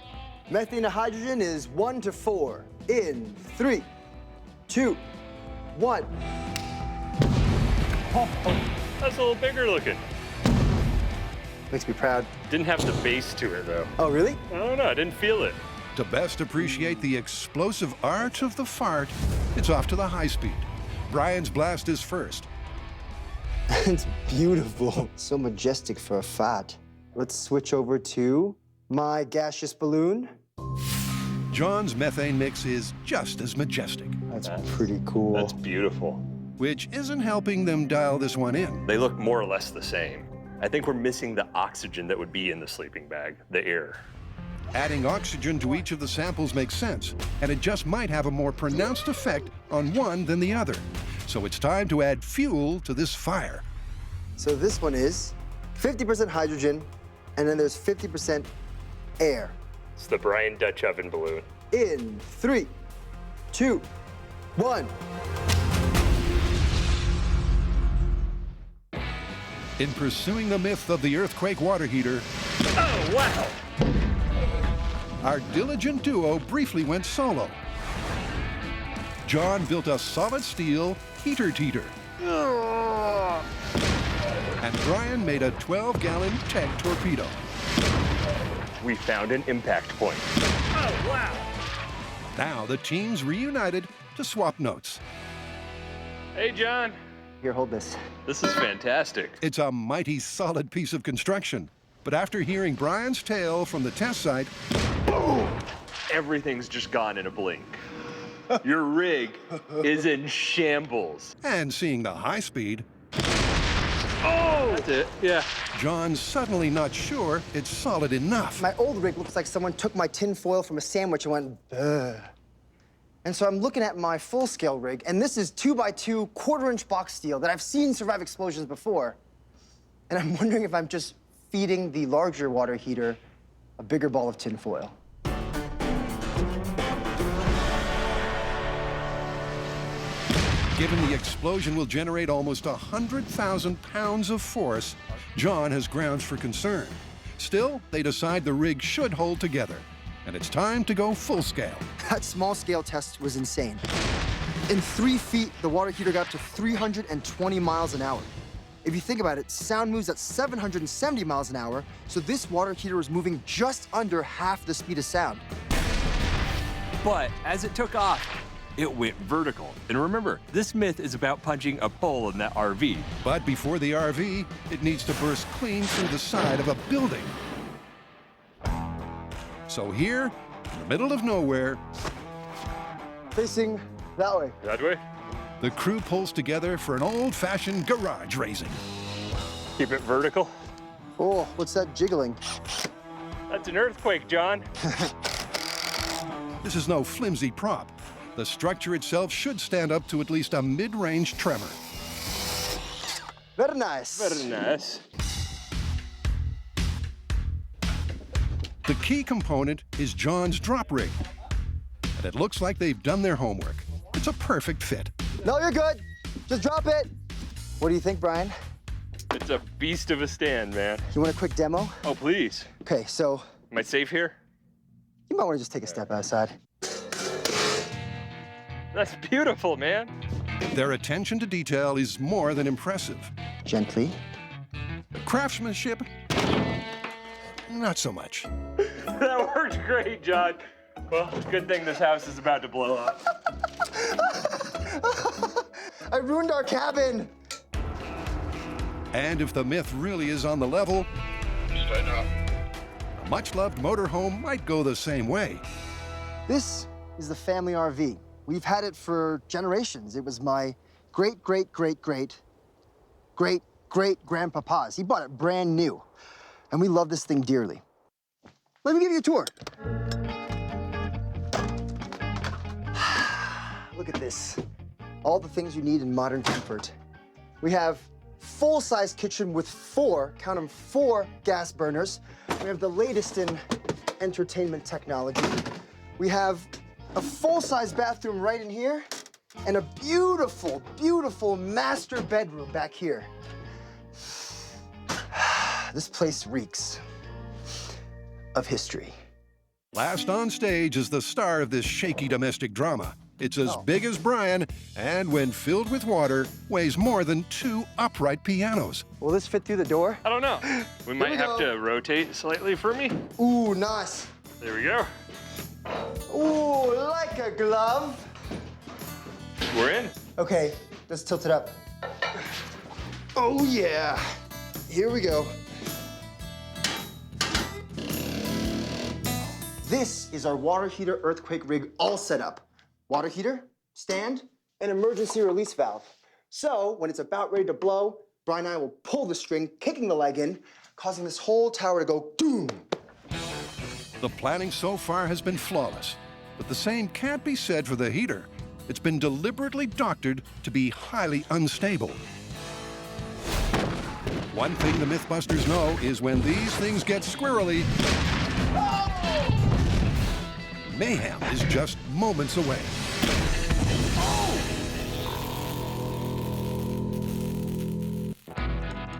methane to hydrogen is 1 to 4. In 3, 2, 1. That's a little bigger looking. Makes me proud. Didn't have the bass to it, though. Oh, really? I don't know, I didn't feel it. To best appreciate the explosive art of the fart, it's off to the high speed. Brian's blast is first. It's beautiful. So majestic for a fart. Let's switch over to my gaseous balloon. John's methane mix is just as majestic. That's pretty cool. That's beautiful. Which isn't helping them dial this one in. They look more or less the same. I think we're missing the oxygen that would be in the sleeping bag, the air. Adding oxygen to each of the samples makes sense, and it just might have a more pronounced effect on one than the other. So it's time to add fuel to this fire. So this one is 50% hydrogen, and then there's 50% air. It's the Brian Dutch oven balloon. In 3, 2, 1. In pursuing the myth of the earthquake water heater, oh, wow! Our diligent duo briefly went solo. John built a solid steel heater teeter. And Brian made a 12-gallon tank torpedo. We found an impact point. Oh, wow! Now the teams reunited to swap notes. Hey, John. Here, hold this. This is fantastic. It's a mighty solid piece of construction. But after hearing Brian's tale from the test site, boom! Everything's just gone in a blink. Your rig is in shambles. And seeing the high speed, oh! That's it, yeah. John's suddenly not sure it's solid enough. My old rig looks like someone took my tin foil from a sandwich and went, ugh. And so I'm looking at my full-scale rig, and this is 2x2 quarter-inch box steel that I've seen survive explosions before. And I'm wondering if I'm just feeding the larger water heater a bigger ball of tin foil. Given the explosion will generate almost 100,000 pounds of force, John has grounds for concern. Still, they decide the rig should hold together, and it's time to go full scale. That small-scale test was insane. In 3 feet, the water heater got up to 320 miles an hour. If you think about it, sound moves at 770 miles an hour, so this water heater is moving just under half the speed of sound. But as it took off, it went vertical. And remember, this myth is about punching a hole in that RV. But before the RV, it needs to burst clean through the side of a building. So here, in the middle of nowhere, facing that way. That way? the crew pulls together for an old-fashioned garage raising. Keep it vertical. Oh, what's that jiggling? That's an earthquake, John. This is no flimsy prop. The structure itself should stand up to at least a mid-range tremor. Very nice. Very nice. The key component is John's drop rig. And it looks like they've done their homework. It's a perfect fit. No, you're good. Just drop it. What do you think, Brian? It's a beast of a stand, man. You want a quick demo? Oh, please. Okay, so... Am I safe here? You might want to just take a step outside. That's beautiful, man. Their attention to detail is more than impressive. Gently. The craftsmanship, not so much. That works great, John. Well, good thing this house is about to blow up. I ruined our cabin. And if the myth really is on the level, a much-loved motorhome might go the same way. This is the family RV. We've had it for generations. It was my great-great-great-great-great-grandpapa's. He bought it brand new. And we love this thing dearly. Let me give you a tour. Look at this. All the things you need in modern comfort. We have full-size kitchen with count them, 4 gas burners. We have the latest in entertainment technology. We have a full-size bathroom right in here and a beautiful, beautiful master bedroom back here. This place reeks of history. Last on stage is the star of this shaky domestic drama. It's as big as Brian, and when filled with water, weighs more than 2 upright pianos. Will this fit through the door? I don't know. We might have to rotate slightly for me. Ooh, nice. There we go. Ooh, like a glove. We're in. Okay, let's tilt it up. Oh, yeah. Here we go. This is our water heater earthquake rig all set up. Water heater, stand, and emergency release valve. So when it's about ready to blow, Brian and I will pull the string, kicking the leg in, causing this whole tower to go boom. The planning so far has been flawless, but the same can't be said for the heater. It's been deliberately doctored to be highly unstable. One thing the Mythbusters know is when these things get squirrely, mayhem is just moments away.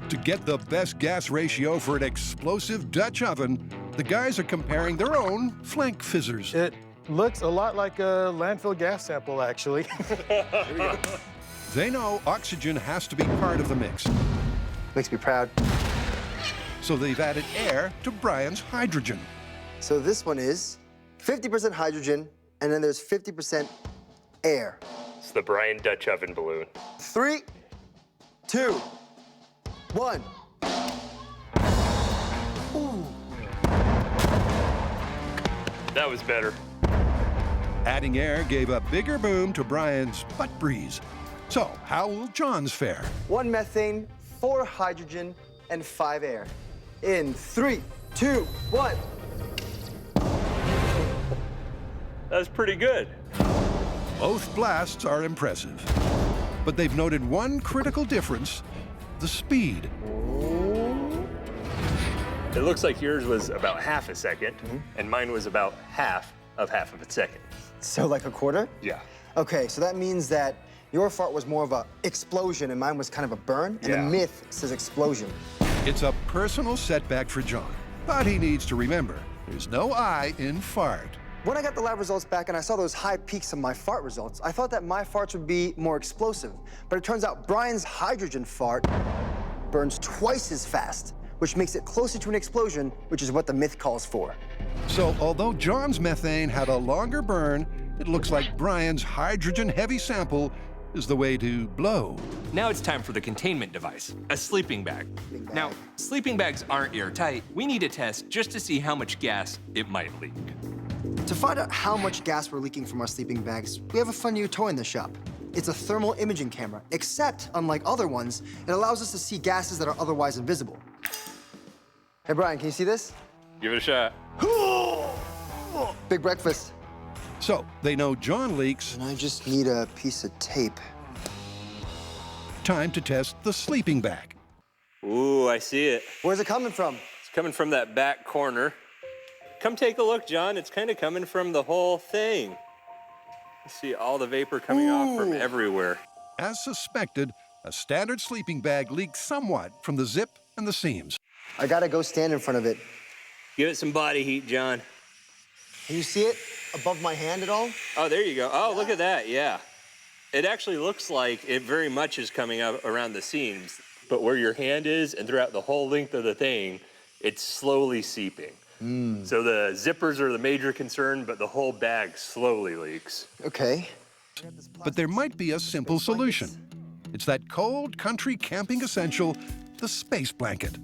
To get the best gas ratio for an explosive Dutch oven, the guys are comparing their own flank fizzers. It looks a lot like a landfill gas sample, actually. They know oxygen has to be part of the mix. Makes me proud. So they've added air to Brian's hydrogen. So this one is 50% hydrogen, and then there's 50% air. It's the Brian Dutch oven balloon. 3, 2, 1. Ooh. That was better. Adding air gave a bigger boom to Brian's butt breeze. So how will John's fare? 1 methane, 4 hydrogen, and 5 air. In 3, 2, 1. That's pretty good. Both blasts are impressive, but they've noted one critical difference: the speed. It looks like yours was about half a second, and mine was about half of a second. So like a quarter? Yeah. Okay, so that means that your fart was more of a explosion and mine was kind of a burn, and the myth says explosion. It's a personal setback for John, but he needs to remember, there's no I in fart. When I got the lab results back and I saw those high peaks of my fart results, I thought that my farts would be more explosive. But it turns out Brian's hydrogen fart burns twice as fast, which makes it closer to an explosion, which is what the myth calls for. So although John's methane had a longer burn, it looks like Brian's hydrogen-heavy sample is the way to blow. Now it's time for the containment device, a sleeping bag. Now, sleeping bags aren't airtight. We need a test just to see how much gas it might leak. To find out how much gas we're leaking from our sleeping bags, we have a fun new toy in the shop. It's a thermal imaging camera, except, unlike other ones, it allows us to see gases that are otherwise invisible. Hey, Brian, can you see this? Give it a shot. Big breakfast. So they know John leaks. And I just need a piece of tape. Time to test the sleeping bag. Ooh, I see it. Where's it coming from? It's coming from that back corner. Come take a look, John. It's kind of coming from the whole thing. You see all the vapor coming off from everywhere. As suspected, a standard sleeping bag leaks somewhat from the zip and the seams. I gotta go stand in front of it. Give it some body heat, John. Can you see it above my hand at all? Oh, there you go. Oh, look at that, yeah. It actually looks like it very much is coming up around the seams, but where your hand is and throughout the whole length of the thing, it's slowly seeping. So the zippers are the major concern, but the whole bag slowly leaks. Okay. But there might be a simple solution. It's that cold country camping essential, the space blanket.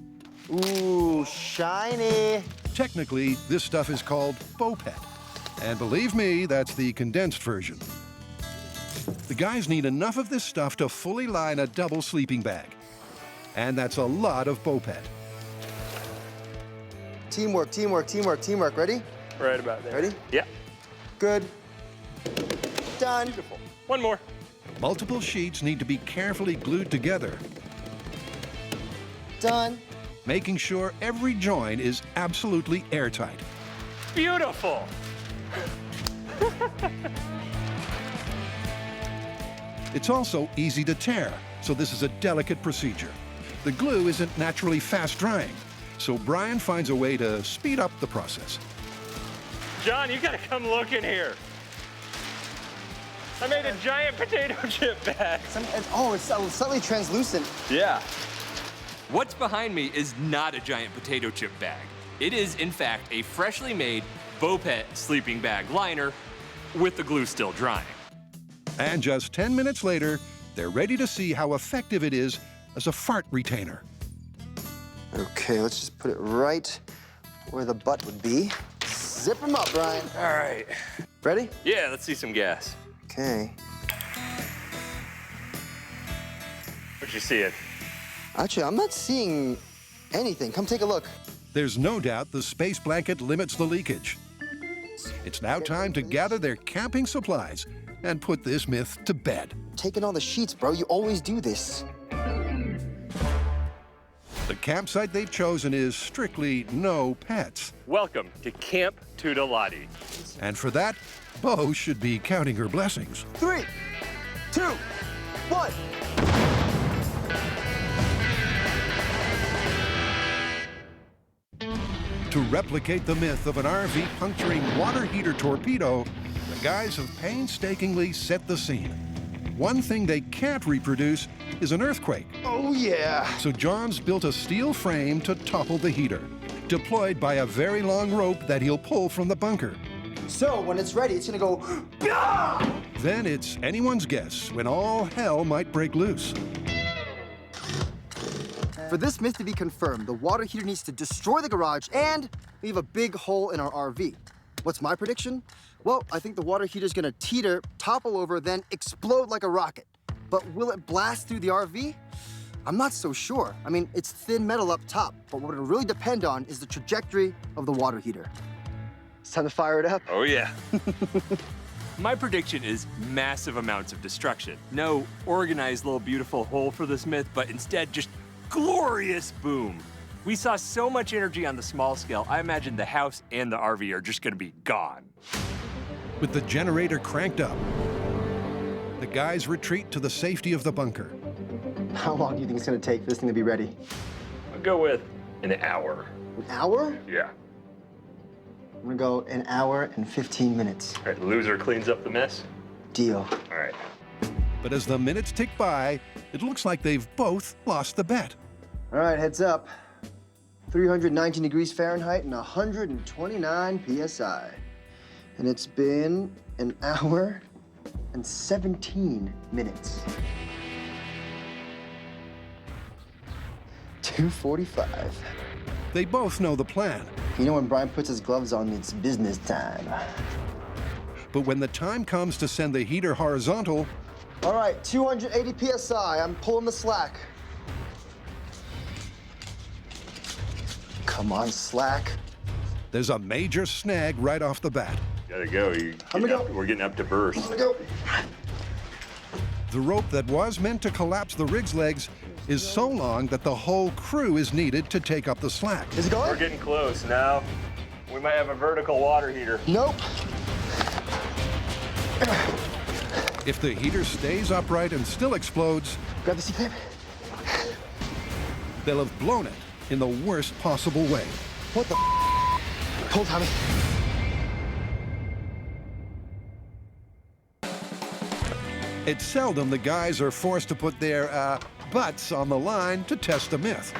Ooh, shiny. Technically, this stuff is called Bopet. And believe me, that's the condensed version. The guys need enough of this stuff to fully line a double sleeping bag. And that's a lot of Bopet. Teamwork, teamwork, teamwork, teamwork. Ready? Right about there. Ready? Yeah. Good. Done. Beautiful. One more. Multiple sheets need to be carefully glued together, Done. making sure every joint is absolutely airtight. Beautiful. It's also easy to tear, so this is a delicate procedure. The glue isn't naturally fast drying, so Brian finds a way to speed up the process. John, you gotta come look in here. I made a giant potato chip bag. It's slightly translucent. Yeah. What's behind me is not a giant potato chip bag. It is, in fact, a freshly made Bopet sleeping bag liner with the glue still drying. And just 10 minutes later, they're ready to see how effective it is as a fart retainer. Okay, let's just put it right where the butt would be. Zip them up, Brian. All right. Ready? Yeah, let's see some gas. Okay. What you seeing? Actually, I'm not seeing anything. Come take a look. There's no doubt the space blanket limits the leakage. It's now time to gather their camping supplies and put this myth to bed. Taking all the sheets, bro. You always do this. The campsite they've chosen is strictly no pets. Welcome to Camp Tudelati. And for that, Bo should be counting her blessings. 3, 2, 1. To replicate the myth of an RV puncturing water heater torpedo, the guys have painstakingly set the scene. One thing they can't reproduce is an earthquake. Oh, yeah. So John's built a steel frame to topple the heater, deployed by a very long rope that he'll pull from the bunker. So when it's ready, it's gonna go, Gah! Then it's anyone's guess when all hell might break loose. For this myth to be confirmed, the water heater needs to destroy the garage and leave a big hole in our RV. What's my prediction? Well, I think the water heater's gonna teeter, topple over, then explode like a rocket. But will it blast through the RV? I'm not so sure. I mean, it's thin metal up top, but what it'll really depend on is the trajectory of the water heater. It's time to fire it up. Oh, yeah. My prediction is massive amounts of destruction. No organized little beautiful hole for this myth, but instead just glorious boom. We saw so much energy on the small scale, I imagine the house and the RV are just gonna be gone. With the generator cranked up, the guys retreat to the safety of the bunker. How long do you think it's gonna take for this thing to be ready? I'll go with an hour. An hour? Yeah. I'm gonna go an hour and 15 minutes. All right, the loser cleans up the mess. Deal. All right. But as the minutes tick by, it looks like they've both lost the bet. All right, heads up. 319 degrees Fahrenheit and 129 PSI. And it's been an hour and 17 minutes. 2:45. They both know the plan. You know when Brian puts his gloves on, it's business time. But when the time comes to send the heater horizontal... All right, 280 PSI. I'm pulling the slack. Come on, slack. There's a major snag right off the bat. Gotta go. We're getting up to burst. I'm gonna go. The rope that was meant to collapse the rig's legs is so long that the whole crew is needed to take up the slack. Is it going? We're getting close now. We might have a vertical water heater. Nope. If the heater stays upright and still explodes, grab the C-clamp. They'll have blown it in the worst possible way. What the Hold, Tommy. It's seldom the guys are forced to put their butts on the line to test a myth.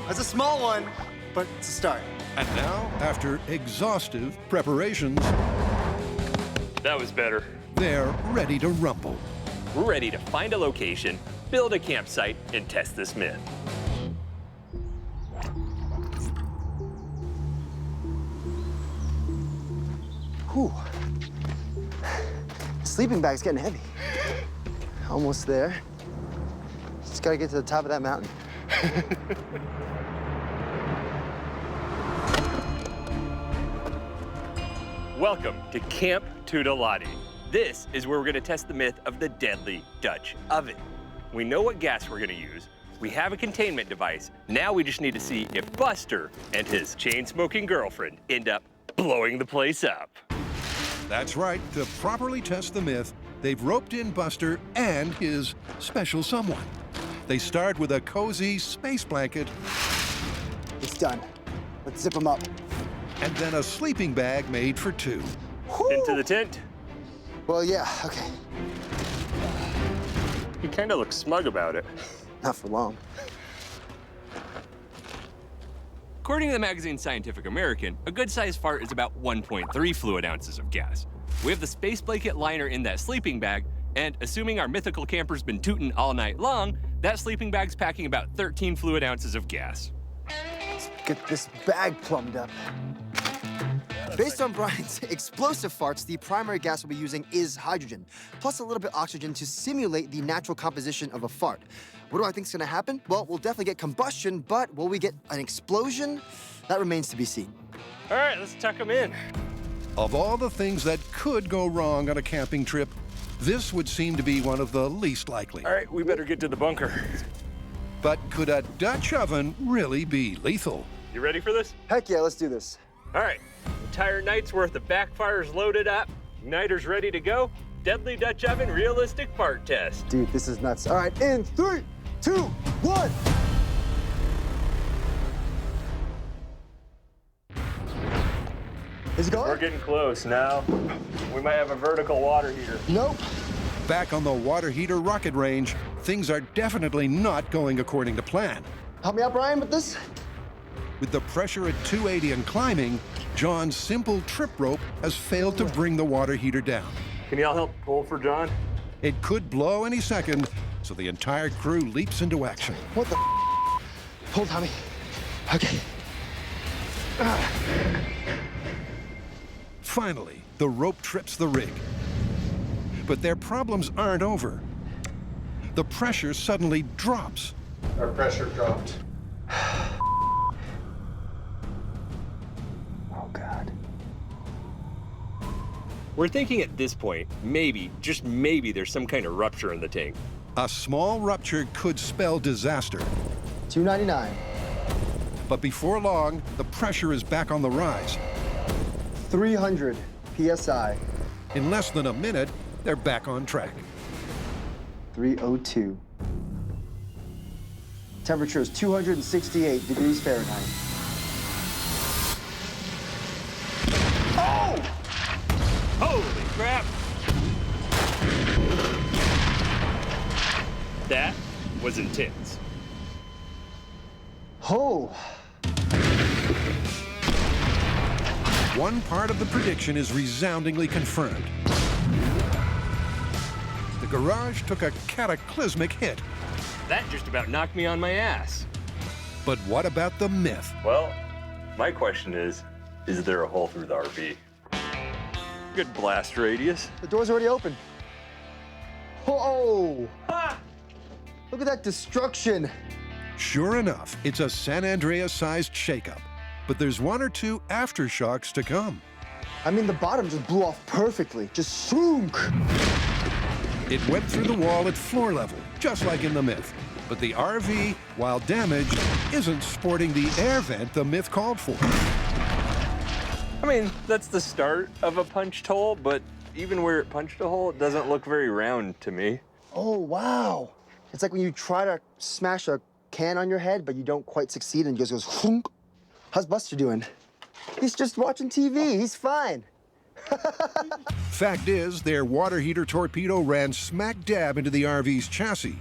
That's a small one, but it's a start. And now, after exhaustive preparations, that was better. They're ready to rumble. We're ready to find a location, build a campsite, and test this myth. Whew. The sleeping bag's getting heavy. Almost there. Just gotta get to the top of that mountain. Welcome to Camp Tudelati. This is where we're gonna test the myth of the deadly Dutch oven. We know what gas we're gonna use. We have a containment device. Now we just need to see if Buster and his chain-smoking girlfriend end up blowing the place up. That's right. To properly test the myth, they've roped in Buster and his special someone. They start with a cozy space blanket. It's done. Let's zip them up. And then a sleeping bag made for two. Into the tent? Well, yeah, okay. He kind of looks smug about it. Not for long. According to the magazine Scientific American, a good-sized fart is about 1.3 fluid ounces of gas. We have the space blanket liner in that sleeping bag, and assuming our mythical camper's been tootin' all night long, that sleeping bag's packing about 13 fluid ounces of gas. Let's get this bag plumbed up. Based on Brian's explosive farts, the primary gas we'll be using is hydrogen, plus a little bit of oxygen to simulate the natural composition of a fart. What do I think is gonna happen? Well, we'll definitely get combustion, but will we get an explosion? That remains to be seen. All right, let's tuck them in. Of all the things that could go wrong on a camping trip, this would seem to be one of the least likely. All right, we better get to the bunker. But could a Dutch oven really be lethal? You ready for this? Heck yeah, let's do this. All right, entire night's worth of backfires loaded up, igniters ready to go, deadly Dutch oven realistic fart test. Dude, this is nuts. All right, in 3, 2, 1. Is it going? We're getting close now. We might have a vertical water heater. Nope. Back on the water heater rocket range, things are definitely not going according to plan. Help me out, Brian, with this. With the pressure at 280 and climbing, John's simple trip rope has failed to bring the water heater down. Can y'all help pull for John? It could blow any second, so the entire crew leaps into action. What the Hold, Tommy. Okay. Finally, the rope trips the rig. But their problems aren't over. The pressure suddenly drops. Our pressure dropped. Oh, God. We're thinking at this point, maybe, just maybe, there's some kind of rupture in the tank. A small rupture could spell disaster. 299. But before long, the pressure is back on the rise. 300 PSI. In less than a minute, they're back on track. 302. Temperature is 268 degrees Fahrenheit. Oh! Holy crap! That was intense. Oh. One part of the prediction is resoundingly confirmed. The garage took a cataclysmic hit. That just about knocked me on my ass. But what about the myth? Well, my question is there a hole through the RV? Good blast radius. The door's already open. Oh! Ah! Look at that destruction. Sure enough, it's a San Andreas-sized shakeup. But there's one or two aftershocks to come. I mean, the bottom just blew off perfectly. Just shoonk. It went through the wall at floor level, just like in the myth. But the RV, while damaged, isn't sporting the air vent the myth called for. I mean, that's the start of a punched hole, but even where it punched a hole, it doesn't look very round to me. Oh, wow. It's like when you try to smash a can on your head, but you don't quite succeed and it just goes thunk. How's Buster doing? He's just watching TV. He's fine. Fact is, their water heater torpedo ran smack dab into the RV's chassis.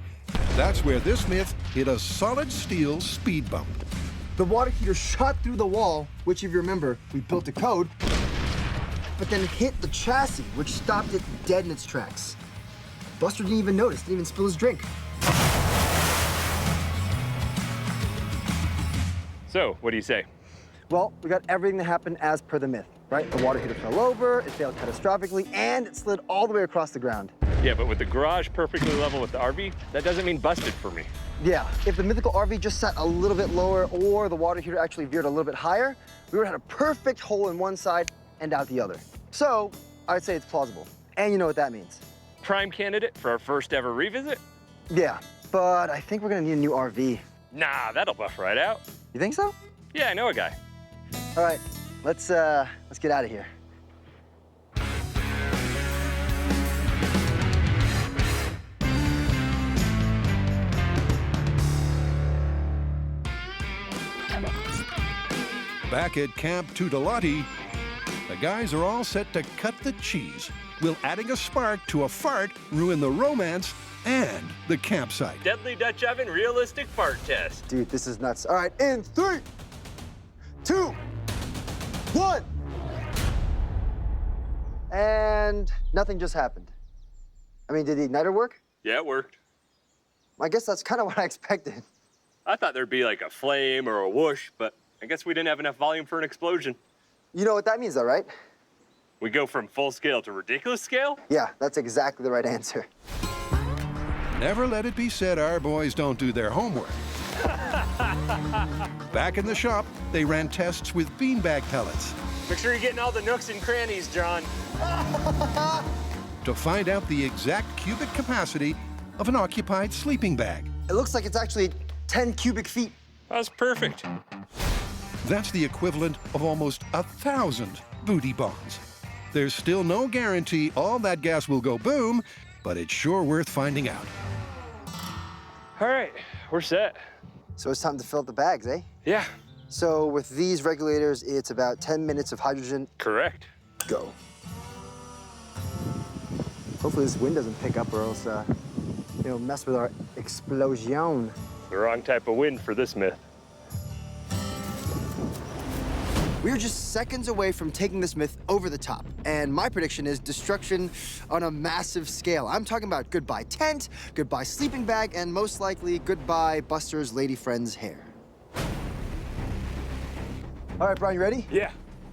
That's where this myth hit a solid steel speed bump. The water heater shot through the wall, which, if you remember, we built a code, but then hit the chassis, which stopped it dead in its tracks. Buster didn't even notice, didn't even spill his drink. So, what do you say? Well, we got everything that happened as per the myth, right? The water heater fell over, it failed catastrophically, and it slid all the way across the ground. Yeah, but with the garage perfectly level with the RV, that doesn't mean busted for me. Yeah, if the mythical RV just sat a little bit lower or the water heater actually veered a little bit higher, we would have had a perfect hole in one side and out the other. So, I'd say it's plausible. And you know what that means. Prime candidate for our first ever revisit? Yeah, but I think we're gonna need a new RV. Nah, that'll buff right out. You think so? Yeah, I know a guy. All right, let's get out of here. Back at Camp Tutelati, the guys are all set to cut the cheese. Will adding a spark to a fart ruin the romance and the campsite? Deadly Dutch oven realistic fart test. Dude, this is nuts. All right, in 3, 2, 1. And nothing just happened. I mean, did the igniter work? Yeah, it worked. I guess that's kind of what I expected. I thought there'd be like a flame or a whoosh, but I guess we didn't have enough volume for an explosion. You know what that means, though, right? We go from full scale to ridiculous scale? Yeah, that's exactly the right answer. Never let it be said our boys don't do their homework. Back in the shop, they ran tests with beanbag pellets. Make sure you're getting all the nooks and crannies, John. To find out the exact cubic capacity of an occupied sleeping bag. It looks like it's actually 10 cubic feet. That's perfect. That's the equivalent of almost 1,000 booty bombs. There's still no guarantee all that gas will go boom, but it's sure worth finding out. All right, we're set. So it's time to fill up the bags, eh? Yeah. So with these regulators, it's about 10 minutes of hydrogen. Correct. Go. Hopefully this wind doesn't pick up or else, mess with our explosion. The wrong type of wind for this myth. We're just seconds away from taking this myth over the top. And my prediction is destruction on a massive scale. I'm talking about goodbye tent, goodbye sleeping bag, and most likely goodbye Buster's lady friend's hair. All right, Brian, you ready? Yeah.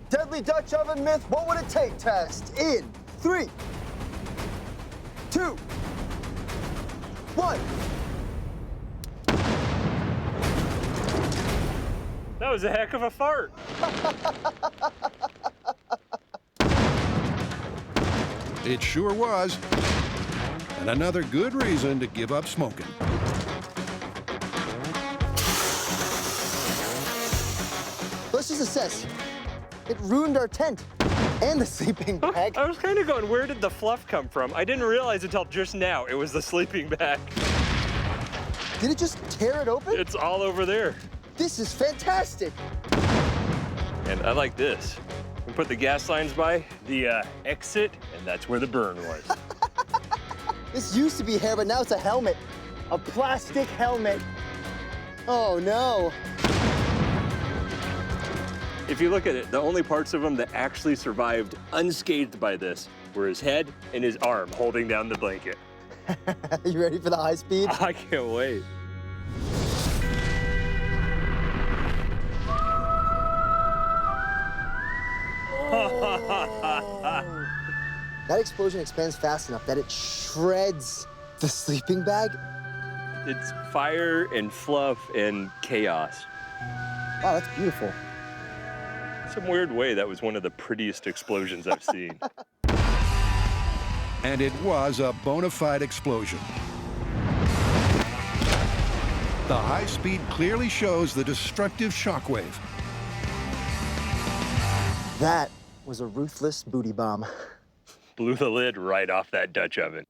Deadly Dutch oven myth, what would it take test in 3, 2, 1. That was a heck of a fart. It sure was. And another good reason to give up smoking. Let's just assess. It ruined our tent and the sleeping bag. I was kind of going, where did the fluff come from? I didn't realize until just now it was the sleeping bag. Did it just tear it open? It's all over there. This is fantastic. And I like this. We put the gas lines by the exit, and that's where the burn was. This used to be hair, but now it's a helmet. A plastic helmet. Oh, no. If you look at it, the only parts of him that actually survived unscathed by this were his head and his arm holding down the blanket. You ready for the high speed? I can't wait. That explosion expands fast enough that it shreds the sleeping bag. It's fire and fluff and chaos. Wow, that's beautiful. Some weird way, that was one of the prettiest explosions I've seen. And it was a bona fide explosion. The high speed clearly shows the destructive shockwave. That was a ruthless booty bomb. Blew the lid right off that Dutch oven.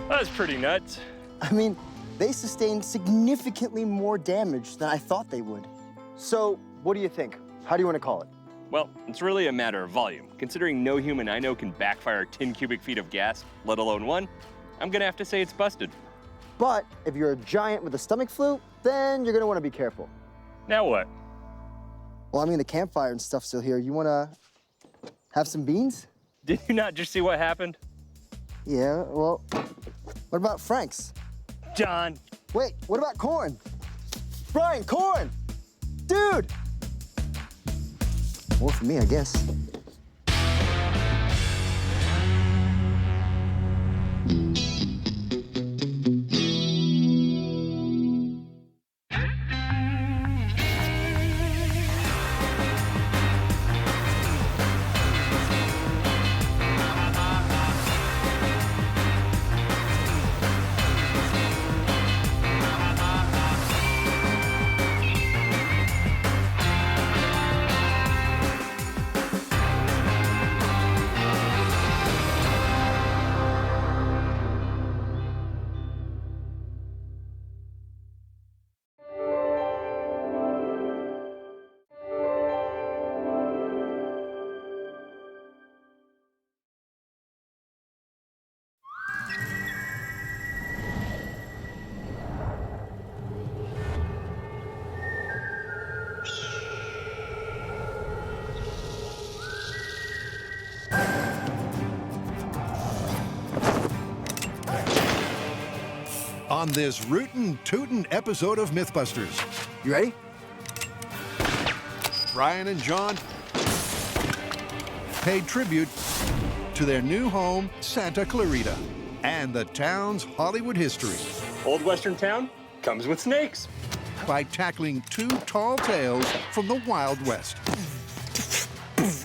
That's pretty nuts. I mean, they sustained significantly more damage than I thought they would. So, what do you think? How do you want to call it? Well, it's really a matter of volume. Considering no human I know can backfire 10 cubic feet of gas, let alone one, I'm gonna have to say it's busted. But if you're a giant with a stomach flu, then you're gonna want to be careful. Now what? Well, I mean, the campfire and stuff's still here. You want to have some beans? Did you not just see what happened? Yeah, well, what about Frank's? John. Wait, what about corn? Brian, corn! Dude! More for me, I guess. On this rootin' tootin' episode of Mythbusters. You ready? Brian and John paid tribute to their new home, Santa Clarita, and the town's Hollywood history. Old Western town comes with snakes. By tackling two tall tales from the Wild West.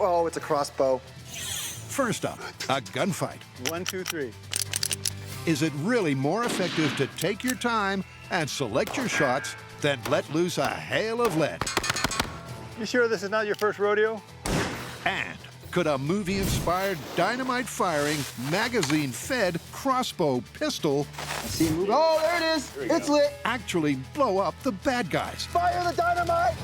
Oh, it's a crossbow. First up, a gunfight. 1, 2, 3. Is it really more effective to take your time and select your shots than let loose a hail of lead? You sure this is not your first rodeo? And could a movie-inspired, dynamite-firing, magazine-fed crossbow pistol Oh, there it is. It's lit. actually blow up the bad guys? Fire the dynamite!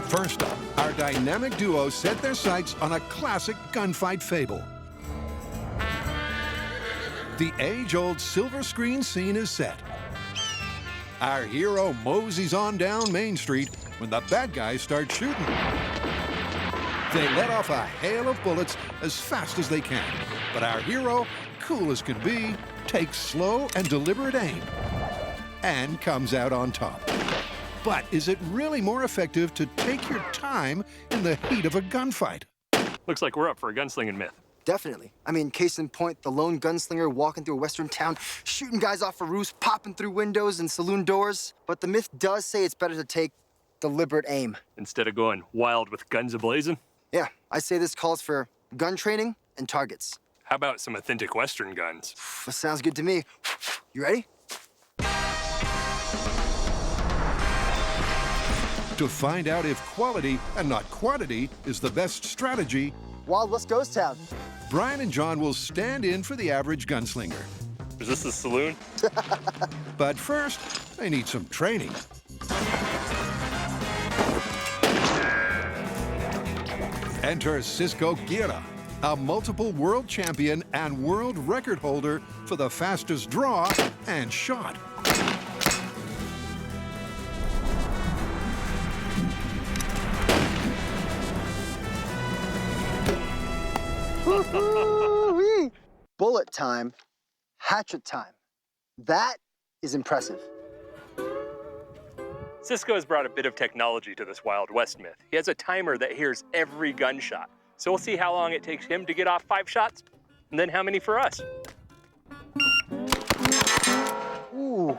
First up, our dynamic duo set their sights on a classic gunfight fable. The age-old silver screen scene is set. Our hero moseys on down Main Street when the bad guys start shooting. They let off a hail of bullets as fast as they can, but our hero, cool as can be, takes slow and deliberate aim and comes out on top. But is it really more effective to take your time in the heat of a gunfight? Looks like we're up for a gunslinging myth. Definitely. I mean, case in point, the lone gunslinger walking through a western town, shooting guys off a roof, popping through windows and saloon doors. But the myth does say it's better to take deliberate aim. Instead of going wild with guns a-blazing? Yeah, I say this calls for gun training and targets. How about some authentic Western guns? That sounds good to me. You ready? To find out if quality and not quantity is the best strategy, Wild West Ghost Town. Brian and John will stand in for the average gunslinger. Is this the saloon? But first, they need some training. Enter Cisco Guerra, a multiple world champion and world record holder for the fastest draw and shot. Bullet time, hatchet time. That is impressive. Cisco has brought a bit of technology to this Wild West myth. He has a timer that hears every gunshot. So we'll see how long it takes him to get off 5 shots, and then how many for us. Ooh.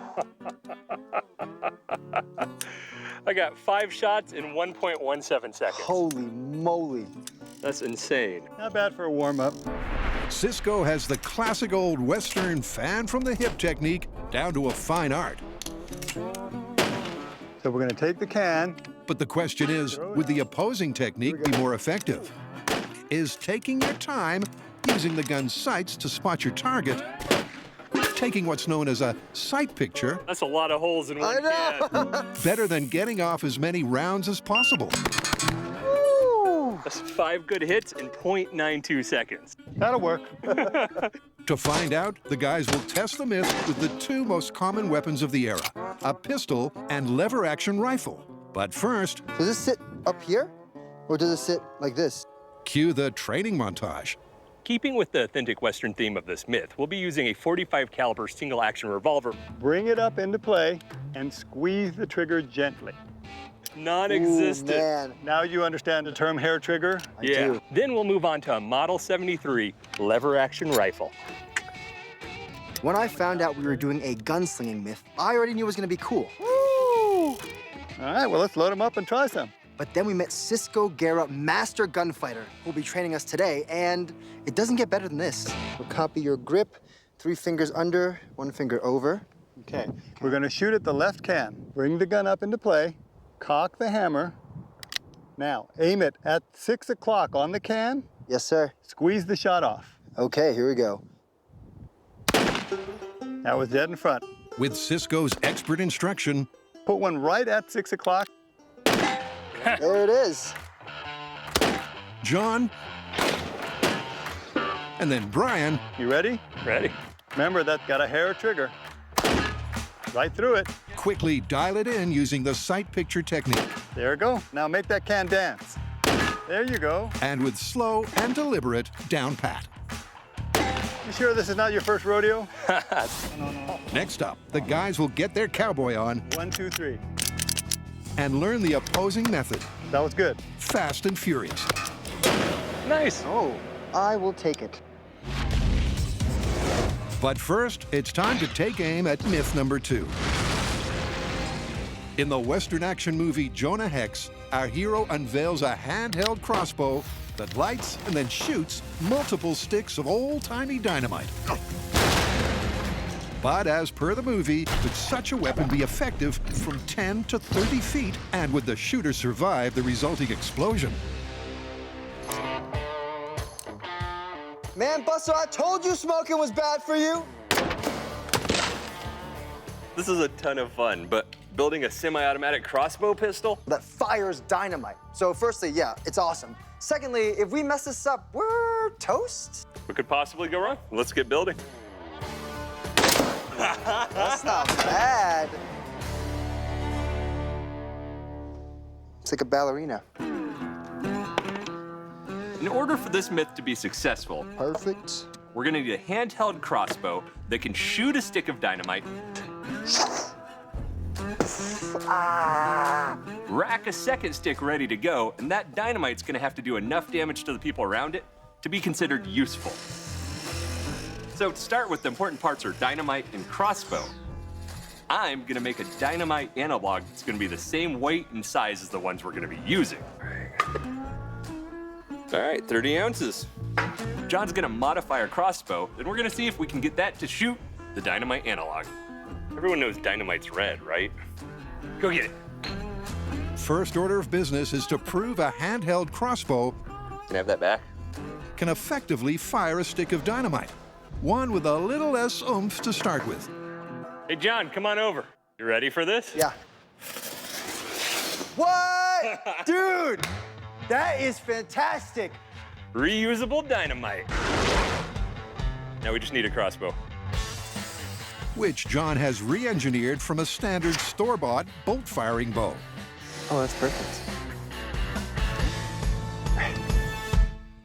I got 5 shots in 1.17 seconds. Holy moly. That's insane. Not bad for a warm-up. Cisco has the classic old Western fan from the hip technique down to a fine art. So we're gonna take the can. But the question is, would the opposing technique be more effective? Is taking your time, using the gun's sights to spot your target, taking what's known as a sight picture, That's a lot of holes in one can. better than getting off as many rounds as possible? That's 5 good hits in 0.92 seconds. That'll work. To find out, the guys will test the myth with the 2 most common weapons of the era, a pistol and lever-action rifle. But first, Does this sit up here? Or does it sit like this? cue the training montage. Keeping with the authentic Western theme of this myth, we'll be using a .45 caliber single-action revolver. Bring it up into play and squeeze the trigger gently. Non-existent. Ooh, man. Now you understand the term hair trigger? Yeah. Then we'll move on to a Model 73 lever-action rifle. When I found out we were doing a gunslinging myth, I already knew it was gonna be cool. All right, well, let's load them up and try some. But then we met Cisco Guerra, master gunfighter, who'll be training us today, and it doesn't get better than this. We'll copy your grip, 3 fingers under, 1 finger over. Okay, we're gonna shoot at the left can. Bring the gun up into play, cock the hammer. Now, aim it at 6 o'clock on the can. Yes, sir. Squeeze the shot off. Okay, here we go. That was dead in front. With Cisco's expert instruction, Put one right at 6 o'clock. There it is. John, and then Brian. You ready? Ready. Remember, that's got a hair trigger. Right through it. Quickly dial it in using the sight picture technique. There you go. Now make that can dance. There you go. And with slow and deliberate down pat. You sure this is not your first rodeo? Next up, the guys will get their cowboy on 1, 2, 3. and learn the opposing method. That was good. Fast and furious. Nice. Oh, I will take it. But first, it's time to take aim at myth number 2. In the Western action movie Jonah Hex, our hero unveils a handheld crossbow that lights and then shoots multiple sticks of old-timey dynamite. But as per the movie, could such a weapon be effective from 10 to 30 feet? And would the shooter survive the resulting explosion? Man, Buster, I told you smoking was bad for you. This is a ton of fun, but building a semi-automatic crossbow pistol? That fires dynamite. So firstly, yeah, it's awesome. Secondly, if we mess this up, we're toast. What could possibly go wrong? Let's get building. That's not bad. It's like a ballerina. In order for this myth to be successful, perfect, we're gonna need a handheld crossbow that can shoot a stick of dynamite, rack a second stick ready to go, and that dynamite's gonna have to do enough damage to the people around it to be considered useful. So to start with, the important parts are dynamite and crossbow. I'm gonna make a dynamite analog that's gonna be the same weight and size as the ones we're gonna be using. All right, 30 ounces. John's gonna modify our crossbow, and we're gonna see if we can get that to shoot the dynamite analog. Everyone knows dynamite's red, right? Go get it. first order of business is to prove a handheld crossbow Can I have that back? can effectively fire a stick of dynamite. One with a little less oomph to start with. Hey, John, come on over. You ready for this? Yeah. What? Dude, that is fantastic. Reusable dynamite. Now we just need a crossbow. Which John has re-engineered from a standard store-bought bolt-firing bow. Oh, that's perfect.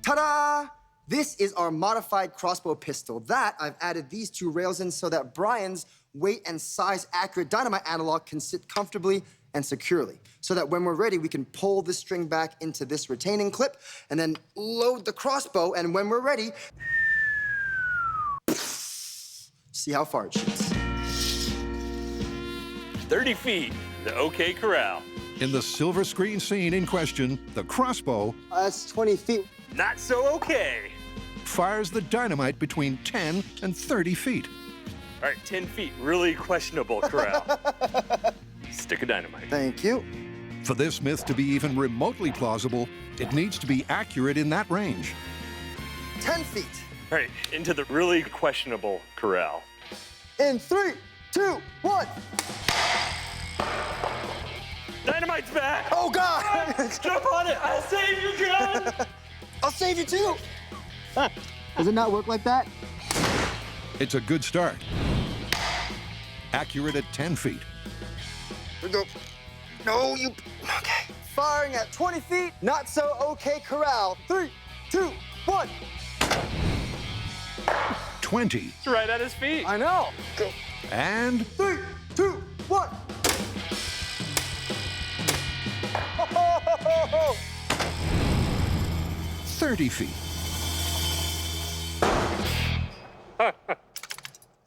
Ta-da! This is our modified crossbow pistol. That I've added these two rails in so that Brian's weight and size accurate dynamite analog can sit comfortably and securely. So that when we're ready, we can pull this string back into this retaining clip and then load the crossbow, and when we're ready, see how far it shoots. 30 feet, the OK Corral. In the silver screen scene in question, the crossbow That's 20 feet. Not so okay. fires the dynamite between 10 and 30 feet. All right, 10 feet, really questionable corral. Stick of dynamite. Thank you. For this myth to be even remotely plausible, it needs to be accurate in that range. 10 feet. All right, into the really questionable corral. In 3, 2, 1. Dynamite's back! Oh, God! Jump on it! I'll save you, John! I'll save you, too. Does it not work like that? It's a good start. Accurate at 10 feet. Here we go. No, you... Okay. Firing at 20 feet, not so okay corral. 3, 2, 1. 20. It's right at his feet. I know. Go. And 3, 2, 1. 30 feet.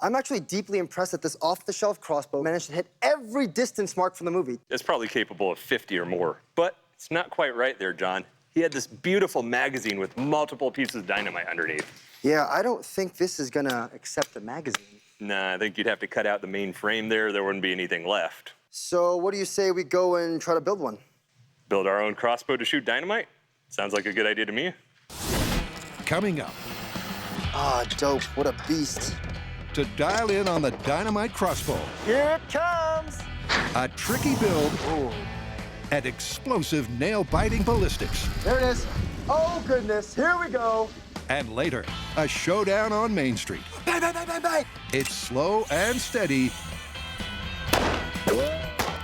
I'm actually deeply impressed that this off-the-shelf crossbow managed to hit every distance mark from the movie. It's probably capable of 50 or more, but it's not quite right there, John. He had this beautiful magazine with multiple pieces of dynamite underneath. Yeah, I don't think this is gonna accept the magazine. Nah, I think you'd have to cut out the main frame there. There wouldn't be anything left. So what do you say we go and try to build one? Build our own crossbow to shoot dynamite? Sounds like a good idea to me. Coming up. Ah, dope. What a beast. To dial in on the dynamite crossbow. Here it comes. A tricky build and explosive nail-biting ballistics. There it is. Oh, goodness. Here we go. And later, a showdown on Main Street. Bang, bang, bang, bang, bang. It's slow and steady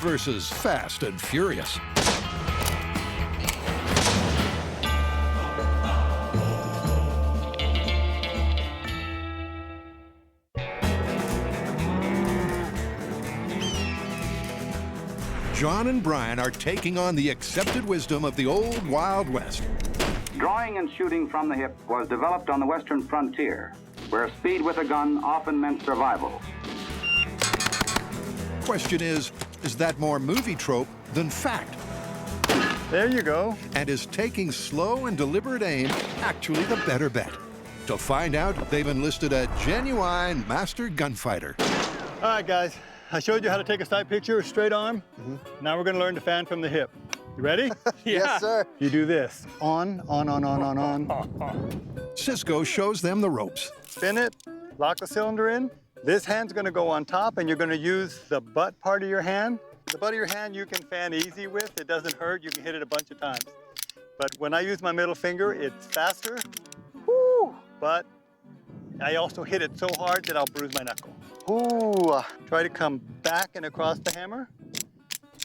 versus fast and furious. John and Brian are taking on the accepted wisdom of the old Wild West. Drawing and shooting from the hip was developed on the western frontier, where speed with a gun often meant survival. Question is that more movie trope than fact? There you go. And is taking slow and deliberate aim actually the better bet? To find out, they've enlisted a genuine master gunfighter. All right, guys. I showed you how to take a side picture, straight arm. Now we're gonna learn to fan from the hip. You ready? Yes, sir. You do this. On. Cisco shows them the ropes. Spin it, lock the cylinder in. This hand's gonna go on top, and you're gonna use the butt part of your hand. The butt of your hand you can fan easy with. It doesn't hurt. You can hit it a bunch of times. But when I use my middle finger, it's faster. Woo! But I also hit it so hard that I'll bruise my knuckle. Ooh. Try to come back and across the hammer.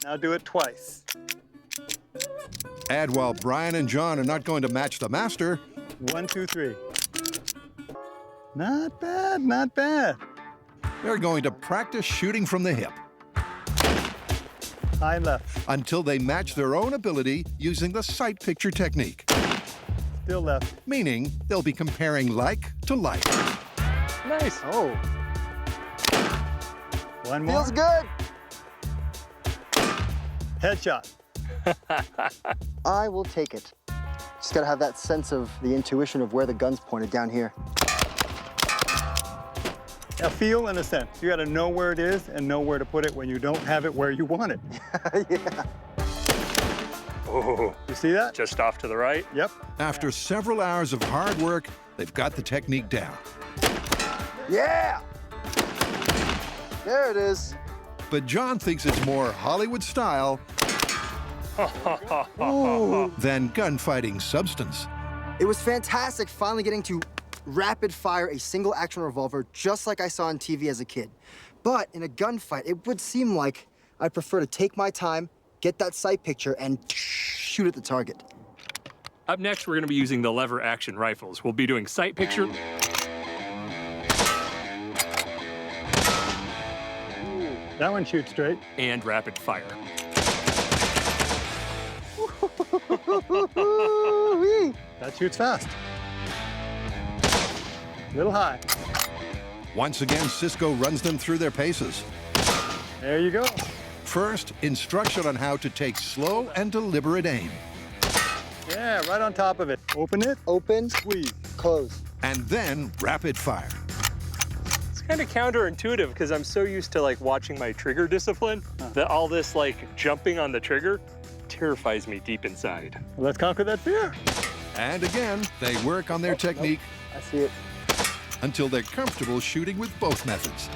Now do it twice. And while Brian and John are not going to match the master, 1, 2, 3. Not bad, not bad. they're going to practice shooting from the hip. High and left. Until they match their own ability using the sight picture technique. Still left. Meaning they'll be comparing like to like. Nice. Oh. One more. Feels good. Headshot. I will take it. Just gotta have that sense of the intuition of where the gun's pointed down here. A feel and a sense. You gotta know where it is and know where to put it when you don't have it where you want it. Yeah. Oh, You see that? just off to the right. Yep. After several hours of hard work, they've got the technique down. Yeah! There it is. But John thinks it's more Hollywood style than gunfighting substance. It was fantastic finally getting to rapid fire a single action revolver just like I saw on TV as a kid. But in a gunfight, it would seem like I'd prefer to take my time, get that sight picture, and shoot at the target. Up next, we're going to be using the lever action rifles. We'll be doing sight picture. That one shoots straight. And rapid fire. That shoots fast. Little high. Once again, Cisco runs them through their paces. There you go. First, instruction on how to take slow and deliberate aim. Yeah, right on top of it. Open it. Open, Squeeze. close. And then rapid fire. It's kind of counterintuitive because I'm so used to like watching my trigger discipline that all this like jumping on the trigger terrifies me deep inside. Let's conquer that fear. And again, they work on their technique I see it. until they're comfortable shooting with both methods.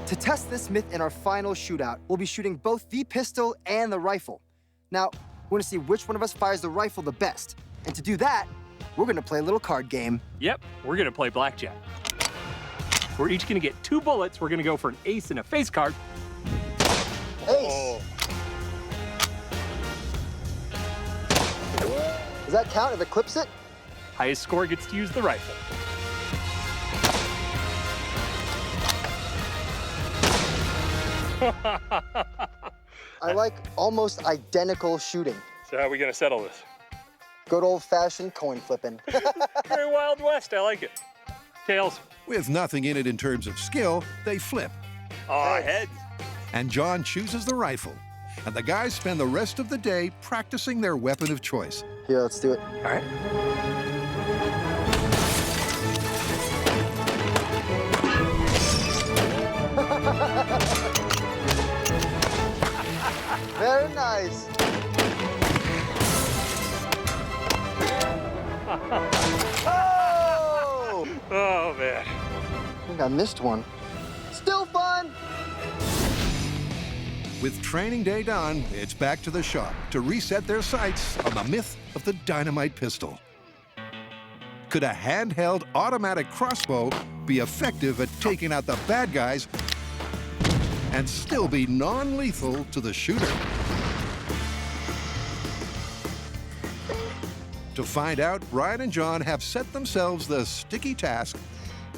To test this myth in our final shootout, we'll be shooting both the pistol and the rifle. Now, we're gonna see which one of us fires the rifle the best. And to do that, we're gonna play a little card game. Yep, we're gonna play blackjack. We're each gonna get 2 bullets. We're gonna go for an ace and a face card. Ace. Does that count if it clips it? Highest score gets to use the rifle. I like almost identical shooting. So how are we gonna settle this? Good old-fashioned coin flipping. Very Wild West, I like it. Tails. With nothing in it in terms of skill, they flip. Aw, heads. And John chooses the rifle. And the guys spend the rest of the day practicing their weapon of choice. Here, let's do it. All right. Very nice. Oh! Oh, man. I think I missed one. Still fun! With training day done, it's back to the shop to reset their sights on the myth of the dynamite pistol. Could a handheld automatic crossbow be effective at taking out the bad guys and still be non-lethal to the shooter? To find out, Brian and John have set themselves the sticky task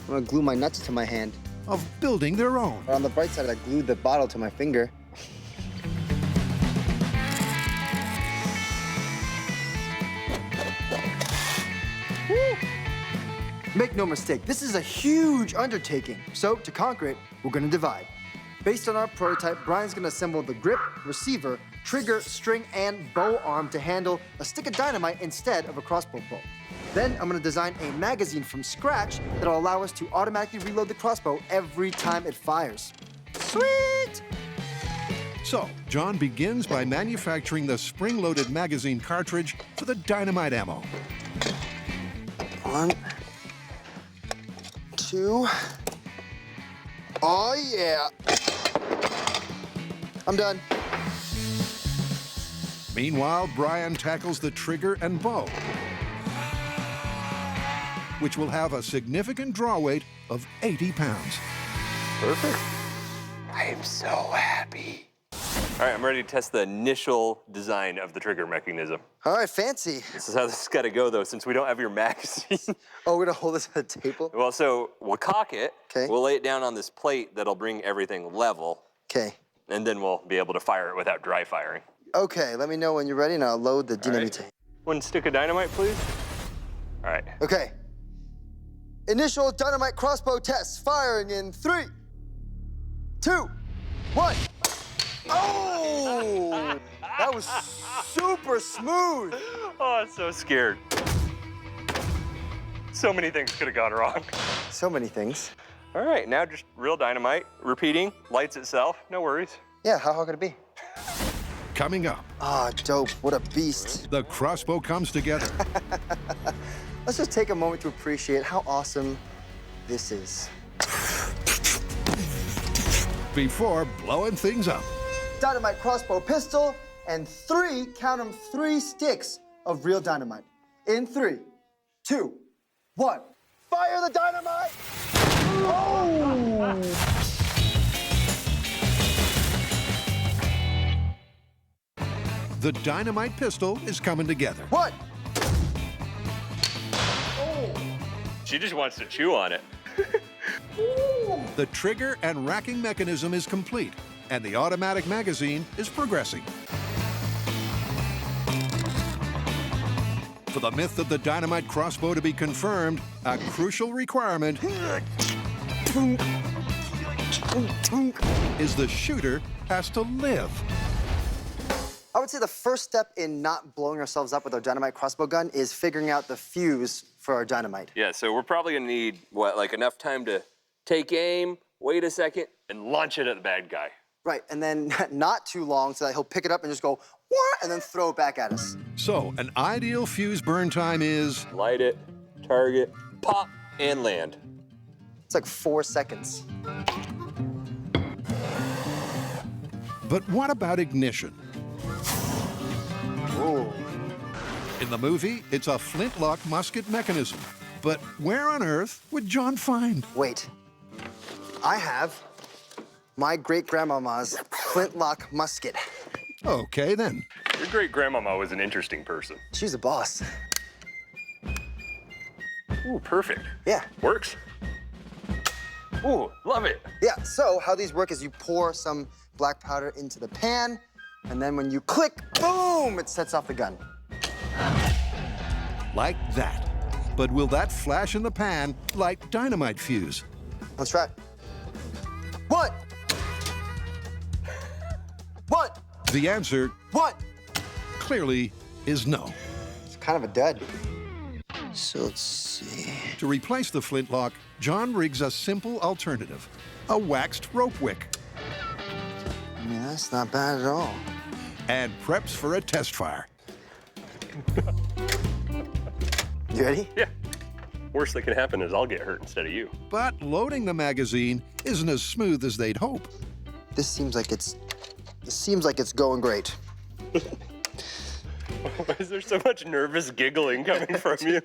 I'm gonna glue my nuts to my hand. of building their own. But on the bright side, I glued the bottle to my finger. Woo! Make no mistake, this is a huge undertaking. So to conquer it, we're gonna divide. Based on our prototype, Brian's gonna assemble the grip, receiver, trigger, string, and bow arm to handle a stick of dynamite instead of a crossbow bolt. Then I'm gonna design a magazine from scratch that'll allow us to automatically reload the crossbow every time it fires. Sweet! So, John begins by manufacturing the spring-loaded magazine cartridge for the dynamite ammo. 1, 2. Oh, yeah. I'm done. Meanwhile, Brian tackles the trigger and bow, which will have a significant draw weight of 80 pounds. Perfect. I am so happy. All right, I'm ready to test the initial design of the trigger mechanism. All right, fancy. This is how this is gotta go, though, since we don't have your magazine. Oh, we're gonna hold this at the table? Well, so we'll cock it. Okay. We'll lay it down on this plate that'll bring everything level. Okay. And then we'll be able to fire it without dry firing. Okay, let me know when you're ready and I'll load the dynamite. One stick of dynamite, please. All right. Okay. Initial dynamite crossbow test firing in 3, 2, 1. Oh! That was super smooth. Oh, I'm so scared. So many things could have gone wrong. So many things. All right, now just real dynamite. Repeating, lights itself, no worries. Yeah, how hard could it be? Coming up. Ah, dope, what a beast. The crossbow comes together. Let's just take a moment to appreciate how awesome this is. Before blowing things up. Dynamite crossbow pistol and 3, count 'em, 3 sticks of real dynamite. In 3, 2, 1, fire the dynamite! Oh! The dynamite pistol is coming together. What? She just wants to chew on it. The trigger and racking mechanism is complete, and the automatic magazine is progressing. For the myth of the dynamite crossbow to be confirmed, a crucial requirement is the shooter has to live. I would say the first step in not blowing ourselves up with our dynamite crossbow gun is figuring out the fuse for our dynamite. Yeah, so we're probably gonna need, what, like enough time to take aim, wait a second, and launch it at the bad guy. Right, and then not too long so that he'll pick it up and just go, "Wah," and then throw it back at us. So, an ideal fuse burn time is... Light it, target, pop, and land. It's like 4 seconds. But what about ignition? Ooh. In the movie, it's a flintlock musket mechanism. But where on earth would John find? Wait, I have my great-grandmama's flintlock musket. Okay, then. Your great-grandmama was an interesting person. She's a boss. Ooh, perfect. Yeah. Works. Ooh, love it. Yeah, so how these work is you pour some black powder into the pan, and then when you click, boom, it sets off the gun. Like that. But will that flash in the pan light dynamite fuse? Let's try it. What? What? The answer What? clearly is no. It's kind of a dud. So let's see. To replace the flintlock, John rigs a simple alternative, a waxed rope wick. I mean, that's not bad at all. And preps for a test fire. You ready? Yeah. Worst that can happen is I'll get hurt instead of you. But loading the magazine isn't as smooth as they'd hope. This seems like it's going great. Why is there so much nervous giggling coming from you?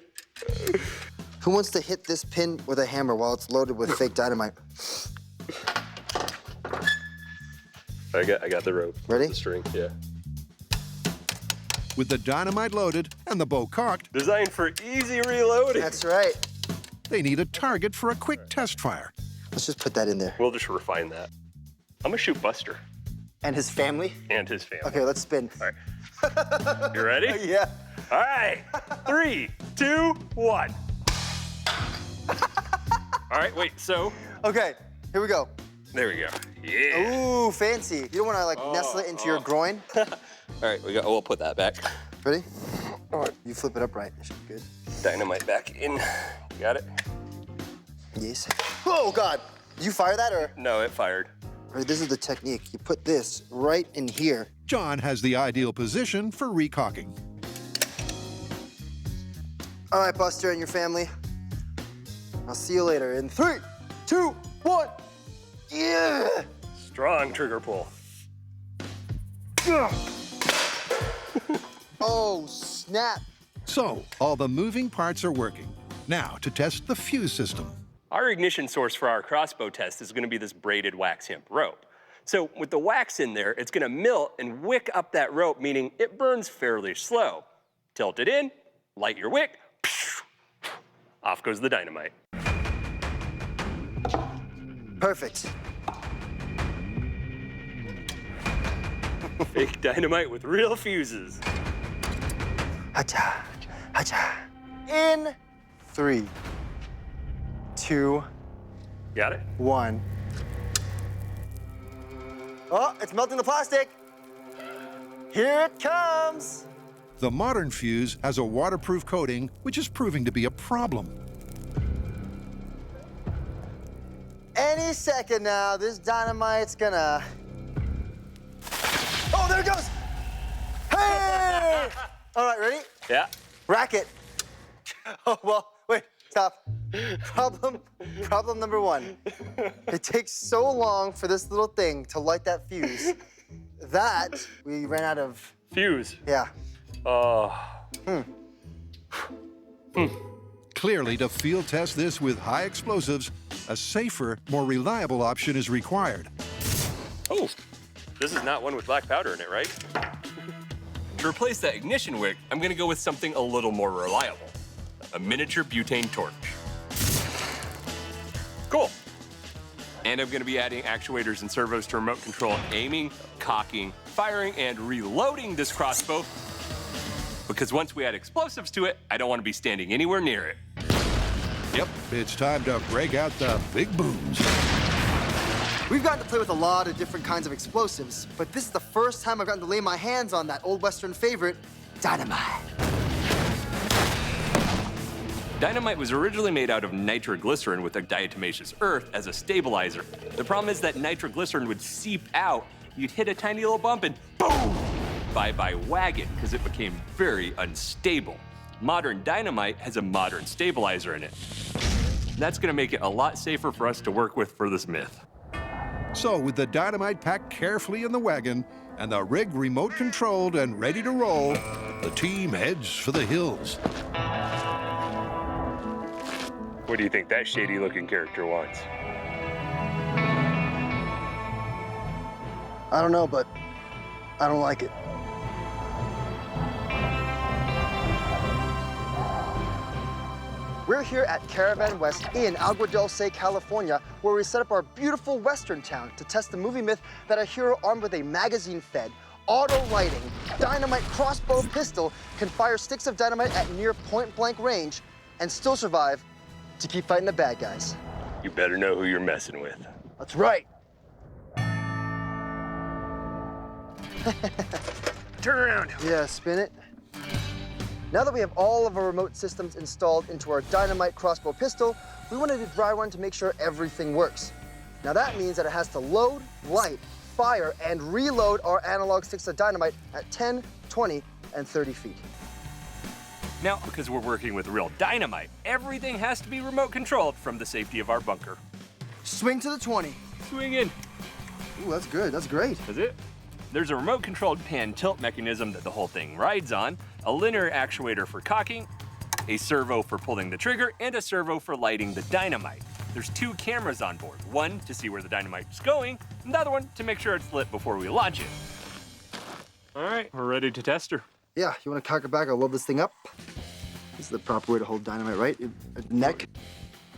Who wants to hit this pin with a hammer while it's loaded with fake dynamite? I got the rope. Ready? The string, yeah. With the dynamite loaded and the bow cocked, Designed for easy reloading. That's right. they need a target for a quick test fire. Let's just put that in there. We'll just refine that. I'm gonna shoot Buster. And his family? And his family. Okay, let's spin. All right. You ready? Yeah. All right. 3, 2, 1. All right, wait, so. Okay, here we go. There we go. Yeah. Ooh, fancy. You don't want to like nestle it into your groin? All right, we'll put that back. Ready? Oh, you flip it upright. That should be good. Dynamite back in. You got it? Yes. Oh, God. Did you fire that or? No, it fired. All right, this is the technique. You put this right in here. John has the ideal position for recocking. All right, Buster and your family. I'll see you later in 3, 2, 1. Yeah! Strong trigger pull. Oh, snap. So, all the moving parts are working. Now, to test the fuse system. Our ignition source for our crossbow test is gonna be this braided wax hemp rope. So with the wax in there, it's gonna melt and wick up that rope, meaning it burns fairly slow. Tilt it in, light your wick, off goes the dynamite. Perfect. Fake dynamite with real fuses. Hacha, hacha. In 3, 2, Got it? 1. Oh, it's melting the plastic. Here it comes. The modern fuse has a waterproof coating, which is proving to be a problem. Any second now, this dynamite's gonna... Oh, there it goes! Hey! All right, ready? Yeah. Racket. Oh, well, wait, stop. Problem number one. It takes so long for this little thing to light that fuse that we ran out of... Fuse? Yeah. Clearly, to field test this with high explosives, a safer, more reliable option is required. Oh, this is not one with black powder in it, right? To replace that ignition wick, I'm gonna go with something a little more reliable. A miniature butane torch. Cool. And I'm gonna be adding actuators and servos to remote control aiming, cocking, firing, and reloading this crossbow. Because once we add explosives to it, I don't wanna be standing anywhere near it. Yep, it's time to break out the big booms. We've gotten to play with a lot of different kinds of explosives, but this is the first time I've gotten to lay my hands on that old Western favorite, dynamite. Dynamite was originally made out of nitroglycerin with a diatomaceous earth as a stabilizer. The problem is that nitroglycerin would seep out, you'd hit a tiny little bump and boom! Bye-bye wagon, because it became very unstable. Modern dynamite has a modern stabilizer in it. That's gonna make it a lot safer for us to work with for this myth. So with the dynamite packed carefully in the wagon and the rig remote controlled and ready to roll, the team heads for the hills. What do you think that shady looking character wants? I don't know, but I don't like it. We're here at Caravan West in Agua Dulce, California, where we set up our beautiful Western town to test the movie myth that a hero armed with a magazine-fed, auto-lighting, dynamite crossbow pistol can fire sticks of dynamite at near point-blank range and still survive to keep fighting the bad guys. You better know who you're messing with. That's right. Turn around. Yeah, spin it. Now that we have all of our remote systems installed into our dynamite crossbow pistol, we want to do dry run to make sure everything works. Now that means that it has to load, light, fire, and reload our analog sticks of dynamite at 10, 20, and 30 feet. Now, because we're working with real dynamite, everything has to be remote controlled from the safety of our bunker. Swing to the 20. Swing in. Ooh, that's good, that's great. That's it. There's a remote controlled pan tilt mechanism that the whole thing rides on, a linear actuator for cocking, a servo for pulling the trigger, and a servo for lighting the dynamite. There's 2 cameras on board, one to see where the dynamite's going, and the other one to make sure it's lit before we launch it. All right, we're ready to test her. Yeah, you want to cock it back? I'll load this thing up. This is the proper way to hold dynamite, right? Neck.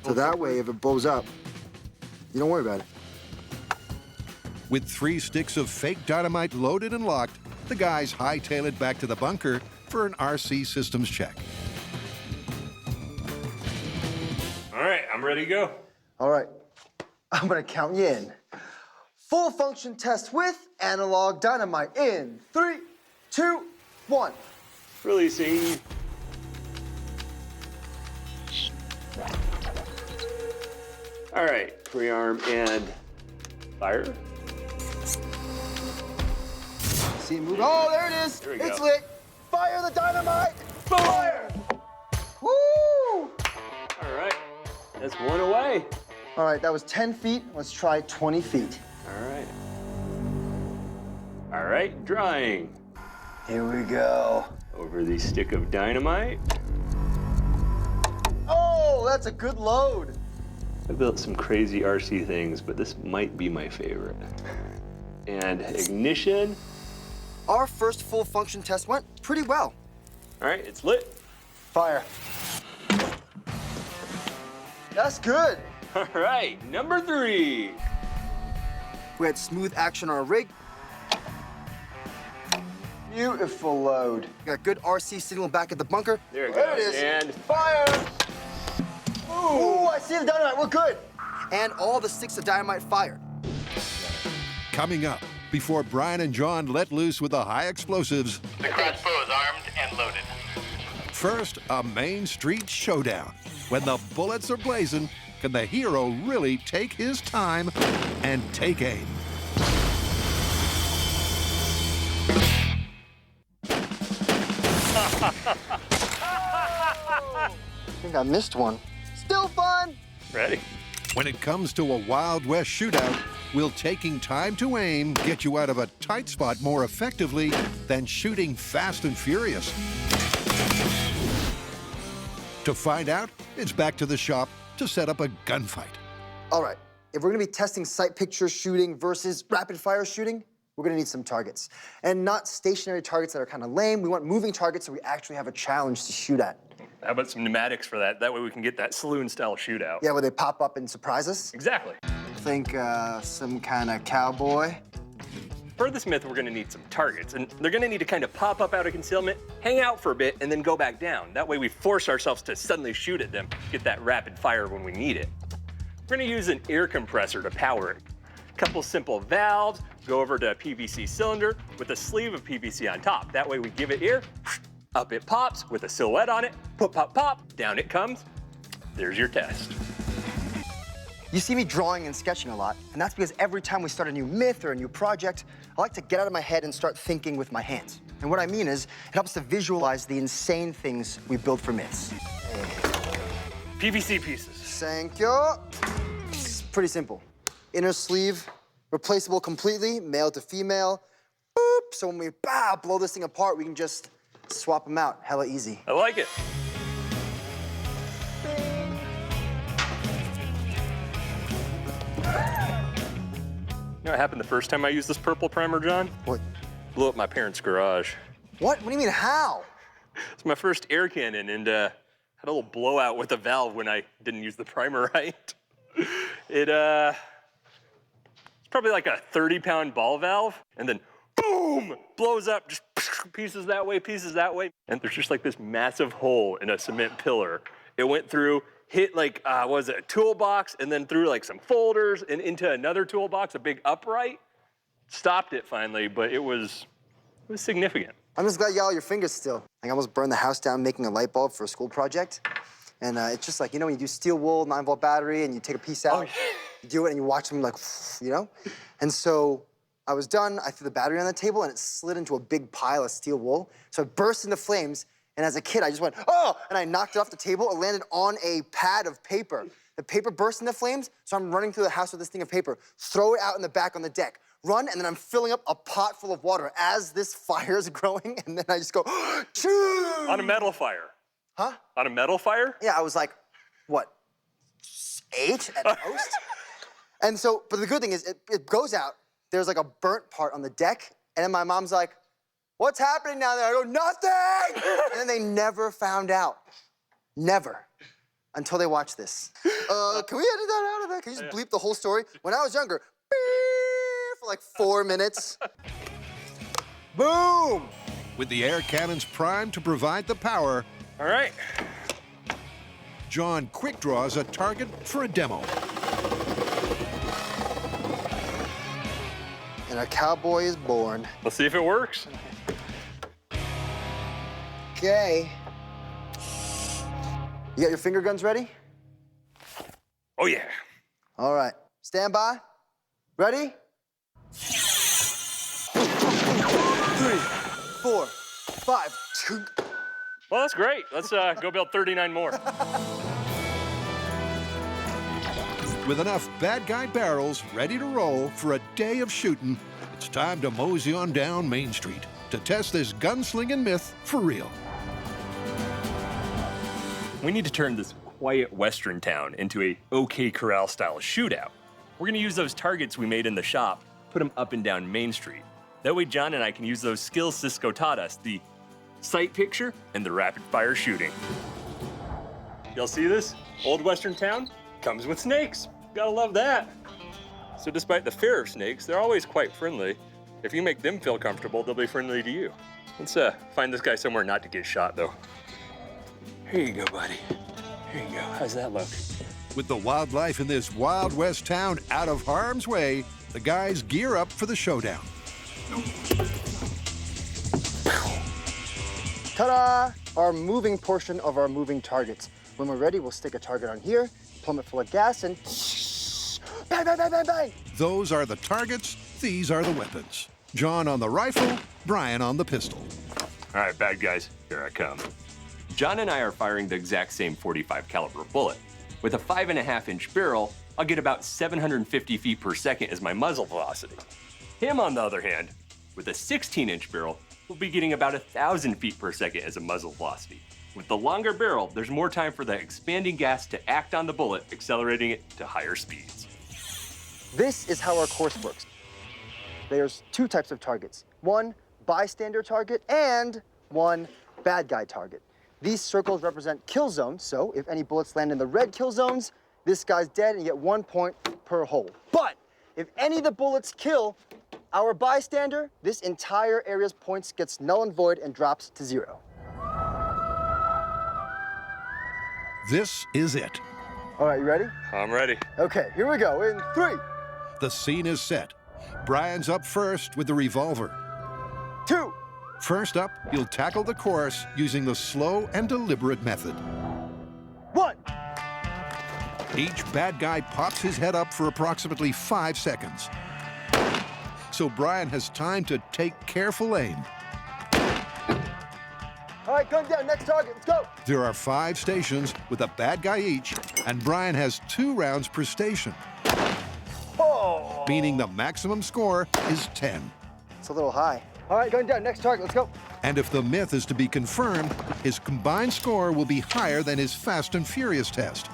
So that way, if it blows up, you don't worry about it. With 3 sticks of fake dynamite loaded and locked, the guys hightail it back to the bunker for an RC systems check. All right, I'm ready to go. All right, I'm gonna count you in. Full function test with analog dynamite in 3, 2, 1. Releasing. All right, pre-arm and fire. See it move. Oh, there it is. There we It's go. lit. Fire the dynamite. Fire. Woo! All right, that's one away. All right, that was 10 feet. Let's try 20 feet. All right. All right, drying. Here we go. Over the stick of dynamite. Oh, that's a good load. I built some crazy RC things, but this might be my favorite. And ignition. Our first full function test went pretty well. All right, it's lit. Fire. That's good. All right, number 3. We had smooth action on our rig. Beautiful load. We got good RC signal back at the bunker. There it There goes. it is. And Fire! Ooh, I see the dynamite. We're good. And all the sticks of dynamite fired. Coming up, before Brian and John let loose with the high explosives, The crossbow is armed and loaded. first, a Main Street showdown. When the bullets are blazing, can the hero really take his time and take aim. I think I missed one. Still fun! Ready? When it comes to a Wild West shootout, will taking time to aim get you out of a tight spot more effectively than shooting fast and furious? To find out, it's back to the shop to set up a gunfight. All right, if we're gonna be testing sight picture shooting versus rapid fire shooting, we're gonna need some targets. And not stationary targets that are kind of lame. We want moving targets so we actually have a challenge to shoot at. How about some pneumatics for that? That way we can get that saloon-style shootout. Yeah, where they pop up and surprise us? Exactly. Think some kind of cowboy. For this myth, we're gonna need some targets, and they're gonna need to kind of pop up out of concealment, hang out for a bit, and then go back down. That way we force ourselves to suddenly shoot at them, get that rapid fire when we need it. We're gonna use an air compressor to power it. A couple simple valves, go over to a PVC cylinder with a sleeve of PVC on top. That way we give it air, up it pops with a silhouette on it, pop, pop, pop, down it comes. There's your test. You see me drawing and sketching a lot, and that's because every time we start a new myth or a new project, I like to get out of my head and start thinking with my hands. And what I mean is, it helps to visualize the insane things we build for myths. PVC pieces. Thank you. It's pretty simple. Inner sleeve, replaceable completely, male to female. Boop. So when we blow this thing apart, we can just swap them out. Hella easy. I like it. You know what happened the first time I used this purple primer, John? What? Blew up my parents' garage. What? What do you mean, how? It's my first air cannon, and had a little blowout with the valve when I didn't use the primer right. It's probably like a 30-pound ball valve, and then boom, blows up, just pieces that way, pieces that way. And there's just like this massive hole in a cement pillar. It went through, hit like, what was it, a toolbox, and then through like some folders and into another toolbox, a big upright. Stopped it finally, but it was significant. I'm just glad you got all your fingers still. I almost burned the house down making a light bulb for a school project. And it's just like, you know, when you do steel wool, 9-volt battery, and you take a piece out, you do it, and you watch them like, you know? And so I was done, I threw the battery on the table, and it slid into a big pile of steel wool. So it burst into flames, and as a kid, I just went, oh! And I knocked it off the table. It landed on a pad of paper. The paper burst into flames, so I'm running through the house with this thing of paper, throw it out in the back on the deck, run, and then I'm filling up a pot full of water as this fire is growing, and then I just go, choo! On a metal fire. Huh? On a metal fire? Yeah, I was like, what, 8 at most? And so, but the good thing is, it goes out, there's like a burnt part on the deck, and then my mom's like, what's happening down there? I go, nothing! And then they never found out. Never. Until they watched this. Can we edit that out of there? Can you just bleep the whole story? When I was younger, beep, for like 4 minutes. Boom! With the air cannons primed to provide the power, all right. John quick draws a target for a demo. And a cowboy is born. Let's see if it works. Okay. You got your finger guns ready? Oh, yeah. All right. Stand by. Ready? 3, 4, 5, 2. Well, that's great. Let's go build 39 more. With enough bad guy barrels ready to roll for a day of shooting, it's time to mosey on down Main Street to test this gunslinging myth for real. We need to turn this quiet western town into a OK Corral style shootout. We're gonna use those targets we made in the shop, put them up and down Main Street. That way John and I can use those skills Cisco taught us, the sight picture and the rapid fire shooting. Y'all see this? Old western town comes with snakes. Gotta love that. So despite the fear of snakes, they're always quite friendly. If you make them feel comfortable, they'll be friendly to you. Let's find this guy somewhere not to get shot though. Here you go, buddy. Here you go. How's that look? With the wildlife in this Wild West town out of harm's way, the guys gear up for the showdown. Ta-da! Our moving portion of our moving targets. When we're ready, we'll stick a target on here, plumb it full of gas, and bang, bang, bang, bang, bang. Those are the targets, these are the weapons. John on the rifle, Brian on the pistol. All right, bad guys, here I come. John and I are firing the exact same .45 caliber bullet. With a 5.5-inch barrel, I'll get about 750 feet per second as my muzzle velocity. Him, on the other hand, with a 16-inch barrel, will be getting about 1,000 feet per second as a muzzle velocity. With the longer barrel, there's more time for the expanding gas to act on the bullet, accelerating it to higher speeds. This is how our course works. There's two types of targets. One bystander target and one bad guy target. These circles represent kill zones, so if any bullets land in the red kill zones, this guy's dead and you get 1 point per hole. But if any of the bullets kill our bystander, this entire area's points gets null and void and drops to 0. This is it. All right, you ready? I'm ready. Okay, here we go, in 3. The scene is set. Brian's up first with the revolver. 2. First up, he'll tackle the course using the slow and deliberate method. 1. Each bad guy pops his head up for approximately 5 seconds. So Brian has time to take careful aim. All right, gun down, next target, let's go. There are 5 stations with a bad guy each, and Brian has 2 rounds per station. Oh. Meaning the maximum score is 10. It's a little high. All right, going down, next target, let's go. And if the myth is to be confirmed, his combined score will be higher than his Fast and Furious test,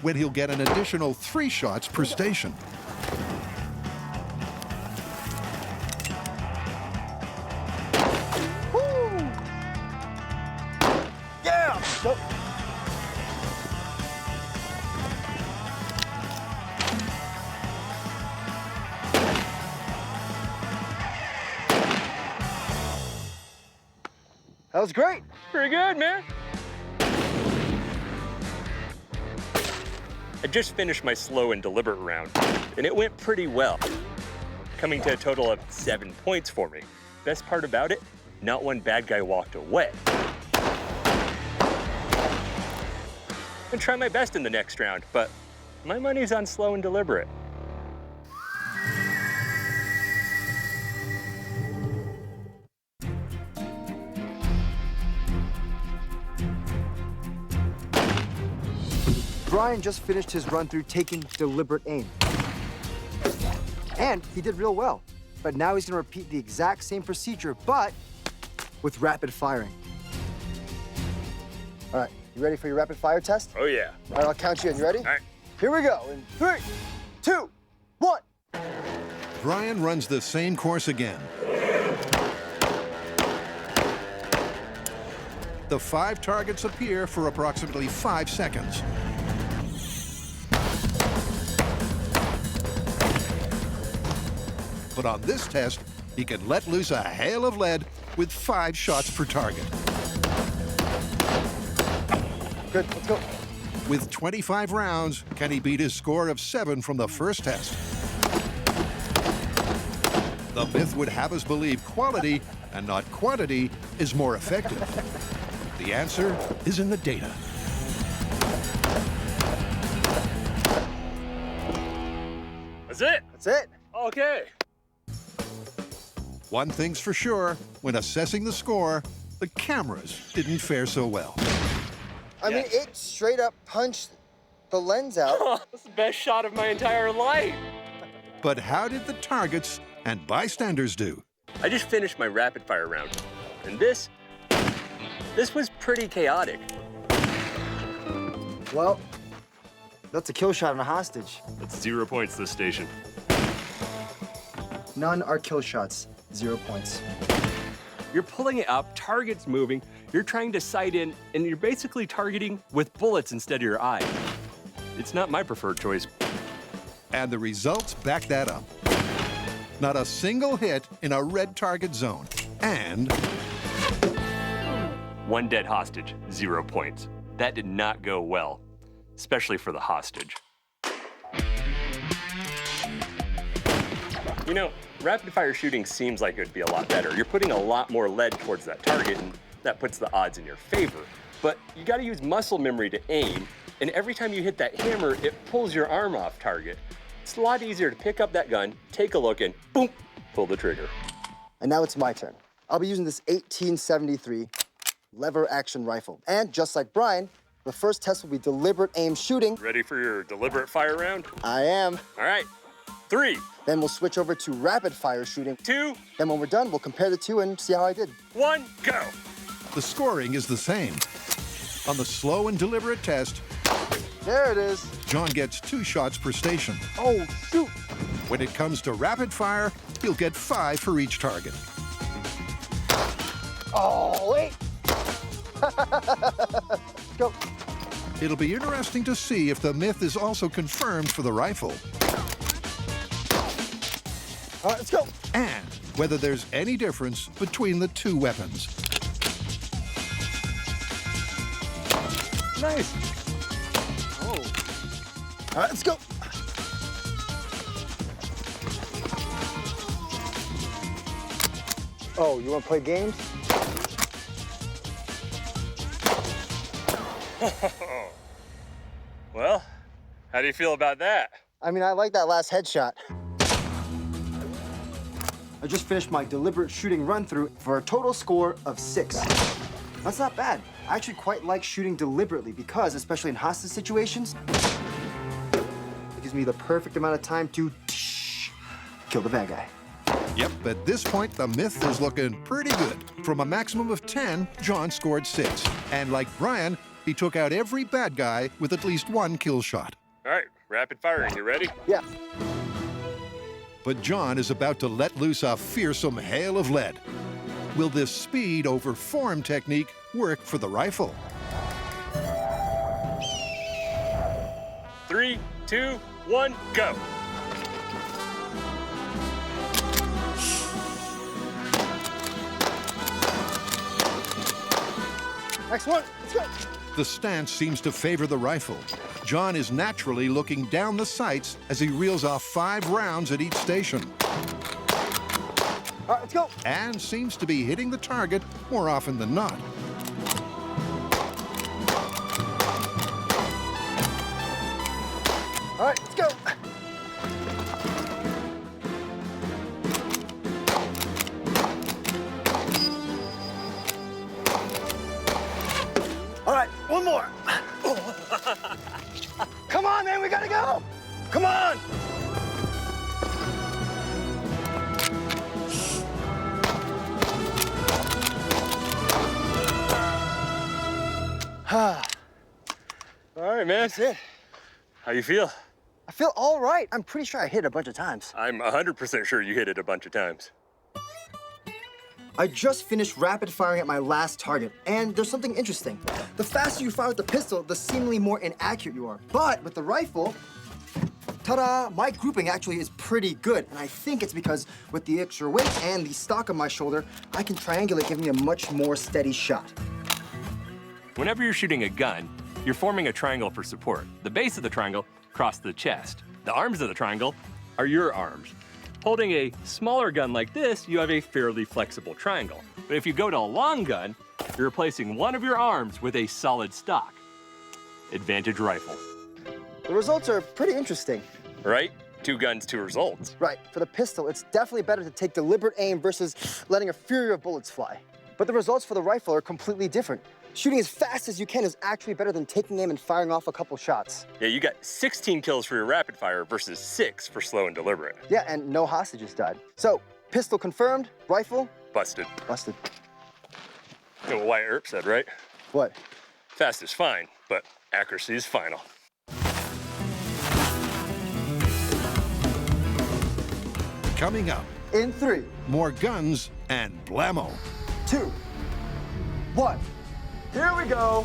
when he'll get an additional 3 shots per station. Woo! Yeah! Go. That was great. Pretty good, man. I just finished my slow and deliberate round, and it went pretty well, coming to a total of 7 points for me. Best part about it, not one bad guy walked away. I'll try my best in the next round, but my money's on slow and deliberate. Brian just finished his run through taking deliberate aim. And he did real well. But now he's gonna repeat the exact same procedure, but with rapid firing. All right, you ready for your rapid fire test? Oh yeah. All right, I'll count you in. You ready? All right. Here we go, in 3, 2, 1. Brian runs the same course again. The 5 targets appear for approximately 5 seconds. But on this test, he can let loose a hail of lead with 5 shots per target. Good, let's go. With 25 rounds, can he beat his score of 7 from the first test? The myth would have us believe quality and not quantity is more effective. The answer is in the data. That's it. That's it. Okay. One thing's for sure, when assessing the score, the cameras didn't fare so well. I mean, it straight up punched the lens out. That's the best shot of my entire life. But how did the targets and bystanders do? I just finished my rapid fire round, and this was pretty chaotic. Well, that's a kill shot on a hostage. That's 0 points this station. None are kill shots. 0 points. You're pulling it up, target's moving, you're trying to sight in, and you're basically targeting with bullets instead of your eye. It's not my preferred choice. And the results back that up. Not a single hit in a red target zone. And 1 dead hostage, 0 points. That did not go well, especially for the hostage. You know, rapid fire shooting seems like it would be a lot better. You're putting a lot more lead towards that target, and that puts the odds in your favor. But you gotta use muscle memory to aim, and every time you hit that hammer, it pulls your arm off target. It's a lot easier to pick up that gun, take a look, and boom, pull the trigger. And now it's my turn. I'll be using this 1873 lever action rifle. And just like Brian, the first test will be deliberate aim shooting. Ready for your deliberate fire round? I am. All right, 3. Then we'll switch over to rapid fire shooting. 2. Then when we're done, we'll compare the two and see how I did. 1, go. The scoring is the same. On the slow and deliberate test, there it is. John gets 2 shots per station. Oh, shoot. When it comes to rapid fire, he'll get 5 for each target. Oh, wait. Go. It'll be interesting to see if the myth is also confirmed for the rifle. All right, let's go. And whether there's any difference between the 2 weapons. Nice. Oh. All right, let's go. Oh, you want to play games? Well, how do you feel about that? I mean, I like that last headshot. I just finished my deliberate shooting run-through for a total score of 6. That's not bad. I actually quite like shooting deliberately because, especially in hostage situations, it gives me the perfect amount of time to kill the bad guy. Yep, at this point, the myth is looking pretty good. From a maximum of 10, John scored 6. And like Brian, he took out every bad guy with at least 1 kill shot. All right, rapid firing, you ready? Yeah. But John is about to let loose a fearsome hail of lead. Will this speed over form technique work for the rifle? 3, 2, 1, go. Next one, let's go. The stance seems to favor the rifle. John is naturally looking down the sights as he reels off 5 rounds at each station. All right, let's go. And seems to be hitting the target more often than not. All right, let's go. All right, one more. Come on, man, we gotta go. Come on. All right, man. That's it. How you feel? I feel all right. I'm pretty sure I hit it a bunch of times. I'm 100% sure you hit it a bunch of times. I just finished rapid firing at my last target, and there's something interesting. The faster you fire with the pistol, the seemingly more inaccurate you are. But with the rifle, ta-da, my grouping actually is pretty good, and I think it's because with the extra weight and the stock on my shoulder, I can triangulate, giving me a much more steady shot. Whenever you're shooting a gun, you're forming a triangle for support. The base of the triangle across the chest. The arms of the triangle are your arms. Holding a smaller gun like this, you have a fairly flexible triangle. But if you go to a long gun, you're replacing one of your arms with a solid stock. Advantage rifle. The results are pretty interesting. Right? 2 guns, 2 results. Right, for the pistol, it's definitely better to take deliberate aim versus letting a fury of bullets fly. But the results for the rifle are completely different. Shooting as fast as you can is actually better than taking aim and firing off a couple shots. Yeah, you got 16 kills for your rapid fire versus 6 for slow and deliberate. Yeah, and no hostages died. So, pistol confirmed, rifle? Busted. Busted. You know what Wyatt Earp said, right? What? Fast is fine, but accuracy is final. Coming up, in 3, more guns and blammo. 2, 1. Here we go.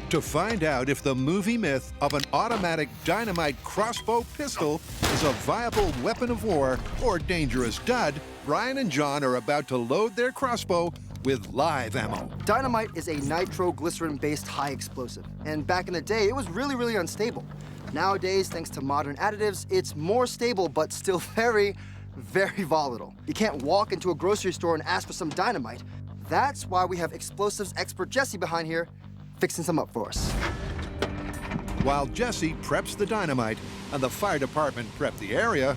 To find out if the movie myth of an automatic dynamite crossbow pistol is a viable weapon of war or dangerous dud, Brian and John are about to load their crossbow with live ammo. Dynamite is a nitroglycerin-based high explosive, and back in the day, it was really unstable. Nowadays, thanks to modern additives, it's more stable, but still very very volatile. You can't walk into a grocery store and ask for some dynamite. That's why we have explosives expert Jesse behind here fixing some up for us. While Jesse preps the dynamite and the fire department prep the area,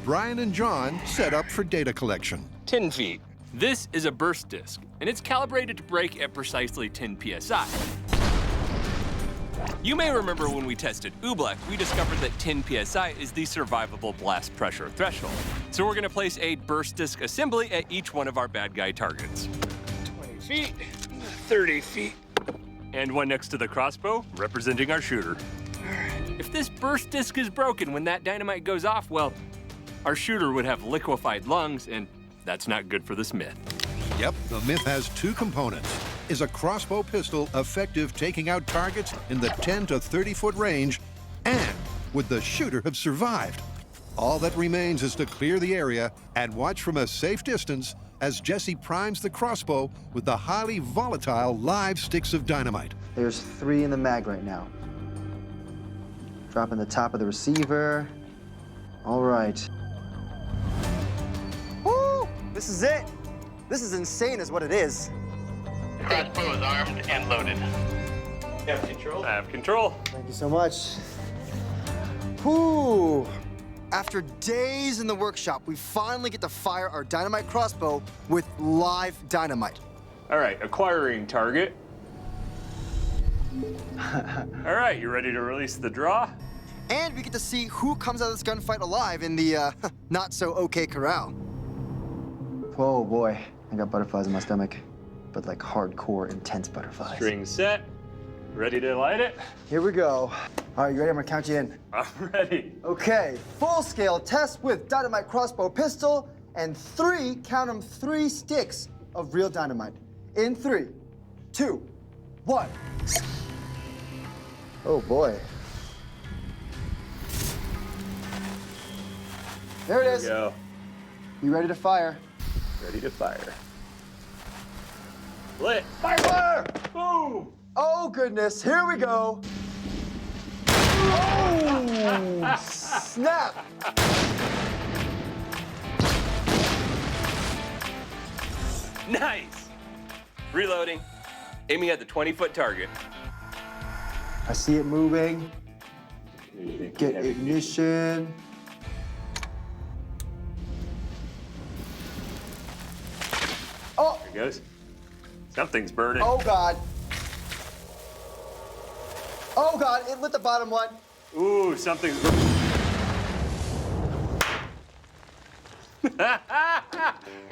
Brian and John set up for data collection. 10 feet. This is a burst disc, and it's calibrated to break at precisely 10 psi. You may remember when we tested Oobleck, we discovered that 10 psi is the survivable blast pressure threshold. So we're gonna place a burst disc assembly at each one of our bad guy targets. 20 feet, 30 feet, and one next to the crossbow, representing our shooter. If this burst disc is broken when that dynamite goes off, well, our shooter would have liquefied lungs, and that's not good for this myth. Yep, the myth has two components. Is a crossbow pistol effective taking out targets in the 10 to 30-foot range? And would the shooter have survived? All that remains is to clear the area and watch from a safe distance as Jesse primes the crossbow with the highly volatile live sticks of dynamite. There's 3 in the mag right now. Dropping the top of the receiver. All right. Woo! This is it. This is insane is what it is. Crossbow is armed and loaded. You have control? I have control. Thank you so much. Whew. After days in the workshop, we finally get to fire our dynamite crossbow with live dynamite. All right, acquiring target. All right, you ready to release the draw? And we get to see who comes out of this gunfight alive in the not-so-okay corral. Whoa, boy. I got butterflies in my stomach, but like hardcore, intense butterflies. String set. Ready to light it? Here we go. All right, you ready? I'm gonna count you in. I'm ready. Okay, full-scale test with dynamite crossbow pistol and 3, count 'em, 3 sticks of real dynamite. In 3, 2, 1. Oh, boy. There it is. There we go. You ready to fire? Ready to fire. Lit. Fire! Boom! Oh, goodness. Here we go. Oh, snap. Nice. Reloading. Aiming at the 20-foot target. I see it moving. Get ignition. Oh! There it goes. Something's burning. Oh, God. Oh, God, it lit the bottom one. Ooh, something's burning.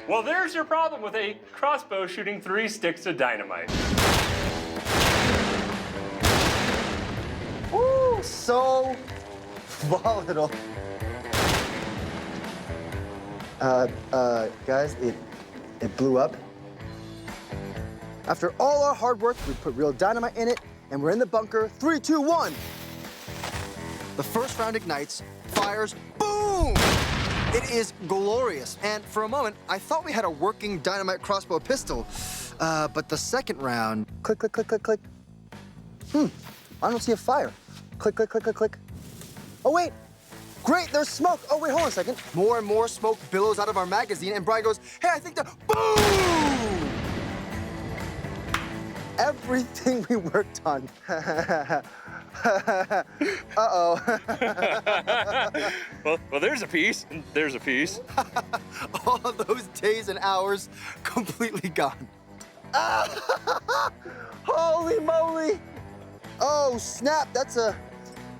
Well, there's your problem with a crossbow shooting 3 sticks of dynamite. Woo, so volatile. Guys, it blew up. After all our hard work, we put real dynamite in it, and we're in the bunker. 3, 2, 1. The first round ignites, fires, boom! It is glorious. And for a moment, I thought we had a working dynamite crossbow pistol. But the second round, click, click, click, click, click. I don't see a fire. Click, click, click, click, click. Oh, wait. Great, there's smoke. Oh, wait, hold on a second. More and more smoke billows out of our magazine, and Brian goes, hey, I think the, boom! Everything we worked on. Uh-oh. well, there's a piece, and there's a piece. All those days and hours completely gone. Holy moly! Oh, snap, that's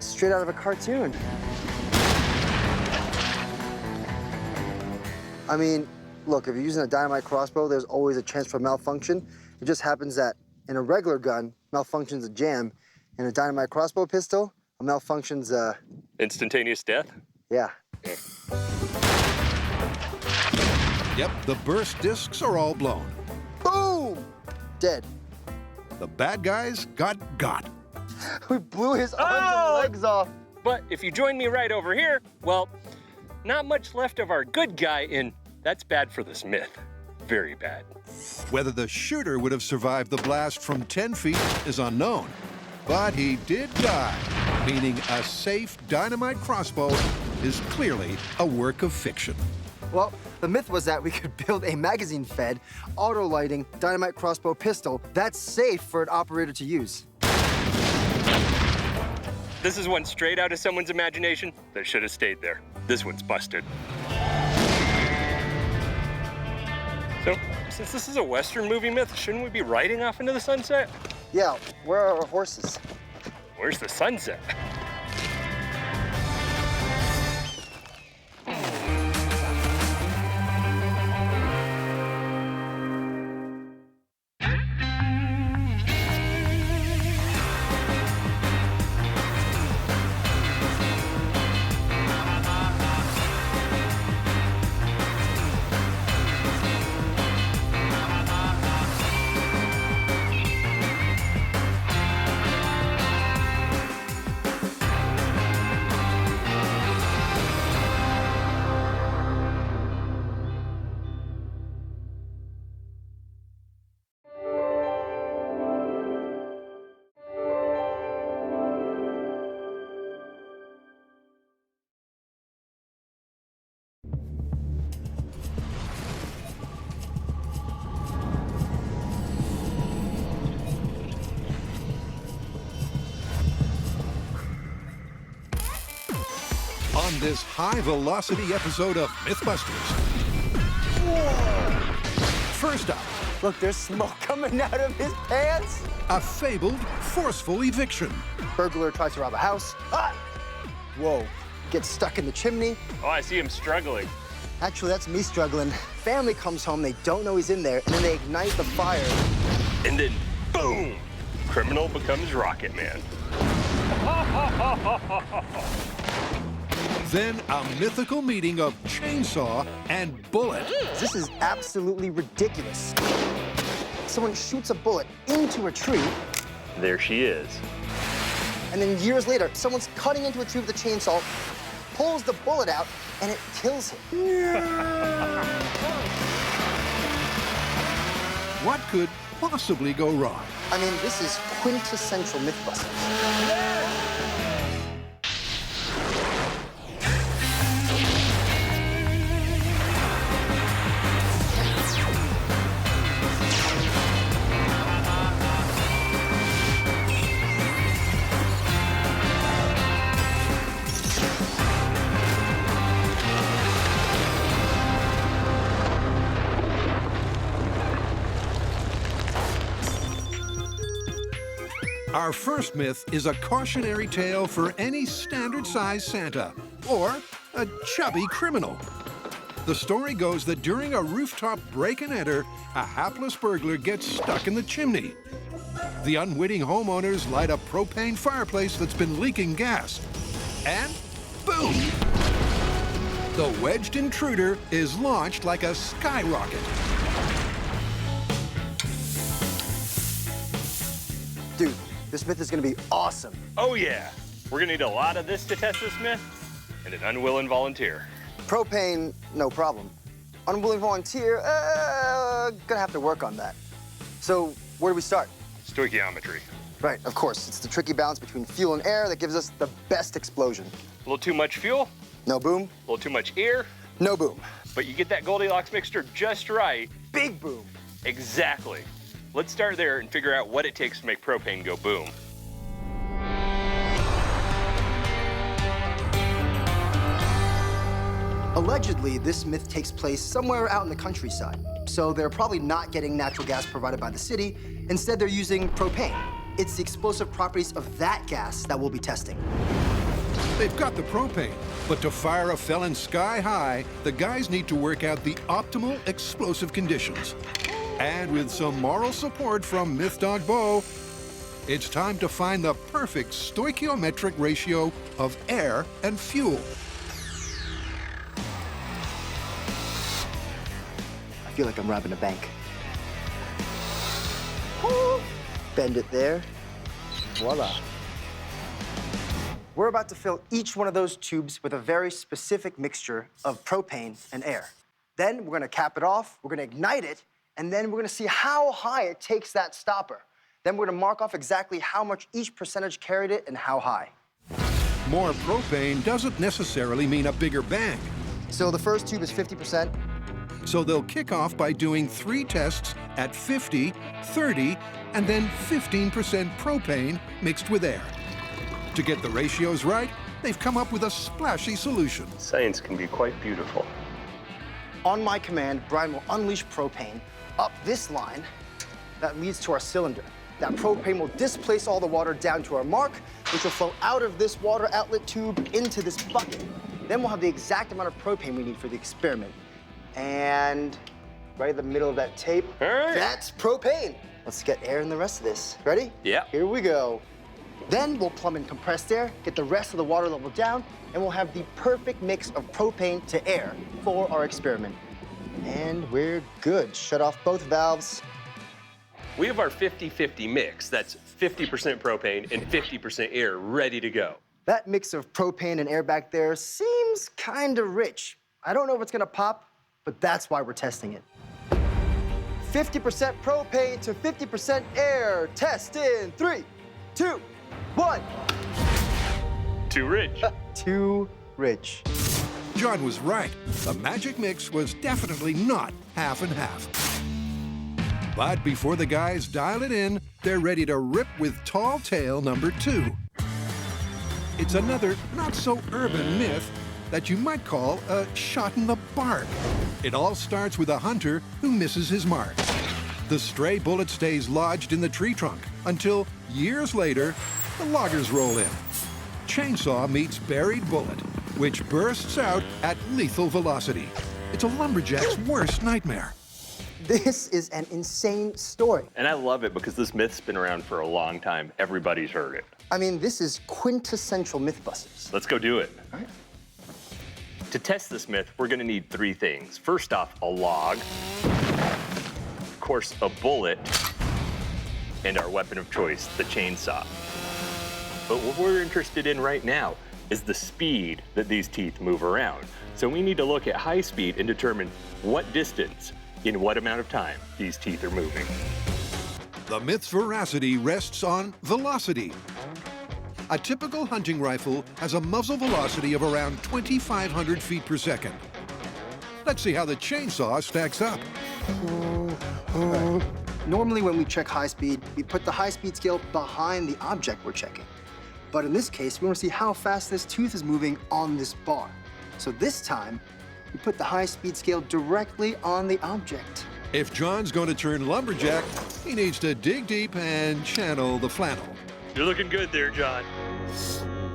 straight out of a cartoon. I mean, look, if you're using a dynamite crossbow, there's always a chance for malfunction. It just happens that in a regular gun, malfunction's a jam. In a dynamite crossbow pistol, a malfunction's Instantaneous death? Yeah. Yep, the burst discs are all blown. Boom! Dead. The bad guys got. We blew his arms and legs off. But if you join me right over here, well, not much left of our good guy, and that's bad for this myth. Very bad. Whether the shooter would have survived the blast from 10 feet is unknown. But he did die, meaning a safe dynamite crossbow is clearly a work of fiction. Well, the myth was that we could build a magazine-fed, auto-lighting, dynamite crossbow pistol that's safe for an operator to use. This is one straight out of someone's imagination that should have stayed there. This one's busted. So, since this is a Western movie myth, shouldn't we be riding off into the sunset? Yeah, where are our horses? Where's the sunset? On this high-velocity episode of Mythbusters. First up, look, there's smoke coming out of his pants. A fabled, forceful eviction. Burglar tries to rob a house. Ah! Whoa, gets stuck in the chimney. Oh, I see him struggling. Actually, that's me struggling. Family comes home, they don't know he's in there, and then they ignite the fire. And then, boom! Criminal becomes Rocket Man. Then a mythical meeting of chainsaw and bullet. This is absolutely ridiculous. Someone shoots a bullet into a tree. There she is. And then years later, someone's cutting into a tree with a chainsaw, pulls the bullet out, and it kills him. What could possibly go wrong? I mean, this is quintessential Mythbusters. Our first myth is a cautionary tale for any standard-sized Santa or a chubby criminal. The story goes that during a rooftop break and enter, a hapless burglar gets stuck in the chimney. The unwitting homeowners light a propane fireplace that's been leaking gas. And boom! The wedged intruder is launched like a skyrocket. Dude, this myth is gonna be awesome. Oh yeah, we're gonna need a lot of this to test this myth, and an unwilling volunteer. Propane, no problem. Unwilling volunteer, gonna have to work on that. So, where do we start? Stoichiometry. Right, of course. It's the tricky balance between fuel and air that gives us the best explosion. A little too much fuel? No boom. A little too much air? No boom. But you get that Goldilocks mixture just right. Big boom. Exactly. Let's start there and figure out what it takes to make propane go boom. Allegedly, this myth takes place somewhere out in the countryside. So they're probably not getting natural gas provided by the city. Instead, they're using propane. It's the explosive properties of that gas that we'll be testing. They've got the propane, but to fire a felon sky high, the guys need to work out the optimal explosive conditions. And with some moral support from Myth Dog Bo, it's time to find the perfect stoichiometric ratio of air and fuel. I feel like I'm robbing a bank. Bend it there. Voila. We're about to fill each one of those tubes with a very specific mixture of propane and air. Then we're gonna cap it off, we're gonna ignite it, and then we're gonna see how high it takes that stopper. Then we're gonna mark off exactly how much each percentage carried it and how high. More propane doesn't necessarily mean a bigger bang. So the first tube is 50%. So they'll kick off by doing 3 tests at 50, 30, and then 15% propane mixed with air. To get the ratios right, they've come up with a splashy solution. Science can be quite beautiful. On my command, Brian will unleash propane up this line that leads to our cylinder. That propane will displace all the water down to our mark, which will flow out of this water outlet tube into this bucket. Then we'll have the exact amount of propane we need for the experiment. And right in the middle of that tape, that's propane. Let's get air in the rest of this. Ready? Yeah. Here we go. Then we'll plumb in compressed air, get the rest of the water level down, and we'll have the perfect mix of propane to air for our experiment. And we're good. Shut off both valves. We have our 50-50 mix. That's 50% propane and 50% air ready to go. That mix of propane and air back there seems kind of rich. I don't know if it's gonna pop, but that's why we're testing it. 50% propane to 50% air. Test in 3, 2, 1. Too rich. Too rich. John was right. The magic mix was definitely not half and half. But before the guys dial it in, they're ready to rip with tall tale number 2. It's another not-so-urban myth that you might call a shot in the bark. It all starts with a hunter who misses his mark. The stray bullet stays lodged in the tree trunk until, years later, the loggers roll in. Chainsaw meets buried bullet, which bursts out at lethal velocity. It's a lumberjack's worst nightmare. This is an insane story. And I love it because this myth's been around for a long time. Everybody's heard it. I mean, this is quintessential Mythbusters. Let's go do it. All right. To test this myth, we're gonna need 3 things. First off, a log, of course, a bullet, and our weapon of choice, the chainsaw. But what we're interested in right now is the speed that these teeth move around. So we need to look at high speed and determine what distance, in what amount of time, these teeth are moving. The myth's veracity rests on velocity. A typical hunting rifle has a muzzle velocity of around 2,500 feet per second. Let's see how the chainsaw stacks up. Normally when we check high speed, we put the high speed scale behind the object we're checking. But in this case, we want to see how fast this tooth is moving on this bar. So this time, we put the high speed scale directly on the object. If John's going to turn lumberjack, he needs to dig deep and channel the flannel. You're looking good there, John.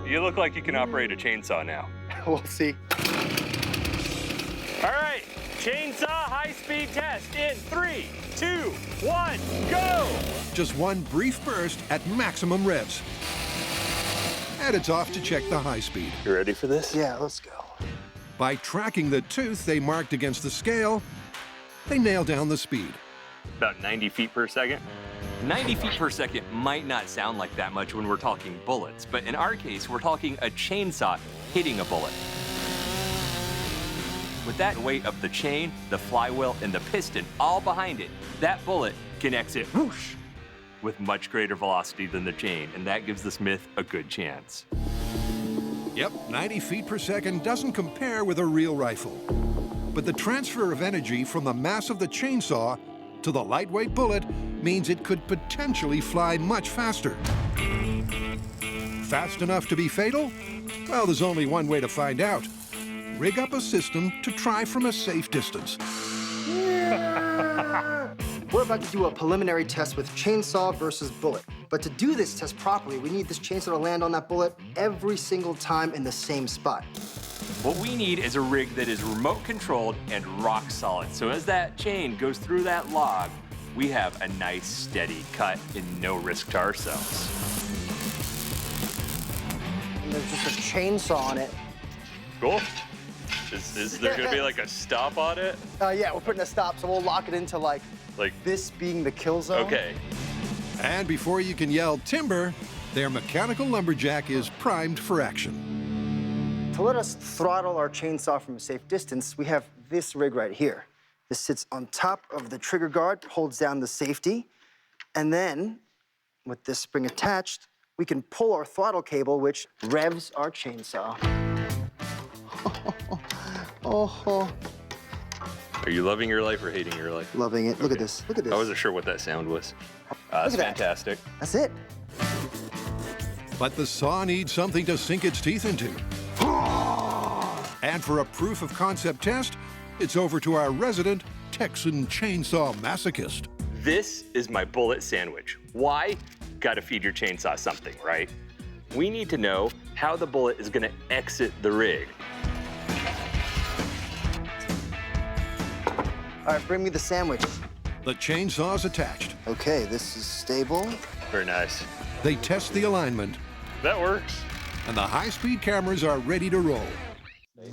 You look like you can operate a chainsaw now. We'll see. All right, chainsaw high-speed test in 3, 2, 1, go! Just one brief burst at maximum revs. And it's off to check the high speed. You ready for this? Yeah, let's go. By tracking the tooth they marked against the scale, they nail down the speed. About 90 feet per second. 90 feet per second might not sound like that much when we're talking bullets, but in our case, we're talking a chainsaw hitting a bullet. With that weight of the chain, the flywheel, and the piston all behind it, that bullet can exit whoosh with much greater velocity than the chain, and that gives this myth a good chance. Yep, 90 feet per second doesn't compare with a real rifle. But the transfer of energy from the mass of the chainsaw to the lightweight bullet means it could potentially fly much faster. Fast enough to be fatal? Well, there's only one way to find out. Rig up a system to try from a safe distance. We're about to do a preliminary test with chainsaw versus bullet. But to do this test properly, we need this chainsaw to land on that bullet every single time in the same spot. What we need is a rig that is remote controlled and rock solid. So as that chain goes through that log, we have a nice steady cut and no risk to ourselves. And there's just a chainsaw on it. Cool. Is there gonna be like a stop on it? Yeah, we're putting a stop, so we'll lock it into like this being the kill zone. Okay. And before you can yell timber, their mechanical lumberjack is primed for action. To let us throttle our chainsaw from a safe distance, we have this rig right here. This sits on top of the trigger guard, holds down the safety, and then, with this spring attached, we can pull our throttle cable, which revs our chainsaw. Oh Oh, Are you loving your life or hating your life? loving it. Look at this. Look at this. I wasn't sure what that sound was. That's Look at that. fantastic. That's it. But the saw needs something to sink its teeth into. And for a proof of concept test, it's over to our resident Texan chainsaw masochist. This is my bullet sandwich. Why? Gotta feed your chainsaw something, right? We need to know how the bullet is gonna exit the rig. All right, bring me the sandwich. The chainsaw's attached. Okay, this is stable. Very nice. They test the alignment, That works. and the high-speed cameras are ready to roll.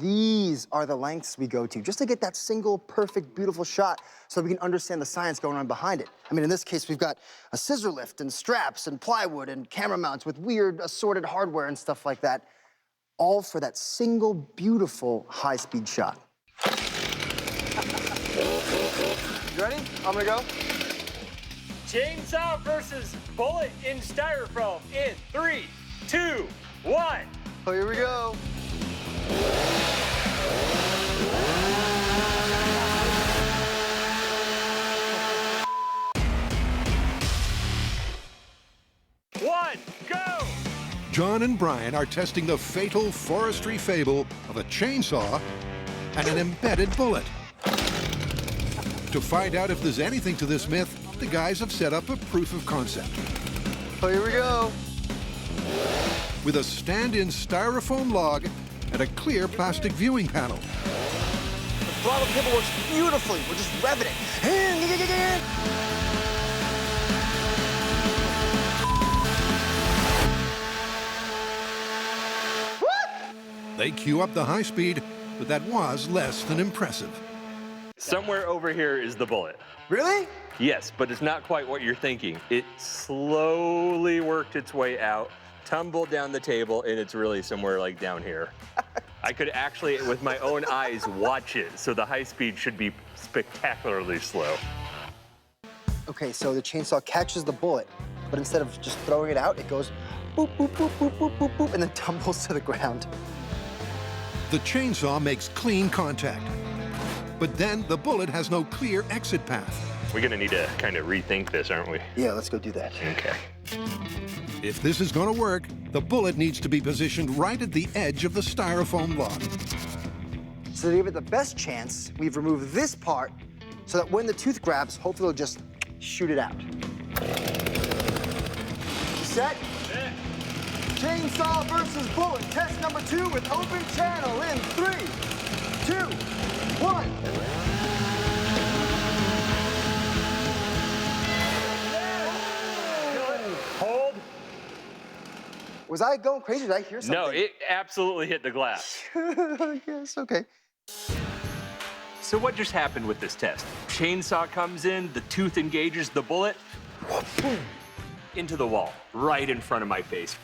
These are the lengths we go to just to get that single, perfect, beautiful shot so that we can understand the science going on behind it. I mean, in this case, we've got a scissor lift and straps and plywood and camera mounts with weird assorted hardware and stuff like that, all for that single, beautiful, high-speed shot. You ready? I'm gonna go. Chainsaw versus bullet in styrofoam in 3, 2, 1. Oh, here we go. One, go! John and Brian are testing the fatal forestry fable of a chainsaw and an embedded bullet. To find out if there's anything to this myth, the guys have set up a proof of concept. Oh, here we go. With a stand-in styrofoam log and a clear plastic viewing panel. The throttle cable works beautifully. We're just revving it. They cue up the high speed, but that was less than impressive. Somewhere over here is the bullet. Really? Yes, but it's not quite what you're thinking. It slowly worked its way out, tumbled down the table, and it's really somewhere like down here. I could actually, with my own eyes, watch it, so the high speed should be spectacularly slow. Okay, so the chainsaw catches the bullet, but instead of just throwing it out, it goes boop, boop, boop, boop, boop, boop, boop, and then tumbles to the ground. The chainsaw makes clean contact. But then the bullet has no clear exit path. We're gonna need to kind of rethink this, aren't we? Yeah, let's go do that. Okay. If this is gonna work, the bullet needs to be positioned right at the edge of the styrofoam log. So to give it the best chance, we've removed this part so that when the tooth grabs, hopefully it'll just shoot it out. You set? Yeah. Chainsaw versus bullet, test number 2 with open channel in 3, 2, 1. Hold. Was I going crazy? Did I hear something? No, it absolutely hit the glass. Yes, okay. So what just happened with this test? Chainsaw comes in, the tooth engages the bullet, boom, into the wall, right in front of my face.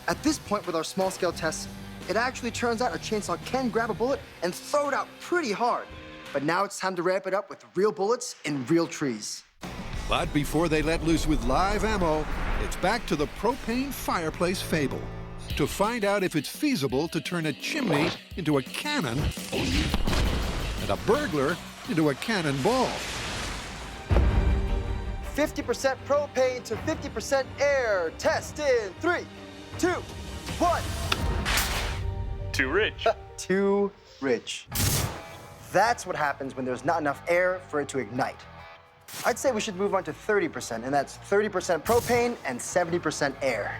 At this point with our small-scale tests, it actually turns out a chainsaw can grab a bullet and throw it out pretty hard. But now it's time to ramp it up with real bullets in real trees. But before they let loose with live ammo, it's back to the propane fireplace fable. To find out if it's feasible to turn a chimney into a cannon and a burglar into a cannonball. 50% propane to 50% air. Test in 3, 2, 1. Too rich. Too rich. That's what happens when there's not enough air for it to ignite. I'd say we should move on to 30%, and that's 30% propane and 70% air.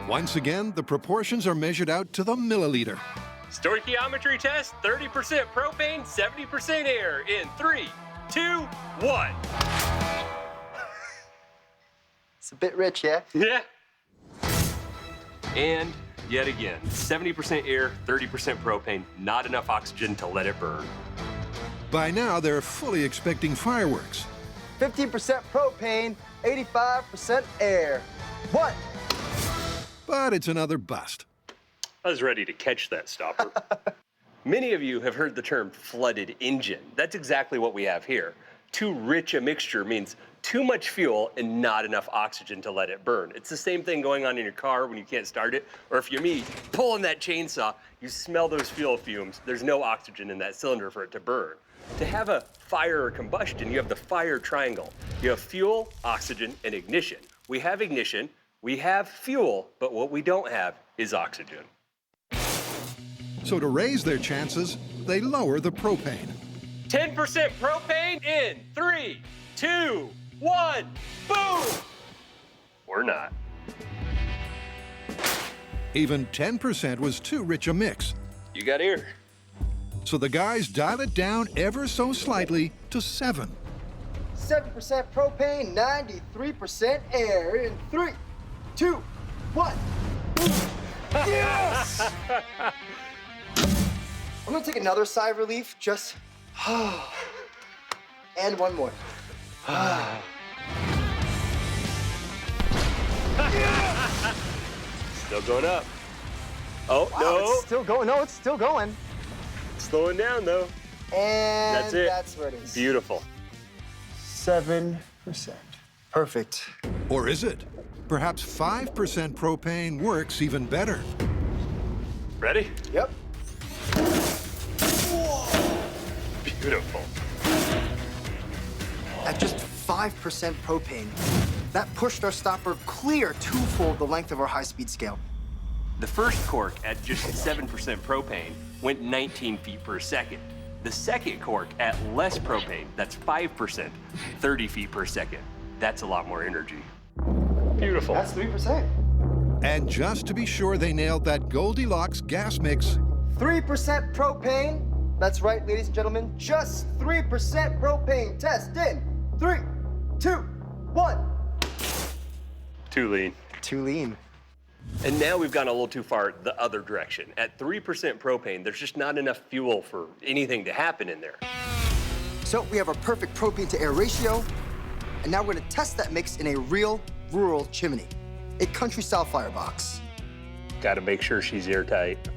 Once again, the proportions are measured out to the milliliter. Stoichiometry test, 30% propane, 70% air in 3, 2, 1. It's a bit rich, yeah? Yeah. And yet again, 70% air, 30% propane, not enough oxygen to let it burn. By now, they're fully expecting fireworks. 15% propane, 85% air. 1. But it's another bust. I was ready to catch that stopper. Many of you have heard the term flooded engine. That's exactly what we have here. Too rich a mixture means too much fuel and not enough oxygen to let it burn. It's the same thing going on in your car when you can't start it, or if you're me, pulling that chainsaw, you smell those fuel fumes. There's no oxygen in that cylinder for it to burn. To have a fire or combustion, you have the fire triangle. You have fuel, oxygen, and ignition. We have ignition, we have fuel, but what we don't have is oxygen. So to raise their chances, they lower the propane. 10% propane in 3, 2, 1, boom! Or not. Even 10% was too rich a mix. You got ear. So the guys dial it down ever so slightly to 7. 7% propane, 93% air in 3, 2, 1. Yes! I'm gonna take another sigh of relief, just, and one more. Still going up. Oh, Wow, no. it's still going. No, it's still going. Slowing down, though. And That's it. that's where it is. Beautiful. 7%. Perfect. Or is it? Perhaps 5% propane works even better. Ready? Yep. Beautiful. At just 5% propane, that pushed our stopper clear twofold the length of our high-speed scale. The first cork at just 7% propane went 19 feet per second. The second cork at less propane, that's 5%, 30 feet per second. That's a lot more energy. Beautiful. That's 3%. And just to be sure they nailed that Goldilocks gas mix, 3% propane. That's right, ladies and gentlemen, just 3% propane. Test in 3, 2, 1. Too lean. Too lean. And now we've gone a little too far the other direction. At 3% propane, there's just not enough fuel for anything to happen in there. So we have our perfect propane to air ratio, and now we're gonna test that mix in a real rural chimney, a country-style firebox. Gotta make sure she's airtight.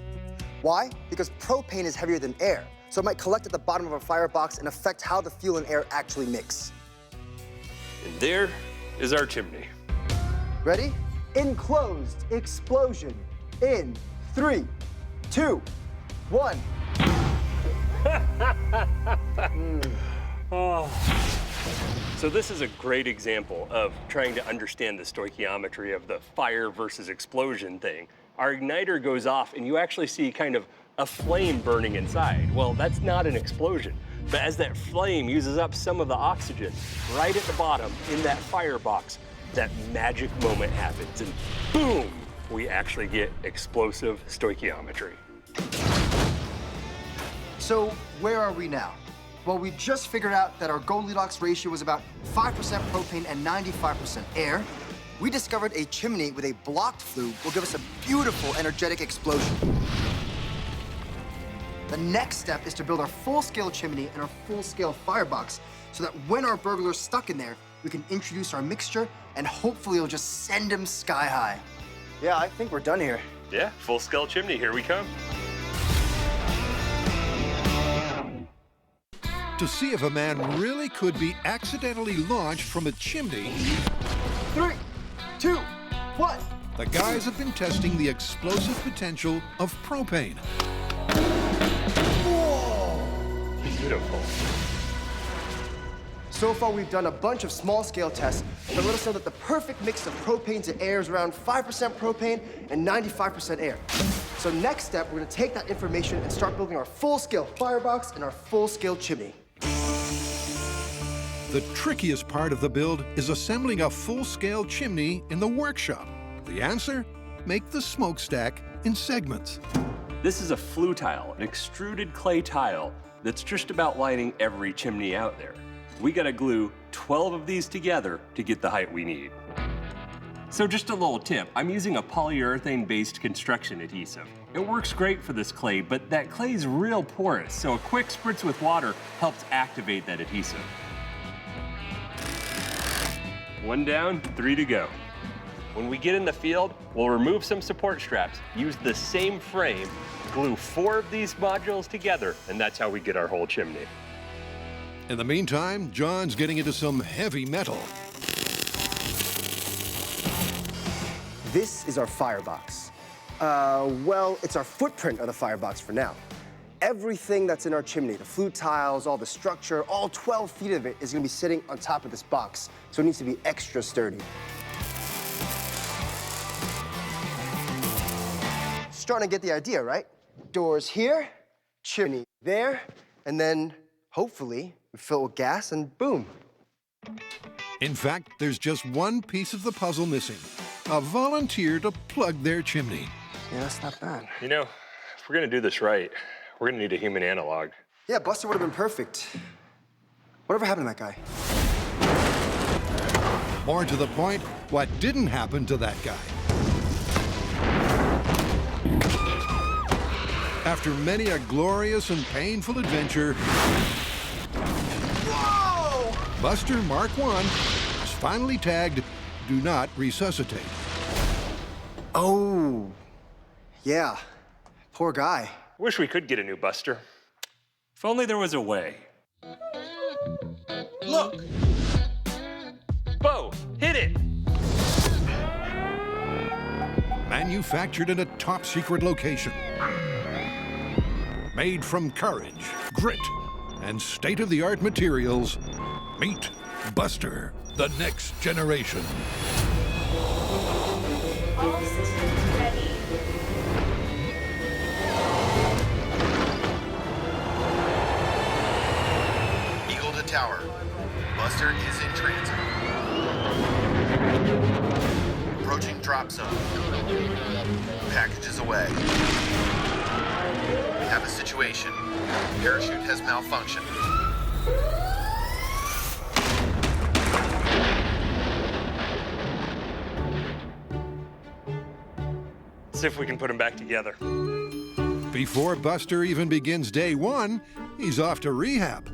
Why? Because propane is heavier than air, so it might collect at the bottom of our firebox and affect how the fuel and air actually mix. And there is our chimney. Ready? Enclosed explosion in 3, 2, 1. So this is a great example of trying to understand the stoichiometry of the fire versus explosion thing. Our igniter goes off and you actually see kind of a flame burning inside. Well, that's not an explosion. But as that flame uses up some of the oxygen, right at the bottom in that firebox, that magic moment happens and boom, we actually get explosive stoichiometry. So where are we now? Well, we just figured out that our Goldilocks ratio was about 5% propane and 95% air. We discovered a chimney with a blocked flue will give us a beautiful, energetic explosion. The next step is to build our full-scale chimney and our full-scale firebox so that when our burglar's stuck in there, we can introduce our mixture and hopefully it'll just send him sky high. Yeah, I think we're done here. Yeah, full-scale chimney, here we come. to see if a man really could be accidentally launched from a chimney, 3, 2, 1. The guys have been testing the explosive potential of propane. Beautiful. So far, we've done a bunch of small-scale tests that let us know that the perfect mix of propane to air is around 5% propane and 95% air. So next step, we're gonna take that information and start building our full-scale firebox and our full-scale chimney. The trickiest part of the build is assembling a full-scale chimney in the workshop. The answer? Make the smokestack in segments. This is a flue tile, an extruded clay tile that's just about lining every chimney out there. We gotta glue 12 of these together to get the height we need. So just a little tip, I'm using a polyurethane-based construction adhesive. It works great for this clay, but that clay is real porous, so a quick spritz with water helps activate that adhesive. 1 down, 3 to go. When we get in the field, we'll remove some support straps, use the same frame, glue 4 of these modules together, and that's how we get our whole chimney. In the meantime, John's getting into some heavy metal. This is our firebox. Well, it's our footprint of the firebox for now. Everything that's in our chimney, the flute tiles, all the structure, all 12 feet of it is gonna be sitting on top of this box, so it needs to be extra sturdy. Starting to get the idea, right? Doors here, chimney there, and then hopefully we fill it with gas and boom. In fact, there's just one piece of the puzzle missing. A volunteer to plug their chimney. Yeah, that's not bad. You know, if we're gonna do this right, we're gonna need a human analog. Yeah, Buster would have been perfect. Whatever happened to that guy? More to the point, what didn't happen to that guy? After many a glorious and painful adventure, Whoa! Buster Mark I is finally tagged, "Do not resuscitate." Oh, yeah. Poor guy. Wish we could get a new Buster. If only there was a way. Look! Bo, hit it! Manufactured in a top-secret location. Made from courage, grit, and state-of-the-art materials, meet Buster, the next generation. All systems ready. Eagle to tower. Buster is in transit. Approaching drop zone. Packages away. We have a situation. Parachute has malfunctioned. See if we can put them back together. Before Buster even begins day one, he's off to rehab.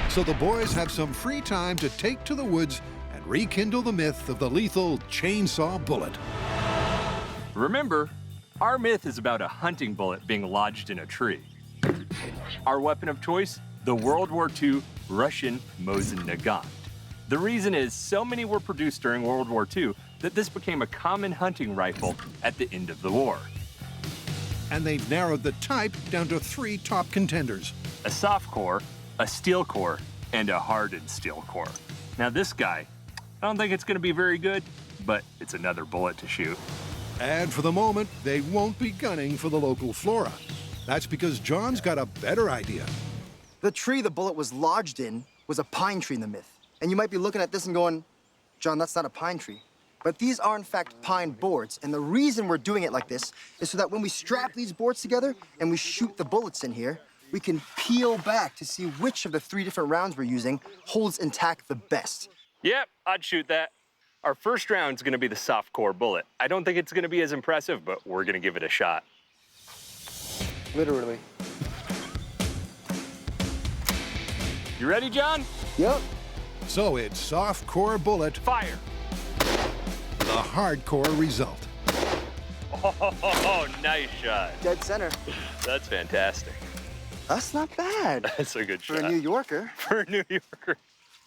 So the boys have some free time to take to the woods and rekindle the myth of the lethal chainsaw bullet. Remember, our myth is about a hunting bullet being lodged in a tree. Our weapon of choice, the World War II Russian Mosin Nagant. The reason is so many were produced during World War II that this became a common hunting rifle at the end of the war. And they've narrowed the type down to 3 top contenders. A soft core, a steel core, and a hardened steel core. Now this guy, I don't think it's gonna be very good, but it's another bullet to shoot. And for the moment, they won't be gunning for the local flora. That's because John's got a better idea. The tree the bullet was lodged in was a pine tree in the myth. And you might be looking at this and going, John, that's not a pine tree. But these are in fact pine boards. And the reason we're doing it like this is so that when we strap these boards together and we shoot the bullets in here, we can peel back to see which of the 3 different rounds we're using holds intact the best. Yep, I'd shoot that. Our first round's gonna be the soft core bullet. I don't think it's gonna be as impressive, but we're gonna give it a shot. Literally. You ready, John? Yep. So it's soft core bullet, fire. The hardcore result. Oh, nice shot. Dead center. That's fantastic. That's not bad. That's a good shot. For a New Yorker. For a New Yorker.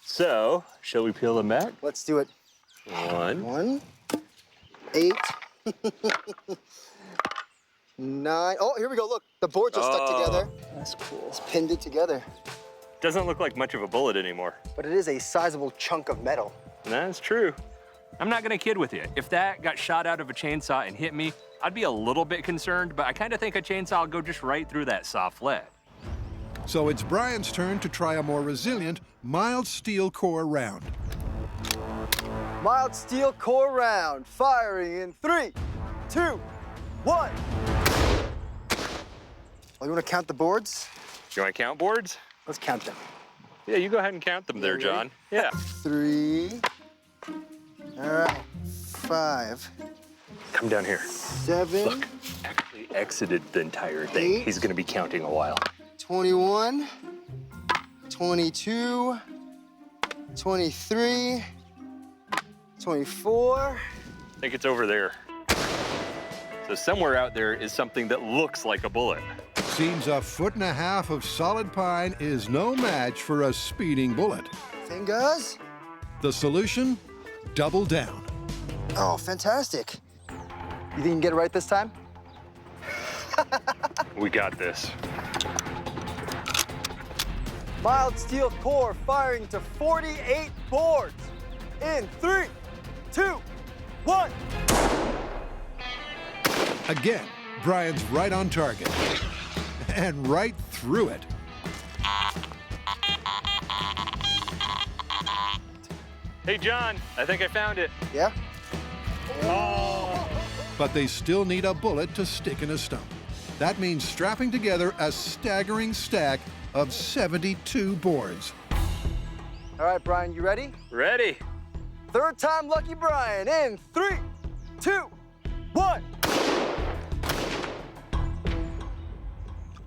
So, shall we peel them back? Let's do it. 1, 8, 9. Oh, here we go. Look, the boards are stuck together. That's cool. It's pinned it together. Doesn't look like much of a bullet anymore. But it is a sizable chunk of metal. That's true. I'm not gonna kid with you. If that got shot out of a chainsaw and hit me, I'd be a little bit concerned, but I kind of think a chainsaw will go just right through that soft lead. So it's Brian's turn to try a more resilient, mild steel core round. Mild steel core round, firing in 3, 2, 1. Oh, you want to count the boards? You want to count boards? Let's count them. Yeah, you go ahead and count them there, John. Yeah. 3. All right. 5. Come down here. 7. Look, actually exited the entire thing. 8. He's going to be counting a while. 21. 22. 23. 24. I think it's over there. So somewhere out there is something that looks like a bullet. Seems a 1.5 foot of solid pine is no match for a speeding bullet. Fingers? The solution? Double down. Oh, fantastic. You think you can get it right this time? We got this. Mild steel core firing to 48 boards. In 3, 2, 1. Again, Brian's right on target. And right through it. Hey, John, I think I found it. Yeah? Oh. But they still need a bullet to stick in a stump. That means strapping together a staggering stack of 72 boards. All right, Brian, you ready? Ready. Third time lucky Brian. In 3, 2, 1.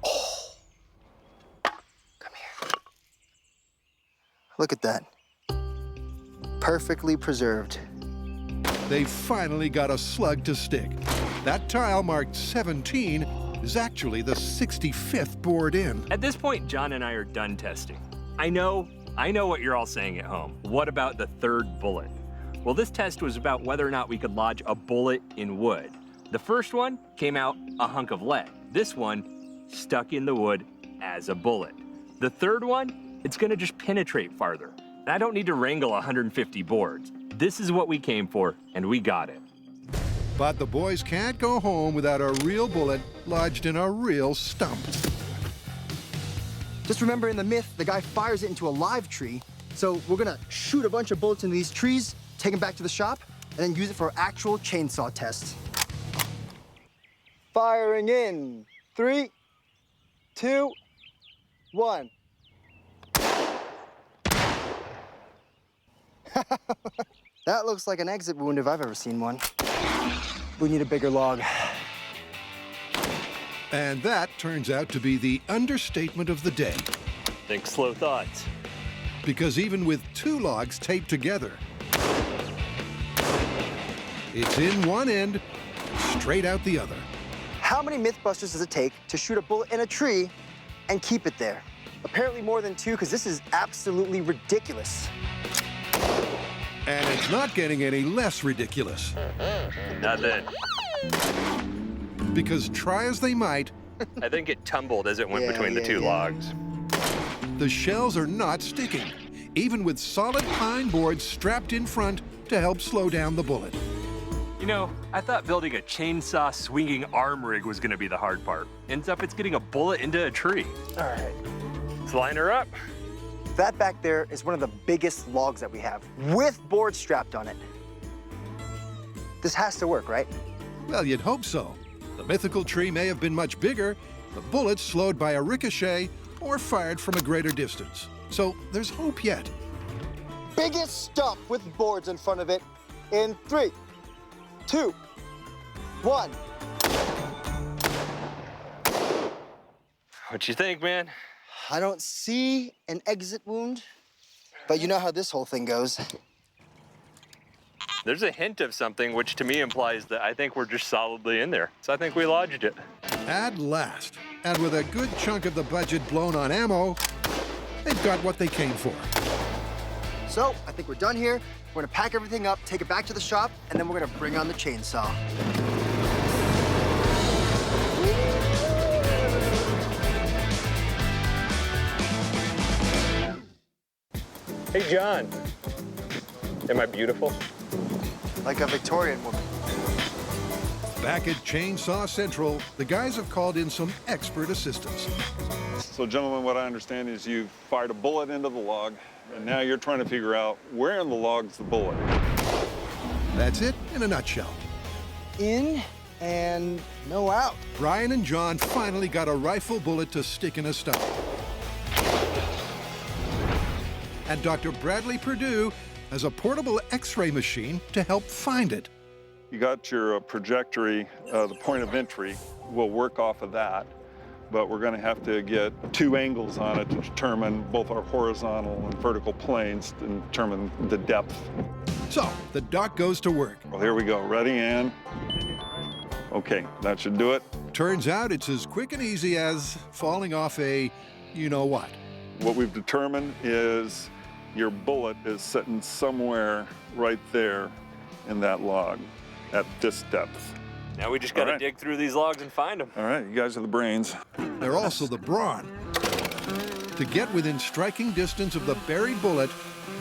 Oh. Come here. Look at that. Perfectly preserved. They finally got a slug to stick. That tile marked 17 is actually the 65th board in. At this point, John and I are done testing. I know what you're all saying at home. What about the third bullet? Well, this test was about whether or not we could lodge a bullet in wood. The first one came out a hunk of lead. This one stuck in the wood as a bullet. The third one, it's gonna just penetrate farther. And I don't need to wrangle 150 boards. This is what we came for, and we got it. But the boys can't go home without a real bullet lodged in a real stump. Just remember, in the myth, the guy fires it into a live tree. So we're gonna shoot a bunch of bullets into these trees, take them back to the shop, and then use it for actual chainsaw tests. Firing in 3, 2, 1. That looks like an exit wound if I've ever seen one. We need a bigger log. And that turns out to be the understatement of the day. Think slow thoughts. Because even with 2 logs taped together, it's in one end, straight out the other. How many Mythbusters does it take to shoot a bullet in a tree and keep it there? Apparently more than 2, because this is absolutely ridiculous. And it's not getting any less ridiculous. Nothing. Because try as they might, I think it tumbled as it went between the 2 logs. the shells are not sticking, even with solid pine boards strapped in front to help slow down the bullet. You know, I thought building a chainsaw swinging arm rig was gonna be the hard part. Ends up it's getting a bullet into a tree. All right. Let's line her up. That back there is one of the biggest logs that we have, with boards strapped on it. This has to work, right? Well, you'd hope so. The mythical tree may have been much bigger, the bullets slowed by a ricochet, or fired from a greater distance. So there's hope yet. Biggest stump with boards in front of it in 3, 2, 1. What you think, man? I don't see an exit wound, but you know how this whole thing goes. There's a hint of something, which to me implies that I think we're just solidly in there. So I think we lodged it. At last, and with a good chunk of the budget blown on ammo, they've got what they came for. So I think we're done here. We're gonna pack everything up, take it back to the shop, and then we're gonna bring on the chainsaw. Hey, John. Am I beautiful? Like a Victorian woman. Back at Chainsaw Central, the guys have called in some expert assistance. So, gentlemen, what I understand is you fired a bullet into the log, and now you're trying to figure out where in the log's the bullet. That's it in a nutshell. In and no out. Brian and John finally got a rifle bullet to stick in a stump. And Dr. Bradley Perdue has a portable X-ray machine to help find it. You got your trajectory, the point of entry. We'll work off of that, but we're going to have to get 2 angles on it to determine both our horizontal and vertical planes to determine the depth. So the doc goes to work. Well, here we go. Ready, and okay, that should do it. Turns out it's as quick and easy as falling off a you-know-what. What we've determined is your bullet is sitting somewhere right there in that log at this depth. Now we just gotta dig through these logs and find them. All right, you guys are the brains. They're also the brawn. To get within striking distance of the buried bullet,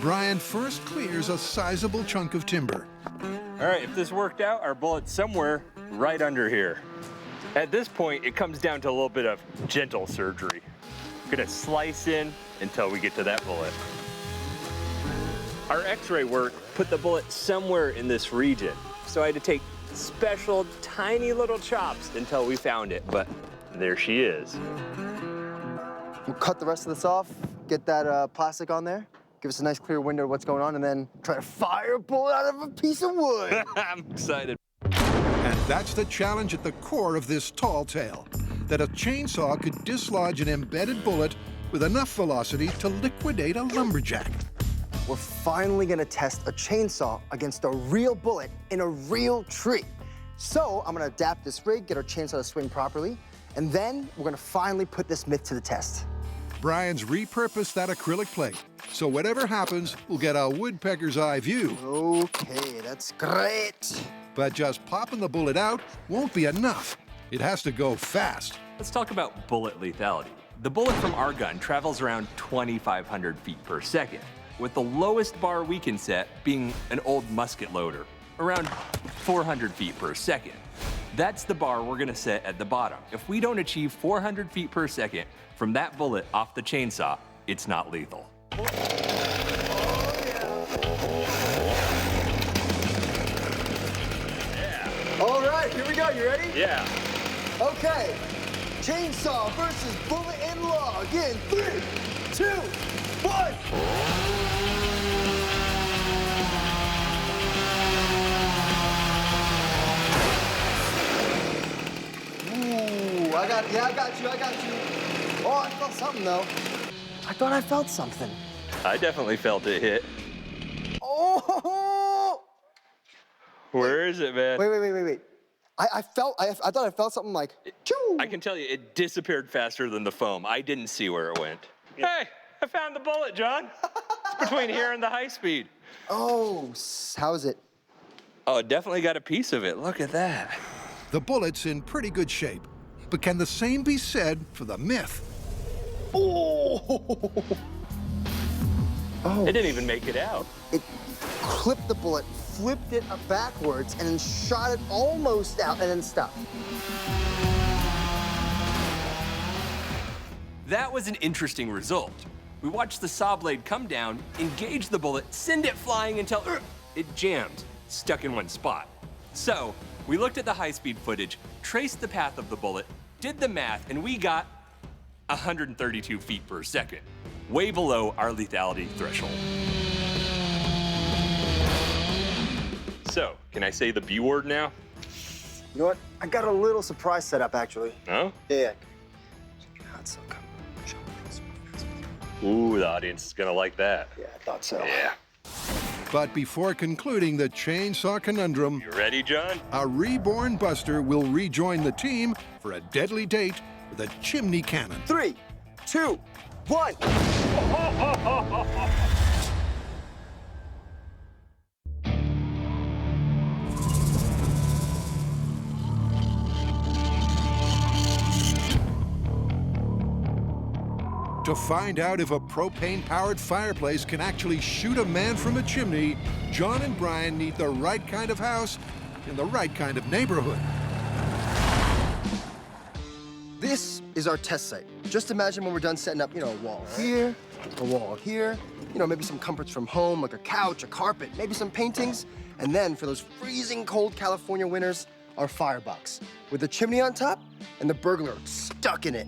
Brian first clears a sizable chunk of timber. All right, if this worked out, our bullet's somewhere right under here. At this point, it comes down to a little bit of gentle surgery. Gonna slice in until we get to that bullet. Our x-ray work put the bullet somewhere in this region, so I had to take special tiny little chops until we found it, but there she is. We'll cut the rest of this off, get that plastic on there, give us a nice clear window of what's going on, and then try to fire a bullet out of a piece of wood. I'm excited. And that's the challenge at the core of this tall tale, that a chainsaw could dislodge an embedded bullet with enough velocity to liquidate a lumberjack. We're finally gonna test a chainsaw against a real bullet in a real tree. So I'm gonna adapt this rig, get our chainsaw to swing properly, and then we're gonna finally put this myth to the test. Brian's repurposed that acrylic plate, so whatever happens, we'll get a woodpecker's eye view. Okay, that's great. But just popping the bullet out won't be enough. It has to go fast. Let's talk about bullet lethality. The bullet from our gun travels around 2,500 feet per second, with the lowest bar we can set being an old musket loader, around 400 feet per second. That's the bar we're gonna set at the bottom. If we don't achieve 400 feet per second from that bullet off the chainsaw, it's not lethal. All right, here we go. You ready? Yeah. Okay. Chainsaw versus bullet and log in 3, 2, 1. Ooh, I got you. Oh, I felt something though. I thought I felt something. I definitely felt it hit. Oh! Where is it, man? Wait. I thought I felt something like, choo! I can tell you, it disappeared faster than the foam. I didn't see where it went. Hey, I found the bullet, John. It's between here and the high speed. Oh, how is it? Oh, definitely got a piece of it. Look at that. The bullet's in pretty good shape, but can the same be said for the myth? Oh! It didn't even make it out. It clipped the bullet, flipped it backwards, and then shot it almost out, and then stopped. That was an interesting result. We watched the saw blade come down, engage the bullet, send it flying until it jammed, stuck in one spot. So we looked at the high-speed footage, traced the path of the bullet, did the math, and we got 132 feet per second, way below our lethality threshold. So, can I say the B word now? You know what? I got a little surprise set up, actually. Oh? Yeah. Ooh, the audience is gonna like that. Yeah, I thought so. Yeah. But before concluding the chainsaw conundrum, You ready, John? a reborn Buster will rejoin the team for a deadly date with a chimney cannon. 3, 2, 1. To find out if a propane-powered fireplace can actually shoot a man from a chimney, John and Brian need the right kind of house in the right kind of neighborhood. This is our test site. Just imagine when we're done setting up, a wall here, a wall here, maybe some comforts from home, like a couch, a carpet, maybe some paintings. And then for those freezing cold California winters, our firebox with the chimney on top and the burglar stuck in it.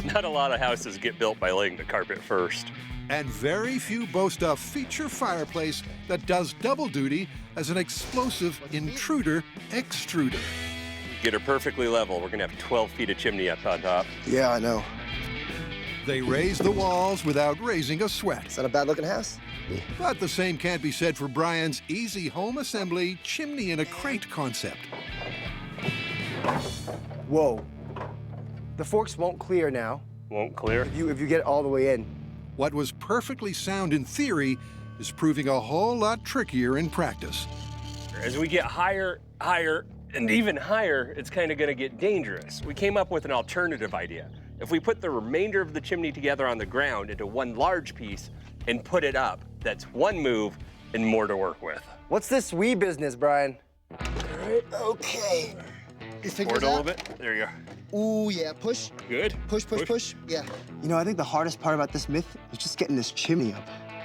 Not a lot of houses get built by laying the carpet first. And very few boast a feature fireplace that does double duty as an explosive intruder extruder. Get her perfectly level. We're gonna have 12 feet of chimney up on top. Yeah, I know. They raise the walls without raising a sweat. Is that a bad-looking house? Yeah. But the same can't be said for Brian's easy home assembly chimney in a crate concept. Whoa. The forks won't clear now. Won't clear? If you get it all the way in. What was perfectly sound in theory is proving a whole lot trickier in practice. As we get higher, and even higher, it's kind of going to get dangerous. We came up with an alternative idea. If we put the remainder of the chimney together on the ground into one large piece and put it up, that's one move and more to work with. What's this wee business, Brian? All right, okay. Your fingers Forward a little out. bit. There you go. Ooh, yeah, push. Good. Push. Yeah. You know, I think the hardest part about this myth is just getting this chimney up.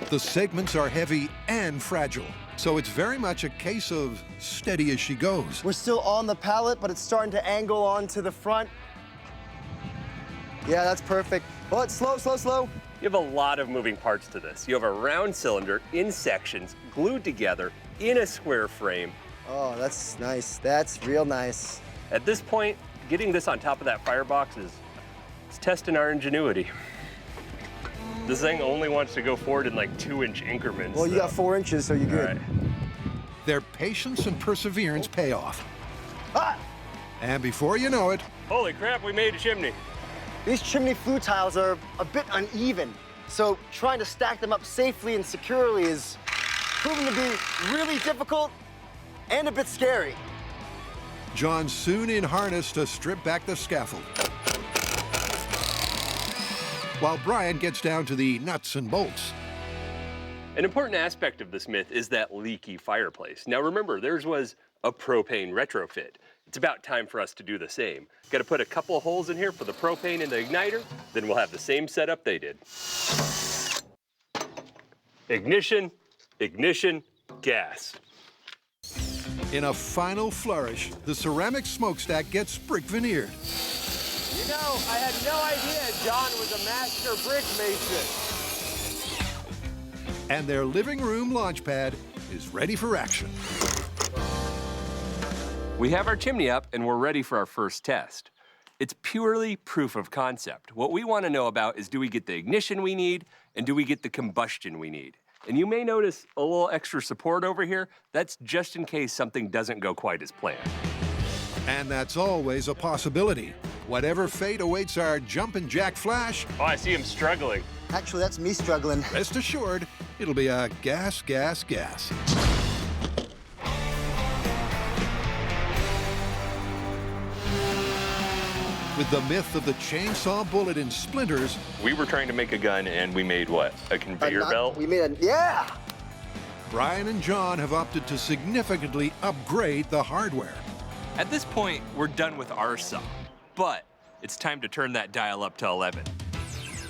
The segments are heavy and fragile, so it's very much a case of steady as she goes. We're still on the pallet, but it's starting to angle onto the front. Yeah, that's perfect. But slow. You have a lot of moving parts to this. You have a round cylinder in sections, glued together in a square frame. Oh, that's nice. That's real nice. At this point, getting this on top of that firebox is testing our ingenuity. This thing only wants to go forward in like 2-inch increments. Well, you got 4 inches, so you're good. All right. Their patience and perseverance pay off. Ah! And before you know it, Holy crap, we made a chimney. These chimney flue tiles are a bit uneven, so trying to stack them up safely and securely is proving to be really difficult and a bit scary. John soon in harness to strip back the scaffold, while Brian gets down to the nuts and bolts. An important aspect of this myth is that leaky fireplace. Now remember, theirs was a propane retrofit. It's about time for us to do the same. Got to put a couple of holes in here for the propane in the igniter, then we'll have the same setup they did. Ignition, gas. In a final flourish, the ceramic smokestack gets brick veneered. You know, I had no idea John was a master brick mason. And their living room launch pad is ready for action. We have our chimney up and we're ready for our first test. It's purely proof of concept. What we want to know about is, do we get the ignition we need and do we get the combustion we need? And you may notice a little extra support over here. That's just in case something doesn't go quite as planned. And that's always a possibility. Whatever fate awaits our jumpin' jack Flash, Oh, I see him struggling. Actually, that's me struggling. rest assured, it'll be a gas. With the myth of the chainsaw bullet in splinters, We were trying to make a gun and we made what? A conveyor belt? We made a, yeah! Brian and John have opted to significantly upgrade the hardware. At this point, we're done with our saw, but it's time to turn that dial up to 11.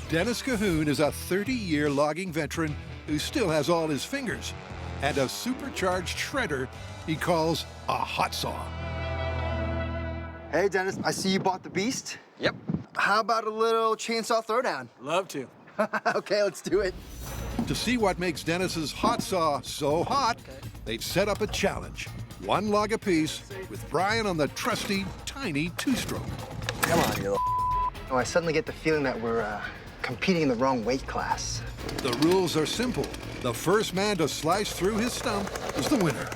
Dennis Cahoon is a 30-year logging veteran who still has all his fingers and a supercharged shredder he calls a hot saw. Hey, Dennis, I see you bought the beast. Yep. How about a little chainsaw throwdown? Love to. Okay, let's do it. To see what makes Dennis's hot saw so hot, they've set up a challenge. 1 log apiece, with Brian on the trusty, tiny 2-stroke. Come on, you little. Oh, I suddenly get the feeling that we're competing in the wrong weight class. The rules are simple. The first man to slice through his stump is the winner.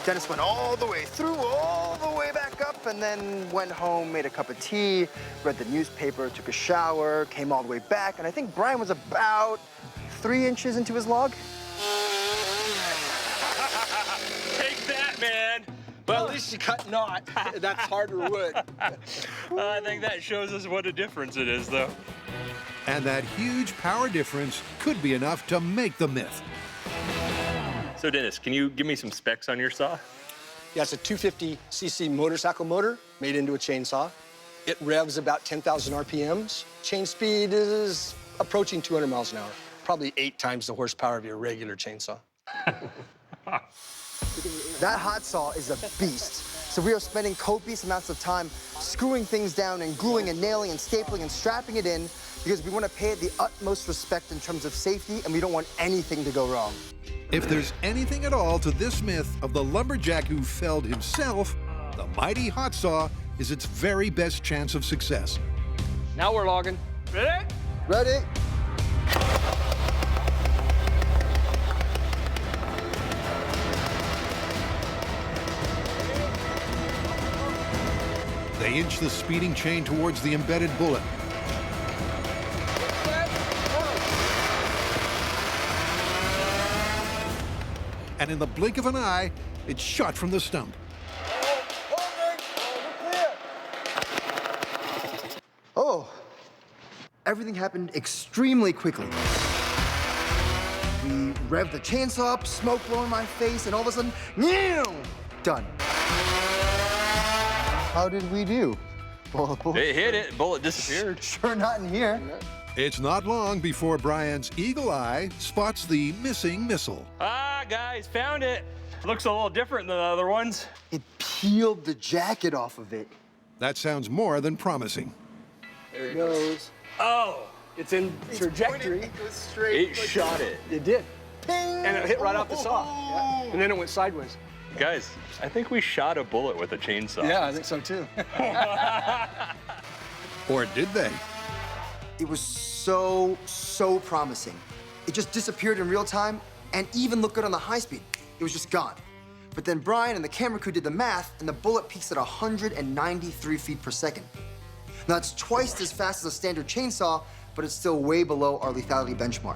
Dennis went all the way through, all the way back up, and then went home, made a cup of tea, read the newspaper, took a shower, came all the way back, and I think Brian was about 3 inches into his log. Take that, man! Well, at least you cut knot. That's harder wood. I think that shows us what a difference it is, though. And that huge power difference could be enough to make the myth. So, Dennis, can you give me some specs on your saw? Yeah, it's a 250cc motorcycle motor made into a chainsaw. It revs about 10,000 RPMs. Chain speed is approaching 200 miles an hour. Probably 8 times the horsepower of your regular chainsaw. That hot saw is a beast. So we are spending copious amounts of time screwing things down and gluing and nailing and stapling and strapping it in because we want to pay it the utmost respect in terms of safety and we don't want anything to go wrong. If there's anything at all to this myth of the lumberjack who felled himself, The mighty hot saw is its very best chance of success. Now we're logging. Ready? Ready? They inch the speeding chain towards the embedded bullet. And in the blink of an eye, it's shot from the stump. Oh, everything happened extremely quickly. We revved the chainsaw up, smoke blowing in my face, and all of a sudden, done. How did we do? It hit it, bullet disappeared. Sure not in here. It's not long before Brian's eagle eye spots the missing missile. Ah, guys, found it. Looks a little different than the other ones. It peeled the jacket off of it. That sounds more than promising. There it goes. Oh, It's in trajectory. It goes straight. It shot it. It did. And it hit right off the saw. Yeah. And then it went sideways. guys, I think we shot a bullet with a chainsaw. Yeah, I think so too. Or did they? It was so promising. It just disappeared in real time and even looked good on the high speed. It was just gone. But then Brian and the camera crew did the math, and the bullet peaks at 193 feet per second. Now, it's twice as fast as a standard chainsaw, but it's still way below our lethality benchmark.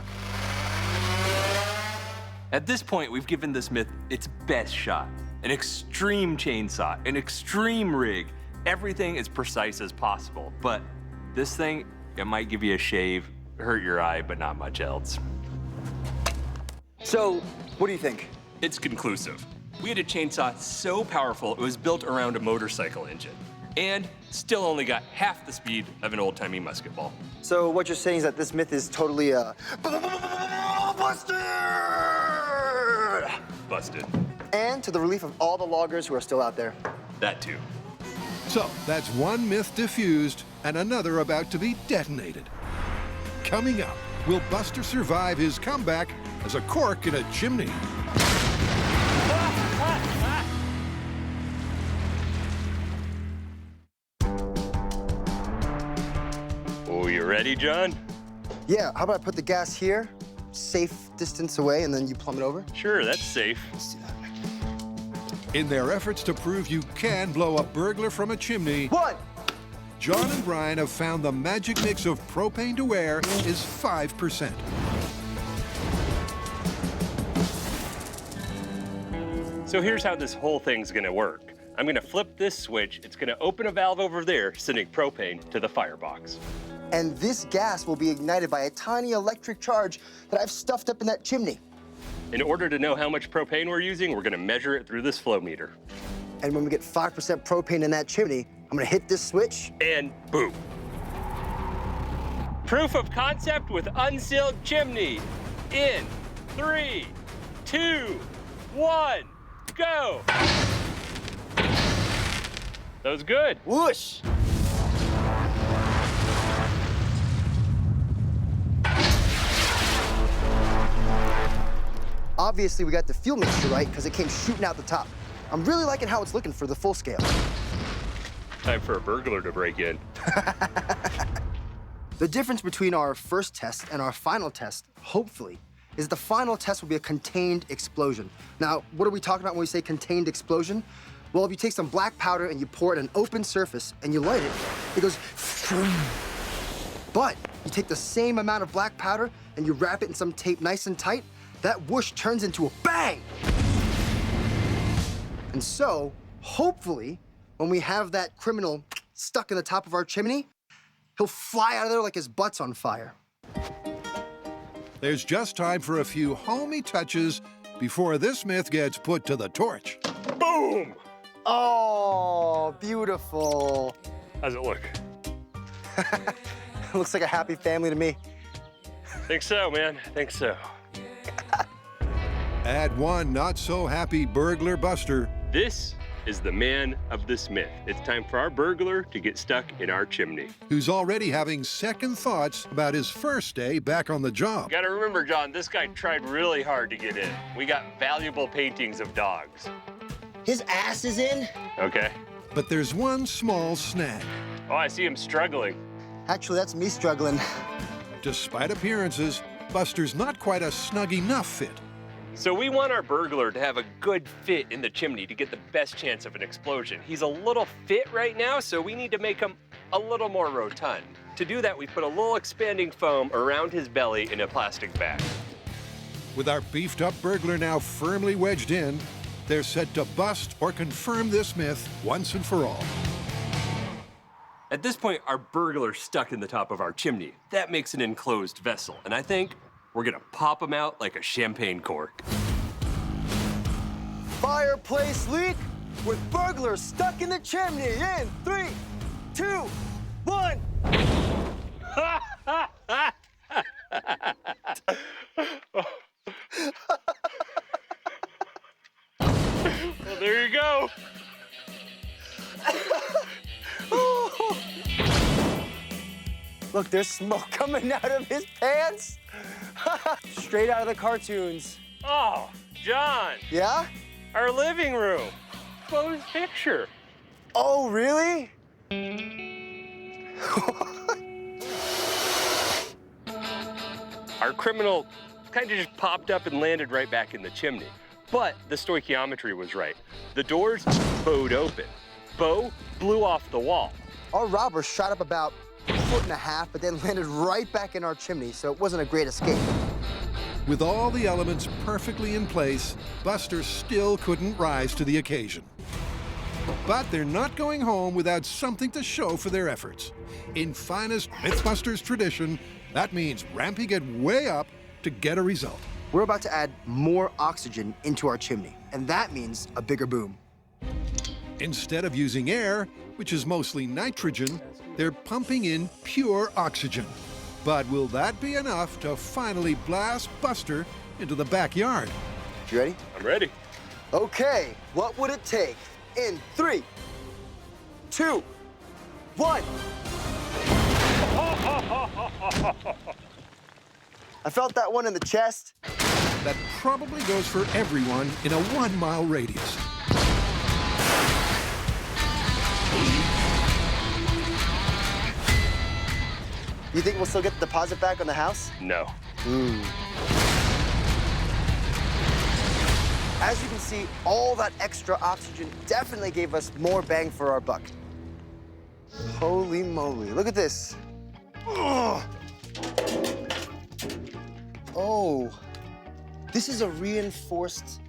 At this point, we've given this myth its best shot. An extreme chainsaw, an extreme rig, everything as precise as possible. But this thing, it might give you a shave, hurt your eye, but not much else. So, what do you think? It's conclusive. We had a chainsaw so powerful, it was built around a motorcycle engine. And still only got half the speed of an old-timey musket ball. So what you're saying is that this myth is totally Busted. And to the relief of all the loggers who are still out there. That too. So that's one myth diffused and another about to be detonated. Coming up, will Buster survive his comeback as a cork in a chimney? Oh, you ready, John? Yeah, how about I put the gas here, safe distance away, and then you plumb it over? Sure, that's safe. Let's do that. In their efforts to prove you can blow a burglar from a chimney, One! John and Brian have found the magic mix of propane to air is 5%. So here's how this whole thing's gonna work. I'm gonna flip this switch. It's gonna open a valve over there, sending propane to the firebox. And this gas will be ignited by a tiny electric charge that I've stuffed up in that chimney. In order to know how much propane we're using, we're gonna measure it through this flow meter. And when we get 5% propane in that chimney, I'm gonna hit this switch. And boom. Proof of concept with unsealed chimney. In 3, 2, 1, go. That was good. Whoosh! Obviously, we got the fuel mixture right because it came shooting out the top. I'm really liking how it's looking for the full scale. Time for a burglar to break in. The difference between our first test and our final test, hopefully, is the final test will be a contained explosion. Now, what are we talking about when we say contained explosion? Well, if you take some black powder and you pour it on an open surface and you light it, it goes But you take the same amount of black powder and you wrap it in some tape nice and tight, that whoosh turns into a bang! And so, hopefully, when we have that criminal stuck in the top of our chimney, he'll fly out of there like his butt's on fire. There's just time for a few homey touches before this myth gets put to the torch. Boom! Oh, beautiful. How's it look? Looks like a happy family to me. Think so, man. Think so. Add one not-so-happy burglar buster. This is the man of this myth. It's time for our burglar to get stuck in our chimney. Who's already having second thoughts about his first day back on the job. Gotta remember, John, this guy tried really hard to get in. We got valuable paintings of dogs. His ass is in? Okay. But there's one small snag. Oh, I see him struggling. Actually, that's me struggling. Despite appearances, Buster's not quite a snug enough fit. So we want our burglar to have a good fit in the chimney to get the best chance of an explosion. He's a little fit right now, so we need to make him a little more rotund. To do that, we put a little expanding foam around his belly in a plastic bag. With our beefed up burglar now firmly wedged in, they're set to bust or confirm this myth once and for all. At this point, our burglar's stuck in the top of our chimney. That makes an enclosed vessel, and I think we're gonna pop him out like a champagne cork. Fireplace leak with burglar stuck in the chimney in 3, 2, 1. Well, there you go. Look, there's smoke coming out of his pants. Straight out of the cartoons. Oh, John. Yeah? Our living room. Closed picture. Oh, really? Our criminal kind of just popped up and landed right back in the chimney. But the stoichiometry was right. The doors bowed open. Bow blew off the wall. Our robber shot up about 1.5 feet, but then landed right back in our chimney, so it wasn't a great escape. With all the elements perfectly in place, Buster still couldn't rise to the occasion. But they're not going home without something to show for their efforts. In finest Mythbusters tradition, that means ramping it way up to get a result. We're about to add more oxygen into our chimney, and that means a bigger boom. Instead of using air, which is mostly nitrogen, they're pumping in pure oxygen. But will that be enough to finally blast Buster into the backyard? You ready? I'm ready. Okay, what would it take? In 3, 2, 1. I felt that one in the chest. That probably goes for everyone in a 1-mile radius. You think we'll still get the deposit back on the house? No. As you can see, all that extra oxygen definitely gave us more bang for our buck. Holy moly, look at this. Ugh. Oh, this is a reinforced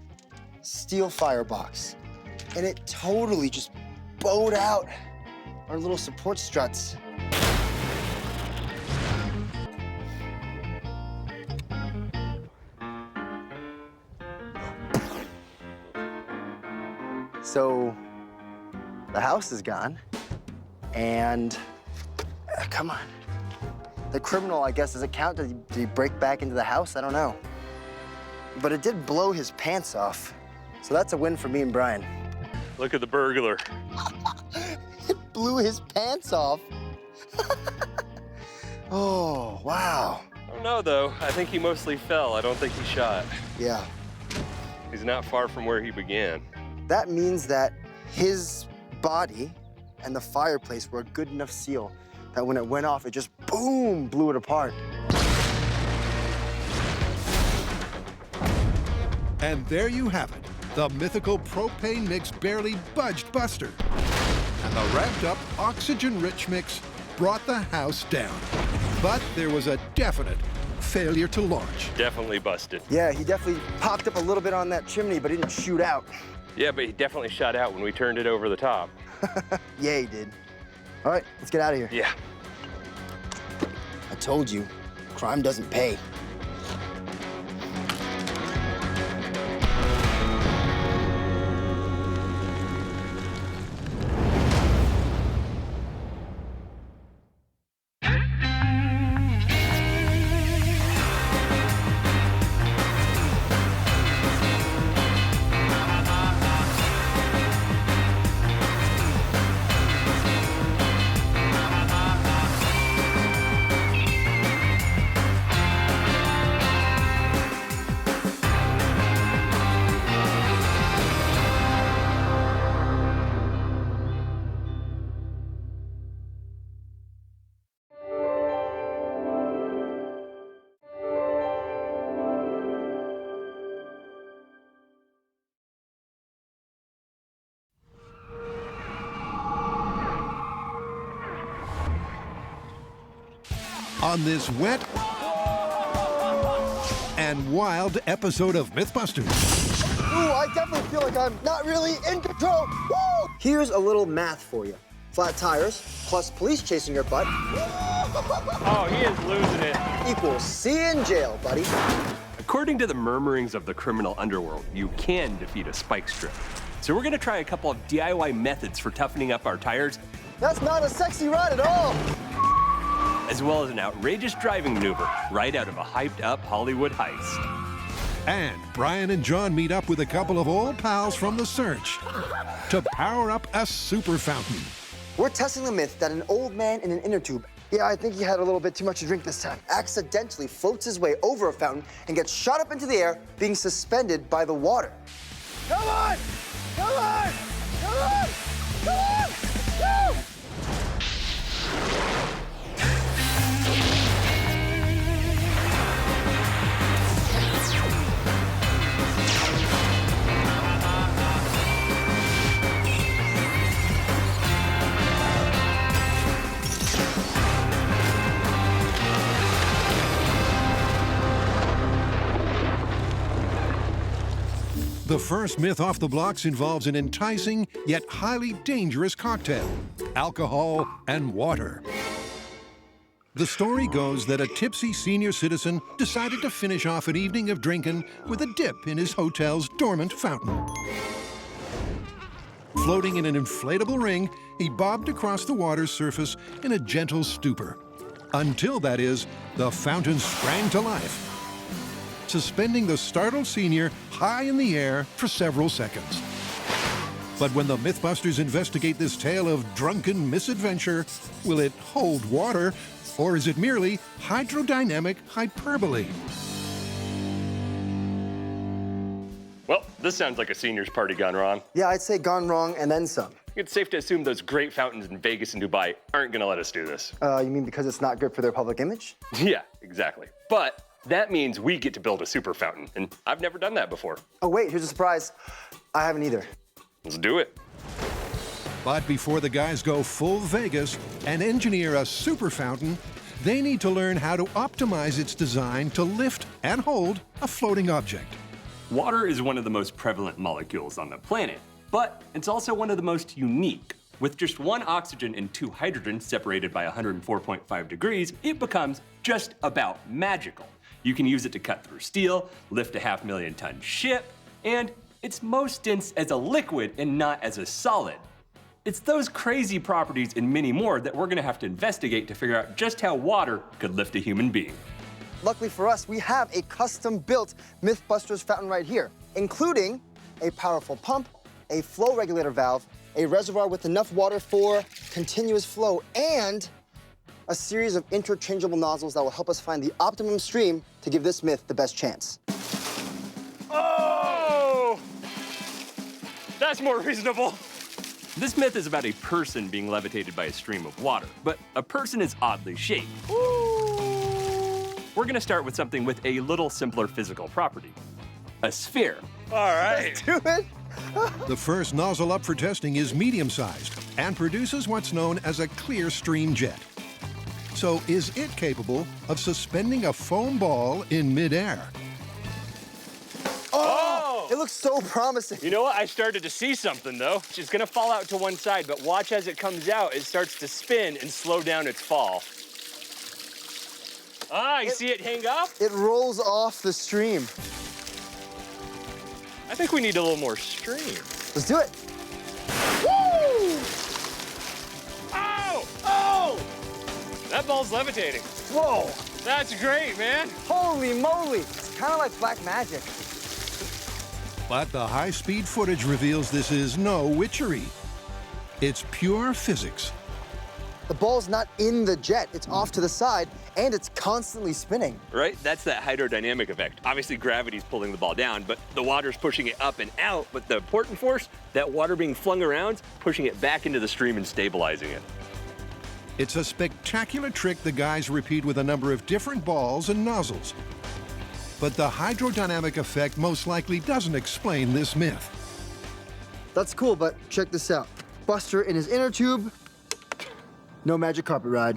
steel firebox, and it totally just bowed out our little support struts. So the house is gone, and come on. The criminal, I guess, does it count? Did he break back into the house? I don't know. But it did blow his pants off, so that's a win for me and Brian. Look at the burglar. It blew his pants off. Oh, wow. I don't know, though. I think he mostly fell. I don't think he shot. Yeah. He's not far from where he began. That means that his body and the fireplace were a good enough seal that when it went off, it just, boom, blew it apart. And there you have it. The mythical propane mix barely budged Buster. And the ramped-up oxygen-rich mix brought the house down. But there was a definite failure to launch. Definitely busted. Yeah, he definitely popped up a little bit on that chimney, but he didn't shoot out. Yeah, but he definitely shot out when we turned it over the top. Yeah, he did. All right, let's get out of here. Yeah. I told you, crime doesn't pay. on this wet and wild episode of Mythbusters. Ooh, I definitely feel like I'm not really in control. Woo! Here's a little math for you. Flat tires plus police chasing your butt Oh, he is losing it. equals C in jail, buddy. According to the murmurings of the criminal underworld, you can defeat a spike strip. So we're gonna try a couple of DIY methods for toughening up our tires, That's not a sexy ride at all. as well as an outrageous driving maneuver right out of a hyped-up Hollywood heist. And Brian and John meet up with a couple of old pals from the search to power up a super fountain. We're testing the myth that an old man in an inner tube, yeah, I think he had a little bit too much to drink this time, accidentally floats his way over a fountain and gets shot up into the air, being suspended by the water. Come on! Come on! Come on! Come on! Woo! The first myth off the blocks involves an enticing yet highly dangerous cocktail: alcohol and water. The story goes that a tipsy senior citizen decided to finish off an evening of drinking with a dip in his hotel's dormant fountain. Floating in an inflatable ring, he bobbed across the water's surface in a gentle stupor. Until, that is, the fountain sprang to life, suspending the startled senior high in the air for several seconds. But when the Mythbusters investigate this tale of drunken misadventure, will it hold water, or is it merely hydrodynamic hyperbole? Well, this sounds like a seniors party gone wrong. Yeah, I'd say gone wrong and then some. It's safe to assume those great fountains in Vegas and Dubai aren't gonna let us do this. You mean because it's not good for their public image? Yeah, exactly. But that means we get to build a super fountain, and I've never done that before. Oh, wait, here's a surprise. I haven't either. Let's do it. But before the guys go full Vegas and engineer a super fountain, they need to learn how to optimize its design to lift and hold a floating object. Water is one of the most prevalent molecules on the planet, but it's also one of the most unique. With just one oxygen and two hydrogens separated by 104.5 degrees, it becomes just about magical. You can use it to cut through steel, lift a 500,000-ton ship, and it's most dense as a liquid and not as a solid. It's those crazy properties and many more that we're gonna have to investigate to figure out just how water could lift a human being. Luckily for us, we have a custom-built Mythbusters fountain right here, including a powerful pump, a flow regulator valve, a reservoir with enough water for continuous flow, and a series of interchangeable nozzles that will help us find the optimum stream to give this myth the best chance. Oh! That's more reasonable. This myth is about a person being levitated by a stream of water, but a person is oddly shaped. We're gonna start with something with a little simpler physical property: a sphere. All right. Let's do it. The first nozzle up for testing is medium-sized and produces what's known as a clear stream jet. So is it capable of suspending a foam ball in midair? Oh! It looks so promising. You know what? I started to see something, though. She's gonna fall out to one side, but watch as it comes out, it starts to spin and slow down its fall. Ah, you see it hang up? It rolls off the stream. I think we need a little more stream. Let's do it. Woo! Oh! Oh! That ball's levitating. Whoa! That's great, man. Holy moly! It's kind of like black magic. But the high-speed footage reveals this is no witchery. It's pure physics. The ball's not in the jet, it's off to the side, and it's constantly spinning. Right? That's that hydrodynamic effect. Obviously, gravity's pulling the ball down, but the water's pushing it up and out. But the important force, that water being flung around, pushing it back into the stream and stabilizing it. It's a spectacular trick the guys repeat with a number of different balls and nozzles. But the hydrodynamic effect most likely doesn't explain this myth. That's cool, but check this out. Buster in his inner tube, no magic carpet ride.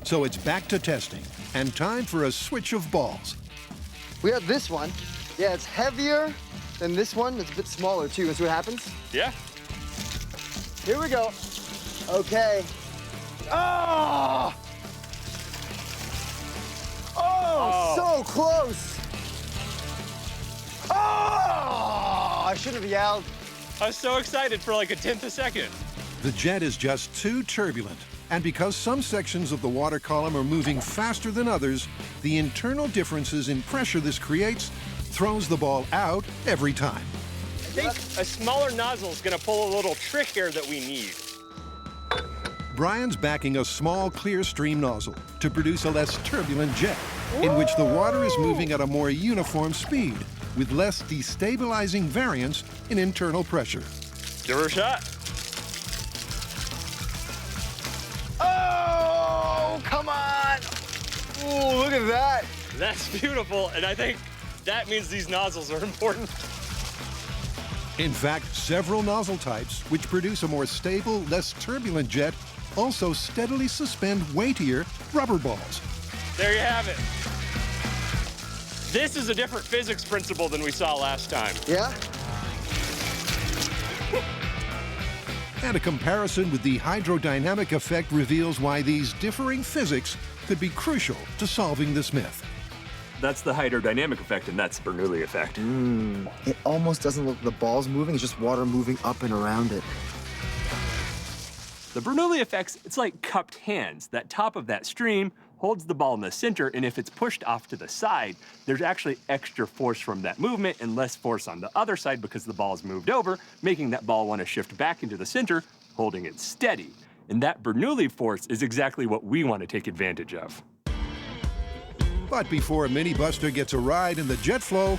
So it's back to testing, and time for a switch of balls. We have this one. Yeah, it's heavier than this one. It's a bit smaller, too. Let's see what happens. Yeah. Here we go. Okay. Oh! Oh, so close. Oh! I should have yelled. I was so excited for like a tenth of a second. The jet is just too turbulent, and because some sections of the water column are moving faster than others, the internal differences in pressure this creates throws the ball out every time. I think a smaller nozzle is going to pull a little trick here that we need. Brian's backing a small clear stream nozzle to produce a less turbulent jet, in which the water is moving at a more uniform speed, with less destabilizing variance in internal pressure. Give her a shot. Oh, come on. Ooh, look at that. That's beautiful, and I think that means these nozzles are important. In fact, several nozzle types, which produce a more stable, less turbulent jet, also steadily suspend weightier rubber balls. There you have it. This is a different physics principle than we saw last time. Yeah? And a comparison with the hydrodynamic effect reveals why these differing physics could be crucial to solving this myth. That's the hydrodynamic effect, and that's Bernoulli effect. It almost doesn't look like the ball's moving, it's just water moving up and around it. The Bernoulli effect's, it's like cupped hands. That top of that stream holds the ball in the center, and if it's pushed off to the side, there's actually extra force from that movement and less force on the other side because the ball's moved over, making that ball want to shift back into the center, holding it steady. And that Bernoulli force is exactly what we want to take advantage of. But before Mini Buster gets a ride in the jet flow,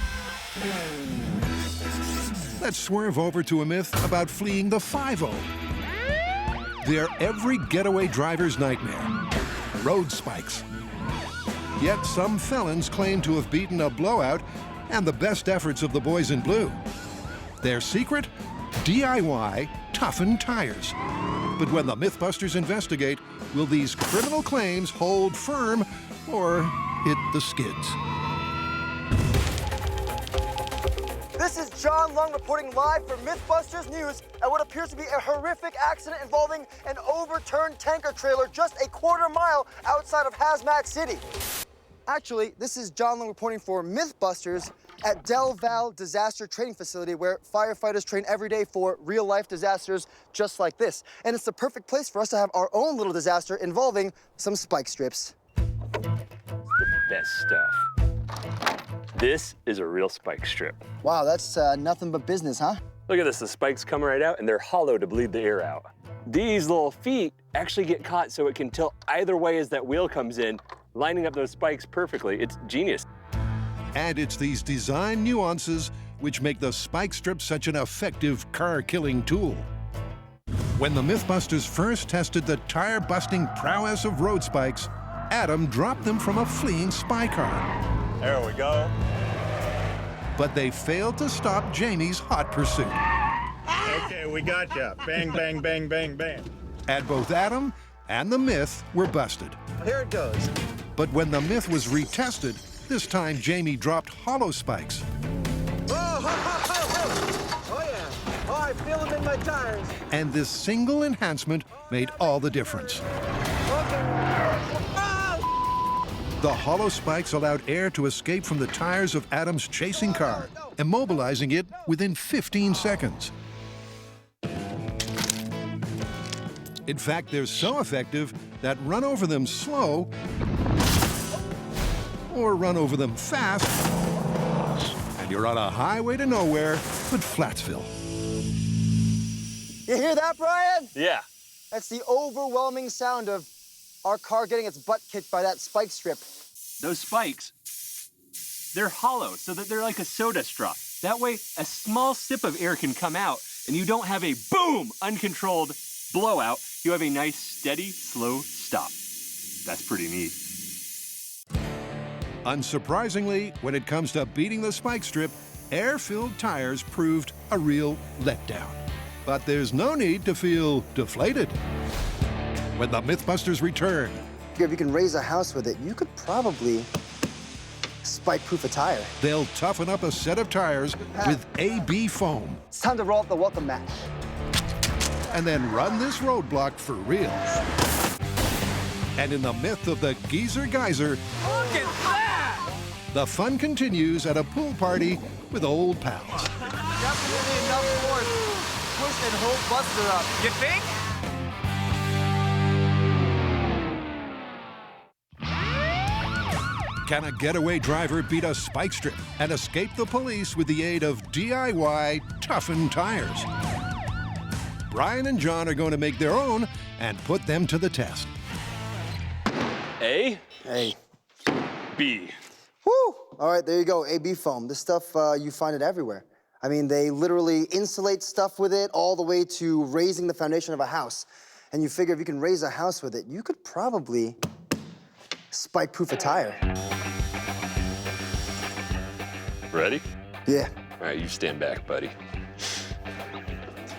let's swerve over to a myth about fleeing the 5-0. They're every getaway driver's nightmare, road spikes. Yet some felons claim to have beaten a blowout and the best efforts of the boys in blue. Their secret? DIY toughened tires. But when the Mythbusters investigate, will these criminal claims hold firm or hit the skids? This is John Lung reporting live for Mythbusters News at what appears to be a horrific accident involving an overturned tanker trailer just a quarter-mile outside of Hazmat City. Actually, this is John Lung reporting for Mythbusters at Del Val Disaster Training Facility, where firefighters train every day for real-life disasters just like this. And it's the perfect place for us to have our own little disaster involving some spike strips. The best stuff. This is a real spike strip. Wow, that's nothing but business, huh? Look at this, the spikes come right out and they're hollow to bleed the air out. These little feet actually get caught so it can tilt either way as that wheel comes in, lining up those spikes perfectly. It's genius. And it's these design nuances which make the spike strip such an effective car-killing tool. When the Mythbusters first tested the tire-busting prowess of road spikes, Adam dropped them from a fleeing spy car. There we go. But they failed to stop Jamie's hot pursuit. Okay, we got you. Bang, bang, bang, bang, bang. And both Adam and the myth were busted. Here it goes. But when the myth was retested, this time Jamie dropped hollow spikes. Oh, yeah. Oh, I feel them in my tires. And this single enhancement made all the difference. The hollow spikes allowed air to escape from the tires of Adam's chasing car, immobilizing it within 15 seconds. In fact, they're so effective that run over them slow or run over them fast, and you're on a highway to nowhere but Flatsville. You hear that, Brian? Yeah. That's the overwhelming sound of our car getting its butt kicked by that spike strip. Those spikes, they're hollow, so that they're like a soda straw. That way, a small sip of air can come out, and you don't have a boom, uncontrolled blowout. You have a nice, steady, slow stop. That's pretty neat. Unsurprisingly, when it comes to beating the spike strip, air-filled tires proved a real letdown. But there's no need to feel deflated. When the Mythbusters return, If you can raise a house with it, you could probably spike-proof a tire. They'll toughen up a set of tires with AB foam. It's time to roll up the welcome mat. And then run this roadblock for real. And in the myth of the Geezer Geyser, Look at that! the fun continues at a pool party with old pals. Definitely enough force to push and hold Buster up. You think? Can a getaway driver beat a spike strip and escape the police with the aid of DIY toughened tires? Brian and John are going to make their own and put them to the test. A? A. B. Woo! All right, there you go, AB foam. This stuff, you find it everywhere. I mean, they literally insulate stuff with it all the way to raising the foundation of a house. And you figure if you can raise a house with it, you could probably spike-proof a tire. Ready? Yeah. All right, you stand back, buddy.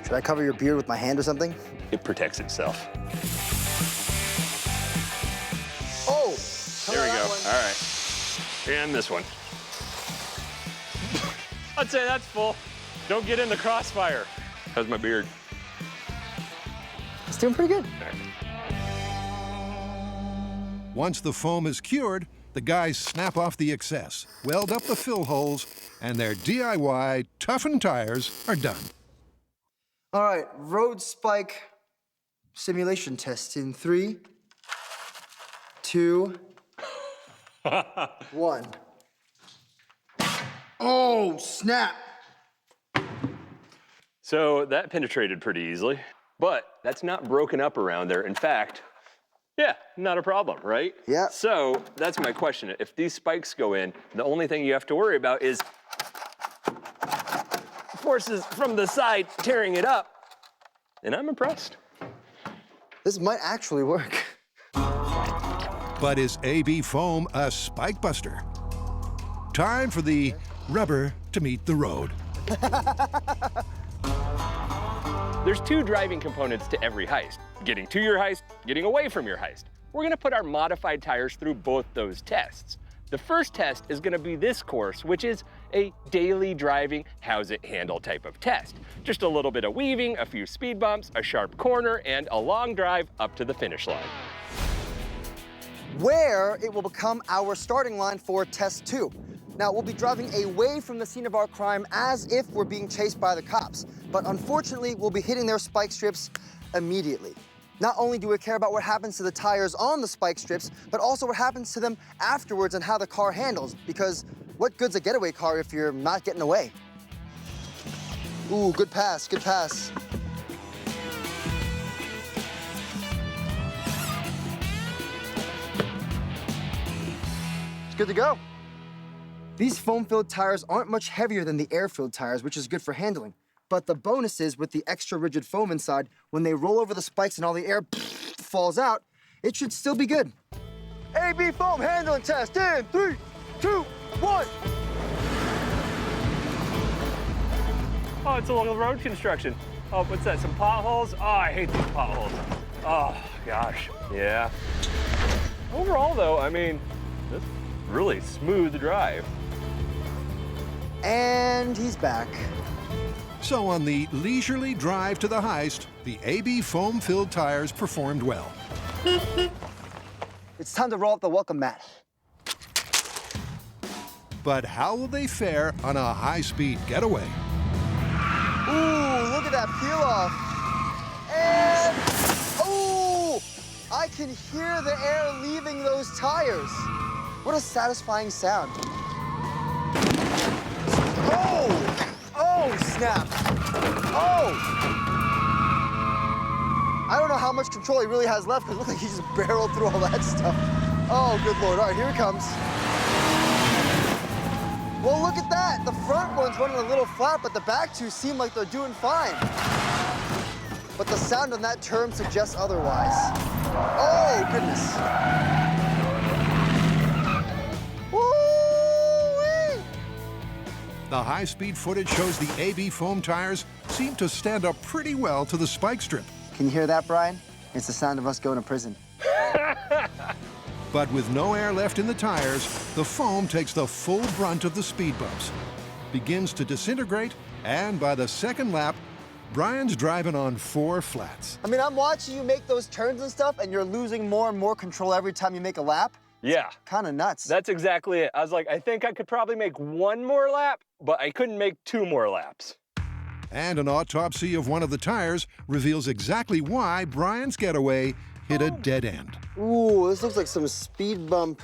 Should I cover your beard with my hand or something? It protects itself. Oh! There we go. All right. And this one. I'd say that's full. Don't get in the crossfire. How's my beard? It's doing pretty good. Once the foam is cured, the guys snap off the excess, weld up the fill holes, and their DIY toughened tires are done. All right, road spike simulation test in 3, 2, 1. Oh, snap! So that penetrated pretty easily, but that's not broken up around there. In fact, yeah, not a problem, right? Yeah. So that's my question. If these spikes go in, the only thing you have to worry about is forces from the side tearing it up. And I'm impressed. This might actually work. But is AB foam a spike buster? Time for the rubber to meet the road. There's 2 driving components to every heist. Getting to your heist, getting away from your heist. We're gonna put our modified tires through both those tests. The first test is gonna be this course, which is a daily driving, how's it handle type of test. Just a little bit of weaving, a few speed bumps, a sharp corner, and a long drive up to the finish line. Where it will become our starting line for test 2. Now, we'll be driving away from the scene of our crime as if we're being chased by the cops. But unfortunately, we'll be hitting their spike strips immediately. Not only do we care about what happens to the tires on the spike strips, but also what happens to them afterwards and how the car handles. Because what good's a getaway car if you're not getting away? Ooh, good pass, good pass. It's good to go. These foam-filled tires aren't much heavier than the air-filled tires, which is good for handling. But the bonus is with the extra rigid foam inside, when they roll over the spikes and all the air falls out, it should still be good. AB foam handling test in 3, 2, 1. Oh, it's a little road construction. Oh, what's that, some potholes? Oh, I hate these potholes. Oh, gosh, yeah. Overall, though, I mean, this is really smooth drive. And he's back. So on the leisurely drive to the heist, the AB foam-filled tires performed well. It's time to roll up the welcome mat. But how will they fare on a high-speed getaway? Ooh, look at that peel off. And, ooh, I can hear the air leaving those tires. What a satisfying sound. Oh, oh, snap. Oh. I don't know how much control he really has left because it looks like he just barreled through all that stuff. Oh, good Lord. All right, here it comes. Well, look at that. The front one's running a little flat, but the back two seem like they're doing fine. But the sound on that term suggests otherwise. Oh, goodness. Woo-wee! The high-speed footage shows the AB foam tires seem to stand up pretty well to the spike strip. Can you hear that, Brian? It's the sound of us going to prison. But with no air left in the tires, the foam takes the full brunt of the speed bumps, begins to disintegrate, and by the second lap, Brian's driving on 4 flats. I mean, I'm watching you make those turns and stuff, and you're losing more and more control every time you make a lap. Yeah. Kind of nuts. That's exactly it. I was like, I think I could probably make 1 more lap, but I couldn't make 2 more laps. And an autopsy of one of the tires reveals exactly why Brian's getaway hit a dead end. Ooh, this looks like some speed bump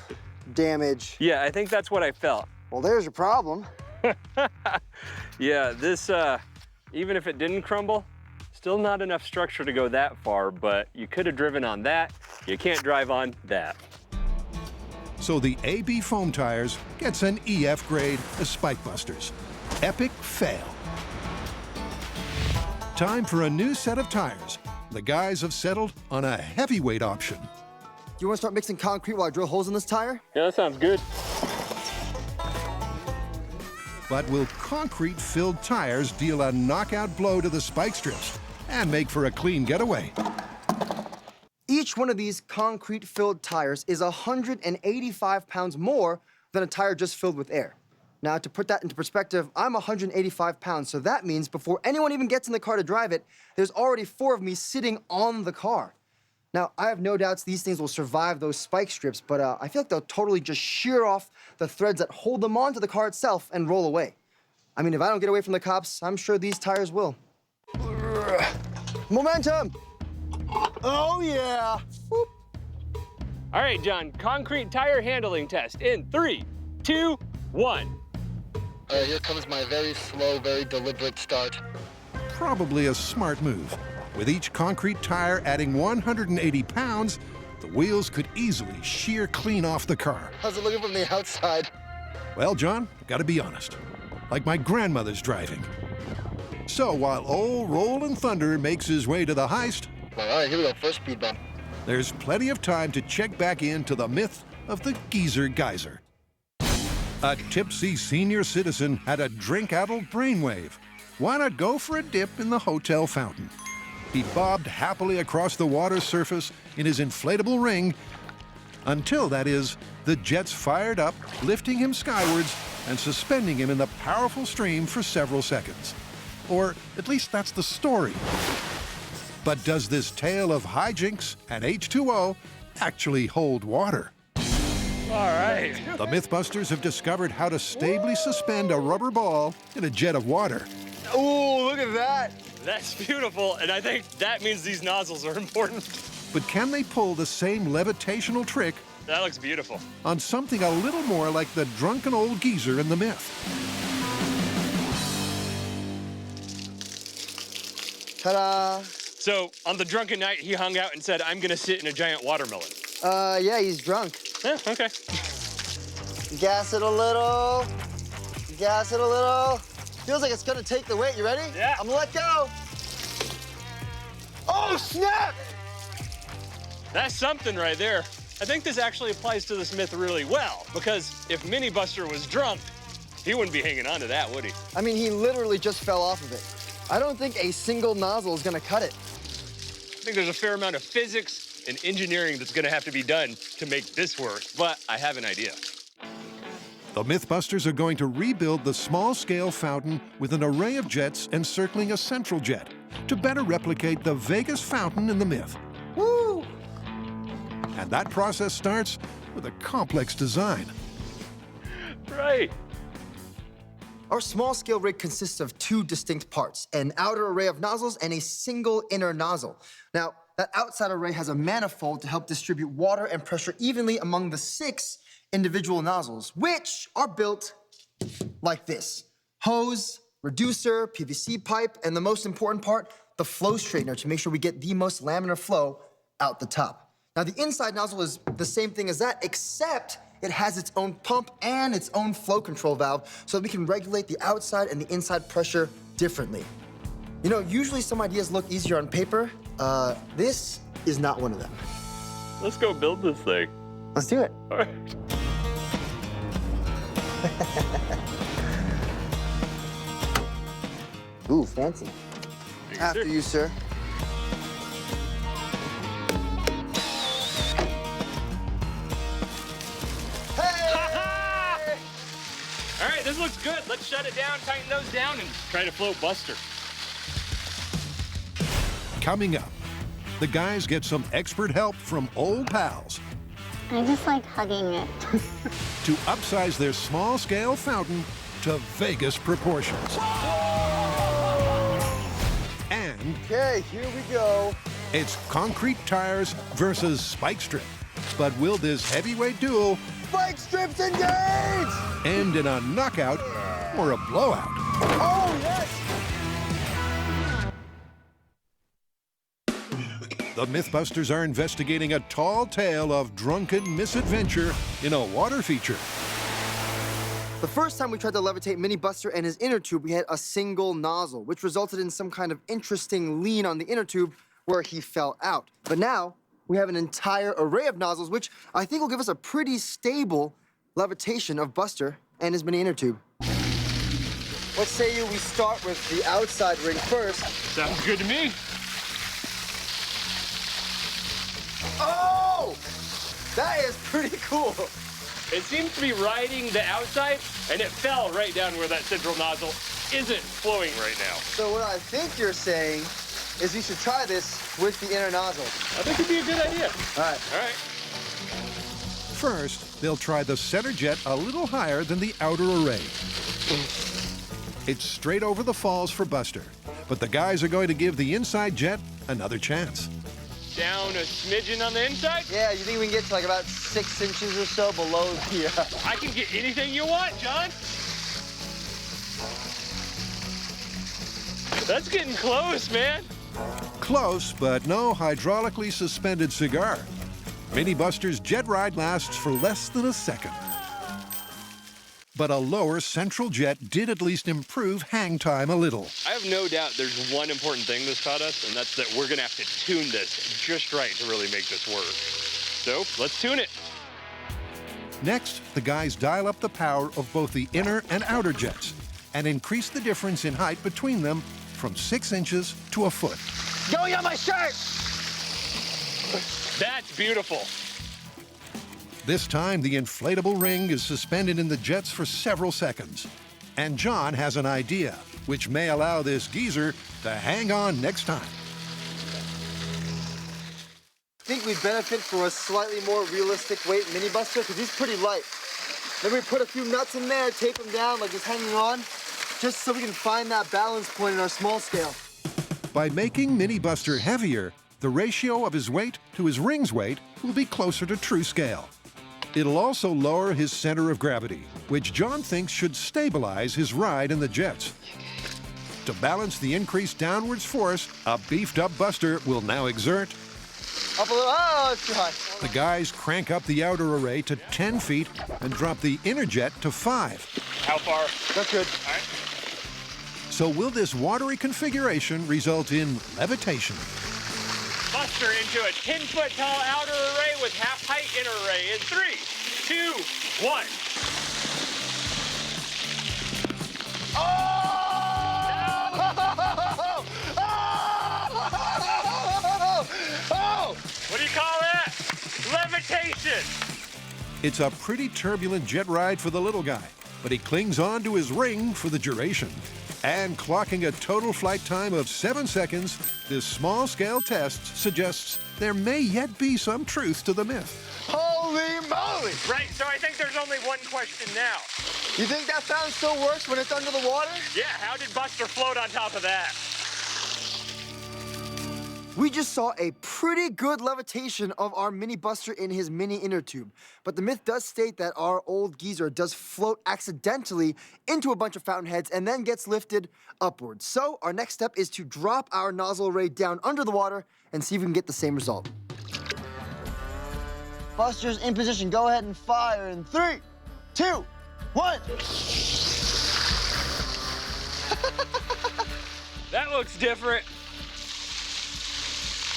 damage. Yeah, I think that's what I felt. Well, there's your problem. Yeah, this, even if it didn't crumble, still not enough structure to go that far, but you could have driven on that. You can't drive on that. So the AB foam tires gets an EF grade as Spikebusters. Epic fail. Time for a new set of tires. The guys have settled on a heavyweight option. Do you want to start mixing concrete while I drill holes in this tire? Yeah, that sounds good. But will concrete-filled tires deal a knockout blow to the spike strips and make for a clean getaway? Each one of these concrete-filled tires is 185 pounds more than a tire just filled with air. Now, to put that into perspective, I'm 185 pounds, so that means before anyone even gets in the car to drive it, there's already 4 of me sitting on the car. Now, I have no doubts these things will survive those spike strips, but I feel like they'll totally just shear off the threads that hold them onto the car itself and roll away. I mean, if I don't get away from the cops, I'm sure these tires will. Momentum! Oh, yeah! Whoop. All right, John, concrete tire handling test in 3, 2, 1. Here comes my very slow, very deliberate start. Probably a smart move. With each concrete tire adding 180 pounds, the wheels could easily shear clean off the car. How's it looking from the outside? Well, John, I've got to be honest. Like my grandmother's driving. So while old Rollin' Thunder makes his way to the heist, All right, here we go, first speed bump. there's plenty of time to check back into the myth of the geezer geyser. A tipsy senior citizen had a drink-addled brainwave. Why not go for a dip in the hotel fountain? He bobbed happily across the water surface in his inflatable ring until, that is, the jets fired up, lifting him skywards and suspending him in the powerful stream for several seconds. Or at least that's the story. But does this tale of hijinks and H2O actually hold water? All right. The Mythbusters have discovered how to stably suspend a rubber ball in a jet of water. Ooh, look at that! That's beautiful, and I think that means these nozzles are important. But can they pull the same levitational trick That looks beautiful. on something a little more like the drunken old geezer in the myth? Ta-da! So, on the drunken night, he hung out and said, I'm gonna sit in a giant watermelon. Yeah, he's drunk. Yeah, okay. Gas it a little. Gas it a little. Feels like it's gonna take the weight. You ready? Yeah. I'm gonna let go. Oh, snap! That's something right there. I think this actually applies to this myth really well, because if Mini Buster was drunk, he wouldn't be hanging on to that, would he? I mean, he literally just fell off of it. I don't think a single nozzle is gonna cut it. I think there's a fair amount of physics and engineering that's gonna have to be done to make this work, but I have an idea. The Mythbusters are going to rebuild the small-scale fountain with an array of jets encircling a central jet to better replicate the Vegas fountain in the myth. Woo! And that process starts with a complex design. Right. Our small-scale rig consists of 2 distinct parts, an outer array of nozzles and a single inner nozzle. Now, that outside array has a manifold to help distribute water and pressure evenly among the 6 individual nozzles, which are built like this. Hose, reducer, PVC pipe, and the most important part, the flow straightener to make sure we get the most laminar flow out the top. Now, the inside nozzle is the same thing as that, except it has its own pump and its own flow control valve so that we can regulate the outside and the inside pressure differently. You know, usually some ideas look easier on paper. This is not one of them. Let's go build this thing. Let's do it. All right. Ooh, fancy. After you, sir. this looks good. Let's shut it down, tighten those down, and try to float Buster. Coming up, the guys get some expert help from old pals I just like hugging it. to upsize their small-scale fountain to Vegas proportions. And okay, here we go. It's concrete tires versus spike strip. But will this heavyweight duel Spike strips engage! end in a knockout or a blowout? Oh, yes! The Mythbusters are investigating a tall tale of drunken misadventure in a water feature. The first time we tried to levitate Mini Buster and his inner tube, we had a single nozzle, which resulted in some kind of interesting lean on the inner tube where he fell out. But now, we have an entire array of nozzles, which I think will give us a pretty stable levitation of Buster and his mini inner tube. What say you we start with the outside ring first? Sounds good to me. Oh! That is pretty cool. It seems to be riding the outside, and it fell right down where that central nozzle isn't flowing right now. So what I think you're saying is we should try this with the inner nozzle. I think it'd be a good idea. All right. All right. First, they'll try the center jet a little higher than the outer array. It's straight over the falls for Buster, but the guys are going to give the inside jet another chance. Down a smidgen on the inside? Yeah, you think we can get to like about 6 inches or so below the... I can get anything you want, John. That's getting close, man. Close, but no hydraulically suspended cigar. Mini Buster's jet ride lasts for less than a second. But a lower central jet did at least improve hang time a little. I have no doubt there's one important thing this taught us, and that's that we're gonna have to tune this just right to really make this work. So, let's tune it. Next, the guys dial up the power of both the inner and outer jets and increase the difference in height between them from 6 inches to a foot. Going on my shirt! That's beautiful. This time, the inflatable ring is suspended in the jets for several seconds. And John has an idea, which may allow this geezer to hang on next time. I think we benefit from a slightly more realistic weight Mini Buster because he's pretty light. Then we put a few nuts in there, tape him down like he's hanging on, just so we can find that balance point in our small scale. By making Mini Buster heavier, the ratio of his weight to his ring's weight will be closer to true scale. It'll also lower his center of gravity, which John thinks should stabilize his ride in the jets. To balance the increased downwards force, a beefed-up Buster will now exert. Up a little, oh, it's too high. The guys crank up the outer array to 10 feet and drop the inner jet to 5. How far? That's good. All right. So will this watery configuration result in levitation? Buster into a 10-foot tall outer array with half-height inner array in 3, 2, 1. What do you call that? Levitation. It's a pretty turbulent jet ride for the little guy, but he clings on to his ring for the duration. And clocking a total flight time of 7 seconds, this small-scale test suggests there may yet be some truth to the myth. Holy moly! Right, so I think there's only one question now. You think that sound still works when it's under the water? Yeah, how did Buster float on top of that? We just saw a pretty good levitation of our Mini Buster in his mini inner tube. But the myth does state that our old geezer does float accidentally into a bunch of fountain heads and then gets lifted upwards. So our next step is to drop our nozzle array down under the water and see if we can get the same result. Buster's in position. Go ahead and fire in 3, 2, 1. That looks different.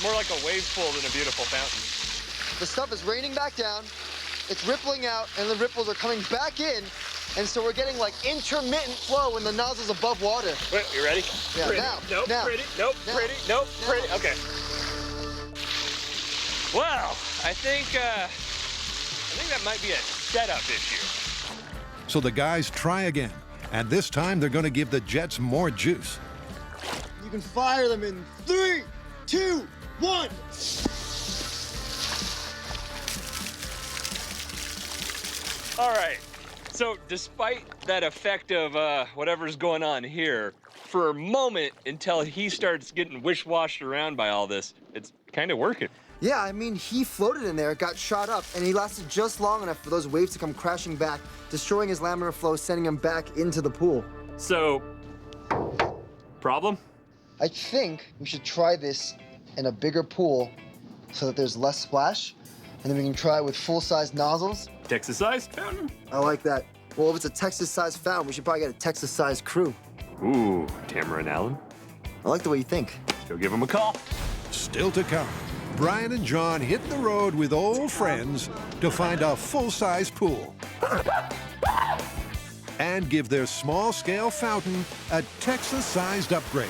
More like a wave pool than a beautiful fountain. The stuff is raining back down, it's rippling out, and the ripples are coming back in, and so we're getting like intermittent flow when the nozzle's above water. Wait, you ready? Yeah, pretty. now. Nope, now, pretty. Nope, now, pretty. Nope, now. pretty. Okay. Well, I think that might be a setup issue. So the guys try again, And this time, they're going to give the jets more juice. You can fire them in 3, 2, 1. All right, so despite that effect of whatever's going on here, for a moment until he starts getting wish-washed around by all this, it's kind of working. Yeah, I mean, he floated in there, got shot up, and he lasted just long enough for those waves to come crashing back, destroying his laminar flow, sending him back into the pool. So, problem? I think we should try this in a bigger pool so that there's less splash, and then we can try it with full-size nozzles. Texas-sized fountain? I like that. Well, if it's a Texas-sized fountain, we should probably get a Texas-sized crew. Ooh, Tamara and Alan? I like the way you think. Let's go give them a call. Still to come, Brian and John hit the road with old friends to find a full-size pool and give their small-scale fountain a Texas-sized upgrade.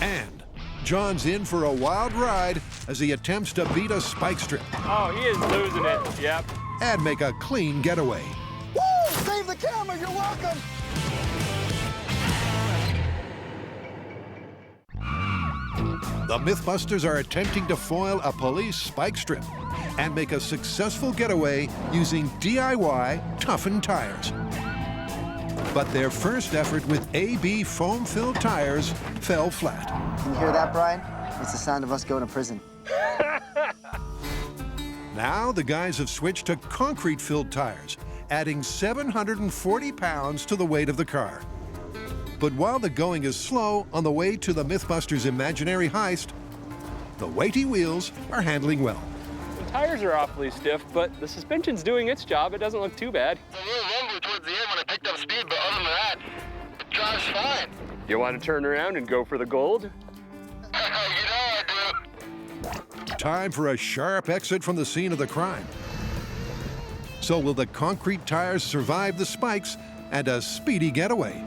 And John's in for a wild ride as he attempts to beat a spike strip. Oh, he is losing it, yep. And make a clean getaway. Woo! Save the camera, you're welcome! The Mythbusters are attempting to foil a police spike strip and make a successful getaway using DIY toughened tires. But their first effort with AB foam-filled tires fell flat. Can you hear that, Brian? It's the sound of us going to prison. Now the guys have switched to concrete-filled tires, adding 740 pounds to the weight of the car. But while the going is slow on the way to the Mythbusters' imaginary heist, the weighty wheels are handling well. The tires are awfully stiff, but the suspension's doing its job. It doesn't look too bad. A little rumble towards the end when I picked up speed, but other than that, it drives fine. You want to turn around and go for the gold? You know I do. Time for a sharp exit from the scene of the crime. So will the concrete tires survive the spikes and a speedy getaway?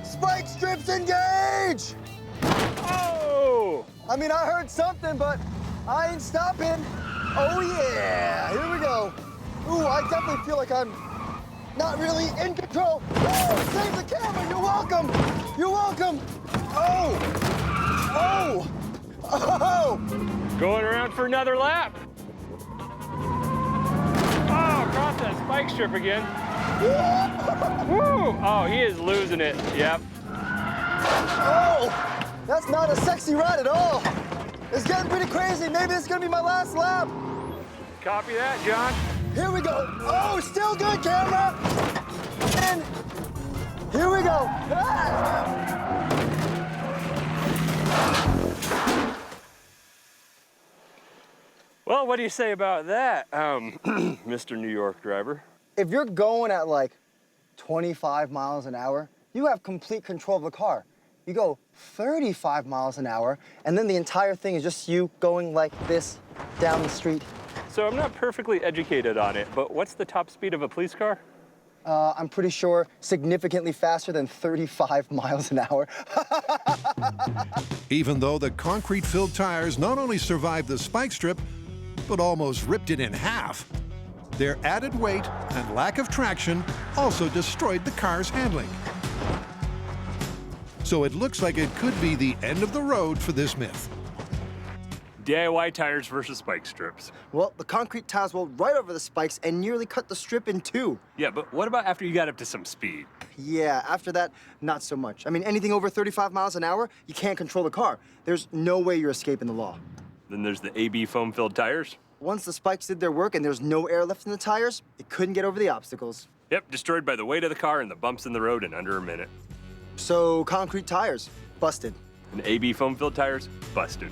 Spike strips engage! Oh! I mean, I heard something, but I ain't stopping. Oh yeah, here we go. Ooh, I definitely feel like I'm not really in control. Oh, save the camera, you're welcome. You're welcome. Oh, oh, oh. Going around for another lap. Oh, across that spike strip again. Woo! Oh, he is losing it. Yep. Oh, that's not a sexy ride at all. It's getting pretty crazy. Maybe this is gonna be my last lap. Copy that, John. Here we go. Oh, still good, camera. And here we go. Ah. Well, what do you say about that, Mr. New York driver? If you're going at like 25 miles an hour, you have complete control of the car. You go 35 miles an hour, and then the entire thing is just you going like this down the street. So I'm not perfectly educated on it, but what's the top speed of a police car? I'm pretty sure significantly faster than 35 miles an hour. Even though the concrete-filled tires not only survived the spike strip, but almost ripped it in half. Their added weight and lack of traction also destroyed the car's handling. So it looks like it could be the end of the road for this myth. DIY tires versus spike strips. Well, the concrete tires rolled right over the spikes and nearly cut the strip in two. Yeah, but what about after you got up to some speed? Yeah, after that, not so much. I mean, anything over 35 miles an hour, you can't control the car. There's no way you're escaping the law. Then there's the AB foam-filled tires. Once the spikes did their work and there's no air left in the tires, it couldn't get over the obstacles. Yep, destroyed by the weight of the car and the bumps in the road in under a minute. So, concrete tires, busted. And AB foam-filled tires, busted.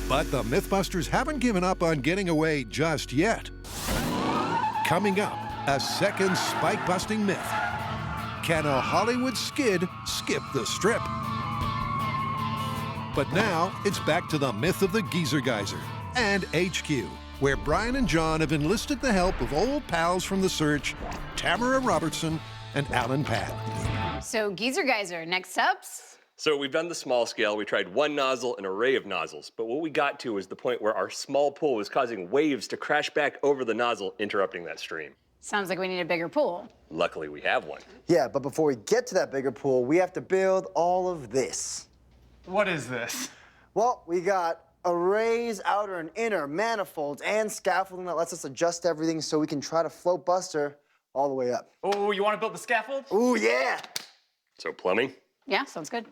But the Mythbusters haven't given up on getting away just yet. Coming up, a second spike-busting myth. Can a Hollywood skid skip the strip? But now, it's back to the myth of the Geezer Geyser and HQ, where Brian and John have enlisted the help of old pals from the search, Tamara Robertson and Alan Padd. So, Geezer Geyser, next ups? So we've done the small scale. We tried one nozzle, an array of nozzles. But what we got to was the point where our small pool was causing waves to crash back over the nozzle, interrupting that stream. Sounds like we need a bigger pool. Luckily, we have one. Yeah, but before we get to that bigger pool, we have to build all of this. What is this? Well, we got arrays, outer and inner, manifolds, and scaffolding that lets us adjust everything so we can try to float Buster all the way up. Oh, you want to build the scaffold? Ooh, yeah! So plumbing? Yeah, sounds good.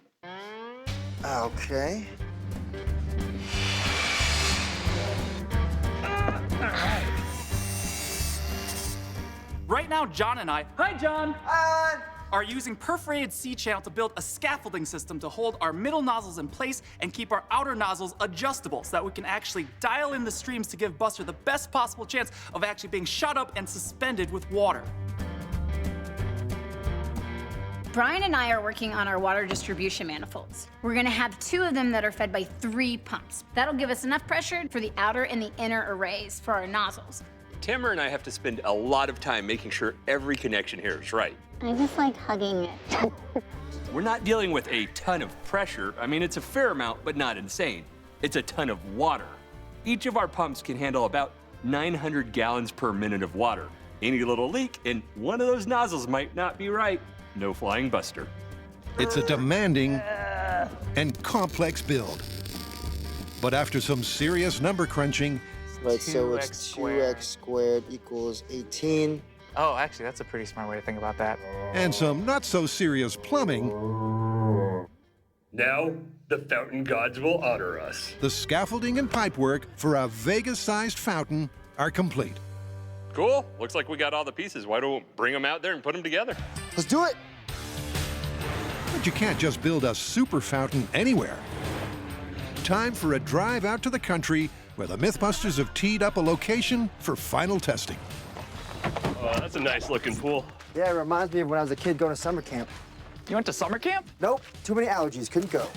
Okay. Right now, John and I, hi John, are using perforated C-channel to build a scaffolding system to hold our middle nozzles in place and keep our outer nozzles adjustable so that we can actually dial in the streams to give Buster the best possible chance of actually being shot up and suspended with water. Brian and I are working on our water distribution manifolds. We're gonna have 2 of them that are fed by 3 pumps. That'll give us enough pressure for the outer and the inner arrays for our nozzles. Tamara and I have to spend a lot of time making sure every connection here is right. I just like hugging it. We're not dealing with a ton of pressure. I mean, it's a fair amount, but not insane. It's a ton of water. Each of our pumps can handle about 900 gallons per minute of water. Any little leak, and one of those nozzles might not be right. No flying Buster. It's a demanding and complex build. But after some serious number crunching, Right, so it's 2x squared equals 18. Oh, actually, that's a pretty smart way to think about that. and some not-so-serious plumbing, Now, the fountain gods will honor us. the scaffolding and pipework for a Vegas-sized fountain are complete. Cool. Looks like we got all the pieces. Why don't we bring them out there and put them together? Let's do it. But you can't just build a super fountain anywhere. Time for a drive out to the country where the Mythbusters have teed up a location for final testing. Oh, that's a nice looking pool. Yeah, it reminds me of when I was a kid going to summer camp. You went to summer camp? Nope, too many allergies, couldn't go.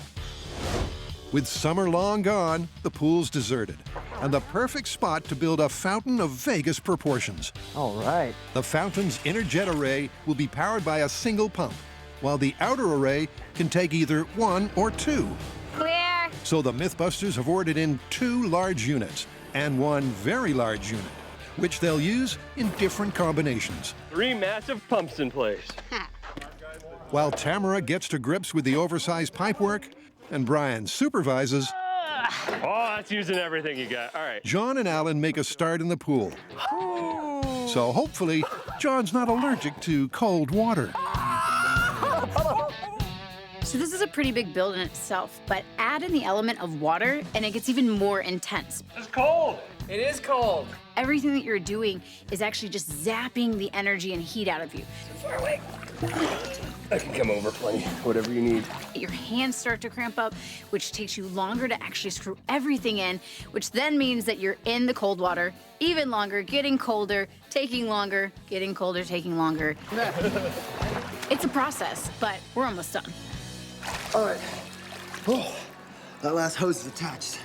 With summer long gone, the pool's deserted, and the perfect spot to build a fountain of Vegas proportions. All right. The fountain's inner jet array will be powered by a single pump, while the outer array can take either 1 or 2. Clear. So the Mythbusters have ordered in 2 large units and 1 very large unit, which they'll use in different combinations. 3 massive pumps in place. While Tamara gets to grips with the oversized pipework and Brian supervises, Oh, that's using everything you got. All right. John and Alan make a start in the pool. So hopefully, John's not allergic to cold water. So this is a pretty big build in itself, but add in the element of water and it gets even more intense. It's cold. It is cold. Everything that you're doing is actually just zapping the energy and heat out of you. Far away. I can come over plenty, whatever you need. Your hands start to cramp up, which takes you longer to actually screw everything in, which then means that you're in the cold water even longer, getting colder, taking longer, getting colder, taking longer. It's a process, but we're almost done. All right. Oh, that last hose is attached.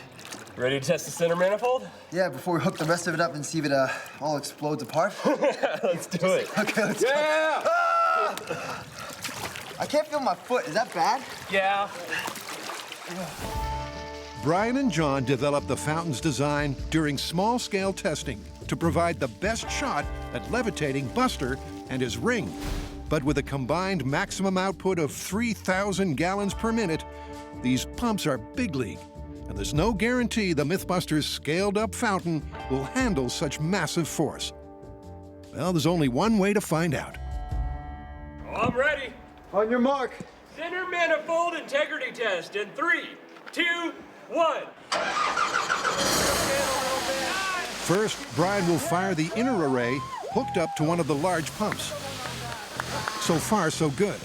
Ready to test the center manifold? Yeah, before we hook the rest of it up and see if it all explodes apart. Let's do it. Okay, let's go. Ah! I can't feel my foot. Is that bad? Yeah. Brian and John developed the fountain's design during small-scale testing to provide the best shot at levitating Buster and his ring. But with a combined maximum output of 3,000 gallons per minute, these pumps are big league, and there's no guarantee the Mythbusters' scaled-up fountain will handle such massive force. Well, there's only one way to find out. I'm ready. On your mark. Center manifold integrity test in 3, 2, 1. First, Brian will fire the inner array hooked up to one of the large pumps. So far, so good.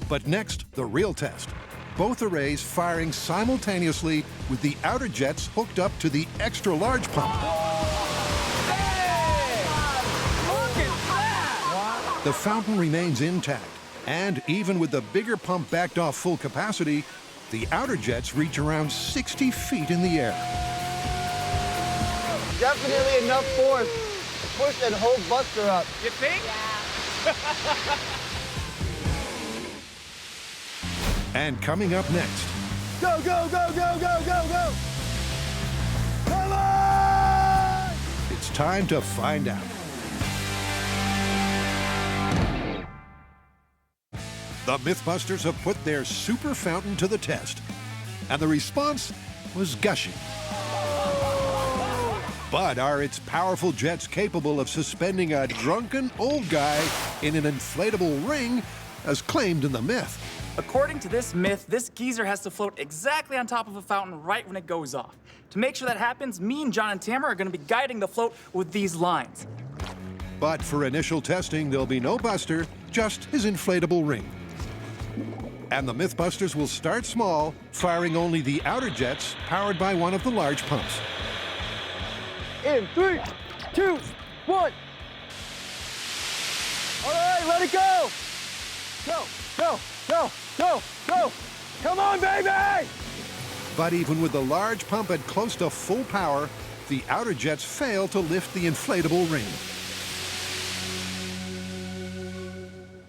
But next, the real test. Both arrays firing simultaneously with the outer jets hooked up to the extra large pump. The fountain remains intact, and even with the bigger pump backed off full capacity, the outer jets reach around 60 feet in the air. Definitely enough force to push and hold Buster up. You think? And coming up next, Go, go, go, go, go, go, go! Come on! it's time to find out. The Mythbusters have put their super fountain to the test, and the response was gushing. But are its powerful jets capable of suspending a drunken old guy in an inflatable ring, as claimed in the myth? According to this myth, this geezer has to float exactly on top of a fountain right when it goes off. To make sure that happens, me and John and Tamara are going to be guiding the float with these lines. But for initial testing, there'll be no Buster, just his inflatable ring. And the Mythbusters will start small, firing only the outer jets powered by one of the large pumps. In 3, 2, 1. All right, let it go. Go, go, go, go, go. Come on, baby! But even with the large pump at close to full power, the outer jets fail to lift the inflatable ring.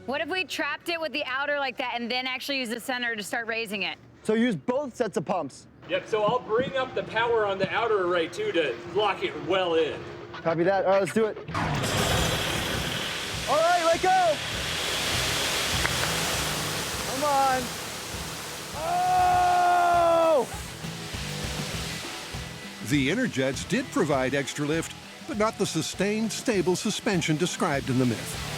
What if we trapped it with the outer like that and then actually use the center to start raising it? So use both sets of pumps. Yep, so I'll bring up the power on the outer array too to lock it well in. Copy that. All right, let's do it. All right, let go. Come on. Oh! The inner jets did provide extra lift, but not the sustained, stable suspension described in the myth.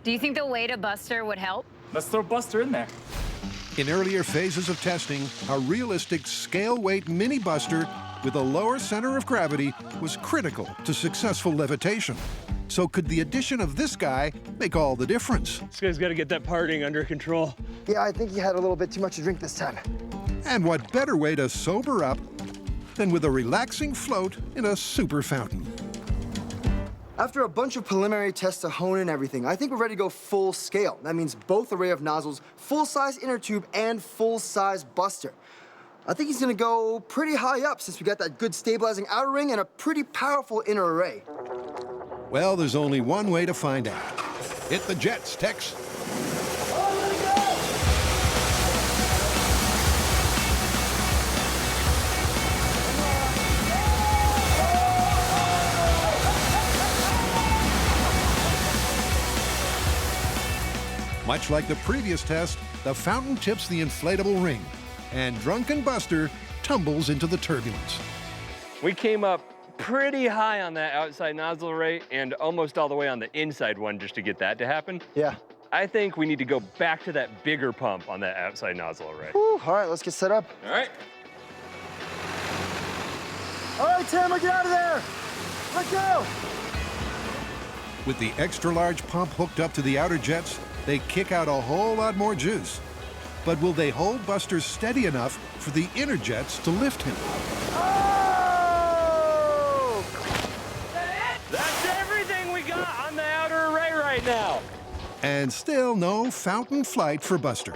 Do you think the weight of Buster would help? Let's throw Buster in there. In earlier phases of testing, a realistic scale-weight mini Buster with a lower center of gravity was critical to successful levitation. So could the addition of this guy make all the difference? This guy's got to get that partying under control. Yeah, I think he had a little bit too much to drink this time. And what better way to sober up than with a relaxing float in a super fountain? After a bunch of preliminary tests to hone in everything, I think we're ready to go full scale. That means both array of nozzles, full-size inner tube, and full-size Buster. I think he's gonna go pretty high up since we got that good stabilizing outer ring and a pretty powerful inner array. Well, there's only one way to find out. Hit the jets, Tex. Much like the previous test, the fountain tips the inflatable ring, and Drunken Buster tumbles into the turbulence. We came up pretty high on that outside nozzle array and almost all the way on the inside one just to get that to happen. Yeah. I think we need to go back to that bigger pump on that outside nozzle array. Whew, all right, let's get set up. All right. All right, Tamara, get out of there. Let go. With the extra large pump hooked up to the outer jets, they kick out a whole lot more juice. But will they hold Buster steady enough for the inner jets to lift him? Oh! That's everything we got on the outer array right now. And still no fountain flight for Buster.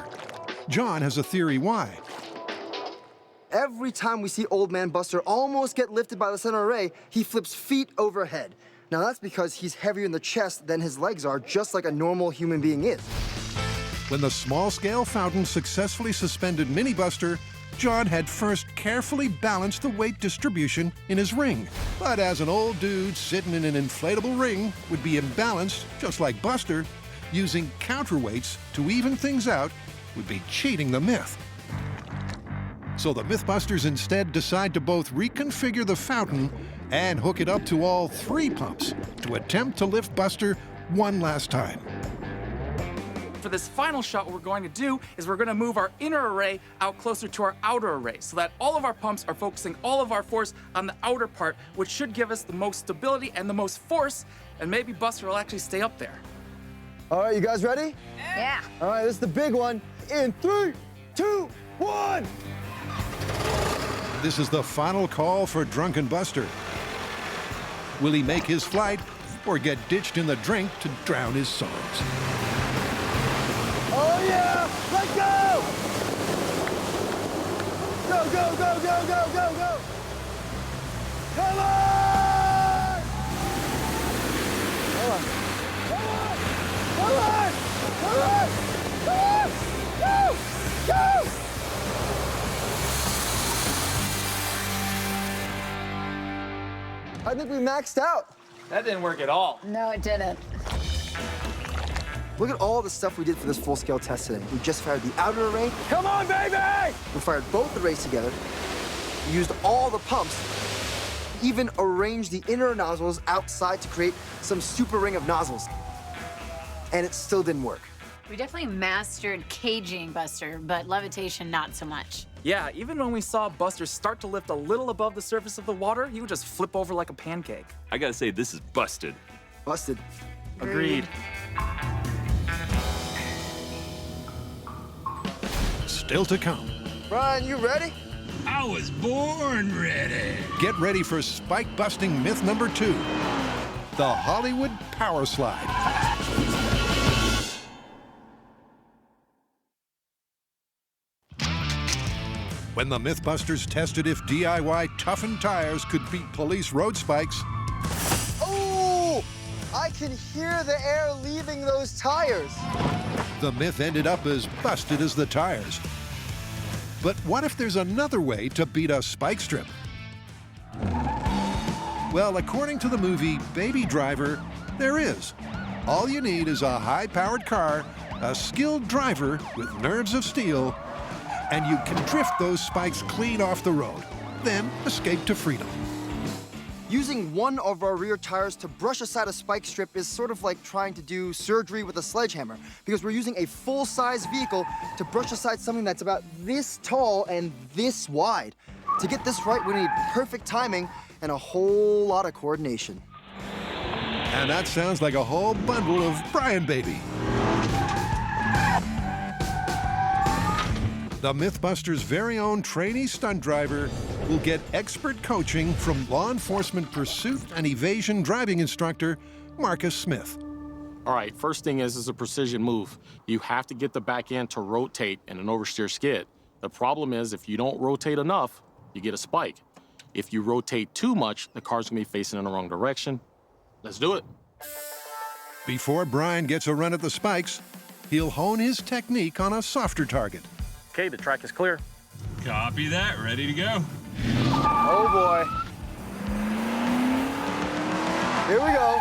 John has a theory why. Every time we see Old Man Buster almost get lifted by the center array, he flips feet overhead. Now that's because he's heavier in the chest than his legs are, just like a normal human being is. When the small-scale fountain successfully suspended Mini Buster, John had first carefully balanced the weight distribution in his ring. But as an old dude sitting in an inflatable ring would be imbalanced, just like Buster, using counterweights to even things out would be cheating the myth. So the Mythbusters instead decide to both reconfigure the fountain and hook it up to all 3 pumps to attempt to lift Buster one last time. For this final shot, what we're going to do is we're going to move our inner array out closer to our outer array so that all of our pumps are focusing all of our force on the outer part, which should give us the most stability and the most force, and maybe Buster will actually stay up there. All right, you guys ready? Yeah. All right, this is the big one. In 3, 2, 1. This is the final call for Drunken Buster. Will he make his flight or get ditched in the drink to drown his sorrows? Oh yeah! Let go! Go, go, go, go, go, go, go! Come on! Come on! Come on! Come on! Come on! Come on! Go! Go! I think we maxed out. That didn't work at all. No, it didn't. Look at all the stuff we did for this full-scale test today. We just fired the outer array. Come on, baby! We fired both arrays together. We used all the pumps. Even arranged the inner nozzles outside to create some super ring of nozzles. And it still didn't work. We definitely mastered caging Buster, but levitation not so much. Yeah, even when we saw Buster start to lift a little above the surface of the water, he would just flip over like a pancake. I gotta say, this is busted. Busted. Agreed. Still to come. Brian, you ready? I was born ready. Get ready for spike-busting myth number 2, the Hollywood Power Slide. When the Mythbusters tested if DIY toughened tires could beat police road spikes, Oh! I can hear the air leaving those tires. the myth ended up as busted as the tires. But what if there's another way to beat a spike strip? Well, according to the movie Baby Driver, there is. All you need is a high-powered car, a skilled driver with nerves of steel, and you can drift those spikes clean off the road, then escape to freedom. Using one of our rear tires to brush aside a spike strip is sort of like trying to do surgery with a sledgehammer, because we're using a full-size vehicle to brush aside something that's about this tall and this wide. To get this right, we need perfect timing and a whole lot of coordination. And that sounds like a whole bundle of Brian Baby. The Mythbusters' very own trainee stunt driver will get expert coaching from law enforcement pursuit and evasion driving instructor Marcus Smith. All right, first thing is a precision move. You have to get the back end to rotate in an oversteer skid. The problem is if you don't rotate enough, you get a spike. If you rotate too much, the car's gonna be facing in the wrong direction. Let's do it. Before Brian gets a run at the spikes, he'll hone his technique on a softer target. Okay, the track is clear. Copy that. Ready to go. Oh boy. Here we go.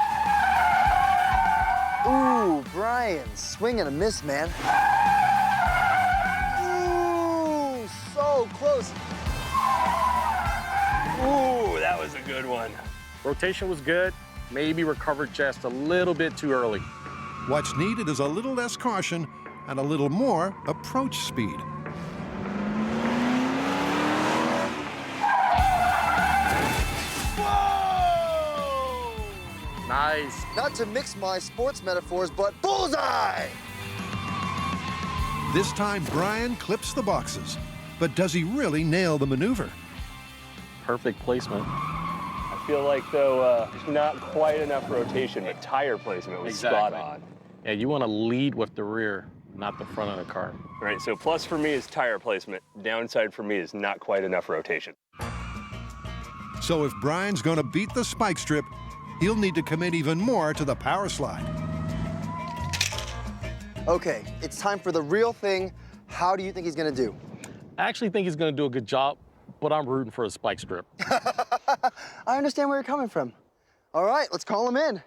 Ooh, Brian, swing and a miss, man. Ooh, so close. Ooh, that was a good one. Rotation was good, maybe recovered just a little bit too early. What's needed is a little less caution and a little more approach speed. Nice. Not to mix my sports metaphors, but bullseye! This time, Brian clips the boxes. But does he really nail the maneuver? Perfect placement. I feel like, though, not quite enough rotation, but tire placement was spot on. Yeah, you want to lead with the rear, not the front of the car. All right, so plus for me is tire placement. Downside for me is not quite enough rotation. So if Brian's going to beat the spike strip, he'll need to commit even more to the power slide. Okay, it's time for the real thing. How do you think he's gonna do? I actually think he's going to do a good job, but I'm rooting for a spike strip. I understand where you're coming from. All right, let's call him in.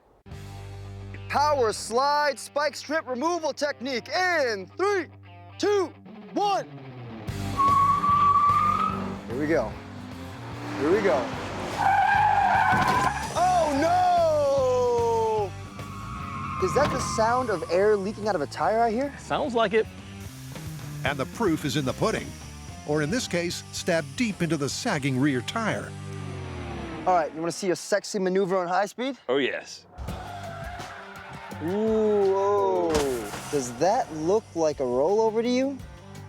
Power slide spike strip removal technique in 3, 2, 1. Here we go. Here we go. Oh no! Is that the sound of air leaking out of a tire I hear? Sounds like it. And the proof is in the pudding. Or in this case, stabbed deep into the sagging rear tire. All right, you wanna see a sexy maneuver on high speed? Oh, yes. Ooh, oh. Does that look like a rollover to you?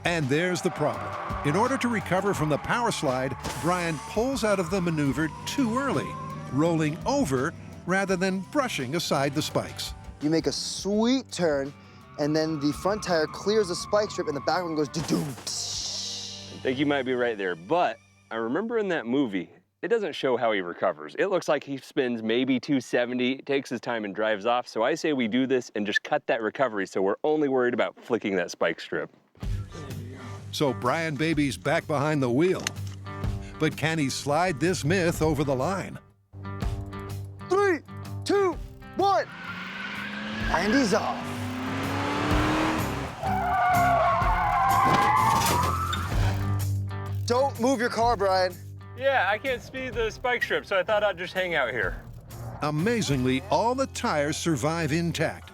And there's the problem. In order to recover from the power slide, Brian pulls out of the maneuver too early, rolling over rather than brushing aside the spikes. You make a sweet turn, and then the front tire clears the spike strip, and the back one goes do-doom. I think you might be right there, but I remember in that movie, it doesn't show how he recovers. It looks like he spins maybe 270, takes his time and drives off. So I say we do this and just cut that recovery so we're only worried about flicking that spike strip. So Brian Baby's back behind the wheel. But can he slide this myth over the line? 1. And he's off. Don't move your car, Brian. Yeah, I can't speed the spike strip, so I thought I'd just hang out here. Amazingly, all the tires survive intact,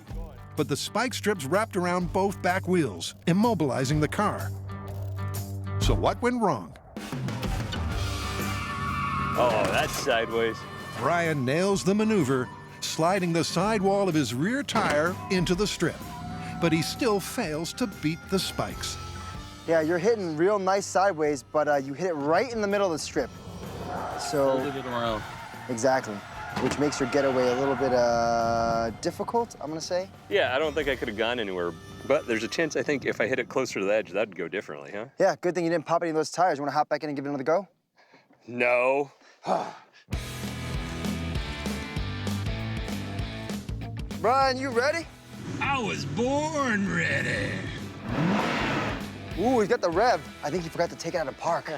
but the spike strips wrapped around both back wheels, immobilizing the car. So what went wrong? Oh, that's sideways. Brian nails the maneuver, sliding the sidewall of his rear tire into the strip, but he still fails to beat the spikes. Yeah, you're hitting real nice sideways, but you hit it right in the middle of the strip. So, Folded it around. exactly, which makes your getaway a little bit difficult, I'm gonna say. Yeah, I don't think I could have gone anywhere, but there's a chance I think if I hit it closer to the edge, that'd go differently, huh? Yeah, good thing you didn't pop any of those tires. You wanna hop back in and give it another go? No. Brian, you ready? I was born ready. Ooh, he's got the rev. I think he forgot to take it out of park.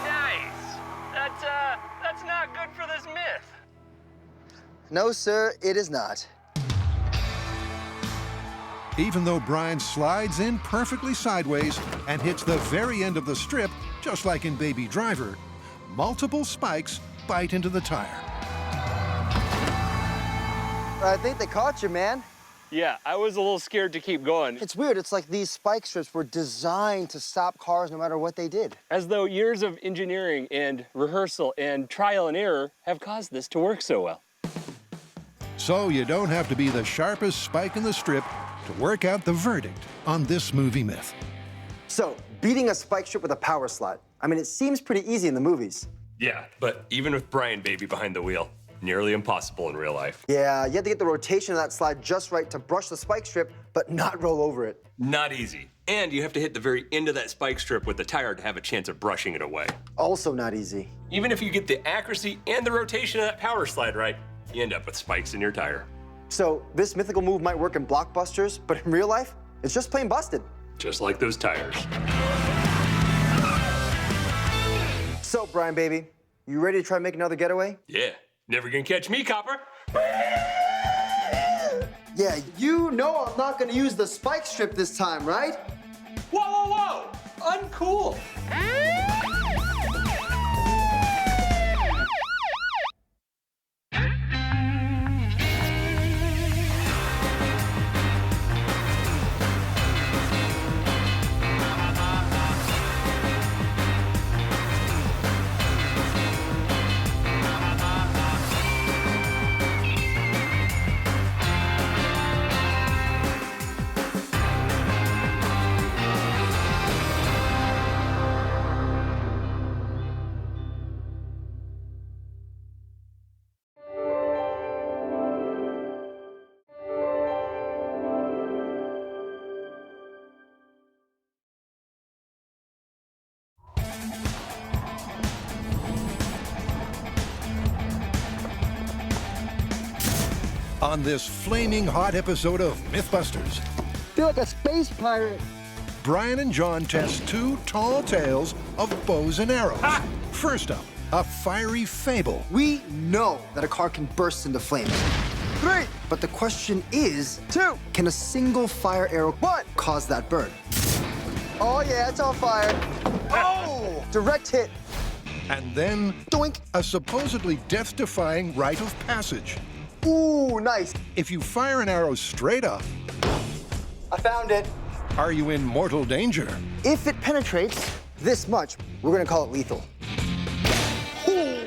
Nice. That's not good for this myth. No, sir, it is not. Even though Brian slides in perfectly sideways and hits the very end of the strip, just like in Baby Driver, multiple spikes bite into the tire. I think they caught you, man. Yeah, I was a little scared to keep going. It's weird. It's like these spike strips were designed to stop cars no matter what they did. As though years of engineering and rehearsal and trial and error have caused this to work so well. So you don't have to be the sharpest spike in the strip to work out the verdict on this movie myth. So, beating a spike strip with a power slide. I mean, it seems pretty easy in the movies. Yeah, but even with Brian Baby behind the wheel, nearly impossible in real life. Yeah, you have to get the rotation of that slide just right to brush the spike strip, but not roll over it. Not easy. And you have to hit the very end of that spike strip with the tire to have a chance of brushing it away. Also not easy. Even if you get the accuracy and the rotation of that power slide right, you end up with spikes in your tire. So, this mythical move might work in blockbusters, but in real life, it's just plain busted. Just like those tires. So, Brian, baby, you ready to try and make another getaway? Yeah, never gonna catch me, copper. Yeah, you know I'm not gonna use the spike strip this time, right? Whoa, whoa, whoa! Uncool! On this flaming hot episode of Mythbusters, Feel like a space pirate. Brian and John test two tall tales of bows and arrows. Ha! First up, a fiery fable. We know that a car can burst into flames. 3. But the question is, 2. can a single fire arrow 1. cause that burn? Oh yeah, it's on fire. Oh! Direct hit. And then, Doink! a supposedly death-defying rite of passage. Ooh, nice. If you fire an arrow straight up, I found it. are you in mortal danger? If it penetrates this much, we're gonna call it lethal. Ooh.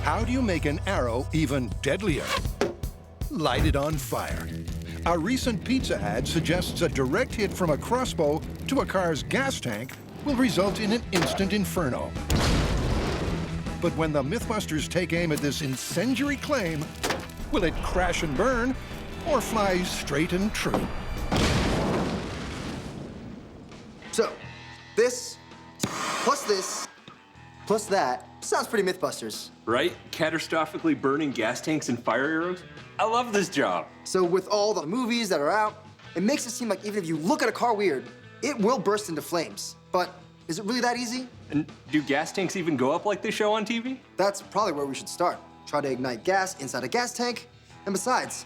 How do you make an arrow even deadlier? Light it on fire. A recent pizza ad suggests a direct hit from a crossbow to a car's gas tank will result in an instant inferno. But when the Mythbusters take aim at this incendiary claim, will it crash and burn or fly straight and true? So, this, plus that, sounds pretty Mythbusters. Right? Catastrophically burning gas tanks and fire arrows? I love this job. So with all the movies that are out, it makes it seem like even if you look at a car weird, it will burst into flames. But is it really that easy? And do gas tanks even go up like they show on TV? That's probably where we should start. Try to ignite gas inside a gas tank, and besides,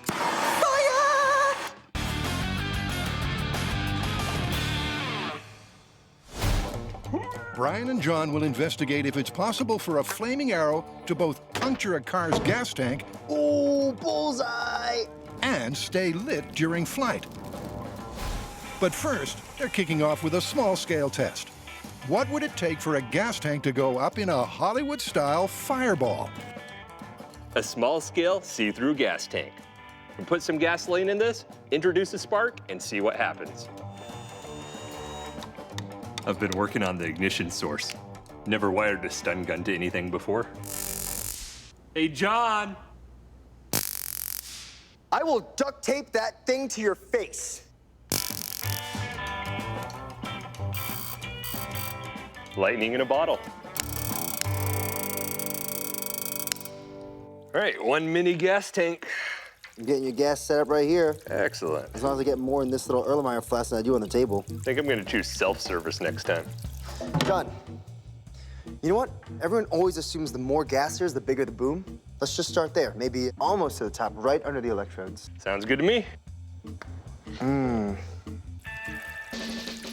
Brian and John will investigate if it's possible for a flaming arrow to both puncture a car's gas tank, ooh, bullseye, and stay lit during flight. But first, they're kicking off with a small-scale test. What would it take for a gas tank to go up in a Hollywood-style fireball? A small-scale, see-through gas tank. We put some gasoline in this, introduce a spark, and see what happens. I've been working on the ignition source. Never wired a stun gun to anything before. Hey, John! I will duct tape that thing to your face. Lightning in a bottle. All right, one mini gas tank. I'm getting your gas set up right here. Excellent. As long as I get more in this little Erlenmeyer flask than I do on the table. I think I'm gonna choose self-service next time. Done. You know what? Everyone always assumes the more gas there is, the bigger the boom. Let's just start there. Maybe almost to the top, right under the electrodes. Sounds good to me.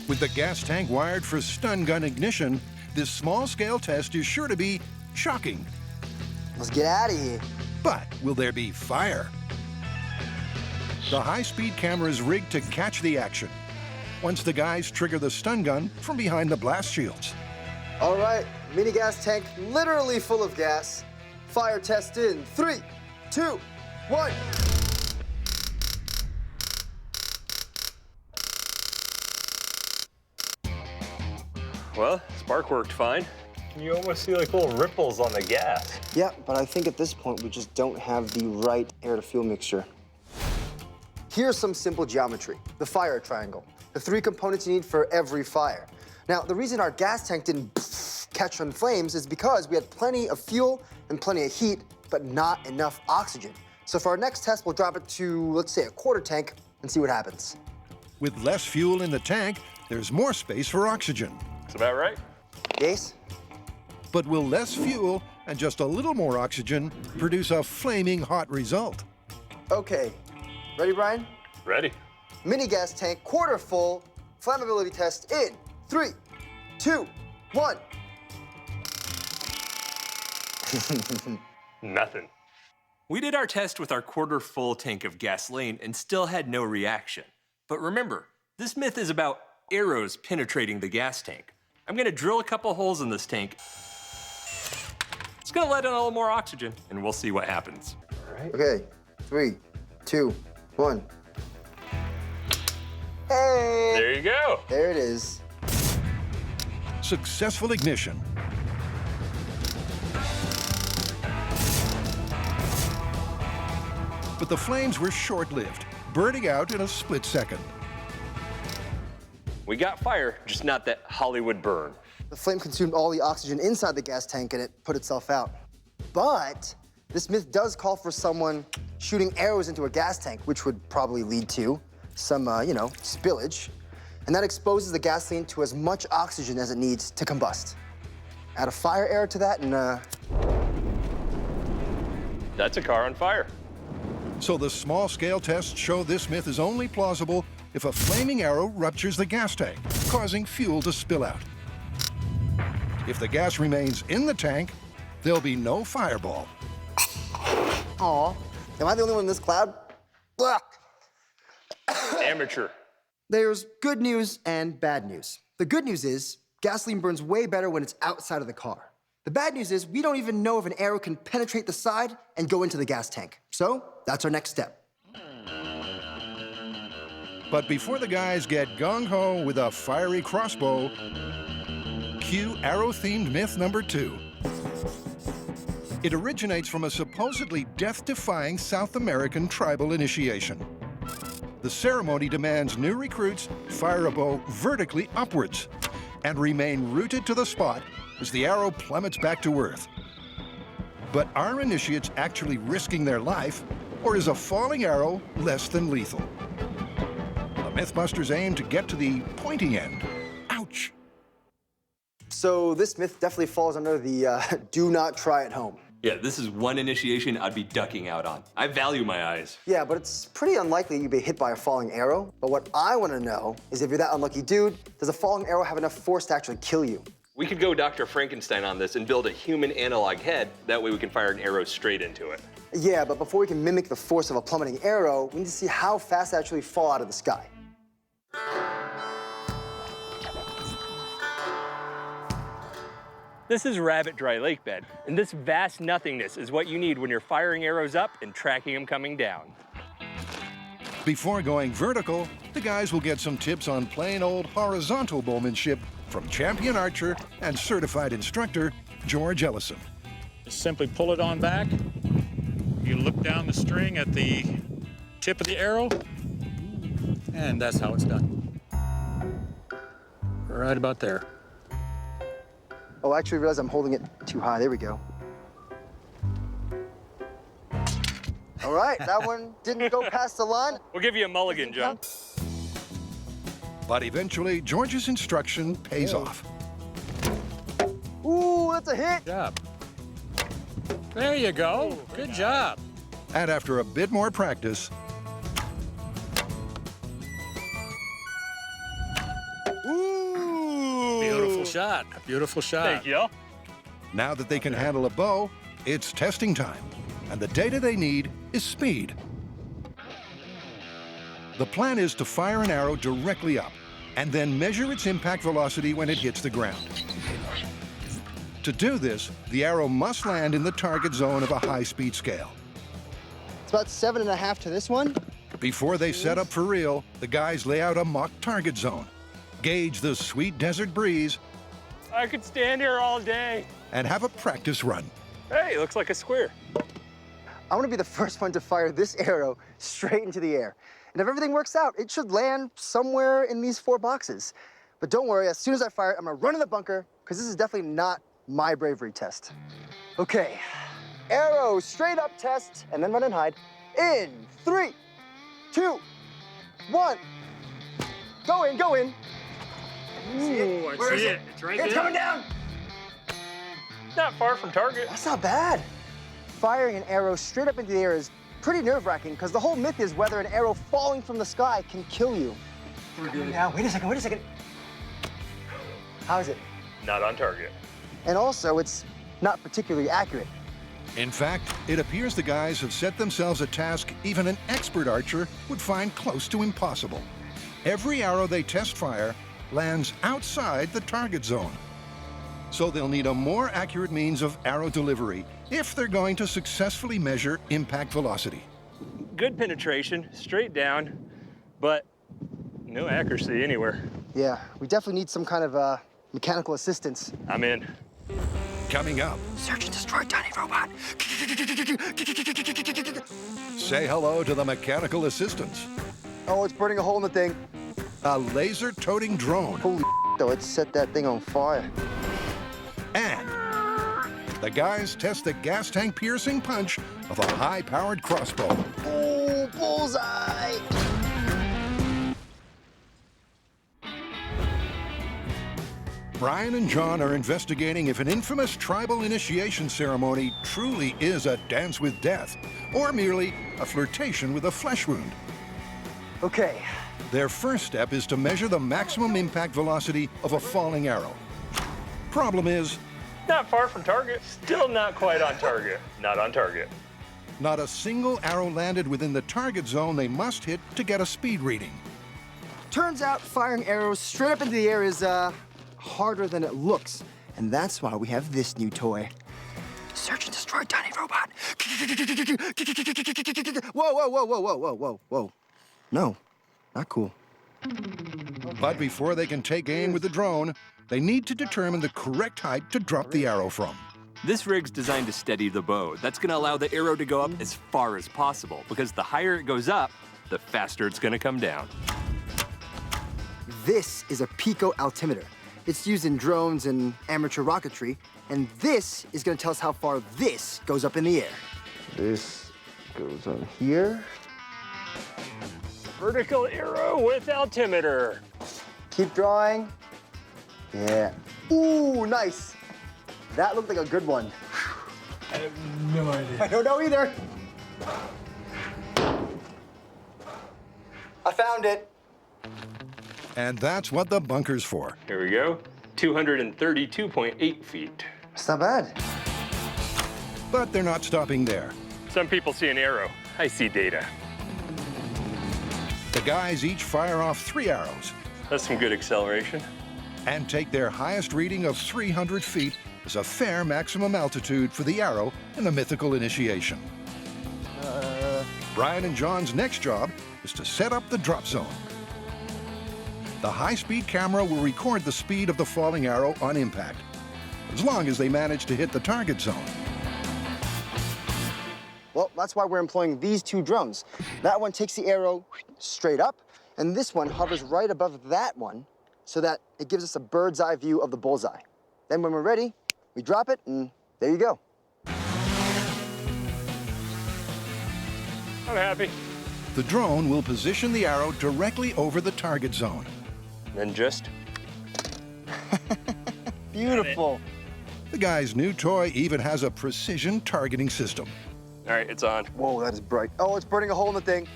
With the gas tank wired for stun gun ignition, this small-scale test is sure to be shocking. Let's get out of here. But will there be fire? The high-speed camera is rigged to catch the action once the guys trigger the stun gun from behind the blast shields. All right, mini gas tank literally full of gas. Fire test in 3, 2, 1. Well, spark worked fine. You almost see like little ripples on the gas. Yeah, but I think at this point we just don't have the right air-to-fuel mixture. Here's some simple geometry. The fire triangle. The 3 components you need for every fire. Now, the reason our gas tank didn't catch on flames is because we had plenty of fuel and plenty of heat, but not enough oxygen. So for our next test, we'll drop it to, let's say, a quarter tank and see what happens. With less fuel in the tank, there's more space for oxygen. That's about right. Yes? But will less fuel and just a little more oxygen produce a flaming hot result? Okay. Ready, Brian? Ready. Mini gas tank, quarter full. Flammability test in 3, 2, 1. Nothing. We did our test with our quarter-full tank of gasoline and still had no reaction. But remember, this myth is about arrows penetrating the gas tank. I'm gonna drill a couple holes in this tank. It's gonna let in a little more oxygen, and we'll see what happens. All right. Okay, 3, 2, 1. Hey! There you go. There it is. Successful ignition. But the flames were short-lived, burning out in a split second. We got fire, just not that Hollywood burn. The flame consumed all the oxygen inside the gas tank and it put itself out. But this myth does call for someone shooting arrows into a gas tank, which would probably lead to some, spillage. And that exposes the gasoline to as much oxygen as it needs to combust. Add a fire arrow to that and, That's a car on fire. So the small-scale tests show this myth is only plausible if a flaming arrow ruptures the gas tank, causing fuel to spill out. If the gas remains in the tank, there'll be no fireball. Aw, am I the only one in this cloud? Blah. Amateur. There's good news and bad news. The good news is gasoline burns way better when it's outside of the car. The bad news is we don't even know if an arrow can penetrate the side and go into the gas tank. So that's our next step. But before the guys get gung-ho with a fiery crossbow, cue arrow-themed myth number 2. It originates from a supposedly death-defying South American tribal initiation. The ceremony demands new recruits fire a bow vertically upwards and remain rooted to the spot as the arrow plummets back to earth. But are initiates actually risking their life, or is a falling arrow less than lethal? The Mythbusters aim to get to the pointy end. Ouch! So this myth definitely falls under the do not try at home. Yeah, this is one initiation I'd be ducking out on. I value my eyes. Yeah, but it's pretty unlikely you'd be hit by a falling arrow. But what I want to know is if you're that unlucky dude, does a falling arrow have enough force to actually kill you? We could go Dr. Frankenstein on this and build a human analog head. That way we can fire an arrow straight into it. Yeah, but before we can mimic the force of a plummeting arrow, we need to see how fast they actually fall out of the sky. This is Rabbit Dry Lake Bed, and this vast nothingness is what you need when you're firing arrows up and tracking them coming down. Before going vertical, the guys will get some tips on plain old horizontal bowmanship from champion archer and certified instructor, George Ellison. Just simply pull it on back. You look down the string at the tip of the arrow, and that's how it's done. Right about there. Oh, I actually realized I'm holding it too high. There we go. All right, that one didn't go past the line. We'll give you a mulligan, John. But eventually, George's instruction pays off. Ooh, that's a hit. Good job. There you go. Good job. And after a bit more practice, Beautiful shot. Beautiful shot. Thank you. now that they can handle a bow, it's testing time. And the data they need is speed. The plan is to fire an arrow directly up and then measure its impact velocity when it hits the ground. To do this, the arrow must land in the target zone of a high-speed scale. It's about 7.5 to this one. Before they set up for real, the guys lay out a mock target zone, gauge the sweet desert breeze, I could stand here all day. and have a practice run. Hey, looks like a square. I want to be the first one to fire this arrow straight into the air. And if everything works out, it should land somewhere in these 4 boxes. But don't worry, as soon as I fire it, I'm gonna run in the bunker, because this is definitely not my bravery test. Okay, arrow straight up test, and then run and hide. In 3, 2, 1. Go in, go in. Ooh, I see it. It's right there. It's coming down. Not far from target. That's not bad. Firing an arrow straight up into the air is pretty nerve-wracking because the whole myth is whether an arrow falling from the sky can kill you. We're good. Now, wait a second. How is it? Not on target. And also, it's not particularly accurate. In fact, it appears the guys have set themselves a task even an expert archer would find close to impossible. Every arrow they test fire lands outside the target zone. So they'll need a more accurate means of arrow delivery if they're going to successfully measure impact velocity. Good penetration, straight down, but no accuracy anywhere. Yeah, we definitely need some kind of mechanical assistance. I'm in. Coming up, Search and destroy tiny robot. say hello to the mechanical assistants. Oh, it's burning a hole in the thing. A laser-toting drone. Holy though, it set that thing on fire. And the guys test the gas tank piercing punch of a high-powered crossbow. Oh, bullseye! Brian and John are investigating if an infamous tribal initiation ceremony truly is a dance with death, or merely a flirtation with a flesh wound. Okay. Their first step is to measure the maximum impact velocity of a falling arrow. Problem is, Not far from target. Still not quite on target. Not on target. not a single arrow landed within the target zone they must hit to get a speed reading. Turns out firing arrows straight up into the air is, harder than it looks. And that's why we have this new toy. Search and destroy tiny robot. Whoa. No, not cool. But before they can take aim with the drone, they need to determine the correct height to drop the arrow from. This rig's designed to steady the bow. That's gonna allow the arrow to go up as far as possible, because the higher it goes up, the faster it's gonna come down. This is a pico altimeter. It's used in drones and amateur rocketry, and this is gonna tell us how far this goes up in the air. This goes on here. Vertical arrow with altimeter. Keep drawing. Yeah. Ooh, nice. That looked like a good one. I have no idea. I don't know either. I found it. And that's what the bunker's for. Here we go. 232.8 feet. It's not bad. But they're not stopping there. Some people see an arrow. I see data. The guys each fire off 3 arrows That's some good acceleration. and take their highest reading of 300 feet as a fair maximum altitude for the arrow in the mythical initiation. Brian and John's next job is to set up the drop zone. The high-speed camera will record the speed of the falling arrow on impact, as long as they manage to hit the target zone. Well, that's why we're employing these 2 drones. That one takes the arrow straight up, and this one hovers right above that one so that it gives us a bird's eye view of the bullseye. Then when we're ready, we drop it, and there you go. I'm happy. The drone will position the arrow directly over the target zone. Then just... Beautiful. The guy's new toy even has a precision targeting system. All right, it's on. Whoa, that is bright. Oh, it's burning a hole in the thing.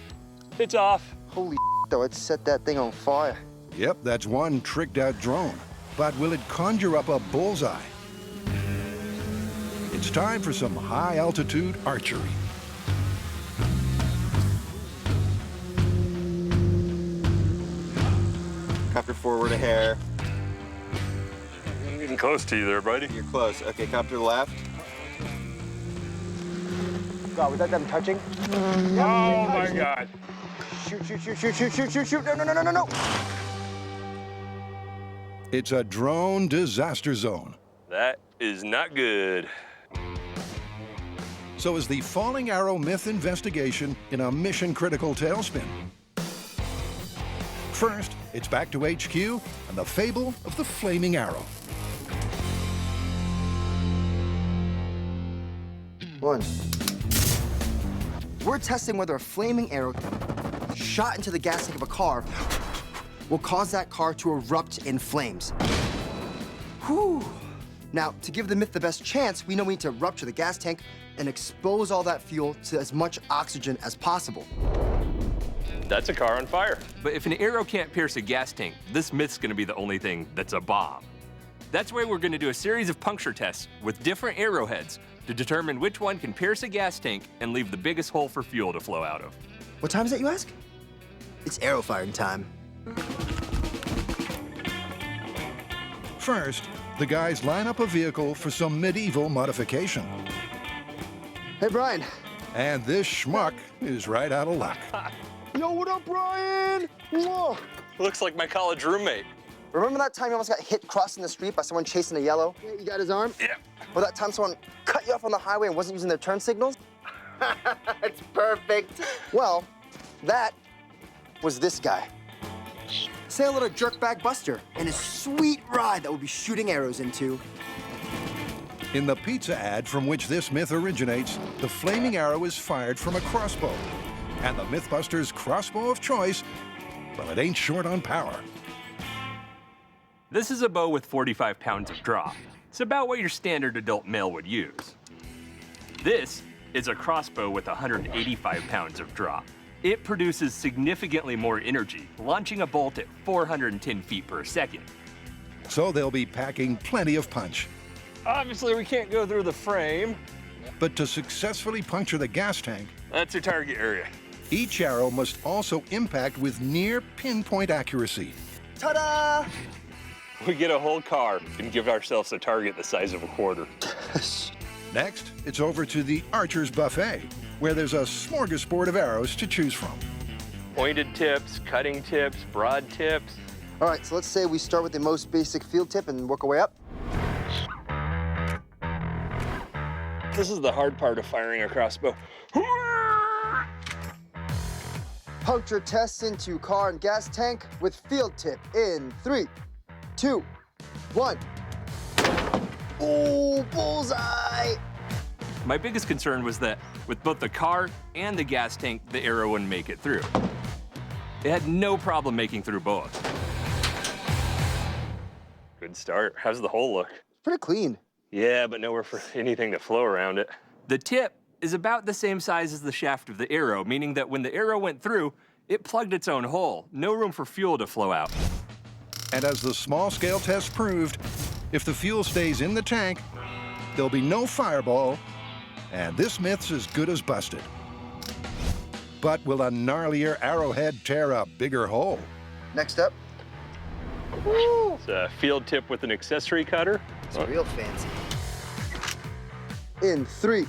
It's off. Holy though, it set that thing on fire. Yep, that's one tricked-out drone. But will it conjure up a bullseye? It's time for some high-altitude archery. Copter forward a hair. I'm getting close to you there, buddy. You're close. Okay, copter left. God, was that them touching? Oh my God. Shoot, shoot, shoot, shoot, shoot, shoot, shoot, shoot. No, no, no, no, no, no. It's a drone disaster zone. That is not good. So is the falling arrow myth investigation in a mission-critical tailspin. First, it's back to HQ and the fable of the flaming arrow. One. We're testing whether a flaming arrow shot into the gas tank of a car will cause that car to erupt in flames. Whew. Now, to give the myth the best chance, we know we need to rupture the gas tank and expose all that fuel to as much oxygen as possible. That's a car on fire. But if an arrow can't pierce a gas tank, this myth's gonna be the only thing that's a bomb. That's why we're gonna do a series of puncture tests with different arrowheads to determine which one can pierce a gas tank and leave the biggest hole for fuel to flow out of. What time is it, you ask? It's arrow firing time. First, the guys line up a vehicle for some medieval modification. Hey, Brian. And this schmuck is right out of luck. Yo, what up, Brian? Whoa. Looks like my college roommate. Remember that time you almost got hit crossing the street by someone chasing a yellow? Yeah, you got his arm? Yeah. Or that time someone cut you off on the highway and wasn't using their turn signals? It's perfect. Well, that was this guy. Say hello to Jerkbag Buster and his sweet ride that we'll be shooting arrows into. In the pizza ad from which this myth originates, the flaming arrow is fired from a crossbow. And the Mythbusters' crossbow of choice, well, it ain't short on power. This is a bow with 45 pounds of draw. It's about what your standard adult male would use. This is a crossbow with 185 pounds of draw. It produces significantly more energy, launching a bolt at 410 feet per second. So they'll be packing plenty of punch. Obviously, we can't go through the frame. But to successfully puncture the gas tank, that's your target area. Each arrow must also impact with near pinpoint accuracy. Ta-da! We get a whole car and give ourselves a target the size of a quarter. Next, it's over to the Archer's Buffet, where there's a smorgasbord of arrows to choose from. Pointed tips, cutting tips, broad tips. All right, so let's say we start with the most basic field tip and work our way up. This is the hard part of firing a crossbow. Puncture tests into car and gas tank with field tip in 3, 2, 1. Oh, bullseye! My biggest concern was that with both the car and the gas tank, the arrow wouldn't make it through. It had no problem making through both. Good start. How's the hole look? Pretty clean. Yeah, but nowhere for anything to flow around it. The tip is about the same size as the shaft of the arrow, meaning that when the arrow went through, it plugged its own hole. No room for fuel to flow out. And as the small-scale test proved, if the fuel stays in the tank, there'll be no fireball, and this myth's as good as busted. But will a gnarlier arrowhead tear a bigger hole? Next up. It's a field tip with an accessory cutter. It's real fancy. In 3,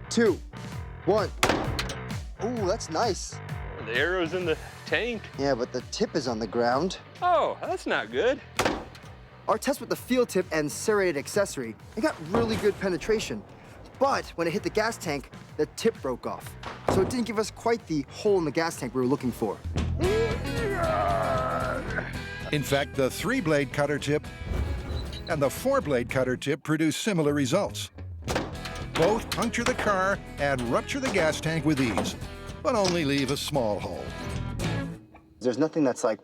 2, 1. Ooh, that's nice. The arrow's in the tank. Yeah, but the tip is on the ground. Oh, that's not good. Our test with the field tip and serrated accessory, it got really good penetration. But when it hit the gas tank, the tip broke off. So it didn't give us quite the hole in the gas tank we were looking for. In fact, the 3-blade cutter tip and the 4-blade cutter tip produce similar results. Both puncture the car and rupture the gas tank with ease, but only leave a small hole. There's nothing that's like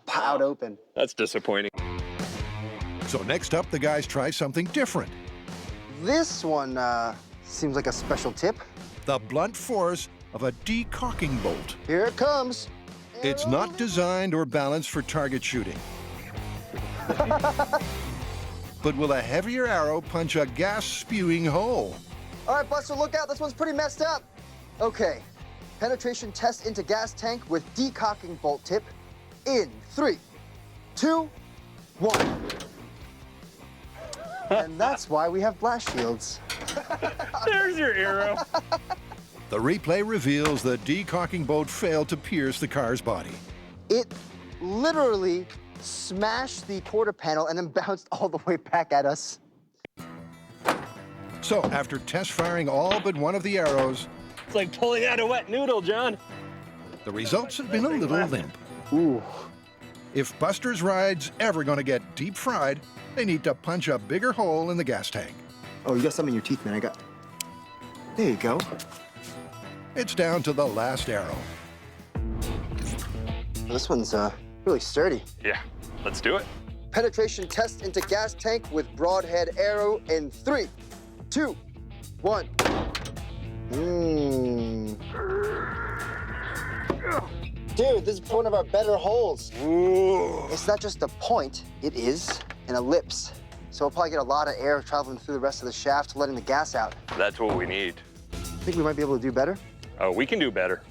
plowed open. That's disappointing. So next up, the guys try something different. This one seems like a special tip. The blunt force of a decaulking bolt. Here it comes. It's not designed or balanced for target shooting. But will a heavier arrow punch a gas-spewing hole? All right, Buster, look out. This one's pretty messed up. Okay, penetration test into gas tank with decaulking bolt tip in 3, 2, 1. And that's why we have blast shields. There's your arrow. The replay reveals the decaulking bolt failed to pierce the car's body. It literally smashed the quarter panel and then bounced all the way back at us. So after test firing all but one of the arrows, It's like pulling out a wet noodle, John. the results have been a little limp. Ooh. If Buster's ride's ever going to get deep fried, they need to punch a bigger hole in the gas tank. Oh, you got some in your teeth, man. I got. There you go. It's down to the last arrow. This one's really sturdy. Yeah, let's do it. Penetration test into gas tank with broadhead arrow in 3, 2, 1. Dude, this is one of our better holes. Ooh. It's not just a point, it is an ellipse. So we'll probably get a lot of air traveling through the rest of the shaft, letting the gas out. That's what we need. Think we might be able to do better? Oh, we can do better.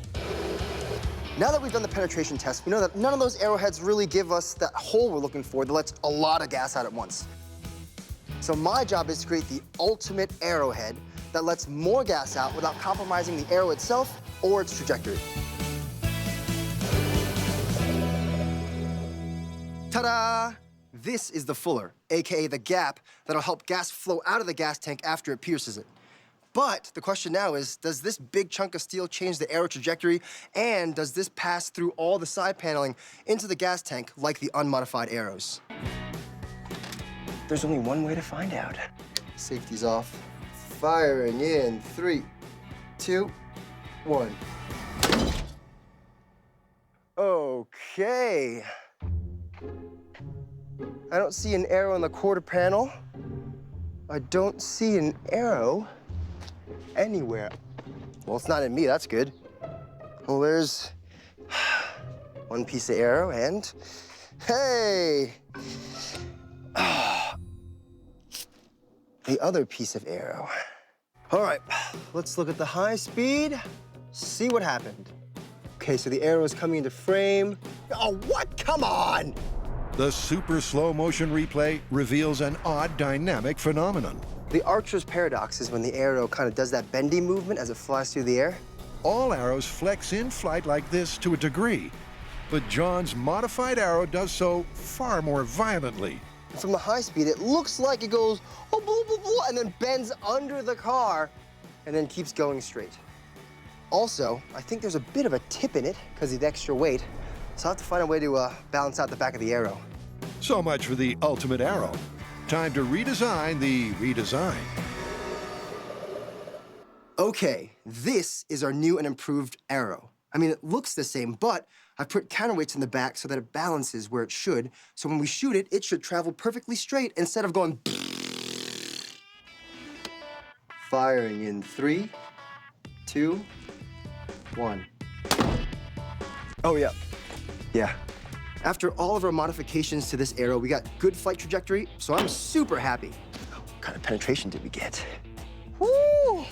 Now that we've done the penetration test, we know that none of those arrowheads really give us that hole we're looking for that lets a lot of gas out at once. So my job is to create the ultimate arrowhead that lets more gas out without compromising the arrow itself or its trajectory. Ta-da! This is the fuller, AKA the gap, that'll help gas flow out of the gas tank after it pierces it. But the question now is, does this big chunk of steel change the arrow trajectory, and does this pass through all the side paneling into the gas tank like the unmodified arrows? There's only one way to find out. Safety's off. Firing in 3, 2, 1. Okay. I don't see an arrow in the quarter panel. I don't see an arrow anywhere. Well, it's not in me, that's good. Well, there's one piece of arrow and, hey! The other piece of arrow. All right, let's look at the high speed, see what happened. Okay, so the arrow is coming into frame. Oh, what? Come on! The super slow motion replay reveals an odd dynamic phenomenon. The archer's paradox is when the arrow kind of does that bendy movement as it flies through the air. All arrows flex in flight like this to a degree, but John's modified arrow does so far more violently. From the high speed, it looks like it goes, oh, blah, blah, blah, and then bends under the car and then keeps going straight. Also, I think there's a bit of a tip in it because of the extra weight, so I'll have to find a way to balance out the back of the arrow. So much for the ultimate arrow. Time to redesign the redesign. Okay, this is our new and improved arrow. I mean, it looks the same, but I put counterweights in the back so that it balances where it should. So when we shoot it, it should travel perfectly straight instead of going. Firing in 3, 2, 1. Oh, yeah. Yeah. After all of our modifications to this arrow, we got good flight trajectory, so I'm super happy. What kind of penetration did we get? Woo!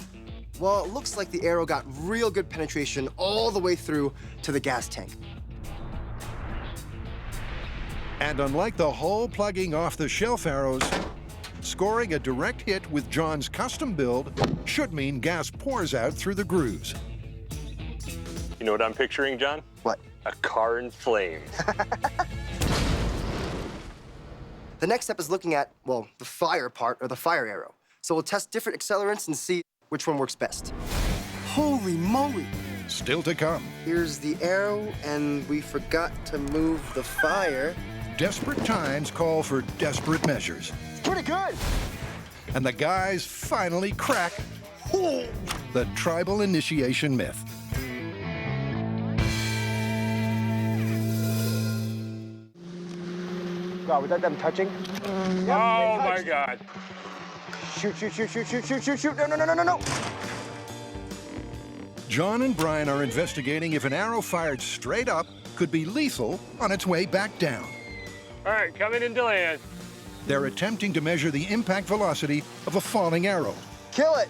Well, it looks like the arrow got real good penetration all the way through to the gas tank. And unlike the hole plugging off-the-shelf arrows, scoring a direct hit with John's custom build should mean gas pours out through the grooves. You know what I'm picturing, John? What? A car in flames. The next step is looking at, well, the fire part, or the fire arrow. So we'll test different accelerants and see which one works best. Holy moly! Still to come. Here's the arrow, and we forgot to move the fire. Desperate times call for desperate measures. Pretty good! And the guys finally crack the tribal initiation myth. Wow, was that them touching? Oh my God. Shoot, shoot, shoot, shoot, shoot, shoot, shoot, shoot. No, no, no, no, no, no. John and Brian are investigating if an arrow fired straight up could be lethal on its way back down. All right, coming into land. They're attempting to measure the impact velocity of a falling arrow. Kill it!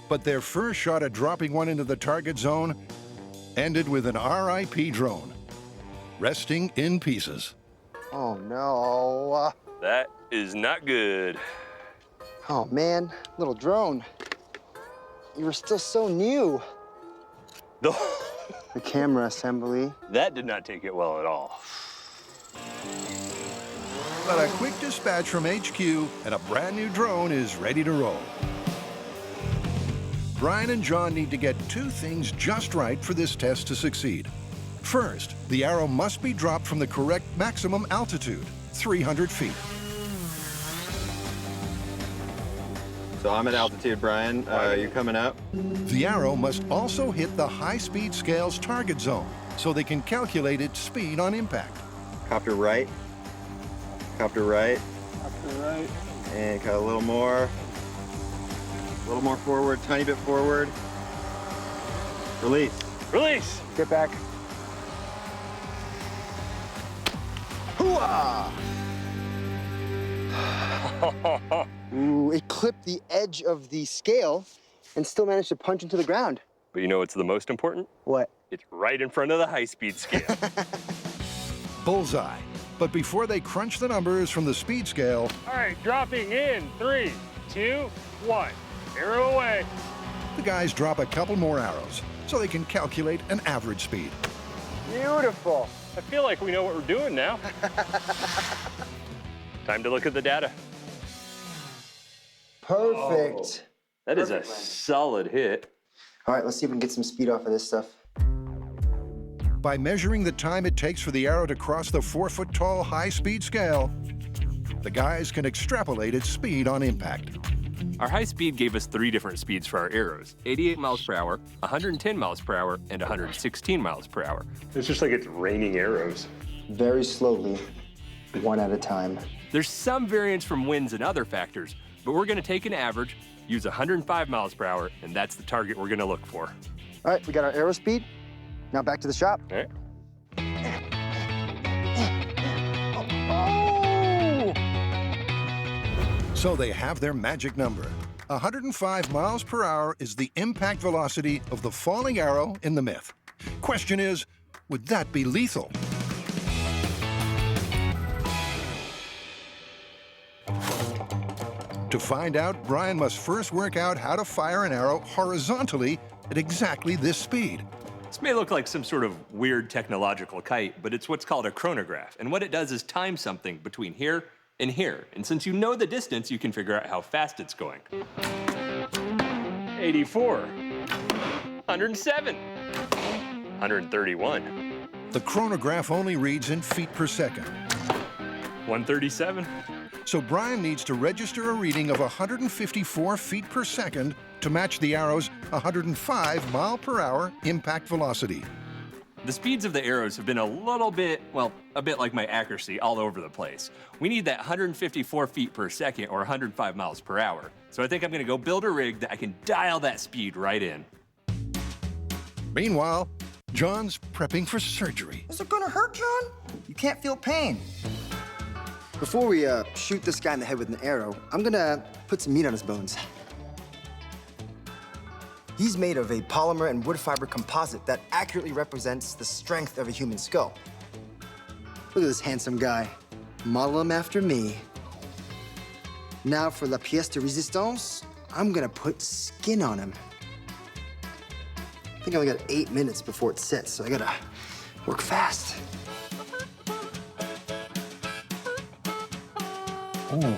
But their first shot at dropping one into the target zone ended with an RIP drone, resting in pieces. Oh, no. That is not good. Oh, man. Little drone. You were still so new. The camera assembly. That did not take it well at all. But a quick dispatch from HQ and a brand new drone is ready to roll. Brian and John need to get two things just right for this test to succeed. First, the arrow must be dropped from the correct maximum altitude, 300 feet. So I'm at altitude, Brian. You coming up? The arrow must also hit the high-speed scale's target zone so they can calculate its speed on impact. Copter right. Copter right. Copter right. And got a little more. A little more forward, tiny bit forward. Release. Release! Get back. Hoo-ah! Ooh, it clipped the edge of the scale and still managed to punch into the ground. But you know what's the most important? What? It's right in front of the high-speed scale. Bullseye. But before they crunch the numbers from the speed scale, All right, dropping in 3, 2, 1. Arrow away. the guys drop a couple more arrows so they can calculate an average speed. Beautiful. I feel like we know what we're doing now. Time to look at the data. Perfect. That is a solid hit. All right, let's see if we can get some speed off of this stuff. By measuring the time it takes for the arrow to cross the 4-foot-tall high-speed scale, the guys can extrapolate its speed on impact. Our high speed gave us 3 different speeds for our arrows: 88 miles per hour, 110 miles per hour, and 116 miles per hour. It's just like it's raining arrows. Very slowly, one at a time. There's some variance from winds and other factors, but we're gonna take an average, use 105 miles per hour, and that's the target we're gonna look for. All right, we got our arrow speed. Now back to the shop. All right. So they have their magic number. 105 miles per hour is the impact velocity of the falling arrow in the myth. Question is, would that be lethal? To find out, Brian must first work out how to fire an arrow horizontally at exactly this speed. This may look like some sort of weird technological kite, but it's what's called a chronograph. And what it does is time something between here and here. And since you know the distance, you can figure out how fast it's going. 84, 107, 131. The chronograph only reads in feet per second. 137. So Brian needs to register a reading of 154 feet per second to match the arrow's 105 mile per hour impact velocity. The speeds of the arrows have been a little bit, well, a bit like my accuracy, all over the place. We need that 154 feet per second or 105 miles per hour. So I think I'm gonna go build a rig that I can dial that speed right in. Meanwhile, John's prepping for surgery. Is it gonna hurt, John? You can't feel pain. Before we shoot this guy in the head with an arrow, I'm gonna put some meat on his bones. He's made of a polymer and wood fiber composite that accurately represents the strength of a human skull. Look at this handsome guy. Model him after me. Now for la pièce de résistance, I'm gonna put skin on him. I think I only got 8 minutes before it sets, so I gotta work fast. Ooh,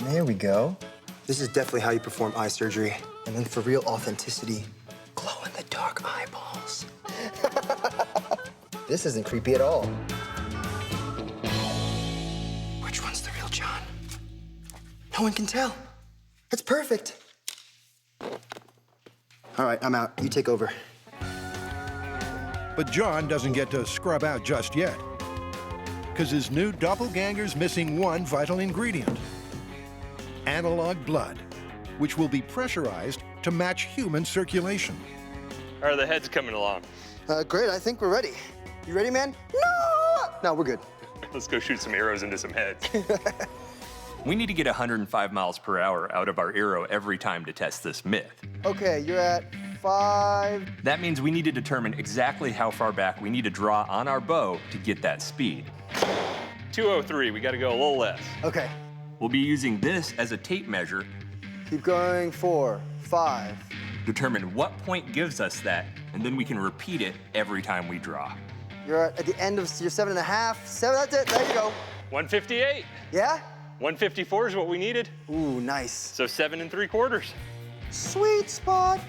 there we go. This is definitely how you perform eye surgery. And then for real authenticity, glow-in-the-dark eyeballs. This isn't creepy at all. Which one's the real John? No one can tell. It's perfect. All right, I'm out. You take over. But John doesn't get to scrub out just yet, because his new doppelganger's missing one vital ingredient: analog blood, which will be pressurized to match human circulation. How are the heads coming along? Great, I think we're ready. You ready, man? No! No, we're good. Let's go shoot some arrows into some heads. We need to get 105 miles per hour out of our arrow every time to test this myth. Okay, you're at 5. That means we need to determine exactly how far back we need to draw on our bow to get that speed. 203, we gotta go a little less. Okay. We'll be using this as a tape measure. Keep going, 4, 5. Determine what point gives us that, and then we can repeat it every time we draw. You're at the end of your 7.5. 7, that's it, there you go. 158. Yeah? 154 is what we needed. Ooh, nice. So 7 3/4. Sweet spot.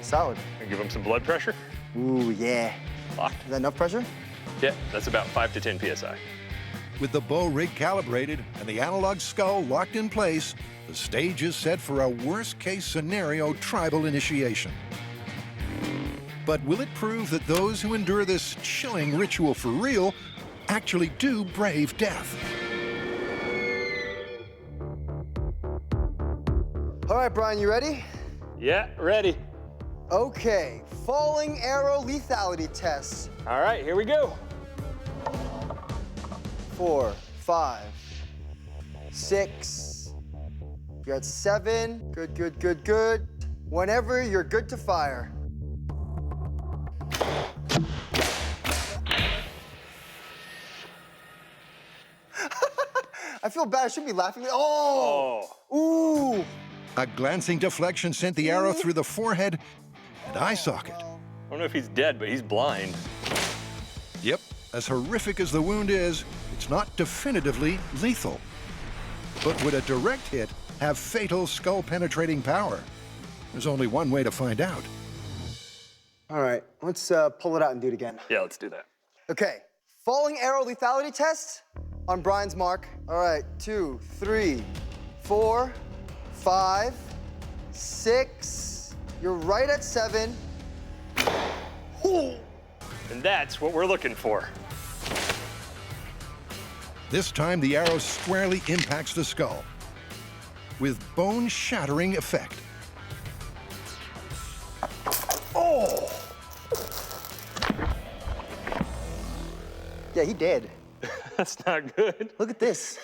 Solid. And give him some blood pressure. Ooh, yeah. Locked. Is that enough pressure? Yeah, that's about 5 to 10 PSI. With the bow rig calibrated and the analog skull locked in place, the stage is set for a worst-case scenario tribal initiation. But will it prove that those who endure this chilling ritual for real actually do brave death? All right, Brian, you ready? Yeah, ready. Okay, falling arrow lethality test. All right, here we go. 4, 5, 6. You're at 7. Good, good, good, good. Whenever you're good to fire. I feel bad. I shouldn't be laughing. Oh! Ooh! A glancing deflection sent the arrow through the forehead and eye socket. I don't know if he's dead, but he's blind. Yep, as horrific as the wound is, it's not definitively lethal. But would a direct hit have fatal skull-penetrating power? There's only one way to find out. All right, let's pull it out and do it again. Yeah, let's do that. Okay, falling arrow lethality test on Brian's mark. All right, 2, 3, 4, 5, 6. You're right at 7. Ooh. And that's what we're looking for. This time, the arrow squarely impacts the skull with bone-shattering effect. Oh! Yeah, he did. That's not good. Look at this.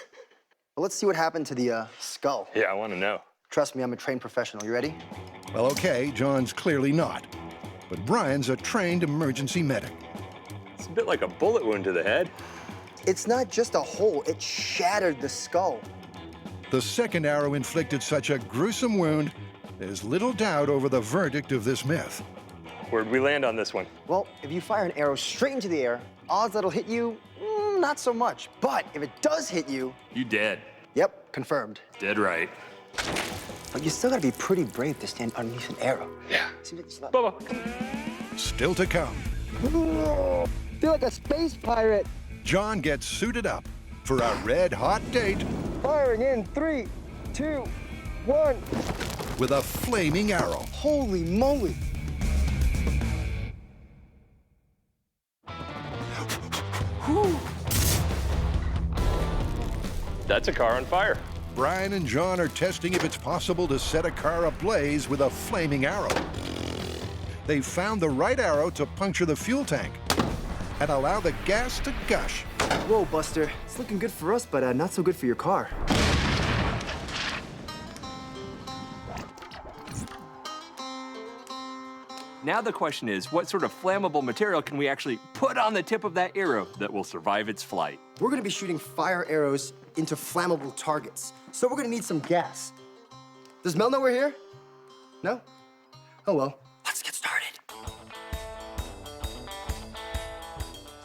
Well, let's see what happened to the skull. Yeah, I want to know. Trust me, I'm a trained professional. You ready? Well, okay, John's clearly not. But Brian's a trained emergency medic. It's a bit like a bullet wound to the head. It's not just a hole, it shattered the skull. The second arrow inflicted such a gruesome wound, there's little doubt over the verdict of this myth. Where'd we land on this one? Well, if you fire an arrow straight into the air, odds that it'll hit you, not so much. But if it does hit you... You dead. Yep, confirmed. Dead right. But you still gotta be pretty brave to stand underneath an arrow. Yeah. Seems like it's not... Bubba. Still to come. Feel like a space pirate. John gets suited up for a red-hot date Firing in 3, 2, 1. with a flaming arrow. Holy moly. That's a car on fire. Brian and John are testing if it's possible to set a car ablaze with a flaming arrow. They've found the right arrow to puncture the fuel tank and allow the gas to gush. Whoa, Buster. It's looking good for us, but not so good for your car. Now the question is, what sort of flammable material can we actually put on the tip of that arrow that will survive its flight? We're gonna be shooting fire arrows into flammable targets, so we're gonna need some gas. Does Mel know we're here? No? Oh well. Let's get started.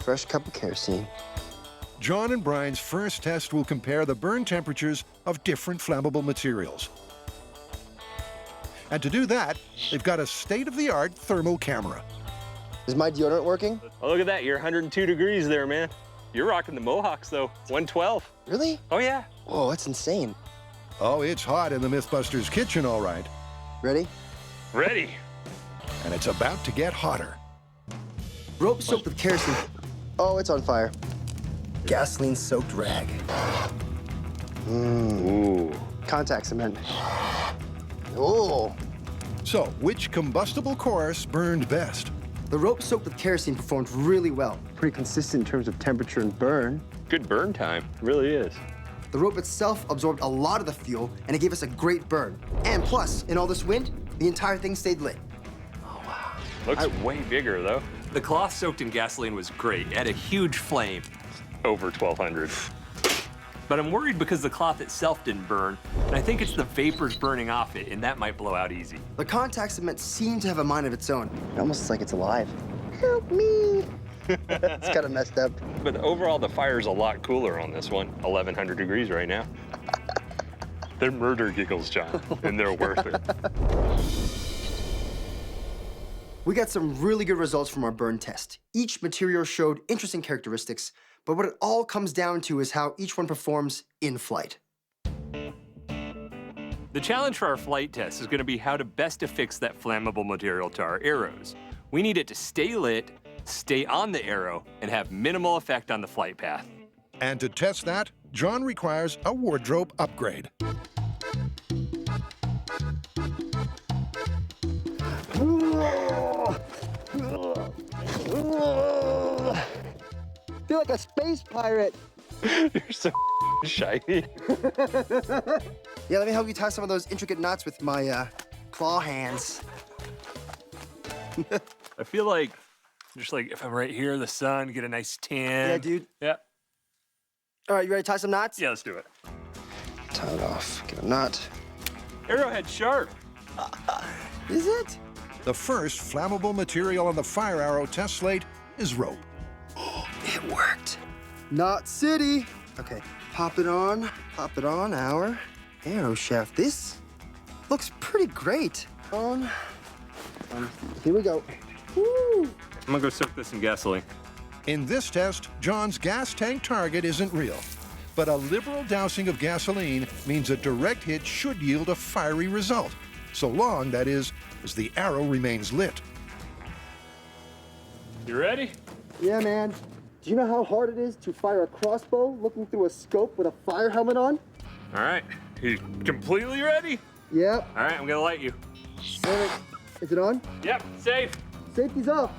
Fresh cup of kerosene. John and Brian's first test will compare the burn temperatures of different flammable materials. And to do that, they've got a state-of-the-art thermal camera. Is my deodorant working? Oh, look at that. You're 102 degrees there, man. You're rocking the Mohawks, though. 112. Really? Oh, yeah. Whoa, that's insane. Oh, it's hot in the Mythbusters kitchen, all right. Ready? Ready. And it's about to get hotter. Rope soaked with kerosene. Oh, it's on fire. Gasoline-soaked rag. Ooh. Contact cement. Oh. So, which combustible course burned best? The rope soaked with kerosene performed really well. Pretty consistent in terms of temperature and burn. Good burn time. Really is. The rope itself absorbed a lot of the fuel, and it gave us a great burn. And plus, in all this wind, the entire thing stayed lit. Looks way bigger, though. The cloth soaked in gasoline was great. It had a huge flame. Over 1,200. But I'm worried because the cloth itself didn't burn, and I think it's the vapors burning off it, and that might blow out easy. The contact cement seemed to have a mind of its own. It almost looks like it's alive. Help me! It's kind of messed up. But overall, the fire's a lot cooler on this one. 1,100 degrees right now. They're murder giggles, John, and they're worth it. We got some really good results from our burn test. Each material showed interesting characteristics, but what it all comes down to is how each one performs in flight. The challenge for our flight test is going to be how to best affix that flammable material to our arrows. We need it to stay lit, stay on the arrow, and have minimal effect on the flight path. And to test that, John requires a wardrobe upgrade. Feel like a space pirate. You're so shiny. Yeah, let me help you tie some of those intricate knots with my claw hands. I feel like, just like if I'm right here, the sun, get a nice tan. Yeah, dude. Yeah. All right, you ready to tie some knots? Yeah, let's do it. Tie it off. Get a knot. Arrowhead sharp. Is it? The first flammable material on the fire arrow test slate is rope. It worked. Knot City. Okay, pop it on our arrow shaft. This looks pretty great. Here we go. Woo! I'm gonna go soak this in gasoline. In this test, John's gas tank target isn't real, but a liberal dousing of gasoline means a direct hit should yield a fiery result, so long, that is, as the arrow remains lit. You ready? Yeah, man. Do you know how hard it is to fire a crossbow looking through a scope with a fire helmet on? All right. You completely ready? Yep. All right, I'm gonna light you. Is it on? Yep, safe. Safety's off.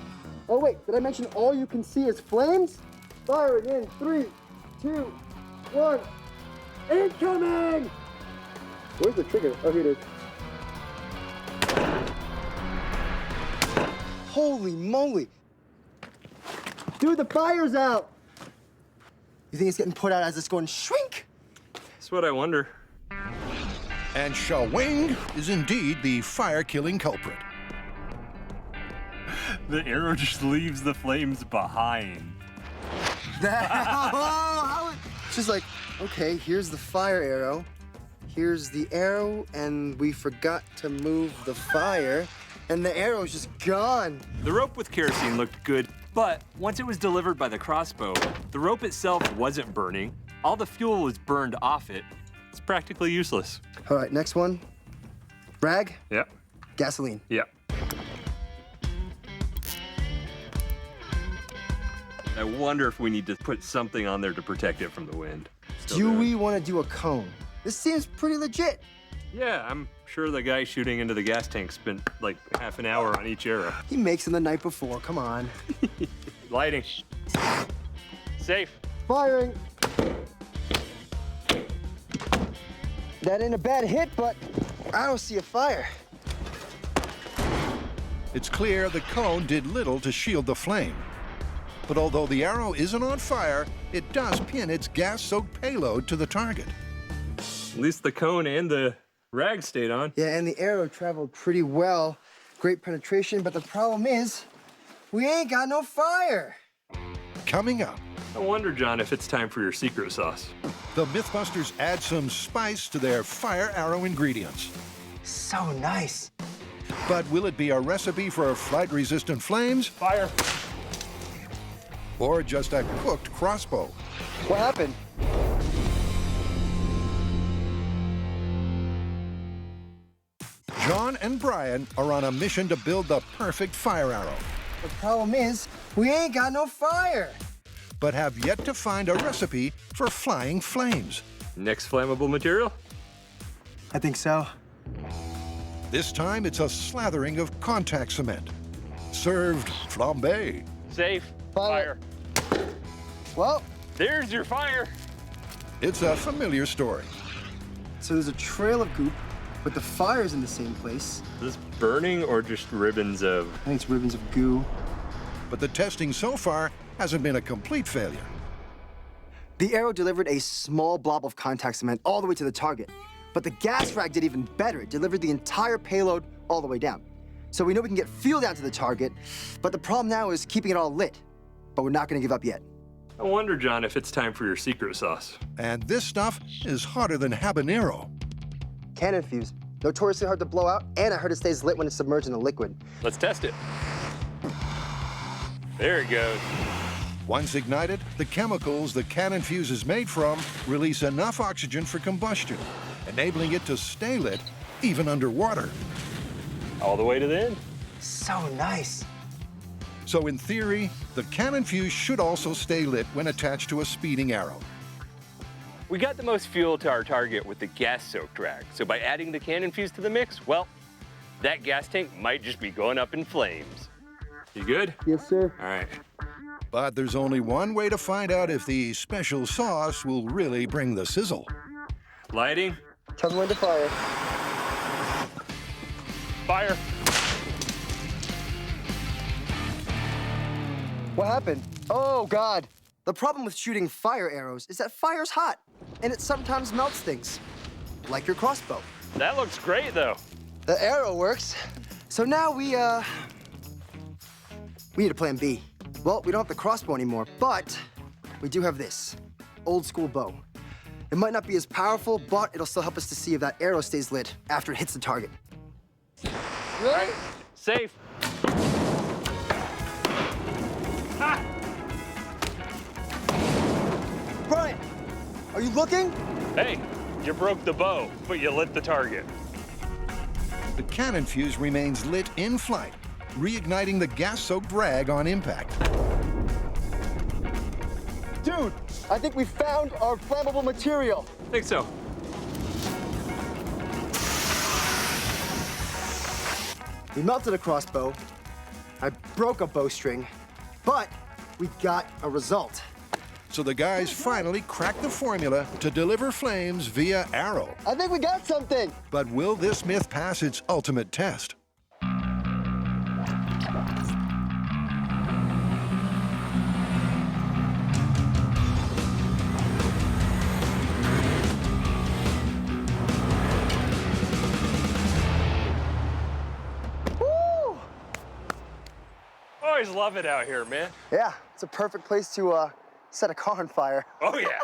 Oh, wait, did I mention all you can see is flames? Firing in 3, 2, 1. Incoming! Where's the trigger? Oh, here it is. Holy moly. Dude, the fire's out. You think it's getting put out as it's going shrink? That's what I wonder. And shawing is indeed the fire-killing culprit. The arrow just leaves the flames behind. It's just like, okay, here's the fire arrow. Here's the arrow, and we forgot to move the fire, and the arrow's just gone. The rope with kerosene looked good, but once it was delivered by the crossbow, the rope itself wasn't burning. All the fuel was burned off it. It's practically useless. All right, next one. Rag, Yep. gasoline. Yep. I wonder if we need to put something on there to protect it from the wind. Do we want to do a cone? This seems pretty legit. Yeah, I'm sure the guy shooting into the gas tank spent like half an hour on each arrow. He makes them the night before, come on. Lighting. Safe. Firing. That ain't a bad hit, but I don't see a fire. It's clear the cone did little to shield the flame. But although the arrow isn't on fire, it does pin its gas-soaked payload to the target. At least the cone and the rag stayed on. Yeah, and the arrow traveled pretty well. Great penetration, but the problem is, we ain't got no fire. Coming up. I wonder, John, if it's time for your secret sauce. The Mythbusters add some spice to their fire arrow ingredients. So nice. But will it be a recipe for flight-resistant flames? Fire. Or just a cooked crossbow? What happened? John and Brian are on a mission to build the perfect fire arrow, The problem is, we ain't got no fire. but have yet to find a recipe for flying flames. Next flammable material? I think so. This time it's a slathering of contact cement. Served flambé. Safe. Fire. Well, there's your fire. It's a familiar story. So there's a trail of goop, but the fire's in the same place. Is this burning or just ribbons of... I think it's ribbons of goo. But the testing so far hasn't been a complete failure. The arrow delivered a small blob of contact cement all the way to the target. But the gas rag did even better. It delivered the entire payload all the way down. So we know we can get fuel down to the target, but the problem now is keeping it all lit. But we're not gonna give up yet. I wonder, John, if it's time for your secret sauce. And this stuff is hotter than habanero. Cannon fuse. Notoriously hard to blow out, and I heard it stays lit when it's submerged in a liquid. Let's test it. There it goes. Once ignited, the chemicals the cannon fuse is made from release enough oxygen for combustion, enabling it to stay lit even underwater. All the way to the end. So nice. So in theory, the cannon fuse should also stay lit when attached to a speeding arrow. We got the most fuel to our target with the gas-soaked rag, so by adding the cannon fuse to the mix, well, that gas tank might just be going up in flames. You good? Yes, sir. All right. But there's only one way to find out if the special sauce will really bring the sizzle. Lighting. Tell me when to fire. Fire. What happened? Oh, God. The problem with shooting fire arrows is that fire's hot, and it sometimes melts things, like your crossbow. That looks great, though. The arrow works. So now we need a plan B. Well, we don't have the crossbow anymore, but we do have this old school bow. It might not be as powerful, but it'll still help us to see if that arrow stays lit after it hits the target. All right, safe. Ah! Brian, are you looking? Hey, you broke the bow, but you lit the target. The cannon fuse remains lit in flight, reigniting the gas-soaked rag on impact. Dude, I think we found our flammable material. I think so. We melted a crossbow. I broke a bowstring, but we got a result. So the guys finally cracked the formula to deliver flames via arrow. I think we got something. But will this myth pass its ultimate test? always love it out here, man. Yeah, it's a perfect place to set a car on fire. Oh, yeah.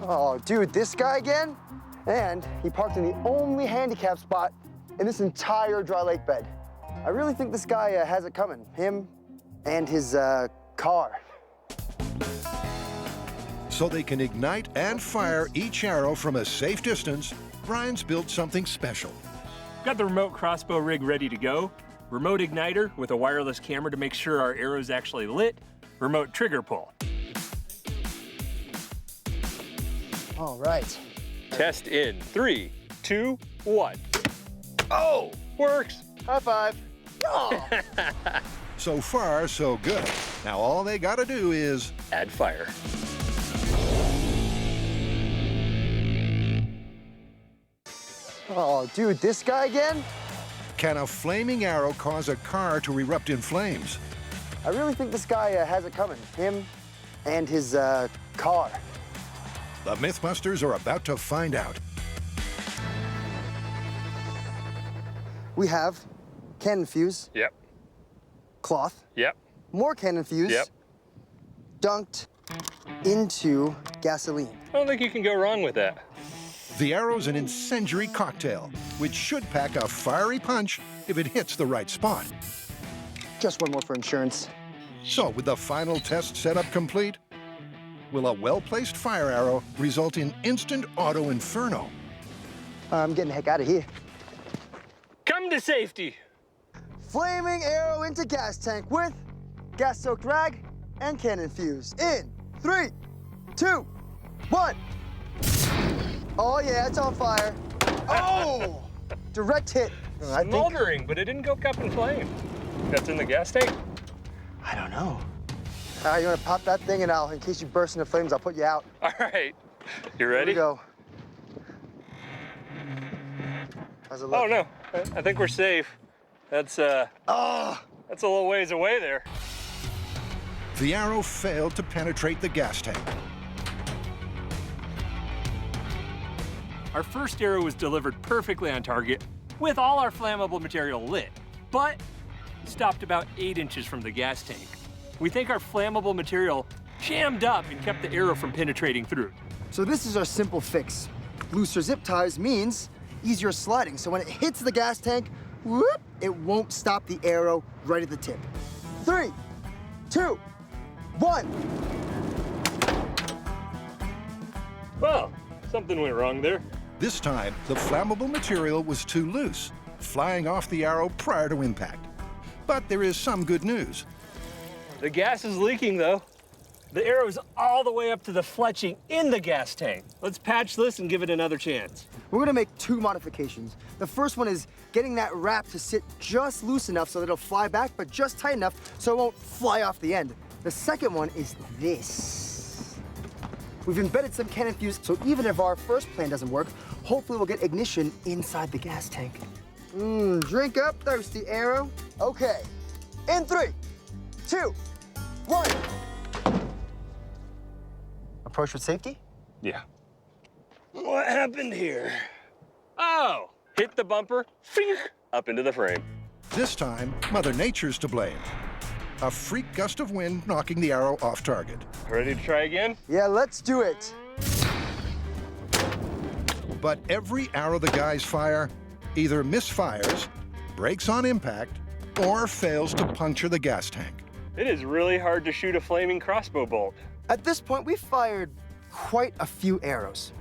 Oh, dude, this guy again? And he parked in the only handicap spot in this entire dry lake bed. I really think this guy has it coming. Him and his car. So they can ignite and fire each arrow from a safe distance, Brian's built something special. Got the remote crossbow rig ready to go, remote igniter with a wireless camera to make sure our arrow's actually lit, remote trigger pull. All right. Test in 3, 2, 1. Oh, works. High five. Oh. So far, so good. Now all they gotta do is add fire. Oh, dude, this guy again? Can a flaming arrow cause a car to erupt in flames? I really think this guy has it coming. Him and his car. The Mythbusters are about to find out. We have cannon fuse. Yep. Cloth. Yep. More cannon fuse. Yep. Dunked into gasoline. I don't think you can go wrong with that. The arrow's an incendiary cocktail, which should pack a fiery punch if it hits the right spot. Just one more for insurance. So, with the final test setup complete, will a well-placed fire arrow result in instant auto inferno? I'm getting the heck out of here. Come to safety. Flaming arrow into gas tank with gas-soaked rag and cannon fuse. In 3, 2, 1. Oh yeah, it's on fire. Oh! Direct hit. Smoldering, but it didn't go up in flame. That's in the gas tank? I don't know. All right, you want to pop that thing and in case you burst into flames, I'll put you out. All right. You ready? Here we go. How's it look? Oh, no. I think we're safe. That's a little ways away there. The arrow failed to penetrate the gas tank. Our first arrow was delivered perfectly on target with all our flammable material lit, but stopped about 8 inches from the gas tank. We think our flammable material jammed up and kept the arrow from penetrating through. So this is our simple fix. Looser zip ties means easier sliding, so when it hits the gas tank, whoop, it won't stop the arrow right at the tip. 3, 2, 1. Well, something went wrong there. This time, the flammable material was too loose, flying off the arrow prior to impact. But there is some good news. The gas is leaking, though. The arrow's all the way up to the fletching in the gas tank. Let's patch this and give it another chance. We're gonna make 2 modifications. The first one is getting that wrap to sit just loose enough so that it'll fly back, but just tight enough so it won't fly off the end. The second one is this. We've embedded some cannon fuse, so even if our first plan doesn't work, hopefully we'll get ignition inside the gas tank. Drink up, thirsty arrow. Okay, in 3, 2, 1. Approach with safety? Yeah. What happened here? Oh, hit the bumper, up into the frame. This time, Mother Nature's to blame. A freak gust of wind knocking the arrow off target. Ready to try again? Yeah, let's do it. But every arrow the guys fire either misfires, breaks on impact, or fails to puncture the gas tank. It is really hard to shoot a flaming crossbow bolt. At this point, we've fired quite a few arrows.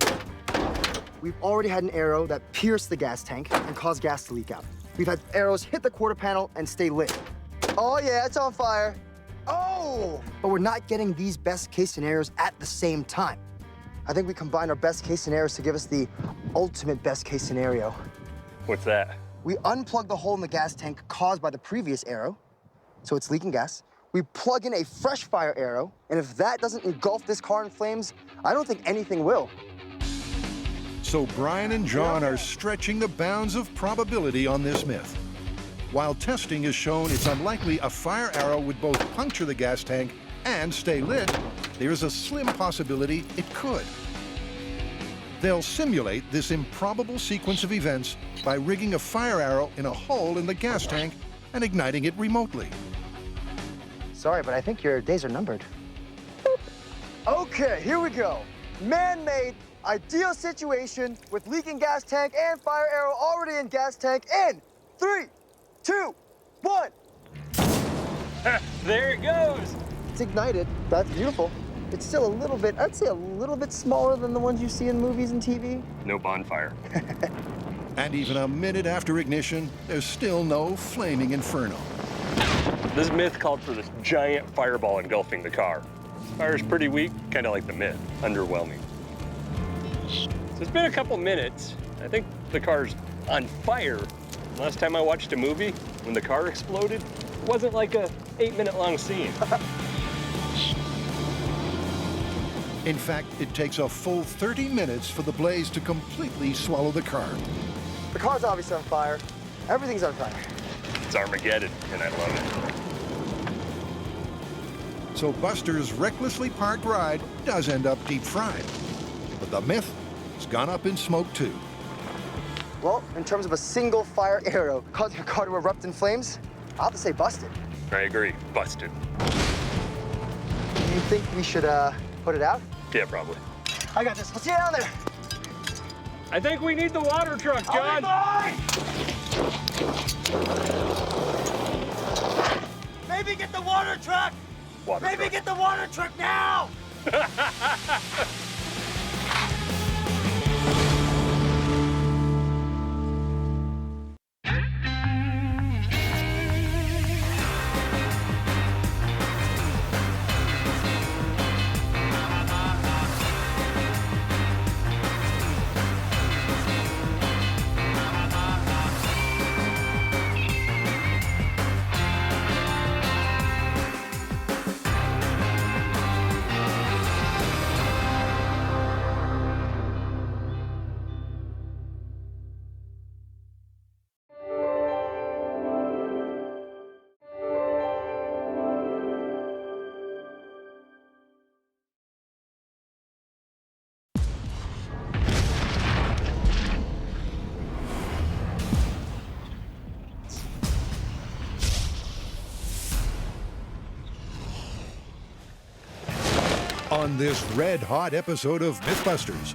We've already had an arrow that pierced the gas tank and caused gas to leak out. We've had arrows hit the quarter panel and stay lit. Oh yeah, it's on fire. Oh! But we're not getting these best case scenarios at the same time. I think we combined our best case scenarios to give us the ultimate best case scenario. What's that? We unplug the hole in the gas tank caused by the previous arrow, so it's leaking gas. We plug in a fresh fire arrow, and if that doesn't engulf this car in flames, I don't think anything will. So Brian and John are stretching the bounds of probability on this myth. While testing has shown it's unlikely a fire arrow would both puncture the gas tank and stay lit, there is a slim possibility it could. They'll simulate this improbable sequence of events by rigging a fire arrow in a hole in the gas tank and igniting it remotely. Sorry, but I think your days are numbered. Okay, here we go. Man-made, ideal situation with leaking gas tank and fire arrow already in gas tank in 3, 2, 1. There it goes. It's ignited. That's beautiful. It's still a little bit, I'd say a little bit smaller than the ones you see in movies and TV. No bonfire. And even a minute after ignition, there's still no flaming inferno. This myth called for this giant fireball engulfing the car. Fire's pretty weak, kind of like the myth, underwhelming. So it's been a couple minutes. I think the car's on fire. Last time I watched a movie, when the car exploded, it wasn't like a 8-minute long scene. In fact, it takes a full 30 minutes for the blaze to completely swallow the car. The car's obviously on fire. Everything's on fire. It's Armageddon, and I love it. So Buster's recklessly parked ride does end up deep fried. But the myth has gone up in smoke too. Well, in terms of a single fire arrow causing a car to erupt in flames, I'll have to say busted. I agree, busted. You think we should put it out? Yeah, probably. I got this. I'll see you down there. I think we need the water truck, John. Maybe get the water truck! Maybe get the water truck now! On this red-hot episode of Mythbusters.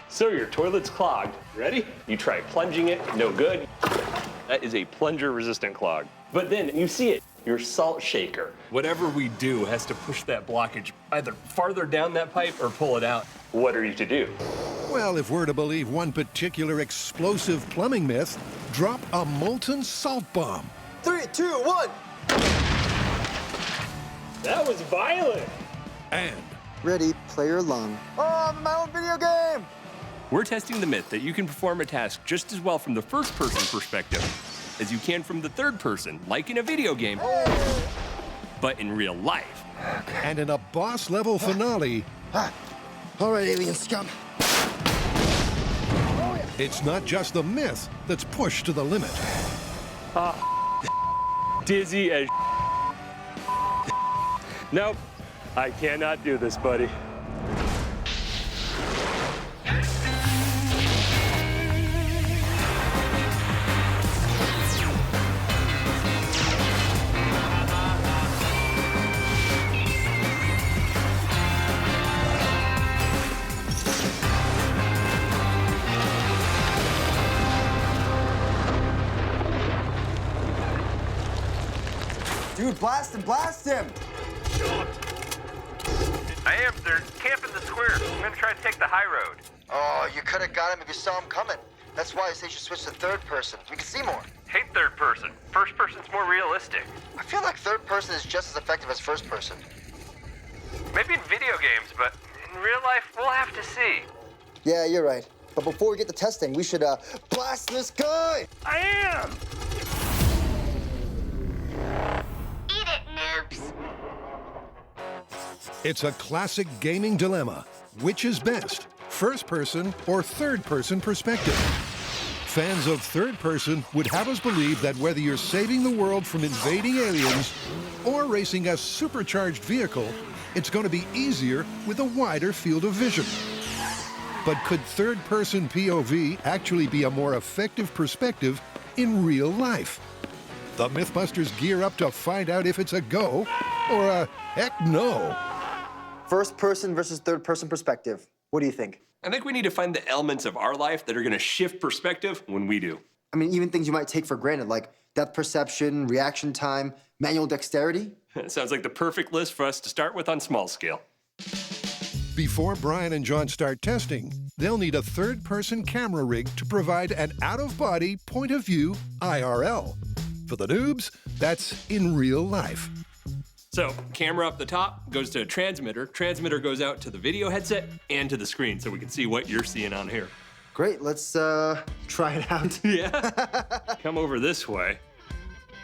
So your toilet's clogged. Ready? You try plunging it, no good. That is a plunger-resistant clog. But then you see it, your salt shaker. Whatever we do has to push that blockage either farther down that pipe or pull it out. What are you to do? Well, if we're to believe one particular explosive plumbing myth, drop a molten salt bomb. 3, 2, 1. That was violent. And ready, player lung. Oh, I'm in my own video game! We're testing the myth that you can perform a task just as well from the first-person perspective as you can from the third person, like in a video game, but in real life. And in a boss-level finale... All right, alien scum. It's not just the myth that's pushed to the limit. Dizzy as Nope. I cannot do this, buddy. Dude, blast him, blast him! I am. They're camping the square. I'm gonna try to take the high road. Oh, you could have got him if you saw him coming. That's why I say you should switch to third person. We can see more. Hate third person. First person's more realistic. I feel like third person is just as effective as first person. Maybe in video games, but in real life, we'll have to see. Yeah, you're right. But before we get to testing, we should blast this guy! I am! Eat it, noobs. It's a classic gaming dilemma. Which is best, first-person or third-person perspective? Fans of third-person would have us believe that whether you're saving the world from invading aliens or racing a supercharged vehicle, it's going to be easier with a wider field of vision. But could third-person POV actually be a more effective perspective in real life? The Mythbusters gear up to find out if it's a go Or a heck no? First person versus third person perspective. What do you think? I think we need to find the elements of our life that are going to shift perspective when we do. I mean, even things you might take for granted, like depth perception, reaction time, manual dexterity. It sounds like the perfect list for us to start with on small scale. Before Brian and John start testing, they'll need a third-person camera rig to provide an out-of-body point of view IRL. For the noobs, that's in real life. So, camera up the top goes to a transmitter. Transmitter goes out to the video headset and to the screen so we can see what you're seeing on here. Great, let's try it out. Yeah? Come over this way.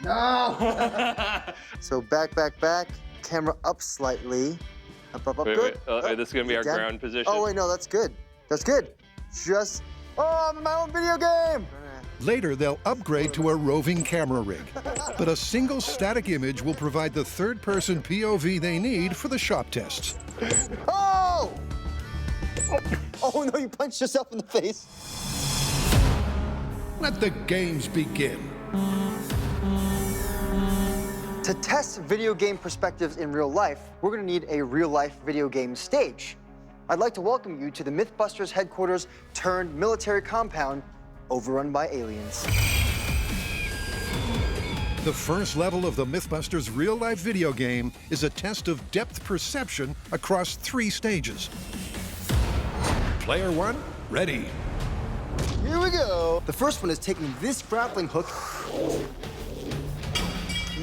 No! So back, camera up slightly. Up, good. Wait, this is gonna be our Down. ground position? Oh, wait, no, that's good. That's good. Oh, I'm in my own video game! Later, they'll upgrade to a roving camera rig. But a single static image will provide the third-person POV they need for the shop tests. Oh! Oh, no, you punched yourself in the face. Let the games begin. To test video game perspectives in real life, we're gonna need a real-life video game stage. I'd like to welcome you to the Mythbusters headquarters turned military compound overrun by aliens. The first level of the Mythbusters real-life video game is a test of depth perception across 3 stages. Player 1, ready. Here we go. The first one is taking this grappling hook.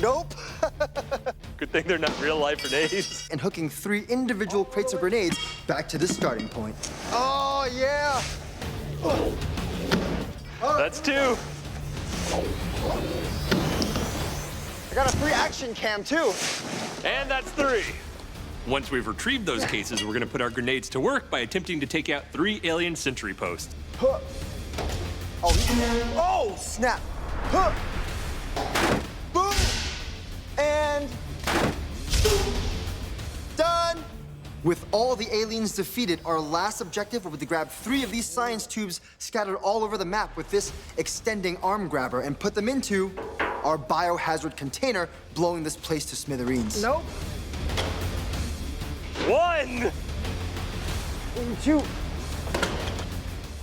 Nope. Good thing they're not real-life grenades. And hooking 3 individual crates of grenades back to the starting point. Oh, yeah. That's 2. I got a free action cam, too. And that's 3. Once we've retrieved those cases, we're going to put our grenades to work by attempting to take out 3 alien sentry posts. Oh, snap. Boom. And done. With all the aliens defeated, our last objective will be to grab 3 of these science tubes scattered all over the map with this extending arm grabber and put them into our biohazard container, blowing this place to smithereens. Nope. 1. 2.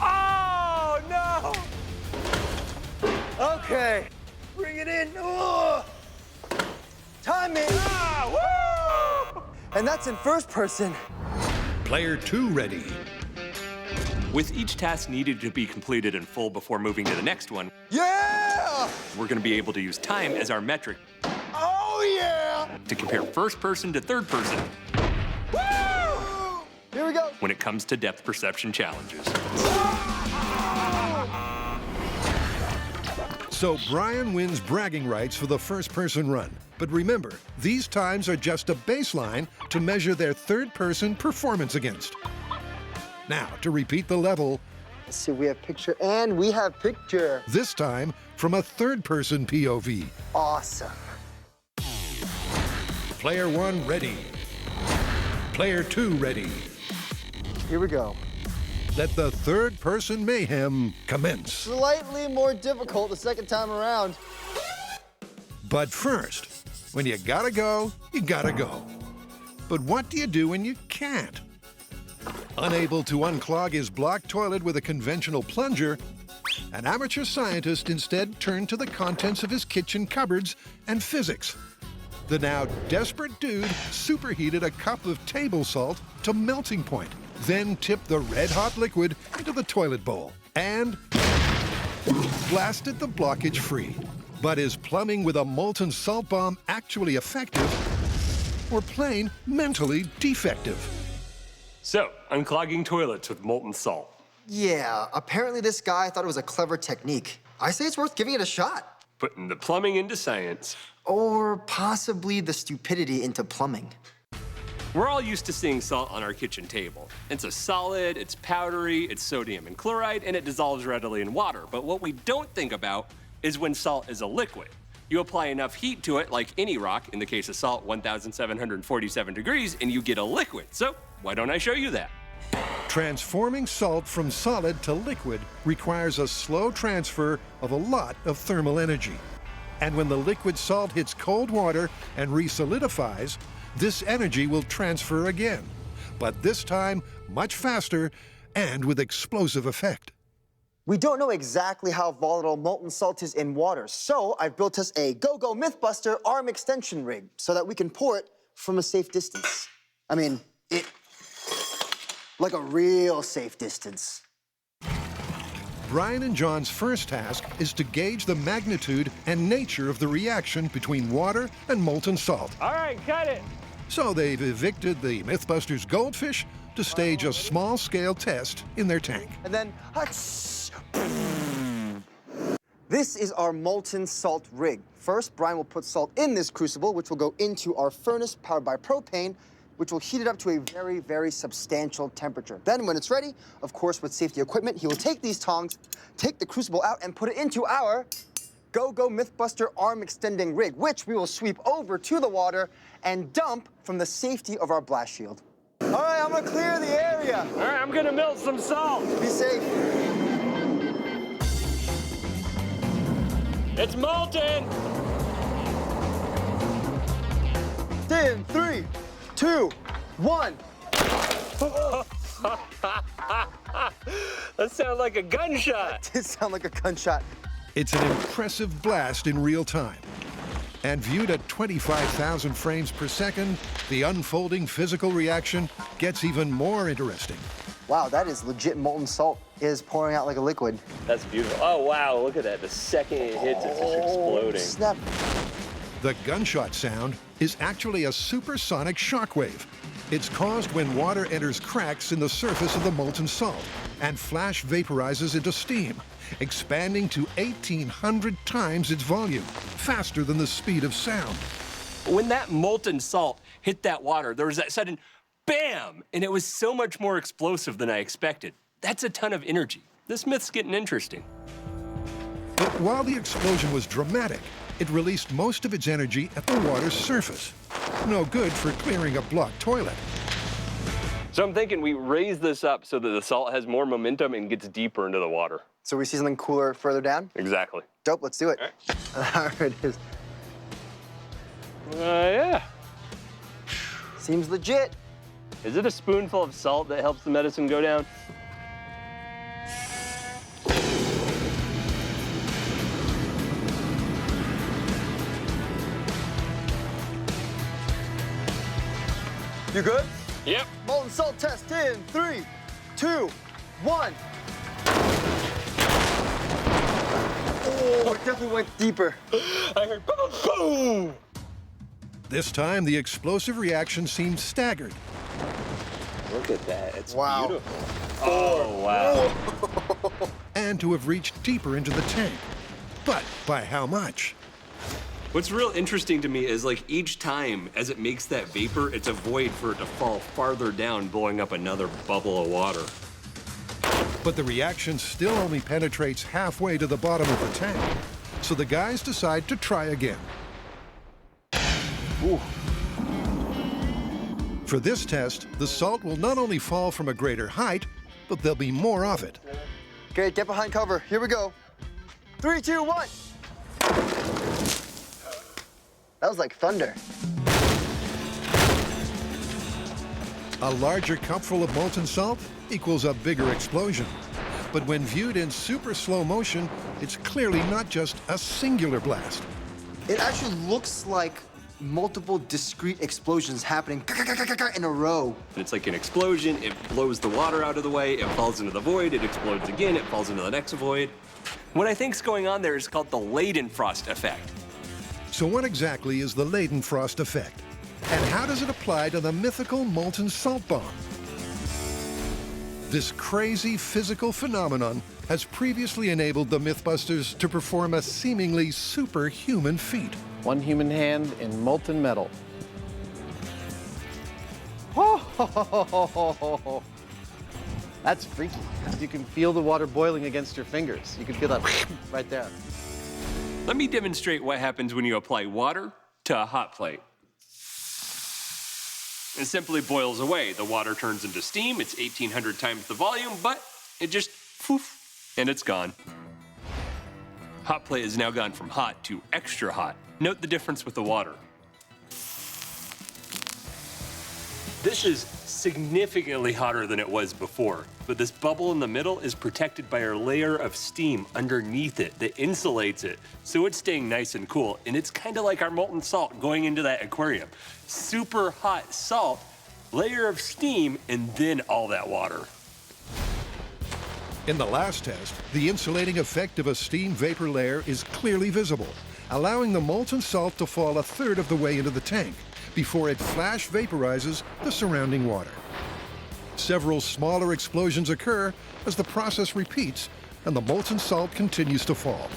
Oh, no! Okay. Bring it in. Oh. Timing. Woo! And that's in first person. Player 2, ready. With each task needed to be completed in full before moving to the next one, Yeah! we're going to be able to use time as our metric Oh, yeah! to compare first person to third person Woo! Here we go. when it comes to depth perception challenges. So Brian wins bragging rights for the first-person run. But remember, these times are just a baseline to measure their third-person performance against. Now, to repeat the level, Let's see, we have picture and we have picture. this time from a third-person POV. Awesome. Player 1, ready. Player 2, ready. Here we go. Let the third-person mayhem commence. Slightly more difficult the second time around. But first, when you gotta go, you gotta go. But what do you do when you can't? Unable to unclog his blocked toilet with a conventional plunger, an amateur scientist instead turned to the contents of his kitchen cupboards and physics. The now desperate dude superheated a cup of table salt to melting point, then tipped the red-hot liquid into the toilet bowl and blasted the blockage free. But is plumbing with a molten salt bomb actually effective or plain mentally defective? So, unclogging toilets with molten salt. Yeah, apparently this guy thought it was a clever technique. I say it's worth giving it a shot. Putting the plumbing into science. Or possibly the stupidity into plumbing. We're all used to seeing salt on our kitchen table. It's a solid, it's powdery, it's sodium and chloride, and it dissolves readily in water. But what we don't think about is when salt is a liquid. You apply enough heat to it, like any rock, in the case of salt, 1,747 degrees, and you get a liquid. So why don't I show you that? Transforming salt from solid to liquid requires a slow transfer of a lot of thermal energy. And when the liquid salt hits cold water and resolidifies, this energy will transfer again, but this time much faster and with explosive effect. We don't know exactly how volatile molten salt is in water, so I've built us a Go-Go Mythbuster arm extension rig so that we can pour it from a safe distance. I mean, like a real safe distance. Brian and John's first task is to gauge the magnitude and nature of the reaction between water and molten salt. All right, cut it. So they've evicted the Mythbusters goldfish to stage a small-scale test in their tank. And then, this is our molten salt rig. First, Brian will put salt in this crucible, which will go into our furnace powered by propane, which will heat it up to a very, very substantial temperature. Then, when it's ready, of course, with safety equipment, he will take these tongs, take the crucible out, and put it into our Go-Go Mythbuster arm extending rig, which we will sweep over to the water and dump from the safety of our blast shield. All right, I'm gonna clear the area. All right, I'm gonna melt some salt. Be safe. It's molten. In 3, 2, 1. That sounded like a gunshot. That did sound like a gunshot. It's an impressive blast in real time. And viewed at 25,000 frames per second, the unfolding physical reaction gets even more interesting. Wow, that is legit molten salt. It is pouring out like a liquid. That's beautiful. Oh, wow, look at that. The second it hits, it's just exploding. Snap. The gunshot sound is actually a supersonic shockwave. It's caused when water enters cracks in the surface of the molten salt and flash vaporizes into steam, expanding to 1,800 times its volume, faster than the speed of sound. When that molten salt hit that water, there was that sudden bam, and it was so much more explosive than I expected. That's a ton of energy. This myth's getting interesting. But while the explosion was dramatic, it released most of its energy at the water's surface. No good for clearing a blocked toilet. So I'm thinking we raise this up so that the salt has more momentum and gets deeper into the water. So we see something cooler further down? Exactly. Dope, let's do it. All right. There it is. Yeah. Seems legit. Is it a spoonful of salt that helps the medicine go down? You good? Yep. Molten salt test in 3, 2, 1. Oh, it definitely went deeper. I heard boom, boom. This time, the explosive reaction seemed staggered. Look at that. It's wow. Beautiful. Oh, wow. And to have reached deeper into the tank. But by how much? What's real interesting to me is like each time as it makes that vapor, it's a void for it to fall farther down, blowing up another bubble of water. But the reaction still only penetrates halfway to the bottom of the tank. So the guys decide to try again. Ooh. For this test, the salt will not only fall from a greater height, but there'll be more of it. Okay, get behind cover. Here we go. 3, 2, 1. That was like thunder. A larger cupful of molten salt equals a bigger explosion. But when viewed in super slow motion, it's clearly not just a singular blast. It actually looks like multiple discrete explosions happening in a row. It's like an explosion, it blows the water out of the way, it falls into the void, it explodes again, it falls into the next void. What I think's going on there is called the Leidenfrost effect. So what exactly is the Leidenfrost effect? And how does it apply to the mythical molten salt bomb? This crazy physical phenomenon has previously enabled the Mythbusters to perform a seemingly superhuman feat. One human hand in molten metal. That's freaky. You can feel the water boiling against your fingers. You can feel that right there. Let me demonstrate what happens when you apply water to a hot plate. It simply boils away. The water turns into steam. It's 1,800 times the volume, but it just poof, and it's gone. Hot plate has now gone from hot to extra hot. Note the difference with the water. This is significantly hotter than it was before, but this bubble in the middle is protected by a layer of steam underneath it that insulates it, so it's staying nice and cool, and it's kind of like our molten salt going into that aquarium. Super hot salt, layer of steam, and then all that water. In the last test, the insulating effect of a steam vapor layer is clearly visible, allowing the molten salt to fall 1/3 of the way into the tank before it flash vaporizes the surrounding water. Several smaller explosions occur as the process repeats and the molten salt continues to fall.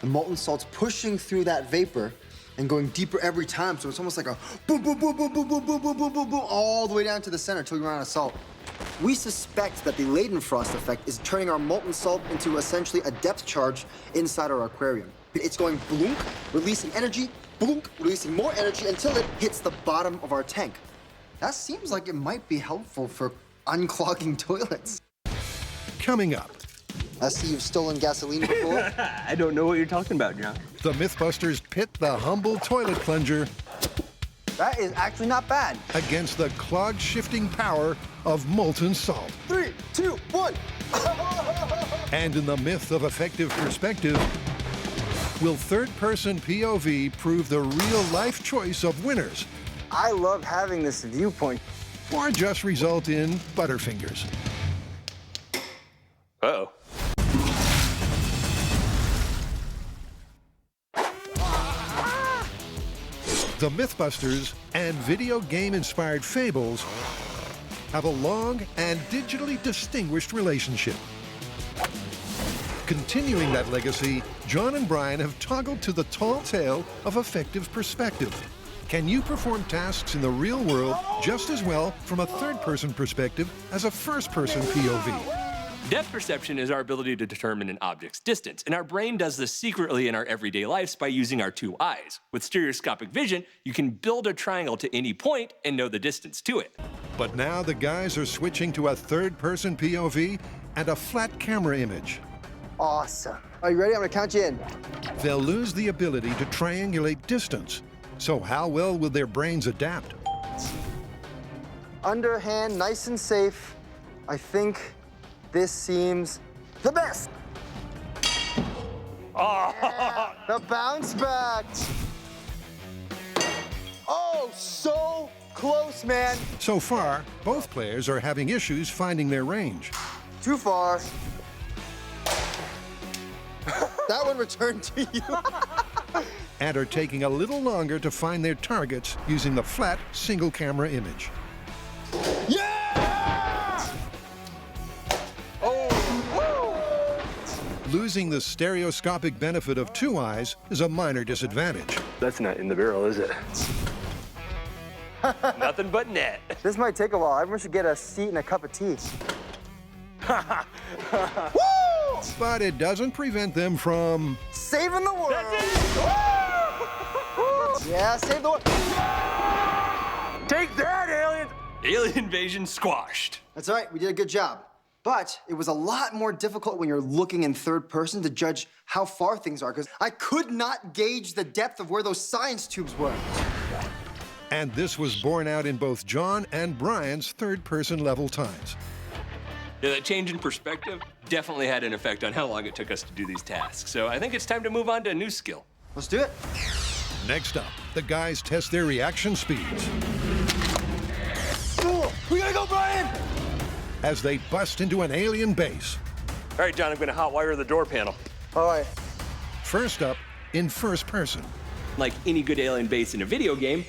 The molten salt's pushing through that vapor and going deeper every time, so it's almost like a boom, boom, boom, boom, boom, boom, boom, boom, boom, boom, boom, all the way down to the center until you run out of salt. We suspect that the Leidenfrost effect is turning our molten salt into essentially a depth charge inside our aquarium. It's going bloonk, releasing energy, bloonk, releasing more energy until it hits the bottom of our tank. That seems like it might be helpful for unclogging toilets. Coming up. I see you've stolen gasoline before. I don't know what you're talking about, John. The Mythbusters pit the humble toilet plunger That is actually not bad. against the clogged shifting power of molten salt. 3, 2, 1. And in the myth of effective perspective, will third-person POV prove the real-life choice of winners, I love having this viewpoint. or just result in Butterfingers? Uh-oh. The Mythbusters and video game-inspired fables have a long and digitally distinguished relationship. Continuing that legacy, John and Brian have toggled to the tall tale of effective perspective. Can you perform tasks in the real world just as well from a third-person perspective as a first-person POV? Depth perception is our ability to determine an object's distance, and our brain does this secretly in our everyday lives by using our 2 eyes. With stereoscopic vision, you can build a triangle to any point and know the distance to it. But now the guys are switching to a third-person POV and a flat camera image. Awesome. Are you ready? I'm gonna count you in. They'll lose the ability to triangulate distance. So how well will their brains adapt? Underhand, nice and safe. I think this seems the best. Yeah, the bounce back. Oh, so close, man. So far, both players are having issues finding their range. Too far. That one returned to you. And are taking a little longer to find their targets using the flat single camera image. Losing the stereoscopic benefit of 2 eyes is a minor disadvantage. That's not in the barrel, is it? Nothing but net. This might take a while. Everyone should get a seat and a cup of tea. But it doesn't prevent them from saving the world. Yeah, save the world. Take that, aliens! Alien invasion squashed. That's all right, we did a good job. But it was a lot more difficult when you're looking in third person to judge how far things are, because I could not gauge the depth of where those science tubes were. And this was borne out in both John and Brian's third-person level times. Yeah, that change in perspective definitely had an effect on how long it took us to do these tasks. So I think it's time to move on to a new skill. Let's do it. Next up, the guys test their reaction speeds We gotta go, Brian! as they bust into an alien base. All right, John, I'm gonna hotwire the door panel. All right. First up, in first person. Like any good alien base in a video game,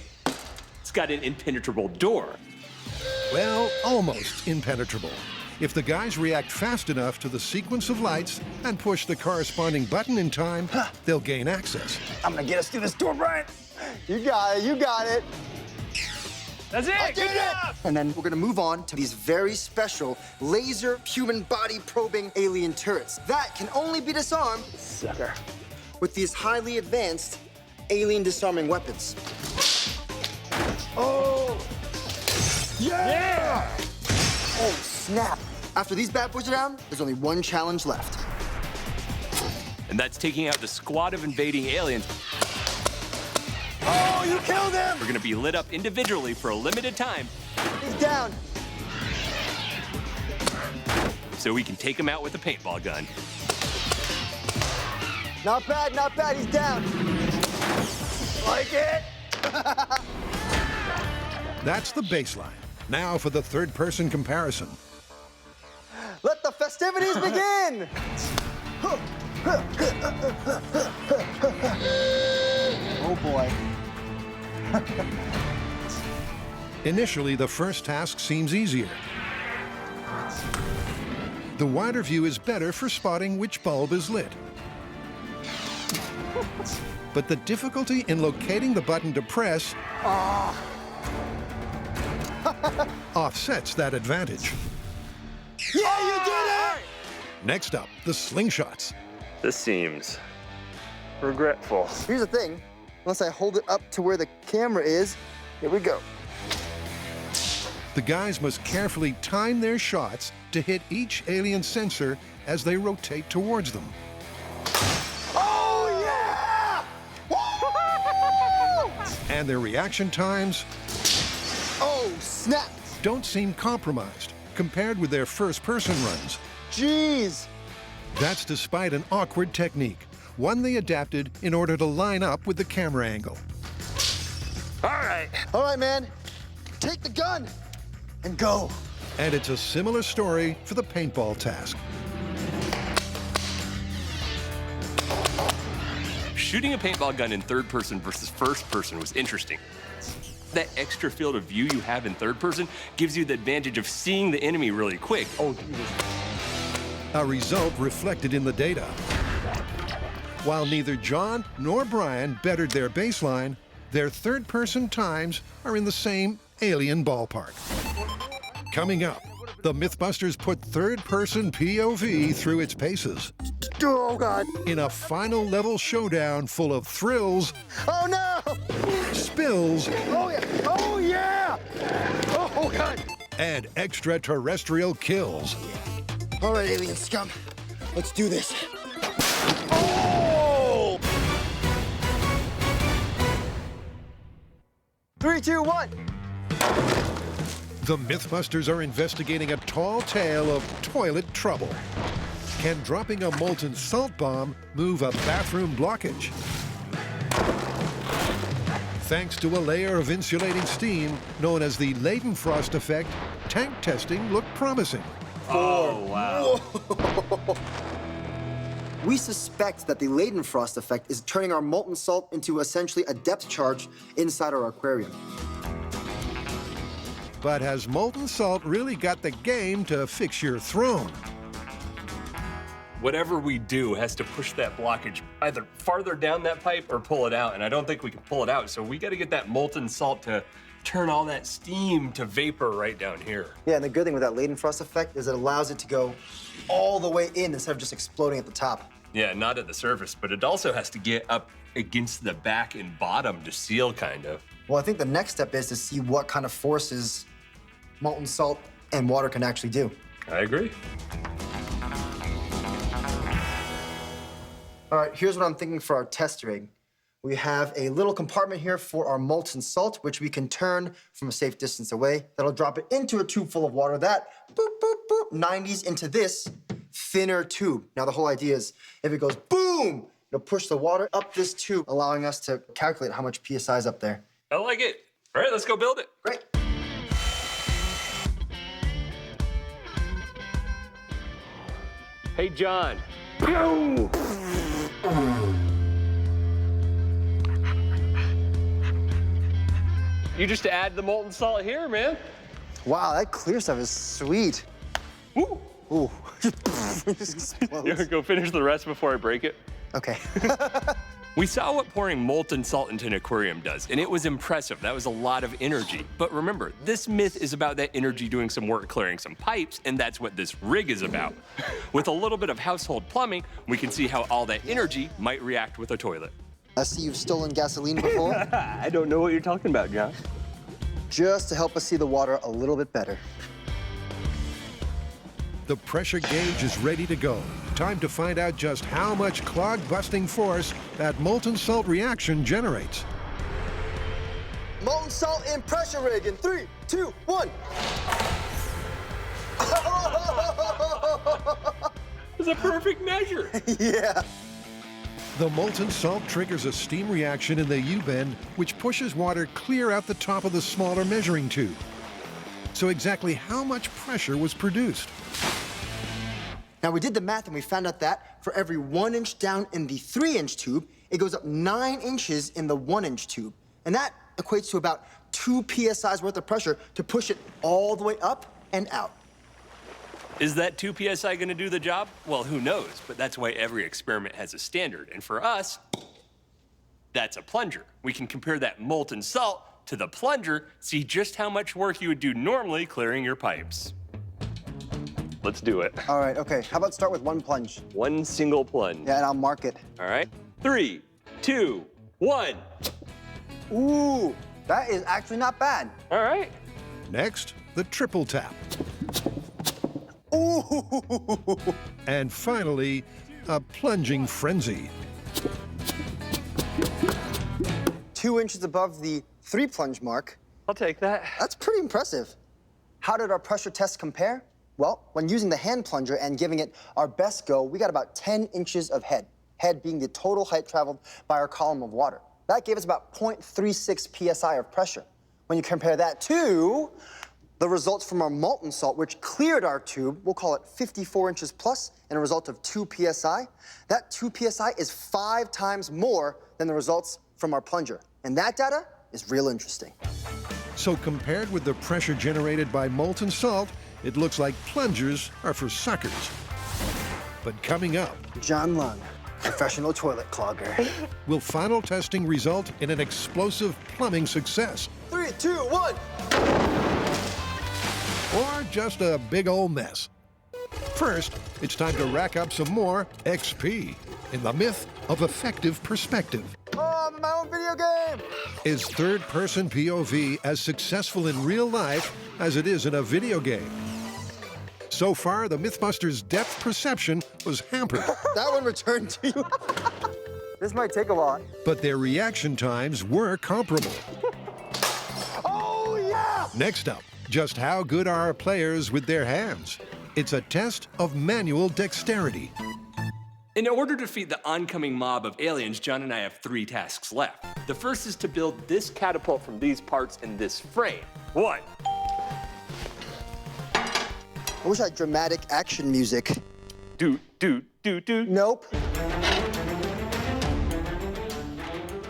it's got an impenetrable door. Well, almost impenetrable. If the guys react fast enough to the sequence of lights and push the corresponding button in time, they'll gain access. I'm gonna get us through this door, Brian. You got it, you got it. That's it, I did it! And then we're gonna move on to these very special laser human body probing alien turrets that can only be disarmed Sucker. with these highly advanced alien disarming weapons. Oh! Yeah! Oh, snap. After these bad boys are down, there's only one challenge left. And that's taking out the squad of invading aliens. Oh, you killed him! We're gonna be lit up individually for a limited time. He's down. So we can take him out with a paintball gun. Not bad, he's down. Like it? That's the baseline. Now for the third-person comparison. Let the festivities begin! Oh boy. Initially, the first task seems easier. The wider view is better for spotting which bulb is lit. But the difficulty in locating the button to press offsets that advantage. Yeah, you did it! Next up, the slingshots. This seems regretful. Here's the thing. Once I hold it up to where the camera is, here we go. The guys must carefully time their shots to hit each alien sensor as they rotate towards them. Oh, yeah! Woo! And their reaction times Oh, snap! don't seem compromised compared with their first-person runs. Jeez! That's despite an awkward technique, one they adapted in order to line up with the camera angle. All right, man. Take the gun and go. And it's a similar story for the paintball task. Shooting a paintball gun in third person versus first person was interesting. That extra field of view you have in third person gives you the advantage of seeing the enemy really quick. Oh, Jesus. A result reflected in the data. While neither John nor Brian bettered their baseline, their third-person times are in the same alien ballpark. Coming up, the Mythbusters put third-person POV through its paces. Oh, God. In a final level showdown full of thrills, Oh, no! spills, Oh, yeah! Oh, yeah! Oh, God! and extraterrestrial kills. All right, alien scum. Let's do this. Oh! 3, 2, 1. The Mythbusters are investigating a tall tale of toilet trouble. Can dropping a molten salt bomb move a bathroom blockage? Thanks to a layer of insulating steam known as the Leidenfrost effect, tank testing looked promising. Oh, wow. Whoa. We suspect that the Leidenfrost effect is turning our molten salt into essentially a depth charge inside our aquarium. But has molten salt really got the game to fix your throne? Whatever we do has to push that blockage either farther down that pipe or pull it out, and I don't think we can pull it out, so we gotta get that molten salt to turn all that steam to vapor right down here. Yeah, and the good thing with that Leidenfrost effect is it allows it to go all the way in instead of just exploding at the top. Yeah, not at the surface, but it also has to get up against the back and bottom to seal, kind of. Well, I think the next step is to see what kind of forces molten salt and water can actually do. I agree. All right, here's what I'm thinking for our test rig. We have a little compartment here for our molten salt, which we can turn from a safe distance away. That'll drop it into a tube full of water that, boop, boop, boop, 90s into this thinner tube. Now, the whole idea is if it goes boom, it'll push the water up this tube, allowing us to calculate how much PSI is up there. I like it. All right, let's go build it. Great. Hey, John. You just add the molten salt here, man. Wow, that clear stuff is sweet. Woo. Ooh. You wanna go finish the rest before I break it? Okay. We saw what pouring molten salt into an aquarium does, and it was impressive. That was a lot of energy. But remember, this myth is about that energy doing some work clearing some pipes, and that's what this rig is about. With a little bit of household plumbing, we can see how all that energy might react with a toilet. I see you've stolen gasoline before. I don't know what you're talking about, John. Just to help us see the water a little bit better. The pressure gauge is ready to go. Time to find out just how much clog-busting force that molten salt reaction generates. Molten salt in pressure rig in 3, 2, 1. It's a perfect measure. Yeah. The molten salt triggers a steam reaction in the U-bend, which pushes water clear out the top of the smaller measuring tube. So exactly how much pressure was produced? Now, we did the math and we found out that for every 1 inch down in the 3-inch tube, it goes up 9 inches in the 1-inch tube. And that equates to about 2 psi's worth of pressure to push it all the way up and out. Is that 2 psi going to do the job? Well, who knows, but that's why every experiment has a standard. And for us, that's a plunger. We can compare that molten salt to the plunger, see just how much work you would do normally clearing your pipes. Let's do it. All right, okay. How about start with 1 plunge? 1 single plunge. Yeah, and I'll mark it. All right. 3, 2, 1. Ooh, that is actually not bad. All right. Next, the triple tap. Ooh. And finally, a plunging frenzy. 2 inches above the 3 plunge mark. I'll take that. That's pretty impressive. How did our pressure test compare? Well, when using the hand plunger and giving it our best go, we got about 10 inches of head. Head being the total height traveled by our column of water. That gave us about 0.36 psi of pressure. When you compare that to the results from our molten salt, which cleared our tube, we'll call it 54 inches plus, and a result of 2 psi. That 2 psi is 5 times more than the results from our plunger. And that data is real interesting. So compared with the pressure generated by molten salt, it looks like plungers are for suckers. But coming up, John Lung, professional toilet clogger. will final testing result in an explosive plumbing success? 3, 2, 1. Or just a big old mess? First, it's time to rack up some more XP in the myth of effective perspective. Oh, my own video game! Is third-person POV as successful in real life as it is in a video game? So far, the Mythbusters' depth perception was hampered. That one returned to you. This might take a while. But their reaction times were comparable. Oh, yeah! Next up, just how good are our players with their hands? It's a test of manual dexterity. In order to defeat the oncoming mob of aliens, John and I have 3 tasks left. The first is to build this catapult from these parts in this frame. 1. I wish I had dramatic action music. Do. Nope.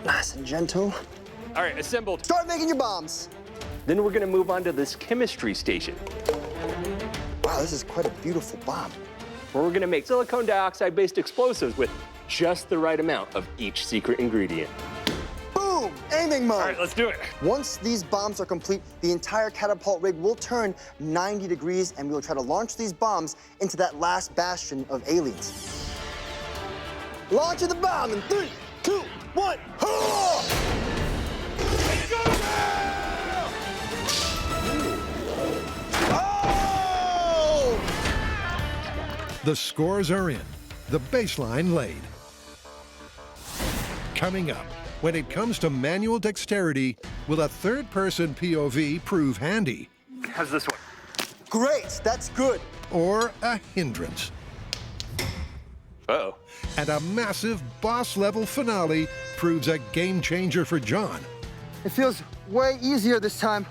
Nice and gentle. All right, assembled. Start making your bombs. Then we're gonna move on to this chemistry station, Wow, this is quite a beautiful bomb. where we're gonna make silicone dioxide-based explosives with just the right amount of each secret ingredient. Boom! Aiming mode. All right, let's do it. Once these bombs are complete, the entire catapult rig will turn 90 degrees and we will try to launch these bombs into that last bastion of aliens. Launching the bomb in 3, 2, 1. The scores are in, the baseline laid. Coming up, when it comes to manual dexterity, will a third-person POV prove handy? How's this one? Great, that's good. Or a hindrance? Uh-oh. And a massive boss-level finale proves a game-changer for John. It feels way easier this time.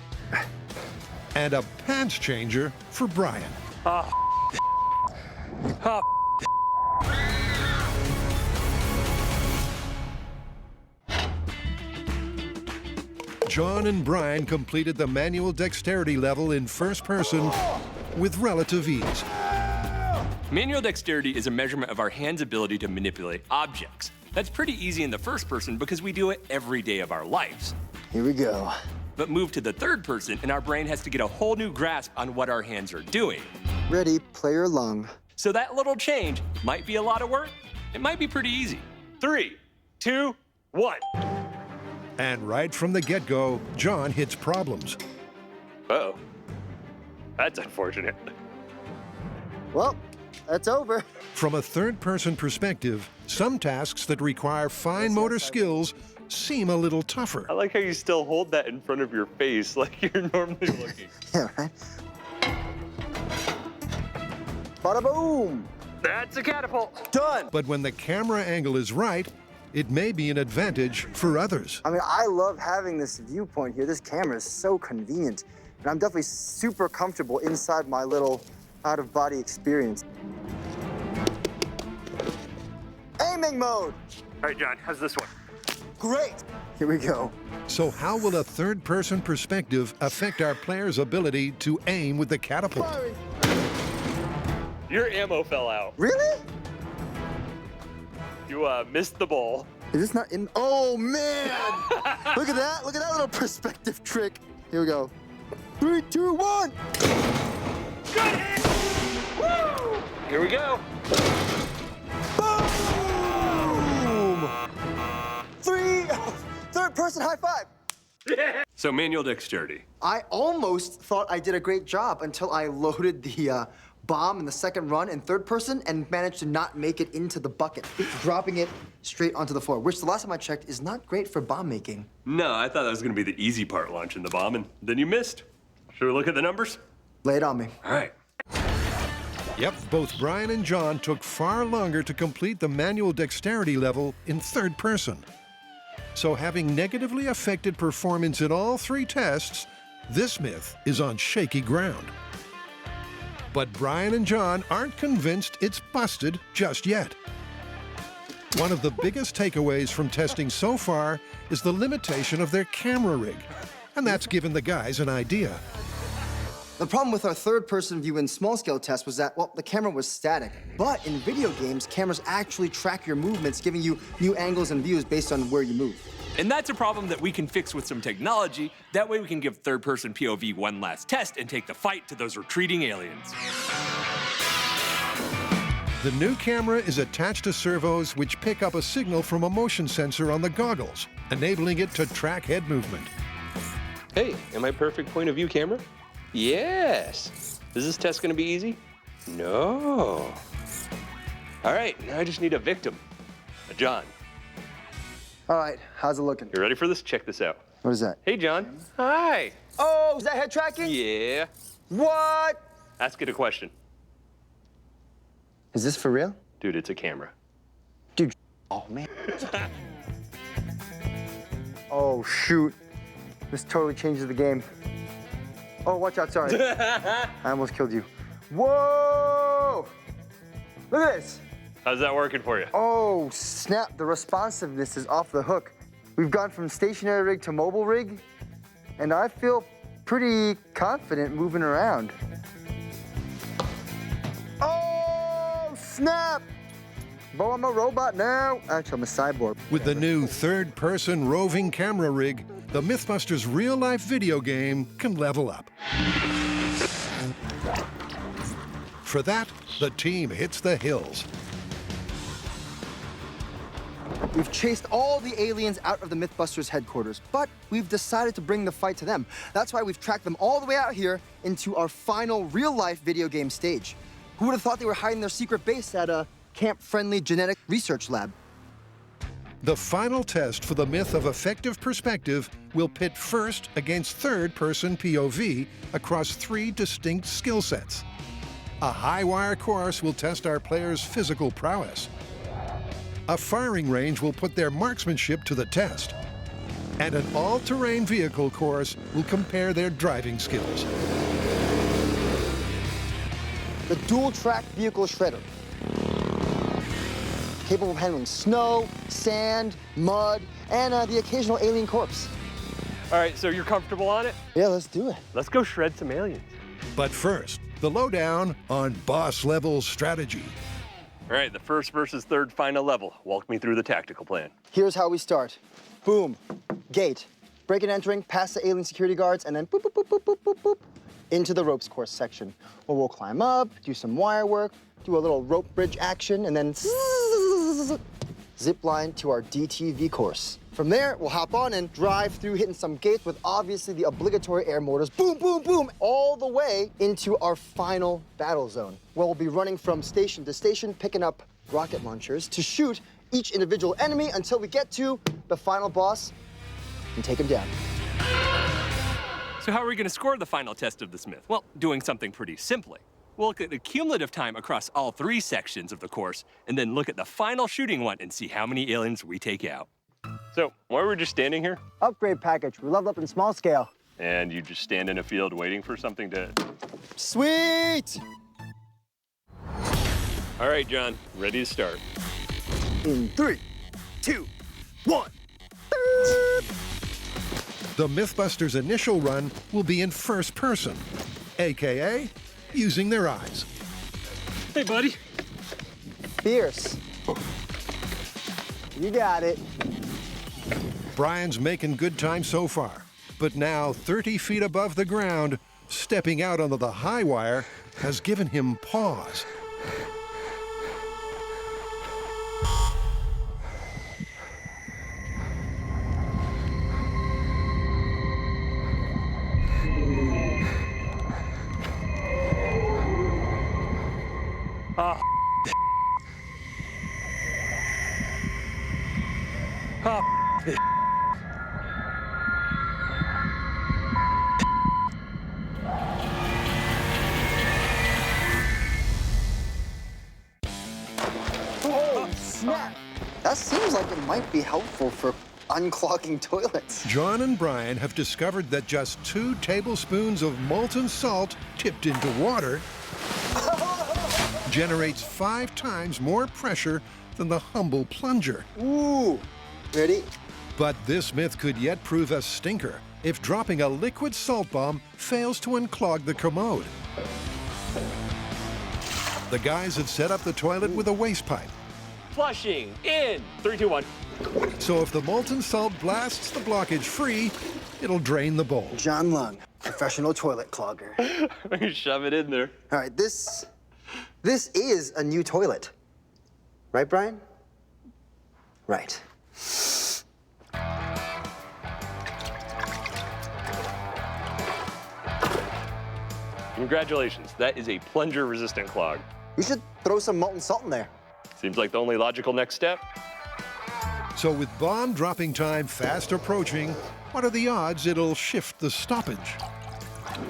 And a pants-changer for Brian. John and Brian completed the manual dexterity level in first person with relative ease. Manual dexterity is a measurement of our hands' ability to manipulate objects. That's pretty easy in the first person because we do it every day of our lives. Here we go. But move to the third person and our brain has to get a whole new grasp on what our hands are doing. Ready, player lung. So that little change might be a lot of work. It might be pretty easy. 3, 2, 1. And right from the get-go, John hits problems. Uh-oh. That's unfortunate. Well, that's over. From a third-person perspective, some tasks that require fine motor skills seem a little tougher. I like how you still hold that in front of your face like you're normally looking. Yeah, right? Bada boom! That's a catapult. Done! But when the camera angle is right, it may be an advantage for others. I mean, I love having this viewpoint here. This camera is so convenient. And I'm definitely super comfortable inside my little out-of-body experience. Aiming mode! All right, John, how's this one? Great! Here we go. So how will a third-person perspective affect our players' ability to aim with the catapult? Firing. Your ammo fell out. Really? You missed the ball. Is this not in? Oh, man! Look at that. Look at that little perspective trick. Here we go. 3, 2, 1! Good hit! Woo! Here we go. Boom! Third person high five. So manual dexterity. I almost thought I did a great job until I loaded the bomb in the second run in third person and managed to not make it into the bucket, dropping it straight onto the floor, which the last time I checked is not great for bomb making. No, I thought that was gonna be the easy part, launching the bomb, and then you missed. Should we look at the numbers? Lay it on me. All right. Yep, both Brian and John took far longer to complete the manual dexterity level in third person. So having negatively affected performance in all 3 tests, this myth is on shaky ground. But Brian and John aren't convinced it's busted just yet. One of the biggest takeaways from testing so far is the limitation of their camera rig, and that's given the guys an idea. The problem with our third-person view in small-scale tests was that, well, the camera was static. But in video games, cameras actually track your movements, giving you new angles and views based on where you move. And that's a problem that we can fix with some technology. That way we can give third-person POV one last test and take the fight to those retreating aliens. The new camera is attached to servos which pick up a signal from a motion sensor on the goggles, enabling it to track head movement. Hey, am I perfect point of view camera? Yes. Is this test gonna be easy? No. All right, now I just need a victim. John. All right, how's it looking? You ready for this? Check this out. What is that? Hey, John. Hi. Oh, is that head tracking? Yeah. What? Ask it a question. Is this for real? Dude, it's a camera. Dude, oh, man. Oh, shoot. This totally changes the game. Oh, watch out, sorry. I almost killed you. Whoa! Look at this. How's that working for you? Oh, snap. The responsiveness is off the hook. We've gone from stationary rig to mobile rig, and I feel pretty confident moving around. Oh, snap! Bo, I'm a robot now. Actually, I'm a cyborg. With the new third-person roving camera rig, the Mythbusters real-life video game can level up. For that, the team hits the hills. We've chased all the aliens out of the Mythbusters headquarters, but we've decided to bring the fight to them. That's why we've tracked them all the way out here into our final real-life video game stage. Who would have thought they were hiding their secret base at a camp-friendly genetic research lab? The final test for the myth of effective perspective will pit first against third-person POV across 3 distinct skill sets. A high-wire course will test our players' physical prowess. A firing range will put their marksmanship to the test. And an all-terrain vehicle course will compare their driving skills. The dual-track vehicle shredder. Capable of handling snow, sand, mud, and the occasional alien corpse. All right, so you're comfortable on it? Yeah, let's do it. Let's go shred some aliens. But first, the lowdown on boss-level strategy. All right, the first versus third final level. Walk me through the tactical plan. Here's how we start. Boom, gate. Break and entering, past the alien security guards, and then boop, boop, boop, boop, boop, boop, boop, into the ropes course section, where we'll climb up, do some wire work, do a little rope bridge action, and then zip line to our DTV course. From there, we'll hop on and drive through, hitting some gates with obviously the obligatory air mortars. Boom, boom, boom, all the way into our final battle zone, where we'll be running from station to station, picking up rocket launchers to shoot each individual enemy until we get to the final boss and take him down. So how are we going to score the final test of this myth? Well, doing something pretty simply. We'll look at the cumulative time across all 3 sections of the course, and then look at the final shooting one and see how many aliens we take out. So, why were we just standing here? Upgrade package. We leveled up in small scale. And you just stand in a field waiting for something to... Sweet! All right, John, ready to start. In 3, 2, 1. The Mythbusters' initial run will be in first person, AKA using their eyes. Hey, buddy. Fierce. You got it. Brian's making good time so far, but now 30 feet above the ground, stepping out onto the high wire has given him pause. Oh, oh. Oh, snap. That seems like it might be helpful for unclogging toilets. John and Brian have discovered that just 2 tablespoons of molten salt tipped into water generates 5 times more pressure than the humble plunger. Ooh, ready? But this myth could yet prove a stinker if dropping a liquid salt bomb fails to unclog the commode. The guys have set up the toilet with a waste pipe. Flushing in 3, 2, 1. So if the molten salt blasts the blockage free, it'll drain the bowl. John Lung, professional toilet clogger. Shove it in there. All right, this is a new toilet. Right, Brian? Right. Congratulations, that is a plunger-resistant clog. We should throw some molten salt in there. Seems like the only logical next step. So with bomb dropping time fast approaching, what are the odds it'll shift the stoppage?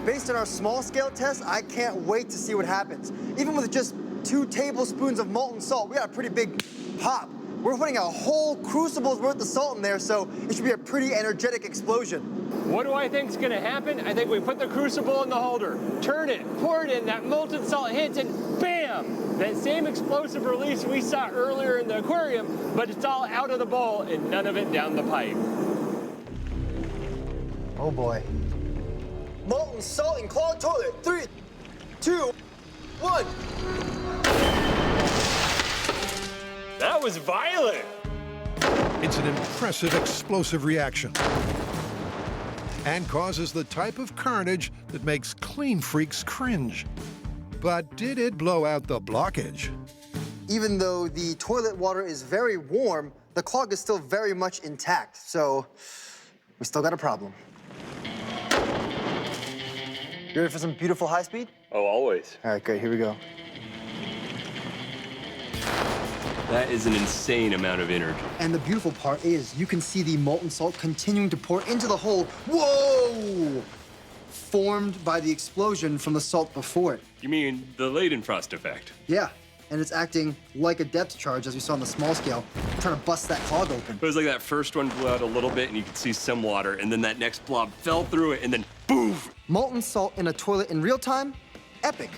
Based on our small-scale test, I can't wait to see what happens. Even with just 2 tablespoons of molten salt, we got a pretty big pop. We're putting a whole crucible's worth of salt in there, so it should be a pretty energetic explosion. What do I think's gonna happen? I think we put the crucible in the holder, turn it, pour it in, that molten salt hits, and bam! That same explosive release we saw earlier in the aquarium, but it's all out of the bowl and none of it down the pipe. Oh boy. Molten salt and clogged toilet. 3, 2, 1. That was violent. It's an impressive explosive reaction and causes the type of carnage that makes clean freaks cringe. But did it blow out the blockage? Even though the toilet water is very warm, the clog is still very much intact, so we still got a problem. You ready for some beautiful high speed? Oh, always. All right, great, here we go. That is an insane amount of energy. And the beautiful part is you can see the molten salt continuing to pour into the hole. Whoa! Formed by the explosion from the salt before it. You mean the Leidenfrost effect? Yeah, and it's acting like a depth charge, as we saw on the small scale, trying to bust that clog open. It was like that first one blew out a little bit and you could see some water, and then that next blob fell through it, and then boof! Molten salt in a toilet in real time, epic.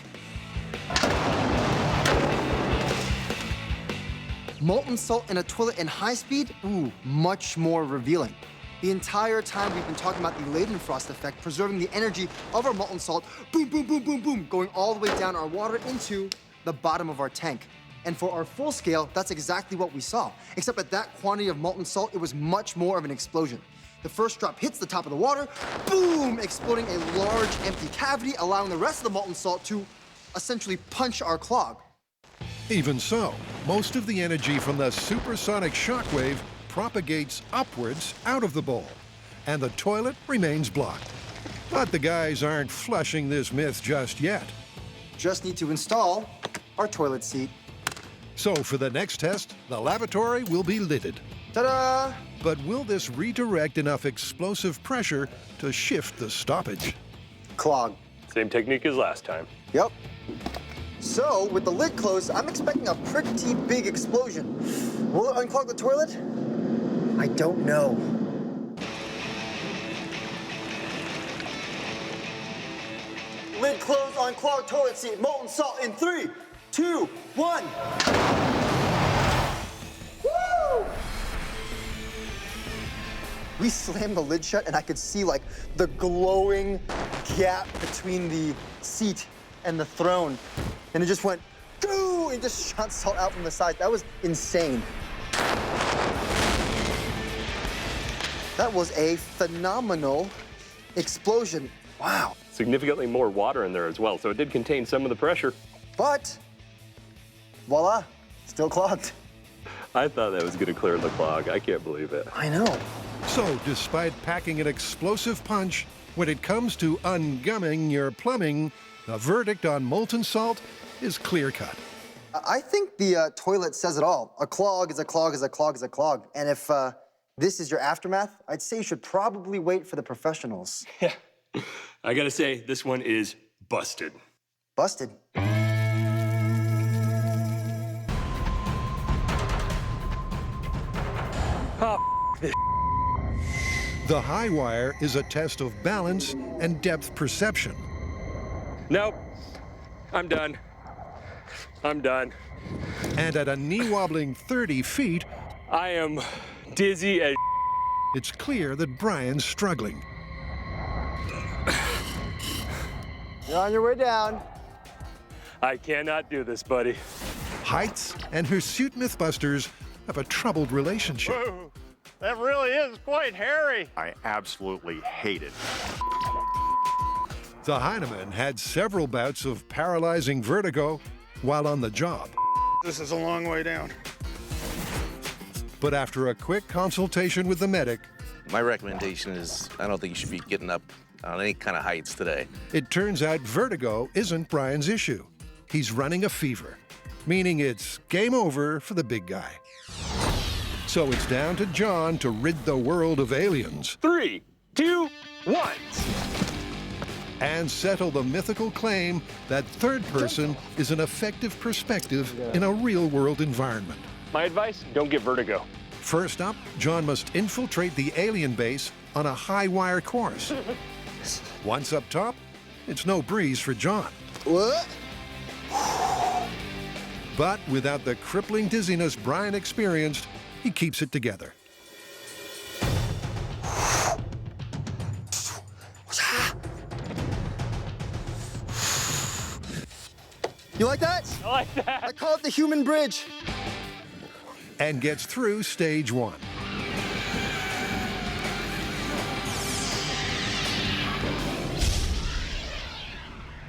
Molten salt in a toilet in high speed, ooh, much more revealing. The entire time we've been talking about the Leidenfrost effect, preserving the energy of our molten salt, boom, boom, boom, boom, boom, going all the way down our water into the bottom of our tank. And for our full scale, that's exactly what we saw. Except at that quantity of molten salt, it was much more of an explosion. The first drop hits the top of the water, boom, exploding a large empty cavity, allowing the rest of the molten salt to essentially punch our clog. Even so, most of the energy from the supersonic shockwave propagates upwards out of the bowl, and the toilet remains blocked. But the guys aren't flushing this myth just yet. Just need to install our toilet seat. So for the next test, the lavatory will be lidded. Ta-da! But will this redirect enough explosive pressure to shift the stoppage? Clog. Same technique as last time. Yep. So, with the lid closed, I'm expecting a pretty big explosion. Will it unclog the toilet? I don't know. Lid closed, unclogged toilet seat, molten salt in 3, 2, 1. Woo! We slammed the lid shut and I could see like the glowing gap between the seat and the throne. And it just went, goo, and just shot salt out from the side. That was insane. That was a phenomenal explosion. Wow. Significantly more water in there as well, so it did contain some of the pressure. But, voila, still clogged. I thought that was gonna clear the clog. I can't believe it. I know. So, despite packing an explosive punch, when it comes to ungumming your plumbing, the verdict on molten salt is clear-cut. I think the toilet says it all. A clog is a clog is a clog is a clog. And if this is your aftermath, I'd say you should probably wait for the professionals. Yeah. I gotta say, this one is busted. Busted? Oh, this. The high wire is a test of balance and depth perception. Nope. I'm done. I'm done. And at a knee-wobbling 30 feet, I am dizzy as it's clear that Brian's struggling. You're on your way down. I cannot do this, buddy. Heights and hirsute Mythbusters have a troubled relationship. Whoa, that really is quite hairy. I absolutely hate it. The Hyneman had several bouts of paralyzing vertigo while on the job. This is a long way down. But after a quick consultation with the medic, my recommendation is I don't think you should be getting up on any kind of heights today. It turns out vertigo isn't Brian's issue. He's running a fever, meaning it's game over for the big guy. So it's down to John to rid the world of aliens. 3, 2, 1. And settle the mythical claim that third person is an effective perspective in a real-world environment. My advice, don't get vertigo. First up, John must infiltrate the alien base on a high-wire course. Once up top, it's no breeze for John. What? But without the crippling dizziness Brian experienced, he keeps it together. You like that? I like that. I call it the human bridge. And gets through stage 1.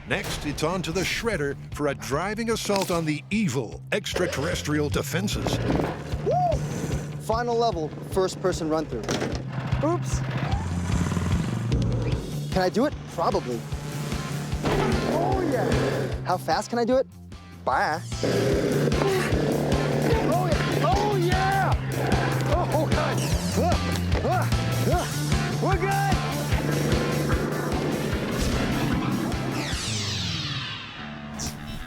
Next, it's on to the shredder for a driving assault on the evil extraterrestrial defenses. Woo! Final level, first-person run-through. Oops. Can I do it? Probably. Oh, yeah. How fast can I do it? Bye. Oh, yeah. Oh, yeah. Oh, God. We're good.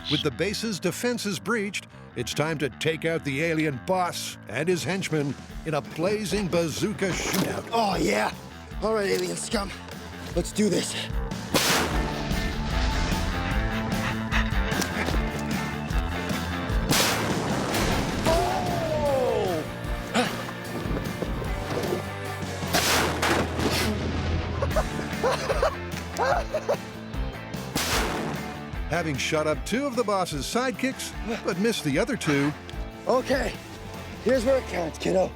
With the base's defenses breached, it's time to take out the alien boss and his henchmen in a blazing bazooka shootout. Oh, yeah. All right, alien scum. Let's do this. Having shot up 2 of the boss's sidekicks, but missed the other 2. Okay, here's where it counts, kiddo.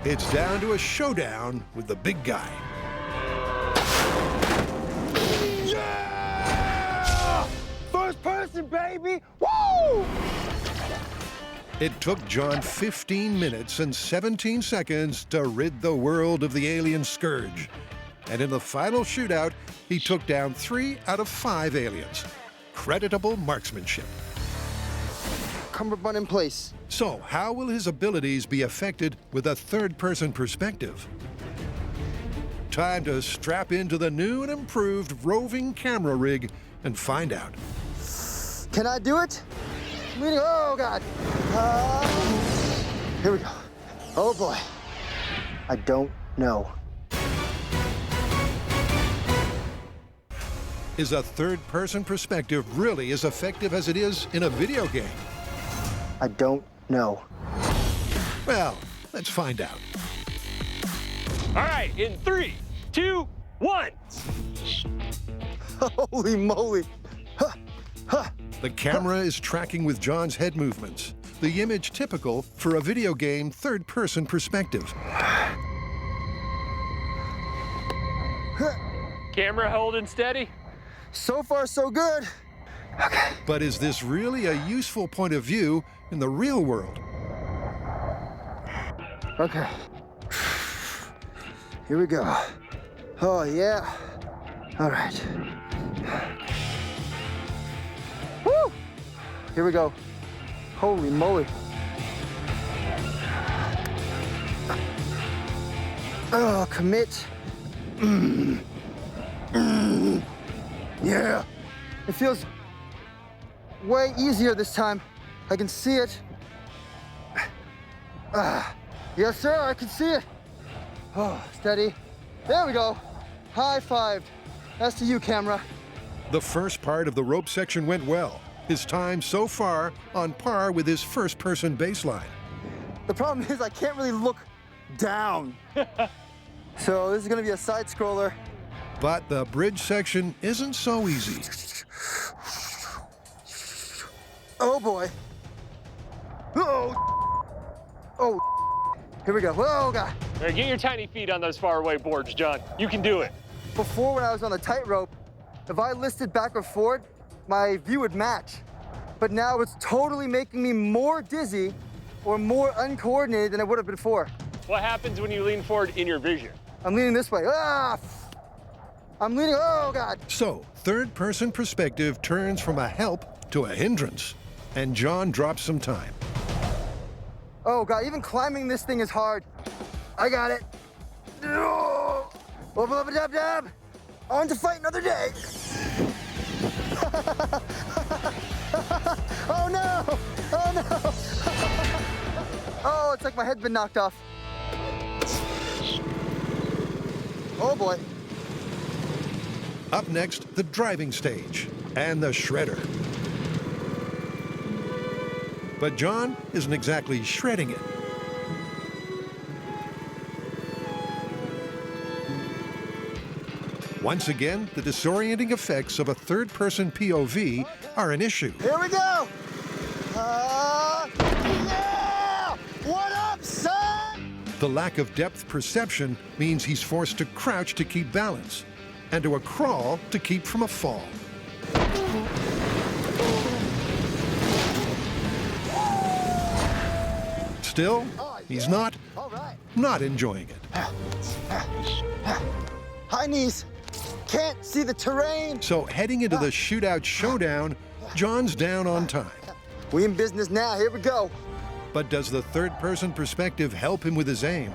It's down to a showdown with the big guy. Yeah! First person, baby! Woo! It took John 15 minutes and 17 seconds to rid the world of the alien scourge. And in the final shootout, he took down 3 out of 5 aliens. Creditable marksmanship. Cummerbund in place. So, how will his abilities be affected with a third-person perspective? Time to strap into the new and improved roving camera rig and find out. Can I do it? Oh, God. Here we go. Oh, boy. I don't know. Is a third-person perspective really as effective as it is in a video game? I don't know. Well, let's find out. All right, in 3, 2, 1. Holy moly. Huh. Huh. The camera is tracking with John's head movements, the image typical for a video game third-person perspective. Camera holding steady? So far, so good. Okay. But is this really a useful point of view in the real world? Okay. Here we go. Oh, yeah. All right. Woo! Here we go. Holy moly. Oh, commit. Yeah. It feels way easier this time. I can see it. Yes, sir, I can see it. Oh, steady. There we go. High fived. That's to you, camera. The first part of the rope section went well. His time so far on par with his first-person baseline. The problem is I can't really look down. So this is gonna be a side scroller. But the bridge section isn't so easy. Oh boy. Oh. Oh. Here we go. Oh God. All right, get your tiny feet on those faraway boards, John. You can do it. Before, when I was on the tightrope, if I listed back or forward, my view would match. But now it's totally making me more dizzy or more uncoordinated than it would have been before. What happens when you lean forward in your vision? I'm leaning this way. I'm leaning, oh God. So, third-person perspective turns from a help to a hindrance. And John drops some time. Oh God, even climbing this thing is hard. I got it. Dub. On to fight another day. Oh no! Oh no! Oh, it's like my head's been knocked off. Oh boy. Up next, the driving stage and the shredder. But John isn't exactly shredding it. Once again, the disorienting effects of a third-person POV are an issue. Here we go! Yeah! What up, son? The lack of depth perception means he's forced to crouch to keep balance, and to a crawl to keep from a fall. Still, he's not enjoying it. High knees. Can't see the terrain. So heading into the shootout showdown, John's down on time. We in business now, here we go. But does the third-person perspective help him with his aim?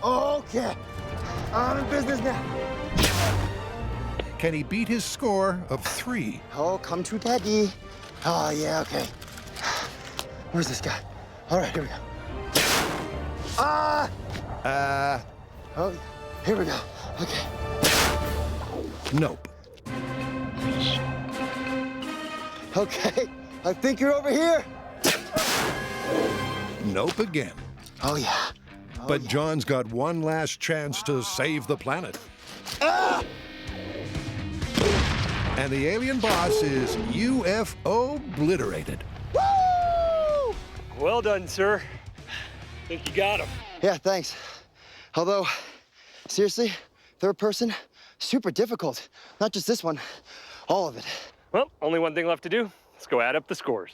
Okay, I'm in business now. Can he beat his score of 3? Oh, come to daddy. Oh, yeah, okay. Where's this guy? All right, here we go. Oh, here we go. Okay. Nope. Okay, I think you're over here. Nope again. Oh, yeah. But John's got one last chance to save the planet. And the alien boss is UFO-obliterated. Woo! Well done, sir. Think you got him. Yeah, thanks. Although, seriously, third person, super difficult. Not just this one, all of it. Well, only one thing left to do. Let's go add up the scores.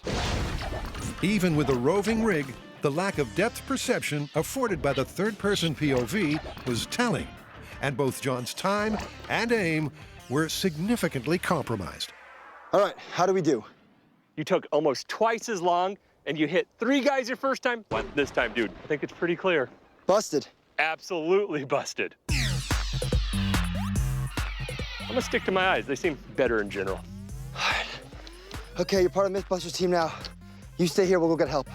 Even with a roving rig, the lack of depth perception afforded by the third-person POV was telling, and both John's time and aim were significantly compromised. All right, how do we do? You took almost twice as long, and you hit 3 guys your first time. What this time, dude? I think it's pretty clear. Busted. Absolutely busted. I'm gonna stick to my eyes. They seem better in general. Okay, you're part of Mythbusters team now. You stay here, we'll go get help.